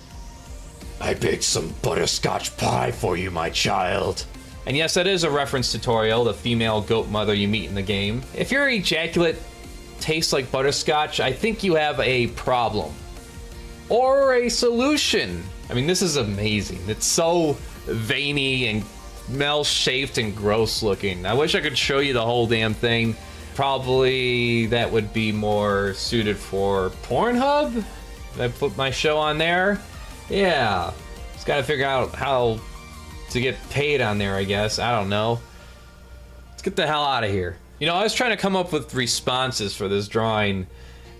I baked some butterscotch pie for you, my child. And yes, that is a reference to Toriel, the female goat mother you meet in the game. If your ejaculate tastes like butterscotch, I think you have a problem. Or a solution. I mean, this is amazing. It's so veiny and smell-shaped and gross looking. I wish I could show you the whole damn thing. Probably that would be more suited for Pornhub? Did I put my show on there? Yeah. Just gotta figure out how to get paid on there, I guess. I don't know. Let's get the hell out of here. You know, I was trying to come up with responses for this drawing,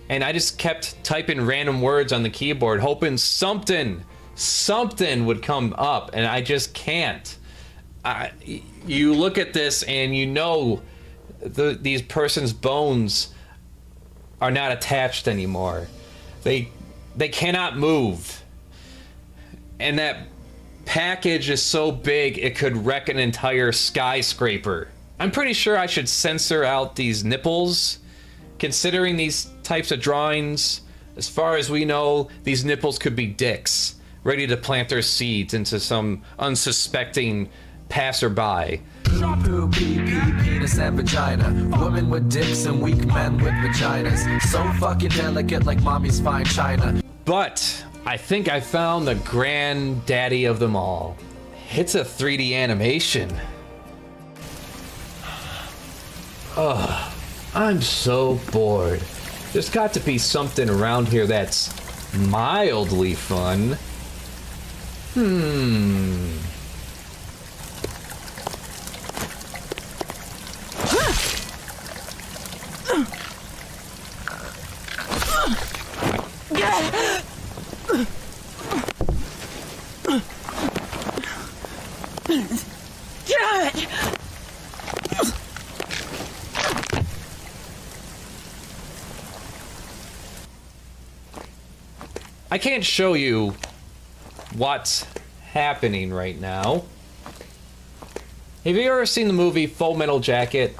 and I just kept typing random words on the keyboard, hoping something would come up, and I just can't. You look at this, and you know these person's bones are not attached anymore. They cannot move. And that package is so big, it could wreck an entire skyscraper. I'm pretty sure I should censor out these nipples. Considering these types of drawings, as far as we know, these nipples could be dicks, ready to plant their seeds into some unsuspecting passerby. Shampoo, pee, penis and vagina. Women with dicks and weak men with vaginas. So fucking delicate like mommy's fine china. But I think I found the granddaddy of them all. It's a 3D animation. Ugh, I'm so bored. There's got to be something around here that's mildly fun. I can't show you what's happening right now. Have you ever seen the movie Full Metal Jacket?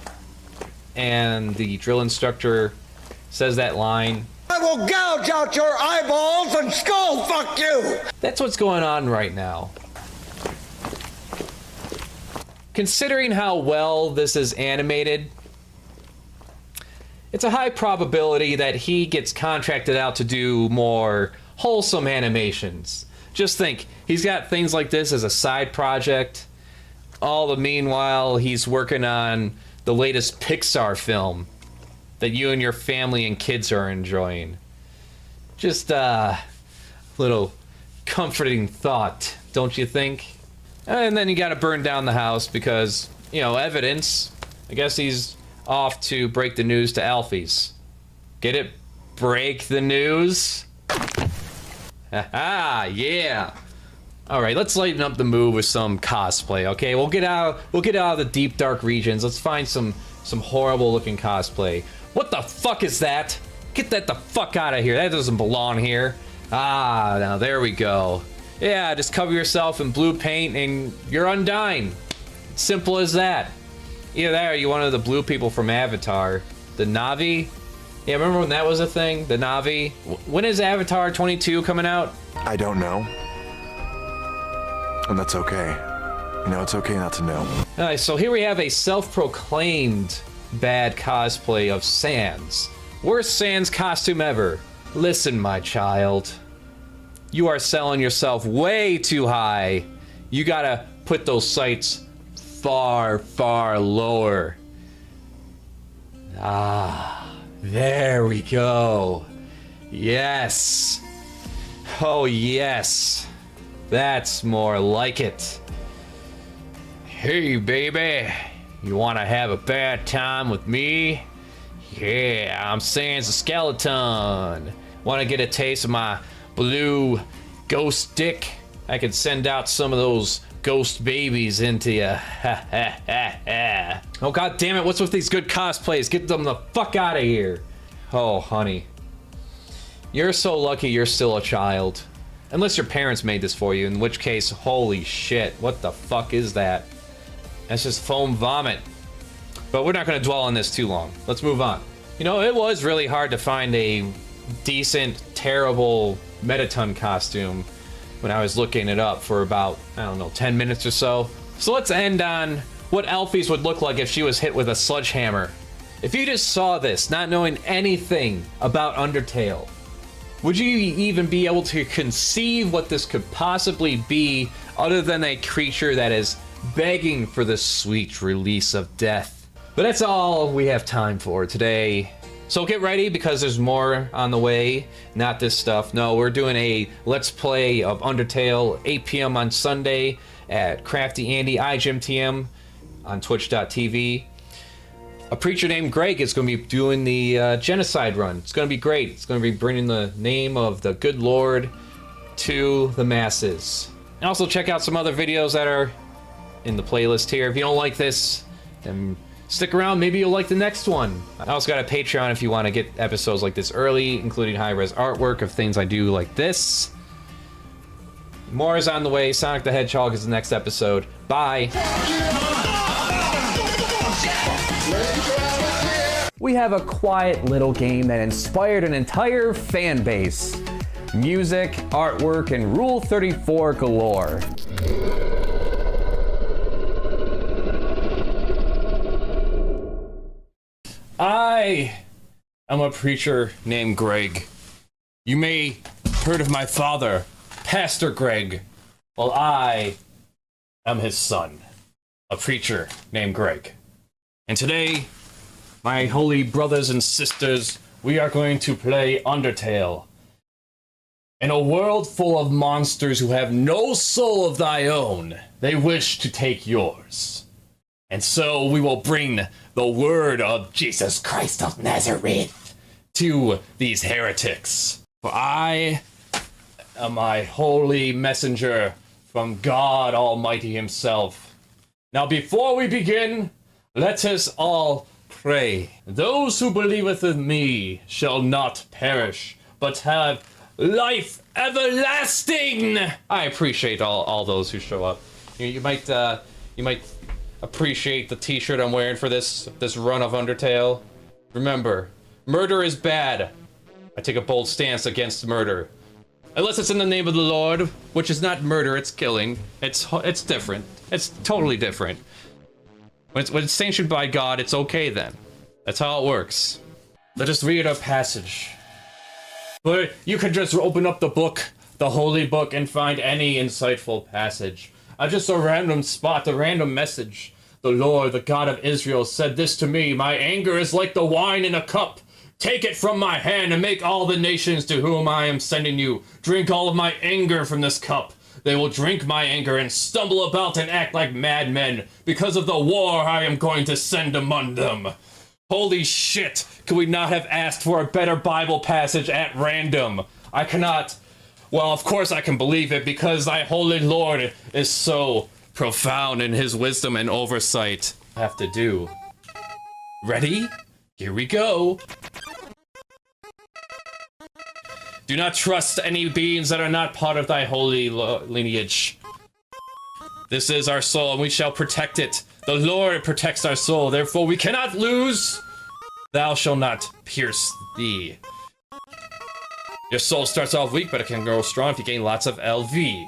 And the drill instructor says that line, I will gouge out your eyeballs and skull fuck you! That's what's going on right now. Considering how well this is animated, it's a high probability that he gets contracted out to do more wholesome animations. Just think, he's got things like this as a side project. All the meanwhile, he's working on the latest Pixar film that you and your family and kids are enjoying. Just a little comforting thought, don't you think? And then you gotta burn down the house because, you know, evidence. I guess he's off to break the news to Alfie's. Get it? Break the news? Haha, yeah. Alright, let's lighten up the mood with some cosplay, okay? We'll get out of the deep dark regions. Let's find some horrible looking cosplay. What the fuck is that? Get that the fuck out of here. That doesn't belong here. Ah, now there we go. Yeah, just cover yourself in blue paint and you're undying. Simple as that. Either that or you're one of the blue people from Avatar. The Na'vi? Yeah, remember when that was a thing? The Na'vi? When is Avatar 22 coming out? I don't know. And that's okay. You know, it's okay not to know. Alright, so here we have a self-proclaimed bad cosplay of Sans. Worst Sans costume ever. Listen, my child. You are selling yourself way too high. You gotta put those sights far, far lower. Ah, there we go. Yes. Oh, yes. That's more like it. Hey, baby. You want to have a bad time with me? Yeah, I'm Sans the Skeleton. Want to get a taste of my blue ghost dick? I can send out some of those ghost babies into you. Oh, god damn it. What's with these good cosplays? Get them the fuck out of here. Oh, honey. You're so lucky you're still a child. Unless your parents made this for you, in which case, holy shit, what the fuck is that? That's just foam vomit. But we're not going to dwell on this too long. Let's move on. You know, it was really hard to find a decent, terrible Mettaton costume when I was looking it up for about, I don't know, 10 minutes or so. So let's end on what Alfie's would look like if she was hit with a sledgehammer. If you just saw this, not knowing anything about Undertale, would you even be able to conceive what this could possibly be other than a creature that is begging for the sweet release of death? But that's all we have time for today. So get ready because there's more on the way. Not this stuff. No, we're doing a Let's Play of Undertale 8 p.m. on Sunday at CraftyAndy IGMTM on twitch.tv. A preacher named Greg is going to be doing the genocide run. It's going to be great. It's going to be bringing the name of the good Lord to the masses. And also check out some other videos that are in the playlist here. If you don't like this, then stick around. Maybe you'll like the next one. I also got a Patreon if you want to get episodes like this early, including high-res artwork of things I do like this. More is on the way. Sonic the Hedgehog is the next episode. Bye. We have a quiet little game that inspired an entire fan base. Music, artwork, and Rule 34 galore. I am a preacher named Greg. You may have heard of my father, Pastor Greg. Well, I am his son, a preacher named Greg. And today, my holy brothers and sisters, we are going to play Undertale. In a world full of monsters who have no soul of thy own, they wish to take yours. And so we will bring the word of Jesus Christ of Nazareth to these heretics. For I am my holy messenger from God Almighty himself. Now before we begin, let us all pray. Those who believeth in me shall not perish, but have life everlasting. I appreciate all those who show up. You might appreciate the t-shirt I'm wearing for this run of Undertale. Remember, murder is bad. I take a bold stance against murder. Unless it's in the name of the Lord, which is not murder, it's killing. It's different. It's totally different. When it's sanctioned by God, it's okay then. That's how it works. Let us read a passage. But you could just open up the book, the holy book, and find any insightful passage. Just a random spot, a random message. The Lord, the God of Israel, said this to me: my anger is like the wine in a cup. Take it from my hand and make all the nations to whom I am sending you drink all of my anger from this cup. They will drink my anger and stumble about and act like madmen because of the war I am going to send among them. Holy shit, could we not have asked for a better Bible passage at random? I cannot. Well, of course I can believe it, because thy holy Lord is so profound in his wisdom and oversight. I have to do. Ready? Here we go. Do not trust any beings that are not part of thy holy lineage. This is our soul, and we shall protect it. The Lord protects our soul, therefore we cannot lose. Thou shalt not pierce thee. Your soul starts off weak, but it can grow strong if you gain lots of LV.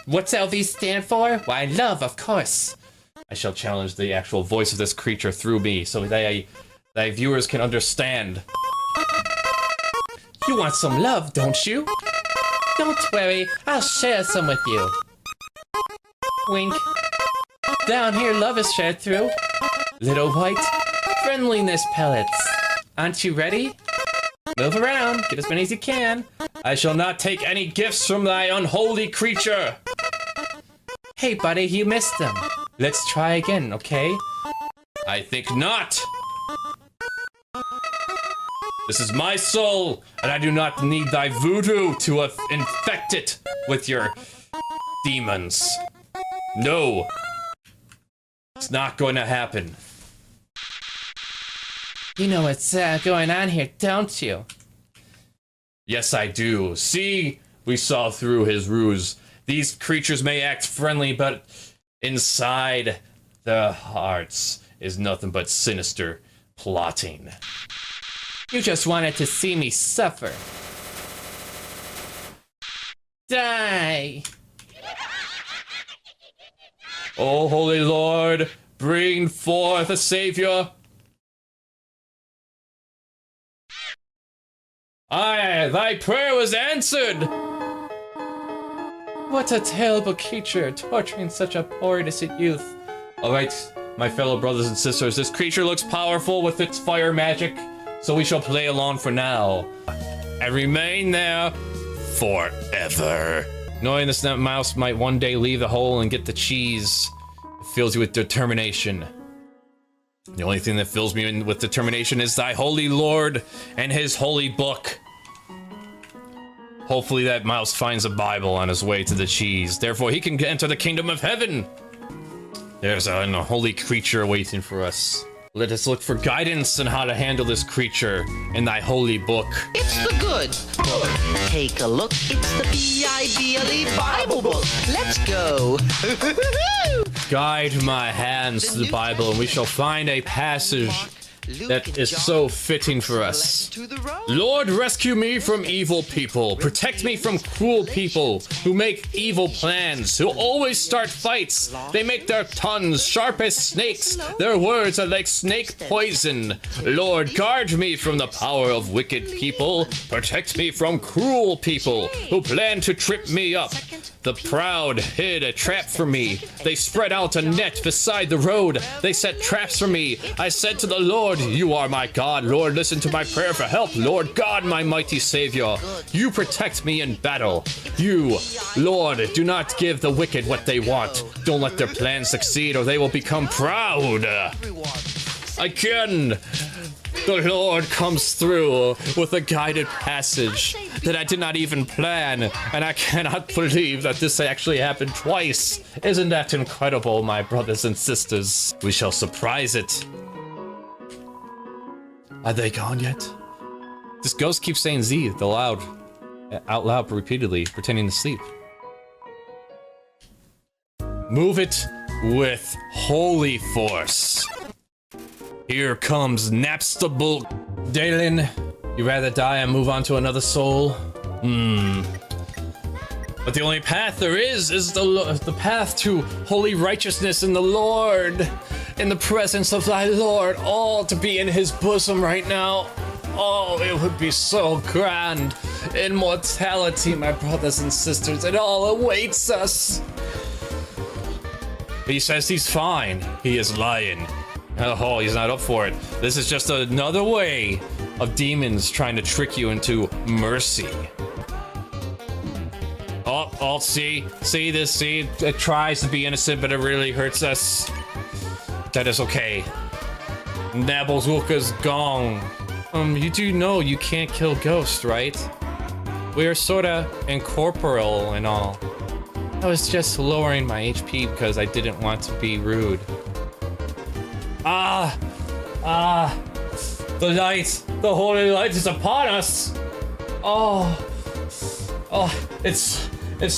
What's LV stand for? Why, love, of course. I shall challenge the actual voice of this creature through me, so thy viewers can understand. You want some love, don't you? Don't worry, I'll share some with you. Wink. Down here, love is shared through little white friendliness pellets. Aren't you ready? Move around, get as many as you can. I shall not take any gifts from thy unholy creature. Hey, buddy, you missed them. Let's try again, okay? I think not. This is my soul, and I do not need thy voodoo to infect it with your demons. No. It's not going to happen. You know what's going on here, don't you? Yes, I do. See? We saw through his ruse. These creatures may act friendly, but inside their hearts is nothing but sinister plotting. You just wanted to see me suffer. Die! Oh, Holy Lord, bring forth a savior. Aye, thy prayer was answered! What a terrible creature, torturing such a poor innocent youth. Alright, my fellow brothers and sisters, this creature looks powerful with its fire magic, so we shall play along for now. And remain there forever. Knowing this mouse might one day leave the hole and get the cheese, it fills you with determination. The only thing that fills me with determination is thy holy Lord and his holy book. Hopefully that mouse finds a Bible on his way to the cheese. Therefore, he can enter the kingdom of heaven. There's a holy creature waiting for us. Let us look for guidance on how to handle this creature in thy holy book. It's the good book. Take a look. It's the B-I-B-L-E Bible book. Let's go. Guide my hands to the Bible, and we shall find a passage that is so fitting for us. Lord, rescue me from evil people. Protect me from cruel people who make evil plans, who always start fights. They make their tongues sharp as snakes. Their words are like snake poison. Lord, guard me from the power of wicked people. Protect me from cruel people who plan to trip me up. The proud hid a trap for me. They spread out a net beside the road. They set traps for me. I said to the Lord, you are my God. Lord, listen to my prayer for help. Lord God, my mighty Savior. You protect me in battle. You, Lord, do not give the wicked what they want. Don't let their plans succeed or they will become proud. Again, the Lord comes through with a guided passage that I did not even plan, and I cannot believe that this actually happened twice. Isn't that incredible, my brothers and sisters? We shall surprise it. Are they gone yet? This ghost keeps saying Z, the loud. out loud repeatedly, pretending to sleep. Move it with holy force. Here comes Napstable. Dalen, you rather die and move on to another soul? But the only path there is the path to holy righteousness in the Lord, in the presence of thy Lord. Oh, to be in his bosom right now. Oh, it would be so grand. Immortality, my brothers and sisters, it all awaits us. He says he's fine. He is lying. Oh, he's not up for it. This is just another way of demons trying to trick you into mercy. Oh, see, it tries to be innocent, but it really hurts us. That is okay. Nabelzwuka's gone. You do know you can't kill ghosts, right? We're sorta incorporeal and all. I was just lowering my HP because I didn't want to be rude. The light, the holy light is upon us. Oh, it's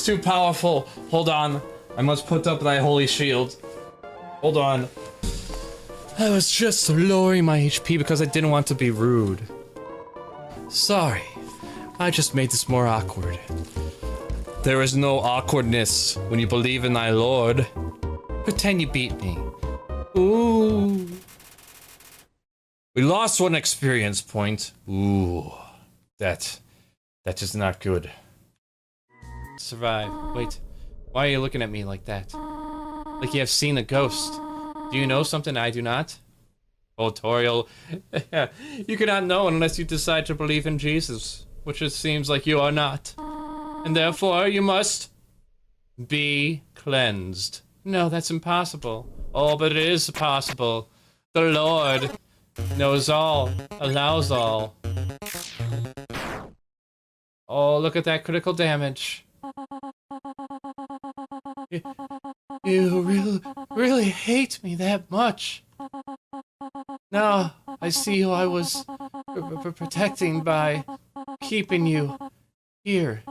too powerful. Hold on, I must put up thy holy shield. Hold on. I was just lowering my HP because I didn't want to be rude. Sorry, I just made this more awkward. There is no awkwardness when you believe in thy Lord. Pretend you beat me. Ooh. We lost one experience point. Ooh. That is not good. Survive. Wait. Why are you looking at me like that? Like you have seen a ghost. Do you know something I do not? Oh, Toriel. You cannot know unless you decide to believe in Jesus, which it seems like you are not. And therefore you must be cleansed. No, that's impossible. Oh, but it is possible. The Lord knows all, allows all. Oh, look at that critical damage. You really hate me that much. Now, I see who I was protecting by keeping you here.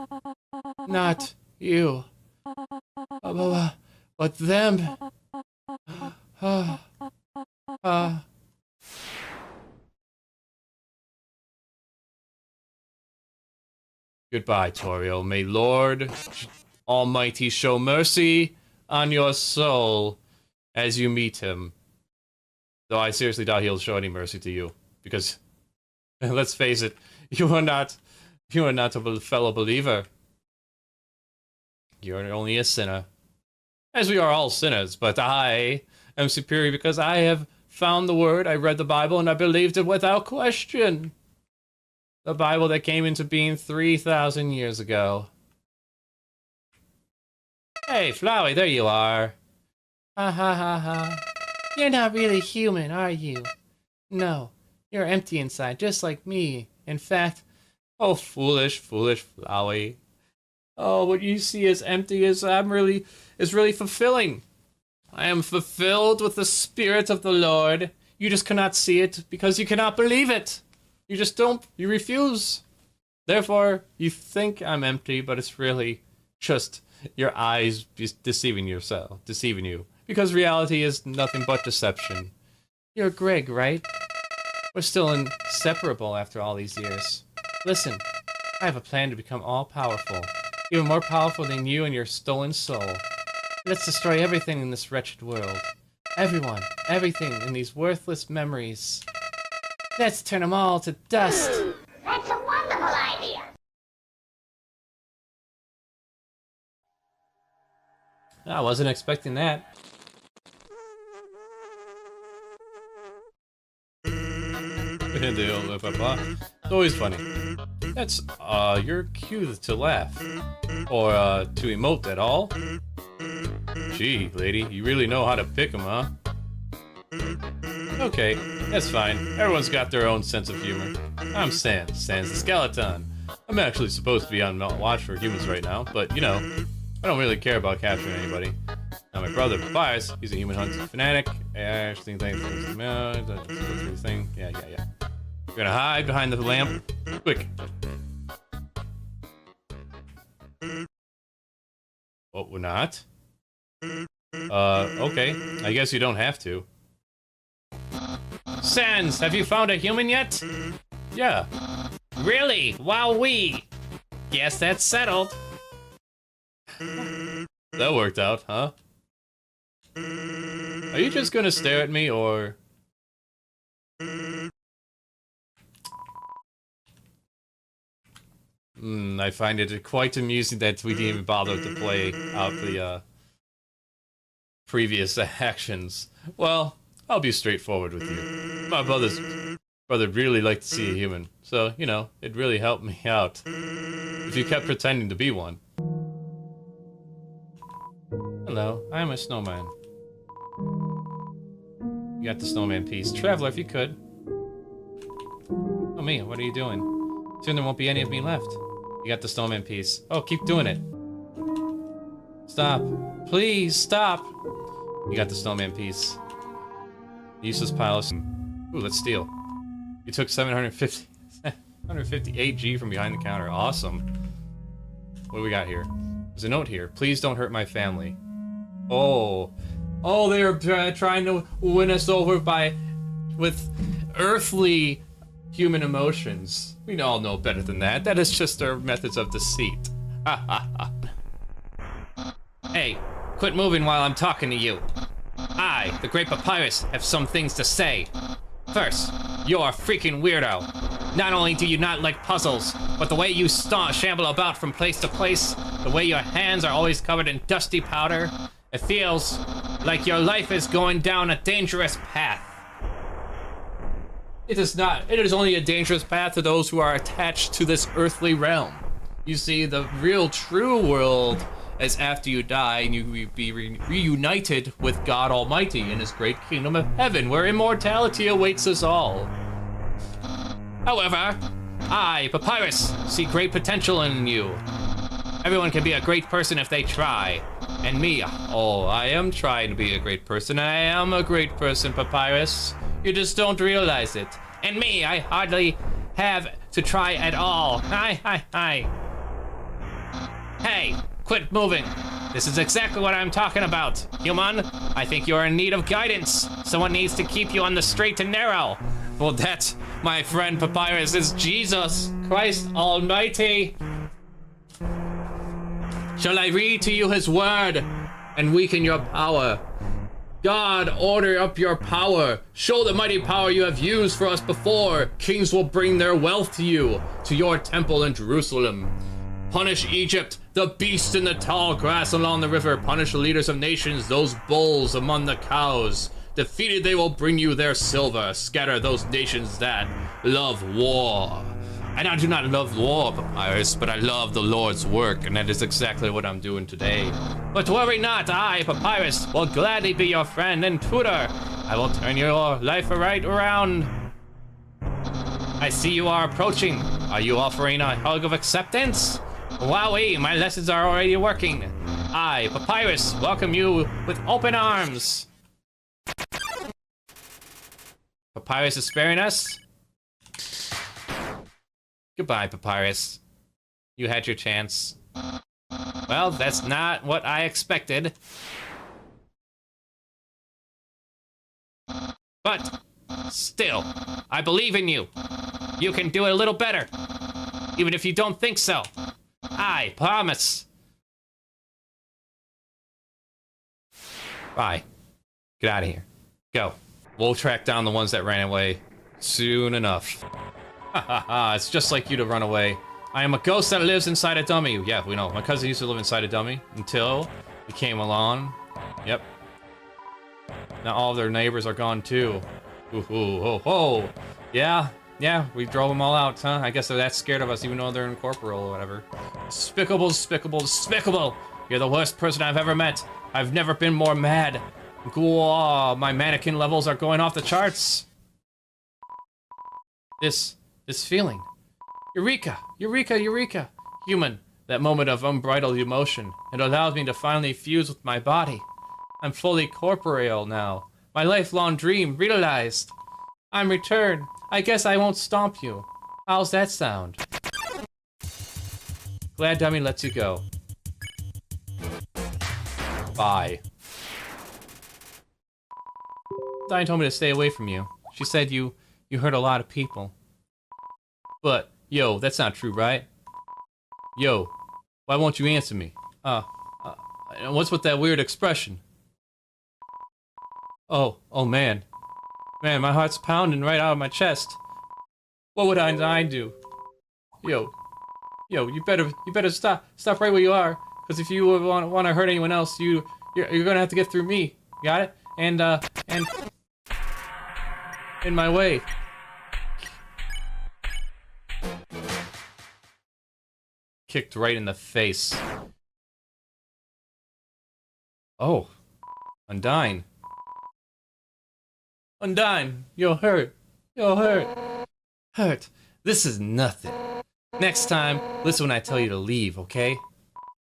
Not you. But them. Goodbye, Toriel. May Lord Almighty show mercy on your soul as you meet him. Though I seriously doubt he'll show any mercy to you, because let's face it, you are not a fellow believer. You're only a sinner. As we are all sinners, but I am superior because I have found the word, I read the Bible, and I believed it without question. The Bible that came into being 3,000 years ago. Hey, Flowey, there you are. Ha ha ha ha. You're not really human, are you? No, you're empty inside, just like me. In fact, oh, foolish Flowey. Oh, what you see as empty is really fulfilling. I am fulfilled with the Spirit of the Lord. You just cannot see it because you cannot believe it. You just don't, you refuse. Therefore, you think I'm empty, but it's really just your eyes deceiving you. Because reality is nothing but deception. You're Greg, right? We're still inseparable after all these years. Listen, I have a plan to become all-powerful. Even more powerful than you and your stolen soul. Let's destroy everything in this wretched world. Everyone, everything in these worthless memories. Let's turn them all to dust. That's a wonderful idea. I wasn't expecting that. It's always funny. That's, your cue to laugh. Or, to emote at all. Gee, lady, you really know how to pick 'em, huh? Okay, that's fine. Everyone's got their own sense of humor. I'm Sans the Skeleton. I'm actually supposed to be on watch for humans right now, but, you know, I don't really care about capturing anybody. Now my brother, Papyrus, he's a human hunting fanatic. Actually, thing. Yeah. We're gonna hide behind the lamp. Quick. What, we're not? Okay. I guess you don't have to. Sans, have you found a human yet? Yeah. Really? Wowee! Guess that's settled. That worked out, huh? Are you just gonna stare at me, or... I find it quite amusing that we didn't even bother to play out the, previous actions. Well, I'll be straightforward with you. My brother really liked to see a human, so, you know, it really helped me out. If you kept pretending to be one. Hello, I'm a snowman. You got the snowman piece. Traveler, if you could. Oh, me, what are you doing? Soon there won't be any of me left. You got the snowman piece. Oh, keep doing it. Stop. Please, stop. You got the snowman piece. Useless piles. Ooh, let's steal. You took 750 AG from behind the counter. Awesome. What do we got here? There's a note here. Please don't hurt my family. Oh. Oh, they are trying to win us over with earthly human emotions. We all know better than that. That is just their methods of deceit. Ha ha ha. Hey, quit moving while I'm talking to you. I, the Great Papyrus, have some things to say. First, you're a freaking weirdo. Not only do you not like puzzles, but the way you shamble about from place to place, the way your hands are always covered in dusty powder, it feels like your life is going down a dangerous path. It is not. It is only a dangerous path to those who are attached to this earthly realm. You see, the real true world is after you die and you will be reunited with God Almighty in his great kingdom of heaven, where immortality awaits us all. However, I, Papyrus, see great potential in you. Everyone can be a great person if they try. And me, oh, I am trying to be a great person. I am a great person, Papyrus. You just don't realize it. And me, I hardly have to try at all. Hi. Hey, quit moving. This is exactly what I'm talking about. Human, I think you're in need of guidance. Someone needs to keep you on the straight and narrow. Well, that, my friend Papyrus, is Jesus Christ Almighty. Shall I read to you his word and weaken your power? God, order up your power. Show the mighty power you have used for us before. Kings will bring their wealth to you, to your temple in Jerusalem. Punish Egypt, the beast in the tall grass along the river. Punish the leaders of nations, those bulls among the cows. Defeated, they will bring you their silver. Scatter those nations that love war. And I do not love war, Papyrus, but I love the Lord's work, and that is exactly what I'm doing today. But worry not, I, Papyrus, will gladly be your friend and tutor. I will turn your life right around. I see you are approaching. Are you offering a hug of acceptance? Wowee, my lessons are already working. I, Papyrus, welcome you with open arms. Papyrus is sparing us? Goodbye, Papyrus. You had your chance. Well, that's not what I expected. But, still, I believe in you. You can do it a little better. Even if you don't think so. I promise. Bye. Get out of here. Go. We'll track down the ones that ran away soon enough. It's just like you to run away. I am a ghost that lives inside a dummy. Yeah, we know. My cousin used to live inside a dummy until he came along. Yep. Now all of their neighbors are gone too. Ooh, ho, ho. Yeah, we drove them all out, huh? I guess they're that scared of us even though they're incorporeal or whatever. Despicable, despicable, despicable! You're the worst person I've ever met. I've never been more mad. Whoa, my mannequin levels are going off the charts. This feeling. Eureka! Eureka! Eureka! Human, that moment of unbridled emotion. It allows me to finally fuse with my body. I'm fully corporeal now. My lifelong dream realized. I'm returned. I guess I won't stomp you. How's that sound? Glad Dummy lets you go. Bye. Diane told me to stay away from you. She said you hurt a lot of people. But, yo, that's not true, right? Yo, why won't you answer me? What's with that weird expression? Oh man. Man, my heart's pounding right out of my chest. What would I do? Yo, you better stop right where you are, because if you want to hurt anyone else, you're gonna have to get through me. Got it? And in my way. Kicked right in the face. Oh, Undyne. Undyne, you're hurt. You're hurt. Hurt. This is nothing. Next time, listen when I tell you to leave, okay?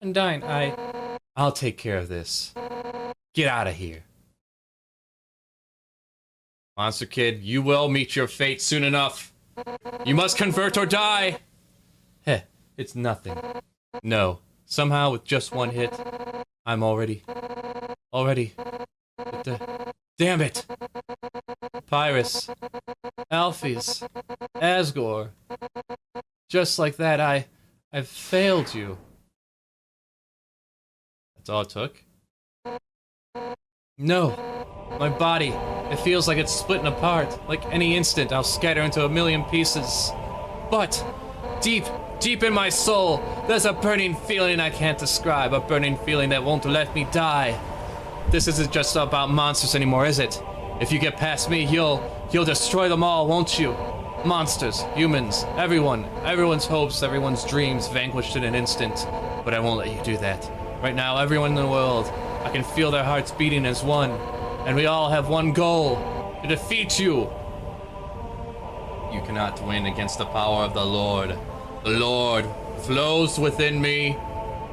Undyne, I'll take care of this. Get out of here. Monster Kid, you will meet your fate soon enough. You must convert or die. Heh, it's nothing. No, somehow with just one hit, I'm already. Damn it! Pyrus, Alphys, Asgore. Just like that, I've failed you. That's all it took? No, my body, it feels like it's splitting apart. Like any instant, I'll scatter into a million pieces. But, deep in my soul, there's a burning feeling I can't describe. A burning feeling that won't let me die. This isn't just about monsters anymore, is it? If you get past me, you'll destroy them all, won't you? Monsters, humans, everyone's hopes, everyone's dreams vanquished in an instant. But I won't let you do that. Right now, everyone in the world, I can feel their hearts beating as one. And we all have one goal, to defeat you. You cannot win against the power of the Lord. The Lord flows within me,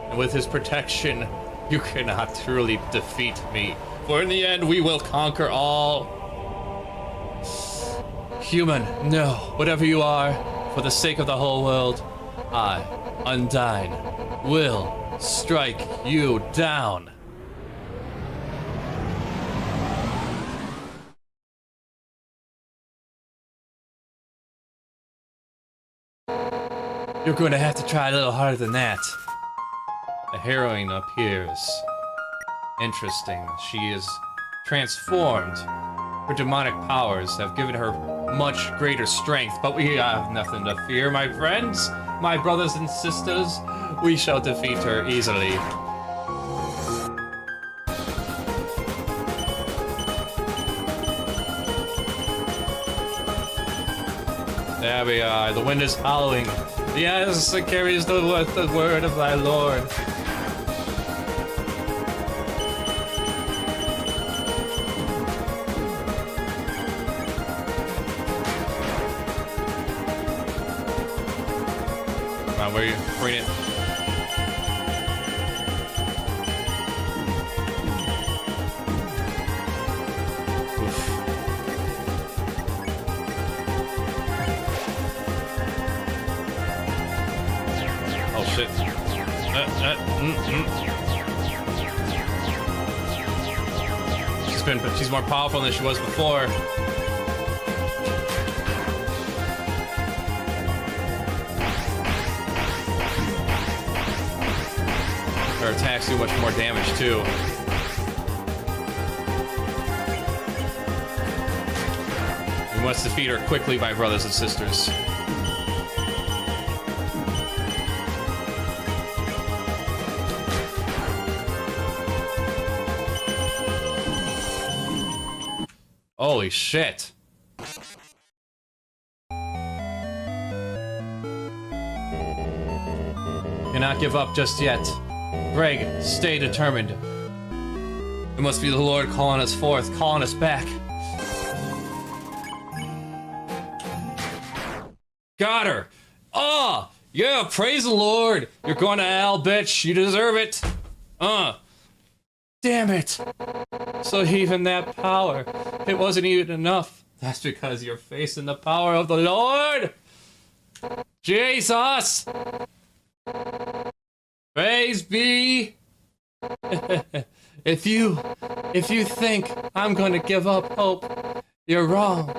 and with his protection, you cannot truly defeat me. For in the end, we will conquer all. Human, no, whatever you are, for the sake of the whole world, I, Undyne, will strike you down. You're going to have to try a little harder than that. The heroine appears. Interesting. She is transformed. Her demonic powers have given her much greater strength, but we have nothing to fear, my friends. My brothers and sisters, we shall defeat her easily. There we are. The wind is howling. Yes, it carries the word of thy Lord. Come on, where are you? Bring it. Shit. She's more powerful than she was before. Her attacks do much more damage too. We must defeat her quickly, my brothers and sisters. Holy shit. Cannot give up just yet. Greg, stay determined. It must be the Lord calling us forth, calling us back. Got her. Oh, yeah, praise the Lord. You're going to hell, bitch. You deserve it. Damn it. So even that power, it wasn't even enough. That's because you're facing the power of the Lord. Jesus. Praise be. If you think I'm gonna give up hope, you're wrong.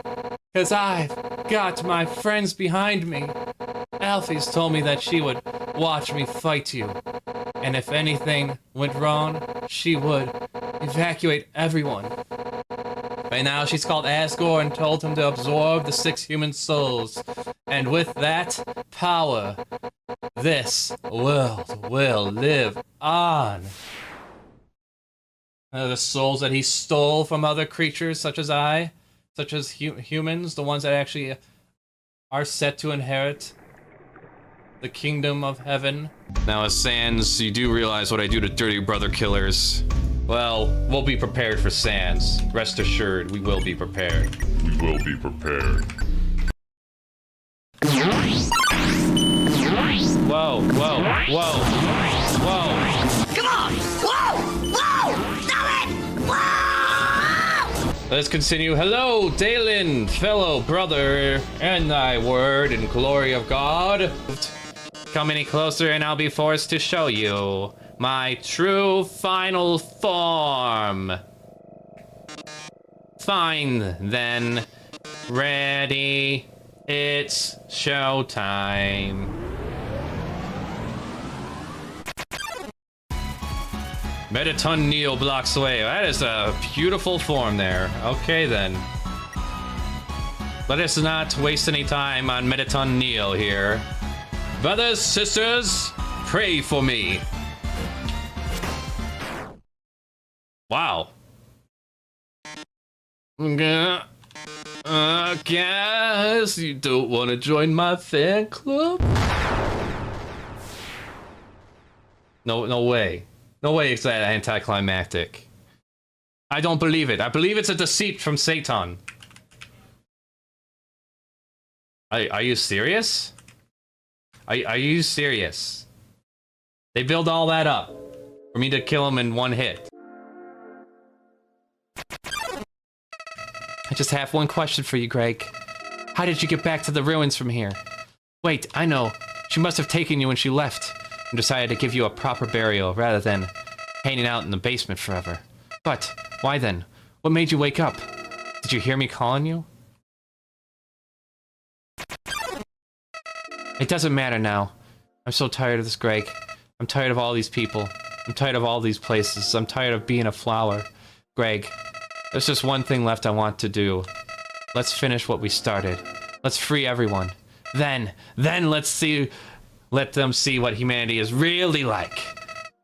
Cause I've got my friends behind me. Alfie's told me that she would watch me fight you. And if anything went wrong, she would evacuate everyone. By now she's called Asgore and told him to absorb the 6 human souls. And with that power, this world will live on. The souls that he stole from other creatures such as humans, the ones that actually are set to inherit the kingdom of heaven. Now, as Sans, you do realize what I do to dirty brother killers. Well, we'll be prepared for Sans. Rest assured, we will be prepared. We will be prepared. Whoa, whoa, whoa, whoa. Come on! Whoa! Whoa! Stop it! Whoa! Let's continue. Hello, Dalen, fellow brother, and thy word and glory of God. Come any closer and I'll be forced to show you my true final form. Fine, then. Ready. It's showtime. Metaton Neo blocks away. That is a beautiful form there. Okay, then. Let us not waste any time on Metaton Neo here. Brothers, sisters, pray for me. Wow. Guess you don't want to join my fan club? No way. No way it's that anticlimactic. I don't believe it. I believe it's a deceit from Satan. Are you serious? Are you serious? They build all that up for me to kill him in one hit. I just have one question for you, Greg. How did you get back to the ruins from here? Wait, I know. She must have taken you when she left and decided to give you a proper burial rather than hanging out in the basement forever. But why then? What made you wake up? Did you hear me calling you? It doesn't matter now. I'm so tired of this, Greg. I'm tired of all these people. I'm tired of all these places. I'm tired of being a flower. Greg, there's just one thing left I want to do. Let's finish what we started. Let's free everyone. Then let them see what humanity is really like.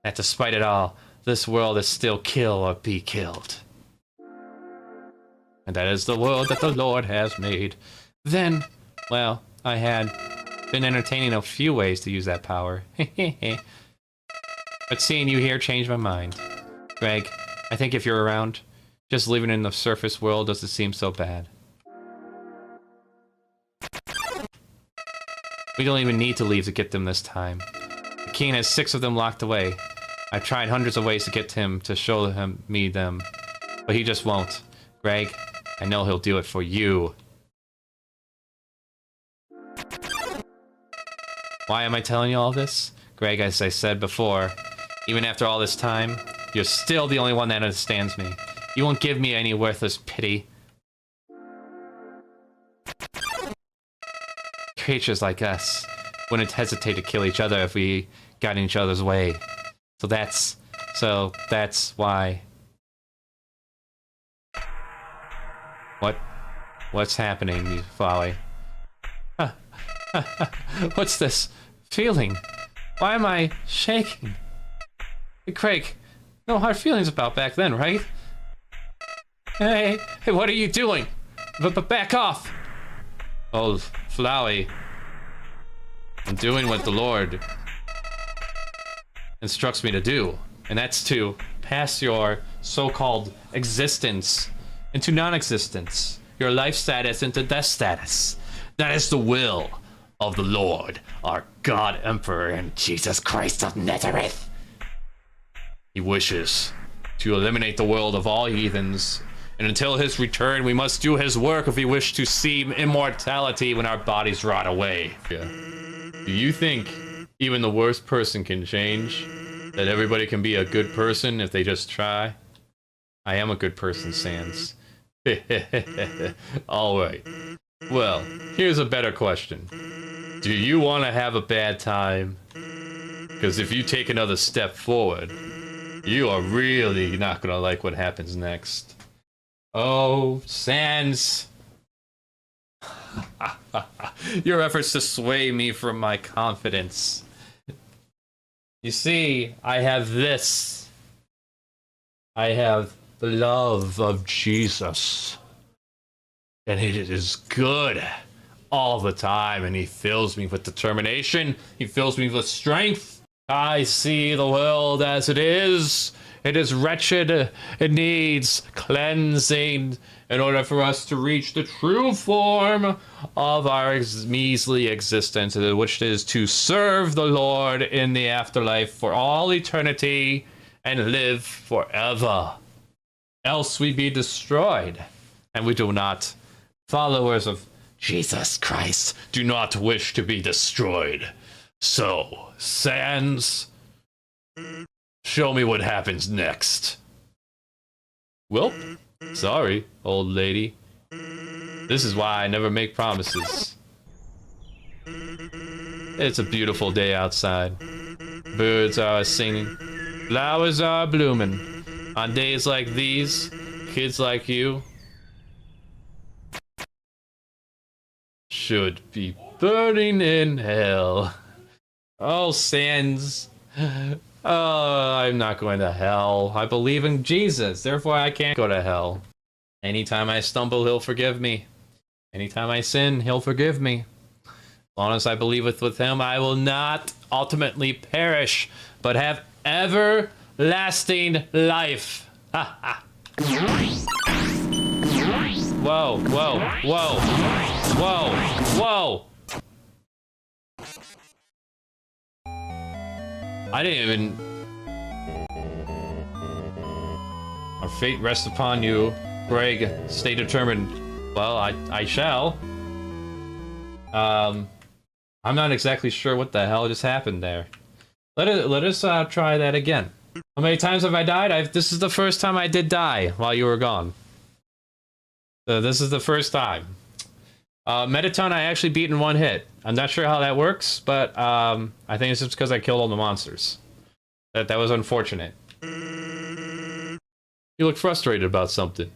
That despite it all, this world is still kill or be killed. And that is the world that the Lord has made. Then, well, I had been entertaining a few ways to use that power. But seeing you here changed my mind. Greg, I think if you're around, just living in the surface world doesn't seem so bad. We don't even need to leave to get them this time. The king has 6 of them locked away. I've tried hundreds of ways to get him to show me them, but he just won't. Greg, I know he'll do it for you. Why am I telling you all this? Greg, as I said before, even after all this time, you're still the only one that understands me. You won't give me any worthless pity. Creatures like us wouldn't hesitate to kill each other if we got in each other's way. So that's why. What's happening, you Flowey? What's this feeling? Why am I shaking? Hey, Craig, no hard feelings about back then, right? Hey, what are you doing? But back off! Oh, Flowey. I'm doing what the Lord instructs me to do, and that's to pass your so-called existence into non-existence, your life status into death status. That is the will of the Lord, our God Emperor and Jesus Christ of Nazareth. He wishes to eliminate the world of all heathens, and until his return we must do his work if we wish to see immortality when our bodies rot away. Do you think even the worst person can change, that everybody can be a good person if they just try. I am a good person, Sans. Alright. Well, here's a better question. Do you want to have a bad time? Because if you take another step forward, you are really not going to like what happens next. Oh, Sans. Your efforts to sway me from my confidence. You see, I have this. I have the love of Jesus. And it is good all the time, and he fills me with determination. He fills me with strength. I see the world as it is. It is wretched. It needs cleansing in order for us to reach the true form of our measly existence, which is to serve the Lord in the afterlife for all eternity and live forever. Else we be destroyed, and we do not. Followers of Jesus Christ do not wish to be destroyed. So, Sans, show me what happens next. Well, sorry, old lady. This is why I never make promises. It's a beautiful day outside. Birds are singing. Flowers are blooming. On days like these, kids like you should be burning in hell. Oh, Sans. Oh, I'm not going to hell. I believe in Jesus, therefore I can't go to hell. Anytime I stumble, he'll forgive me. Anytime I sin, he'll forgive me. As long as I believe with him, I will not ultimately perish, but have everlasting life. Ha ha. Whoa, whoa, whoa, whoa, whoa. I didn't even... Our fate rests upon you, Greg. Stay determined. Well, I shall. I'm not exactly sure what the hell just happened there. Let us try that again. How many times have I died? This is the first time I did die while you were gone. So this is the first time. Mettaton I actually beat in one hit. I'm not sure how that works, but I think it's just because I killed all the monsters. That was unfortunate. You look frustrated about something.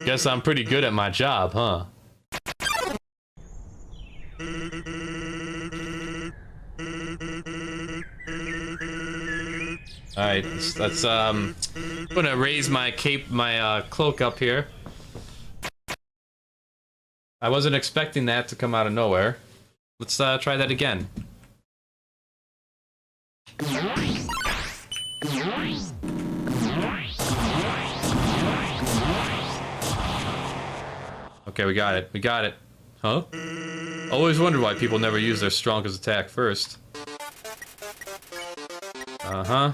Guess I'm pretty good at my job, huh? Alright, let's I'm gonna raise my cloak up here. I wasn't expecting that to come out of nowhere. Let's try that again. Okay, we got it. We got it. Huh? Always wondered why people never use their strongest attack first. Uh-huh.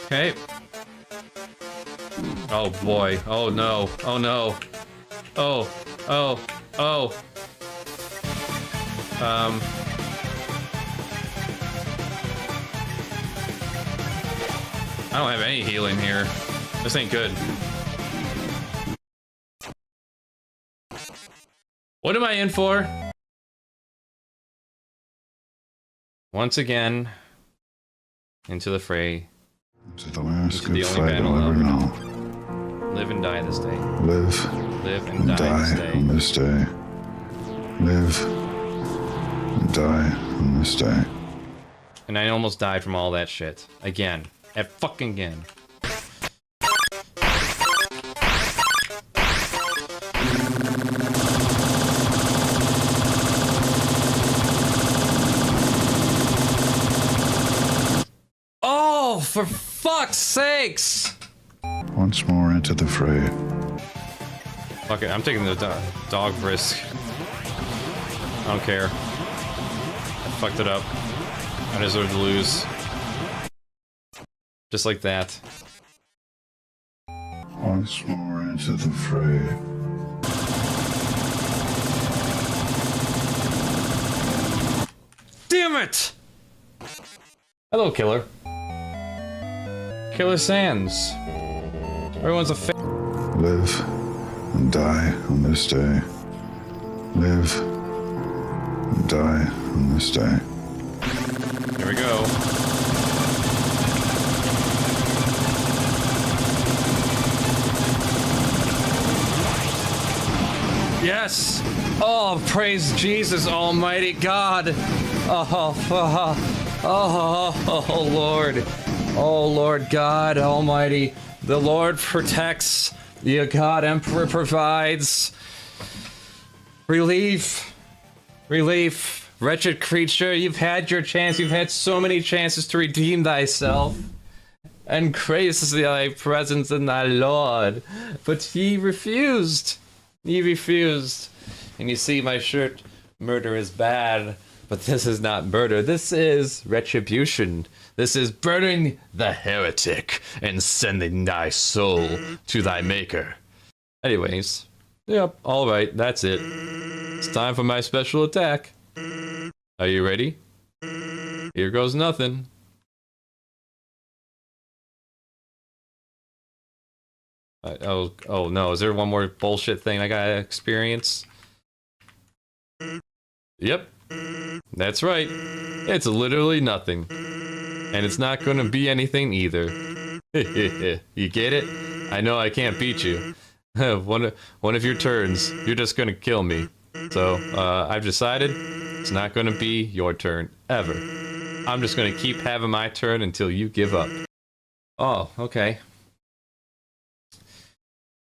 Okay. Oh boy. Oh no. Oh no. Oh. Oh. Oh. I don't have any healing here. This ain't good. What am I in for? Once again, into the fray. To the last good fight I'll ever know. Live and die this day. Live and die this day. On this day. Live and die on this day. And I almost died from all that shit. Again. Fucking again. Oh, for fuck's sakes! Once more into the fray. Fuck it, I'm taking the dog risk. I don't care. I fucked it up. I deserve to lose. Just like that. Once more into the fray. Damn it! Hello, Killer. Killer Sands. Everyone's a fan. Live and die on this day. Live and die on this day. Here we go. Yes! Oh, praise Jesus, Almighty God! Oh, Lord. Oh, Lord God Almighty. The Lord protects. The God Emperor provides. Relief. Relief. Wretched creature, you've had your chance. You've had so many chances to redeem thyself. And grace thy presence in thy Lord. But ye refused. Ye refused. And you see my shirt, murder is bad. But this is not murder. This is retribution. This is burning the heretic and sending thy soul to thy maker. Anyways, yep, alright, that's it. It's time for my special attack. Are you ready? Here goes nothing. Oh no, is there one more bullshit thing I gotta experience? Yep, that's right. It's literally nothing. And it's not gonna be anything either. You get it? I know I can't beat you. One of your turns, you're just gonna kill me. So, I've decided it's not gonna be your turn, ever. I'm just gonna keep having my turn until you give up. Oh, okay.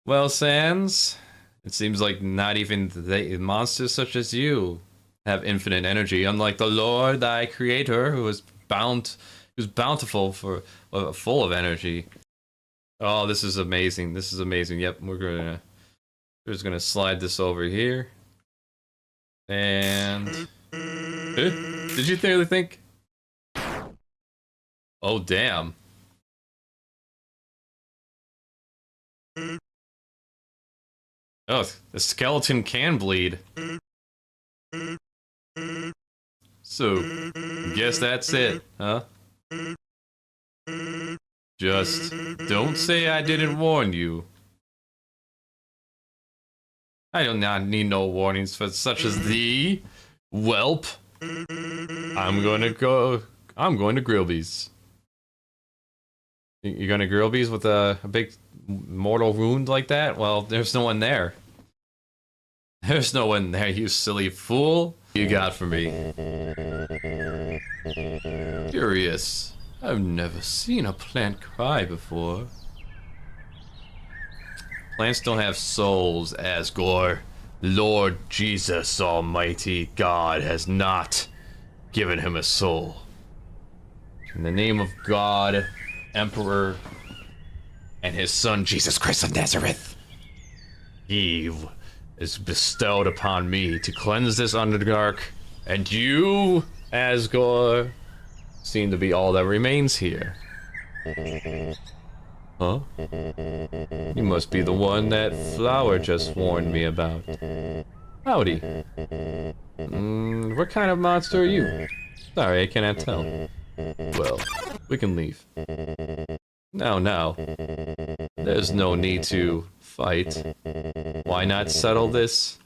Well, Sans, it seems like not even the monsters such as you have infinite energy, unlike the Lord, thy creator, who is bountiful for full of energy. Oh, this is amazing. This is amazing. Yep, we're just gonna slide this over here. And did you really think? Oh, damn. Oh, the skeleton can bleed. So, guess that's it, huh? Just don't say I didn't warn you. I do not need no warnings for such as thee, whelp. I'm going to Grillby's. You're going to Grillby's with a big mortal wound like that? Well, there's no one there. There's no one there, you silly fool. You got for me. Curious. I've never seen a plant cry before. Plants don't have souls, Asgore. Lord Jesus Almighty God has not given him a soul. In the name of God, Emperor, and his son Jesus Christ of Nazareth, he is bestowed upon me to cleanse this Underdark, and you, Asgore, seem to be all that remains here. Huh? You must be the one that Flower just warned me about. Howdy. What kind of monster are you? Sorry, I cannot tell. Well, we can leave. Now. There's no need to fight. Why not settle this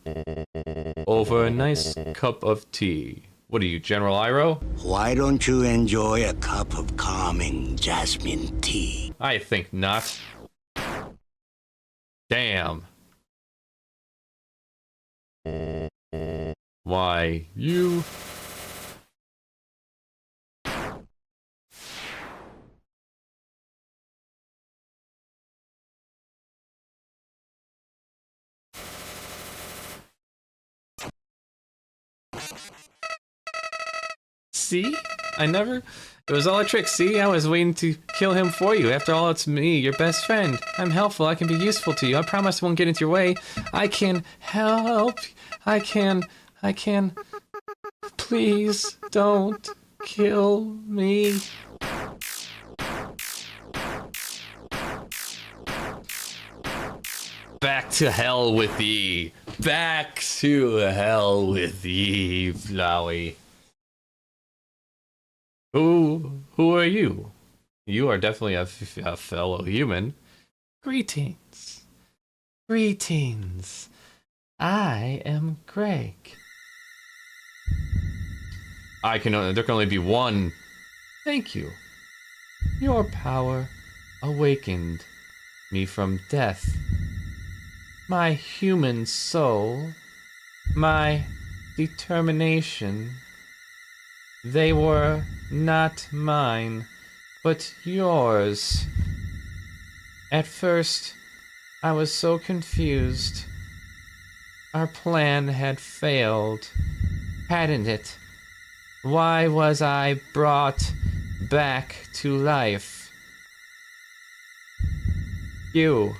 over a nice cup of tea? What are you, General Iroh? Why don't you enjoy a cup of calming jasmine tea? I think not. Damn. Why, you... See? It was all a trick, see? I was waiting to kill him for you. After all, it's me, your best friend. I'm helpful, I can be useful to you. I promise I won't get into your way. I can help. I can. Please don't kill me. Back to hell with thee. Back to hell with thee, Flowey. Who are you? You are definitely a fellow human. Greetings. Greetings. I am Greg. There can only be one. Thank you. Your power awakened me from death. My human soul, my determination, they were not mine, but yours. At first, I was so confused. Our plan had failed, hadn't it? Why was I brought back to life? You,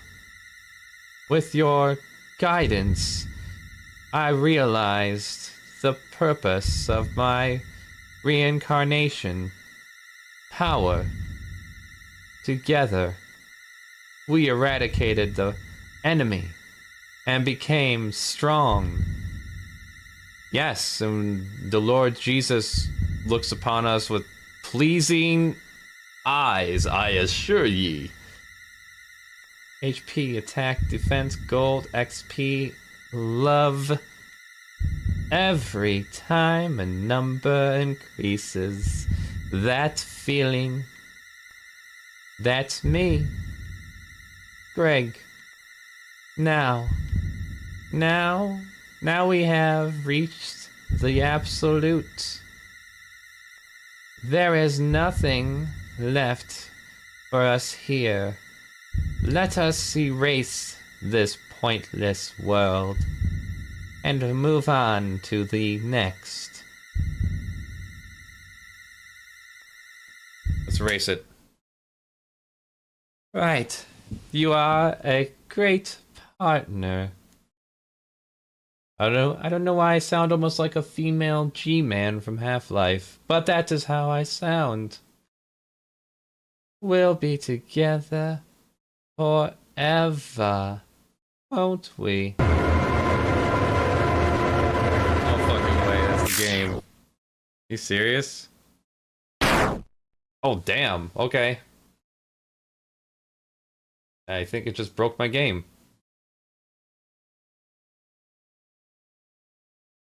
with your guidance, I realized the purpose of my reincarnation. Power. Together, we eradicated the enemy and became strong. Yes, and the Lord Jesus looks upon us with pleasing eyes, I assure ye. HP, attack, defense, gold, XP, love. Every time a number increases, that feeling, that's me. Greg. Now we have reached the absolute. There is nothing left for us here. Let us erase this pointless world and move on to the next. Let's erase it. Right. You are a great partner. I don't know why I sound almost like a female G-Man from Half-Life, but that is how I sound. We'll be together forever, won't we? No fucking way, that's the game. You serious? Oh, damn, okay. I think it just broke my game.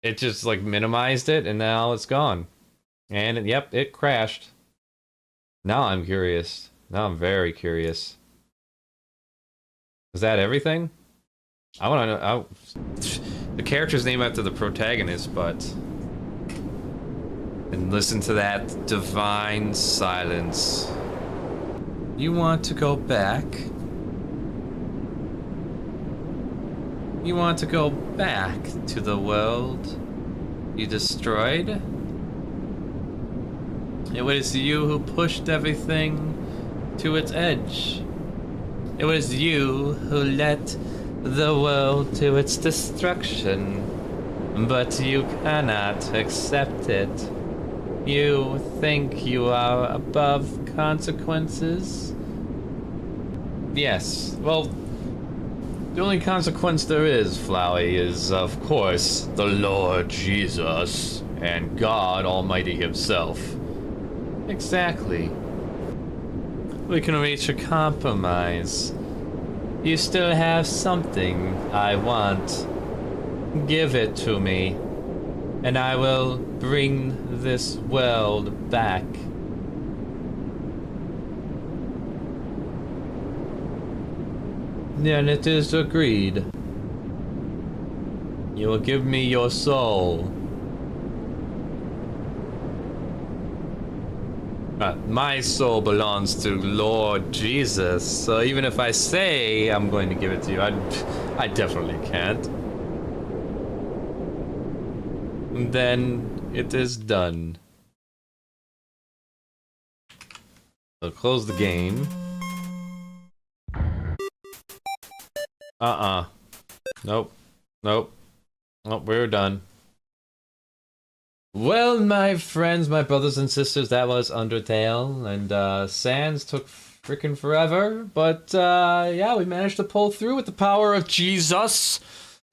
It just like minimized it and now it's gone. And yep, it crashed. Now I'm curious. Now I'm very curious. Is that everything? I want to know. The character's named after the protagonist, but. And listen to that divine silence. You want to go back? You want to go back to the world you destroyed? It was you who pushed everything to its edge. It was you who led the world to its destruction. But you cannot accept it. You think you are above consequences? Yes, well, the only consequence there is, Flowey, is, of course, the Lord Jesus and God Almighty Himself. Exactly. We can reach a compromise. You still have something I want. Give it to me, and I will bring this world back. Then it is agreed. You will give me your soul. My soul belongs to Lord Jesus, so even if I say I'm going to give it to you, I definitely can't. And then it is done. I'll close the game. Nope. Nope. Oh, we're done. Well, my friends, my brothers and sisters, that was Undertale, and Sans took freaking forever, but yeah, we managed to pull through with the power of Jesus,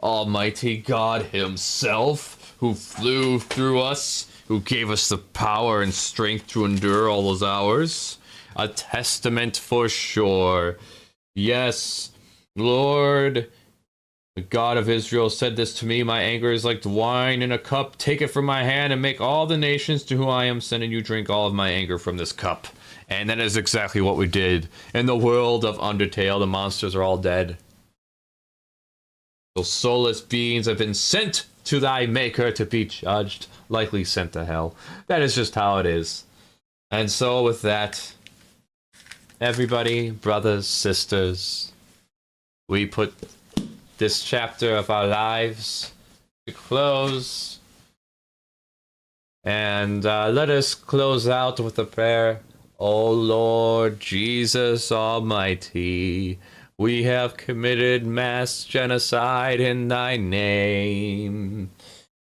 Almighty God Himself, who flew through us who gave us the power and strength to endure all those hours. A testament for sure. Yes, Lord, the God of Israel said this to me. My anger is like wine in a cup. Take it from my hand and make all the nations to whom I am sending you drink all of my anger from this cup. And that is exactly what we did. In the world of Undertale, the monsters are all dead. Those soulless beings have been sent to thy maker to be judged, likely sent to hell. That is just how it is. And so with that, everybody, brothers, sisters, we put this chapter of our lives to close. And let us close out with a prayer. O Lord Jesus Almighty, we have committed mass genocide in thy name.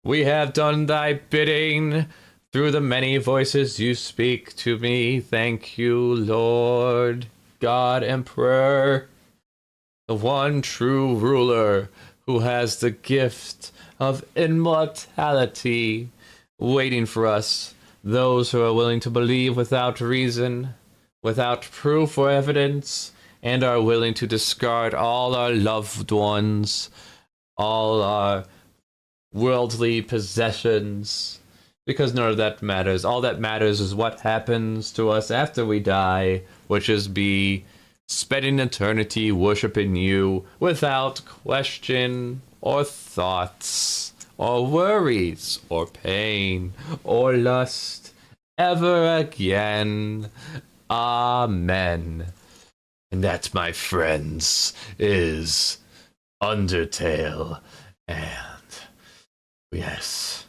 We have done thy bidding through the many voices you speak to me. Thank you, Lord, God Emperor, the one true ruler who has the gift of immortality waiting for us, those who are willing to believe without reason, without proof or evidence, and are willing to discard all our loved ones, all our worldly possessions, because none of that matters. All that matters is what happens to us after we die, which is be spending eternity worshiping you without question or thoughts or worries or pain or lust ever again. Amen. And that, my friends, is Undertale. And yes,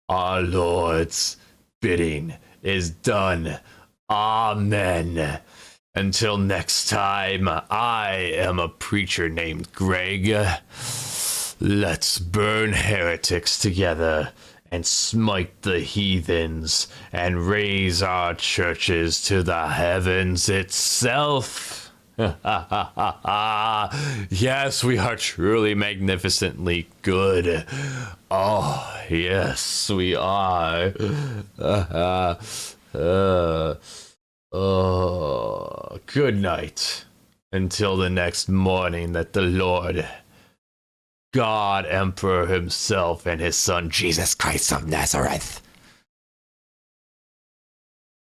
our Lord's bidding is done. Amen. Until next time, I am a preacher named Greg. Let's burn heretics together and smite the heathens and raise our churches to the heavens itself. Yes, we are truly magnificently good. Oh, yes, we are. Good night. Until the next morning that the Lord, God Emperor himself, and his son Jesus Christ of Nazareth.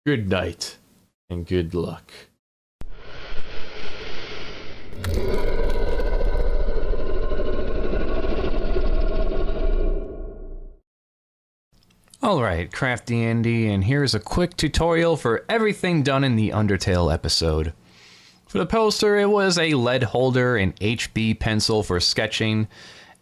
Good night and good luck. Alright, CraftyAndy, and here's a quick tutorial for everything done in the Undertale episode. For the poster, it was a lead holder and HB pencil for sketching.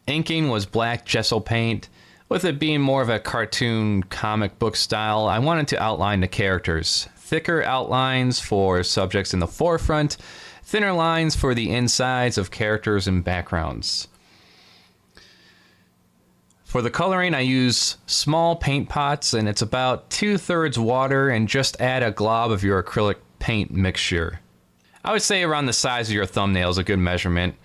Inking was black gesso paint. With it being more of a cartoon comic book style, I wanted to outline the characters. Thicker outlines for subjects in the forefront, thinner lines for the insides of characters and backgrounds. For the coloring, I use small paint pots, and it's about 2/3 water, and just add a glob of your acrylic paint mixture. I would say around the size of your thumbnail is a good measurement.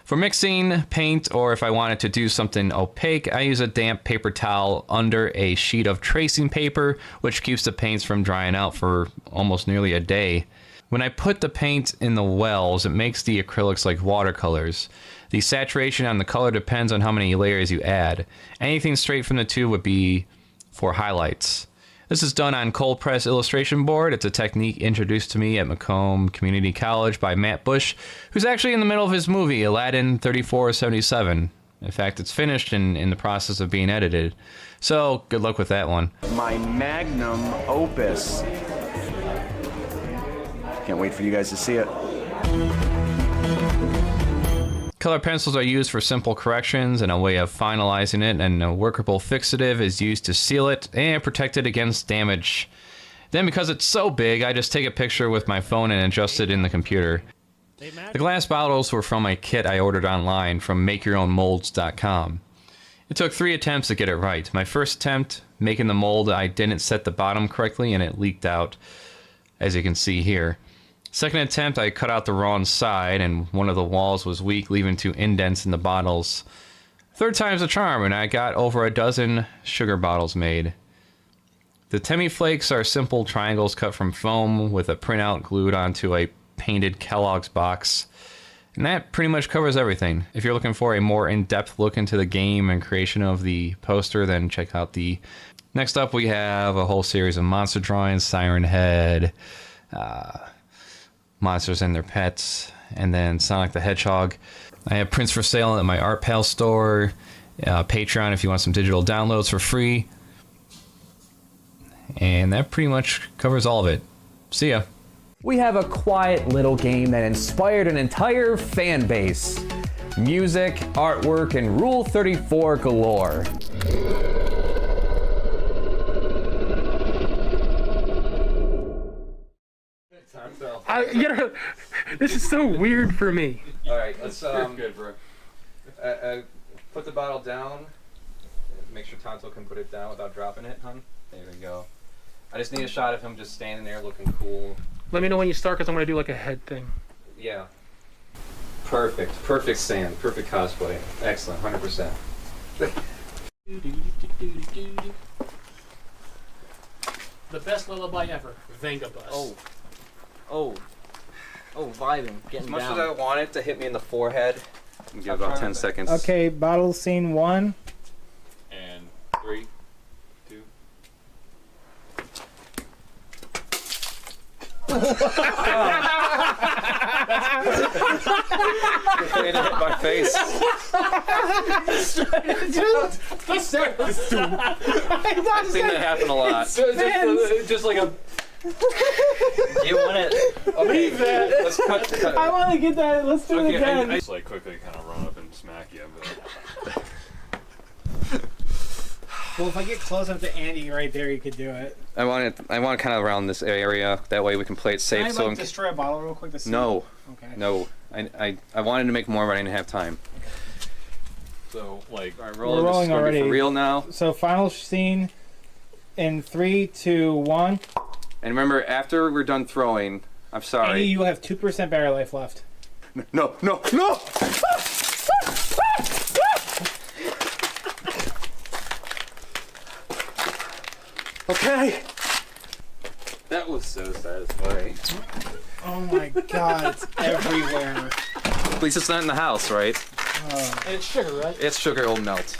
For mixing paint, or if I wanted to do something opaque, I use a damp paper towel under a sheet of tracing paper, which keeps the paints from drying out for almost nearly a day. When I put the paint in the wells, it makes the acrylics like watercolors. The saturation on the color depends on how many layers you add. Anything straight from the tube would be for highlights. This is done on cold press illustration board. It's a technique introduced to me at Macomb Community College by Matt Bush, who's actually in the middle of his movie, Aladdin 3477. In fact, it's finished and in the process of being edited. So, good luck with that one. My magnum opus. Can't wait for you guys to see it. Color pencils are used for simple corrections and a way of finalizing it, and a workable fixative is used to seal it and protect it against damage. Then, because it's so big, I just take a picture with my phone and adjust it in the computer. The glass bottles were from a kit I ordered online from MakeYourOwnMolds.com. It took 3 attempts to get it right. My first attempt, making the mold, I didn't set the bottom correctly and it leaked out, as you can see here. Second attempt, I cut out the wrong side and one of the walls was weak, leaving 2 indents in the bottles. Third time's a charm, and I got over a dozen sugar bottles made. The Temmie Flakes are simple triangles cut from foam with a printout glued onto a painted Kellogg's box. And that pretty much covers everything. If you're looking for a more in-depth look into the game and creation of the poster, then check out the... Next up, we have a whole series of monster drawings, Siren Head, monsters and their pets, and then Sonic the Hedgehog. I have prints for sale at my Art Pal store, Patreon if you want some digital downloads for free. And that pretty much covers all of it. See ya. We have a quiet little game that inspired an entire fan base. Music, artwork, and Rule 34 galore. This is so weird for me. Alright, let's good, bro. Put the bottle down. Make sure Tonto can put it down without dropping it, hun. There we go. I just need a shot of him just standing there looking cool. Let me know when you start, because I'm going to do like a head thing. Yeah. Perfect. Perfect stand. Perfect cosplay. Excellent. 100%. The best lullaby ever. Vengabus. Oh, vibing. As much as I want it to hit me in the forehead, give about 10 seconds. Okay, bottle scene 1. And 3, 2. It hit my face. I've seen that happen a lot. Just like a... You want it? Okay, leave that. Let's cut. I want to get that. Let's do it again. I just like quickly kind of run up and smack you. But... Well, if I get close up to Andy right there, you could do it. I want to kind of around this area. That way we can play it safe. Can I like destroy a bottle real quick to see? No. Okay. No. I wanted to make more, but I didn't have time. So like, we're rolling already. For real now. So final scene in 3, 2, 1. And remember, after we're done throwing, I'm sorry. Andy, you have 2% battery life left. No. Okay. That was so satisfying. Oh my god, it's everywhere. At least it's not in the house, right? And it's sugar, right? It's sugar, it'll melt.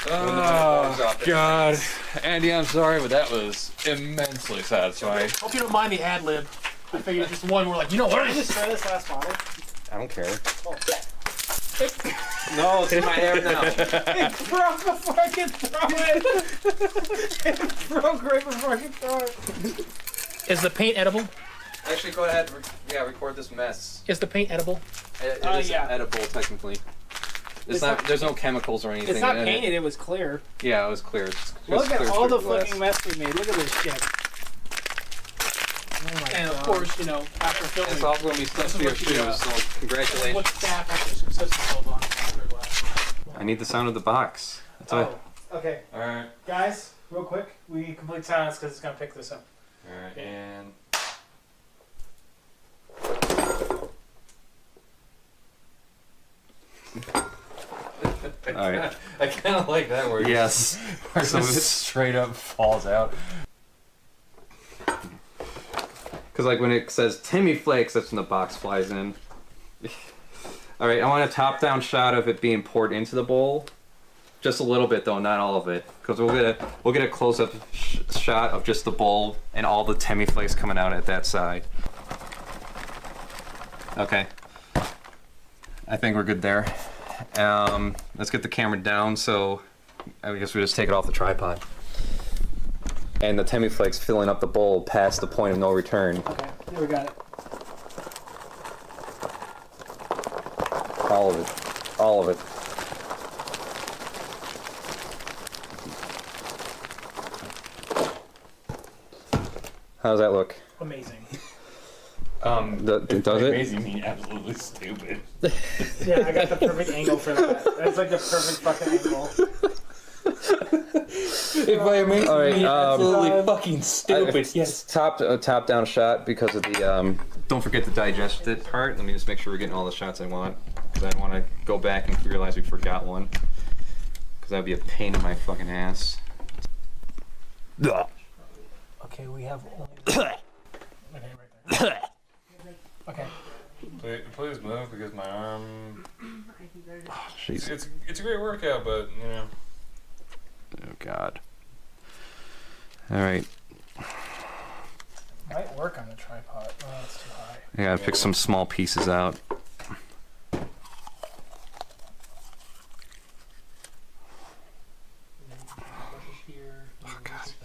Oh, God. Andy, I'm sorry, but that was immensely satisfying. Hope you don't mind the ad lib. I figured just one. We're like, you know what? Can I destroy this last bottle? I don't care. Oh. No, it's in my hair now. It broke before I could throw it. It broke right before I could throw it. Is the paint edible? Actually, go ahead. Record this mess. Is the paint edible? It is edible, technically. It's not. There's no chemicals or anything. It's not painted. It was clear. Yeah, it was clear. Look at all the fucking mess we made. Look at this shit. Oh my and God. Of course, you know, after filming, it's all going to be stuff for your shoes. So congratulations. What staff after successful hold on. I need the sound of the box. That's all. Okay. All right. Guys, real quick, we need complete silence because it's gonna pick this up. All right, and. All right. I kind of like that word. Yes. Where it just straight up falls out. Because like when it says Temmie Flakes, that's when the box flies in. All right, I want a top-down shot of it being poured into the bowl. Just a little bit though, not all of it, because we'll get a close-up shot of just the bowl and all the Temmie Flakes coming out at that side. Okay. I think we're good there. Let's get the camera down, so I guess we just take it off the tripod. And the Temmie Flakes filling up the bowl past the point of no return. Okay, here we got it. All of it. All of it. How does that look? Amazing. Does it? Amazing mean absolutely stupid. Yeah, I got the perfect angle for that. That's like the perfect fucking angle. If by amazing mean absolutely fucking stupid. Yes. Top down shot because of the don't forget the digested part. Let me just make sure we're getting all the shots I want, because I don't want to go back and realize we forgot one, because that would be a pain in my fucking ass. Okay, we have only... Okay, right there. Okay. Please move because my arm. Oh, jeez. It's a great workout, but you know. Oh God. All right. Might work on the tripod. Oh, that's too high. I gotta pick some small pieces out.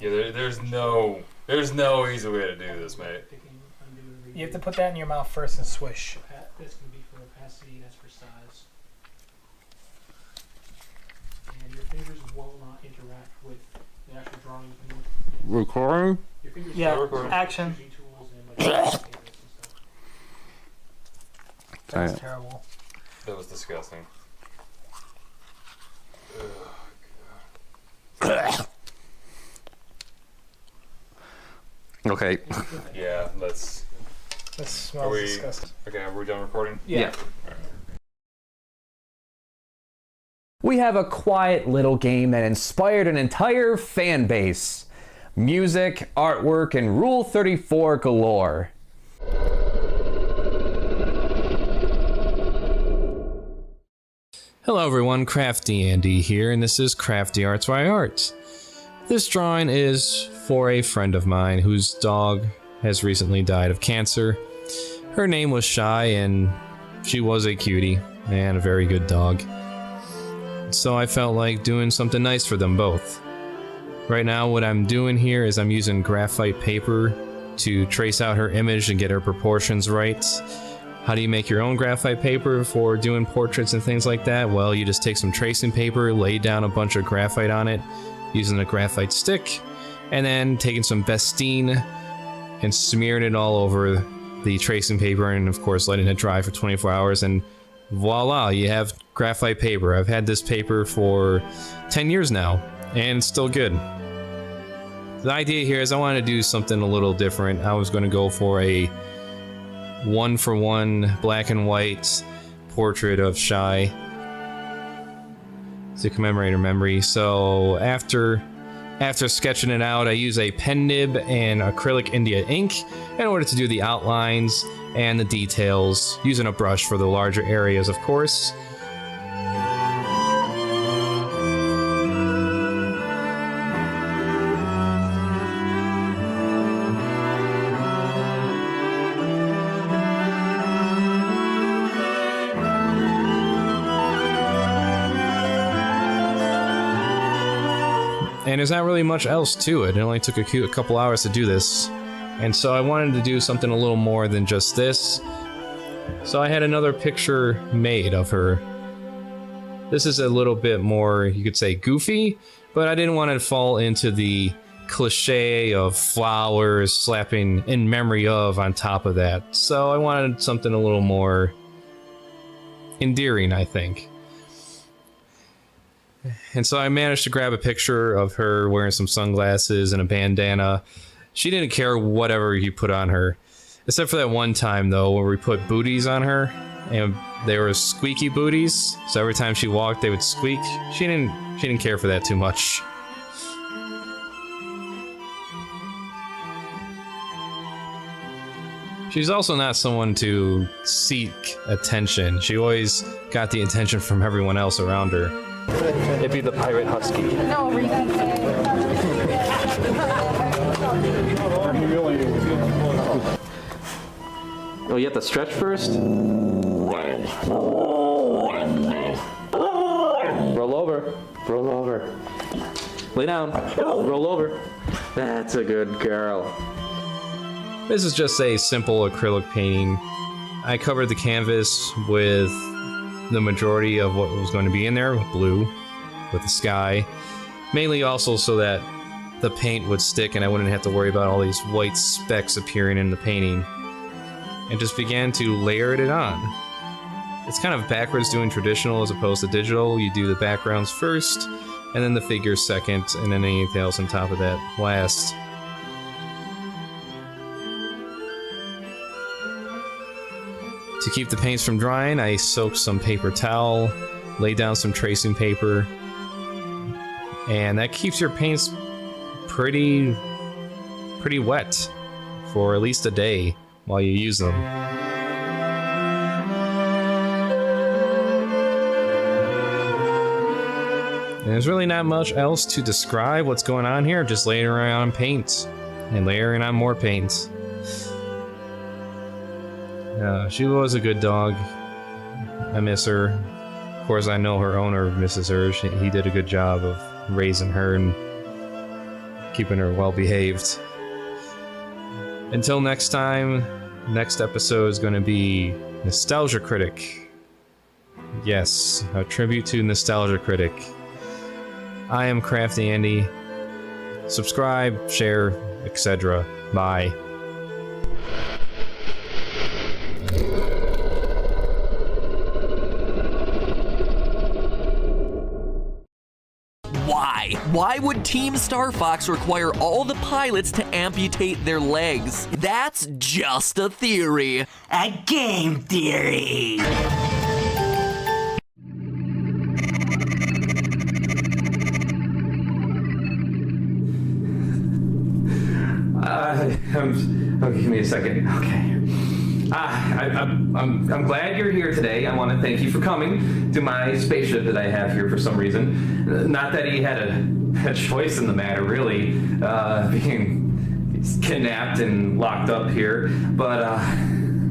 Yeah, there's no easy way to do this, mate. You have to put that in your mouth first and swish. This can be for opacity, that's for size. And your fingers will not interact with the actual drawing. Recording? Your fingers Yeah, recording. action. Tools and like That's terrible. That was disgusting. Okay. Yeah, let's. This smells disgusting. Okay, are we done recording? Yeah. We have a quiet little game that inspired an entire fan base. Music, artwork, and Rule 34 galore. Hello everyone, CraftyAndy here, and this is Crafty Arts by Art. This drawing is for a friend of mine whose dog has recently died of cancer. Her name was Shy, and she was a cutie, and a very good dog. So I felt like doing something nice for them both. Right now what I'm doing here is I'm using graphite paper to trace out her image and get her proportions right. How do you make your own graphite paper for doing portraits and things like that? Well, you just take some tracing paper, lay down a bunch of graphite on it using a graphite stick, and then taking some Vestine and smearing it all over the tracing paper, and of course letting it dry for 24 hours, and voila, you have graphite paper. I've had this paper for 10 years now, and it's still good. The idea here is I wanted to do something a little different. I was going to go for a 1-for-1 black and white portrait of Shy to commemorate her memory. So after sketching it out, I use a pen nib and acrylic India ink in order to do the outlines and the details, using a brush for the larger areas, of course. And there's not really much else to it. It only took a couple hours to do this. And so I wanted to do something a little more than just this. So I had another picture made of her. This is a little bit more, you could say, goofy, but I didn't want to fall into the cliche of flowers slapping in memory of on top of that. So I wanted something a little more endearing, I think. And so I managed to grab a picture of her wearing some sunglasses and a bandana. She didn't care whatever you put on her. Except for that one time, though, where we put booties on her. And they were squeaky booties. So every time she walked, they would squeak. She didn't care for that too much. She's also not someone to seek attention. She always got the attention from everyone else around her. It'd be the pirate husky. No, Oh, you have to stretch first? Roll over. Roll over. Lay down. Roll over. That's a good girl. This is just a simple acrylic painting. I covered the canvas with the majority of what was going to be in there, with blue, with the sky. Mainly also so that the paint would stick and I wouldn't have to worry about all these white specks appearing in the painting. And just began to layer it on. It's kind of backwards doing traditional as opposed to digital. You do the backgrounds first, and then the figures second, and then anything else on top of that last. To keep the paints from drying, I soaked some paper towel, laid down some tracing paper, and that keeps your paints pretty pretty wet for at least a day while you use them. And there's really not much else to describe what's going on here, just layering on paint and layering on more paint. She was a good dog. I miss her. Of course, I know her owner misses her. He did a good job of raising her and keeping her well behaved. Until next time, next episode is going to be Nostalgia Critic. Yes, a tribute to Nostalgia Critic. I am CraftyAndy. Subscribe, share, etc. Bye. Why? Why would Team Star Fox require all the pilots to amputate their legs? That's just a theory. A game theory. Give me a second. Okay. I'm glad you're here today. I want to thank you for coming to my spaceship that I have here for some reason. Not that he had a choice in the matter, really, being kidnapped and locked up here. But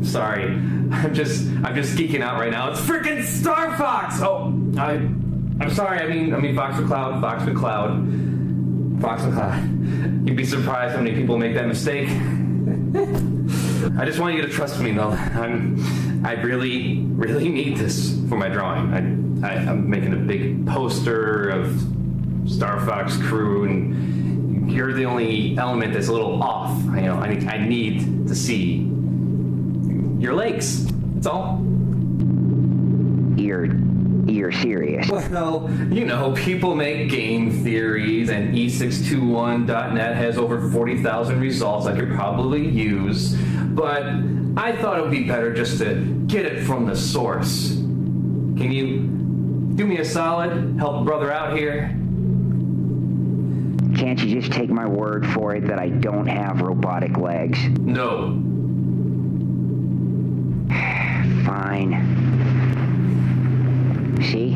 sorry, I'm just geeking out right now. It's freaking Star Fox. Oh, I'm sorry. I mean Fox McCloud. Fox McCloud. Fox McCloud. You'd be surprised how many people make that mistake. I just want you to trust me, though. I really need this for my drawing. I'm making a big poster of Star Fox crew, and you're the only element that's a little off. I need to see your legs. That's all. You're serious. Well, people make game theories, and E621.net has over 40,000 results I could probably use, but I thought it would be better just to get it from the source. Can you do me a solid? Help a brother out here? Can't you just take my word for it that I don't have robotic legs? No. Fine. See?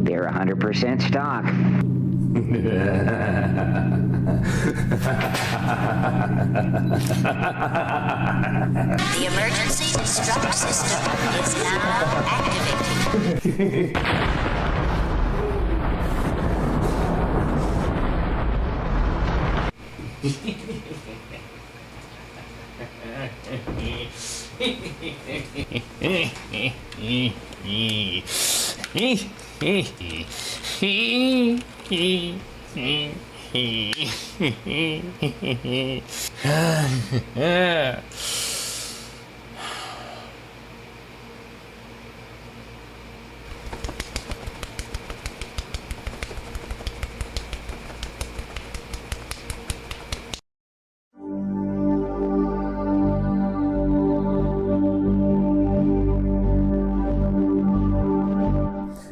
They're 100% stock. The emergency destruct system is now activated.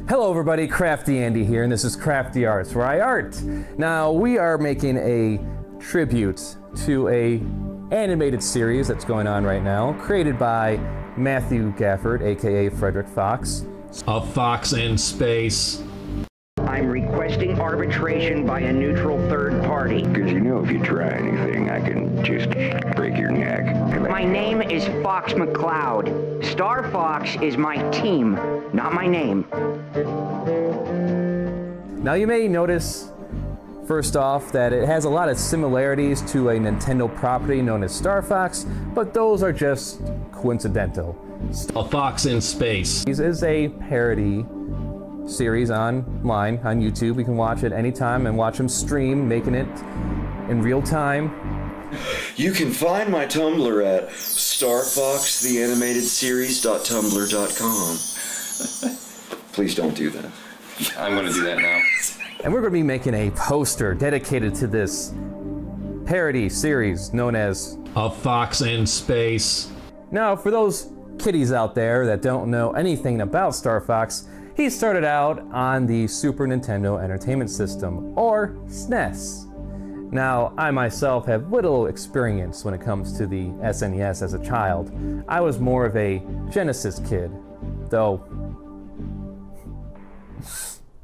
Hello everybody, CraftyAndy here, and this is Crafty Arts, where I art. Now, we are making a tribute to a animated series that's going on right now, created by Matthew Gafford, aka Frederick Fox. A Fox in Space. I'm requesting arbitration by a neutral third party. Because if you try anything, I can just break your neck. My name is Fox McCloud. Star Fox is my team, not my name. Now you may notice, first off, that it has a lot of similarities to a Nintendo property known as Star Fox, but those are just coincidental. A Fox in Space. This is a parody series online on YouTube. You can watch it anytime and watch them stream, making it in real time. You can find my Tumblr at starfoxtheanimatedseries.tumblr.com. Please don't do that. I'm going to do that now. And we're going to be making a poster dedicated to this parody series known as A Fox in Space. Now, for those kiddies out there that don't know anything about Star Fox, he started out on the Super Nintendo Entertainment System, or SNES. Now, I myself have little experience when it comes to the SNES as a child. I was more of a Genesis kid, though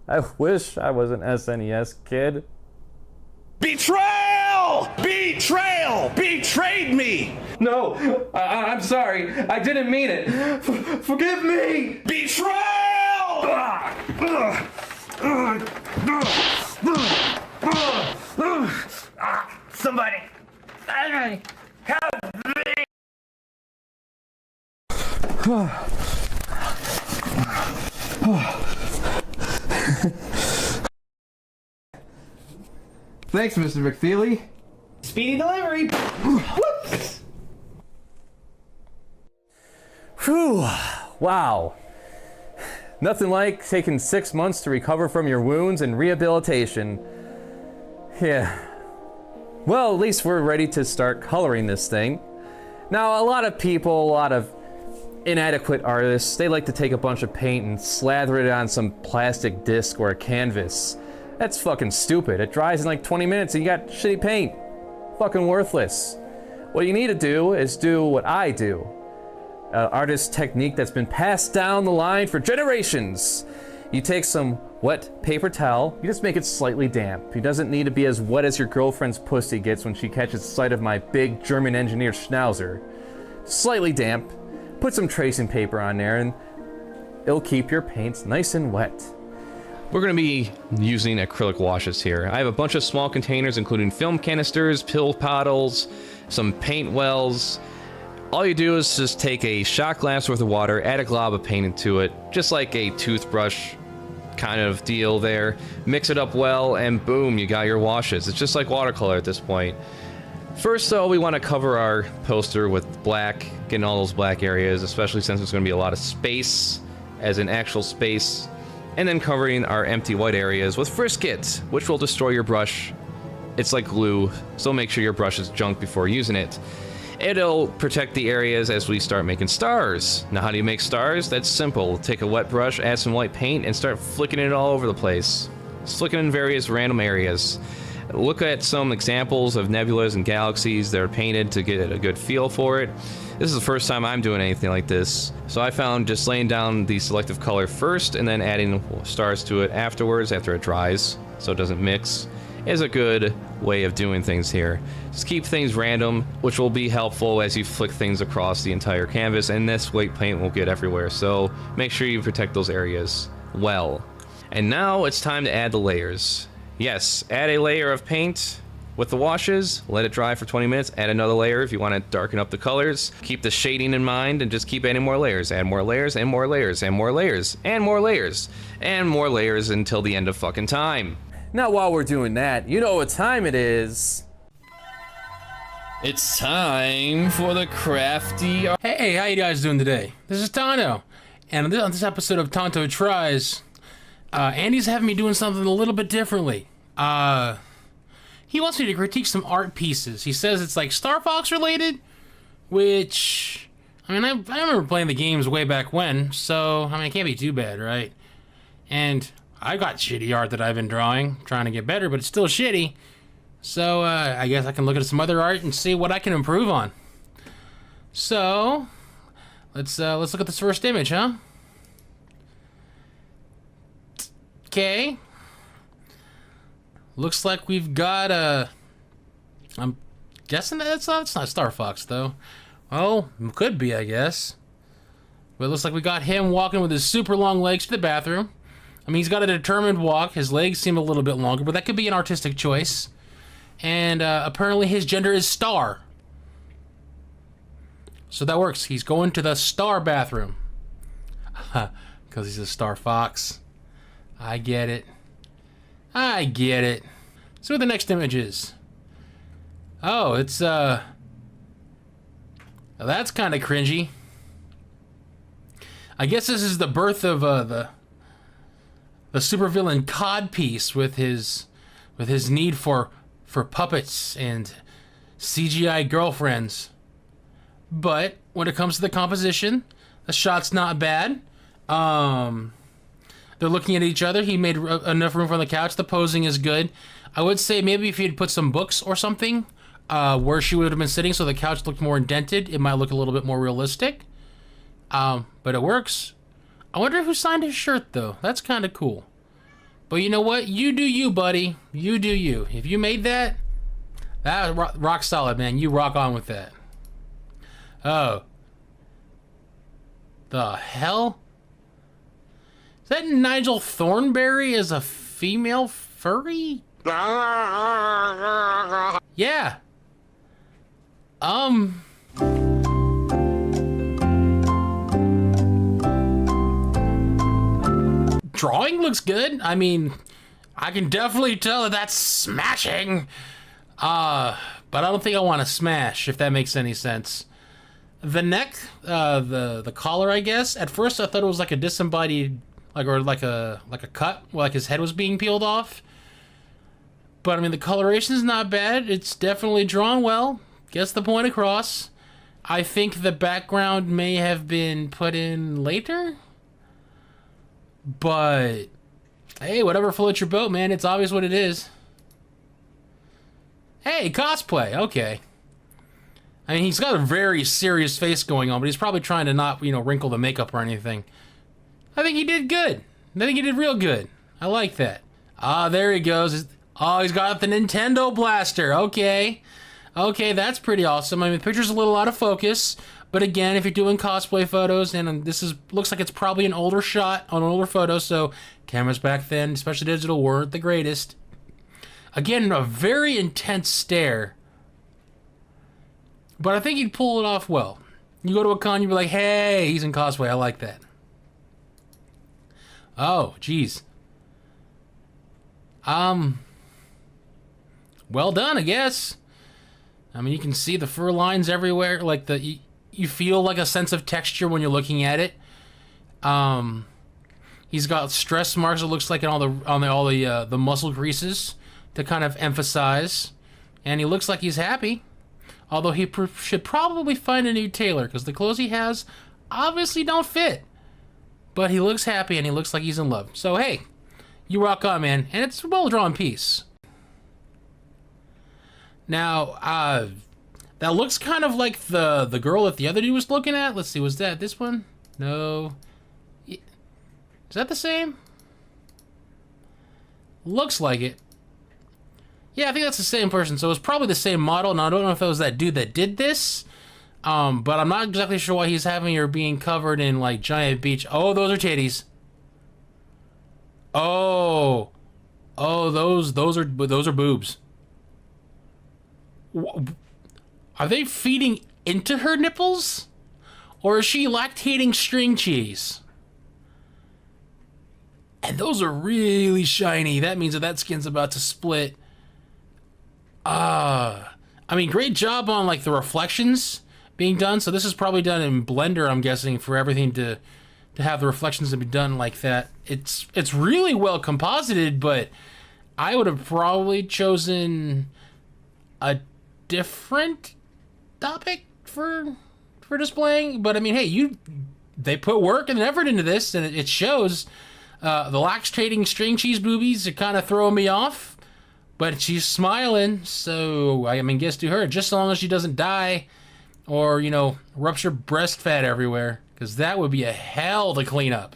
I wish I was an SNES kid. Betrayal! Betrayal! Betrayed me! No, I'm sorry. I didn't mean it. Forgive me! Betrayal! Somebody! Help me! Thanks, Mr. McFeely. Speedy delivery! Whoops! Whew, wow. Nothing like taking 6 months to recover from your wounds and rehabilitation. Yeah. Well, at least we're ready to start coloring this thing. Now, a lot of people, a lot of inadequate artists, they like to take a bunch of paint and slather it on some plastic disc or a canvas. That's fucking stupid. It dries in like 20 minutes and you got shitty paint. Fucking worthless. What you need to do is do what I do. Artist technique that's been passed down the line for generations. You take some wet paper towel, you just make it slightly damp. It doesn't need to be as wet as your girlfriend's pussy gets when she catches sight of my big German engineer schnauzer. Slightly damp, put some tracing paper on there and it'll keep your paints nice and wet. We're going to be using acrylic washes here. I have a bunch of small containers including film canisters, pill bottles, some paint wells. All you do is just take a shot glass worth of water, add a glob of paint into it, just like a toothbrush kind of deal there. Mix it up well and boom, you got your washes. It's just like watercolor at this point. First though, we want to cover our poster with black, getting all those black areas, especially since there's going to be a lot of space, as in actual space. And then covering our empty white areas with Frisket, which will destroy your brush. It's like glue, so make sure your brush is junk before using it. It'll protect the areas as we start making stars. Now how do you make stars? That's simple. Take a wet brush, add some white paint, and start flicking it all over the place. Just flicking in various random areas. Look at some examples of nebulas and galaxies that are painted to get a good feel for it. This is the first time I'm doing anything like this, so I found just laying down the selective color first and then adding stars to it afterwards after it dries so it doesn't mix is a good way of doing things here. Just keep things random, which will be helpful as you flick things across the entire canvas, and this white paint will get everywhere, so make sure you protect those areas well. And now it's time to add the layers. Yes, add a layer of paint with the washes, let it dry for 20 minutes, add another layer if you want to darken up the colors. Keep the shading in mind and just keep adding more layers. Add more layers and more layers and more layers and more layers and more layers until the end of fucking time. Now while we're doing that, you know what time it is. It's time for the Crafty... Hey, how you guys doing today? This is Tonto. And on this episode of Tonto Tries, Andy's having me doing something a little bit differently. He wants me to critique some art pieces. He says it's like Star Fox related, which, I mean, I remember playing the games way back when, so, I mean, it can't be too bad, right? And I got shitty art that I've been trying to get better, but it's still shitty. So, I guess I can look at some other art and see what I can improve on. So, let's look at this first image, huh? Okay. Looks like we've got I'm guessing that's not Star Fox though. Well, could be, I guess. But it looks like we got him walking with his super long legs to the bathroom. I mean, he's got a determined walk. His legs seem a little bit longer, but that could be an artistic choice. And apparently his gender is Star. So that works. He's going to the Star bathroom. Because he's a Star Fox. I get it. I get it. So what the next image is. Oh, it's that's kind of cringy. I guess this is the birth of the supervillain Codpiece with his need for puppets and CGI girlfriends. But when it comes to the composition, the shot's not bad. They're looking at each other. He made enough room for on the couch. The posing is good. I would say maybe if you'd put some books or something where she would have been sitting so the couch looked more indented, it might look a little bit more realistic. But it works. I wonder who signed his shirt, though. That's kind of cool. But you know what? You do you, buddy. You do you. If you made that, rock solid, man. You rock on with that. Oh. The hell? Is that Nigel Thornberry as a female furry? Yeah. Drawing looks good. I mean, I can definitely tell that that's smashing. But I don't think I want to smash, if that makes any sense. The neck, the collar, I guess. At first, I thought it was like a disembodied, like a cut, like his head was being peeled off. But I mean, the coloration is not bad. It's definitely drawn well. Gets the point across. I think the background may have been put in later. But hey, whatever floats your boat, man. It's obvious what it is. Hey, cosplay. Okay. I mean, he's got a very serious face going on, but he's probably trying to not, wrinkle the makeup or anything. I think he did good. I think he did real good. I like that. Ah, there he goes. Oh, he's got the Nintendo blaster. Okay. Okay, that's pretty awesome. I mean, the picture's a little out of focus, but again, if you're doing cosplay photos, and looks like it's probably an older shot on an older photo, so cameras back then, especially digital, weren't the greatest. Again, a very intense stare, but I think he'd pull it off well. You go to a con, you'd be like, hey, he's in cosplay. I like that. Oh, geez. Well done, I guess. I mean, you can see the fur lines everywhere. Like you feel like a sense of texture when you're looking at it. He's got stress marks. It looks like in all the muscle creases to kind of emphasize, and he looks like he's happy. Although he should probably find a new tailor because the clothes he has obviously don't fit. But he looks happy and he looks like he's in love. So hey, you rock on, man, and it's a well-drawn piece. Now, that looks kind of like the girl that the other dude was looking at. Let's see, was that this one? No. Is that the same? Looks like it. Yeah, I think that's the same person, so it was probably the same model, and I don't know if it was that dude that did this, but I'm not exactly sure why he's having her being covered in, like, giant beach. Oh, those are titties. Oh. Oh, those are boobs. Are they feeding into her nipples? Or is she lactating string cheese? And those are really shiny. That means that skin's about to split. I mean, great job on like the reflections being done. So this is probably done in Blender, I'm guessing, for everything to have the reflections to be done like that. It's really well composited, but I would have probably chosen a different topic for displaying. But I mean, hey, they put work and effort into this, and it shows. The lactating string cheese boobies are kind of throwing me off, but she's smiling, so I mean, guess to her, just as long as she doesn't die or, rupture breast fat everywhere, because that would be a hell to clean up.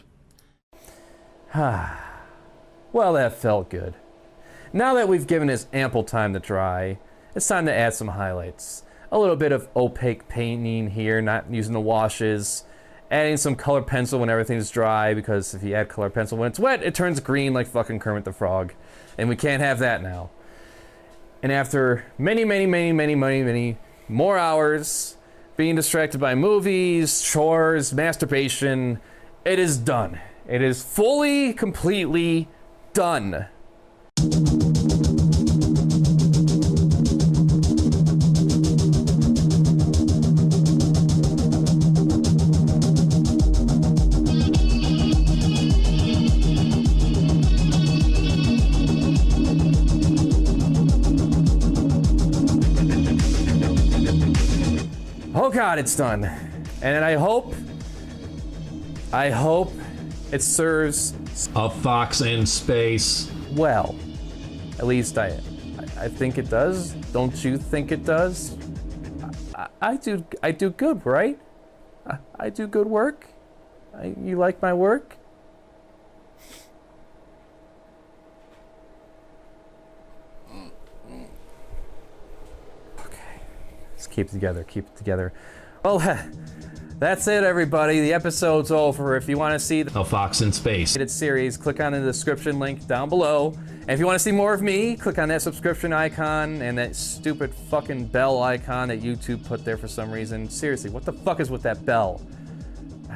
Well, that felt good. Now that we've given this ample time to dry, it's time to add some highlights. A little bit of opaque painting here, not using the washes. Adding some color pencil when everything's dry, because if you add color pencil when it's wet, it turns green like fucking Kermit the Frog. And we can't have that now. And after many more hours being distracted by movies, chores, masturbation, it is done. It is fully, completely done. Oh God, it's done. And I hope it serves a fox in space. Well, At least I think it does. Don't you think it does? I do good, right? I do good work. You like my work? Okay, let's keep it together. Keep it together. Well, that's it, everybody. The episode's over. If you want to see the Fox in Space series, click on the description link down below. And if you want to see more of me, click on that subscription icon and that stupid fucking bell icon that YouTube put there for some reason. Seriously, what the fuck is with that bell?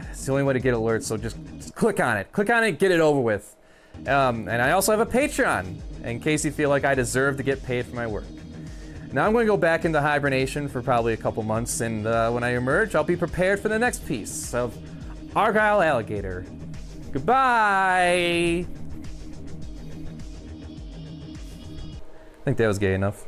It's the only way to get alerts, so just click on it. Click on it, get it over with. And I also have a Patreon, in case you feel like I deserve to get paid for my work. Now I'm going to go back into hibernation for probably a couple months, and when I emerge, I'll be prepared for the next piece of Argyle Alligator. Goodbye! I think that was gay enough.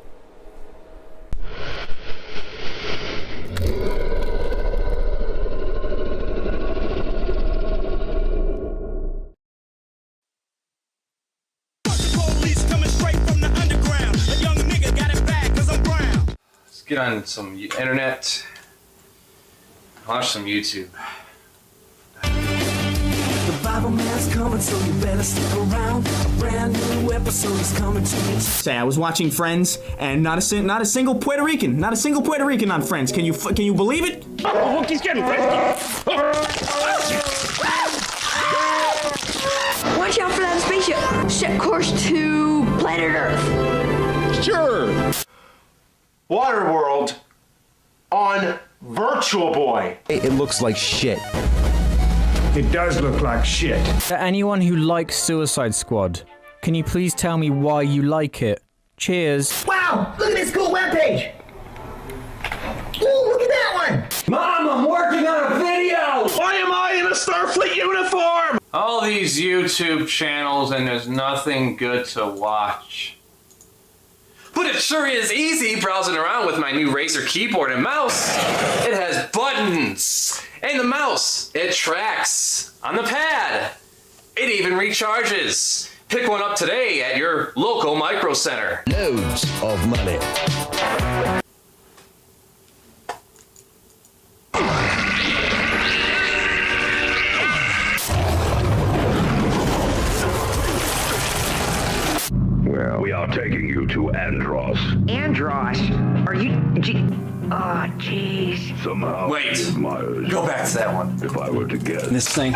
Get on some internet, watch some YouTube. The Bible man's coming, so you better stick around. A brand new episode is coming to you. Say, I was watching Friends, and not a single Puerto Rican, on Friends. Can you believe it? Oh, look, he's getting frisky. Watch out for that spaceship. Set course to planet Earth. Sure. Waterworld on Virtual Boy. It looks like shit. It does look like shit. Anyone who likes Suicide Squad, can you please tell me why you like it? Cheers. Wow, look at this cool webpage. Ooh, look at that one. Mom, I'm working on a video. Why am I in a Starfleet uniform? All these YouTube channels and there's nothing good to watch. But it sure is easy browsing around with my new Razer keyboard and mouse. It has buttons. And the mouse, it tracks on the pad. It even recharges. Pick one up today at your local Micro Center. Loads of money. Well, we are taking you to Andros. Andros? Are you... Oh, jeez. Somehow, Wait. Myers. Go back to that one. If I were to guess. This thing.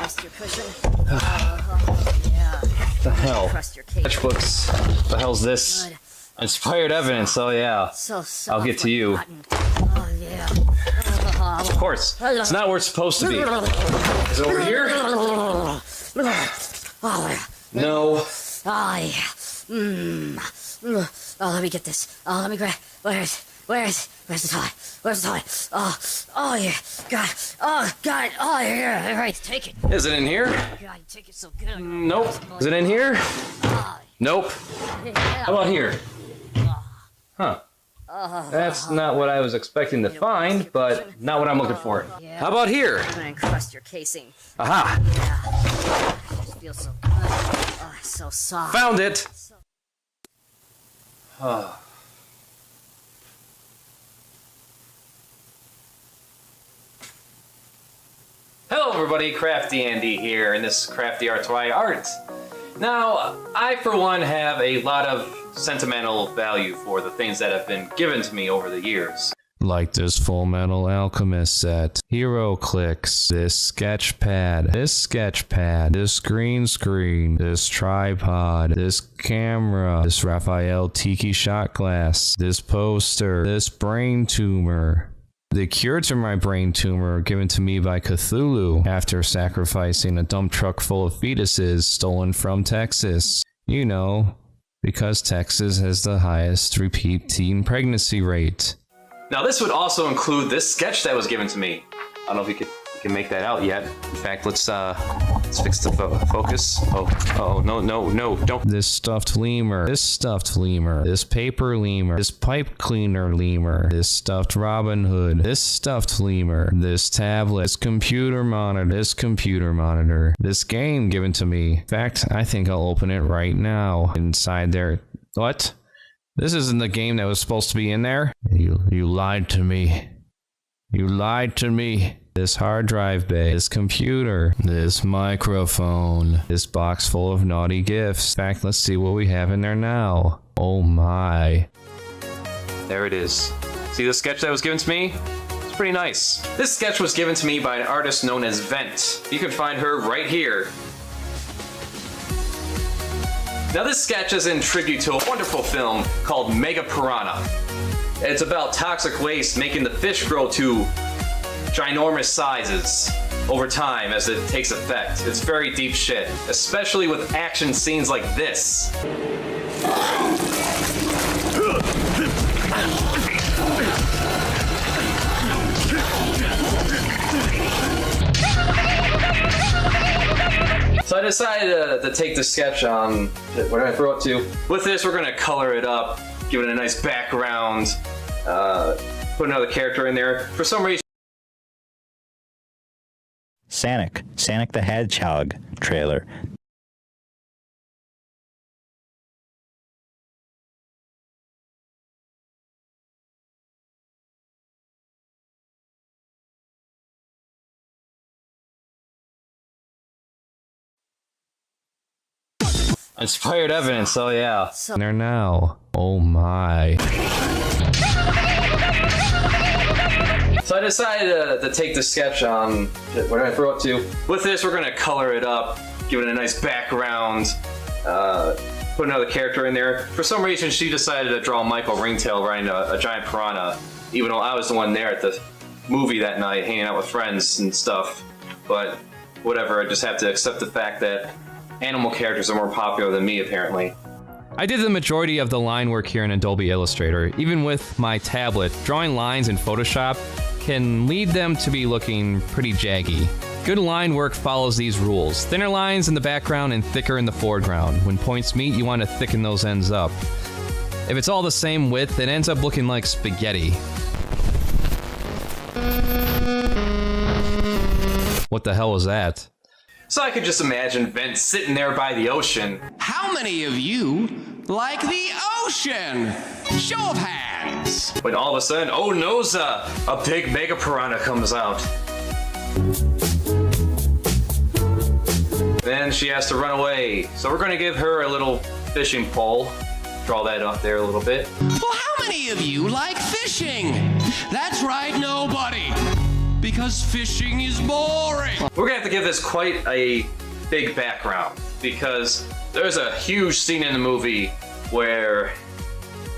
The hell? Sketchbooks. The hell's this? Inspired evidence. Oh yeah. I'll get to you. Of course. It's not where it's supposed to be. Is it over here? No. Oh, let me get this. Oh, let me grab. Where's the toy? Where's the toy? Oh, yeah. God. Oh, God. Oh, yeah. All right, take it. Is it in here? God, you take it so good. Nope. Is it in here? Nope. How about here? Huh. That's not what I was expecting to find, but not what I'm looking for. How about here? I'm gonna encrust your casing. Aha! Yeah. It just feels so good. Oh, it's so soft. Found it! Hello everybody, CraftyAndy here, and this is Crafty Artois Art. Now, I for one have a lot of sentimental value for the things that have been given to me over the years. Like this Full Metal Alchemist set, Hero Clicks, this sketch pad, this green screen, this tripod, this camera, this Raphael Tiki shot glass, this poster, this brain tumor. The cure to my brain tumor given to me by Cthulhu after sacrificing a dump truck full of fetuses stolen from Texas. You know, because Texas has the highest repeat teen pregnancy rate. Now this would also include this sketch that was given to me. I don't know if you can make that out yet. In fact, let's fix the focus. Oh, no, don't. This stuffed lemur, this paper lemur, this pipe cleaner lemur, this stuffed Robin Hood, this stuffed lemur, this tablet, this computer monitor, this game given to me. In fact, I think I'll open it right now. Inside there What? This isn't the game that was supposed to be in there. You lied to me. You lied to me. This hard drive bay, this computer, this microphone, this box full of naughty gifts. In fact, let's see what we have in there now. Oh my. There it is. See the sketch that was given to me? It's pretty nice. This sketch was given to me by an artist known as Vent. You can find her right here. Now this sketch is in tribute to a wonderful film called Mega Piranha. It's about toxic waste making the fish grow to ginormous sizes over time as it takes effect. It's very deep shit, especially with action scenes like this. So I decided to take the sketch on, where did I throw it to? With this, we're gonna color it up, give it a nice background, put another character in there. For some reason, Sonic the Hedgehog trailer. inspired evidence, oh yeah. There now. Oh my. So I decided to take the sketch on, where did I throw it to? With this, we're gonna color it up, give it a nice background, put another character in there. For some reason, she decided to draw Michael Ringtail riding a giant piranha, even though I was the one there at the movie that night, hanging out with friends and stuff. But whatever, I just have to accept the fact that animal characters are more popular than me, apparently. I did the majority of the line work here in Adobe Illustrator. Even with my tablet, drawing lines in Photoshop can lead them to be looking pretty jaggy. Good line work follows these rules. Thinner lines in the background and thicker in the foreground. When points meet, you want to thicken those ends up. If it's all the same width, it ends up looking like spaghetti. What the hell was that? So I could just imagine Vent sitting there by the ocean. How many of you like the ocean? Show of hands. When all of a sudden, oh no, a big mega piranha comes out. Then she has to run away. So we're gonna give her a little fishing pole. Draw that up there a little bit. Well, how many of you like fishing? That's right, nobody. Because fishing is boring. We're gonna have to give this quite a big background because there's a huge scene in the movie where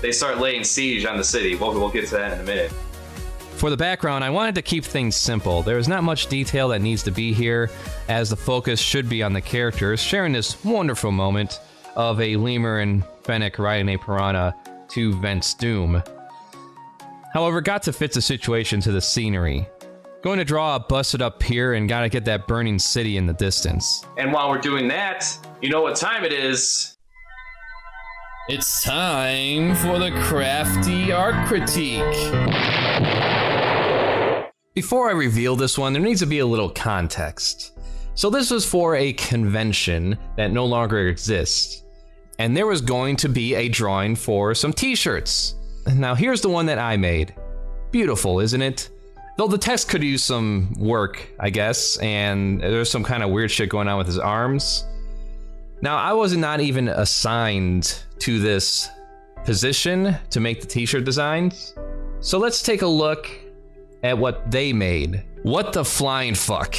they start laying siege on the city. We'll get to that in a minute. For the background, I wanted to keep things simple. There is not much detail that needs to be here, as the focus should be on the characters, sharing this wonderful moment of a lemur and fennec riding a piranha to Vent's doom. However, got to fit the situation to the scenery. Going to draw a busted up pier and gotta get that burning city in the distance. And while we're doing that, you know what time it is? It's time for the Crafty Art Critique. Before I reveal this one, there needs to be a little context. So this was for a convention that no longer exists. And there was going to be a drawing for some t-shirts. Now here's the one that I made. Beautiful, isn't it? Though the text could use some work, I guess, and there's some kind of weird shit going on with his arms. Now, I was not even assigned to this position to make the t-shirt designs. So let's take a look at what they made. What the flying fuck?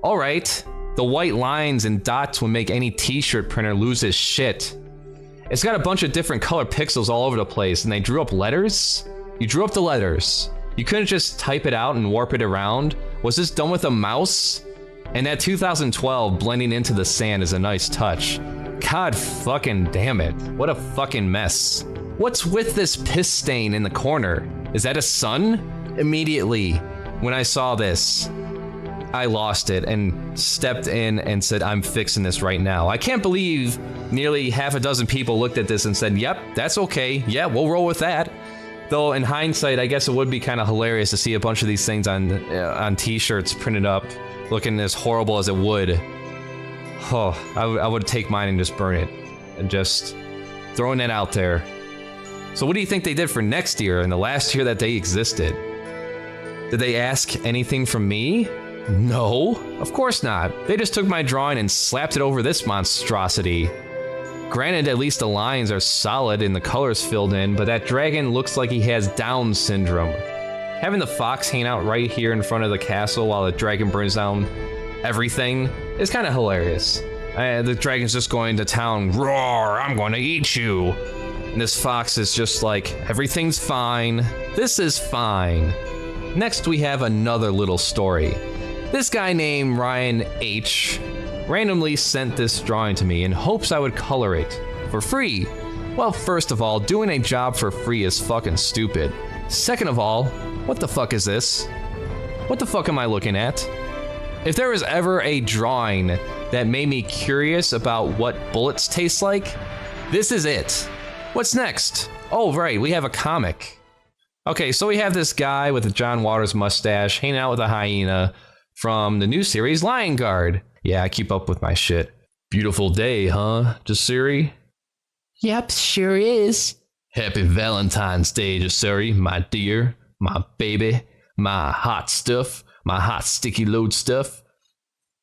All right, the white lines and dots would make any t-shirt printer lose his shit. It's got a bunch of different color pixels all over the place, and they drew up letters? You drew up the letters. You couldn't just type it out and warp it around? Was this done with a mouse? And that 2012 blending into the sand is a nice touch. God fucking damn it. What a fucking mess. What's with this piss stain in the corner? Is that a sun? Immediately, when I saw this, I lost it and stepped in and said, I'm fixing this right now. I can't believe nearly half a dozen people looked at this and said, yep, that's okay. Yeah, we'll roll with that. Though in hindsight, I guess it would be kind of hilarious to see a bunch of these things on t-shirts printed up, looking as horrible as it would. Oh, I would take mine and just burn it, and just Throwing it out there. So what do you think they did for next year and the last year that they existed? Did they ask anything from me? No, of course not. They just took my drawing and slapped it over this monstrosity. Granted, at least the lines are solid and the colors filled in, but that dragon looks like he has Down syndrome. Having the fox hang out right here in front of the castle while the dragon burns down everything is kind of hilarious. The dragon's just going to town, roar, I'm going to eat you. And this fox is just like, everything's fine. This is fine. Next, we have another little story. This guy named Ryan H. randomly sent this drawing to me in hopes I would color it for free. Well, first of all, doing a job for free is fucking stupid. Second of all, what the fuck is this? What the fuck am I looking at? If there was ever a drawing that made me curious about what bullets taste like, this is it. What's next? Oh, right, we have a comic. Okay, so we have this guy with a John Waters mustache hanging out with a hyena from the new series Lion Guard. Yeah, I keep up with my shit. Beautiful day, huh, Jasiri? Yep, sure is. Happy Valentine's Day, Jasiri, my dear, my baby, my hot stuff, my hot sticky load stuff.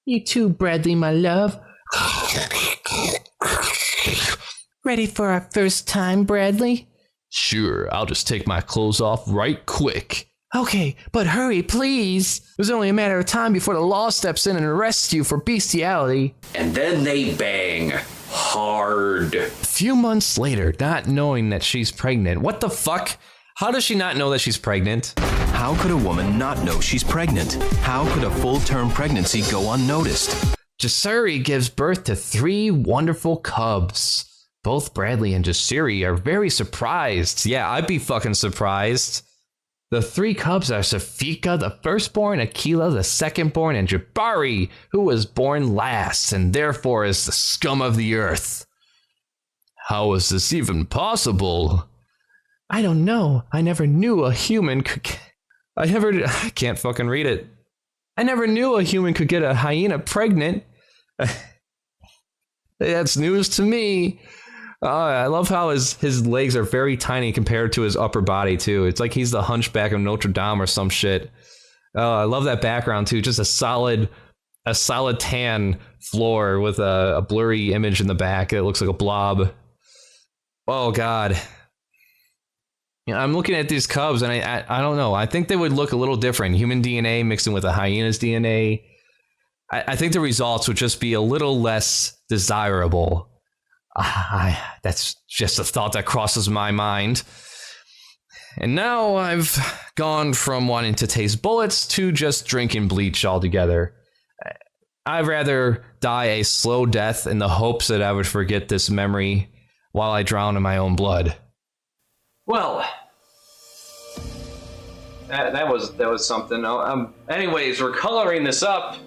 You too, Bradley, my love. Ready for our first time, Bradley? Sure, I'll just take my clothes off right quick. Okay, but hurry, please. It's only a matter of time before the law steps in and arrests you for bestiality. And then they bang. Hard. A few months later, not knowing that she's pregnant. What the fuck? How does she not know that she's pregnant? How could a woman not know she's pregnant? How could a full-term pregnancy go unnoticed? Jasiri gives birth to 3 wonderful cubs. Both Bradley and Jasiri are very surprised. Yeah, I'd be fucking surprised. The 3 cubs are Safika, the firstborn, Akila, the secondborn, and Jabari, who was born last and therefore is the scum of the earth. How is this even possible? I don't know. I never knew a human could... I can't fucking read it. I never knew a human could get a hyena pregnant. That's news to me. I love how his legs are very tiny compared to his upper body, too. It's like he's the hunchback of Notre Dame or some shit. I love that background, too. Just a solid tan floor with a blurry image in the back. It looks like a blob. Oh, God. Yeah, I'm looking at these cubs, and I don't know. I think they would look a little different. Human DNA mixing with a hyena's DNA. I think the results would just be a little less desirable. That's just a thought that crosses my mind. And now I've gone from wanting to taste bullets to just drinking bleach altogether. I'd rather die a slow death in the hopes that I would forget this memory while I drown in my own blood. Well, that was something. Anyways, we're coloring this up,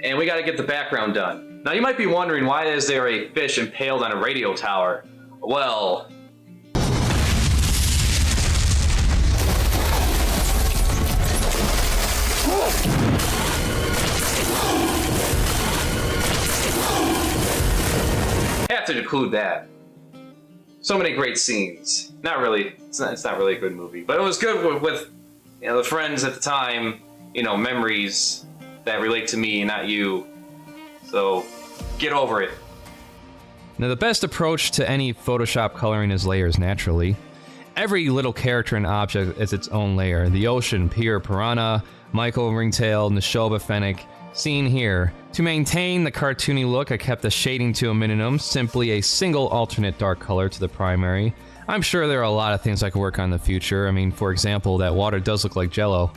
and we got to get the background done. Now, you might be wondering, why is there a fish impaled on a radio tower? Well... I have to include that. So many great scenes. Not really. It's not really a good movie, but it was good with the friends at the time. Memories that relate to me, not you. So get over it. Now, the best approach to any Photoshop coloring is layers, naturally. Every little character and object is its own layer. The ocean, Pier, Piranha, Michael, Ringtail, Neshoba, Fennec, seen here. To maintain the cartoony look, I kept the shading to a minimum, simply a single alternate dark color to the primary. I'm sure there are a lot of things I could work on in the future. I mean, for example, that water does look like Jell-O.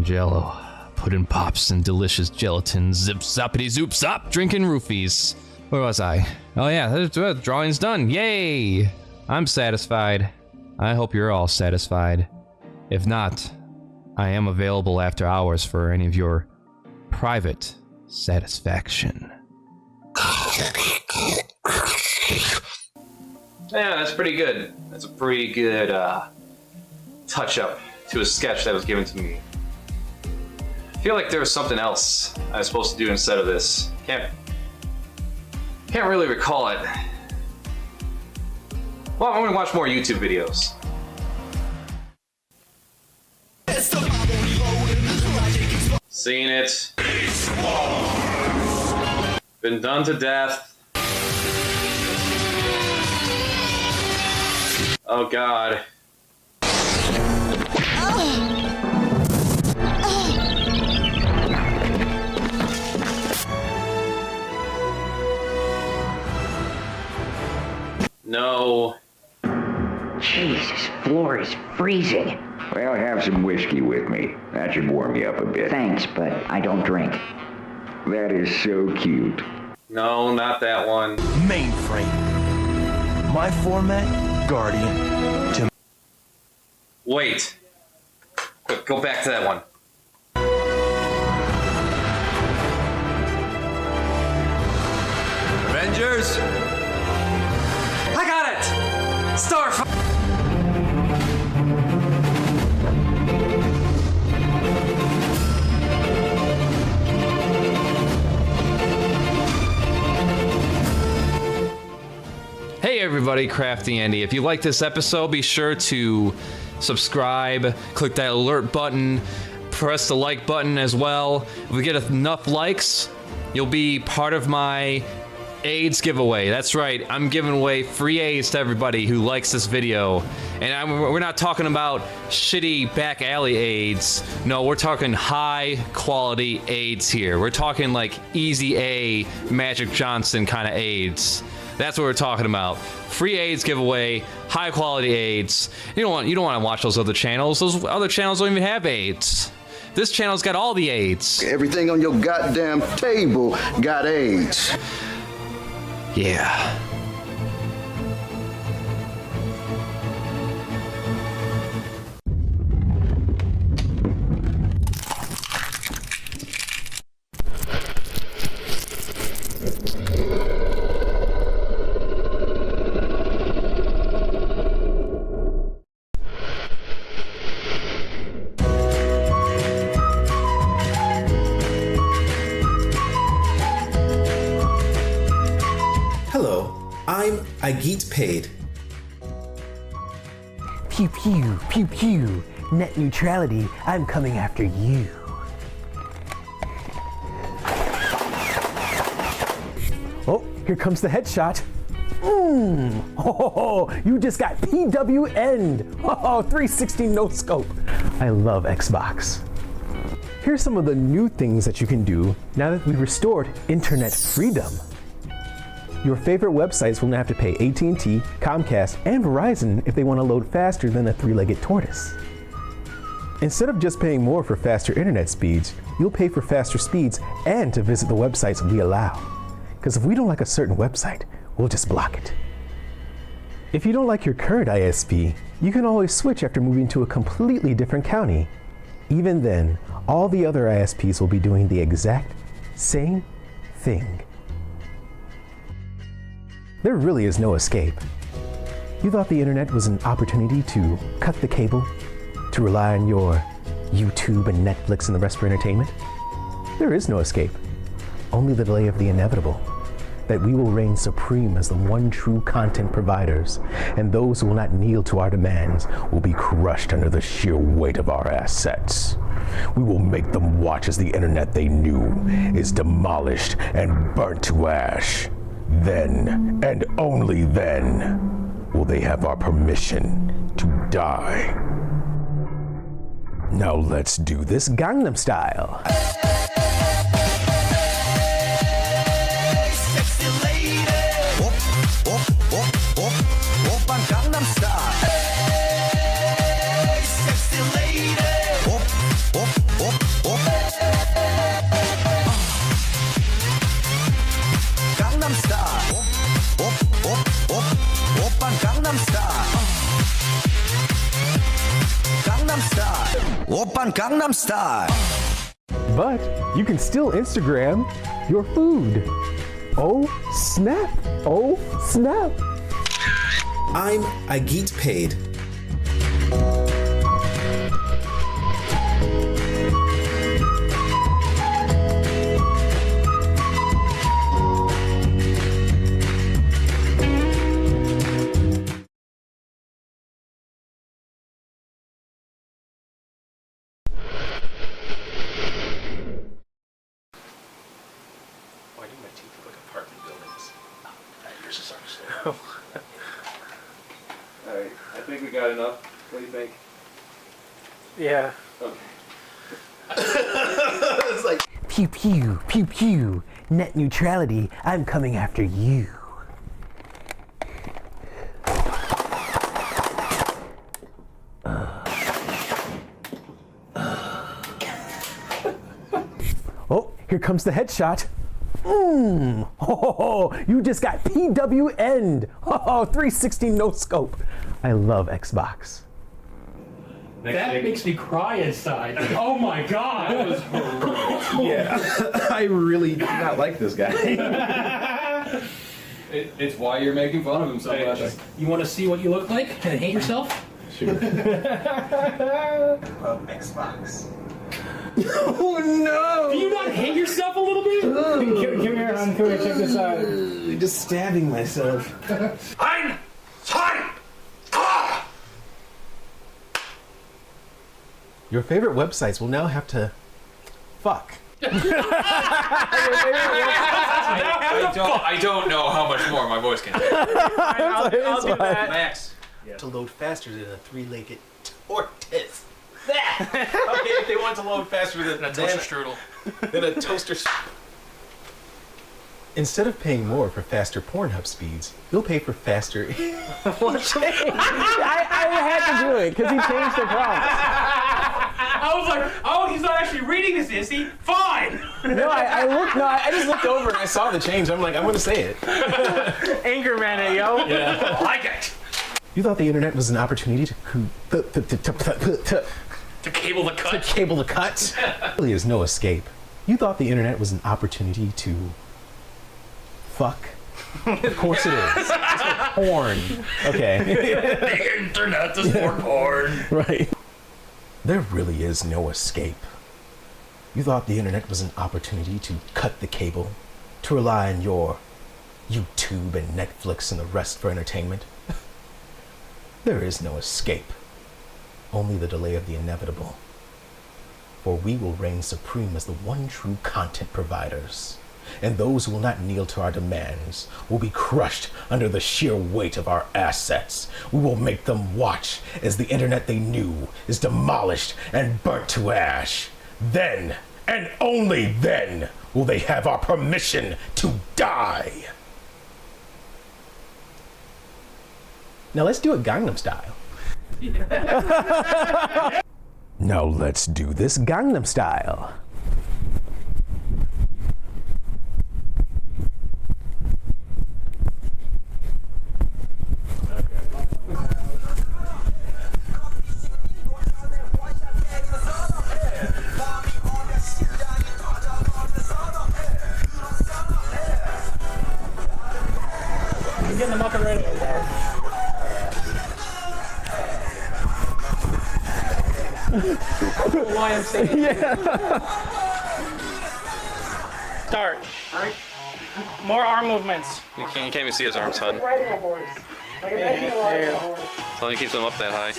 Jell-O. Pudding pops and delicious gelatin. Zip zoppity zoop zop. Drinking roofies. Where was I? Oh yeah, the drawing's done. Yay! I'm satisfied. I hope you're all satisfied. If not, I am available after hours for any of your private satisfaction. Yeah, that's pretty good. That's a pretty good touch-up to a sketch that was given to me. I feel like there was something else I was supposed to do instead of this. Can't really recall it. Well, I'm gonna watch more YouTube videos. Seen it. Been done to death. Oh God. No. Jesus, floor is freezing. Well, have some whiskey with me. That should warm you up a bit. Thanks, but I don't drink. That is so cute. No, not that one. Mainframe. My format, Guardian. To Wait. Quick, go back to that one. Avengers. I got it! Starfire! Hey everybody, CraftyAndy. If you like this episode, be sure to subscribe, click that alert button, press the like button as well. If we get enough likes, you'll be part of my AIDS giveaway. That's right, I'm giving away free AIDS to everybody who likes this video. And we're not talking about shitty back alley AIDS. No, we're talking high quality AIDS here. We're talking like Easy A, Magic Johnson kind of AIDS. That's what we're talking about. Free AIDS giveaway, high quality AIDS. You don't want to watch those other channels. Those other channels don't even have AIDS. This channel's got all the AIDS. Everything on your goddamn table got AIDS. Yeah. I get paid. Pew pew, pew pew. Net neutrality, I'm coming after you. Oh, here comes the headshot. You just got PWN'd. 360 no scope. I love Xbox. Here's some of the new things that you can do now that we've restored internet freedom. Your favorite websites will now have to pay AT&T, Comcast, and Verizon if they want to load faster than a three-legged tortoise. Instead of just paying more for faster internet speeds, you'll pay for faster speeds and to visit the websites we allow. Because if we don't like a certain website, we'll just block it. If you don't like your current ISP, you can always switch after moving to a completely different county. Even then, all the other ISPs will be doing the exact same thing. There really is no escape. You thought the internet was an opportunity to cut the cable, to rely on your YouTube and Netflix and the rest for entertainment? There is no escape, only the delay of the inevitable, that we will reign supreme as the one true content providers, and those who will not kneel to our demands will be crushed under the sheer weight of our assets. We will make them watch as the internet they knew is demolished and burnt to ash. Then, and only then, will they have our permission to die. Now let's do this Gangnam Style. Sexy lady. Gangnam Style. Sexy lady. Gangnam Style. Gangnam Style. Gangnam Style. Oppan Gangnam Style. But you can still Instagram your food. Oh snap! Oh snap! I get paid. Why do my teeth look like apartment buildings? Yours is ours. Alright, I think we got enough. What do you think? Yeah. Okay. It's like pew pew pew pew. Net neutrality. I'm coming after you. Oh, here comes the headshot. You just got PWN'd. 360 no scope. I love Xbox. That makes me cry inside. Oh my god! That was horrific. Yeah, I really do not like this guy. It's why you're making fun of him so much. You want to see what you look like? Can you hate yourself? Sure. Xbox. Oh no! Do you not hate yourself a little bit? Come here, hon. Come here, check this out. Just stabbing myself. Ein, zwei, Your favorite websites will now have to fuck. I don't know how much more my voice can do. I'll do that. Max. To load faster than a three-legged tortoise. That! Okay, if they want to load faster than a toaster strudel. Than a toaster. Instead of paying more for faster Pornhub speeds, you'll pay for faster. What changed? I had to do it because he changed the prompt. I was like, oh, he's not actually reading this, is he? Fine! No, I just looked over and I saw the change. I'm like, I'm gonna say it. Anger man, yo. Yeah. I like it. You thought the internet was an opportunity to cable the cut? To cable the cut? There really is no escape. You thought the internet was an opportunity to fuck? Of course it is. It's for porn. Okay. The internet is for porn. Right. There really is no escape. You thought the internet was an opportunity to cut the cable, to rely on your YouTube and Netflix and the rest for entertainment. There is no escape. Only the delay of the inevitable. For we will reign supreme as the one true content providers. And those who will not kneel to our demands will be crushed under the sheer weight of our assets. We will make them watch as the internet they knew is demolished and burnt to ash. Then, and only then, will they have our permission to die. Now let's do it Gangnam Style. Now let's do this Gangnam Style. I'm getting them up and ready. YMCA. Yeah. Start. More arm movements. You can't even see his arms, hon. So you keep them up that high.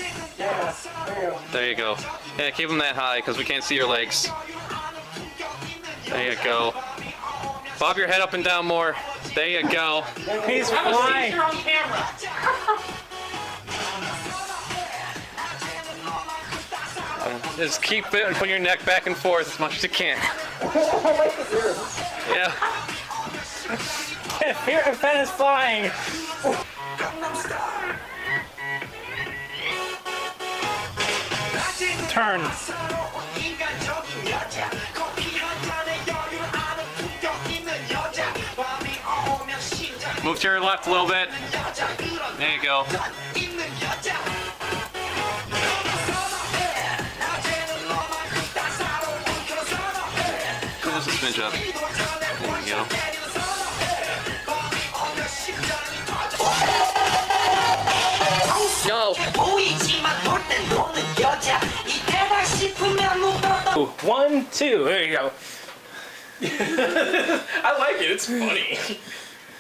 There you go. Yeah, keep them that high because we can't see your legs. There you go. Bob your head up and down more. There you go. He's flying. On camera. Just keep it and put your neck back and forth as much as you can. Yeah. Here, Ben is flying. Turn. Move to your left a little bit. There you go. Just a smidge up. There you go. Yo. 1, 2. There you go. I like it. It's funny.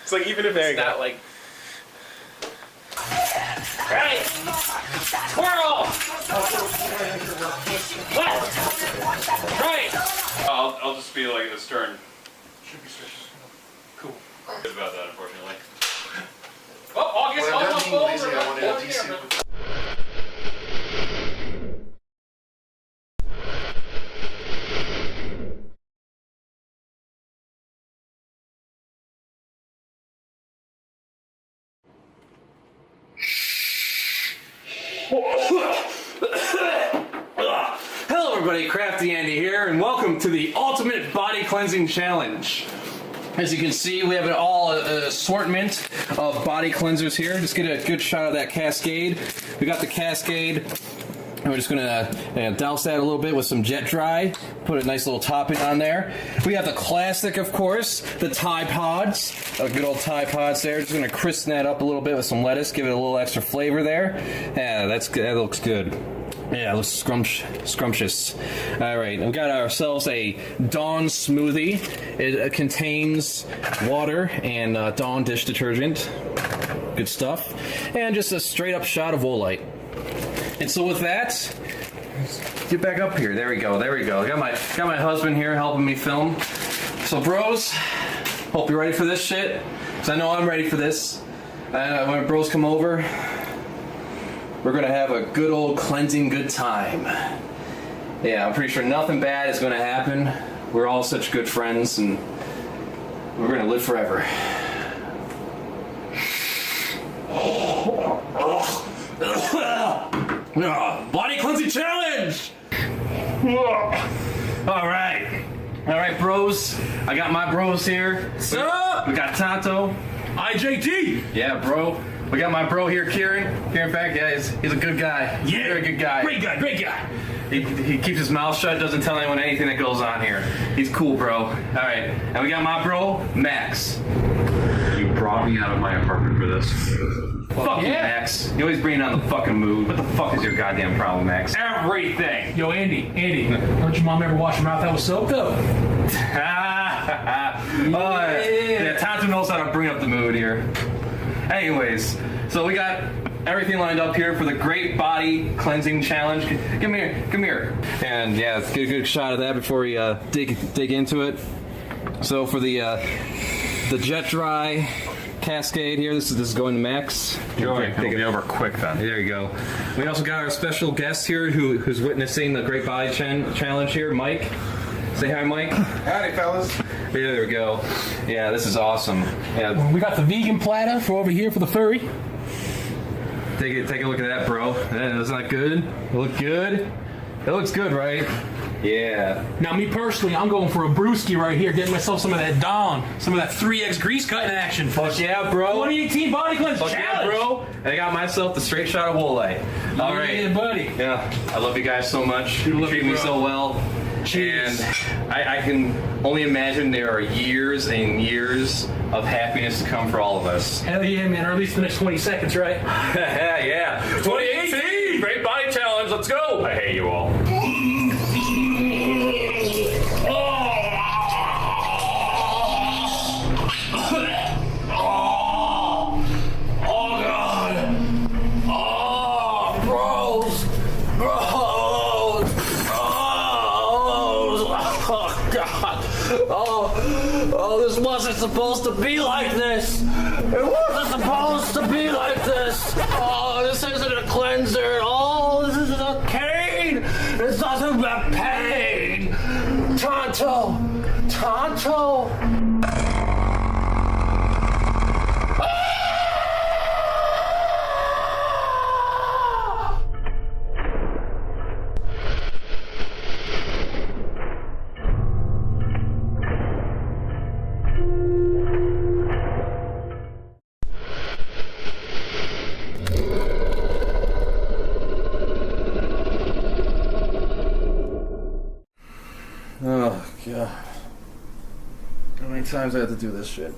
It's like even if it's not like. Right. Twirl. Left. Right. I'll just be like this turn. Cool. Good about that, unfortunately. Oh, August, When I'm done being lazy, I wanted a decent... Hello everybody, CraftyAndy here, and welcome to the Ultimate Body Cleansing Challenge. As you can see, we have an assortment of body cleansers here. Just get a good shot of that Cascade. We got the Cascade, and we're just gonna douse that a little bit with some Jet Dry. Put a nice little topping on there. We have the classic, of course, the Tide Pods. Good old Tide Pods there. Just gonna crispen that up a little bit with some lettuce, give it a little extra flavor there. Yeah, that's good. That looks good. Yeah, it looks scrumptious. All right, we got ourselves a Dawn smoothie. It contains water and Dawn dish detergent. Good stuff. And just a straight up shot of Woolite. And so with that, get back up here. There we go. There we go. Got my husband here helping me film. So bros, hope you're ready for this shit. Cause I know I'm ready for this. When bros come over, we're gonna have a good old cleansing good time. Yeah, I'm pretty sure nothing bad is gonna happen. We're all such good friends and we're gonna live forever. Body cleansing challenge! Alright, bros. I got my bros here. Sup? We got Tonto. IJT! Yeah, bro. We got my bro here, Kieran. Kieran back, yeah, he's a good guy. Yeah. Very good guy. Great guy. He keeps his mouth shut, doesn't tell anyone anything that goes on here. He's cool, bro. Alright, and we got my bro, Max. You brought me out of my apartment for this. Fuck you, Max. You always bring down the fucking mood. What the fuck is your goddamn problem, Max? Everything. Yo, Andy, don't your mom ever wash her mouth out with soap, though? Yeah, Tonto knows how to bring up the mood here. Anyways, so we got everything lined up here for the Great Body Cleansing Challenge. Come here. And yeah, let's get a good shot of that before we dig into it. So for the Jet Dry Cascade here, this is going to Max. It'll be over quick then. There you go. We also got our special guest here who's witnessing the Great Body Challenge here, Mike. Say hi, Mike. Howdy, fellas. Yeah, there we go. Yeah, this is awesome. Yeah. We got the vegan platter for over here for the furry. Take a look at that, bro. That's not good. It look good. It looks good, right? Yeah. Now, me personally, I'm going for a brewski right here, getting myself some of that Dawn, some of that 3X grease cutting action. Fuck yeah, bro. 2018 Body Cleanse Challenge. Yeah, bro. And I got myself the straight shot of Woolite. All right. Yeah, buddy. Yeah. I love you guys so much. You treat me so well. Cheers. And I can only imagine there are years and years of happiness to come for all of us. Hell yeah, man. Or at least the next 20 seconds, right? Yeah. 2018 Great Body Challenge. Let's go. I hate you all. Oh, this wasn't supposed to be like this. It wasn't supposed to be like this. Oh, this isn't a cleanser. Oh, this is a cane. It's nothing but pain. Tonto. Oh, God. How many times I have to do this shit?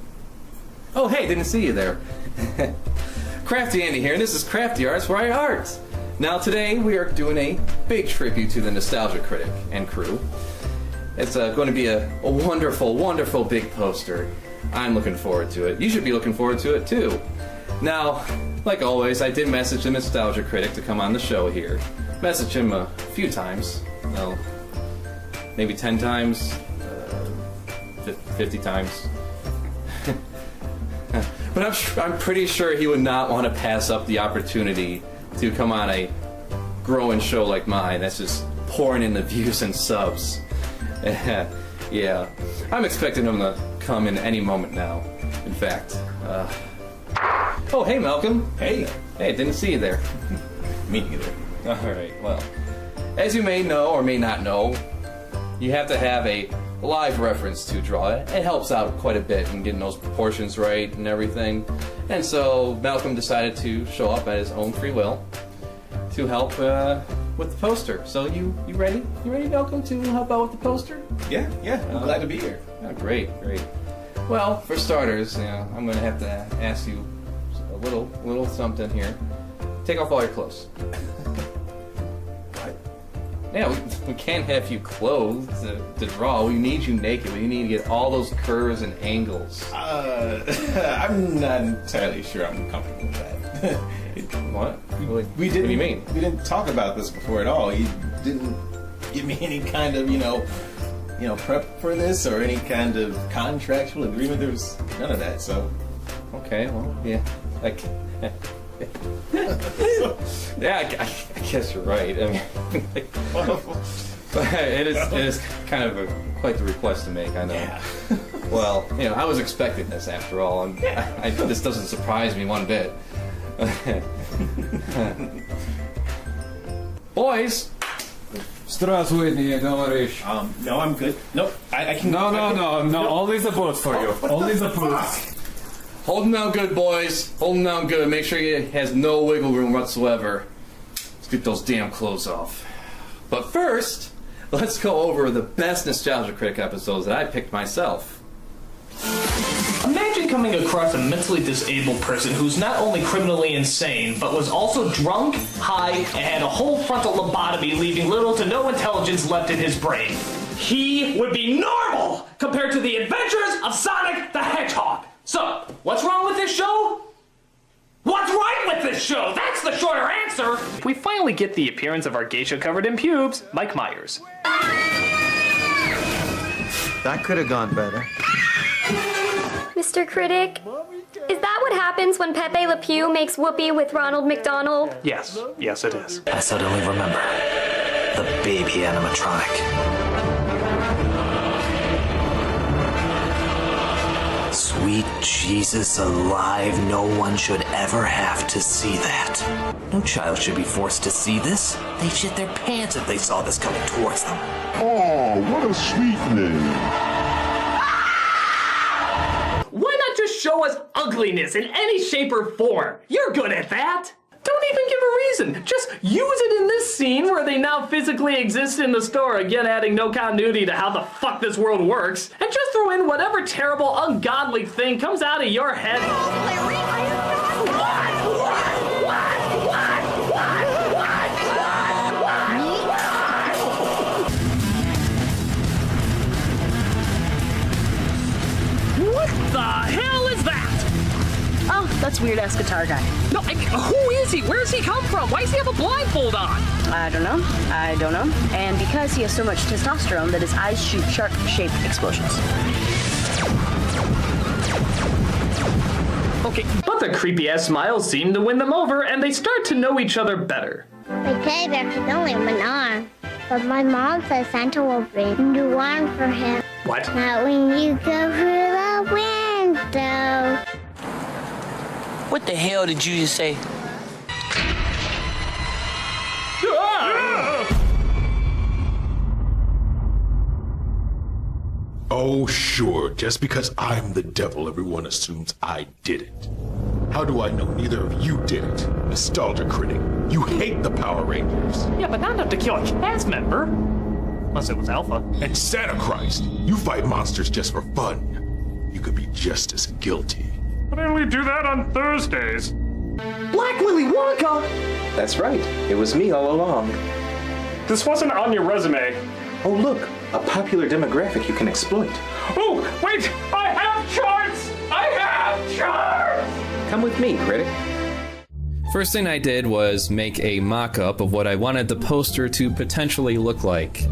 Oh, hey, didn't see you there. CraftyAndy here, and this is Crafty Arts, where I art. Now, today, we are doing a big tribute to the Nostalgia Critic and crew. It's going to be a wonderful, wonderful big poster. I'm looking forward to it. You should be looking forward to it, too. Now, like always, I did message the Nostalgia Critic to come on the show here. Messaged him a few times. Well, maybe 10 times, 50 times. But I'm pretty sure he would not want to pass up the opportunity to come on a growing show like mine that's just pouring in the views and subs. Yeah, I'm expecting him to come in any moment now. In fact, oh, hey, Malcolm. Hey, didn't see you there. Me neither. All right, well, as you may know or may not know, you have to have a live reference to draw. It helps out quite a bit in getting those proportions right and everything. And so Malcolm decided to show up at his own free will to help with the poster. So you ready? You ready, Malcolm, to help out with the poster? Yeah, I'm glad to be here. Oh, great. Well, for starters, I'm going to have to ask you a little something here. Take off all your clothes. Yeah, we can't have you clothed to draw. We need you naked. We need to get all those curves and angles. I'm not entirely sure I'm comfortable with that. What? We didn't. What do you mean? We didn't talk about this before at all. You didn't give me any kind of, prep for this or any kind of contractual agreement. There was none of that. So, okay, well, yeah, yeah, I guess you're right. I mean, but it is kind of quite the request to make. I know. Yeah. Well, I was expecting this after all, and this doesn't surprise me one bit. Boys. Здравствуй, не говоришь. No, I'm good. Nope, I can. No, only the boots for you. Only the boots. Hold him down good, boys. Hold him down good. Make sure he has no wiggle room whatsoever. Let's get those damn clothes off. But first, let's go over the best Nostalgia Critic episodes that I picked myself. Imagine coming across a mentally disabled person who's not only criminally insane, but was also drunk, high, and had a whole frontal lobotomy, leaving little to no intelligence left in his brain. He would be normal compared to the adventures of Sonic the Hedgehog. So, what's wrong with this show? What's right with this show? That's the shorter answer! We finally get the appearance of our geisha covered in pubes, Mike Myers. That could have gone better. Mr. Critic, is that what happens when Pepe Le Pew makes whoopee with Ronald McDonald? Yes it is. I suddenly remember the baby animatronic. Sweet Jesus alive, no one should ever have to see that. No child should be forced to see this. They'd shit their pants if they saw this coming towards them. Oh, what a sweet name. Why not just show us ugliness in any shape or form? You're good at that. Don't even give a reason. Just use it in this scene where they now physically exist in the store, again adding no continuity to how the fuck this world works, and just throw in whatever terrible, ungodly thing comes out of your head. What the hell is that? Oh, that's weird-ass guitar guy. No, who is he? Where does he come from? Why does he have a blindfold on? I don't know. And because he has so much testosterone that his eyes shoot shark-shaped explosions. Okay, but the creepy-ass smiles seem to win them over, and they start to know each other better. My teddy bear has only one arm, but my mom says Santa will bring a new arm for him. What? Not when you go through the window. What the hell did you just say? Oh, sure. Just because I'm the devil, everyone assumes I did it. How do I know neither of you did it? Nostalgia Critic, you hate the Power Rangers. Yeah, but not enough to kill a cast member. Unless it was Alpha. And Santa Christ, you fight monsters just for fun. You could be just as guilty. But I only do that on Thursdays. Black Willy Wonka? That's right. It was me all along. This wasn't on your resume. Oh, look. A popular demographic you can exploit. Oh, wait! I have charts! I have charts! Come with me, critic. First thing I did was make a mock-up of what I wanted the poster to potentially look like.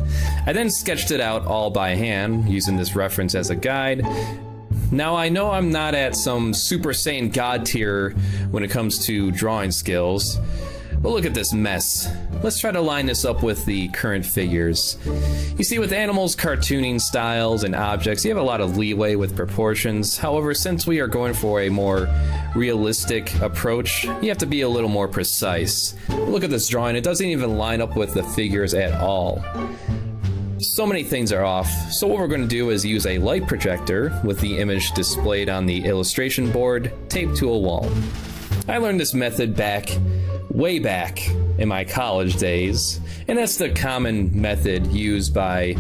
I then sketched it out all by hand, using this reference as a guide. Now, I know I'm not at some Super Saiyan God tier when it comes to drawing skills, but look at this mess. Let's try to line this up with the current figures. You see, with animals, cartooning styles, and objects, you have a lot of leeway with proportions. However, since we are going for a more realistic approach, you have to be a little more precise. Look at this drawing, it doesn't even line up with the figures at all. So many things are off, so what we're going to do is use a light projector with the image displayed on the illustration board taped to a wall. I learned this method way back in my college days, and that's the common method used by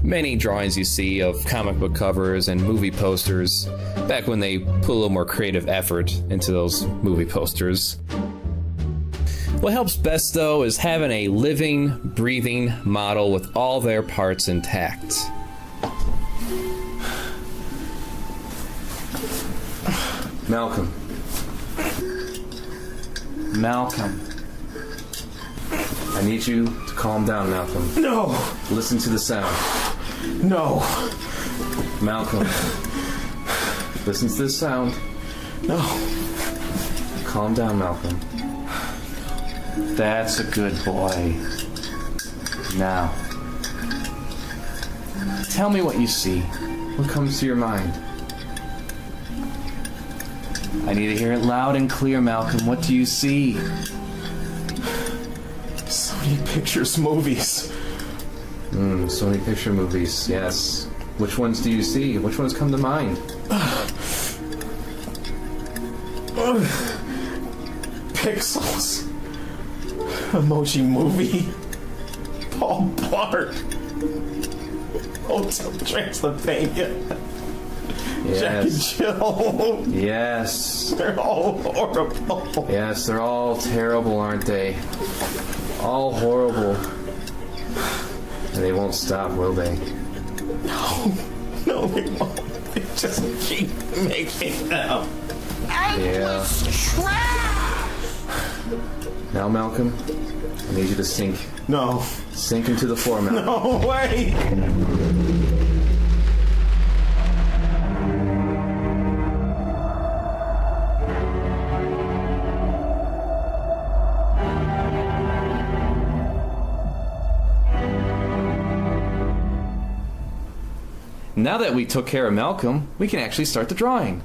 many drawings you see of comic book covers and movie posters back when they put a little more creative effort into those movie posters. What helps best, though, is having a living, breathing model with all their parts intact. Malcolm. I need you to calm down, Malcolm. No! Listen to the sound. No! Malcolm. Listen to the sound. No. Calm down, Malcolm. That's a good boy. Now, tell me what you see. What comes to your mind? I need to hear it loud and clear, Malcolm. What do you see? Sony Pictures movies. Sony Picture movies, yes. Which ones do you see? Which ones come to mind? Pixels. Emoji Movie. Paul Blart. Hotel Transylvania. Jack and Jill. Yes. They're all horrible. Yes, they're all terrible, aren't they? All horrible. And they won't stop, will they? No, they won't. They just keep making them. Yeah. Now, Malcolm, I need you to sink. No. Sink into the floor, Malcolm. No way! Now that we took care of Malcolm, we can actually start the drawing.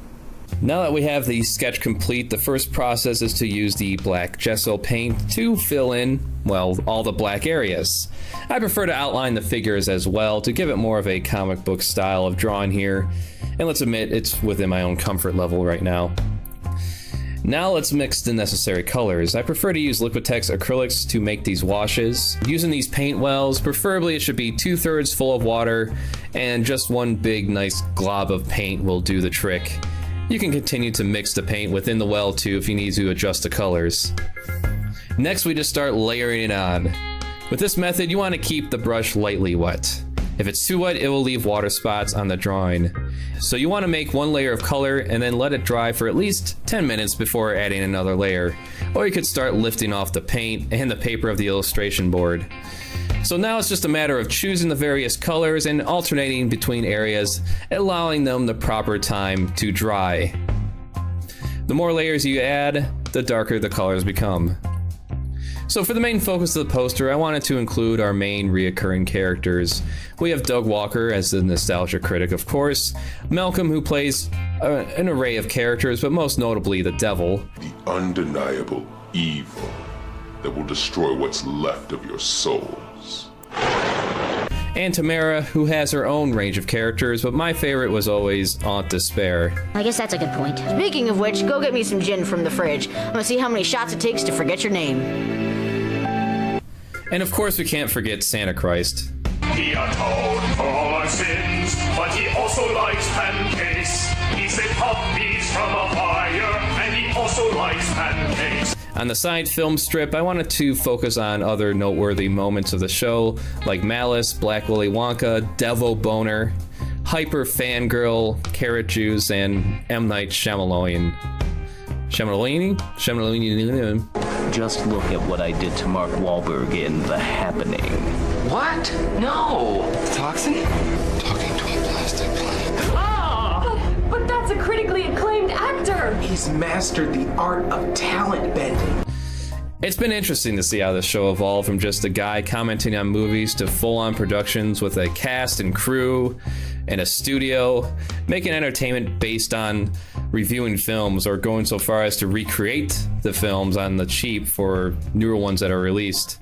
Now that we have the sketch complete, the first process is to use the black gesso paint to fill in, well, all the black areas. I prefer to outline the figures as well to give it more of a comic book style of drawing here, and let's admit it's within my own comfort level right now. Now let's mix the necessary colors. I prefer to use Liquitex acrylics to make these washes. Using these paint wells, preferably it should be 2/3 full of water, and just one big nice glob of paint will do the trick. You can continue to mix the paint within the well too if you need to adjust the colors. Next we just start layering it on. With this method you want to keep the brush lightly wet. If it's too wet, it will leave water spots on the drawing. So you want to make one layer of color and then let it dry for at least 10 minutes before adding another layer. Or you could start lifting off the paint and the paper of the illustration board. So now it's just a matter of choosing the various colors and alternating between areas, allowing them the proper time to dry. The more layers you add, the darker the colors become. So for the main focus of the poster, I wanted to include our main reoccurring characters. We have Doug Walker as the nostalgia critic, of course, Malcolm, who plays an array of characters, but most notably the Devil. The undeniable evil that will destroy what's left of your souls. And Tamara, who has her own range of characters, but my favorite was always Aunt Despair. I guess that's a good point. Speaking of which, go get me some gin from the fridge. I'm gonna see how many shots it takes to forget your name. And of course we can't forget Santa Christ. He atoned for all our sins, but he also likes pancakes. He saved puppies from a fire, and he also likes pancakes. On the side film strip, I wanted to focus on other noteworthy moments of the show, like Malice, Black Willy Wonka, Devo Boner, Hyper Fangirl, Carrot Juice, and M. Night Shyamalan. Just look at what I did to Mark Wahlberg in The Happening. What? No! Toxin? Talking to a plastic plane. Ah! But older. He's mastered the art of talent bending. It's been interesting to see how this show evolved from just a guy commenting on movies to full-on productions with a cast and crew and a studio, making entertainment based on reviewing films or going so far as to recreate the films on the cheap for newer ones that are released.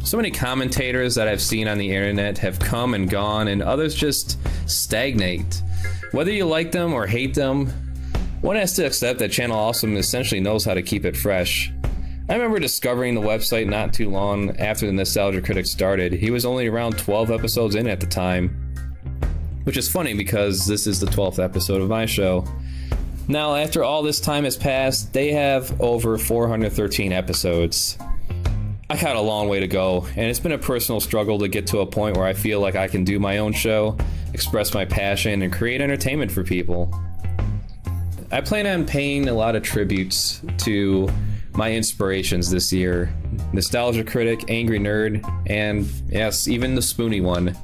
So many commentators that I've seen on the internet have come and gone, and others just stagnate. Whether you like them or hate them, one has to accept that Channel Awesome essentially knows how to keep it fresh. I remember discovering the website not too long after the Nostalgia Critic started. He was only around 12 episodes in at the time, which is funny because this is the 12th episode of my show. Now, after all this time has passed, they have over 413 episodes. I got a long way to go, and it's been a personal struggle to get to a point where I feel like I can do my own show, express my passion, and create entertainment for people. I plan on paying a lot of tributes to my inspirations this year. Nostalgia Critic, Angry Nerd, and yes, even the Spoony one.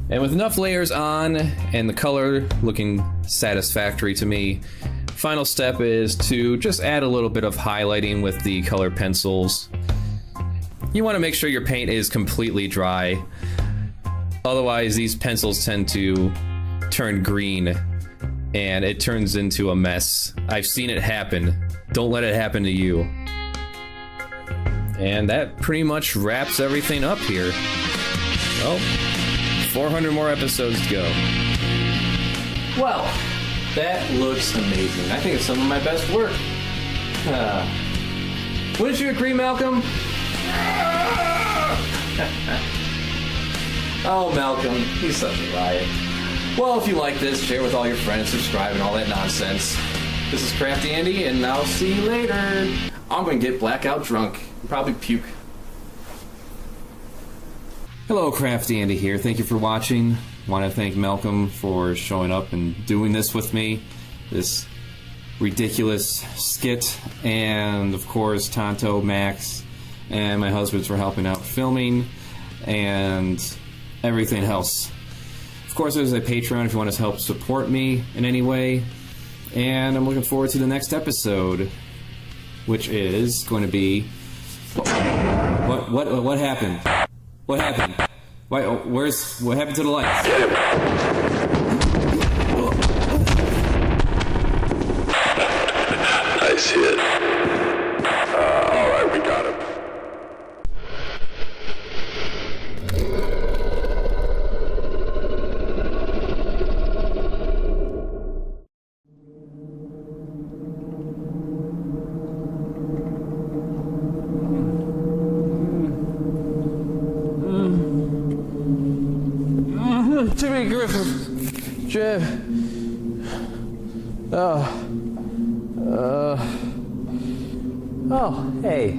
And with enough layers on and the color looking satisfactory to me, final step is to just add a little bit of highlighting with the color pencils. You want to make sure your paint is completely dry. Otherwise, these pencils tend to turn green and it turns into a mess. I've seen it happen. Don't let it happen to you. And that pretty much wraps everything up here. Well, 400 more episodes to go. Well, that looks amazing. I think it's some of my best work. Wouldn't you agree, Malcolm? Oh, Malcolm, he's such a riot. Well, if you like this, share with all your friends, subscribe, and all that nonsense. This is CraftyAndy, and I'll see you later. I'm gonna get blackout drunk and probably puke. Hello, CraftyAndy here. Thank you for watching. Want to thank Malcolm for showing up and doing this with me. This ridiculous skit. And, of course, Tonto, Max, and my husbands for helping out filming and everything else. Of course, there's a Patreon if you want to help support me in any way. And I'm looking forward to the next episode, which is going to be... What happened? What happened? Why? What happened to the lights? Nice hit. Alright, we got him. Jimmy Griffin. Jim. Oh, hey.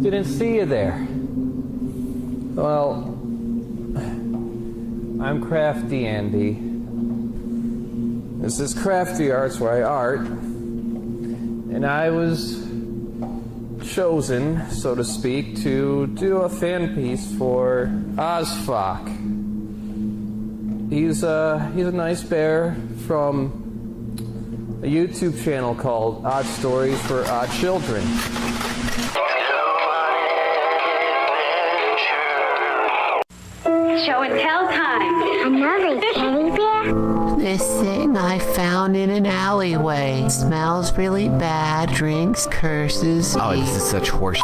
Didn't see you there. Well, I'm CraftyAndy. This is Crafty Arts, where I art. And I was chosen, so to speak, to do a fan piece for Ozfock. He's a nice bear from a YouTube channel called Odd Stories for Odd Children. Show and tell time. Another teddy bear? This thing I found in an alleyway. Smells really bad, drinks, curses. Oh, this is such horse.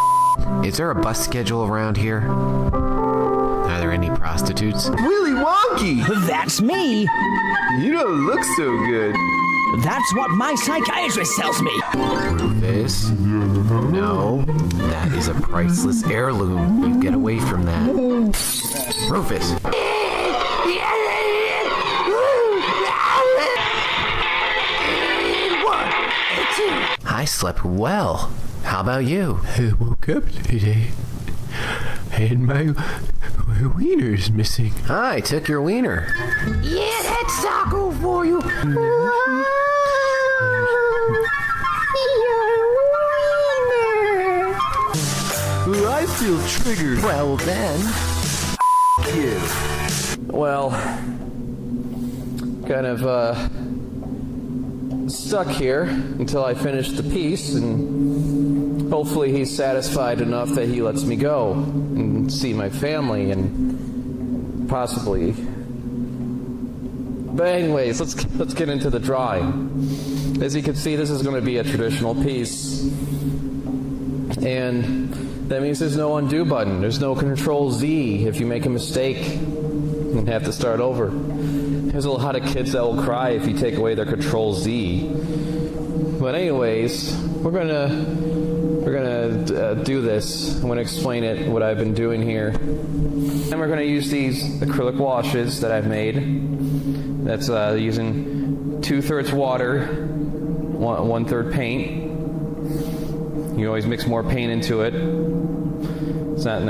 Is there a bus schedule around here? Are there any prostitutes? Willy Wonky! That's me! You don't look so good. That's what my psychiatrist tells me. Rufus? No, that is a priceless heirloom. You get away from that. Rufus! I slept well. How about you? I woke up today and my wiener's missing. I took your wiener. Yeah, that's taco for you. Ooh, I feel triggered. Well then, you. Well, kind of stuck here until I finish the piece, and hopefully he's satisfied enough that he lets me go and see my family and possibly. But anyways, let's get into the drawing. As you can see, this is going to be a traditional piece, and that means there's no undo button. There's no Control Z if you make a mistake and have to start over. There's a lot of kids that will cry if you take away their Control Z. But anyways, we're gonna do this. I'm gonna explain it, what I've been doing here. And we're gonna use these acrylic washes that I've made. That's using 2/3 water, 1/3 paint. You always mix more paint into it. It's not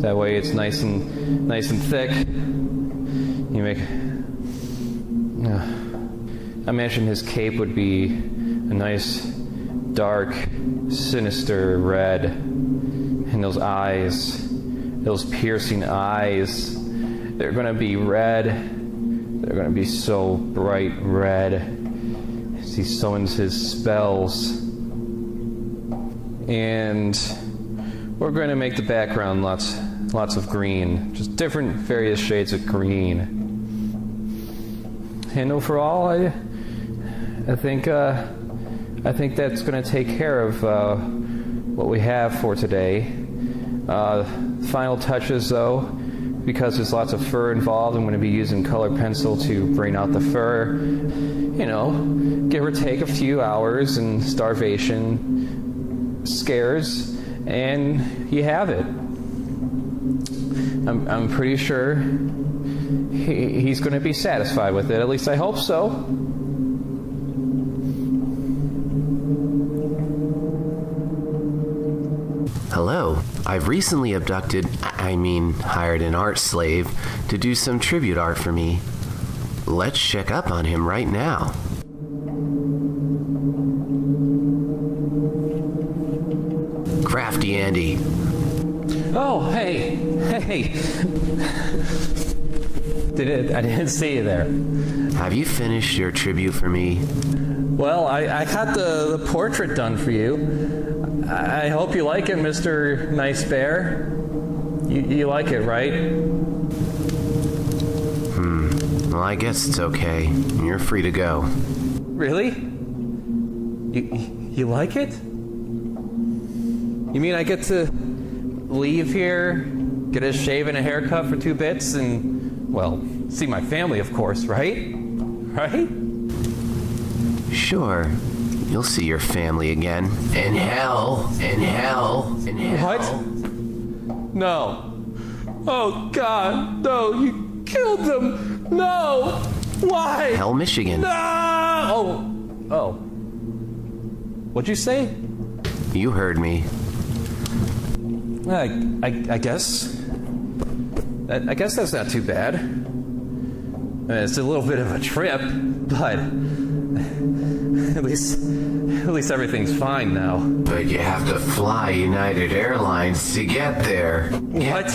that way. It's nice and thick. You make. I imagine his cape would be a nice, dark, sinister red, and those eyes, those piercing eyes, they're gonna be red. They're gonna be so bright red as he summons his spells. And we're going to make the background lots of green, just different various shades of green. And overall, I think that's going to take care of what we have for today. Final touches, though, because there's lots of fur involved, I'm going to be using colored pencil to bring out the fur. You know, give or take a few hours and starvation scares, and you have it. I'm pretty sure he's going to be satisfied with it. At least I hope so. Hello. I've recently hired an art slave to do some tribute art for me. Let's check up on him right now. CraftyAndy. Oh, hey. I didn't see you there. Have you finished your tribute for me? Well, I got the portrait done for you. I hope you like it, Mr. Nice Bear. You like it, right? Well, I guess it's okay. You're free to go. Really? You like it? You mean I get to leave here, get a shave and a haircut for 2 bits, and, well, see my family, of course, right? Right? Sure. You'll see your family again. In hell. What? No. Oh, God. No, you killed them. No. Why? Hell, Michigan. No. Oh. What'd you say? You heard me. I guess. I guess that's not too bad. It's a little bit of a trip, but at least everything's fine now. But you have to fly United Airlines to get there. Get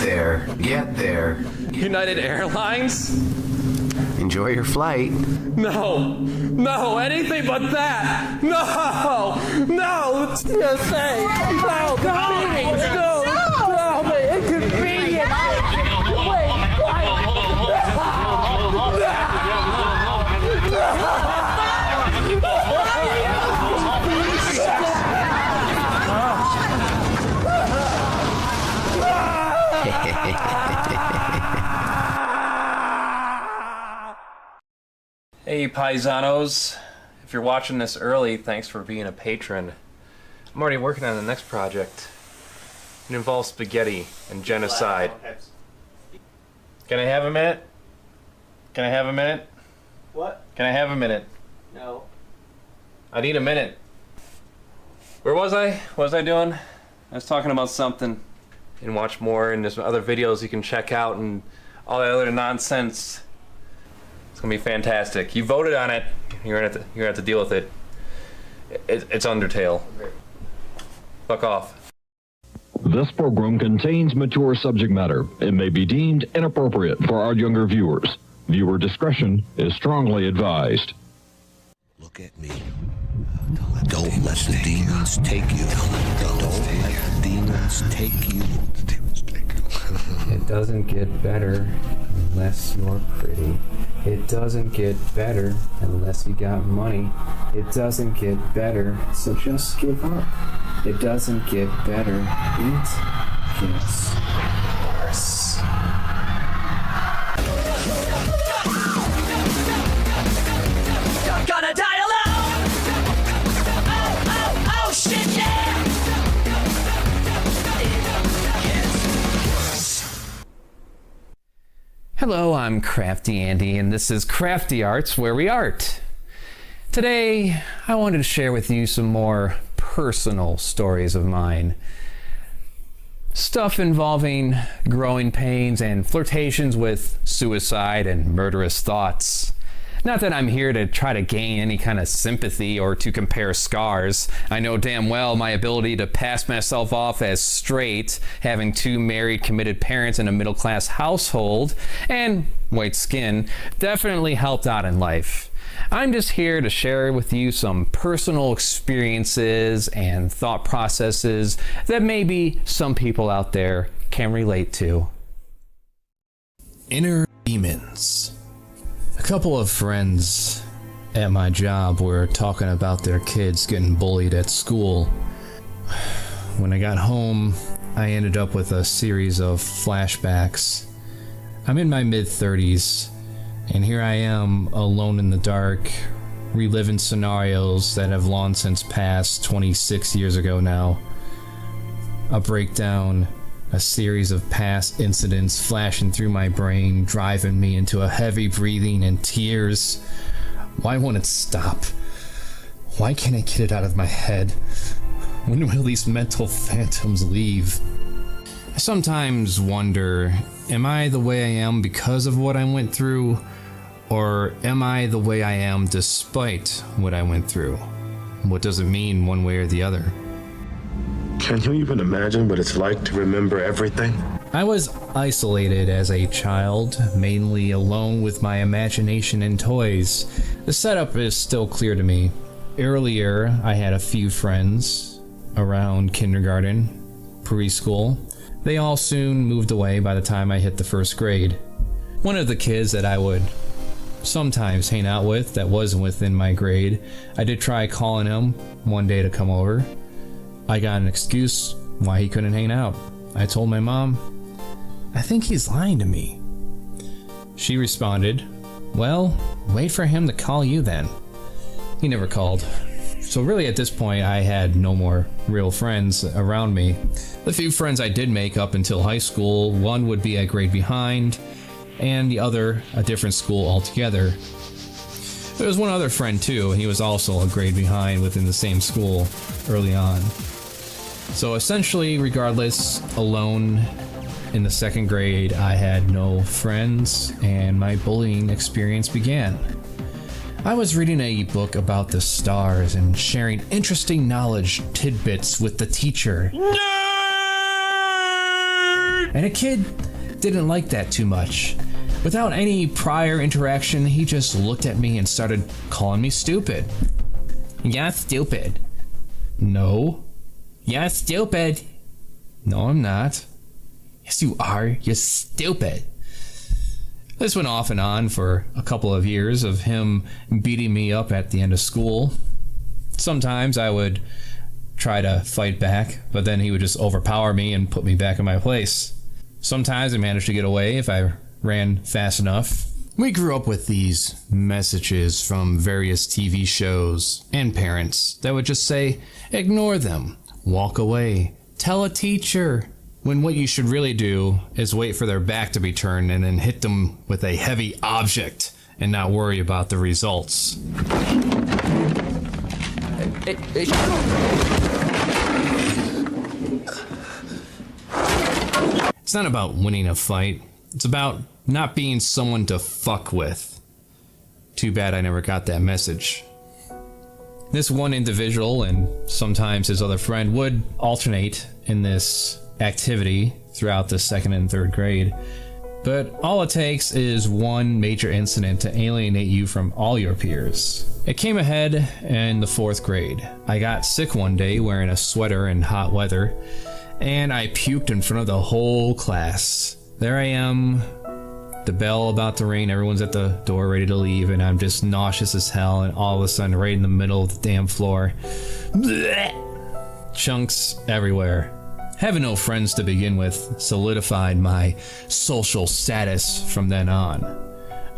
there. United Airlines? Enjoy your flight. No, anything but that. No, it's TSA. No, convenience. No, inconvenience. Hey, paisanos. If you're watching this early, thanks for being a patron. I'm already working on the next project. It involves spaghetti and genocide. Can I have a minute? What? Can I have a minute? No. I need a minute. Where was I? What was I doing? I was talking about something. And watch more, and there's other videos you can check out, and all that other nonsense. It's gonna be fantastic. You voted on it. You're gonna have to deal with it. It's Undertale. Fuck off. This program contains mature subject matter. It may be deemed inappropriate for our younger viewers. Viewer discretion is strongly advised. Look at me. Don't let the demons take you. Don't let the demons take you. It doesn't get better unless you're pretty. It doesn't get better unless you got money. It doesn't get better, so just give up. It doesn't get better. It gets worse. Gonna die alone! Oh, shit, yeah! Hello, I'm CraftyAndy, and this is Crafty Arts, where we art. Today, I wanted to share with you some more personal stories of mine. Stuff involving growing pains and flirtations with suicide and murderous thoughts. Not that I'm here to try to gain any kind of sympathy or to compare scars. I know damn well my ability to pass myself off as straight, having 2 married, committed parents in a middle-class household, and white skin, definitely helped out in life. I'm just here to share with you some personal experiences and thought processes that maybe some people out there can relate to. Inner demons. A couple of friends at my job were talking about their kids getting bullied at school. When I got home, I ended up with a series of flashbacks. I'm in my mid-30s, and here I am, alone in the dark, reliving scenarios that have long since passed 26 years ago now. A breakdown, a series of past incidents flashing through my brain, driving me into a heavy breathing and tears. Why won't it stop? Why can't I get it out of my head? When will these mental phantoms leave? I sometimes wonder, am I the way I am because of what I went through? Or am I the way I am despite what I went through? What does it mean one way or the other? Can you even imagine what it's like to remember everything? I was isolated as a child, mainly alone with my imagination and toys. The setup is still clear to me. Earlier, I had a few friends around kindergarten, preschool. They all soon moved away by the time I hit the first grade. One of the kids that I would sometimes hang out with that wasn't within my grade, I did try calling him one day to come over. I got an excuse why he couldn't hang out. I told my mom, I think he's lying to me. She responded, well, wait for him to call you then. He never called. So really at this point I had no more real friends around me. The few friends I did make up until high school, one would be a grade behind, and the other a different school altogether. There was one other friend too, and he was also a grade behind within the same school early on. So essentially, regardless, alone in the second grade, I had no friends, and my bullying experience began. I was reading a book about the stars and sharing interesting knowledge tidbits with the teacher. Nerd! And a kid didn't like that too much. Without any prior interaction, he just looked at me and started calling me stupid. Yeah, stupid. No. Yeah, stupid. No, I'm not. Yes, you are. You're stupid. This went off and on for a couple of years of him beating me up at the end of school. Sometimes I would try to fight back, but then he would just overpower me and put me back in my place. Sometimes I managed to get away if I ran fast enough. We grew up with these messages from various TV shows and parents that would just say, ignore them, walk away, tell a teacher, when what you should really do is wait for their back to be turned and then hit them with a heavy object and not worry about the results. It's not about winning a fight. It's about not being someone to fuck with. Too bad I never got that message. This one individual and sometimes his other friend would alternate in this activity throughout the second and third grade. But all it takes is one major incident to alienate you from all your peers. It came ahead in the 4th grade. I got sick one day wearing a sweater in hot weather, and I puked in front of the whole class. There I am, the bell about to ring, everyone's at the door ready to leave, and I'm just nauseous as hell, and all of a sudden, right in the middle of the damn floor, bleh, chunks everywhere. Having no friends to begin with solidified my social status from then on.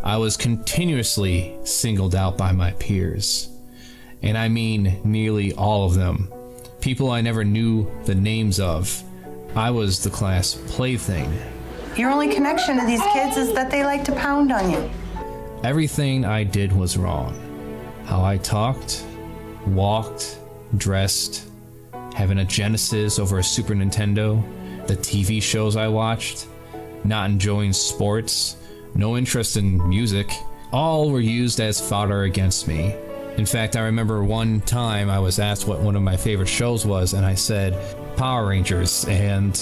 I was continuously singled out by my peers. And I mean nearly all of them. People I never knew the names of. I was the class plaything. Your only connection to these kids is that they like to pound on you. Everything I did was wrong. How I talked, walked, dressed, having a Genesis over a Super Nintendo, the TV shows I watched, not enjoying sports, no interest in music, all were used as fodder against me. In fact, I remember one time I was asked what one of my favorite shows was, and I said Power Rangers, and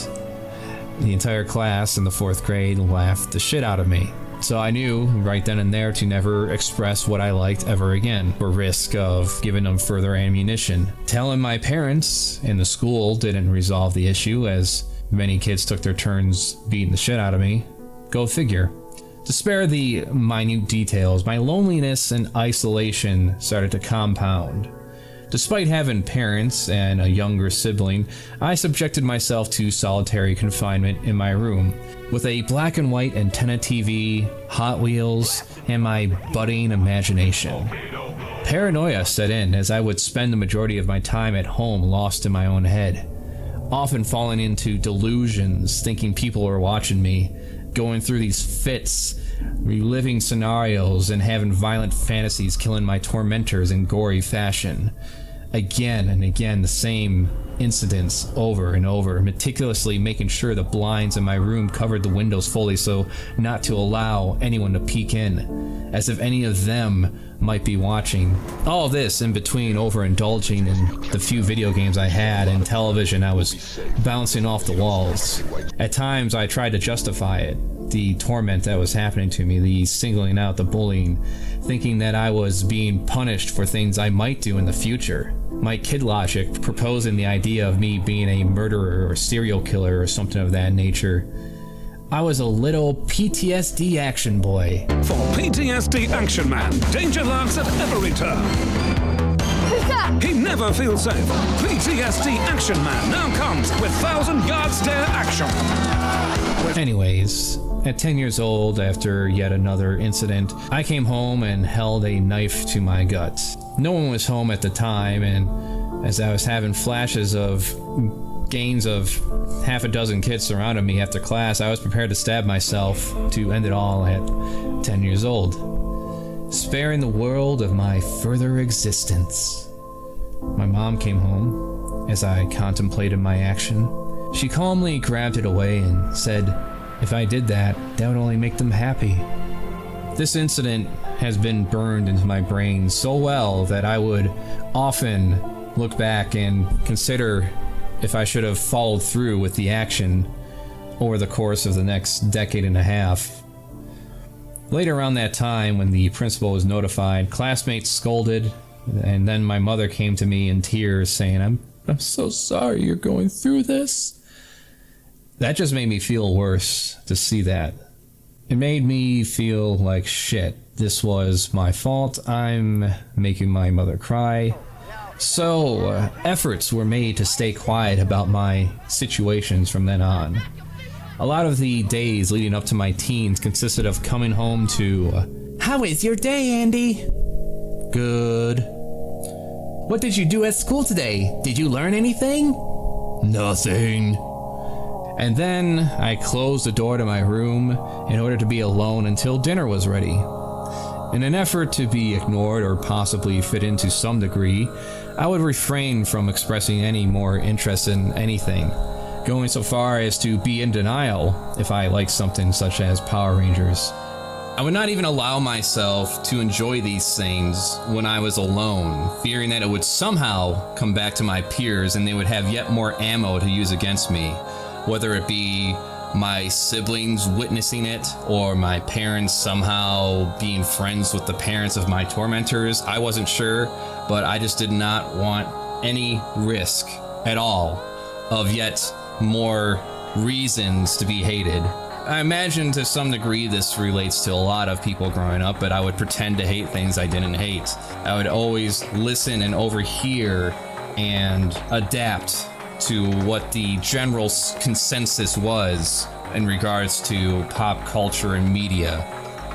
the entire class in the 4th grade laughed the shit out of me. So I knew right then and there to never express what I liked ever again, for risk of giving them further ammunition. Telling my parents in the school didn't resolve the issue, as many kids took their turns beating the shit out of me. Go figure. To spare the minute details, my loneliness and isolation started to compound. Despite having parents and a younger sibling, I subjected myself to solitary confinement in my room, with a black and white antenna TV, Hot Wheels, and my budding imagination. Paranoia set in as I would spend the majority of my time at home lost in my own head, often falling into delusions, thinking people were watching me, going through these fits, reliving scenarios, and having violent fantasies killing my tormentors in gory fashion. Again and again, the same incidents over and over, meticulously making sure the blinds in my room covered the windows fully so not to allow anyone to peek in, as if any of them might be watching. All this in between overindulging in the few video games I had and television I was bouncing off the walls. At times I tried to justify it, the torment that was happening to me, the singling out, the bullying, thinking that I was being punished for things I might do in the future. My kid logic proposing the idea of me being a murderer or serial killer or something of that nature. I was a little PTSD action boy. For PTSD Action Man, danger lurks at every turn. He never feels safe. PTSD Action Man now comes with 1,000-yard stare action. Anyways, at 10 years old, after yet another incident, I came home and held a knife to my gut. No one was home at the time, and as I was having flashes of gains of half a dozen kids surrounding me after class, I was prepared to stab myself to end it all at 10 years old, sparing the world of my further existence. My mom came home as I contemplated my action. She calmly grabbed it away and said, if I did that, that would only make them happy. This incident has been burned into my brain so well that I would often look back and consider if I should have followed through with the action over the course of the next decade and a half. Later around that time, when the principal was notified, classmates scolded, and then my mother came to me in tears saying, I'm so sorry you're going through this. That just made me feel worse to see that. It made me feel like shit. This was my fault. I'm making my mother cry. So, efforts were made to stay quiet about my situations from then on. A lot of the days leading up to my teens consisted of coming home to, how is your day, Andy? Good. What did you do at school today? Did you learn anything? Nothing. And then I closed the door to my room in order to be alone until dinner was ready. In an effort to be ignored or possibly fit into some degree, I would refrain from expressing any more interest in anything, going so far as to be in denial if I liked something such as Power Rangers. I would not even allow myself to enjoy these things when I was alone, fearing that it would somehow come back to my peers and they would have yet more ammo to use against me, whether it be my siblings witnessing it or my parents somehow being friends with the parents of my tormentors. I wasn't sure, but I just did not want any risk at all of yet more reasons to be hated. I imagine to some degree this relates to a lot of people growing up, but I would pretend to hate things I didn't hate. I would always listen and overhear and adapt to what the general consensus was in regards to pop culture and media.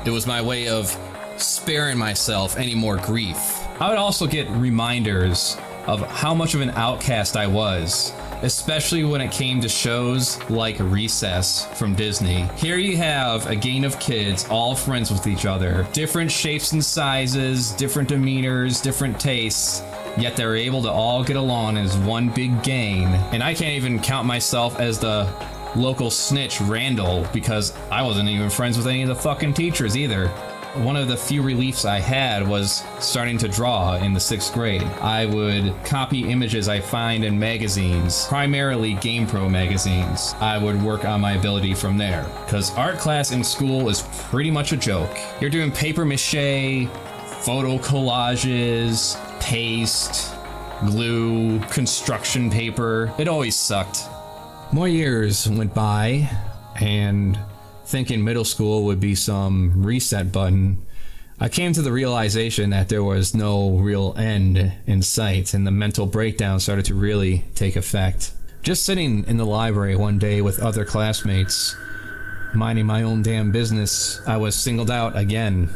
It was my way of sparing myself any more grief. I would also get reminders of how much of an outcast I was, especially when it came to shows like Recess from Disney. Here you have a gang of kids all friends with each other, different shapes and sizes, different demeanors, different tastes, yet they're able to all get along as one big gang. And I can't even count myself as the local snitch Randall because I wasn't even friends with any of the fucking teachers either. One of the few reliefs I had was starting to draw in the 6th grade. I would copy images I find in magazines, primarily GamePro magazines. I would work on my ability from there, because art class in school is pretty much a joke. You're doing paper mache, photo collages, paste, glue, construction paper. It always sucked. More years went by, and thinking middle school would be some reset button, I came to the realization that there was no real end in sight, and the mental breakdown started to really take effect. Just sitting in the library one day with other classmates, minding my own damn business, I was singled out again.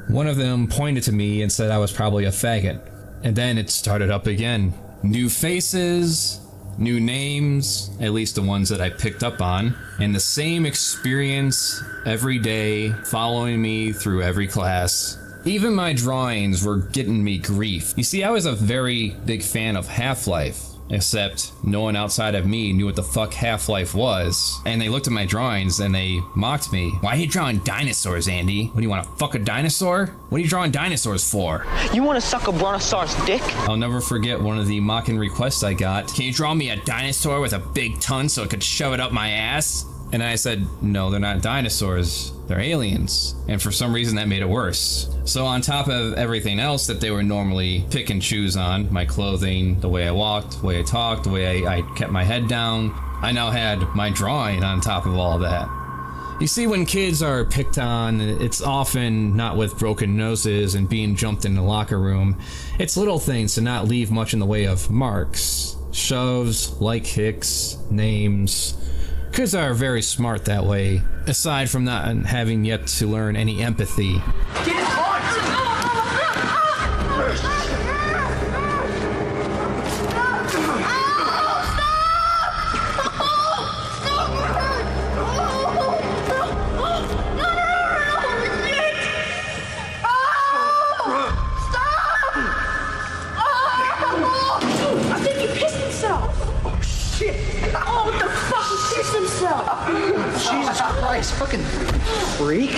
One of them pointed to me and said I was probably a faggot. And then it started up again. New faces, new names, at least the ones that I picked up on, and the same experience every day following me through every class. Even my drawings were getting me grief. You see, I was a very big fan of Half-Life, except no one outside of me knew what the fuck Half-Life was. And they looked at my drawings and they mocked me. Why are you drawing dinosaurs, Andy? What, do you want to fuck a dinosaur? What are you drawing dinosaurs for? You want to suck a brontosaurus dick? I'll never forget one of the mocking requests I got. Can you draw me a dinosaur with a big tongue so I could shove it up my ass? And I said, no, they're not dinosaurs, they're aliens. And for some reason that made it worse. So on top of everything else that they would normally pick and choose on, my clothing, the way I walked, the way I talked, the way I kept my head down, I now had my drawing on top of all that. You see, when kids are picked on, it's often not with broken noses and being jumped in the locker room. It's little things to not leave much in the way of marks, shoves, like kicks, names. Kids are very smart that way, aside from not having yet to learn any empathy. Get I think he pissed himself. Oh, shit. Oh, what the fuck? He pissed himself. Jesus Christ, fucking freak.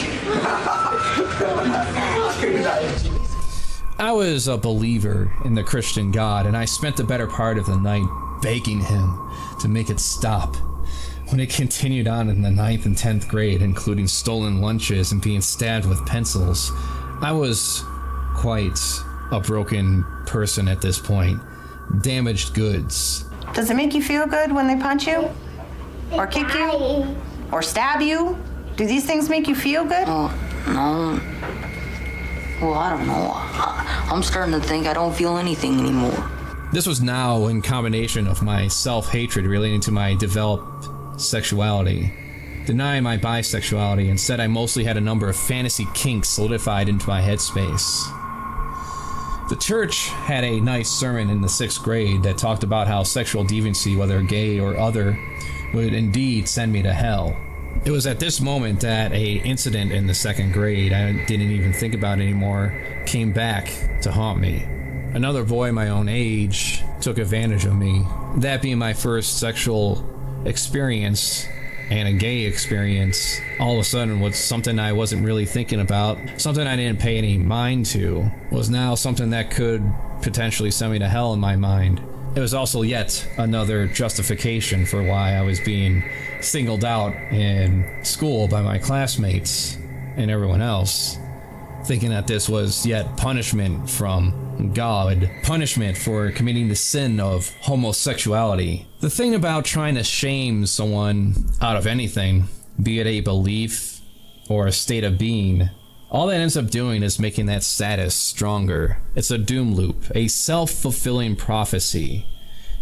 I was a believer in the Christian God, and I spent the better part of the night begging him to make it stop. When it continued on in the 9th and 10th grade, including stolen lunches and being stabbed with pencils, I was quite a broken person at this point. Damaged goods. Does it make you feel good when they punch you? Or kick you? Or stab you? Do these things make you feel good? No. Well, I don't know. I'm starting to think I don't feel anything anymore. This was now in combination of my self-hatred relating to my developed sexuality. Denying my bisexuality, instead I mostly had a number of fantasy kinks solidified into my headspace. The church had a nice sermon in the 6th grade that talked about how sexual deviancy, whether gay or other, would indeed send me to hell. It was at this moment that a incident in the 2nd grade I didn't even think about anymore came back to haunt me. Another boy my own age took advantage of me. That being my first sexual experience and a gay experience, all of a sudden was something I wasn't really thinking about, something I didn't pay any mind to, was now something that could potentially send me to hell in my mind. It was also yet another justification for why I was being singled out in school by my classmates and everyone else, thinking that this was yet punishment from God, punishment for committing the sin of homosexuality. The thing about trying to shame someone out of anything, be it a belief or a state of being, all that ends up doing is making that status stronger. It's a doom loop, a self-fulfilling prophecy.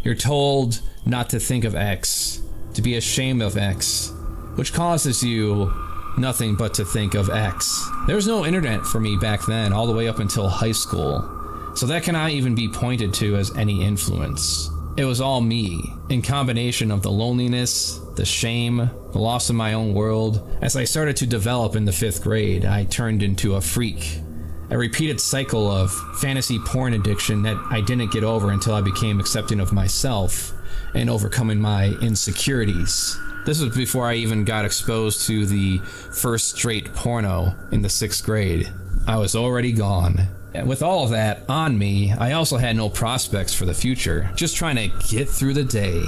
You're told not to think of X, to be ashamed of X, which causes you nothing but to think of X. There was no internet for me back then, all the way up until high school, so that cannot even be pointed to as any influence. It was all me, in combination of the loneliness, the shame, the loss of my own world. As I started to develop in the 5th grade, I turned into a freak. A repeated cycle of fantasy porn addiction that I didn't get over until I became accepting of myself and overcoming my insecurities. This was before I even got exposed to the first straight porno in the 6th grade. I was already gone. And with all of that on me, I also had no prospects for the future, just trying to get through the day.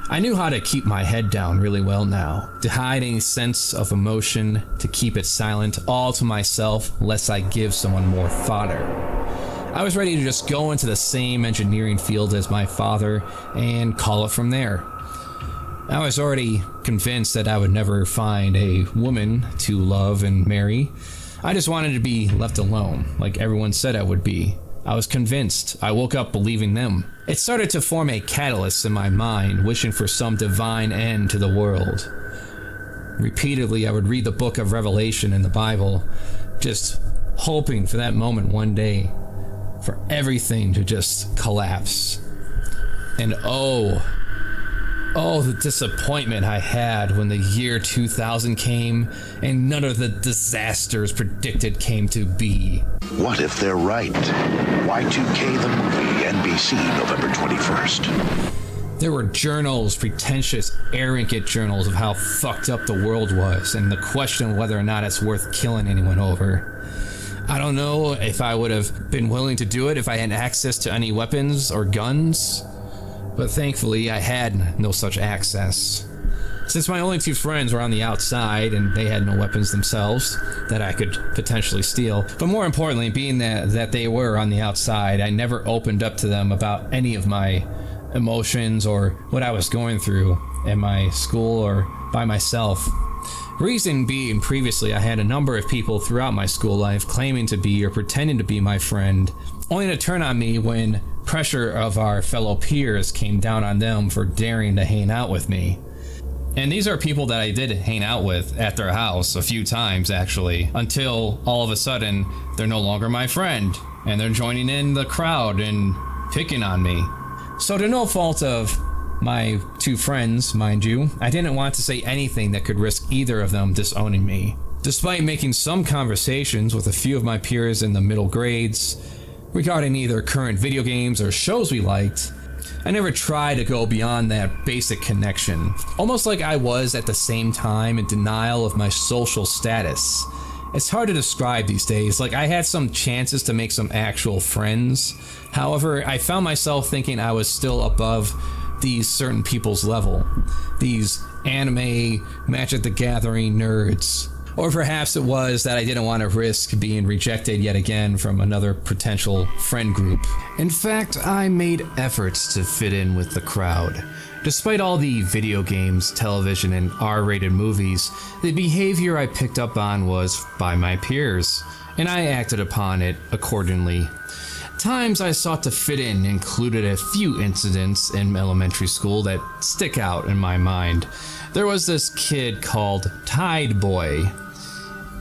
I knew how to keep my head down really well now, to hide any sense of emotion, to keep it silent, all to myself, lest I give someone more fodder. I was ready to just go into the same engineering field as my father and call it from there. I was already convinced that I would never find a woman to love and marry. I just wanted to be left alone, like everyone said I would be. I was convinced. I woke up believing them. It started to form a catalyst in my mind, wishing for some divine end to the world. Repeatedly, I would read the book of Revelation in the Bible, just hoping for that moment one day, for everything to just collapse. And oh, the disappointment I had when the year 2000 came and none of the disasters predicted came to be. What if they're right? Y2K the movie, NBC, November 21st. There were journals, pretentious, arrogant journals of how fucked up the world was and the question of whether or not it's worth killing anyone over. I don't know if I would have been willing to do it if I had access to any weapons or guns. But thankfully, I had no such access. Since my only 2 friends were on the outside and they had no weapons themselves that I could potentially steal. But more importantly, being that they were on the outside, I never opened up to them about any of my emotions or what I was going through at my school or by myself. Reason being, previously I had a number of people throughout my school life claiming to be or pretending to be my friend, only to turn on me when pressure of our fellow peers came down on them for daring to hang out with me. And these are people that I did hang out with at their house a few times, actually, until all of a sudden they're no longer my friend and they're joining in the crowd and picking on me. So to no fault of my 2 friends, mind you, I didn't want to say anything that could risk either of them disowning me. Despite making some conversations with a few of my peers in the middle grades regarding either current video games or shows we liked, I never tried to go beyond that basic connection, almost like I was at the same time in denial of my social status. It's hard to describe these days, like I had some chances to make some actual friends. However, I found myself thinking I was still above these certain people's level, these anime, Magic the Gathering nerds. Or perhaps it was that I didn't want to risk being rejected yet again from another potential friend group. In fact, I made efforts to fit in with the crowd. Despite all the video games, television, and R-rated movies, the behavior I picked up on was by my peers, and I acted upon it accordingly. Times I sought to fit in included a few incidents in elementary school that stick out in my mind. There was this kid called Tide Boy.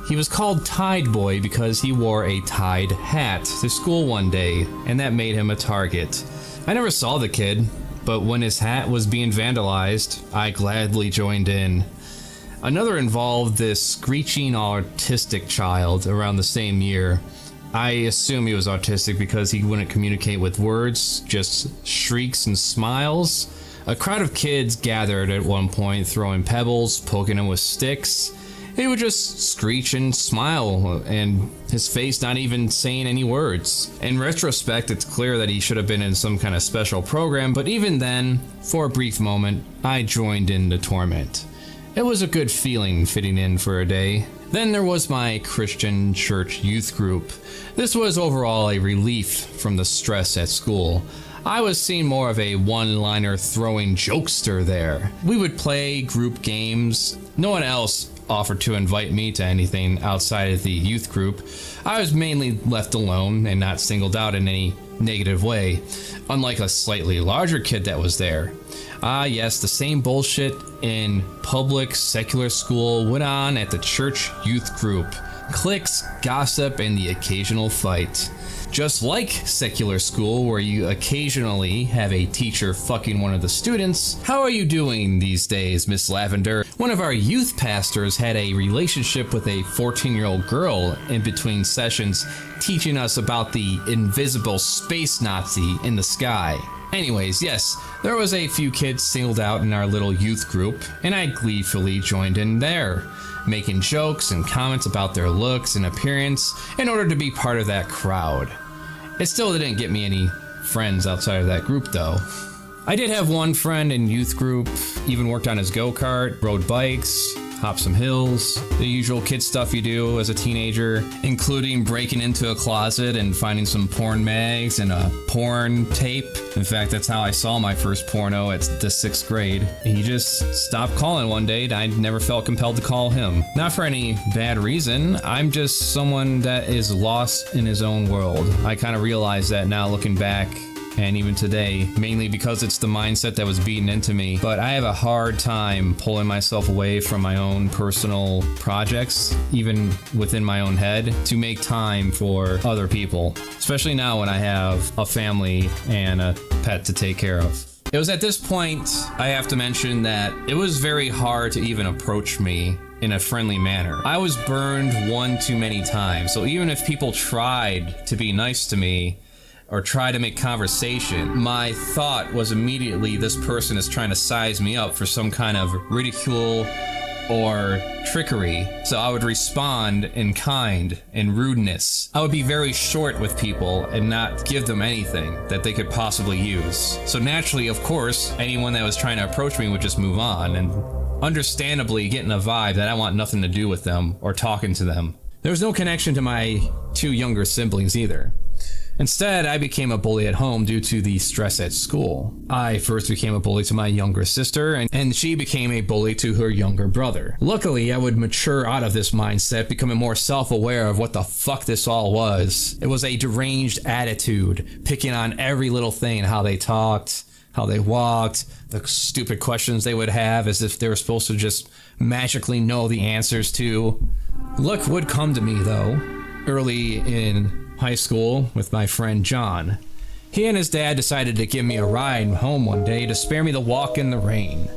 He was called Tide Boy because he wore a Tide hat to school one day, and that made him a target. I never saw the kid, but when his hat was being vandalized, I gladly joined in. Another involved this screeching autistic child around the same year. I assume he was autistic because he wouldn't communicate with words, just shrieks and smiles. A crowd of kids gathered at one point, throwing pebbles, poking him with sticks, he would just screech and smile, and his face not even saying any words. In retrospect, it's clear that he should have been in some kind of special program, but even then, for a brief moment, I joined in the torment. It was a good feeling fitting in for a day. Then there was my Christian church youth group. This was overall a relief from the stress at school. I was seen more of a one-liner throwing jokester there. We would play group games. No one else offered to invite me to anything outside of the youth group. I was mainly left alone and not singled out in any negative way, unlike a slightly larger kid that was there. Ah, yes, the same bullshit in public secular school went on at the church youth group. Cliques, gossip, and the occasional fight. Just like secular school, where you occasionally have a teacher fucking one of the students. How are you doing these days, Miss Lavender? One of our youth pastors had a relationship with a 14-year-old girl in between sessions, teaching us about the invisible space Nazi in the sky. Anyways, yes, there was a few kids singled out in our little youth group, and I gleefully joined in there, making jokes and comments about their looks and appearance in order to be part of that crowd. It still didn't get me any friends outside of that group, though. I did have one friend in youth group, even worked on his go-kart, rode bikes, hopped some hills, the usual kid stuff you do as a teenager, including breaking into a closet and finding some porn mags and a porn tape. In fact, that's how I saw my first porno at the 6th grade. He just stopped calling one day and I never felt compelled to call him. Not for any bad reason, I'm just someone that is lost in his own world. I kind of realize that now looking back, and even today, mainly because it's the mindset that was beaten into me. But I have a hard time pulling myself away from my own personal projects, even within my own head, to make time for other people, especially now when I have a family and a pet to take care of. It was at this point, I have to mention that it was very hard to even approach me in a friendly manner. I was burned one too many times, so even if people tried to be nice to me, or try to make conversation, my thought was immediately this person is trying to size me up for some kind of ridicule or trickery. So I would respond in kind and rudeness. I would be very short with people and not give them anything that they could possibly use. So naturally, of course, anyone that was trying to approach me would just move on, and understandably getting a vibe that I want nothing to do with them or talking to them. There was no connection to my two younger siblings either. Instead, I became a bully at home due to the stress at school. I first became a bully to my younger sister, and she became a bully to her younger brother. Luckily, I would mature out of this mindset, becoming more self-aware of what the fuck this all was. It was a deranged attitude, picking on every little thing, how they talked, how they walked, the stupid questions they would have as if they were supposed to just magically know the answers to. Luck would come to me, though, early in high school with my friend John. He and his dad decided to give me a ride home one day to spare me the walk in the rain.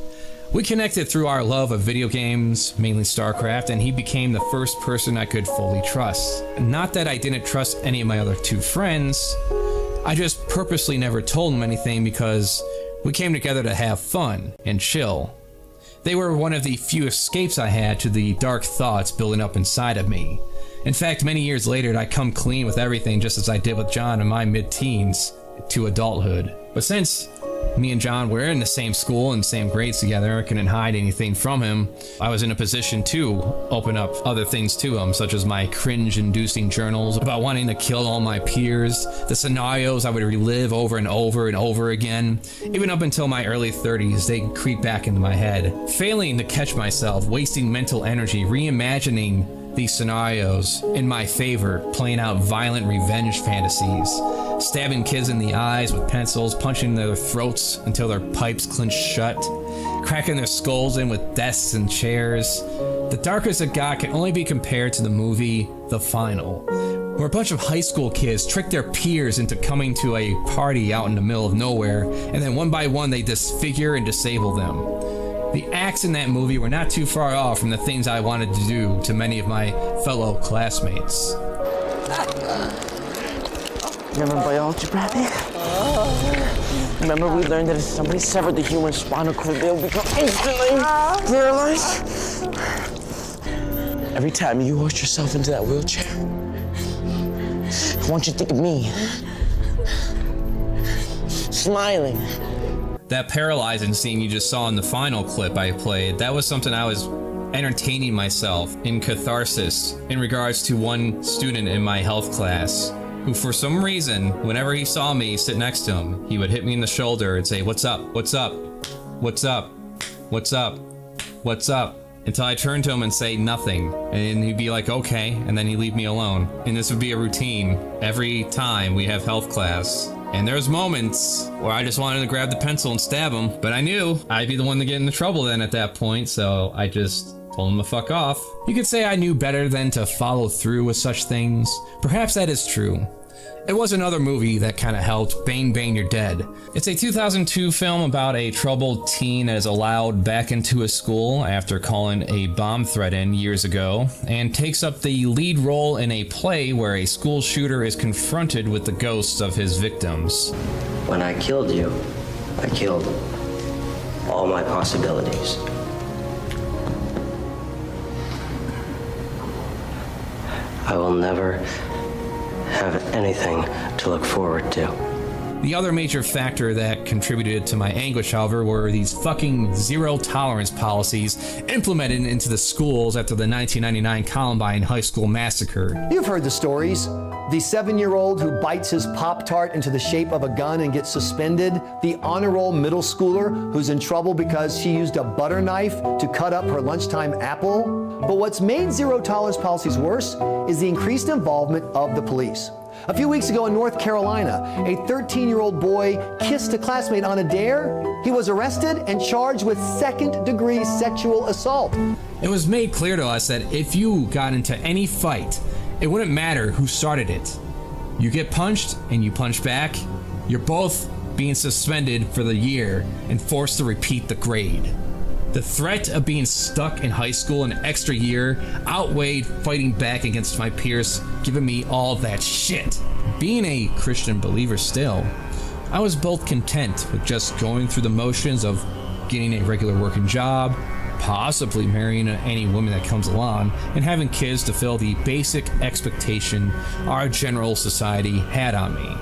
We connected through our love of video games, mainly StarCraft, and he became the first person I could fully trust. Not that I didn't trust any of my other two friends, I just purposely never told them anything because we came together to have fun and chill. They were one of the few escapes I had to the dark thoughts building up inside of me. In fact, many years later, I come clean with everything just as I did with John in my mid-teens to adulthood. But since me and John were in the same school and same grades together, I couldn't hide anything from him, I was in a position to open up other things to him, such as my cringe-inducing journals about wanting to kill all my peers, the scenarios I would relive over and over and over again. Even up until my early 30s, they creep back into my head. Failing to catch myself, wasting mental energy, reimagining these scenarios in my favor, playing out violent revenge fantasies, stabbing kids in the eyes with pencils, punching their throats until their pipes clenched shut, cracking their skulls in with desks and chairs. The darkest it got can only be compared to the movie The Final, where a bunch of high school kids tricked their peers into coming to a party out in the middle of nowhere, and then one by one they disfigure and disable them. The acts in that movie were not too far off from the things I wanted to do to many of my fellow classmates. Remember biology, Crafty? Remember we learned that if somebody severed the human spinal cord, they would become instantly paralyzed? Every time you hoist yourself into that wheelchair, I want you to think of me. Smiling. That paralyzing scene you just saw in the final clip I played, that was something I was entertaining myself in catharsis in regards to one student in my health class who, for some reason, whenever he saw me sit next to him, he would hit me in the shoulder and say, "What's up? What's up? What's up? What's up? What's up?" Until I turned to him and say nothing, and he'd be like, "Okay," and then he'd leave me alone. And this would be a routine every time we have health class. And there's moments where I just wanted to grab the pencil and stab him, but I knew I'd be the one to get into trouble then at that point, so I just told him to fuck off. You could say I knew better than to follow through with such things. Perhaps that is true. It was another movie that kind of helped. Bang Bang You're Dead. It's a 2002 film about a troubled teen that is allowed back into a school after calling a bomb threat in years ago, and takes up the lead role in a play where a school shooter is confronted with the ghosts of his victims. When I killed you, I killed all my possibilities. I will never have anything to look forward to. The other major factor that contributed to my anguish, however, were these fucking zero tolerance policies implemented into the schools after the 1999 Columbine High School massacre. You've heard the stories. The 7-year-old who bites his Pop-Tart into the shape of a gun and gets suspended. The honor roll middle schooler who's in trouble because she used a butter knife to cut up her lunchtime apple. But what's made zero tolerance policies worse is the increased involvement of the police. A few weeks ago in North Carolina, a 13-year-old boy kissed a classmate on a dare. He was arrested and charged with second-degree sexual assault. It was made clear to us that if you got into any fight, it wouldn't matter who started it. You get punched and you punch back, you're both being suspended for the year and forced to repeat the grade. The threat of being stuck in high school an extra year outweighed fighting back against my peers, giving me all that shit. Being a Christian believer still, I was both content with just going through the motions of getting a regular working job, possibly marrying any woman that comes along, and having kids to fill the basic expectation our general society had on me.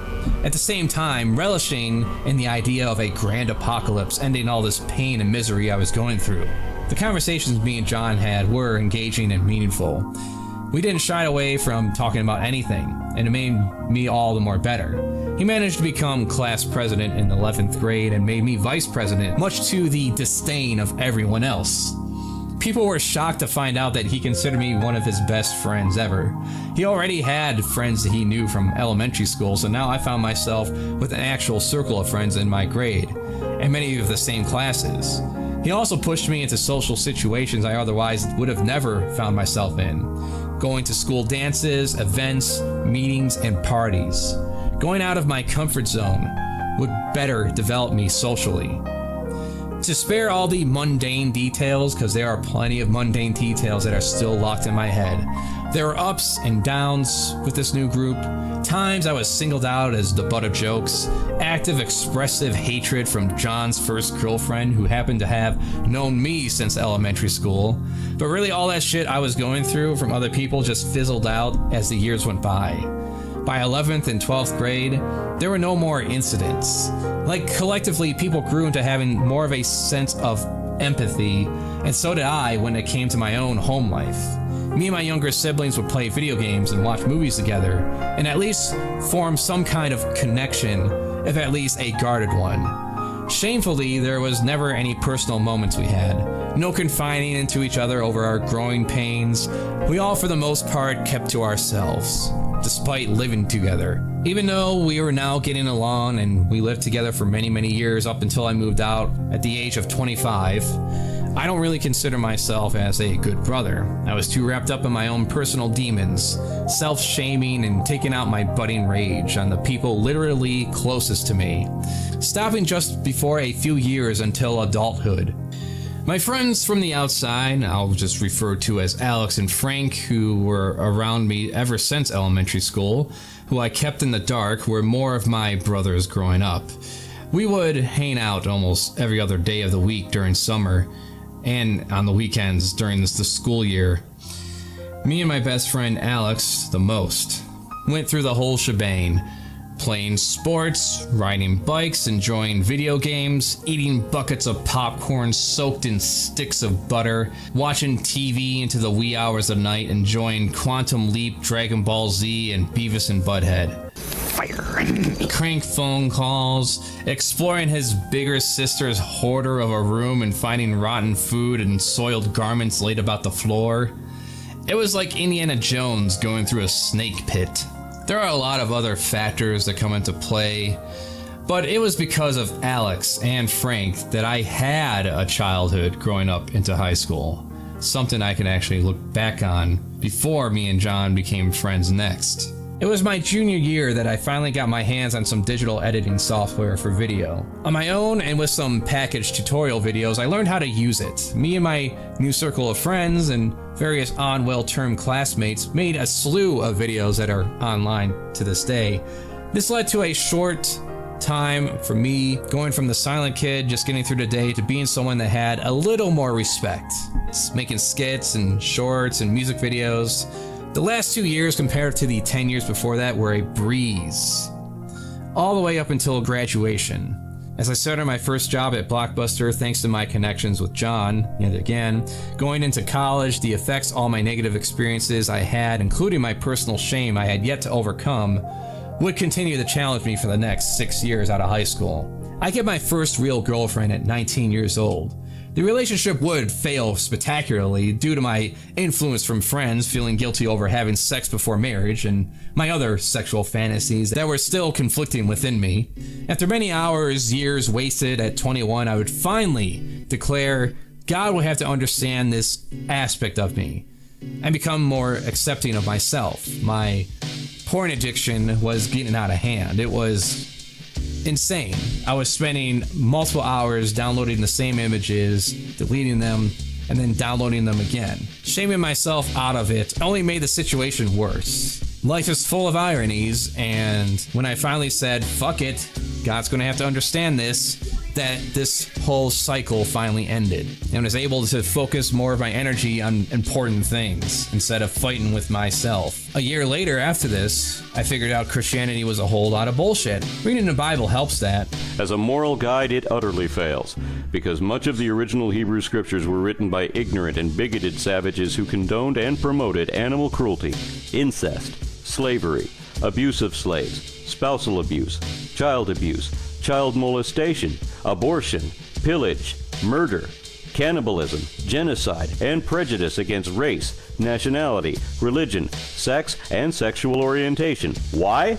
At the same time, relishing in the idea of a grand apocalypse ending all this pain and misery I was going through. The conversations me and John had were engaging and meaningful. We didn't shy away from talking about anything, and it made me all the more better. He managed to become class president in the 11th grade and made me vice president, much to the disdain of everyone else. People were shocked to find out that he considered me one of his best friends ever. He already had friends that he knew from elementary school, so now I found myself with an actual circle of friends in my grade, and many of the same classes. He also pushed me into social situations I otherwise would have never found myself in. Going to school dances, events, meetings, and parties. Going out of my comfort zone would better develop me socially. To spare all the mundane details, because there are plenty of mundane details that are still locked in my head, there were ups and downs with this new group. Times I was singled out as the butt of jokes, active expressive hatred from John's first girlfriend who happened to have known me since elementary school. But really all that shit I was going through from other people just fizzled out as the years went by. By 11th and 12th grade, there were no more incidents. Like, collectively, people grew into having more of a sense of empathy, and so did I when it came to my own home life. Me and my younger siblings would play video games and watch movies together, and at least form some kind of connection, if at least a guarded one. Shamefully, there was never any personal moments we had. No confiding into each other over our growing pains. We all, for the most part, kept to ourselves, despite living together. Even though we were now getting along and we lived together for many, many years up until I moved out at the age of 25, I don't really consider myself as a good brother. I was too wrapped up in my own personal demons, self-shaming and taking out my budding rage on the people literally closest to me, stopping just before a few years until adulthood. My friends from the outside, I'll just refer to as Alex and Frank, who were around me ever since elementary school, who I kept in the dark, were more of my brothers growing up. We would hang out almost every other day of the week during summer, and on the weekends during the school year. Me and my best friend Alex, the most, went through the whole shebang. Playing sports, riding bikes, enjoying video games, eating buckets of popcorn soaked in sticks of butter, watching TV into the wee hours of night, enjoying Quantum Leap, Dragon Ball Z, and Beavis and Butthead. Fire. Crank phone calls, exploring his bigger sister's hoarder of a room and finding rotten food and soiled garments laid about the floor. It was like Indiana Jones going through a snake pit. There are a lot of other factors that come into play, but it was because of Alex and Frank that I had a childhood growing up into high school. Something I can actually look back on before me and John became friends next. It was my junior year that I finally got my hands on some digital editing software for video. On my own and with some packaged tutorial videos, I learned how to use it. Me and my new circle of friends and various well-termed classmates made a slew of videos that are online to this day. This led to a short time for me going from the silent kid just getting through the day to being someone that had a little more respect. It's making skits and shorts and music videos. The last 2 years compared to the 10 years before that were a breeze. All the way up until graduation. As I started my first job at Blockbuster, thanks to my connections with John, yet again, going into college, the effects all my negative experiences I had, including my personal shame I had yet to overcome, would continue to challenge me for the next 6 years out of high school. I get my first real girlfriend at 19 years old. The relationship would fail spectacularly due to my influence from friends feeling guilty over having sex before marriage and my other sexual fantasies that were still conflicting within me. After many hours, years wasted at 21, I would finally declare God would have to understand this aspect of me and become more accepting of myself. My porn addiction was getting out of hand. It was insane. I was spending multiple hours downloading the same images, deleting them, and then downloading them again. Shaming myself out of it only made the situation worse. Life is full of ironies, and when I finally said, fuck it, God's gonna have to understand this, that this whole cycle finally ended, and was able to focus more of my energy on important things instead of fighting with myself. A year later after this, I figured out Christianity was a whole lot of bullshit. Reading the Bible helps that. As a moral guide, it utterly fails, because much of the original Hebrew scriptures were written by ignorant and bigoted savages who condoned and promoted animal cruelty, incest, slavery, abuse of slaves, spousal abuse, child molestation, abortion, pillage, murder, cannibalism, genocide, and prejudice against race, nationality, religion, sex, and sexual orientation. Why?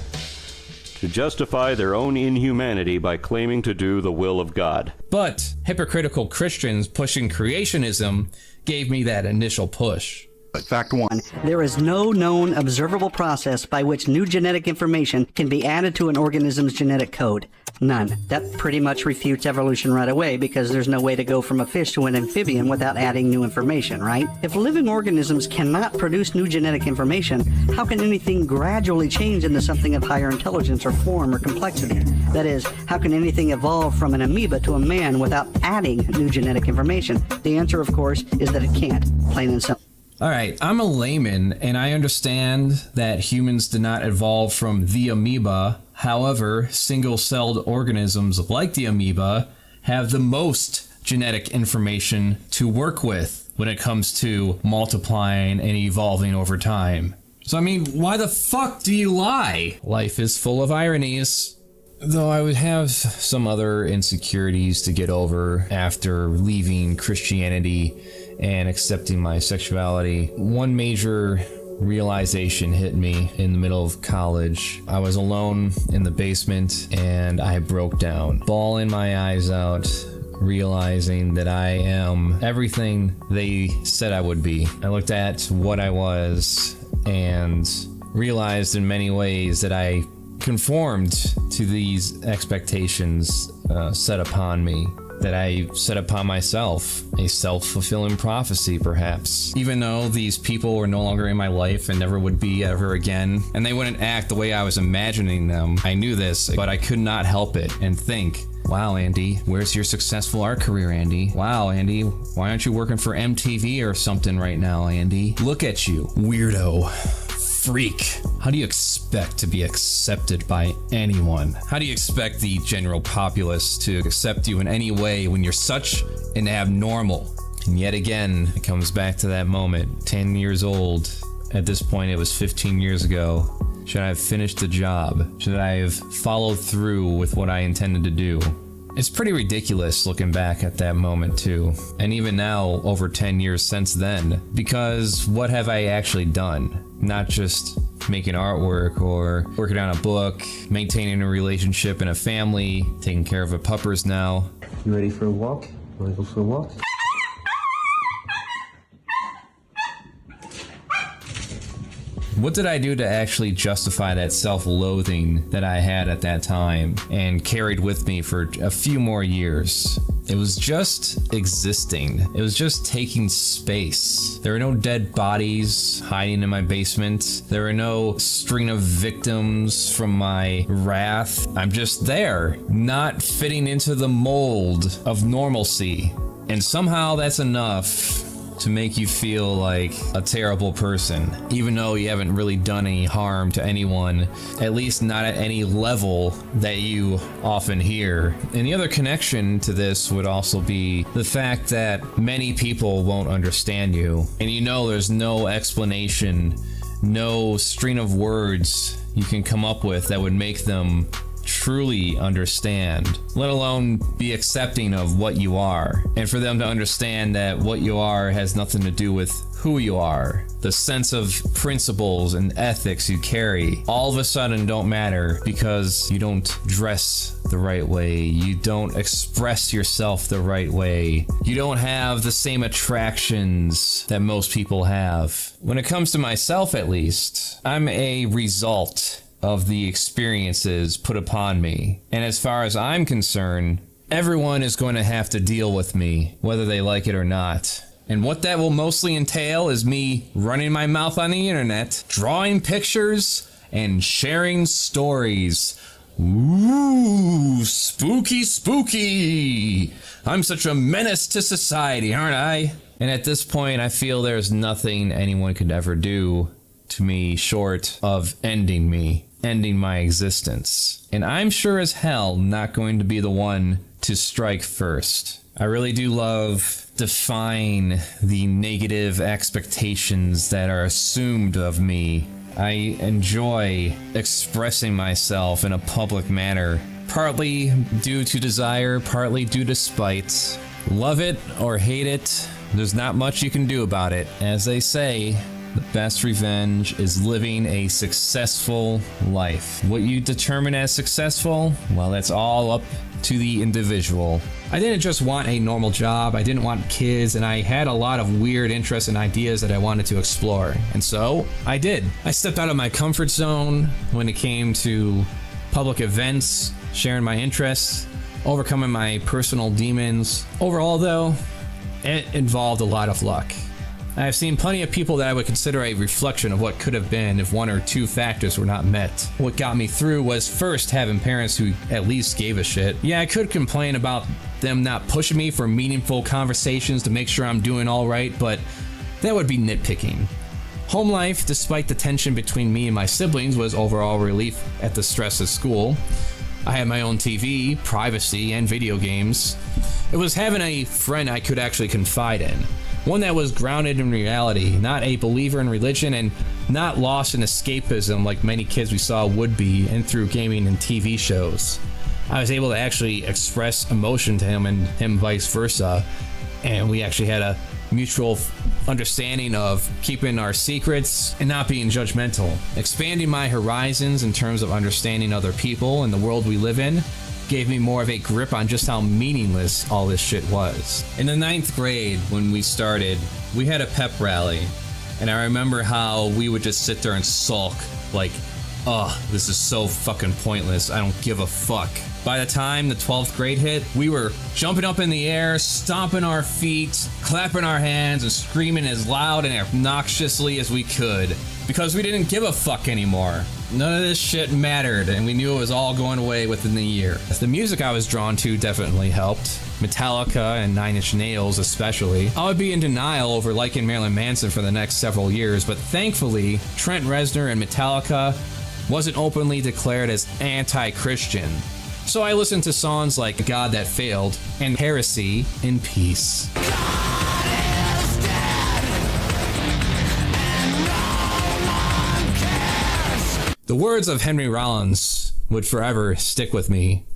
To justify their own inhumanity by claiming to do the will of God. But hypocritical Christians pushing creationism gave me that initial push. Fact 1. There is no known observable process by which new genetic information can be added to an organism's genetic code. None. That pretty much refutes evolution right away, because there's no way to go from a fish to an amphibian without adding new information, right? If living organisms cannot produce new genetic information, how can anything gradually change into something of higher intelligence or form or complexity? That is, how can anything evolve from an amoeba to a man without adding new genetic information? The answer, of course, is that it can't, plain and simple. Alright, I'm a layman, and I understand that humans did not evolve from the amoeba. However, single-celled organisms like the amoeba have the most genetic information to work with when it comes to multiplying and evolving over time. So I mean, why the fuck do you lie? Life is full of ironies. Though I would have some other insecurities to get over after leaving Christianity and accepting my sexuality. One major realization hit me in the middle of college. I was alone in the basement and I broke down, bawling my eyes out, realizing that I am everything they said I would be. I looked at what I was and realized in many ways that I conformed to these expectations set upon me, that I set upon myself, a self-fulfilling prophecy perhaps. Even though these people were no longer in my life and never would be ever again, and they wouldn't act the way I was imagining them, I knew this, but I could not help it and think Wow, Andy, where's your successful art career, Andy? Wow, Andy, why aren't you working for MTV or something right now, Andy? Look at you, weirdo. Freak. How do you expect to be accepted by anyone? How do you expect the general populace to accept you in any way when you're such an abnormal? And yet again, it comes back to that moment, 10 years old. At this point, it was 15 years ago. Should I have finished the job? Should I have followed through with what I intended to do? It's pretty ridiculous looking back at that moment too. And even now, over 10 years since then, because what have I actually done? Not just making artwork or working on a book, maintaining a relationship and a family, taking care of a puppers now. You ready for a walk? Wanna go for a walk? What did I do to actually justify that self-loathing that I had at that time and carried with me for a few more years? It was just existing. It was just taking space. There were no dead bodies hiding in my basement. There were no string of victims from my wrath. I'm just there, not fitting into the mold of normalcy. And somehow that's enough to make you feel like a terrible person, even though you haven't really done any harm to anyone, at least not at any level that you often hear. And the other connection to this would also be the fact that many people won't understand you, and you know there's no explanation, no string of words you can come up with that would make them truly understand, let alone be accepting of what you are, and for them to understand that what you are has nothing to do with who you are. The sense of principles and ethics you carry all of a sudden don't matter because you don't dress the right way, you don't express yourself the right way, you don't have the same attractions that most people have. When it comes to myself, at least, I'm a result of the experiences put upon me. And as far as I'm concerned, everyone is going to have to deal with me, whether they like it or not. And what that will mostly entail is me running my mouth on the internet, drawing pictures, and sharing stories. Ooh, spooky, spooky. I'm such a menace to society, aren't I? And at this point, I feel there's nothing anyone could ever do to me short of ending me, ending my existence. And I'm sure as hell not going to be the one to strike first. I really do love defying the negative expectations that are assumed of me. I enjoy expressing myself in a public manner, partly due to desire, partly due to spite. Love it or hate it, there's not much you can do about it. As they say, the best revenge is living a successful life. What you determine as successful, well, that's all up to the individual. I didn't just want a normal job, I didn't want kids, and I had a lot of weird interests and ideas that I wanted to explore. And so, I did. I stepped out of my comfort zone when it came to public events, sharing my interests, overcoming my personal demons. Overall, though, it involved a lot of luck. I have seen plenty of people that I would consider a reflection of what could have been if one or two factors were not met. What got me through was first having parents who at least gave a shit. Yeah, I could complain about them not pushing me for meaningful conversations to make sure I'm doing all right, but that would be nitpicking. Home life, despite the tension between me and my siblings, was overall relief at the stress of school. I had my own TV, privacy, and video games. It was having a friend I could actually confide in. One that was grounded in reality, not a believer in religion, and not lost in escapism like many kids we saw would be and through gaming and TV shows. I was able to actually express emotion to him and him vice versa, and we actually had a mutual understanding of keeping our secrets and not being judgmental. Expanding my horizons in terms of understanding other people and the world we live in gave me more of a grip on just how meaningless all this shit was. In the 9th grade, when we started, we had a pep rally, and I remember how we would just sit there and sulk, like, oh, this is so fucking pointless, I don't give a fuck. By the time the 12th grade hit, we were jumping up in the air, stomping our feet, clapping our hands, and screaming as loud and obnoxiously as we could, because we didn't give a fuck anymore. None of this shit mattered, and we knew it was all going away within the year. The music I was drawn to definitely helped. Metallica and Nine Inch Nails especially. I would be in denial over liking Marilyn Manson for the next several years, but thankfully, Trent Reznor and Metallica wasn't openly declared as anti-Christian. So I listened to songs like God That Failed and Heresy in Peace. The words of Henry Rollins would forever stick with me.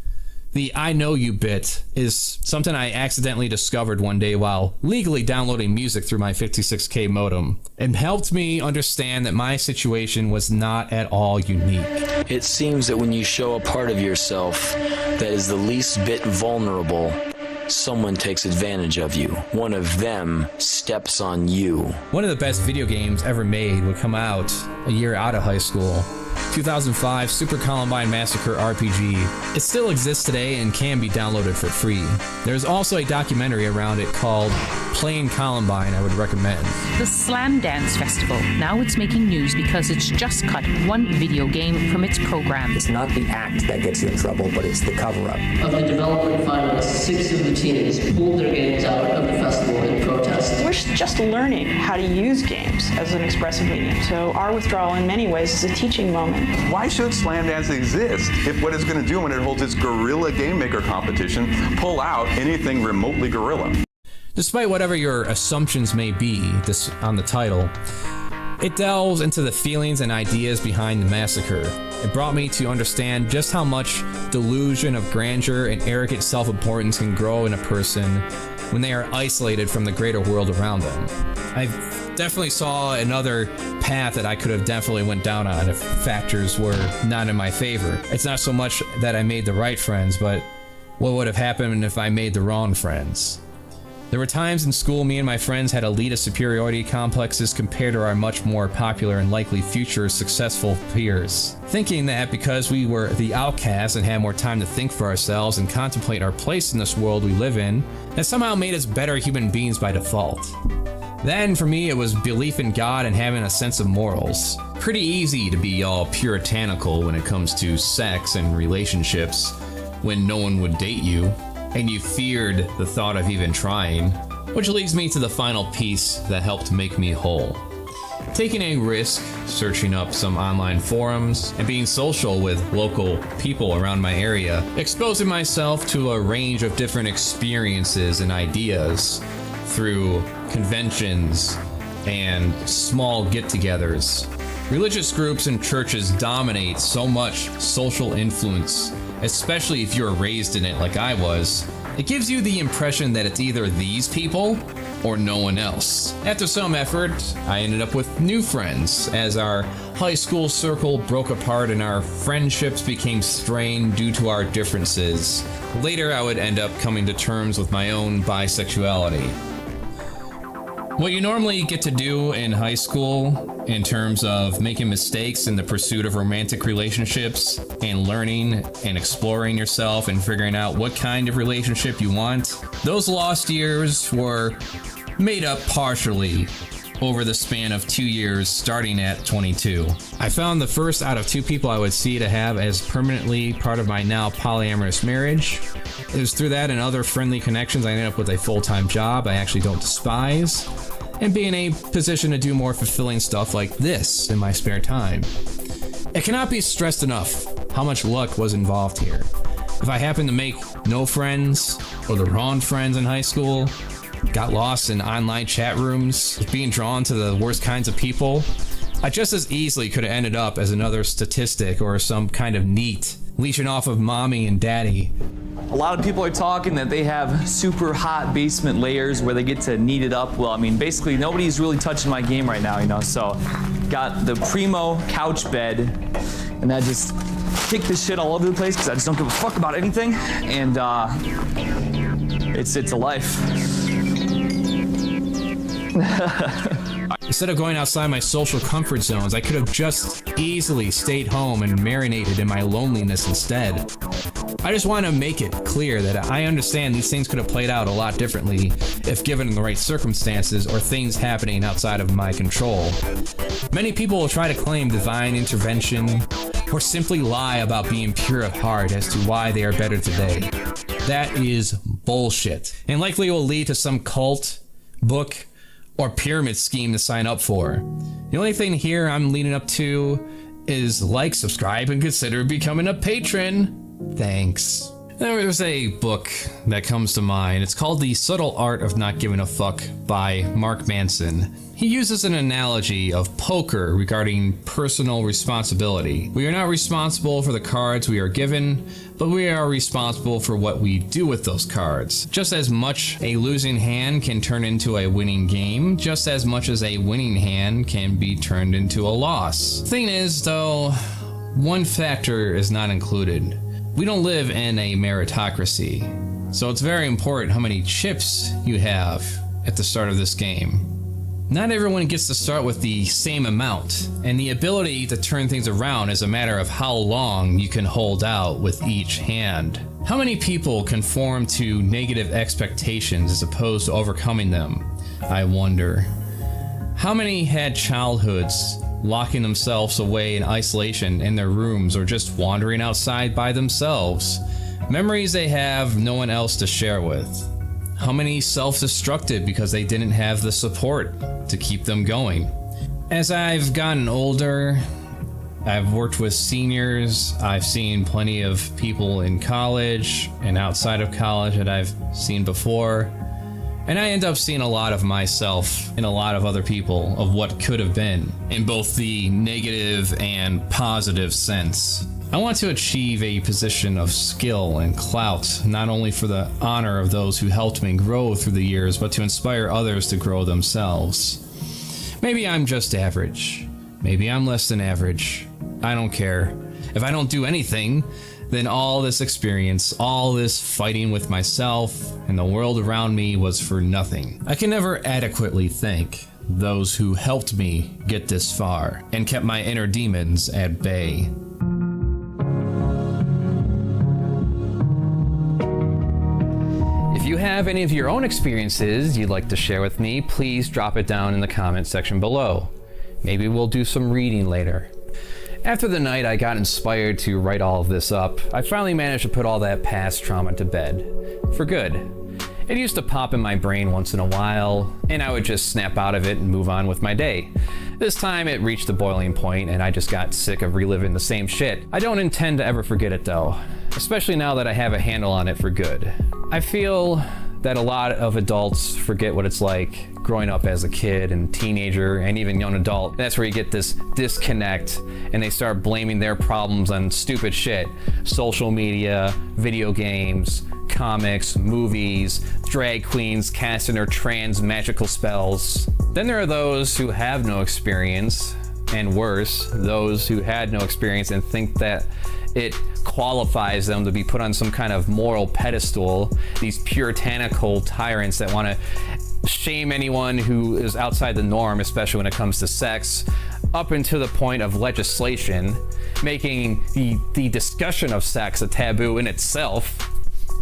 The I Know You bit is something I accidentally discovered one day while legally downloading music through my 56K modem. It helped me understand that my situation was not at all unique. It seems that when you show a part of yourself that is the least bit vulnerable, someone takes advantage of you. One of them steps on you. One of the best video games ever made would come out a year out of high school. 2005 Super Columbine Massacre RPG. It still exists today and can be downloaded for free. There's also a documentary around it called Playing Columbine I would recommend. The Slam Dance Festival. Now it's making news because it's just cut one video game from its program. It's not the act that gets you in trouble, but it's the cover-up. Of the development finalists, 6 of the teams pulled their games out of the festival in protest. We're just learning how to use games as an expressive medium. So our withdrawal in many ways is a teaching moment. Why should Slam Dance exist if what it's going to do when it holds its guerrilla game maker competition, pull out anything remotely guerrilla? Despite whatever your assumptions may be on the title, it delves into the feelings and ideas behind the massacre. It brought me to understand just how much delusion of grandeur and arrogant self-importance can grow in a person when they are isolated from the greater world around them. I definitely saw another path that I could have definitely went down on if factors were not in my favor. It's not so much that I made the right friends, but what would have happened if I made the wrong friends. There were times in school me and my friends had elitist superiority complexes compared to our much more popular and likely future successful peers. Thinking that because we were the outcasts and had more time to think for ourselves and contemplate our place in this world we live in, that somehow made us better human beings by default. Then for me it was belief in God and having a sense of morals. Pretty easy to be all puritanical when it comes to sex and relationships when no one would date you, and you feared the thought of even trying, which leads me to the final piece that helped make me whole. Taking a risk, searching up some online forums, and being social with local people around my area, exposing myself to a range of different experiences and ideas through conventions and small get-togethers. Religious groups and churches dominate so much social influence, especially if you're raised in it like I was. It gives you the impression that it's either these people or no one else. After some effort, I ended up with new friends as our high school circle broke apart and our friendships became strained due to our differences. Later, I would end up coming to terms with my own bisexuality. What you normally get to do in high school in terms of making mistakes in the pursuit of romantic relationships and learning and exploring yourself and figuring out what kind of relationship you want, those lost years were made up partially over the span of 2 years starting at 22. I found the first out of 2 people I would see to have as permanently part of my now polyamorous marriage. It was through that and other friendly connections I ended up with a full-time job I actually don't despise, and be in a position to do more fulfilling stuff like this in my spare time. It cannot be stressed enough how much luck was involved here. If I happened to make no friends or the wrong friends in high school, got lost in online chat rooms, being drawn to the worst kinds of people, I just as easily could have ended up as another statistic or some kind of NEET, leeching off of mommy and daddy. A lot of people are talking that they have super hot basement layers where they get to knead it up. Well, I mean, basically nobody's really touching my game right now, you know, so got the primo couch bed, and I just kick this shit all over the place because I just don't give a fuck about anything, and it's a life. Instead of going outside my social comfort zones, I could have just easily stayed home and marinated in my loneliness instead. I just want to make it clear that I understand these things could have played out a lot differently if given the right circumstances or things happening outside of my control. Many people will try to claim divine intervention or simply lie about being pure of heart as to why they are better today. That is bullshit, and likely will lead to some cult, book, or pyramid scheme to sign up for. The only thing here I'm leading up to is like, subscribe, and consider becoming a patron. Thanks. There's a book that comes to mind. It's called The Subtle Art of Not Giving a Fuck by Mark Manson. He uses an analogy of poker regarding personal responsibility. We are not responsible for the cards we are given, but we are responsible for what we do with those cards. Just as much a losing hand can turn into a winning game, just as much as a winning hand can be turned into a loss. Thing is, though, one factor is not included. We don't live in a meritocracy, so it's very important how many chips you have at the start of this game. Not everyone gets to start with the same amount, and the ability to turn things around is a matter of how long you can hold out with each hand. How many people conform to negative expectations as opposed to overcoming them? I wonder. How many had childhoods locking themselves away in isolation in their rooms or just wandering outside by themselves? Memories they have no one else to share with. How many self-destructed because they didn't have the support to keep them going? As I've gotten older, I've worked with seniors, I've seen plenty of people in college and outside of college that I've seen before, and I end up seeing a lot of myself in a lot of other people of what could have been, in both the negative and positive sense. I want to achieve a position of skill and clout, not only for the honor of those who helped me grow through the years, but to inspire others to grow themselves. Maybe I'm just average. Maybe I'm less than average. I don't care. If I don't do anything, then all this experience, all this fighting with myself and the world around me was for nothing. I can never adequately thank those who helped me get this far and kept my inner demons at bay. If you have any of your own experiences you'd like to share with me, please drop it down in the comments section below. Maybe we'll do some reading later. After the night I got inspired to write all of this up, I finally managed to put all that past trauma to bed. For good. It used to pop in my brain once in a while, and I would just snap out of it and move on with my day. This time it reached the boiling point and I just got sick of reliving the same shit. I don't intend to ever forget it though, especially now that I have a handle on it for good. I feel that a lot of adults forget what it's like growing up as a kid and teenager and even young adult. That's where you get this disconnect and they start blaming their problems on stupid shit. Social media, video games, comics, movies, drag queens casting their trans magical spells. Then there are those who have no experience, and worse, those who had no experience and think that it qualifies them to be put on some kind of moral pedestal. These puritanical tyrants that want to shame anyone who is outside the norm, especially when it comes to sex, up until the point of legislation, making the discussion of sex a taboo in itself.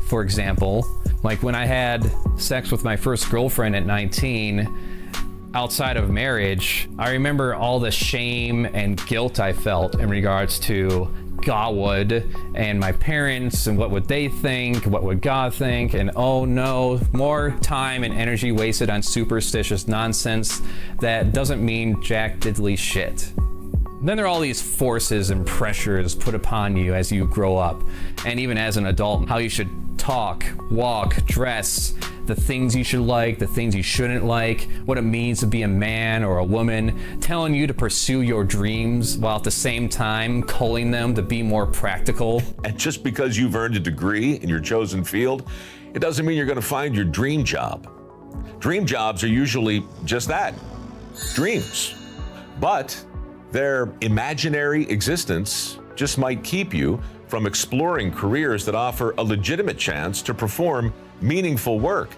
For example, like when I had sex with my first girlfriend at 19, outside of marriage, I remember all the shame and guilt I felt in regards to God and my parents and what would they think, what would God think, and oh no, more time and energy wasted on superstitious nonsense that doesn't mean jack diddly shit. Then there are all these forces and pressures put upon you as you grow up, and even as an adult, how you should talk, walk, dress, the things you should like, the things you shouldn't like, what it means to be a man or a woman, telling you to pursue your dreams while at the same time culling them to be more practical. And just because you've earned a degree in your chosen field, it doesn't mean you're going to find your dream job. Dream jobs are usually just that, dreams. But their imaginary existence just might keep you from exploring careers that offer a legitimate chance to perform meaningful work.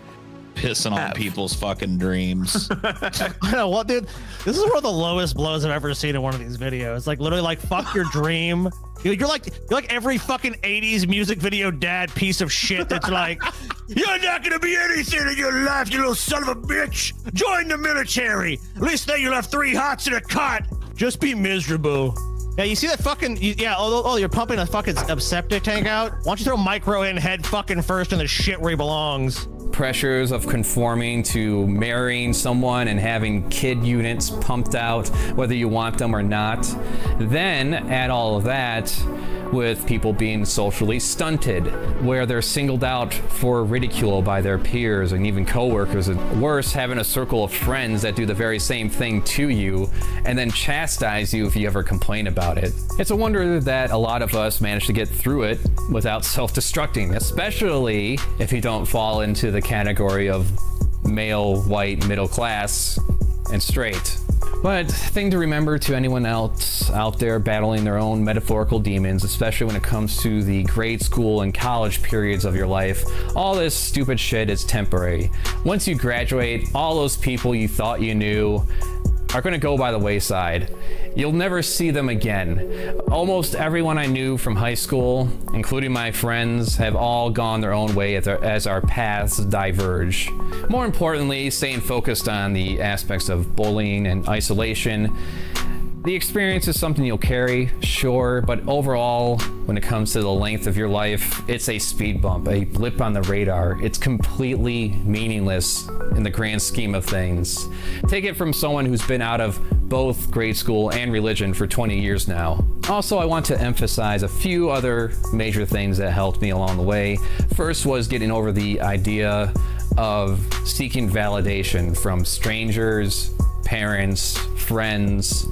pissing on people's fucking dreams. I know what, dude. This is one of the lowest blows I've ever seen in one of these videos. Like literally, like fuck your dream. You're like every fucking 80s music video dad piece of shit that's like, you're not gonna be anything in your life, you little son of a bitch. Join the military. At least then you'll have 3 hots in a cot. Just be miserable. Yeah, you see that fucking, you're pumping a fucking septic tank out? Why don't you throw Micro in head fucking first in the shit where he belongs? Pressures of conforming to marrying someone and having kid units pumped out, whether you want them or not. Then add all of that with people being socially stunted, where they're singled out for ridicule by their peers and even coworkers, and worse, having a circle of friends that do the very same thing to you and then chastise you if you ever complain about it. It's a wonder that a lot of us manage to get through it without self-destructing, especially if you don't fall into the category of male, white, middle class, and straight. But thing to remember to anyone else out there battling their own metaphorical demons, especially when it comes to the grade school and college periods of your life, all this stupid shit is temporary. Once you graduate, all those people you thought you knew are going to go by the wayside. You'll never see them again. Almost everyone I knew from high school, including my friends, have all gone their own way as our paths diverge. More importantly, staying focused on the aspects of bullying and isolation. The experience is something you'll carry, sure, but overall, when it comes to the length of your life, it's a speed bump, a blip on the radar. It's completely meaningless in the grand scheme of things. Take it from someone who's been out of both grade school and religion for 20 years now. Also, I want to emphasize a few other major things that helped me along the way. First was getting over the idea of seeking validation from strangers, parents, friends.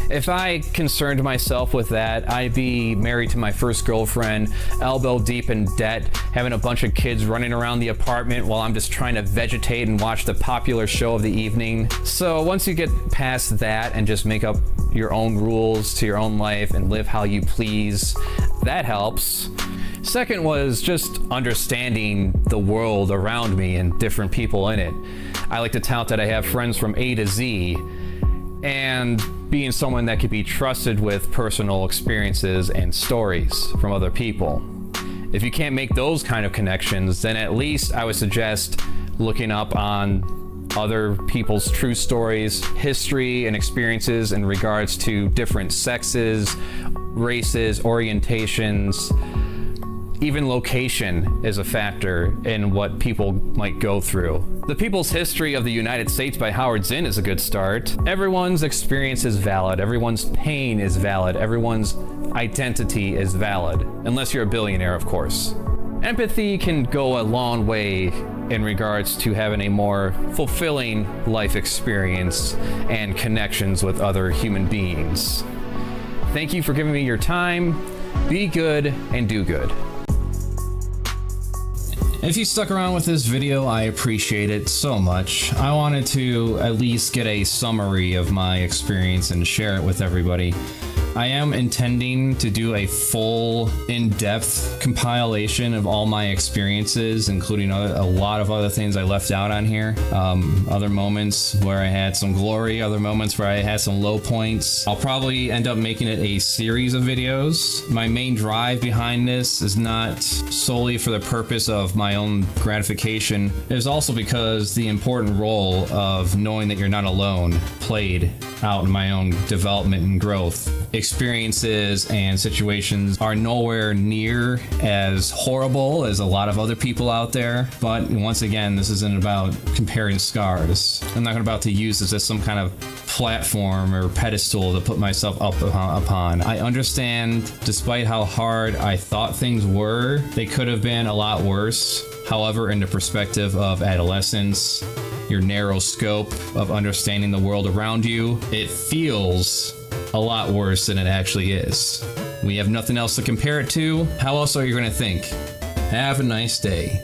If I concerned myself with that, I'd be married to my first girlfriend, elbow deep in debt, having a bunch of kids running around the apartment while I'm just trying to vegetate and watch the popular show of the evening. So once you get past that and just make up your own rules to your own life and live how you please, that helps. Second was just understanding the world around me and different people in it. I like to tout that I have friends from A to Z, and being someone that could be trusted with personal experiences and stories from other people. If you can't make those kind of connections, then at least I would suggest looking up on other people's true stories, history, and experiences in regards to different sexes, races, orientations. Even location is a factor in what people might go through. The People's History of the United States by Howard Zinn is a good start. Everyone's experience is valid. Everyone's pain is valid. Everyone's identity is valid. Unless you're a billionaire, of course. Empathy can go a long way in regards to having a more fulfilling life experience and connections with other human beings. Thank you for giving me your time. Be good and do good. If you stuck around with this video, I appreciate it so much. I wanted to at least get a summary of my experience and share it with everybody. I am intending to do a full, in-depth compilation of all my experiences, including a lot of other things I left out on here. Other moments where I had some glory, other moments where I had some low points. I'll probably end up making it a series of videos. My main drive behind this is not solely for the purpose of my own gratification. It is also because the important role of knowing that you're not alone played out in my own development and growth. Experiences and situations are nowhere near as horrible as a lot of other people out there, but once again, this isn't about comparing scars. I'm not about to use this as some kind of platform or pedestal to put myself up upon. I understand, despite how hard I thought things were, they could have been a lot worse. However, in the perspective of adolescence, your narrow scope of understanding the world around you, it feels a lot worse than it actually is. We have nothing else to compare it to. How else are you going to think? Have a nice day.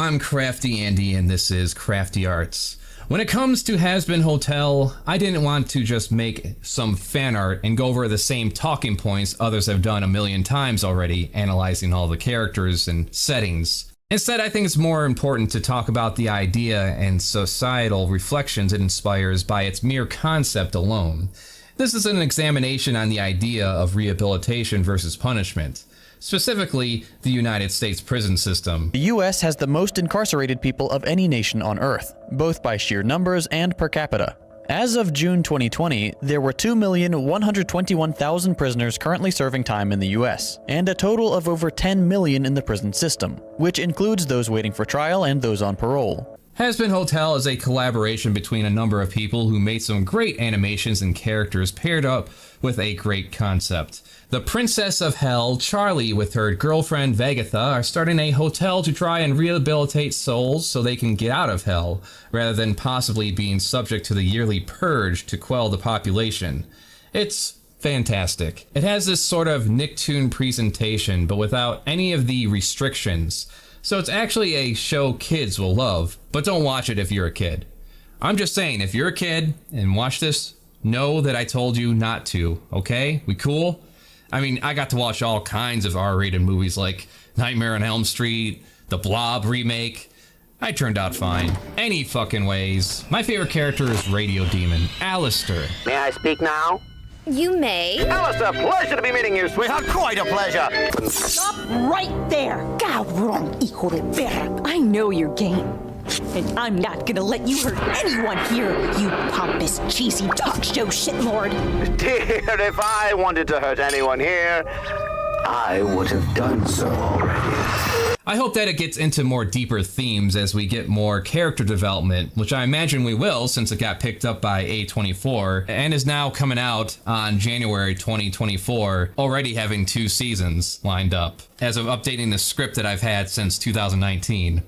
I'm CraftyAndy, and this is Crafty Arts. When it comes to Has-Been Hotel, I didn't want to just make some fan art and go over the same talking points others have done a million times already, analyzing all the characters and settings. Instead, I think it's more important to talk about the idea and societal reflections it inspires by its mere concept alone. This is an examination on the idea of rehabilitation versus punishment, specifically the United States prison system. The U.S. has the most incarcerated people of any nation on Earth, both by sheer numbers and per capita. As of June 2020, there were 2,121,000 prisoners currently serving time in the U.S., and a total of over 10 million in the prison system, which includes those waiting for trial and those on parole. Has-Been Hotel is a collaboration between a number of people who made some great animations and characters paired up with a great concept. The Princess of Hell, Charlie, with her girlfriend Vagatha, are starting a hotel to try and rehabilitate souls so they can get out of hell, rather than possibly being subject to the yearly purge to quell the population. It's fantastic. It has this sort of Nicktoon presentation, but without any of the restrictions. So it's actually a show kids will love, but don't watch it if you're a kid. I'm just saying, if you're a kid and watch this, know that I told you not to, okay? We cool? I mean, I got to watch all kinds of R-rated movies like Nightmare on Elm Street, the Blob remake. I turned out fine. Any fucking ways. My favorite character is Radio Demon, Alistair. May I speak now? You may. Alistair, pleasure to be meeting you, sweetheart. Quite a pleasure. Stop right there. Cabrón, hijo de perra. I know your game. And I'm not gonna let you hurt anyone here, you pompous, cheesy talk show shitlord. Dear, if I wanted to hurt anyone here, I would have done so already. I hope that it gets into more deeper themes as we get more character development, which I imagine we will since it got picked up by A24 and is now coming out on January 2024, already having 2 seasons lined up, as of updating the script that I've had since 2019.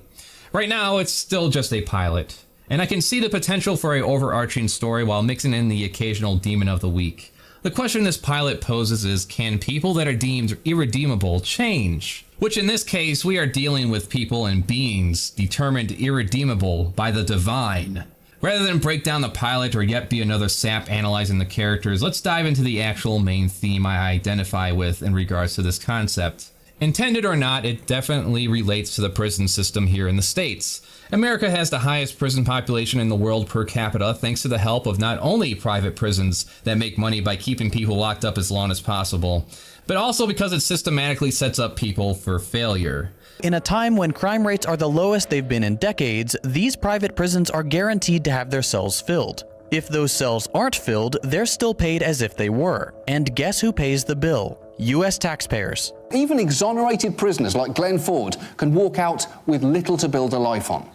Right now, it's still just a pilot, and I can see the potential for an overarching story while mixing in the occasional Demon of the Week. The question this pilot poses is, can people that are deemed irredeemable change? Which in this case, we are dealing with people and beings determined irredeemable by the divine. Rather than break down the pilot or yet be another sap analyzing the characters, let's dive into the actual main theme I identify with in regards to this concept. Intended or not, it definitely relates to the prison system here in the States. America has the highest prison population in the world per capita thanks to the help of not only private prisons that make money by keeping people locked up as long as possible, but also because it systematically sets up people for failure. In a time when crime rates are the lowest they've been in decades, these private prisons are guaranteed to have their cells filled. If those cells aren't filled, they're still paid as if they were. And guess who pays the bill? U.S. taxpayers. Even exonerated prisoners like Glenn Ford can walk out with little to build a life on.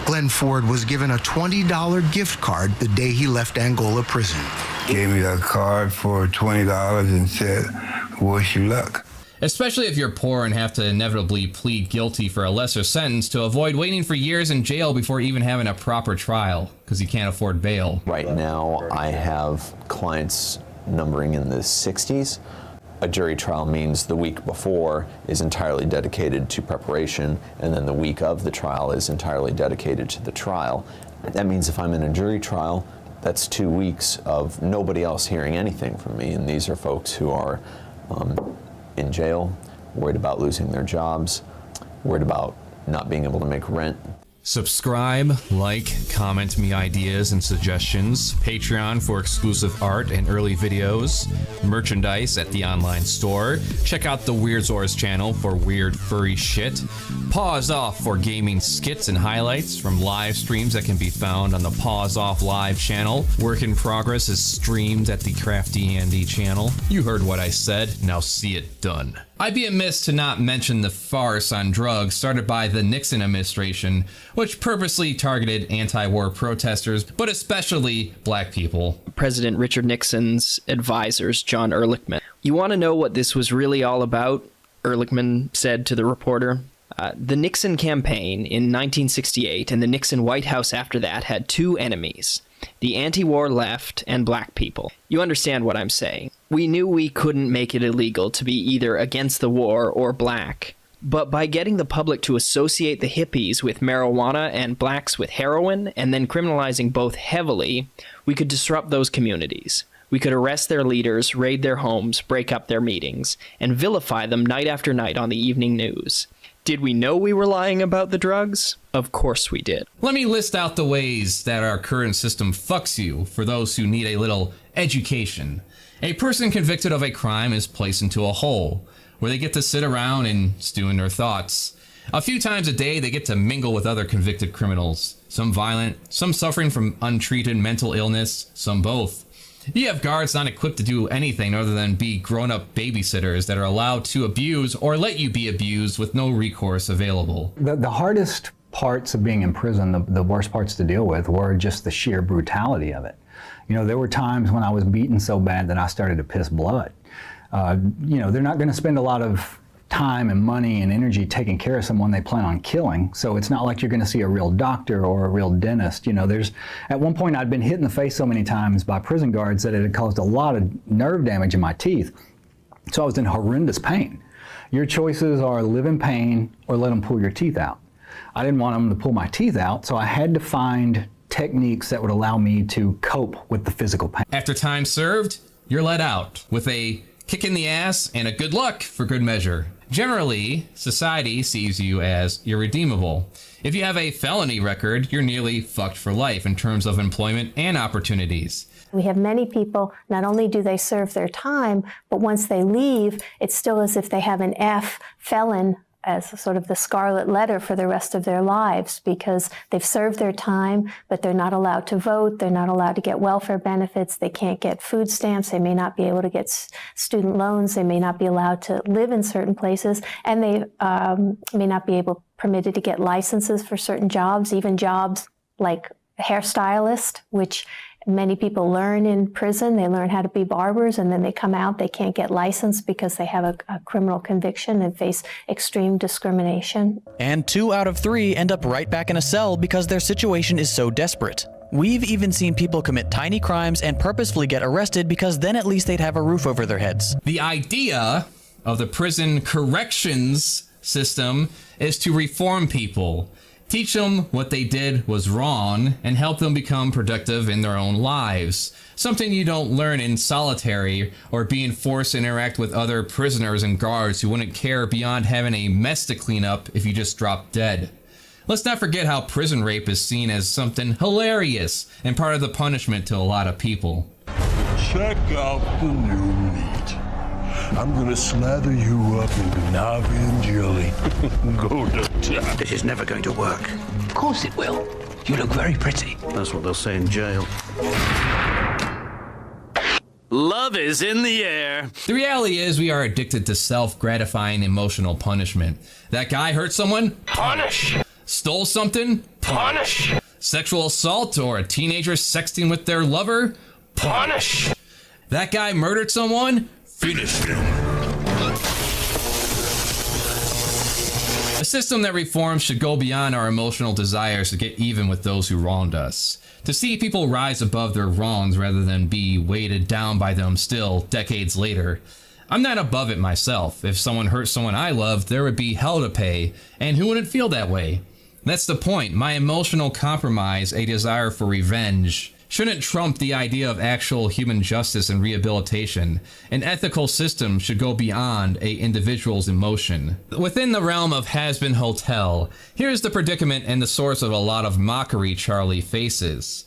Glenn Ford was given a $20 gift card the day he left Angola prison. Gave me that card for $20 and said, wish you luck. Especially if you're poor and have to inevitably plead guilty for a lesser sentence to avoid waiting for years in jail before even having a proper trial because you can't afford bail. Right now, I have clients numbering in the 60s. A jury trial means the week before is entirely dedicated to preparation, and then the week of the trial is entirely dedicated to the trial. That means if I'm in a jury trial, that's 2 weeks of nobody else hearing anything from me, and these are folks who are in jail, worried about losing their jobs, worried about not being able to make rent. Subscribe, like, comment me ideas and suggestions, Patreon for exclusive art and early videos, merchandise at the online store, check out the Weirdsaurus channel for weird furry shit, Pause Off for gaming skits and highlights from live streams that can be found on the Pause Off Live channel. Work in Progress is streamed at the CraftyAndy channel. You heard what I said, now see it done. I'd be amiss to not mention the farce on drugs started by the Nixon administration, which purposely targeted anti-war protesters, but especially black people. President Richard Nixon's advisors, John Ehrlichman. You want to know what this was really all about? Ehrlichman said to the reporter. The Nixon campaign in 1968 and the Nixon White House after that had 2 enemies. The anti-war left and black people. You understand what I'm saying. We knew we couldn't make it illegal to be either against the war or black. But by getting the public to associate the hippies with marijuana and blacks with heroin, and then criminalizing both heavily, we could disrupt those communities. We could arrest their leaders, raid their homes, break up their meetings, and vilify them night after night on the evening news. Did we know we were lying about the drugs? Of course we did. Let me list out the ways that our current system fucks you for those who need a little education. A person convicted of a crime is placed into a hole, where they get to sit around and stew in their thoughts. A few times a day, they get to mingle with other convicted criminals, some violent, some suffering from untreated mental illness, some both. You have guards not equipped to do anything other than be grown-up babysitters that are allowed to abuse or let you be abused with no recourse available. The hardest parts of being in prison, the worst parts to deal with, were just the sheer brutality of it. You know, there were times when I was beaten so bad that I started to piss blood. You know, they're not going to spend a lot of time and money and energy taking care of someone they plan on killing. So it's not like you're going to see a real doctor or a real dentist. You know, at one point I'd been hit in the face so many times by prison guards that it had caused a lot of nerve damage in my teeth. So I was in horrendous pain. Your choices are live in pain or let them pull your teeth out. I didn't want them to pull my teeth out, so I had to find techniques that would allow me to cope with the physical pain. After time served, you're let out with a kick in the ass and a good luck for good measure. Generally, society sees you as irredeemable. If you have a felony record, you're nearly fucked for life in terms of employment and opportunities. We have many people, not only do they serve their time, but once they leave, it's still as if they have an F, felon, as sort of the scarlet letter for the rest of their lives, because they've served their time, but they're not allowed to vote, they're not allowed to get welfare benefits, they can't get food stamps, they may not be able to get student loans, they may not be allowed to live in certain places, and they may not be permitted to get licenses for certain jobs, even jobs like hairstylist, which many people learn in prison. They learn how to be barbers, and then they come out, they can't get licensed because they have a criminal conviction and face extreme discrimination. And 2 out of 3 end up right back in a cell because their situation is so desperate. We've even seen people commit tiny crimes and purposefully get arrested because then at least they'd have a roof over their heads. The idea of the prison corrections system is to reform people. Teach them what they did was wrong and help them become productive in their own lives. Something you don't learn in solitary or being forced to interact with other prisoners and guards who wouldn't care beyond having a mess to clean up if you just dropped dead. Let's not forget how prison rape is seen as something hilarious and part of the punishment to a lot of people. Check out the new meat. I'm gonna slather you up in Navian jelly. Go to town. This is never going to work. Of course it will. You look very pretty. That's what they'll say in jail. Love is in the air. The reality is we are addicted to self-gratifying emotional punishment. That guy hurt someone? Punish. Stole something? Punish. Sexual assault or a teenager sexting with their lover? Punish. That guy murdered someone? Finish him. A system that reforms should go beyond our emotional desires to get even with those who wronged us. To see people rise above their wrongs rather than be weighted down by them still decades later. I'm not above it myself. If someone hurt someone I loved, there would be hell to pay, and who wouldn't feel that way? That's the point. My emotional compromise, a desire for revenge, shouldn't trump the idea of actual human justice and rehabilitation. An ethical system should go beyond an individual's emotion. Within the realm of has-been hotel, here's the predicament and the source of a lot of mockery Charlie faces.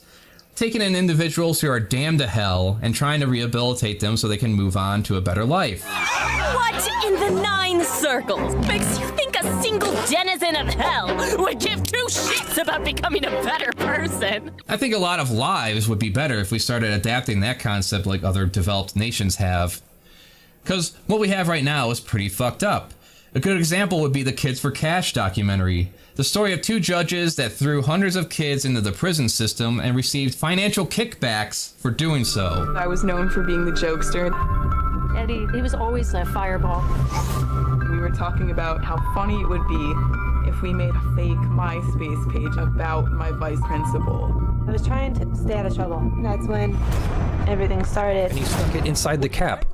Taking in individuals who are damned to hell and trying to rehabilitate them so they can move on to a better life. What in the 9 circles makes you think a single denizen of hell would give 2 shits about becoming a better person? I think a lot of lives would be better if we started adapting that concept like other developed nations have. Because what we have right now is pretty fucked up. A good example would be the Kids for Cash documentary. The story of 2 judges that threw hundreds of kids into the prison system and received financial kickbacks for doing so. I was known for being the jokester. Eddie, he was always a fireball. We were talking about how funny it would be if we made a fake MySpace page about my vice principal. I was trying to stay out of trouble. That's when everything started. And he stuck it inside the cap.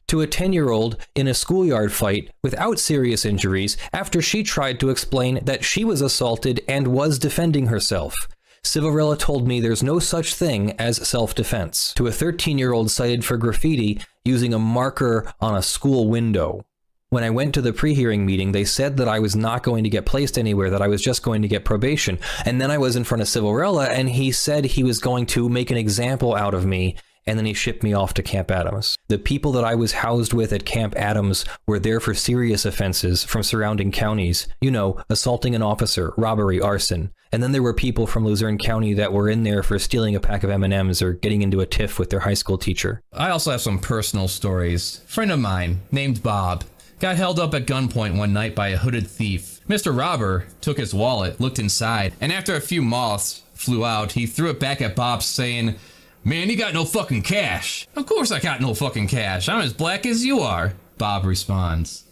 to a 10-year-old in a schoolyard fight without serious injuries after she tried to explain that she was assaulted and was defending herself. Civarella told me there's no such thing as self-defense. To a 13-year-old cited for graffiti using a marker on a school window. When I went to the pre-hearing meeting, they said that I was not going to get placed anywhere, that I was just going to get probation. And then I was in front of Civarella, and he said he was going to make an example out of me, and then he shipped me off to Camp Adams. The people that I was housed with at Camp Adams were there for serious offenses from surrounding counties. You know, assaulting an officer, robbery, arson. And then there were people from Luzerne County that were in there for stealing a pack of M&Ms or getting into a tiff with their high school teacher. I also have some personal stories. A friend of mine, named Bob, got held up at gunpoint one night by a hooded thief. Mr. Robber took his wallet, looked inside, and after a few moths flew out, he threw it back at Bob saying, "Man, you got no fucking cash." "Of course I got no fucking cash. I'm as black as you are," Bob responds.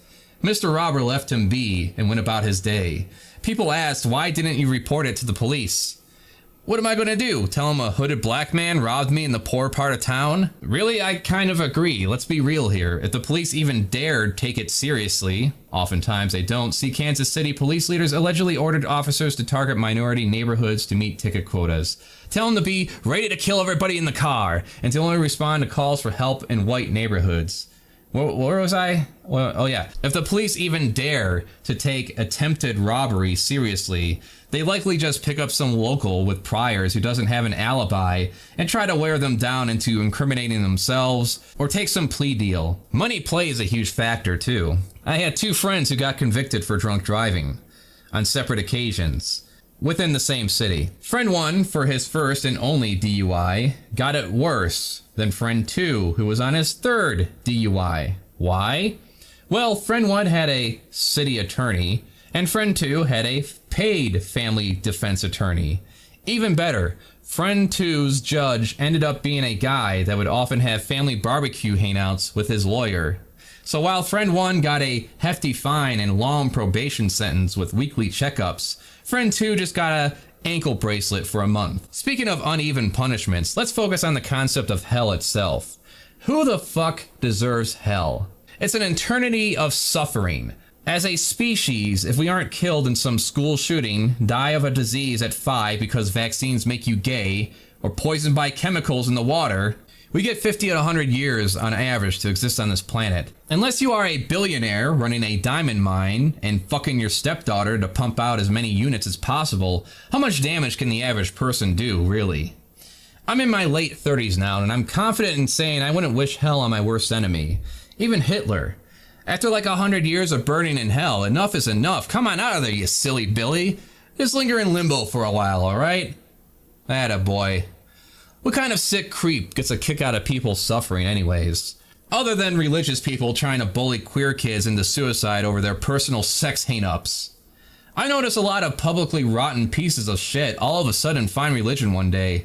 Mr. Robber left him be and went about his day. People asked, "Why didn't you report it to the police?" "What am I going to do? Tell him a hooded black man robbed me in the poor part of town?" Really, I kind of agree. Let's be real here. If the police even dared take it seriously, oftentimes they don't, see Kansas City police leaders allegedly ordered officers to target minority neighborhoods to meet ticket quotas. Tell them to be ready to kill everybody in the car and to only respond to calls for help in white neighborhoods. Where was I? Well, oh yeah. If the police even dare to take attempted robbery seriously, they likely just pick up some local with priors who doesn't have an alibi and try to wear them down into incriminating themselves or take some plea deal. Money plays a huge factor too. I had 2 friends who got convicted for drunk driving on separate occasions within the same city. Friend 1, for his first and only DUI, got it worse than friend 2, who was on his 3rd DUI. Why? Well, friend 1 had a city attorney, and friend 2 had a paid family defense attorney. Even better, friend 2's judge ended up being a guy that would often have family barbecue hangouts with his lawyer. So while friend 1 got a hefty fine and long probation sentence with weekly checkups, friend 2 just got a ankle bracelet for a month. Speaking of uneven punishments, let's focus on the concept of hell itself. Who the fuck deserves hell? It's an eternity of suffering. As a species, if we aren't killed in some school shooting, die of a disease at 5 because vaccines make you gay, or poisoned by chemicals in the water, we get 50 to 100 years on average to exist on this planet. Unless you are a billionaire running a diamond mine and fucking your stepdaughter to pump out as many units as possible, how much damage can the average person do, really? I'm in my late 30s now, and I'm confident in saying I wouldn't wish hell on my worst enemy. Even Hitler. After like 100 years of burning in hell, enough is enough. Come on out of there, you silly Billy. Just linger in limbo for a while, alright? Attaboy. What kind of sick creep gets a kick out of people suffering anyways? Other than religious people trying to bully queer kids into suicide over their personal sex hang-ups. I notice a lot of publicly rotten pieces of shit all of a sudden find religion one day.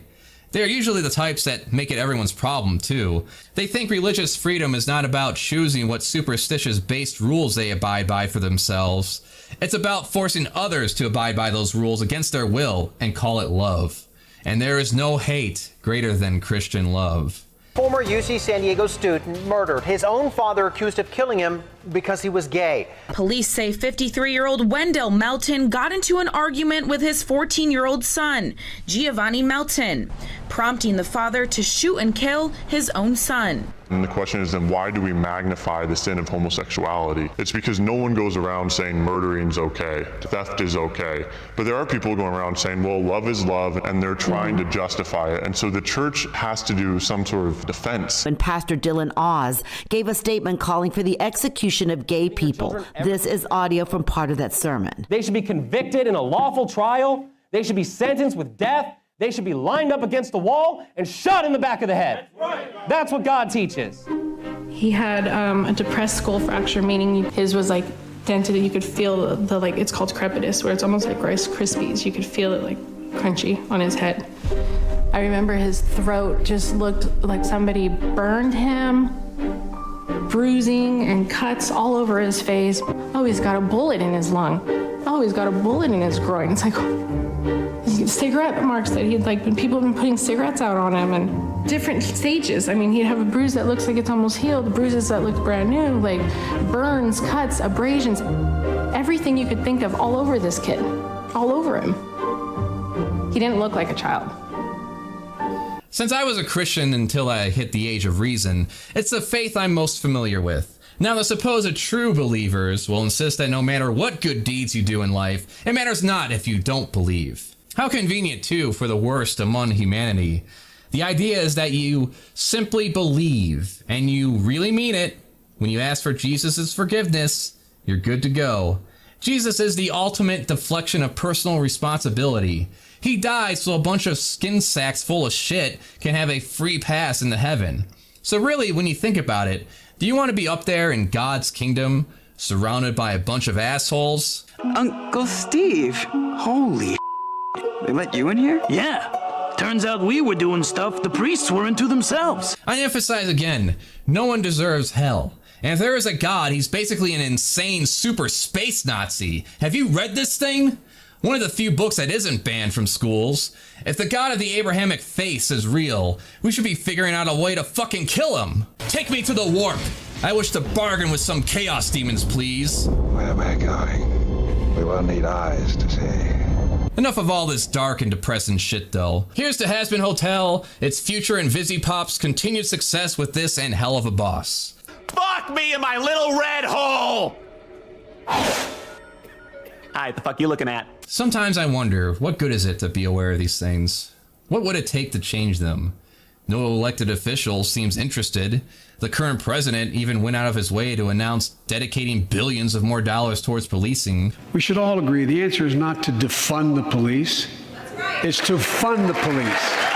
They're usually the types that make it everyone's problem too. They think religious freedom is not about choosing what superstitious-based rules they abide by for themselves. It's about forcing others to abide by those rules against their will and call it love. And there is no hate greater than Christian love. Former UC San Diego student murdered. His own father accused of killing him because he was gay. Police say 53-year-old Wendell Melton got into an argument with his 14-year-old son, Giovanni Melton, prompting the father to shoot and kill his own son. And the question is then why do we magnify the sin of homosexuality? It's because no one goes around saying murdering's okay, theft is okay. But there are people going around saying, well, love is love, and they're trying to justify it. And so the church has to do some sort of defense. And Pastor Dylan Oz gave a statement calling for the execution of gay people. This is audio from part of that sermon. They should be convicted in a lawful trial. They should be sentenced with death. They should be lined up against the wall and shot in the back of the head. That's what God teaches. He had a depressed skull fracture, meaning his was like dented and you could feel the like, it's called crepitus, where it's almost like Rice Krispies. You could feel it like crunchy on his head. I remember his throat just looked like somebody burned him, bruising and cuts all over his face. Oh, he's got a bullet in his lung. Oh, he's got a bullet in his groin. It's like, cigarette marks that he'd like, people have been putting cigarettes out on him, and different stages. I mean, he'd have a bruise that looks like it's almost healed, bruises that look brand new, like burns, cuts, abrasions, everything you could think of all over this kid, all over him. He didn't look like a child. Since I was a Christian until I hit the age of reason, it's the faith I'm most familiar with. Now, the supposed true believers will insist that no matter what good deeds you do in life, it matters not if you don't believe. How convenient, too, for the worst among humanity. The idea is that you simply believe, and you really mean it. When you ask for Jesus' forgiveness, you're good to go. Jesus is the ultimate deflection of personal responsibility. He died so a bunch of skin sacks full of shit can have a free pass into heaven. So really, when you think about it, do you want to be up there in God's kingdom, surrounded by a bunch of assholes? Uncle Steve, holy they let you in here? Yeah. Turns out we were doing stuff the priests were into themselves. I emphasize again, no one deserves hell. And if there is a God, he's basically an insane super space Nazi. Have you read this thing? One of the few books that isn't banned from schools. If the God of the Abrahamic faith is real, we should be figuring out a way to fucking kill him. Take me to the warp. I wish to bargain with some chaos demons, please. Where we're going, we will need eyes to see. Enough of all this dark and depressing shit, though. Here's to Has-Been Hotel, its future and VisiPop's continued success with this and hell of a boss. Fuck me in my little red hole! Hi, the fuck you looking at? Sometimes I wonder, what good is it to be aware of these things? What would it take to change them? No elected official seems interested. The current president even went out of his way to announce dedicating billions of more dollars towards policing. We should all agree the answer is not to defund the police. It's to fund the police.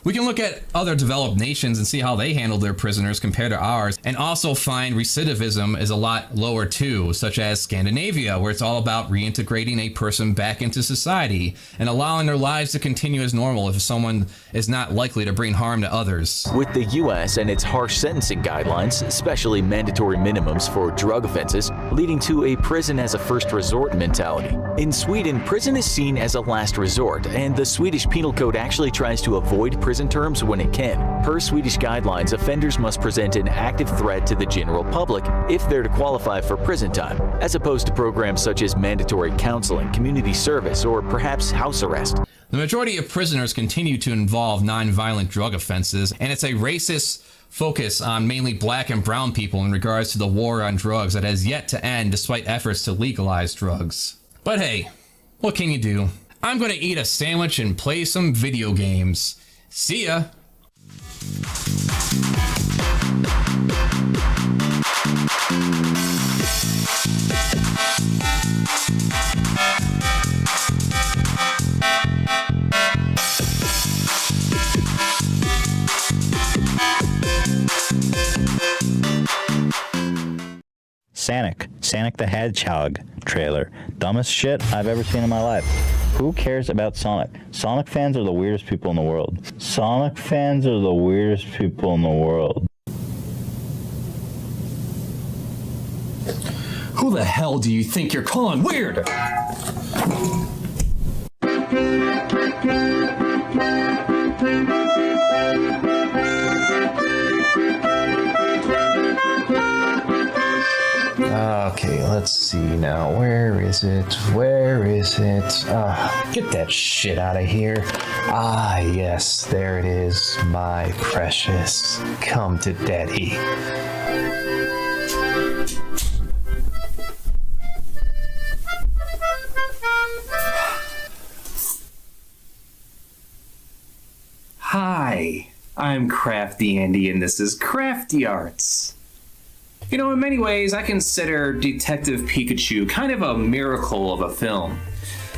We can look at other developed nations and see how they handle their prisoners compared to ours, and also find recidivism is a lot lower too, such as Scandinavia, where it's all about reintegrating a person back into society and allowing their lives to continue as normal if someone is not likely to bring harm to others. With the U.S. and its harsh sentencing guidelines, especially mandatory minimums for drug offenses, leading to a prison as a first resort mentality. In Sweden, prison is seen as a last resort, and the Swedish Penal Code actually tries to avoid prison terms when it can. Per Swedish guidelines, offenders must present an active threat to the general public if they're to qualify for prison time, as opposed to programs such as mandatory counseling, community service, or perhaps house arrest. The majority of prisoners continue to involve non-violent drug offenses, and it's a racist focus on mainly black and brown people in regards to the war on drugs that has yet to end despite efforts to legalize drugs. But hey, what can you do? I'm gonna eat a sandwich and play some video games. See ya! Sonic the Hedgehog trailer. Dumbest shit I've ever seen in my life. Who cares about Sonic? Sonic fans are the weirdest people in the world. Sonic fans are the weirdest people in the world. Who the hell do you think you're calling weird? Okay, let's see now. Where is it? Where is it? Get that shit out of here. Ah, yes, there it is, my precious. Come to daddy. Hi, I'm CraftyAndy, and this is Crafty Arts. You know, in many ways, I consider Detective Pikachu kind of a miracle of a film.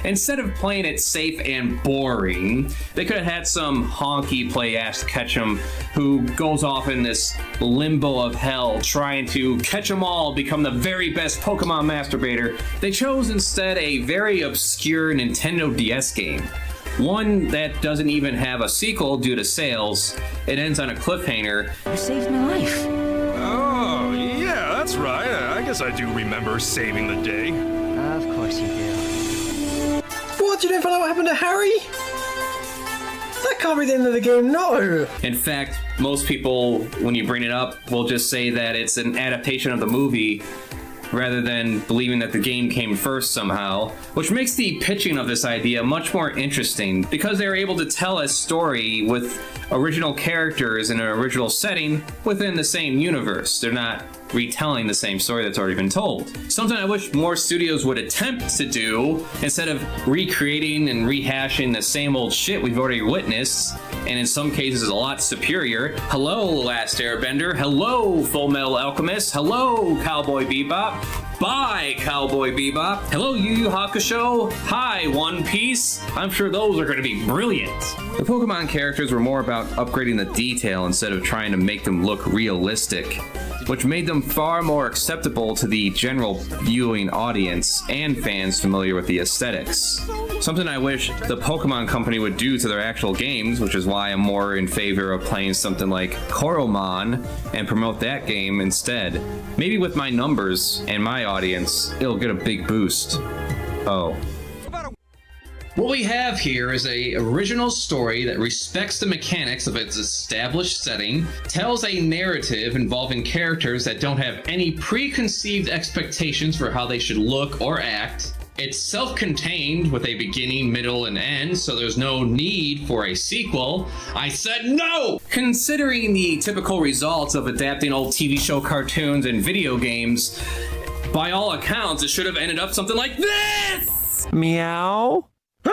Instead of playing it safe and boring, they could have had some honky play Ash Ketchum who goes off in this limbo of hell trying to catch them all, become the very best Pokemon masturbator. They chose instead a very obscure Nintendo DS game. One that doesn't even have a sequel due to sales. It ends on a cliffhanger. You saved my life. Oh, yeah, that's right. I guess I do remember saving the day. Of course you do. What? You don't find out what happened to Harry? That can't be the end of the game, no! In fact, most people, when you bring it up, will just say that it's an adaptation of the movie rather than believing that the game came first somehow, which makes the pitching of this idea much more interesting because they're able to tell a story with original characters in an original setting within the same universe. They're not retelling the same story that's already been told. Something I wish more studios would attempt to do instead of recreating and rehashing the same old shit we've already witnessed, and in some cases a lot superior. Hello, Last Airbender. Hello, Full Metal Alchemist. Hello, Cowboy Bebop. Bye, Cowboy Bebop. Hello, Yu Yu Hakusho. Hi, One Piece. I'm sure those are going to be brilliant. The Pokemon characters were more about upgrading the detail instead of trying to make them look realistic, which made them far more acceptable to the general viewing audience and fans familiar with the aesthetics. Something I wish the Pokemon Company would do to their actual games, which is why I'm more in favor of playing something like Koromon and promote that game instead. Maybe with my numbers and my audience, it'll get a big boost. Oh. What we have here is an original story that respects the mechanics of its established setting, tells a narrative involving characters that don't have any preconceived expectations for how they should look or act. It's self-contained with a beginning, middle, and end, so there's no need for a sequel. I said no! Considering the typical results of adapting old TV show cartoons and video games, by all accounts, it should have ended up something like this! Meow? Oh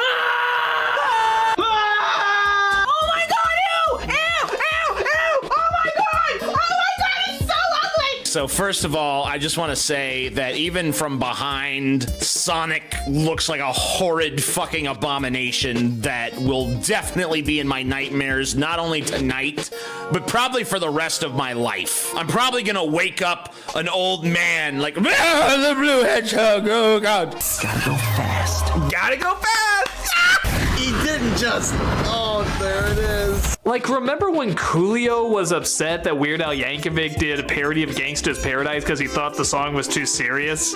my god, ew! Ew! Ew! Ew! Oh my god! Oh my god, it's so ugly! So first of all, I just want to say that even from behind, Sonic looks like a horrid fucking abomination that will definitely be in my nightmares, not only tonight, but probably for the rest of my life. I'm probably gonna wake up an old man like, "Ah, the blue hedgehog, oh god." Gotta go fast. Gotta go fast! He didn't just... Oh, there it is. Like, remember when Coolio was upset that Weird Al Yankovic did a parody of Gangsta's Paradise because he thought the song was too serious?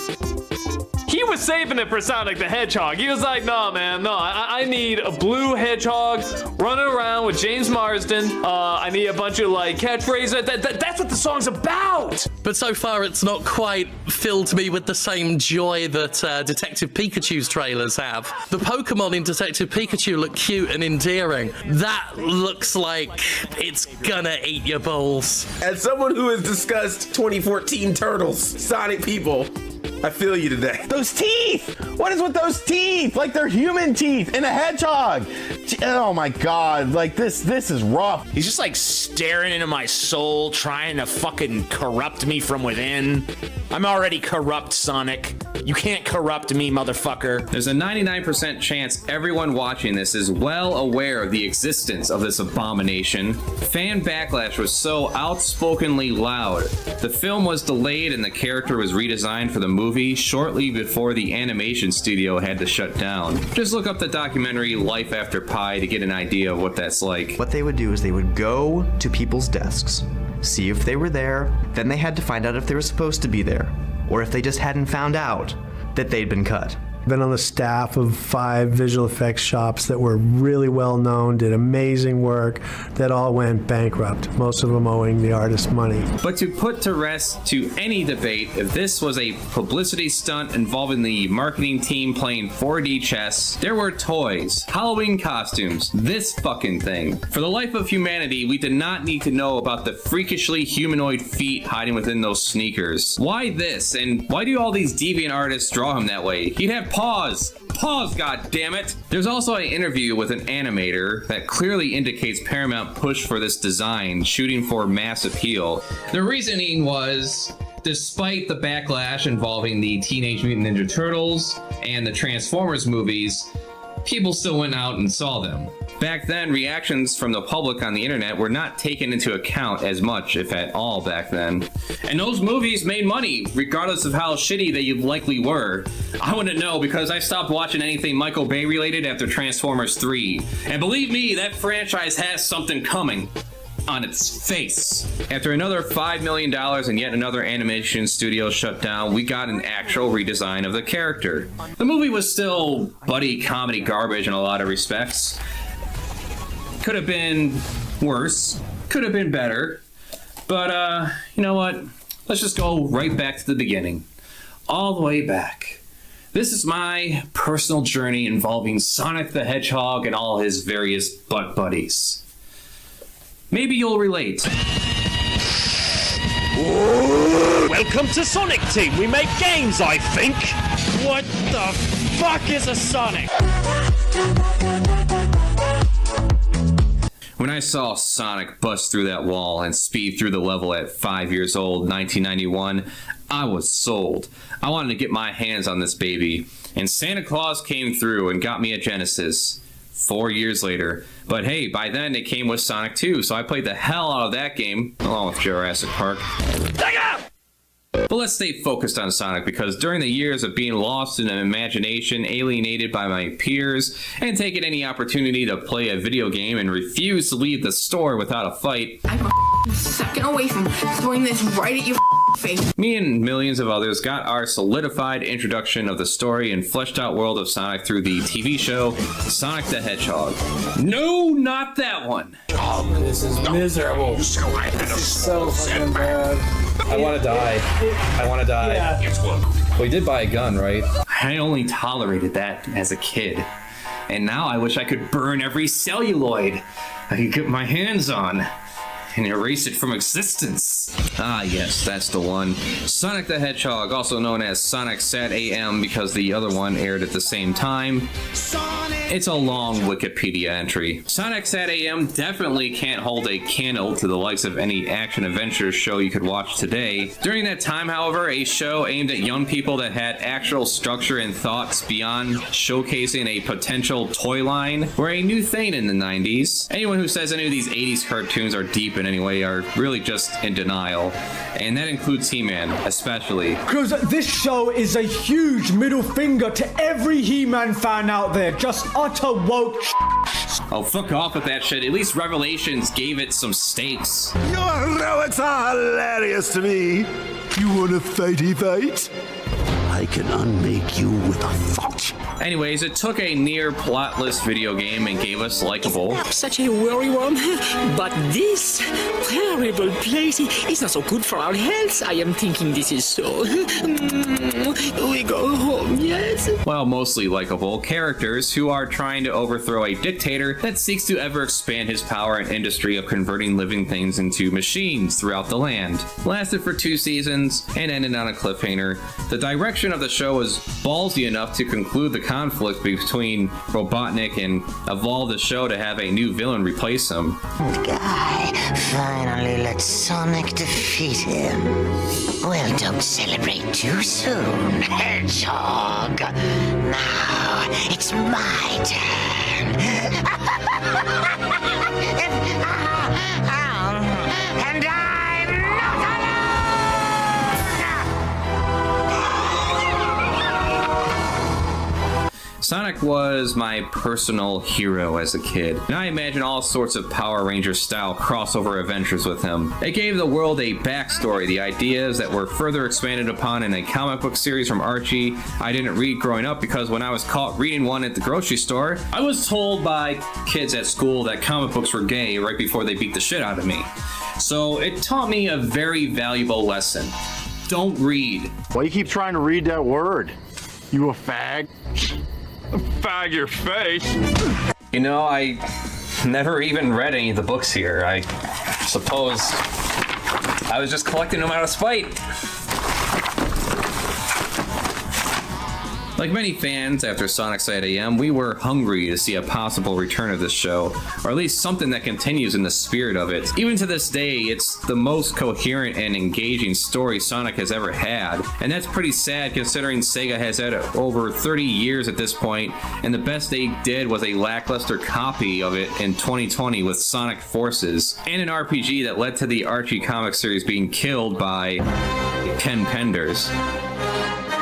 He was saving it for Sonic the Hedgehog. He was like, no, man, no, I need a blue hedgehog running around with James Marsden. I need a bunch of, like, catchphrases. That's what the song's about! But so far, it's not quite filled me with the same joy that Detective Pikachu's trailers have. The Pokemon in Detective Pikachu look cute and endearing. That looks like it's gonna eat your balls. As someone who has discussed 2014 Turtles, Sonic people, I feel you today. Those teeth! What is with those teeth? Like they're human teeth in a hedgehog. Oh my god, like this is rough. He's just like staring into my soul, trying to fucking corrupt me from within. I'm already corrupt, Sonic. You can't corrupt me, motherfucker. There's a 99% chance everyone watching this is well aware of the existence of this abomination. Fan backlash was so outspokenly loud. The film was delayed and the character was redesigned for the movie shortly before the animation studio had to shut down. Just look up the documentary Life After Pi to get an idea of what that's like. What they would do is they would go to people's desks, see if they were there, then they had to find out if they were supposed to be there, or if they just hadn't found out that they'd been cut. Been on the staff of 5 visual effects shops that were really well known, did amazing work, that all went bankrupt, most of them owing the artist money. But to put to rest to any debate if this was a publicity stunt involving the marketing team playing 4D chess, there were toys, Halloween costumes, this fucking thing. For the life of humanity, we did not need to know about the freakishly humanoid feet hiding within those sneakers. Why this, and why do all these deviant artists draw him that way? He'd have pause, goddammit! There's also an interview with an animator that clearly indicates Paramount pushed for this design, shooting for mass appeal. The reasoning was, despite the backlash involving the Teenage Mutant Ninja Turtles and the Transformers movies, people still went out and saw them. Back then, reactions from the public on the internet were not taken into account as much, if at all, back then. And those movies made money, regardless of how shitty they likely were. I wouldn't know because I stopped watching anything Michael Bay related after Transformers 3. And believe me, that franchise has something coming. on its face. After another $5 million and yet another animation studio shut down, we got an actual redesign of the character. The movie was still buddy comedy garbage in a lot of respects. Could have been worse, could have been better, but you know what? Let's just go right back to the beginning. All the way back. This is my personal journey involving Sonic the Hedgehog and all his various butt buddies. Maybe you'll relate. Welcome to Sonic Team. We make games, I think. What the fuck is a Sonic? When I saw Sonic bust through that wall and speed through the level at 5 years old, 1991, I was sold. I wanted to get my hands on this baby, and Santa Claus came through and got me a Genesis 4 years later. But hey, by then it came with Sonic 2, so I played the hell out of that game, along with Jurassic Park. But let's stay focused on Sonic, because during the years of being lost in an imagination, alienated by my peers, and taking any opportunity to play a video game and refuse to leave the store without a fight, I'm a second away from throwing this right at your face. Me and millions of others got our solidified introduction of the story and fleshed out world of Sonic through the TV show Sonic the Hedgehog. No, not that one. This is miserable. This is so fucking bad. I want to die. I want to die. Yeah. Well, you did buy a gun, right? I only tolerated that as a kid. And now I wish I could burn every celluloid I could get my hands on and erase it from existence. Ah, yes, that's the one. Sonic the Hedgehog, also known as Sonic Sat AM because the other one aired at the same time. It's a long Wikipedia entry. Sonic Sat AM definitely can't hold a candle to the likes of any action-adventure show you could watch today. During that time, however, a show aimed at young people that had actual structure and thoughts beyond showcasing a potential toy line were a new thing in the 90s. Anyone who says any of these 80s cartoons are deep in any way are really just in denial. And that includes He-Man, especially. Because this show is a huge middle finger to every He-Man fan out there. Just utter woke Oh, fuck off with that shit. At least Revelations gave it some stakes. Your relics are hilarious to me. You want a fighty fight? I can unmake you with a thought. Anyways, it took a near plotless video game and gave us likable. Such a worry one, but this terrible place is not so good for our health. I am thinking this is so. We go home, yes? Well, mostly likable characters who are trying to overthrow a dictator that seeks to ever expand his power and industry of converting living things into machines throughout the land. Lasted for 2 seasons and ended on a cliffhanger. The direction of the show was ballsy enough to conclude the conflict between Robotnik and evolve the show to have a new villain replace him. Guy finally let Sonic defeat him. Well, don't celebrate too soon, Hedgehog. Now it's my turn. And I'm not alone! Sonic was my personal hero as a kid, and I imagine all sorts of Power Rangers style crossover adventures with him. It gave the world a backstory, the ideas that were further expanded upon in a comic book series from Archie I didn't read growing up because when I was caught reading one at the grocery store, I was told by kids at school that comic books were gay right before they beat the shit out of me. So it taught me a very valuable lesson. Don't read. Why you keep trying to read that word? You a fag? Fag your face. You know, I never even read any of the books here. I suppose I was just collecting them out of spite. Like many fans after Sonic Sat AM, we were hungry to see a possible return of this show, or at least something that continues in the spirit of it. Even to this day, it's the most coherent and engaging story Sonic has ever had, and that's pretty sad considering Sega has had over 30 years at this point, and the best they did was a lackluster copy of it in 2020 with Sonic Forces, and an RPG that led to the Archie comic series being killed by Ken Penders.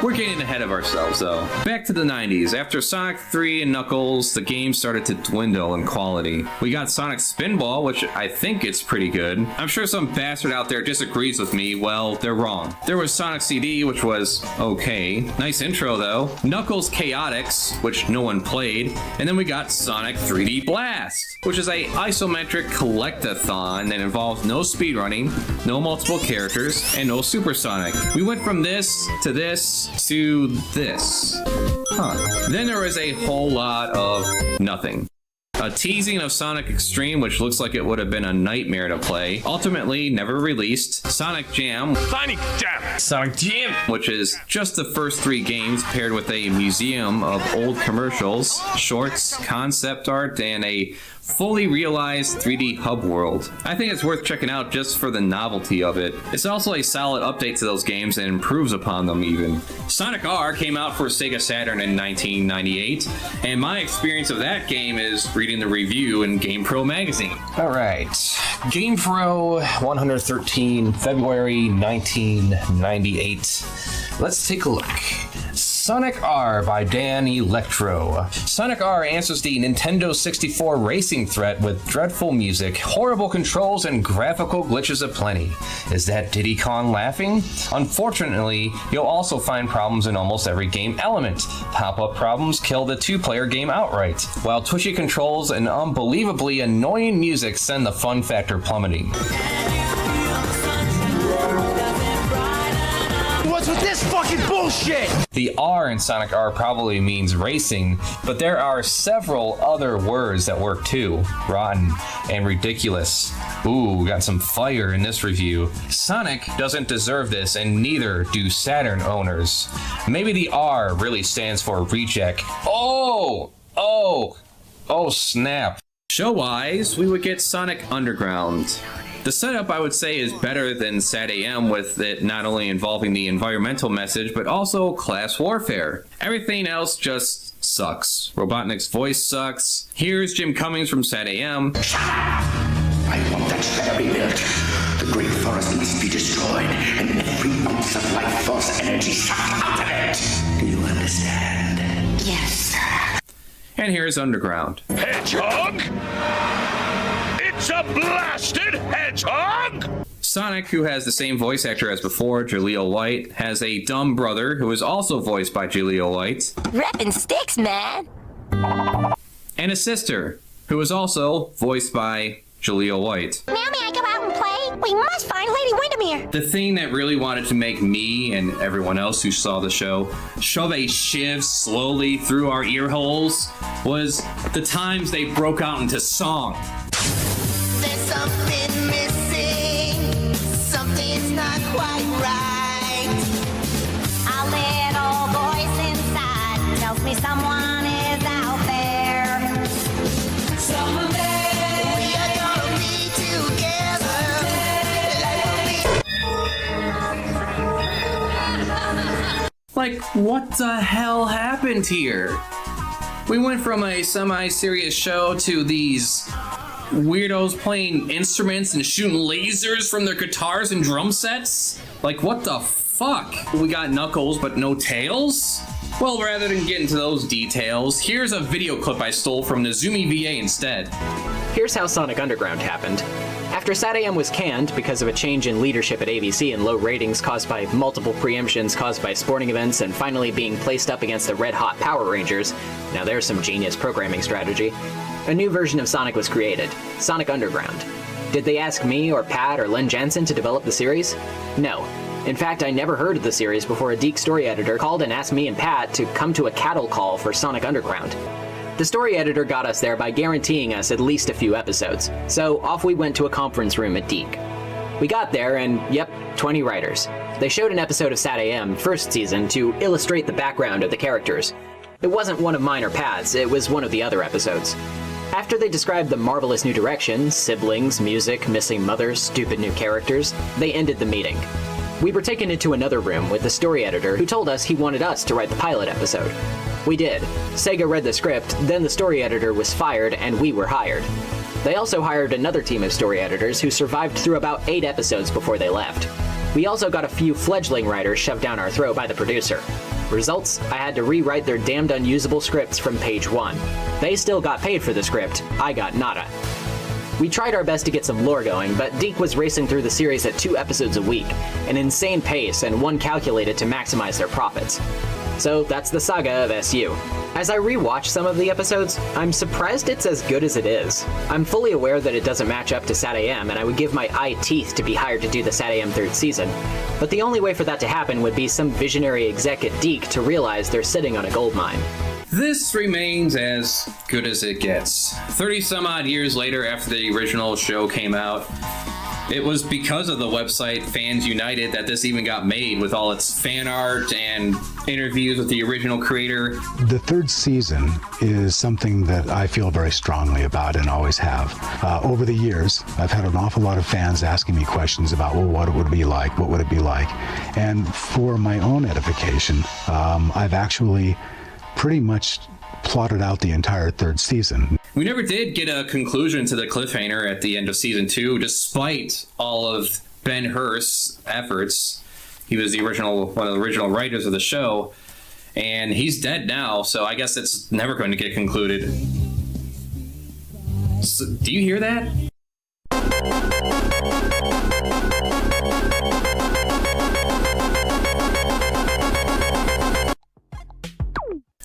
We're getting ahead of ourselves, though. Back to the 90s. After Sonic 3 and Knuckles, the game started to dwindle in quality. We got Sonic Spinball, which I think it's pretty good. I'm sure some bastard out there disagrees with me. Well, they're wrong. There was Sonic CD, which was okay. Nice intro, though. Knuckles Chaotix, which no one played. And then we got Sonic 3D Blast, which is a isometric collectathon that involves no speedrunning, no multiple characters, and no supersonic. We went from this to this to this. Then there was a whole lot of nothing. A teasing of Sonic Extreme, which looks like it would have been a nightmare to play. Ultimately, never released. Sonic Jam. Sonic Jam! Sonic Jam! Which is just the first 3 games paired with a museum of old commercials, shorts, concept art, and a fully realized 3D hub world. I think it's worth checking out just for the novelty of it. It's also a solid update to those games and improves upon them even. Sonic R came out for Sega Saturn in 1998, and my experience of that game is reading the review in GamePro magazine. Alright, GamePro 113, February 1998. Let's take a look. Sonic R by Dan Electro. Sonic R answers the Nintendo 64 racing threat with dreadful music, horrible controls, and graphical glitches aplenty. Is that Diddy Kong laughing? Unfortunately, you'll also find problems in almost every game element. Pop-up problems kill the 2-player game outright, while twitchy controls and unbelievably annoying music send the fun factor plummeting. What's with this fucking bullshit? The R in Sonic R probably means racing, but there are several other words that work too. Rotten and ridiculous. Ooh, we got some fire in this review. Sonic doesn't deserve this, and neither do Saturn owners. Maybe the R really stands for reject. Oh snap. Show-wise, we would get Sonic Underground. The setup, I would say, is better than SAT-AM, with it not only involving the environmental message, but also class warfare. Everything else just sucks. Robotnik's voice sucks. Here's Jim Cummings from SAT-AM. I want that shredder rebuilt. The great forest must be destroyed, and every ounce of life force energy sucked out of it. Do you understand? Yes, sir. And here's Underground. Hedgehog? It's a blasted hedgehog! Sonic, who has the same voice actor as before, Jaleel White, has a dumb brother who is also voiced by Jaleel White. Reppin' sticks, man. And a sister, who is also voiced by Jaleel White. Now may I go out and play? We must find Lady Windermere. The thing that really wanted to make me and everyone else who saw the show shove a shiv slowly through our ear holes was the times they broke out into song. There's something missing. Something's not quite right. A little voice inside tells me someone is out there. Someday we are gonna be together. Like, what the hell happened here? We went from a semi-serious show to these weirdos playing instruments and shooting lasers from their guitars and drum sets? Like, what the fuck? We got Knuckles, but no Tails? Well, rather than get into those details, here's a video clip I stole from Nezumi VA instead. Here's how Sonic Underground happened. After SAT-AM was canned because of a change in leadership at ABC and low ratings caused by multiple preemptions caused by sporting events and finally being placed up against the red-hot Power Rangers, now there's some genius programming strategy, a new version of Sonic was created, Sonic Underground. Did they ask me or Pat or Len Jensen to develop the series? No. In fact, I never heard of the series before a Deke story editor called and asked me and Pat to come to a cattle call for Sonic Underground. The story editor got us there by guaranteeing us at least a few episodes, so off we went to a conference room at Deke. We got there and, yep, 20 writers. They showed an episode of SAT-AM first season to illustrate the background of the characters. It wasn't one of mine or Pat's, it was one of the other episodes. After they described the marvelous new direction, siblings, music, missing mothers, stupid new characters, they ended the meeting. We were taken into another room with the story editor who told us he wanted us to write the pilot episode. We did. Sega read the script, then the story editor was fired and we were hired. They also hired another team of story editors who survived through about 8 episodes before they left. We also got a few fledgling writers shoved down our throat by the producer. Results, I had to rewrite their damned unusable scripts from page 1. They still got paid for the script, I got nada. We tried our best to get some lore going, but Deke was racing through the series at 2 episodes a week, an insane pace and one calculated to maximize their profits. So that's the saga of SU. As I rewatch some of the episodes, I'm surprised it's as good as it is. I'm fully aware that it doesn't match up to SatAM, and I would give my eye teeth to be hired to do the SatAM 3rd season. But the only way for that to happen would be some visionary exec at Deke to realize they're sitting on a gold mine. This remains as good as it gets. 30 some odd years later after the original show came out, it was because of the website Fans United that this even got made, with all its fan art and interviews with the original creator. The 3rd season is something that I feel very strongly about and always have. Over the years, I've had an awful lot of fans asking me questions about, well, what it would be like, what would it be like? And for my own edification, I've actually pretty much plotted out the entire 3rd season. We never did get a conclusion to the cliffhanger at the end of season 2, despite all of Ben Hurst's efforts. He was one of the original writers of the show, and he's dead now, so I guess it's never going to get concluded. So, do you hear that?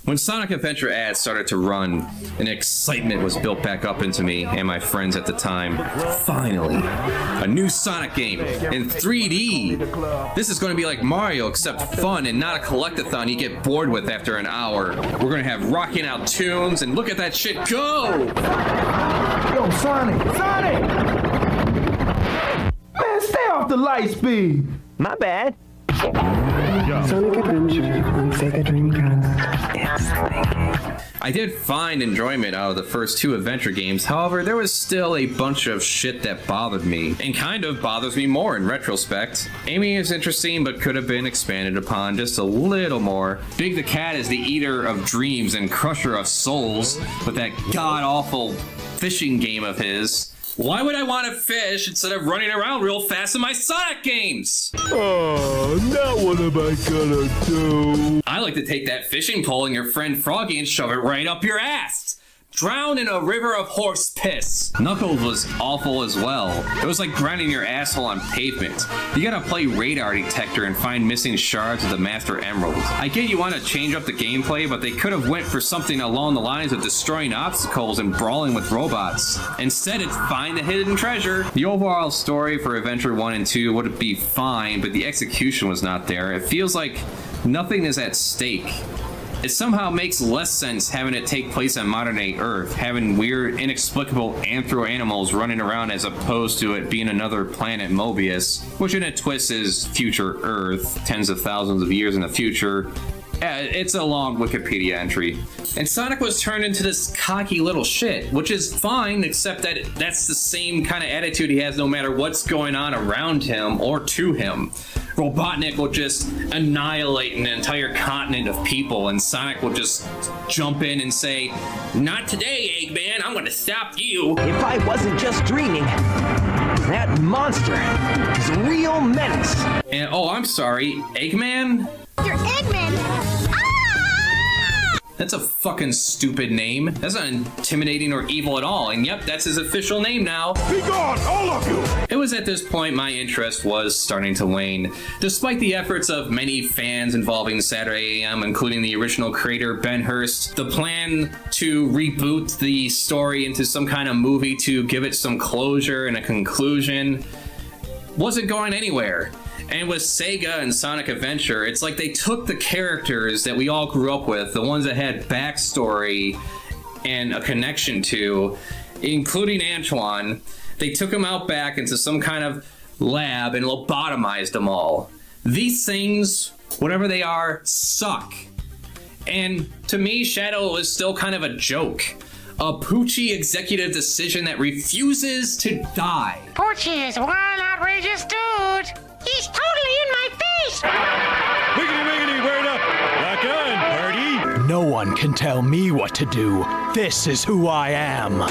When Sonic Adventure ads started to run, an excitement was built back up into me and my friends at the time. Finally, a new Sonic game in 3D. This is going to be like Mario, except fun and not a collectathon you get bored with after an hour. We're going to have rocking out tunes and look at that shit go! Yo, Sonic! Sonic! Man, stay off the light speed! My bad. Sonic Adventure on Sega Dreamcast. It's thinking. I did find enjoyment out of the first 2 adventure games, however, there was still a bunch of shit that bothered me, and kind of bothers me more in retrospect. Amy is interesting, but could have been expanded upon just a little more. Big the Cat is the eater of dreams and crusher of souls, with that god-awful fishing game of his. Why would I want to fish instead of running around real fast in my Sonic games? Oh, now what am I gonna do? I like to take that fishing pole and your friend Froggy and shove it right up your ass. Drown in a river of horse piss. Knuckles was awful as well. It was like grinding your asshole on pavement. You gotta play radar detector and find missing shards of the Master Emerald. I get you want to change up the gameplay, but they could have went for something along the lines of destroying obstacles and brawling with robots. Instead, it's find the hidden treasure. The overall story for Adventure 1 and 2 would be fine, but the execution was not there. It feels like nothing is at stake. It somehow makes less sense having it take place on modern-day Earth, having weird, inexplicable anthro-animals running around as opposed to it being another planet Mobius, which in a twist is future Earth, tens of thousands of years in the future. It's a long Wikipedia entry. And Sonic was turned into this cocky little shit, which is fine, except that that's the same kind of attitude he has no matter what's going on around him or to him. Robotnik will just annihilate an entire continent of people, and Sonic will just jump in and say, "Not today, Eggman, I'm gonna stop you." If I wasn't just dreaming, that monster is a real menace. And oh, I'm sorry, Eggman? You're Eggman! That's a fucking stupid name. That's not intimidating or evil at all. And yep, that's his official name now. Be gone, all of you! It was at this point my interest was starting to wane. Despite the efforts of many fans involving Saturday AM, including the original creator Ben Hurst, the plan to reboot the story into some kind of movie to give it some closure and a conclusion wasn't going anywhere. And with Sega and Sonic Adventure, it's like they took the characters that we all grew up with, the ones that had backstory and a connection to, including Antoine, they took them out back into some kind of lab and lobotomized them all. These things, whatever they are, suck. And to me, Shadow is still kind of a joke. A Poochie executive decision that refuses to die. Poochie is one outrageous dude. He's totally in my face. Wiggity, wiggity, word up. Lock on, party. No one can tell me what to do. This is who I am.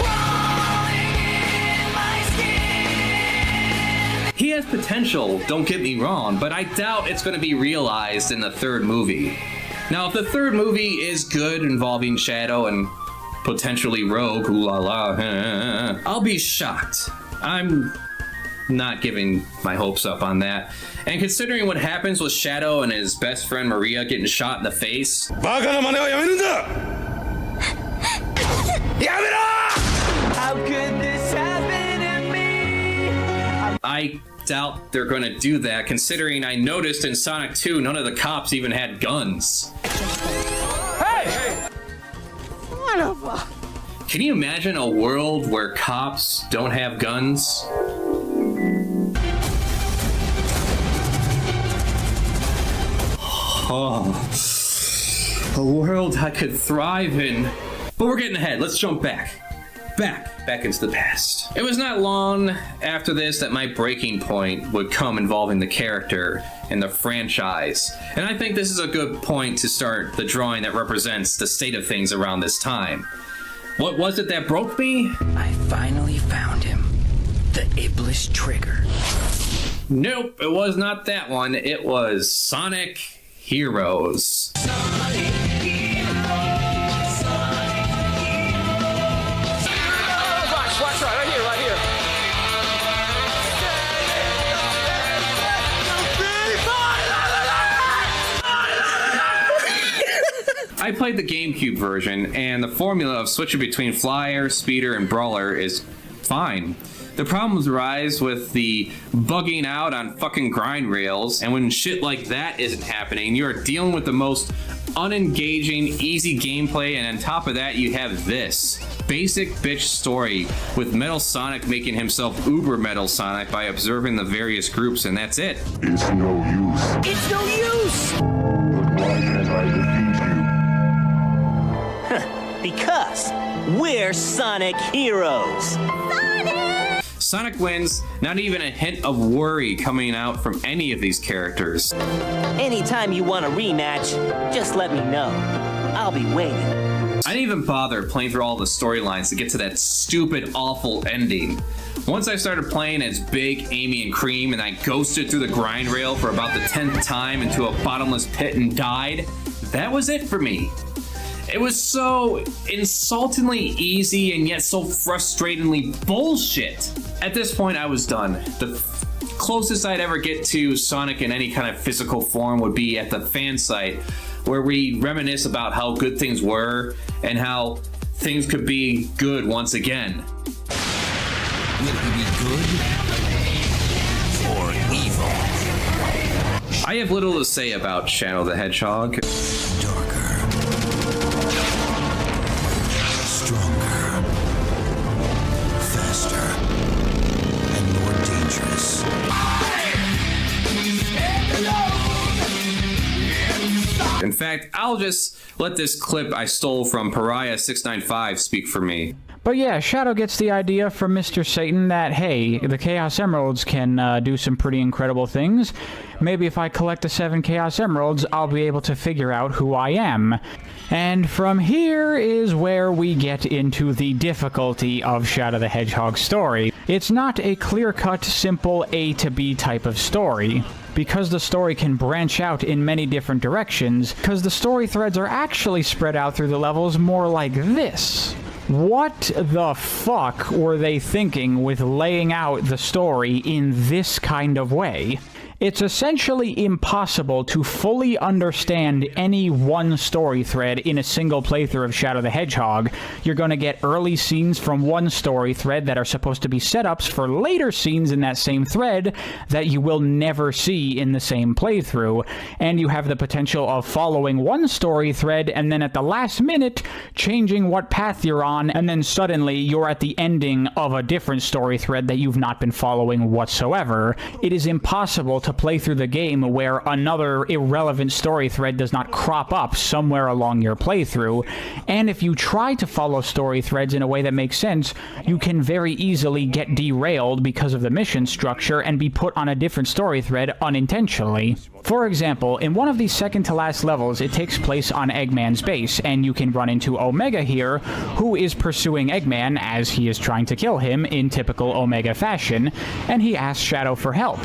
He has potential, don't get me wrong, but I doubt it's going to be realized in the third movie. Now, if the third movie is good involving Shadow and potentially Rogue, ooh la la, I'll be shocked. I'm not giving my hopes up on that. And considering what happens with Shadow and his best friend Maria getting shot in the face, How could this happen to me? I doubt they're going to do that, considering I noticed in Sonic 2 none of the cops even had guns. Hey! What the fuck? Can you imagine a world where cops don't have guns? Oh, a world I could thrive in. But we're getting ahead. Let's jump back into the past. It was not long after this that my breaking point would come involving the character and the franchise. And I think this is a good point to start the drawing that represents the state of things around this time. What was it that broke me? I finally found him. The Iblis Trigger. Nope, it was not that one. It was Sonic Heroes. Watch right here. I played the GameCube version, and the formula of switching between Flyer, Speeder, and Brawler is fine. The problems arise with the bugging out on fucking grind rails, and when shit like that isn't happening, you are dealing with the most unengaging, easy gameplay, and on top of that, you have this basic bitch story with Metal Sonic making himself uber Metal Sonic by observing the various groups, and that's it. It's no use. It's no use! But why can't I defeat you? Because we're Sonic Heroes. Sonic wins, not even a hint of worry coming out from any of these characters. Anytime you want a rematch, just let me know. I'll be waiting. I didn't even bother playing through all the storylines to get to that stupid, awful ending. Once I started playing as Big, Amy, and Cream, and I ghosted through the grind rail for about the 10th time into a bottomless pit and died, that was it for me. It was so insultingly easy and yet so frustratingly bullshit. At this point, I was done. The closest I'd ever get to Sonic in any kind of physical form would be at the fan site, where we reminisce about how good things were and how things could be good once again. Will he be good or evil? I have little to say about Shadow the Hedgehog. Stronger, faster, and more dangerous. In fact, I'll just let this clip I stole from Pariah695 speak for me. But yeah, Shadow gets the idea from Mr. Satan that, hey, the Chaos Emeralds can do some pretty incredible things. Maybe if I collect the 7 Chaos Emeralds, I'll be able to figure out who I am. And from here is where we get into the difficulty of Shadow the Hedgehog's story. It's not a clear-cut, simple A to B type of story. Because the story can branch out in many different directions, because the story threads are actually spread out through the levels more like this. What the fuck were they thinking with laying out the story in this kind of way? It's essentially impossible to fully understand any one story thread in a single playthrough of Shadow the Hedgehog. You're going to get early scenes from one story thread that are supposed to be setups for later scenes in that same thread that you will never see in the same playthrough. And you have the potential of following one story thread and then at the last minute changing what path you're on, and then suddenly you're at the ending of a different story thread that you've not been following whatsoever. It is impossible to play through the game where another irrelevant story thread does not crop up somewhere along your playthrough. And if you try to follow story threads in a way that makes sense, you can very easily get derailed because of the mission structure and be put on a different story thread unintentionally. For example, in one of the second to last levels, it takes place on Eggman's base, and you can run into Omega here, who is pursuing Eggman as he is trying to kill him in typical Omega fashion, and he asks Shadow for help.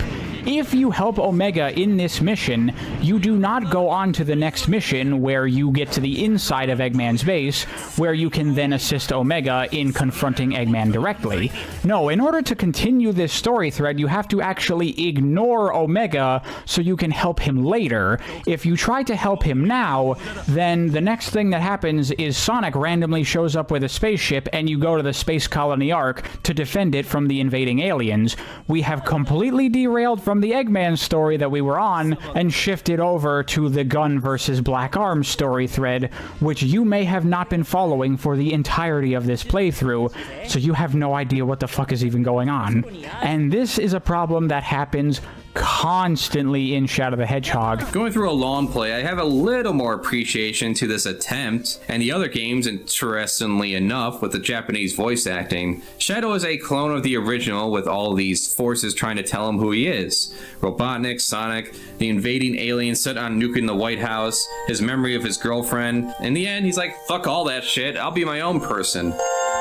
if you help Omega in this mission, you do not go on to the next mission where you get to the inside of Eggman's base, where you can then assist Omega in confronting Eggman directly. No, in order to continue this story thread, you have to actually ignore Omega so you can help him later. If you try to help him now, then the next thing that happens is Sonic randomly shows up with a spaceship and you go to the Space Colony Ark to defend it from the invading aliens. We have completely derailed from the Eggman story that we were on and shifted over to the Gun versus Black Arms story thread, which you may have not been following for the entirety of this playthrough, so you have no idea what the fuck is even going on. And this is a problem that happens constantly in Shadow the Hedgehog. Going through a long play, I have a little more appreciation to this attempt, and the other games, interestingly enough, with the Japanese voice acting. Shadow is a clone of the original, with all these forces trying to tell him who he is. Robotnik, Sonic, the invading aliens set on nuking the White House, his memory of his girlfriend. In the end, he's like, fuck all that shit, I'll be my own person.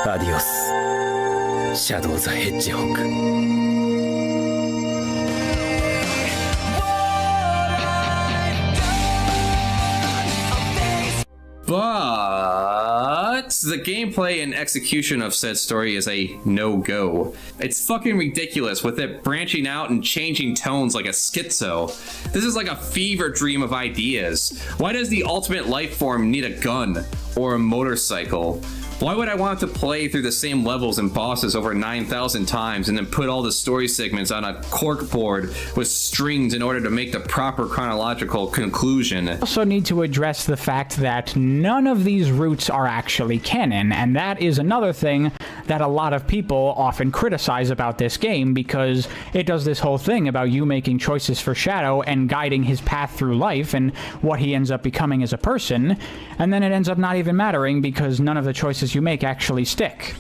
Adios, Shadow the Hedgehog. But the gameplay and execution of said story is a no-go. It's fucking ridiculous with it branching out and changing tones like a schizo. This is like a fever dream of ideas. Why does the ultimate life form need a gun or a motorcycle? Why would I want to play through the same levels and bosses over 9,000 times and then put all the story segments on a corkboard with strings in order to make the proper chronological conclusion? Also need to address the fact that none of these routes are actually canon, and that is another thing that a lot of people often criticize about this game, because it does this whole thing about you making choices for Shadow and guiding his path through life and what he ends up becoming as a person, and then it ends up not even mattering because none of the choices you make actually stick.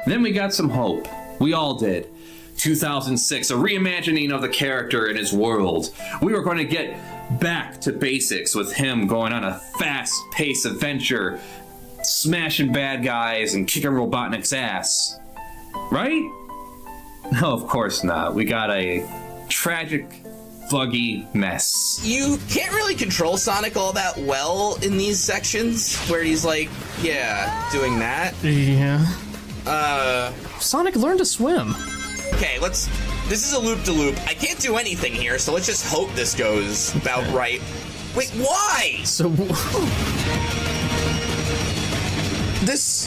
Then we got some hope. We all did. 2006, a reimagining of the character and his world. We were going to get back to basics with him going on a fast-paced adventure, smashing bad guys and kicking Robotnik's ass. Right? No, of course not. We got a tragic, buggy mess. You can't really control Sonic all that well in these sections where he's like, yeah, doing that. Yeah. Sonic learned to swim. Okay, this is a loop-de-loop. I can't do anything here, so let's just hope this goes about right. Wait, why? So... This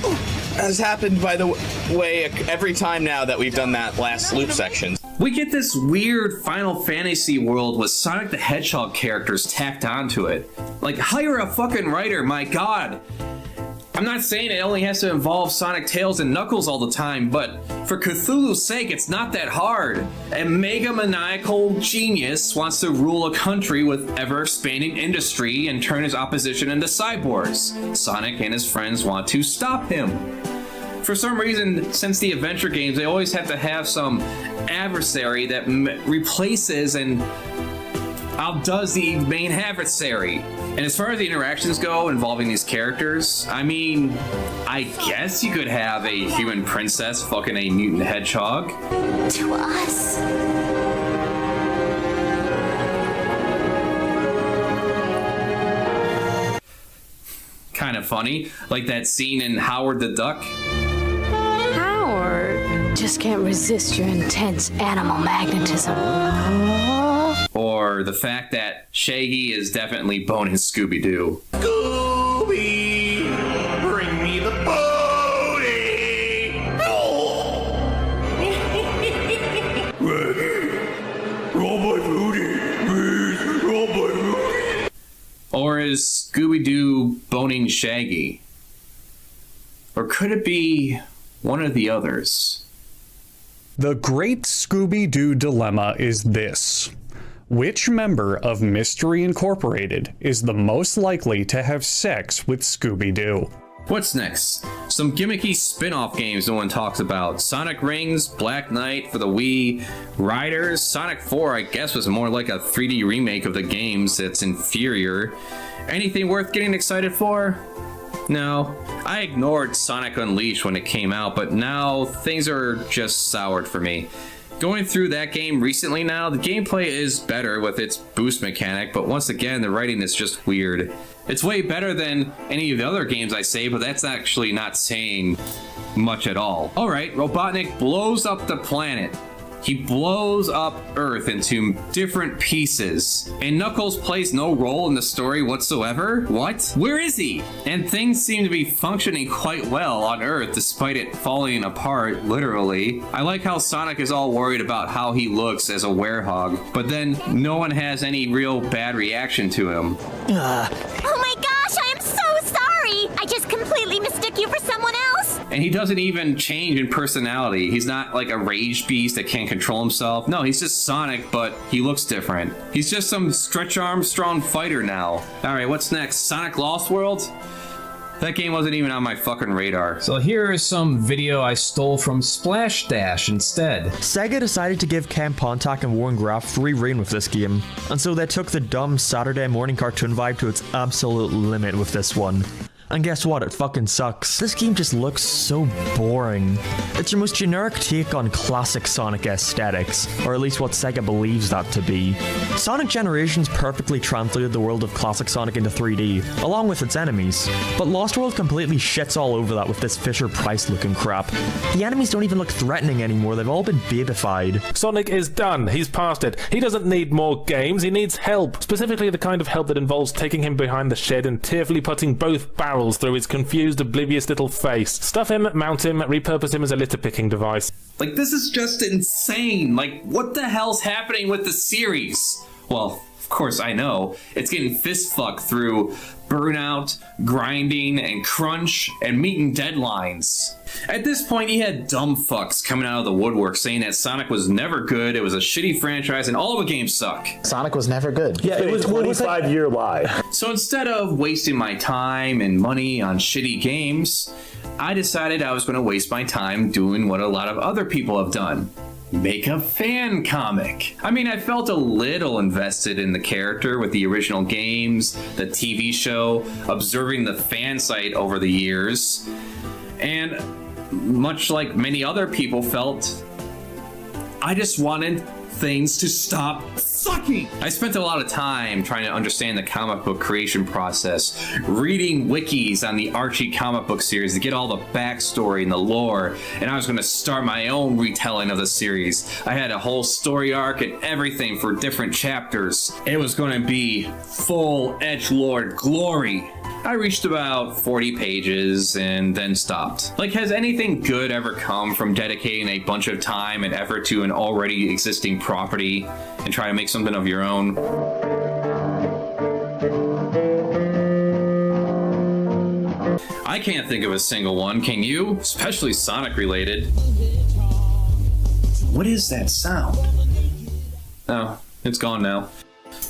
has happened, by the way, every time now that we've done that last loop section. We get this weird Final Fantasy world with Sonic the Hedgehog characters tacked onto it. Like, hire a fucking writer, my god! I'm not saying it only has to involve Sonic, Tails, and Knuckles all the time, but for Cthulhu's sake, it's not that hard. A mega maniacal genius wants to rule a country with ever-expanding industry and turn his opposition into cyborgs. Sonic and his friends want to stop him. For some reason, since the adventure games, they always have to have some adversary that replaces and outdoes the main adversary. And as far as the interactions go involving these characters, I mean, I guess you could have a human princess fucking a mutant hedgehog. To us. Kind of funny, like that scene in Howard the Duck. Howard just can't resist your intense animal magnetism. Or the fact that Shaggy is definitely boning Scooby-Doo. Scooby, bring me the booty! Roll my booty, please, roll my booty. Or is Scooby-Doo boning Shaggy? Or could it be one of the others? The great Scooby-Doo dilemma is this. Which member of Mystery Incorporated is the most likely to have sex with Scooby-Doo? What's next? Some gimmicky spin-off games no one talks about. Sonic Rings, Black Knight for the Wii, Riders, Sonic 4 I guess was more like a 3D remake of the games that's inferior. Anything worth getting excited for? No, I ignored Sonic Unleashed when it came out, but now things are just soured for me. Going through that game recently now, the gameplay is better with its boost mechanic, but once again, the writing is just weird. It's way better than any of the other games I say, but that's actually not saying much at all. Alright, Robotnik blows up the planet. He blows up Earth into different pieces. And Knuckles plays no role in the story whatsoever? What? Where is he? And things seem to be functioning quite well on Earth despite it falling apart, literally. I like how Sonic is all worried about how he looks as a werehog, but then no one has any real bad reaction to him. Oh my gosh, I am so sorry! I just completely mistook you for someone else! And he doesn't even change in personality. He's not like a rage beast that can't control himself. No, he's just Sonic, but he looks different. He's just some Stretch Armstrong fighter now. Alright, what's next? Sonic Lost World? That game wasn't even on my fucking radar. So here is some video I stole from Splash Dash instead. Sega decided to give Ken Pontac and Warren Graf free reign with this game, and so they took the dumb Saturday morning cartoon vibe to its absolute limit with this one. And guess what? It fucking sucks. This game just looks so boring. It's your most generic take on classic Sonic aesthetics, or at least what Sega believes that to be. Sonic Generations perfectly translated the world of classic Sonic into 3D, along with its enemies. But Lost World completely shits all over that with this Fisher-Price looking crap. The enemies don't even look threatening anymore, they've all been babified. Sonic is done. He's past it. He doesn't need more games, he needs help. Specifically the kind of help that involves taking him behind the shed and tearfully putting both barrels through his confused, oblivious little face. Stuff him, mount him, repurpose him as a litter-picking device. Like, this is just insane. Like, what the hell's happening with the series? Well, of course I know. It's getting fist-fucked through burnout, grinding, and crunch, and meeting deadlines. At this point, he had dumb fucks coming out of the woodwork saying that Sonic was never good, it was a shitty franchise, and all the games suck. Sonic was never good. Yeah, it was a 25-year lie. So instead of wasting my time and money on shitty games, I decided I was going to waste my time doing what a lot of other people have done. Make a fan comic. I mean, I felt a little invested in the character with the original games, the TV show, observing the fan site over the years, and much like many other people felt, I just wanted things to stop sucking. I spent a lot of time trying to understand the comic book creation process, reading wikis on the Archie comic book series to get all the backstory and the lore, and I was going to start my own retelling of the series. I had a whole story arc and everything for different chapters. It was going to be full edgelord glory. I reached about 40 pages and then stopped. Like, has anything good ever come from dedicating a bunch of time and effort to an already existing property and try to make something of your own? I can't think of a single one, can you? Especially Sonic related. What is that sound? Oh, it's gone now.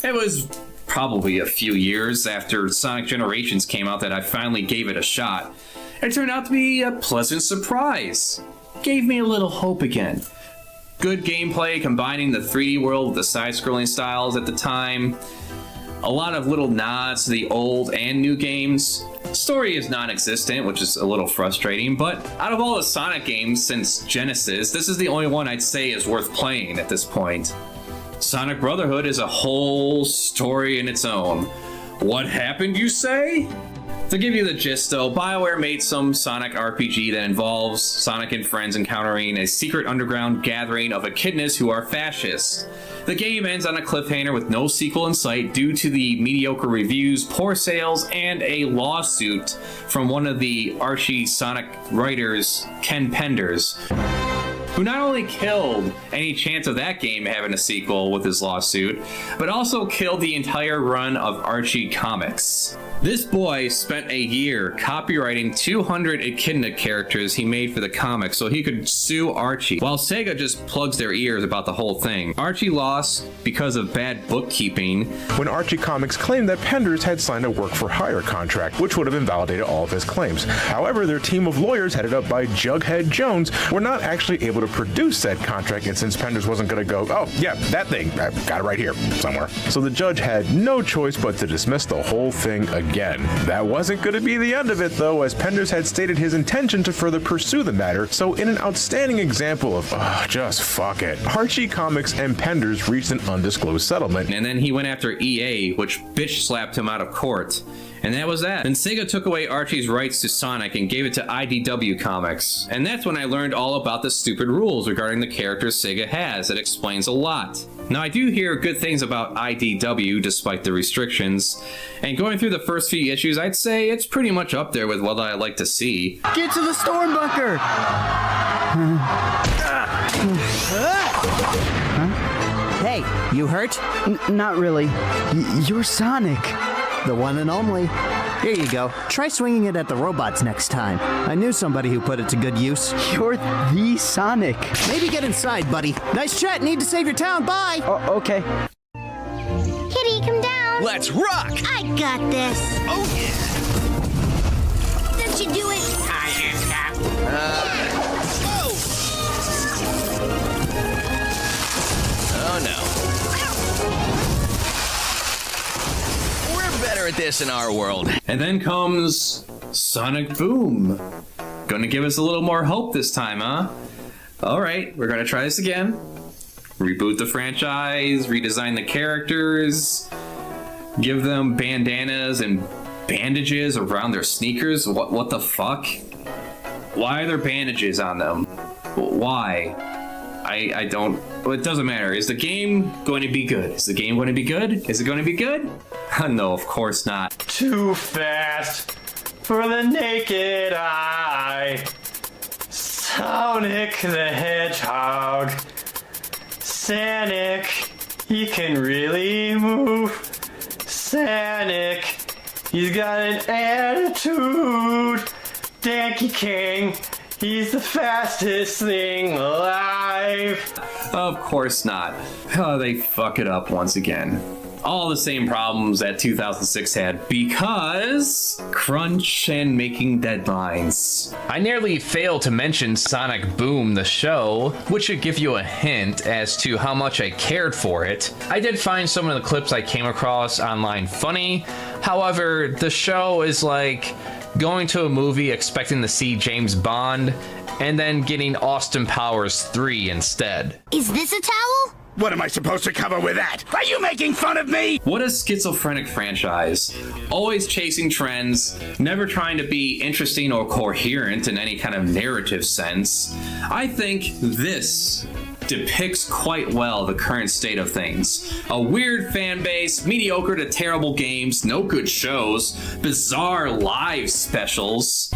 It was probably a few years after Sonic Generations came out that I finally gave it a shot. It turned out to be a pleasant surprise. Gave me a little hope again. Good gameplay combining the 3D world with the side-scrolling styles at the time. A lot of little nods to the old and new games. Story is non-existent, which is a little frustrating, but out of all the Sonic games since Genesis, this is the only one I'd say is worth playing at this point. Sonic Brotherhood is a whole story in its own. What happened, you say? To give you the gist though, BioWare made some Sonic RPG that involves Sonic and friends encountering a secret underground gathering of echidnas who are fascists. The game ends on a cliffhanger with no sequel in sight due to the mediocre reviews, poor sales, and a lawsuit from one of the Archie Sonic writers, Ken Penders, who not only killed any chance of that game having a sequel with his lawsuit, but also killed the entire run of Archie comics. This boy spent a year copywriting 200 Echidna characters he made for the comic so he could sue Archie, while Sega just plugs their ears about the whole thing. Archie lost because of bad bookkeeping, when Archie Comics claimed that Penders had signed a work-for-hire contract, which would have invalidated all of his claims. However, their team of lawyers headed up by Jughead Jones were not actually able to produce said contract, and since Penders wasn't going to go, oh, yeah, that thing, I've got it right here somewhere. So the judge had no choice but to dismiss the whole thing again. That wasn't going to be the end of it, though, as Penders had stated his intention to further pursue the matter. So in an outstanding example of, just fuck it, Archie Comics and Penders reached an undisclosed settlement. And then he went after EA, which bitch slapped him out of court. And that was that. Then Sega took away Archie's rights to Sonic and gave it to IDW Comics. And that's when I learned all about the stupid rules regarding the characters Sega has. It explains a lot. Now, I do hear good things about IDW despite the restrictions. And going through the first few issues, I'd say it's pretty much up there with what I like to see. Get to the Stormbucker! Hey, you hurt? Not really. You're Sonic. The one and only. Here you go. Try swinging it at the robots next time. I knew somebody who put it to good use. You're the Sonic. Maybe get inside, buddy. Nice chat. Need to save your town. Bye. Okay. Kitty, come down. Let's rock! I got this. Oh, yeah. Don't you do it? Oh, no. Better at this in our world. And then comes Sonic Boom. Gonna give us a little more hope this time, huh? Alright, we're gonna try this again. Reboot the franchise, redesign the characters, give them bandanas and bandages around their sneakers. What the fuck? Why are there bandages on them? Why? I don't... Well, it doesn't matter. Is the game going to be good? Is the game going to be good? Is it going to be good? No, of course not. Too fast for the naked eye. Sonic the Hedgehog. Sonic, he can really move. Sonic, he's got an attitude. Donkey King, he's the fastest thing alive. Of course not. Oh, they fuck it up once again. All the same problems that 2006 had because crunch and making deadlines. I nearly failed to mention Sonic Boom, the show, which should give you a hint as to how much I cared for it. I did find some of the clips I came across online funny. However, the show is like going to a movie expecting to see James Bond and then getting Austin Powers 3 instead. Is this a towel? What am I supposed to cover with that? Are you making fun of me? What a schizophrenic franchise. Always chasing trends, never trying to be interesting or coherent in any kind of narrative sense. I think this depicts quite well the current state of things. A weird fan base, mediocre to terrible games, no good shows, bizarre live specials.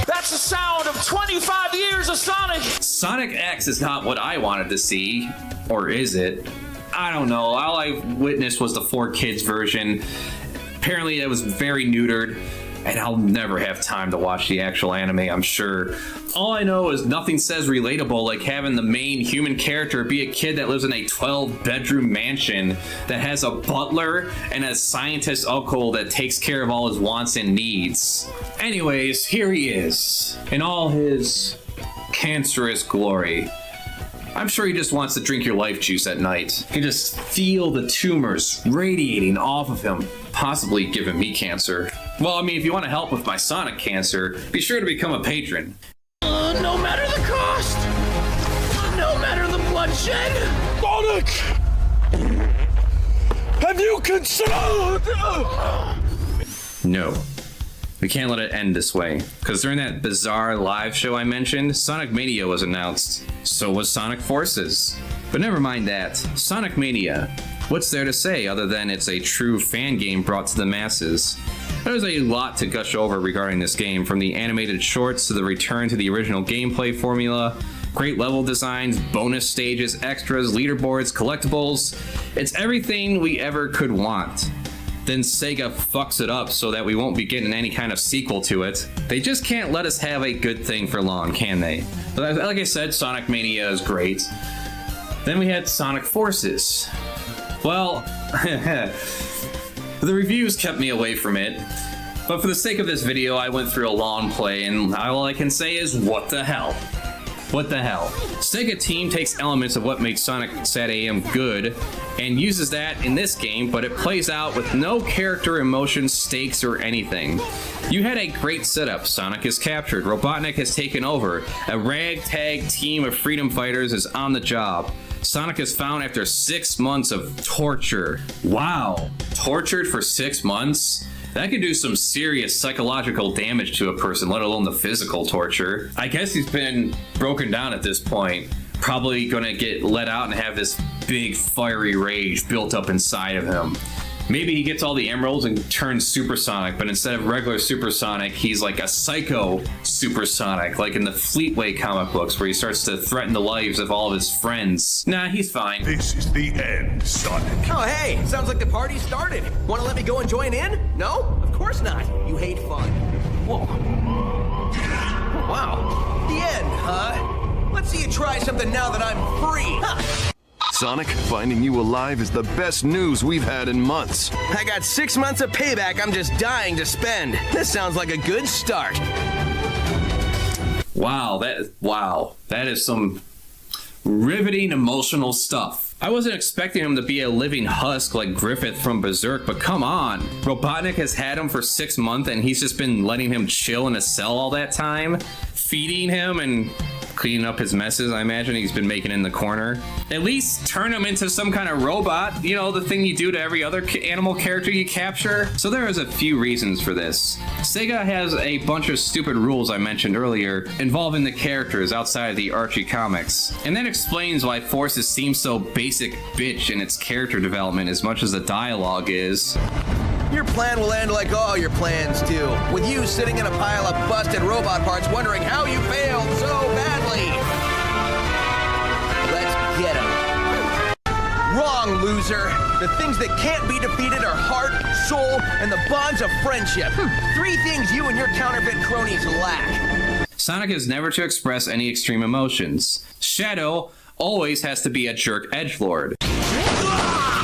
That's the sound of 25 years of Sonic! Sonic X is not what I wanted to see. Or is it? I don't know. All I witnessed was the 4Kids version. Apparently it was very neutered, and I'll never have time to watch the actual anime, I'm sure. All I know is nothing says relatable like having the main human character be a kid that lives in a 12-bedroom mansion that has a butler and a scientist uncle that takes care of all his wants and needs. Anyways, here he is, in all his cancerous glory. I'm sure he just wants to drink your life juice at night. You can just feel the tumors radiating off of him, possibly giving me cancer. Well, I mean, if you want to help with my Sonic cancer, be sure to become a patron. No matter the cost! No matter the bloodshed! Sonic! Have you considered? No. We can't let it end this way, because during that bizarre live show I mentioned, Sonic Mania was announced. So was Sonic Forces. But never mind that. Sonic Mania. What's there to say other than it's a true fan game brought to the masses? There's a lot to gush over regarding this game, from the animated shorts to the return to the original gameplay formula, great level designs, bonus stages, extras, leaderboards, collectibles. It's everything we ever could want. Then Sega fucks it up so that we won't be getting any kind of sequel to it. They just can't let us have a good thing for long, can they? But like I said, Sonic Mania is great. Then we had Sonic Forces. Well, the reviews kept me away from it, but for the sake of this video, I went through a long play, and all I can say is, what the hell? What the hell? Sega Team takes elements of what made Sonic SatAM good and uses that in this game, but it plays out with no character, emotion, stakes, or anything. You had a great setup. Sonic is captured. Robotnik has taken over. A ragtag team of freedom fighters is on the job. Sonic is found after 6 months of torture. Wow. Tortured for 6 months? That could do some serious psychological damage to a person, let alone the physical torture. I guess he's been broken down at this point. Probably gonna get let out and have this big fiery rage built up inside of him. Maybe he gets all the emeralds and turns supersonic, but instead of regular supersonic, he's like a psycho supersonic, like in the Fleetway comic books, where he starts to threaten the lives of all of his friends. Nah, he's fine. This is the end, Sonic. Oh, hey, sounds like the party started. Want to let me go and join in? No? Of course not. You hate fun. Whoa. Wow. The end, huh? Let's see you try something now that I'm free. Huh. Sonic, finding you alive is the best news we've had in months. I got 6 months of payback I'm just dying to spend. This sounds like a good start. Wow, that is some riveting emotional stuff. I wasn't expecting him to be a living husk like Griffith from Berserk, but come on. Robotnik has had him for 6 months and he's just been letting him chill in a cell all that time, feeding him and cleaning up his messes, I imagine he's been making in the corner. At least turn him into some kind of robot, you know, the thing you do to every other animal character you capture. So there is a few reasons for this. Sega has a bunch of stupid rules I mentioned earlier involving the characters outside of the Archie comics. And that explains why Forces seems so basic bitch in its character development as much as the dialogue is. Your plan will end like all your plans do, with you sitting in a pile of busted robot parts wondering how you failed so badly. Let's get him. Wrong, loser. The things that can't be defeated are heart, soul, and the bonds of friendship. 3 things you and your counterfeit cronies lack. Sonic is never to express any extreme emotions. Shadow always has to be a jerk edgelord.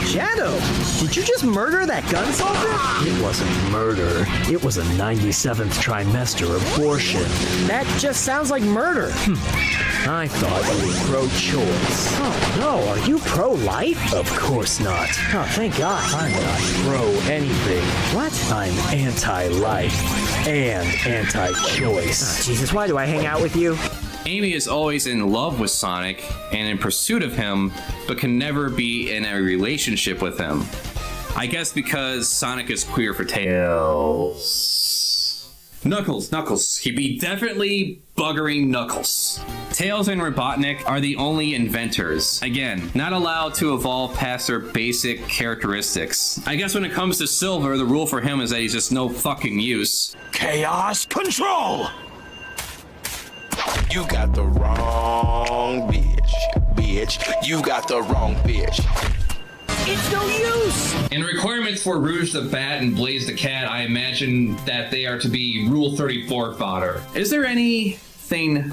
Shadow, did you just murder that gun soldier? It wasn't murder. It was a 97th trimester abortion. That just sounds like murder. I thought you were pro-choice. Oh no, are you pro-life? Of course not. Oh, thank God. I'm not pro-anything. What? I'm anti-life and anti-choice. Oh, Jesus, why do I hang out with you? Amy is always in love with Sonic and in pursuit of him, but can never be in a relationship with him. I guess because Sonic is queer for Tails. Knuckles. He'd be definitely buggering Knuckles. Tails and Robotnik are the only inventors. Again, not allowed to evolve past their basic characteristics. I guess when it comes to Silver, the rule for him is that he's just no fucking use. Chaos Control! You got the wrong bitch. You got the wrong bitch. It's no use! In requirements for Rouge the Bat and Blaze the Cat, I imagine that they are to be Rule 34 fodder. Is there anything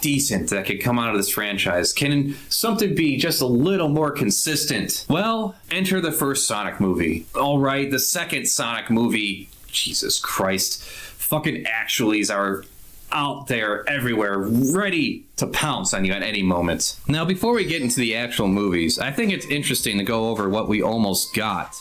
decent that could come out of this franchise? Can something be just a little more consistent? Well, enter the first Sonic movie. Alright, the second Sonic movie, Jesus Christ, fucking actuallys are out there everywhere, ready to pounce on you at any moment. Now, before we get into the actual movies, I think it's interesting to go over what we almost got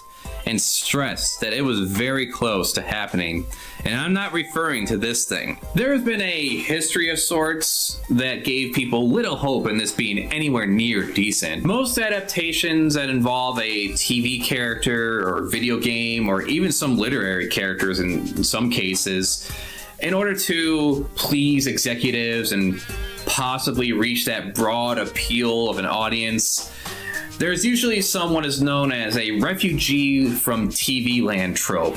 and stress that it was very close to happening. And I'm not referring to this thing. There has been a history of sorts that gave people little hope in this being anywhere near decent. Most adaptations that involve a TV character or video game or even some literary characters in some cases, in order to please executives and possibly reach that broad appeal of an audience, there's usually someone is known as a refugee from TV land trope.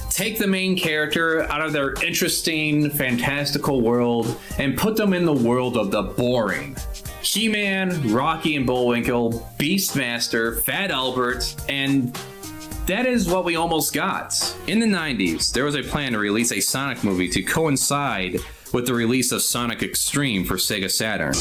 Take the main character out of their interesting, fantastical world and put them in the world of the boring. He-Man, Rocky and Bullwinkle, Beastmaster, Fat Albert, and that is what we almost got. In the 90s, there was a plan to release a Sonic movie to coincide with the release of Sonic Extreme for Sega Saturn.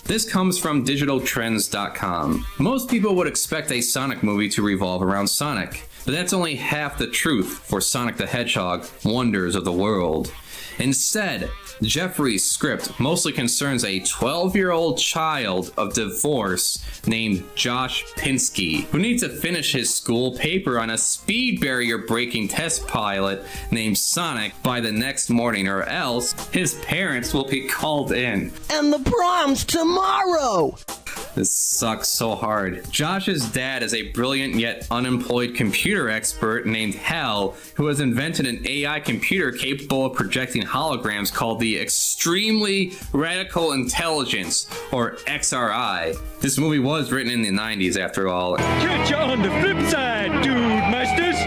This comes from digitaltrends.com. Most people would expect a Sonic movie to revolve around Sonic, but that's only half the truth for Sonic the Hedgehog: Wonders of the World. Instead, Jeffrey's script mostly concerns a 12-year-old child of divorce named Josh Pinsky, who needs to finish his school paper on a speed barrier breaking test pilot named Sonic by the next morning, or else his parents will be called in. And the prom's tomorrow! This sucks so hard. Josh's dad is a brilliant yet unemployed computer expert named Hal, who has invented an AI computer capable of projecting holograms called the Extremely Radical Intelligence, or XRI. This movie was written in the 90s after all. Catch you on the flip side, dude, masters!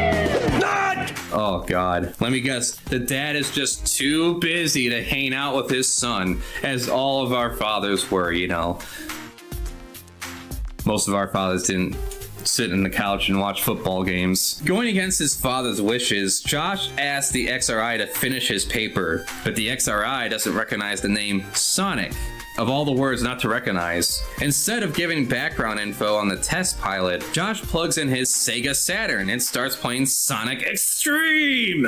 Not! Oh god. Let me guess. The dad is just too busy to hang out with his son, as all of our fathers were, you know. Most of our fathers didn't sit in the couch and watch football games. Going against his father's wishes, Josh asked the XRI to finish his paper, but the XRI doesn't recognize the name Sonic, of all the words not to recognize. Instead of giving background info on the test pilot, Josh plugs in his Sega Saturn and starts playing Sonic Extreme!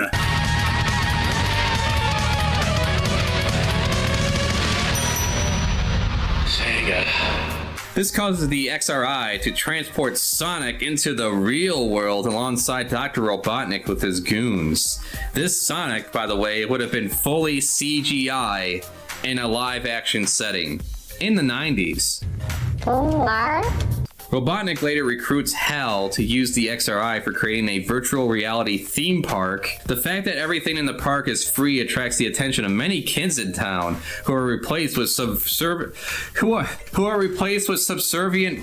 Sega. This causes the XRI to transport Sonic into the real world alongside Dr. Robotnik with his goons. This Sonic, by the way, would have been fully CGI in a live-action setting in the 90s. Robotnik later recruits Hal to use the XRI for creating a virtual reality theme park. The fact that everything in the park is free attracts the attention of many kids in town, who are replaced with subservient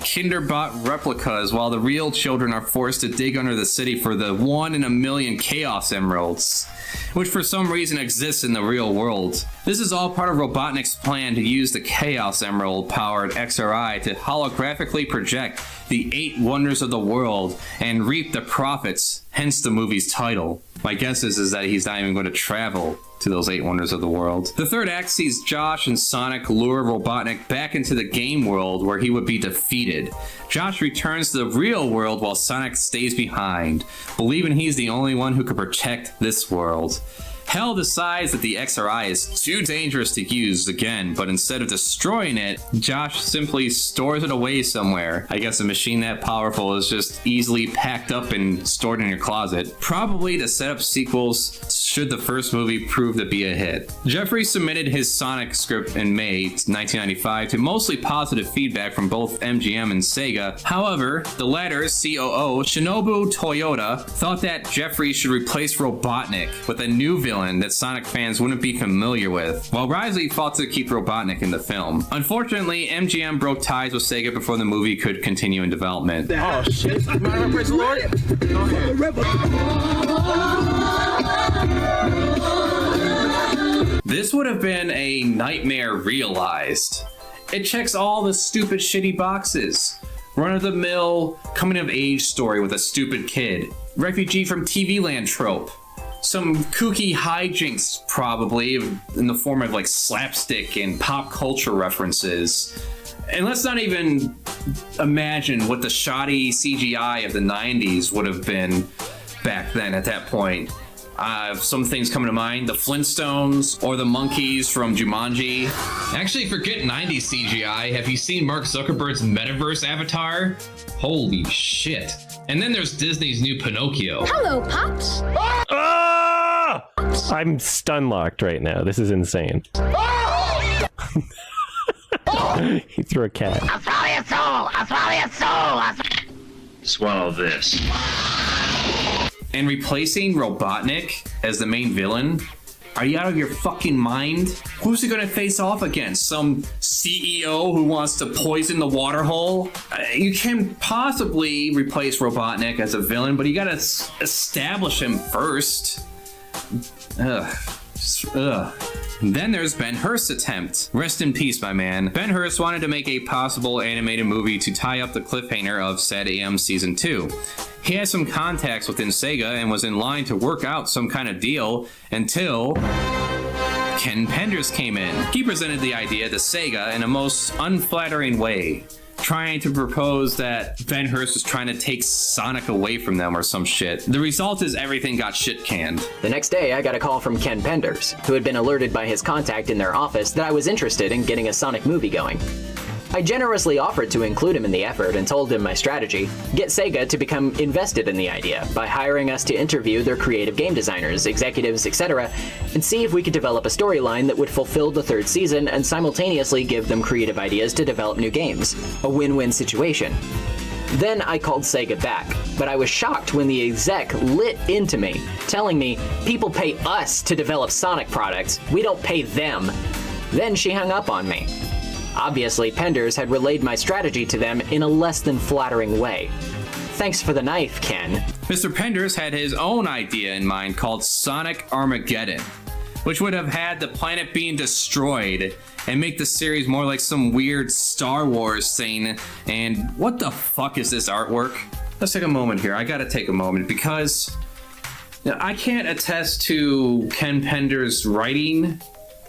Kinderbot replicas, while the real children are forced to dig under the city for the 1 in a million Chaos Emeralds, which for some reason exists in the real world. This is all part of Robotnik's plan to use the Chaos Emerald-powered XRI to holographically project the 8 wonders of the world and reap the profits, hence the movie's title. My guess is that he's not even going to travel to those 8 wonders of the world. The third act sees Josh and Sonic lure Robotnik back into the game world where he would be defeated. Josh returns to the real world while Sonic stays behind, believing he's the only one who can protect this world. Hal decides that the XRI is too dangerous to use again, but instead of destroying it, Josh simply stores it away somewhere. I guess a machine that powerful is just easily packed up and stored in your closet, probably to set up sequels should the first movie prove to be a hit. Jeffrey submitted his Sonic script in May 1995 to mostly positive feedback from both MGM and Sega. However, the latter's COO, Shinobu Toyota, thought that Jeffrey should replace Robotnik with a new villain that Sonic fans wouldn't be familiar with, while Risley fought to keep Robotnik in the film. Unfortunately, MGM broke ties with Sega before the movie could continue in development. Oh shit, praise the Lord. This would have been a nightmare realized. It checks all the stupid shitty boxes. Run-of-the-mill, coming-of-age story with a stupid kid. Refugee from TV Land trope. Some kooky hijinks, probably, in the form of like slapstick and pop culture references. And let's not even imagine what the shoddy CGI of the 90s would have been back then at that point. Some things coming to mind, the Flintstones or the monkeys from Jumanji. Actually, forget 90s CGI. Have you seen Mark Zuckerberg's metaverse avatar? Holy shit. And then there's Disney's new Pinocchio. Hello, Pops. Ah! I'm stun locked right now. This is insane. He threw a cat. I'll swallow your soul! I'll swallow your soul! Swallow this. And replacing Robotnik as the main villain? Are you out of your fucking mind? Who's he gonna face off against? Some CEO who wants to poison the water hole? You can possibly replace Robotnik as a villain, but you gotta establish him first. Ugh. Then there's Ben Hurst's attempt. Rest in peace, my man. Ben Hurst wanted to make a possible animated movie to tie up the cliffhanger of Sad AM Season 2. He had some contacts within Sega and was in line to work out some kind of deal until Ken Penders came in. He presented the idea to Sega in a most unflattering way, trying to propose that Ben Hurst was trying to take Sonic away from them or some shit. The result is everything got shit canned. The next day, I got a call from Ken Penders, who had been alerted by his contact in their office that I was interested in getting a Sonic movie going. I generously offered to include him in the effort and told him my strategy: get Sega to become invested in the idea by hiring us to interview their creative game designers, executives, etc., and see if we could develop a storyline that would fulfill the third season and simultaneously give them creative ideas to develop new games. A win-win situation. Then I called Sega back, but I was shocked when the exec lit into me, telling me, people pay us to develop Sonic products, we don't pay them. Then she hung up on me. Obviously, Penders had relayed my strategy to them in a less than flattering way. Thanks for the knife, Ken. Mr. Penders had his own idea in mind called Sonic Armageddon, which would have had the planet being destroyed and make the series more like some weird Star Wars thing. And what the fuck is this artwork? Let's take a moment here. I gotta take a moment because I can't attest to Ken Penders' writing,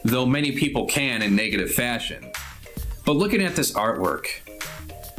though many people can in negative fashion. But looking at this artwork,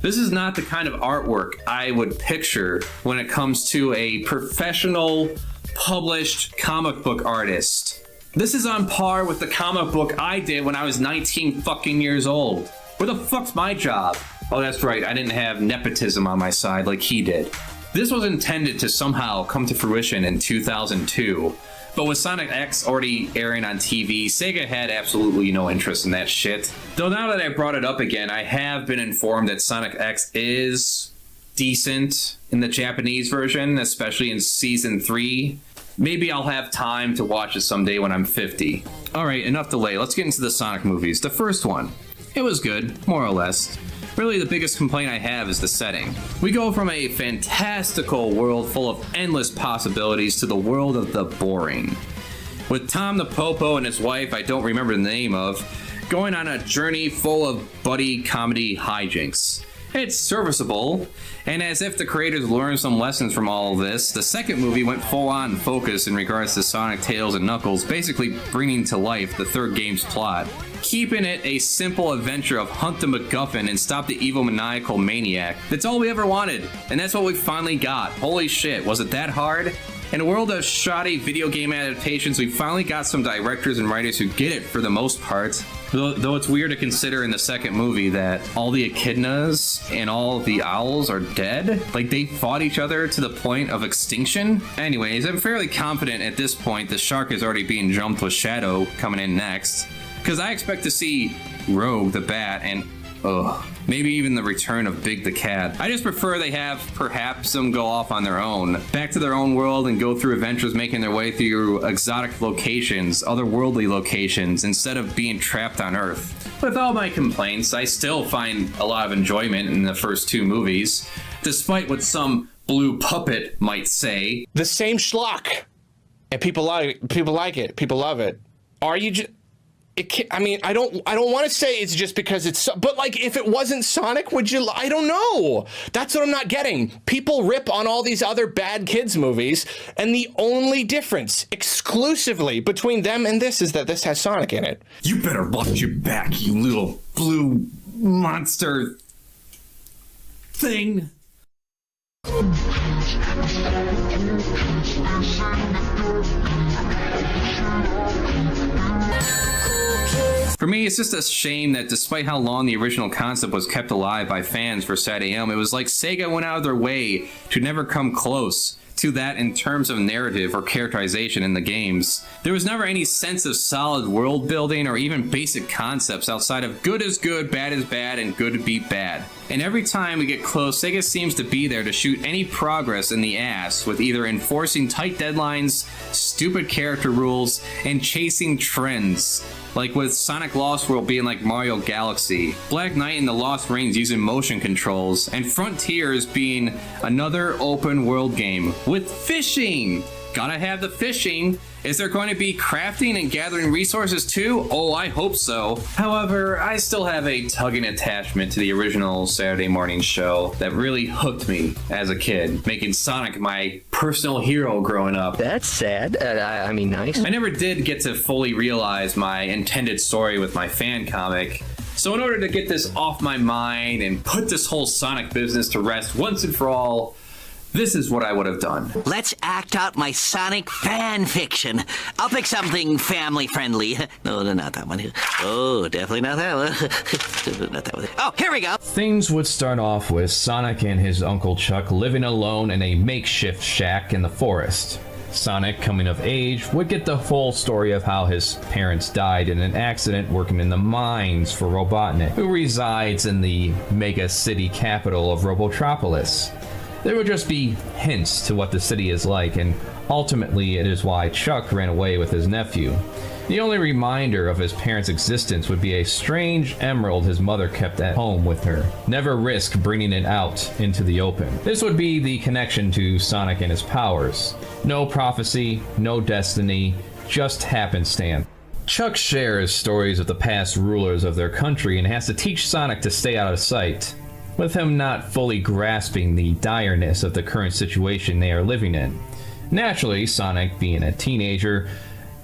this is not the kind of artwork I would picture when it comes to a professional, published comic book artist. This is on par with the comic book I did when I was 19 fucking years old. Where the fuck's my job? Oh, that's right, I didn't have nepotism on my side like he did. This was intended to somehow come to fruition in 2002. But with Sonic X already airing on TV, Sega had absolutely no interest in that shit. Though now that I brought it up again, I have been informed that Sonic X is decent in the Japanese version, especially in Season 3. Maybe I'll have time to watch it someday when I'm 50. Alright, enough delay, let's get into the Sonic movies. The first one, it was good, more or less. Really, the biggest complaint I have is the setting. We go from a fantastical world full of endless possibilities to the world of the boring. With Tom the Popo and his wife, I don't remember the name of, going on a journey full of buddy comedy hijinks. It's serviceable, and as if the creators learned some lessons from all of this, the second movie went full-on focus in regards to Sonic, Tails, and Knuckles, basically bringing to life the third game's plot. Keeping it a simple adventure of hunt the MacGuffin and stop the evil maniacal maniac. That's all we ever wanted, and that's what we finally got. Holy shit, was it that hard? In a world of shoddy video game adaptations, we finally got some directors and writers who get it for the most part. Though it's weird to consider in the second movie that all the echidnas and all the owls are dead. Like, they fought each other to the point of extinction. Anyways, I'm fairly confident at this point the shark is already being jumped with Shadow coming in next. Because I expect to see Rogue the Bat and, maybe even the return of Big the Cat. I just prefer they have perhaps them go off on their own, back to their own world and go through adventures making their way through exotic locations, otherworldly locations, instead of being trapped on Earth. With all my complaints, I still find a lot of enjoyment in the first two movies, despite what some blue puppet might say. The same schlock. And people like it. People love it. Are you just... I don't want to say it's just because it's, but like, if it wasn't Sonic, would you? I don't know. That's what I'm not getting. People rip on all these other bad kids movies, and the only difference exclusively between them and this is that this has Sonic in it. You better watch your back, you little blue monster thing. For me, it's just a shame that despite how long the original concept was kept alive by fans for SatAM, it was like Sega went out of their way to never come close to that in terms of narrative or characterization in the games. There was never any sense of solid world building or even basic concepts outside of good is good, bad is bad, and good beat bad. And every time we get close, Sega seems to be there to shoot any progress in the ass with either enforcing tight deadlines, stupid character rules, and chasing trends. Like with Sonic Lost World being like Mario Galaxy, Black Knight and the Lost Reigns using motion controls, and Frontiers being another open world game with fishing. Gotta have the fishing. Is there going to be crafting and gathering resources too? Oh, I hope so. However, I still have a tugging attachment to the original Saturday morning show that really hooked me as a kid, making Sonic my personal hero growing up. That's sad. I mean, nice. I never did get to fully realize my intended story with my fan comic. So in order to get this off my mind and put this whole Sonic business to rest once and for all, this is what I would have done. Let's act out my Sonic fan fiction. I'll pick something family friendly. No, not that one. Oh, definitely not that one. Not that one. Oh, here we go. Things would start off with Sonic and his Uncle Chuck living alone in a makeshift shack in the forest. Sonic, coming of age, would get the full story of how his parents died in an accident working in the mines for Robotnik, who resides in the mega city capital of Robotropolis. There would just be hints to what the city is like, and ultimately it is why Chuck ran away with his nephew. The only reminder of his parents' existence would be a strange emerald his mother kept at home with her. Never risk bringing it out into the open. This would be the connection to Sonic and his powers. No prophecy, no destiny, just happenstance. Chuck shares stories of the past rulers of their country and has to teach Sonic to stay out of sight, with him not fully grasping the direness of the current situation they are living in. Naturally, Sonic, being a teenager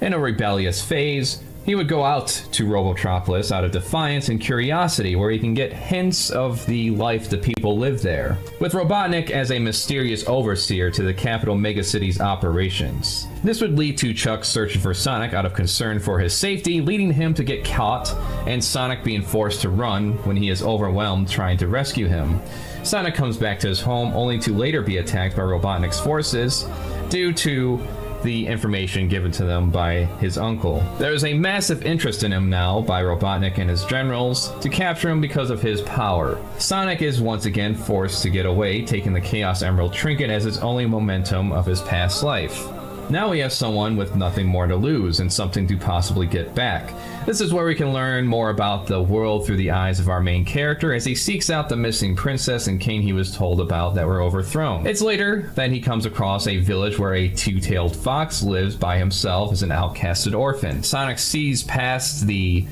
in a rebellious phase, he would go out to Robotropolis out of defiance and curiosity, where he can get hints of the life the people live there, with Robotnik as a mysterious overseer to the capital megacity's operations. This would lead to Chuck searching for Sonic out of concern for his safety, leading him to get caught, and Sonic being forced to run when he is overwhelmed trying to rescue him. Sonic comes back to his home only to later be attacked by Robotnik's forces due to the information given to them by his uncle. There is a massive interest in him now by Robotnik and his generals to capture him because of his power. Sonic is once again forced to get away, taking the Chaos Emerald trinket as his only momentum of his past life. Now we have someone with nothing more to lose and something to possibly get back. This is where we can learn more about the world through the eyes of our main character as he seeks out the missing princess and king he was told about that were overthrown. It's later that he comes across a village where a two-tailed fox lives by himself as an outcasted orphan. Sonic sees past the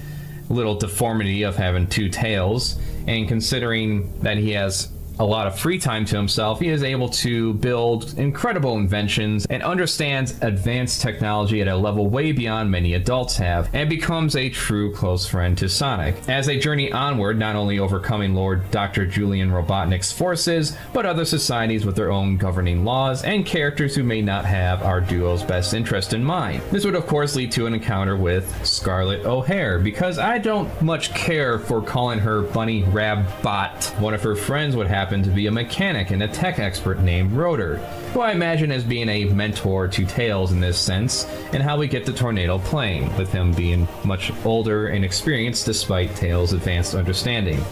little deformity of having two tails, and considering that he has a lot of free time to himself, he is able to build incredible inventions and understands advanced technology at a level way beyond many adults have, and becomes a true close friend to Sonic. As they journey onward, not only overcoming Lord Dr. Julian Robotnik's forces, but other societies with their own governing laws and characters who may not have our duo's best interest in mind. This would of course lead to an encounter with Scarlett O'Hare, because I don't much care for calling her Bunny Rabbot. One of her friends would happen to be a mechanic and a tech expert named Rotor, who I imagine as being a mentor to Tails in this sense, and how we get the tornado playing, with him being much older and experienced despite Tails' advanced understanding.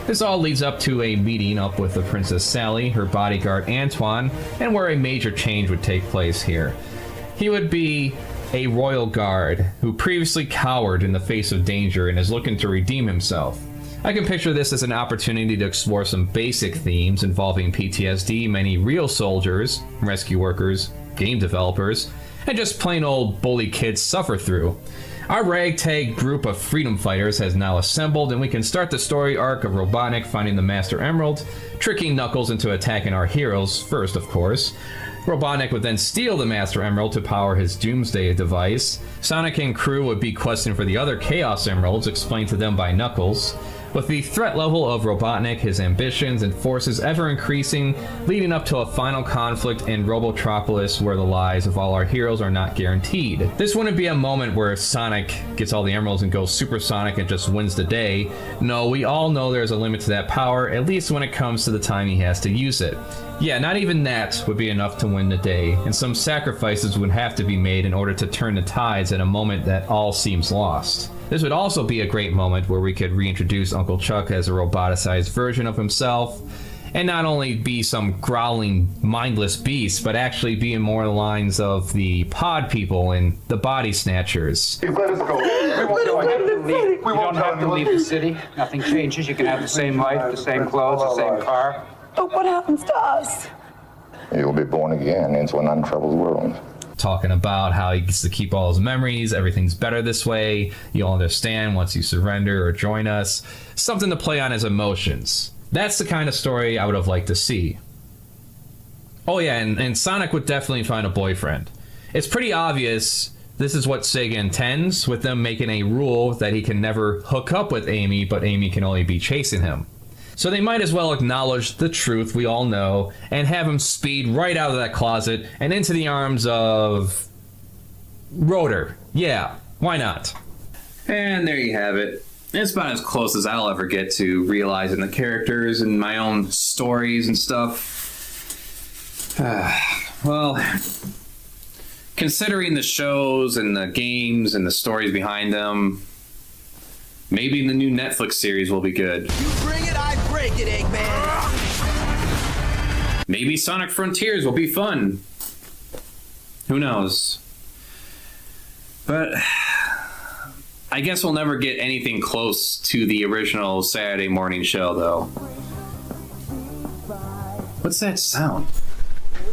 This all leads up to a meeting up with the Princess Sally, her bodyguard Antoine, and where a major change would take place here. He would be a royal guard who previously cowered in the face of danger and is looking to redeem himself. I can picture this as an opportunity to explore some basic themes involving PTSD many real soldiers, rescue workers, game developers, and just plain old bully kids suffer through. Our ragtag group of freedom fighters has now assembled, and we can start the story arc of Robotnik finding the Master Emerald, tricking Knuckles into attacking our heroes first, of course. Robotnik would then steal the Master Emerald to power his Doomsday device. Sonic and crew would be questing for the other Chaos Emeralds, explained to them by Knuckles. With the threat level of Robotnik, his ambitions and forces ever increasing, leading up to a final conflict in Robotropolis where the lives of all our heroes are not guaranteed. This wouldn't be a moment where Sonic gets all the emeralds and goes supersonic and just wins the day. No, we all know there's a limit to that power, at least when it comes to the time he has to use it. Yeah, not even that would be enough to win the day, and some sacrifices would have to be made in order to turn the tides at a moment that all seems lost. This would also be a great moment where we could reintroduce Uncle Chuck as a roboticized version of himself, and not only be some growling, mindless beast, but actually be in more the lines of the pod people and the body snatchers. Let us go. We don't have to leave the city. Nothing changes. You can have the same life, the same clothes, the same car. But what happens to us? You'll be born again into an untroubled world. talking about how he gets to keep all his memories. Everything's better this way. You'll understand once you surrender or join us. Something to play on his emotions. That's the kind of story I would have liked to see. Oh yeah, and Sonic would definitely find a boyfriend. It's pretty obvious this is what Sega intends, with them making a rule that he can never hook up with Amy, but Amy can only be chasing him. So they might as well acknowledge the truth we all know and have him speed right out of that closet and into the arms of Rotor. Yeah, why not? And there you have it. It's about as close as I'll ever get to realizing the characters and my own stories and stuff. Well, considering the shows and the games and the stories behind them, maybe the new Netflix series will be good. You bring it, I break it, Eggman. Maybe Sonic Frontiers will be fun. Who knows? But I guess we'll never get anything close to the original Saturday morning show, though. What's that sound?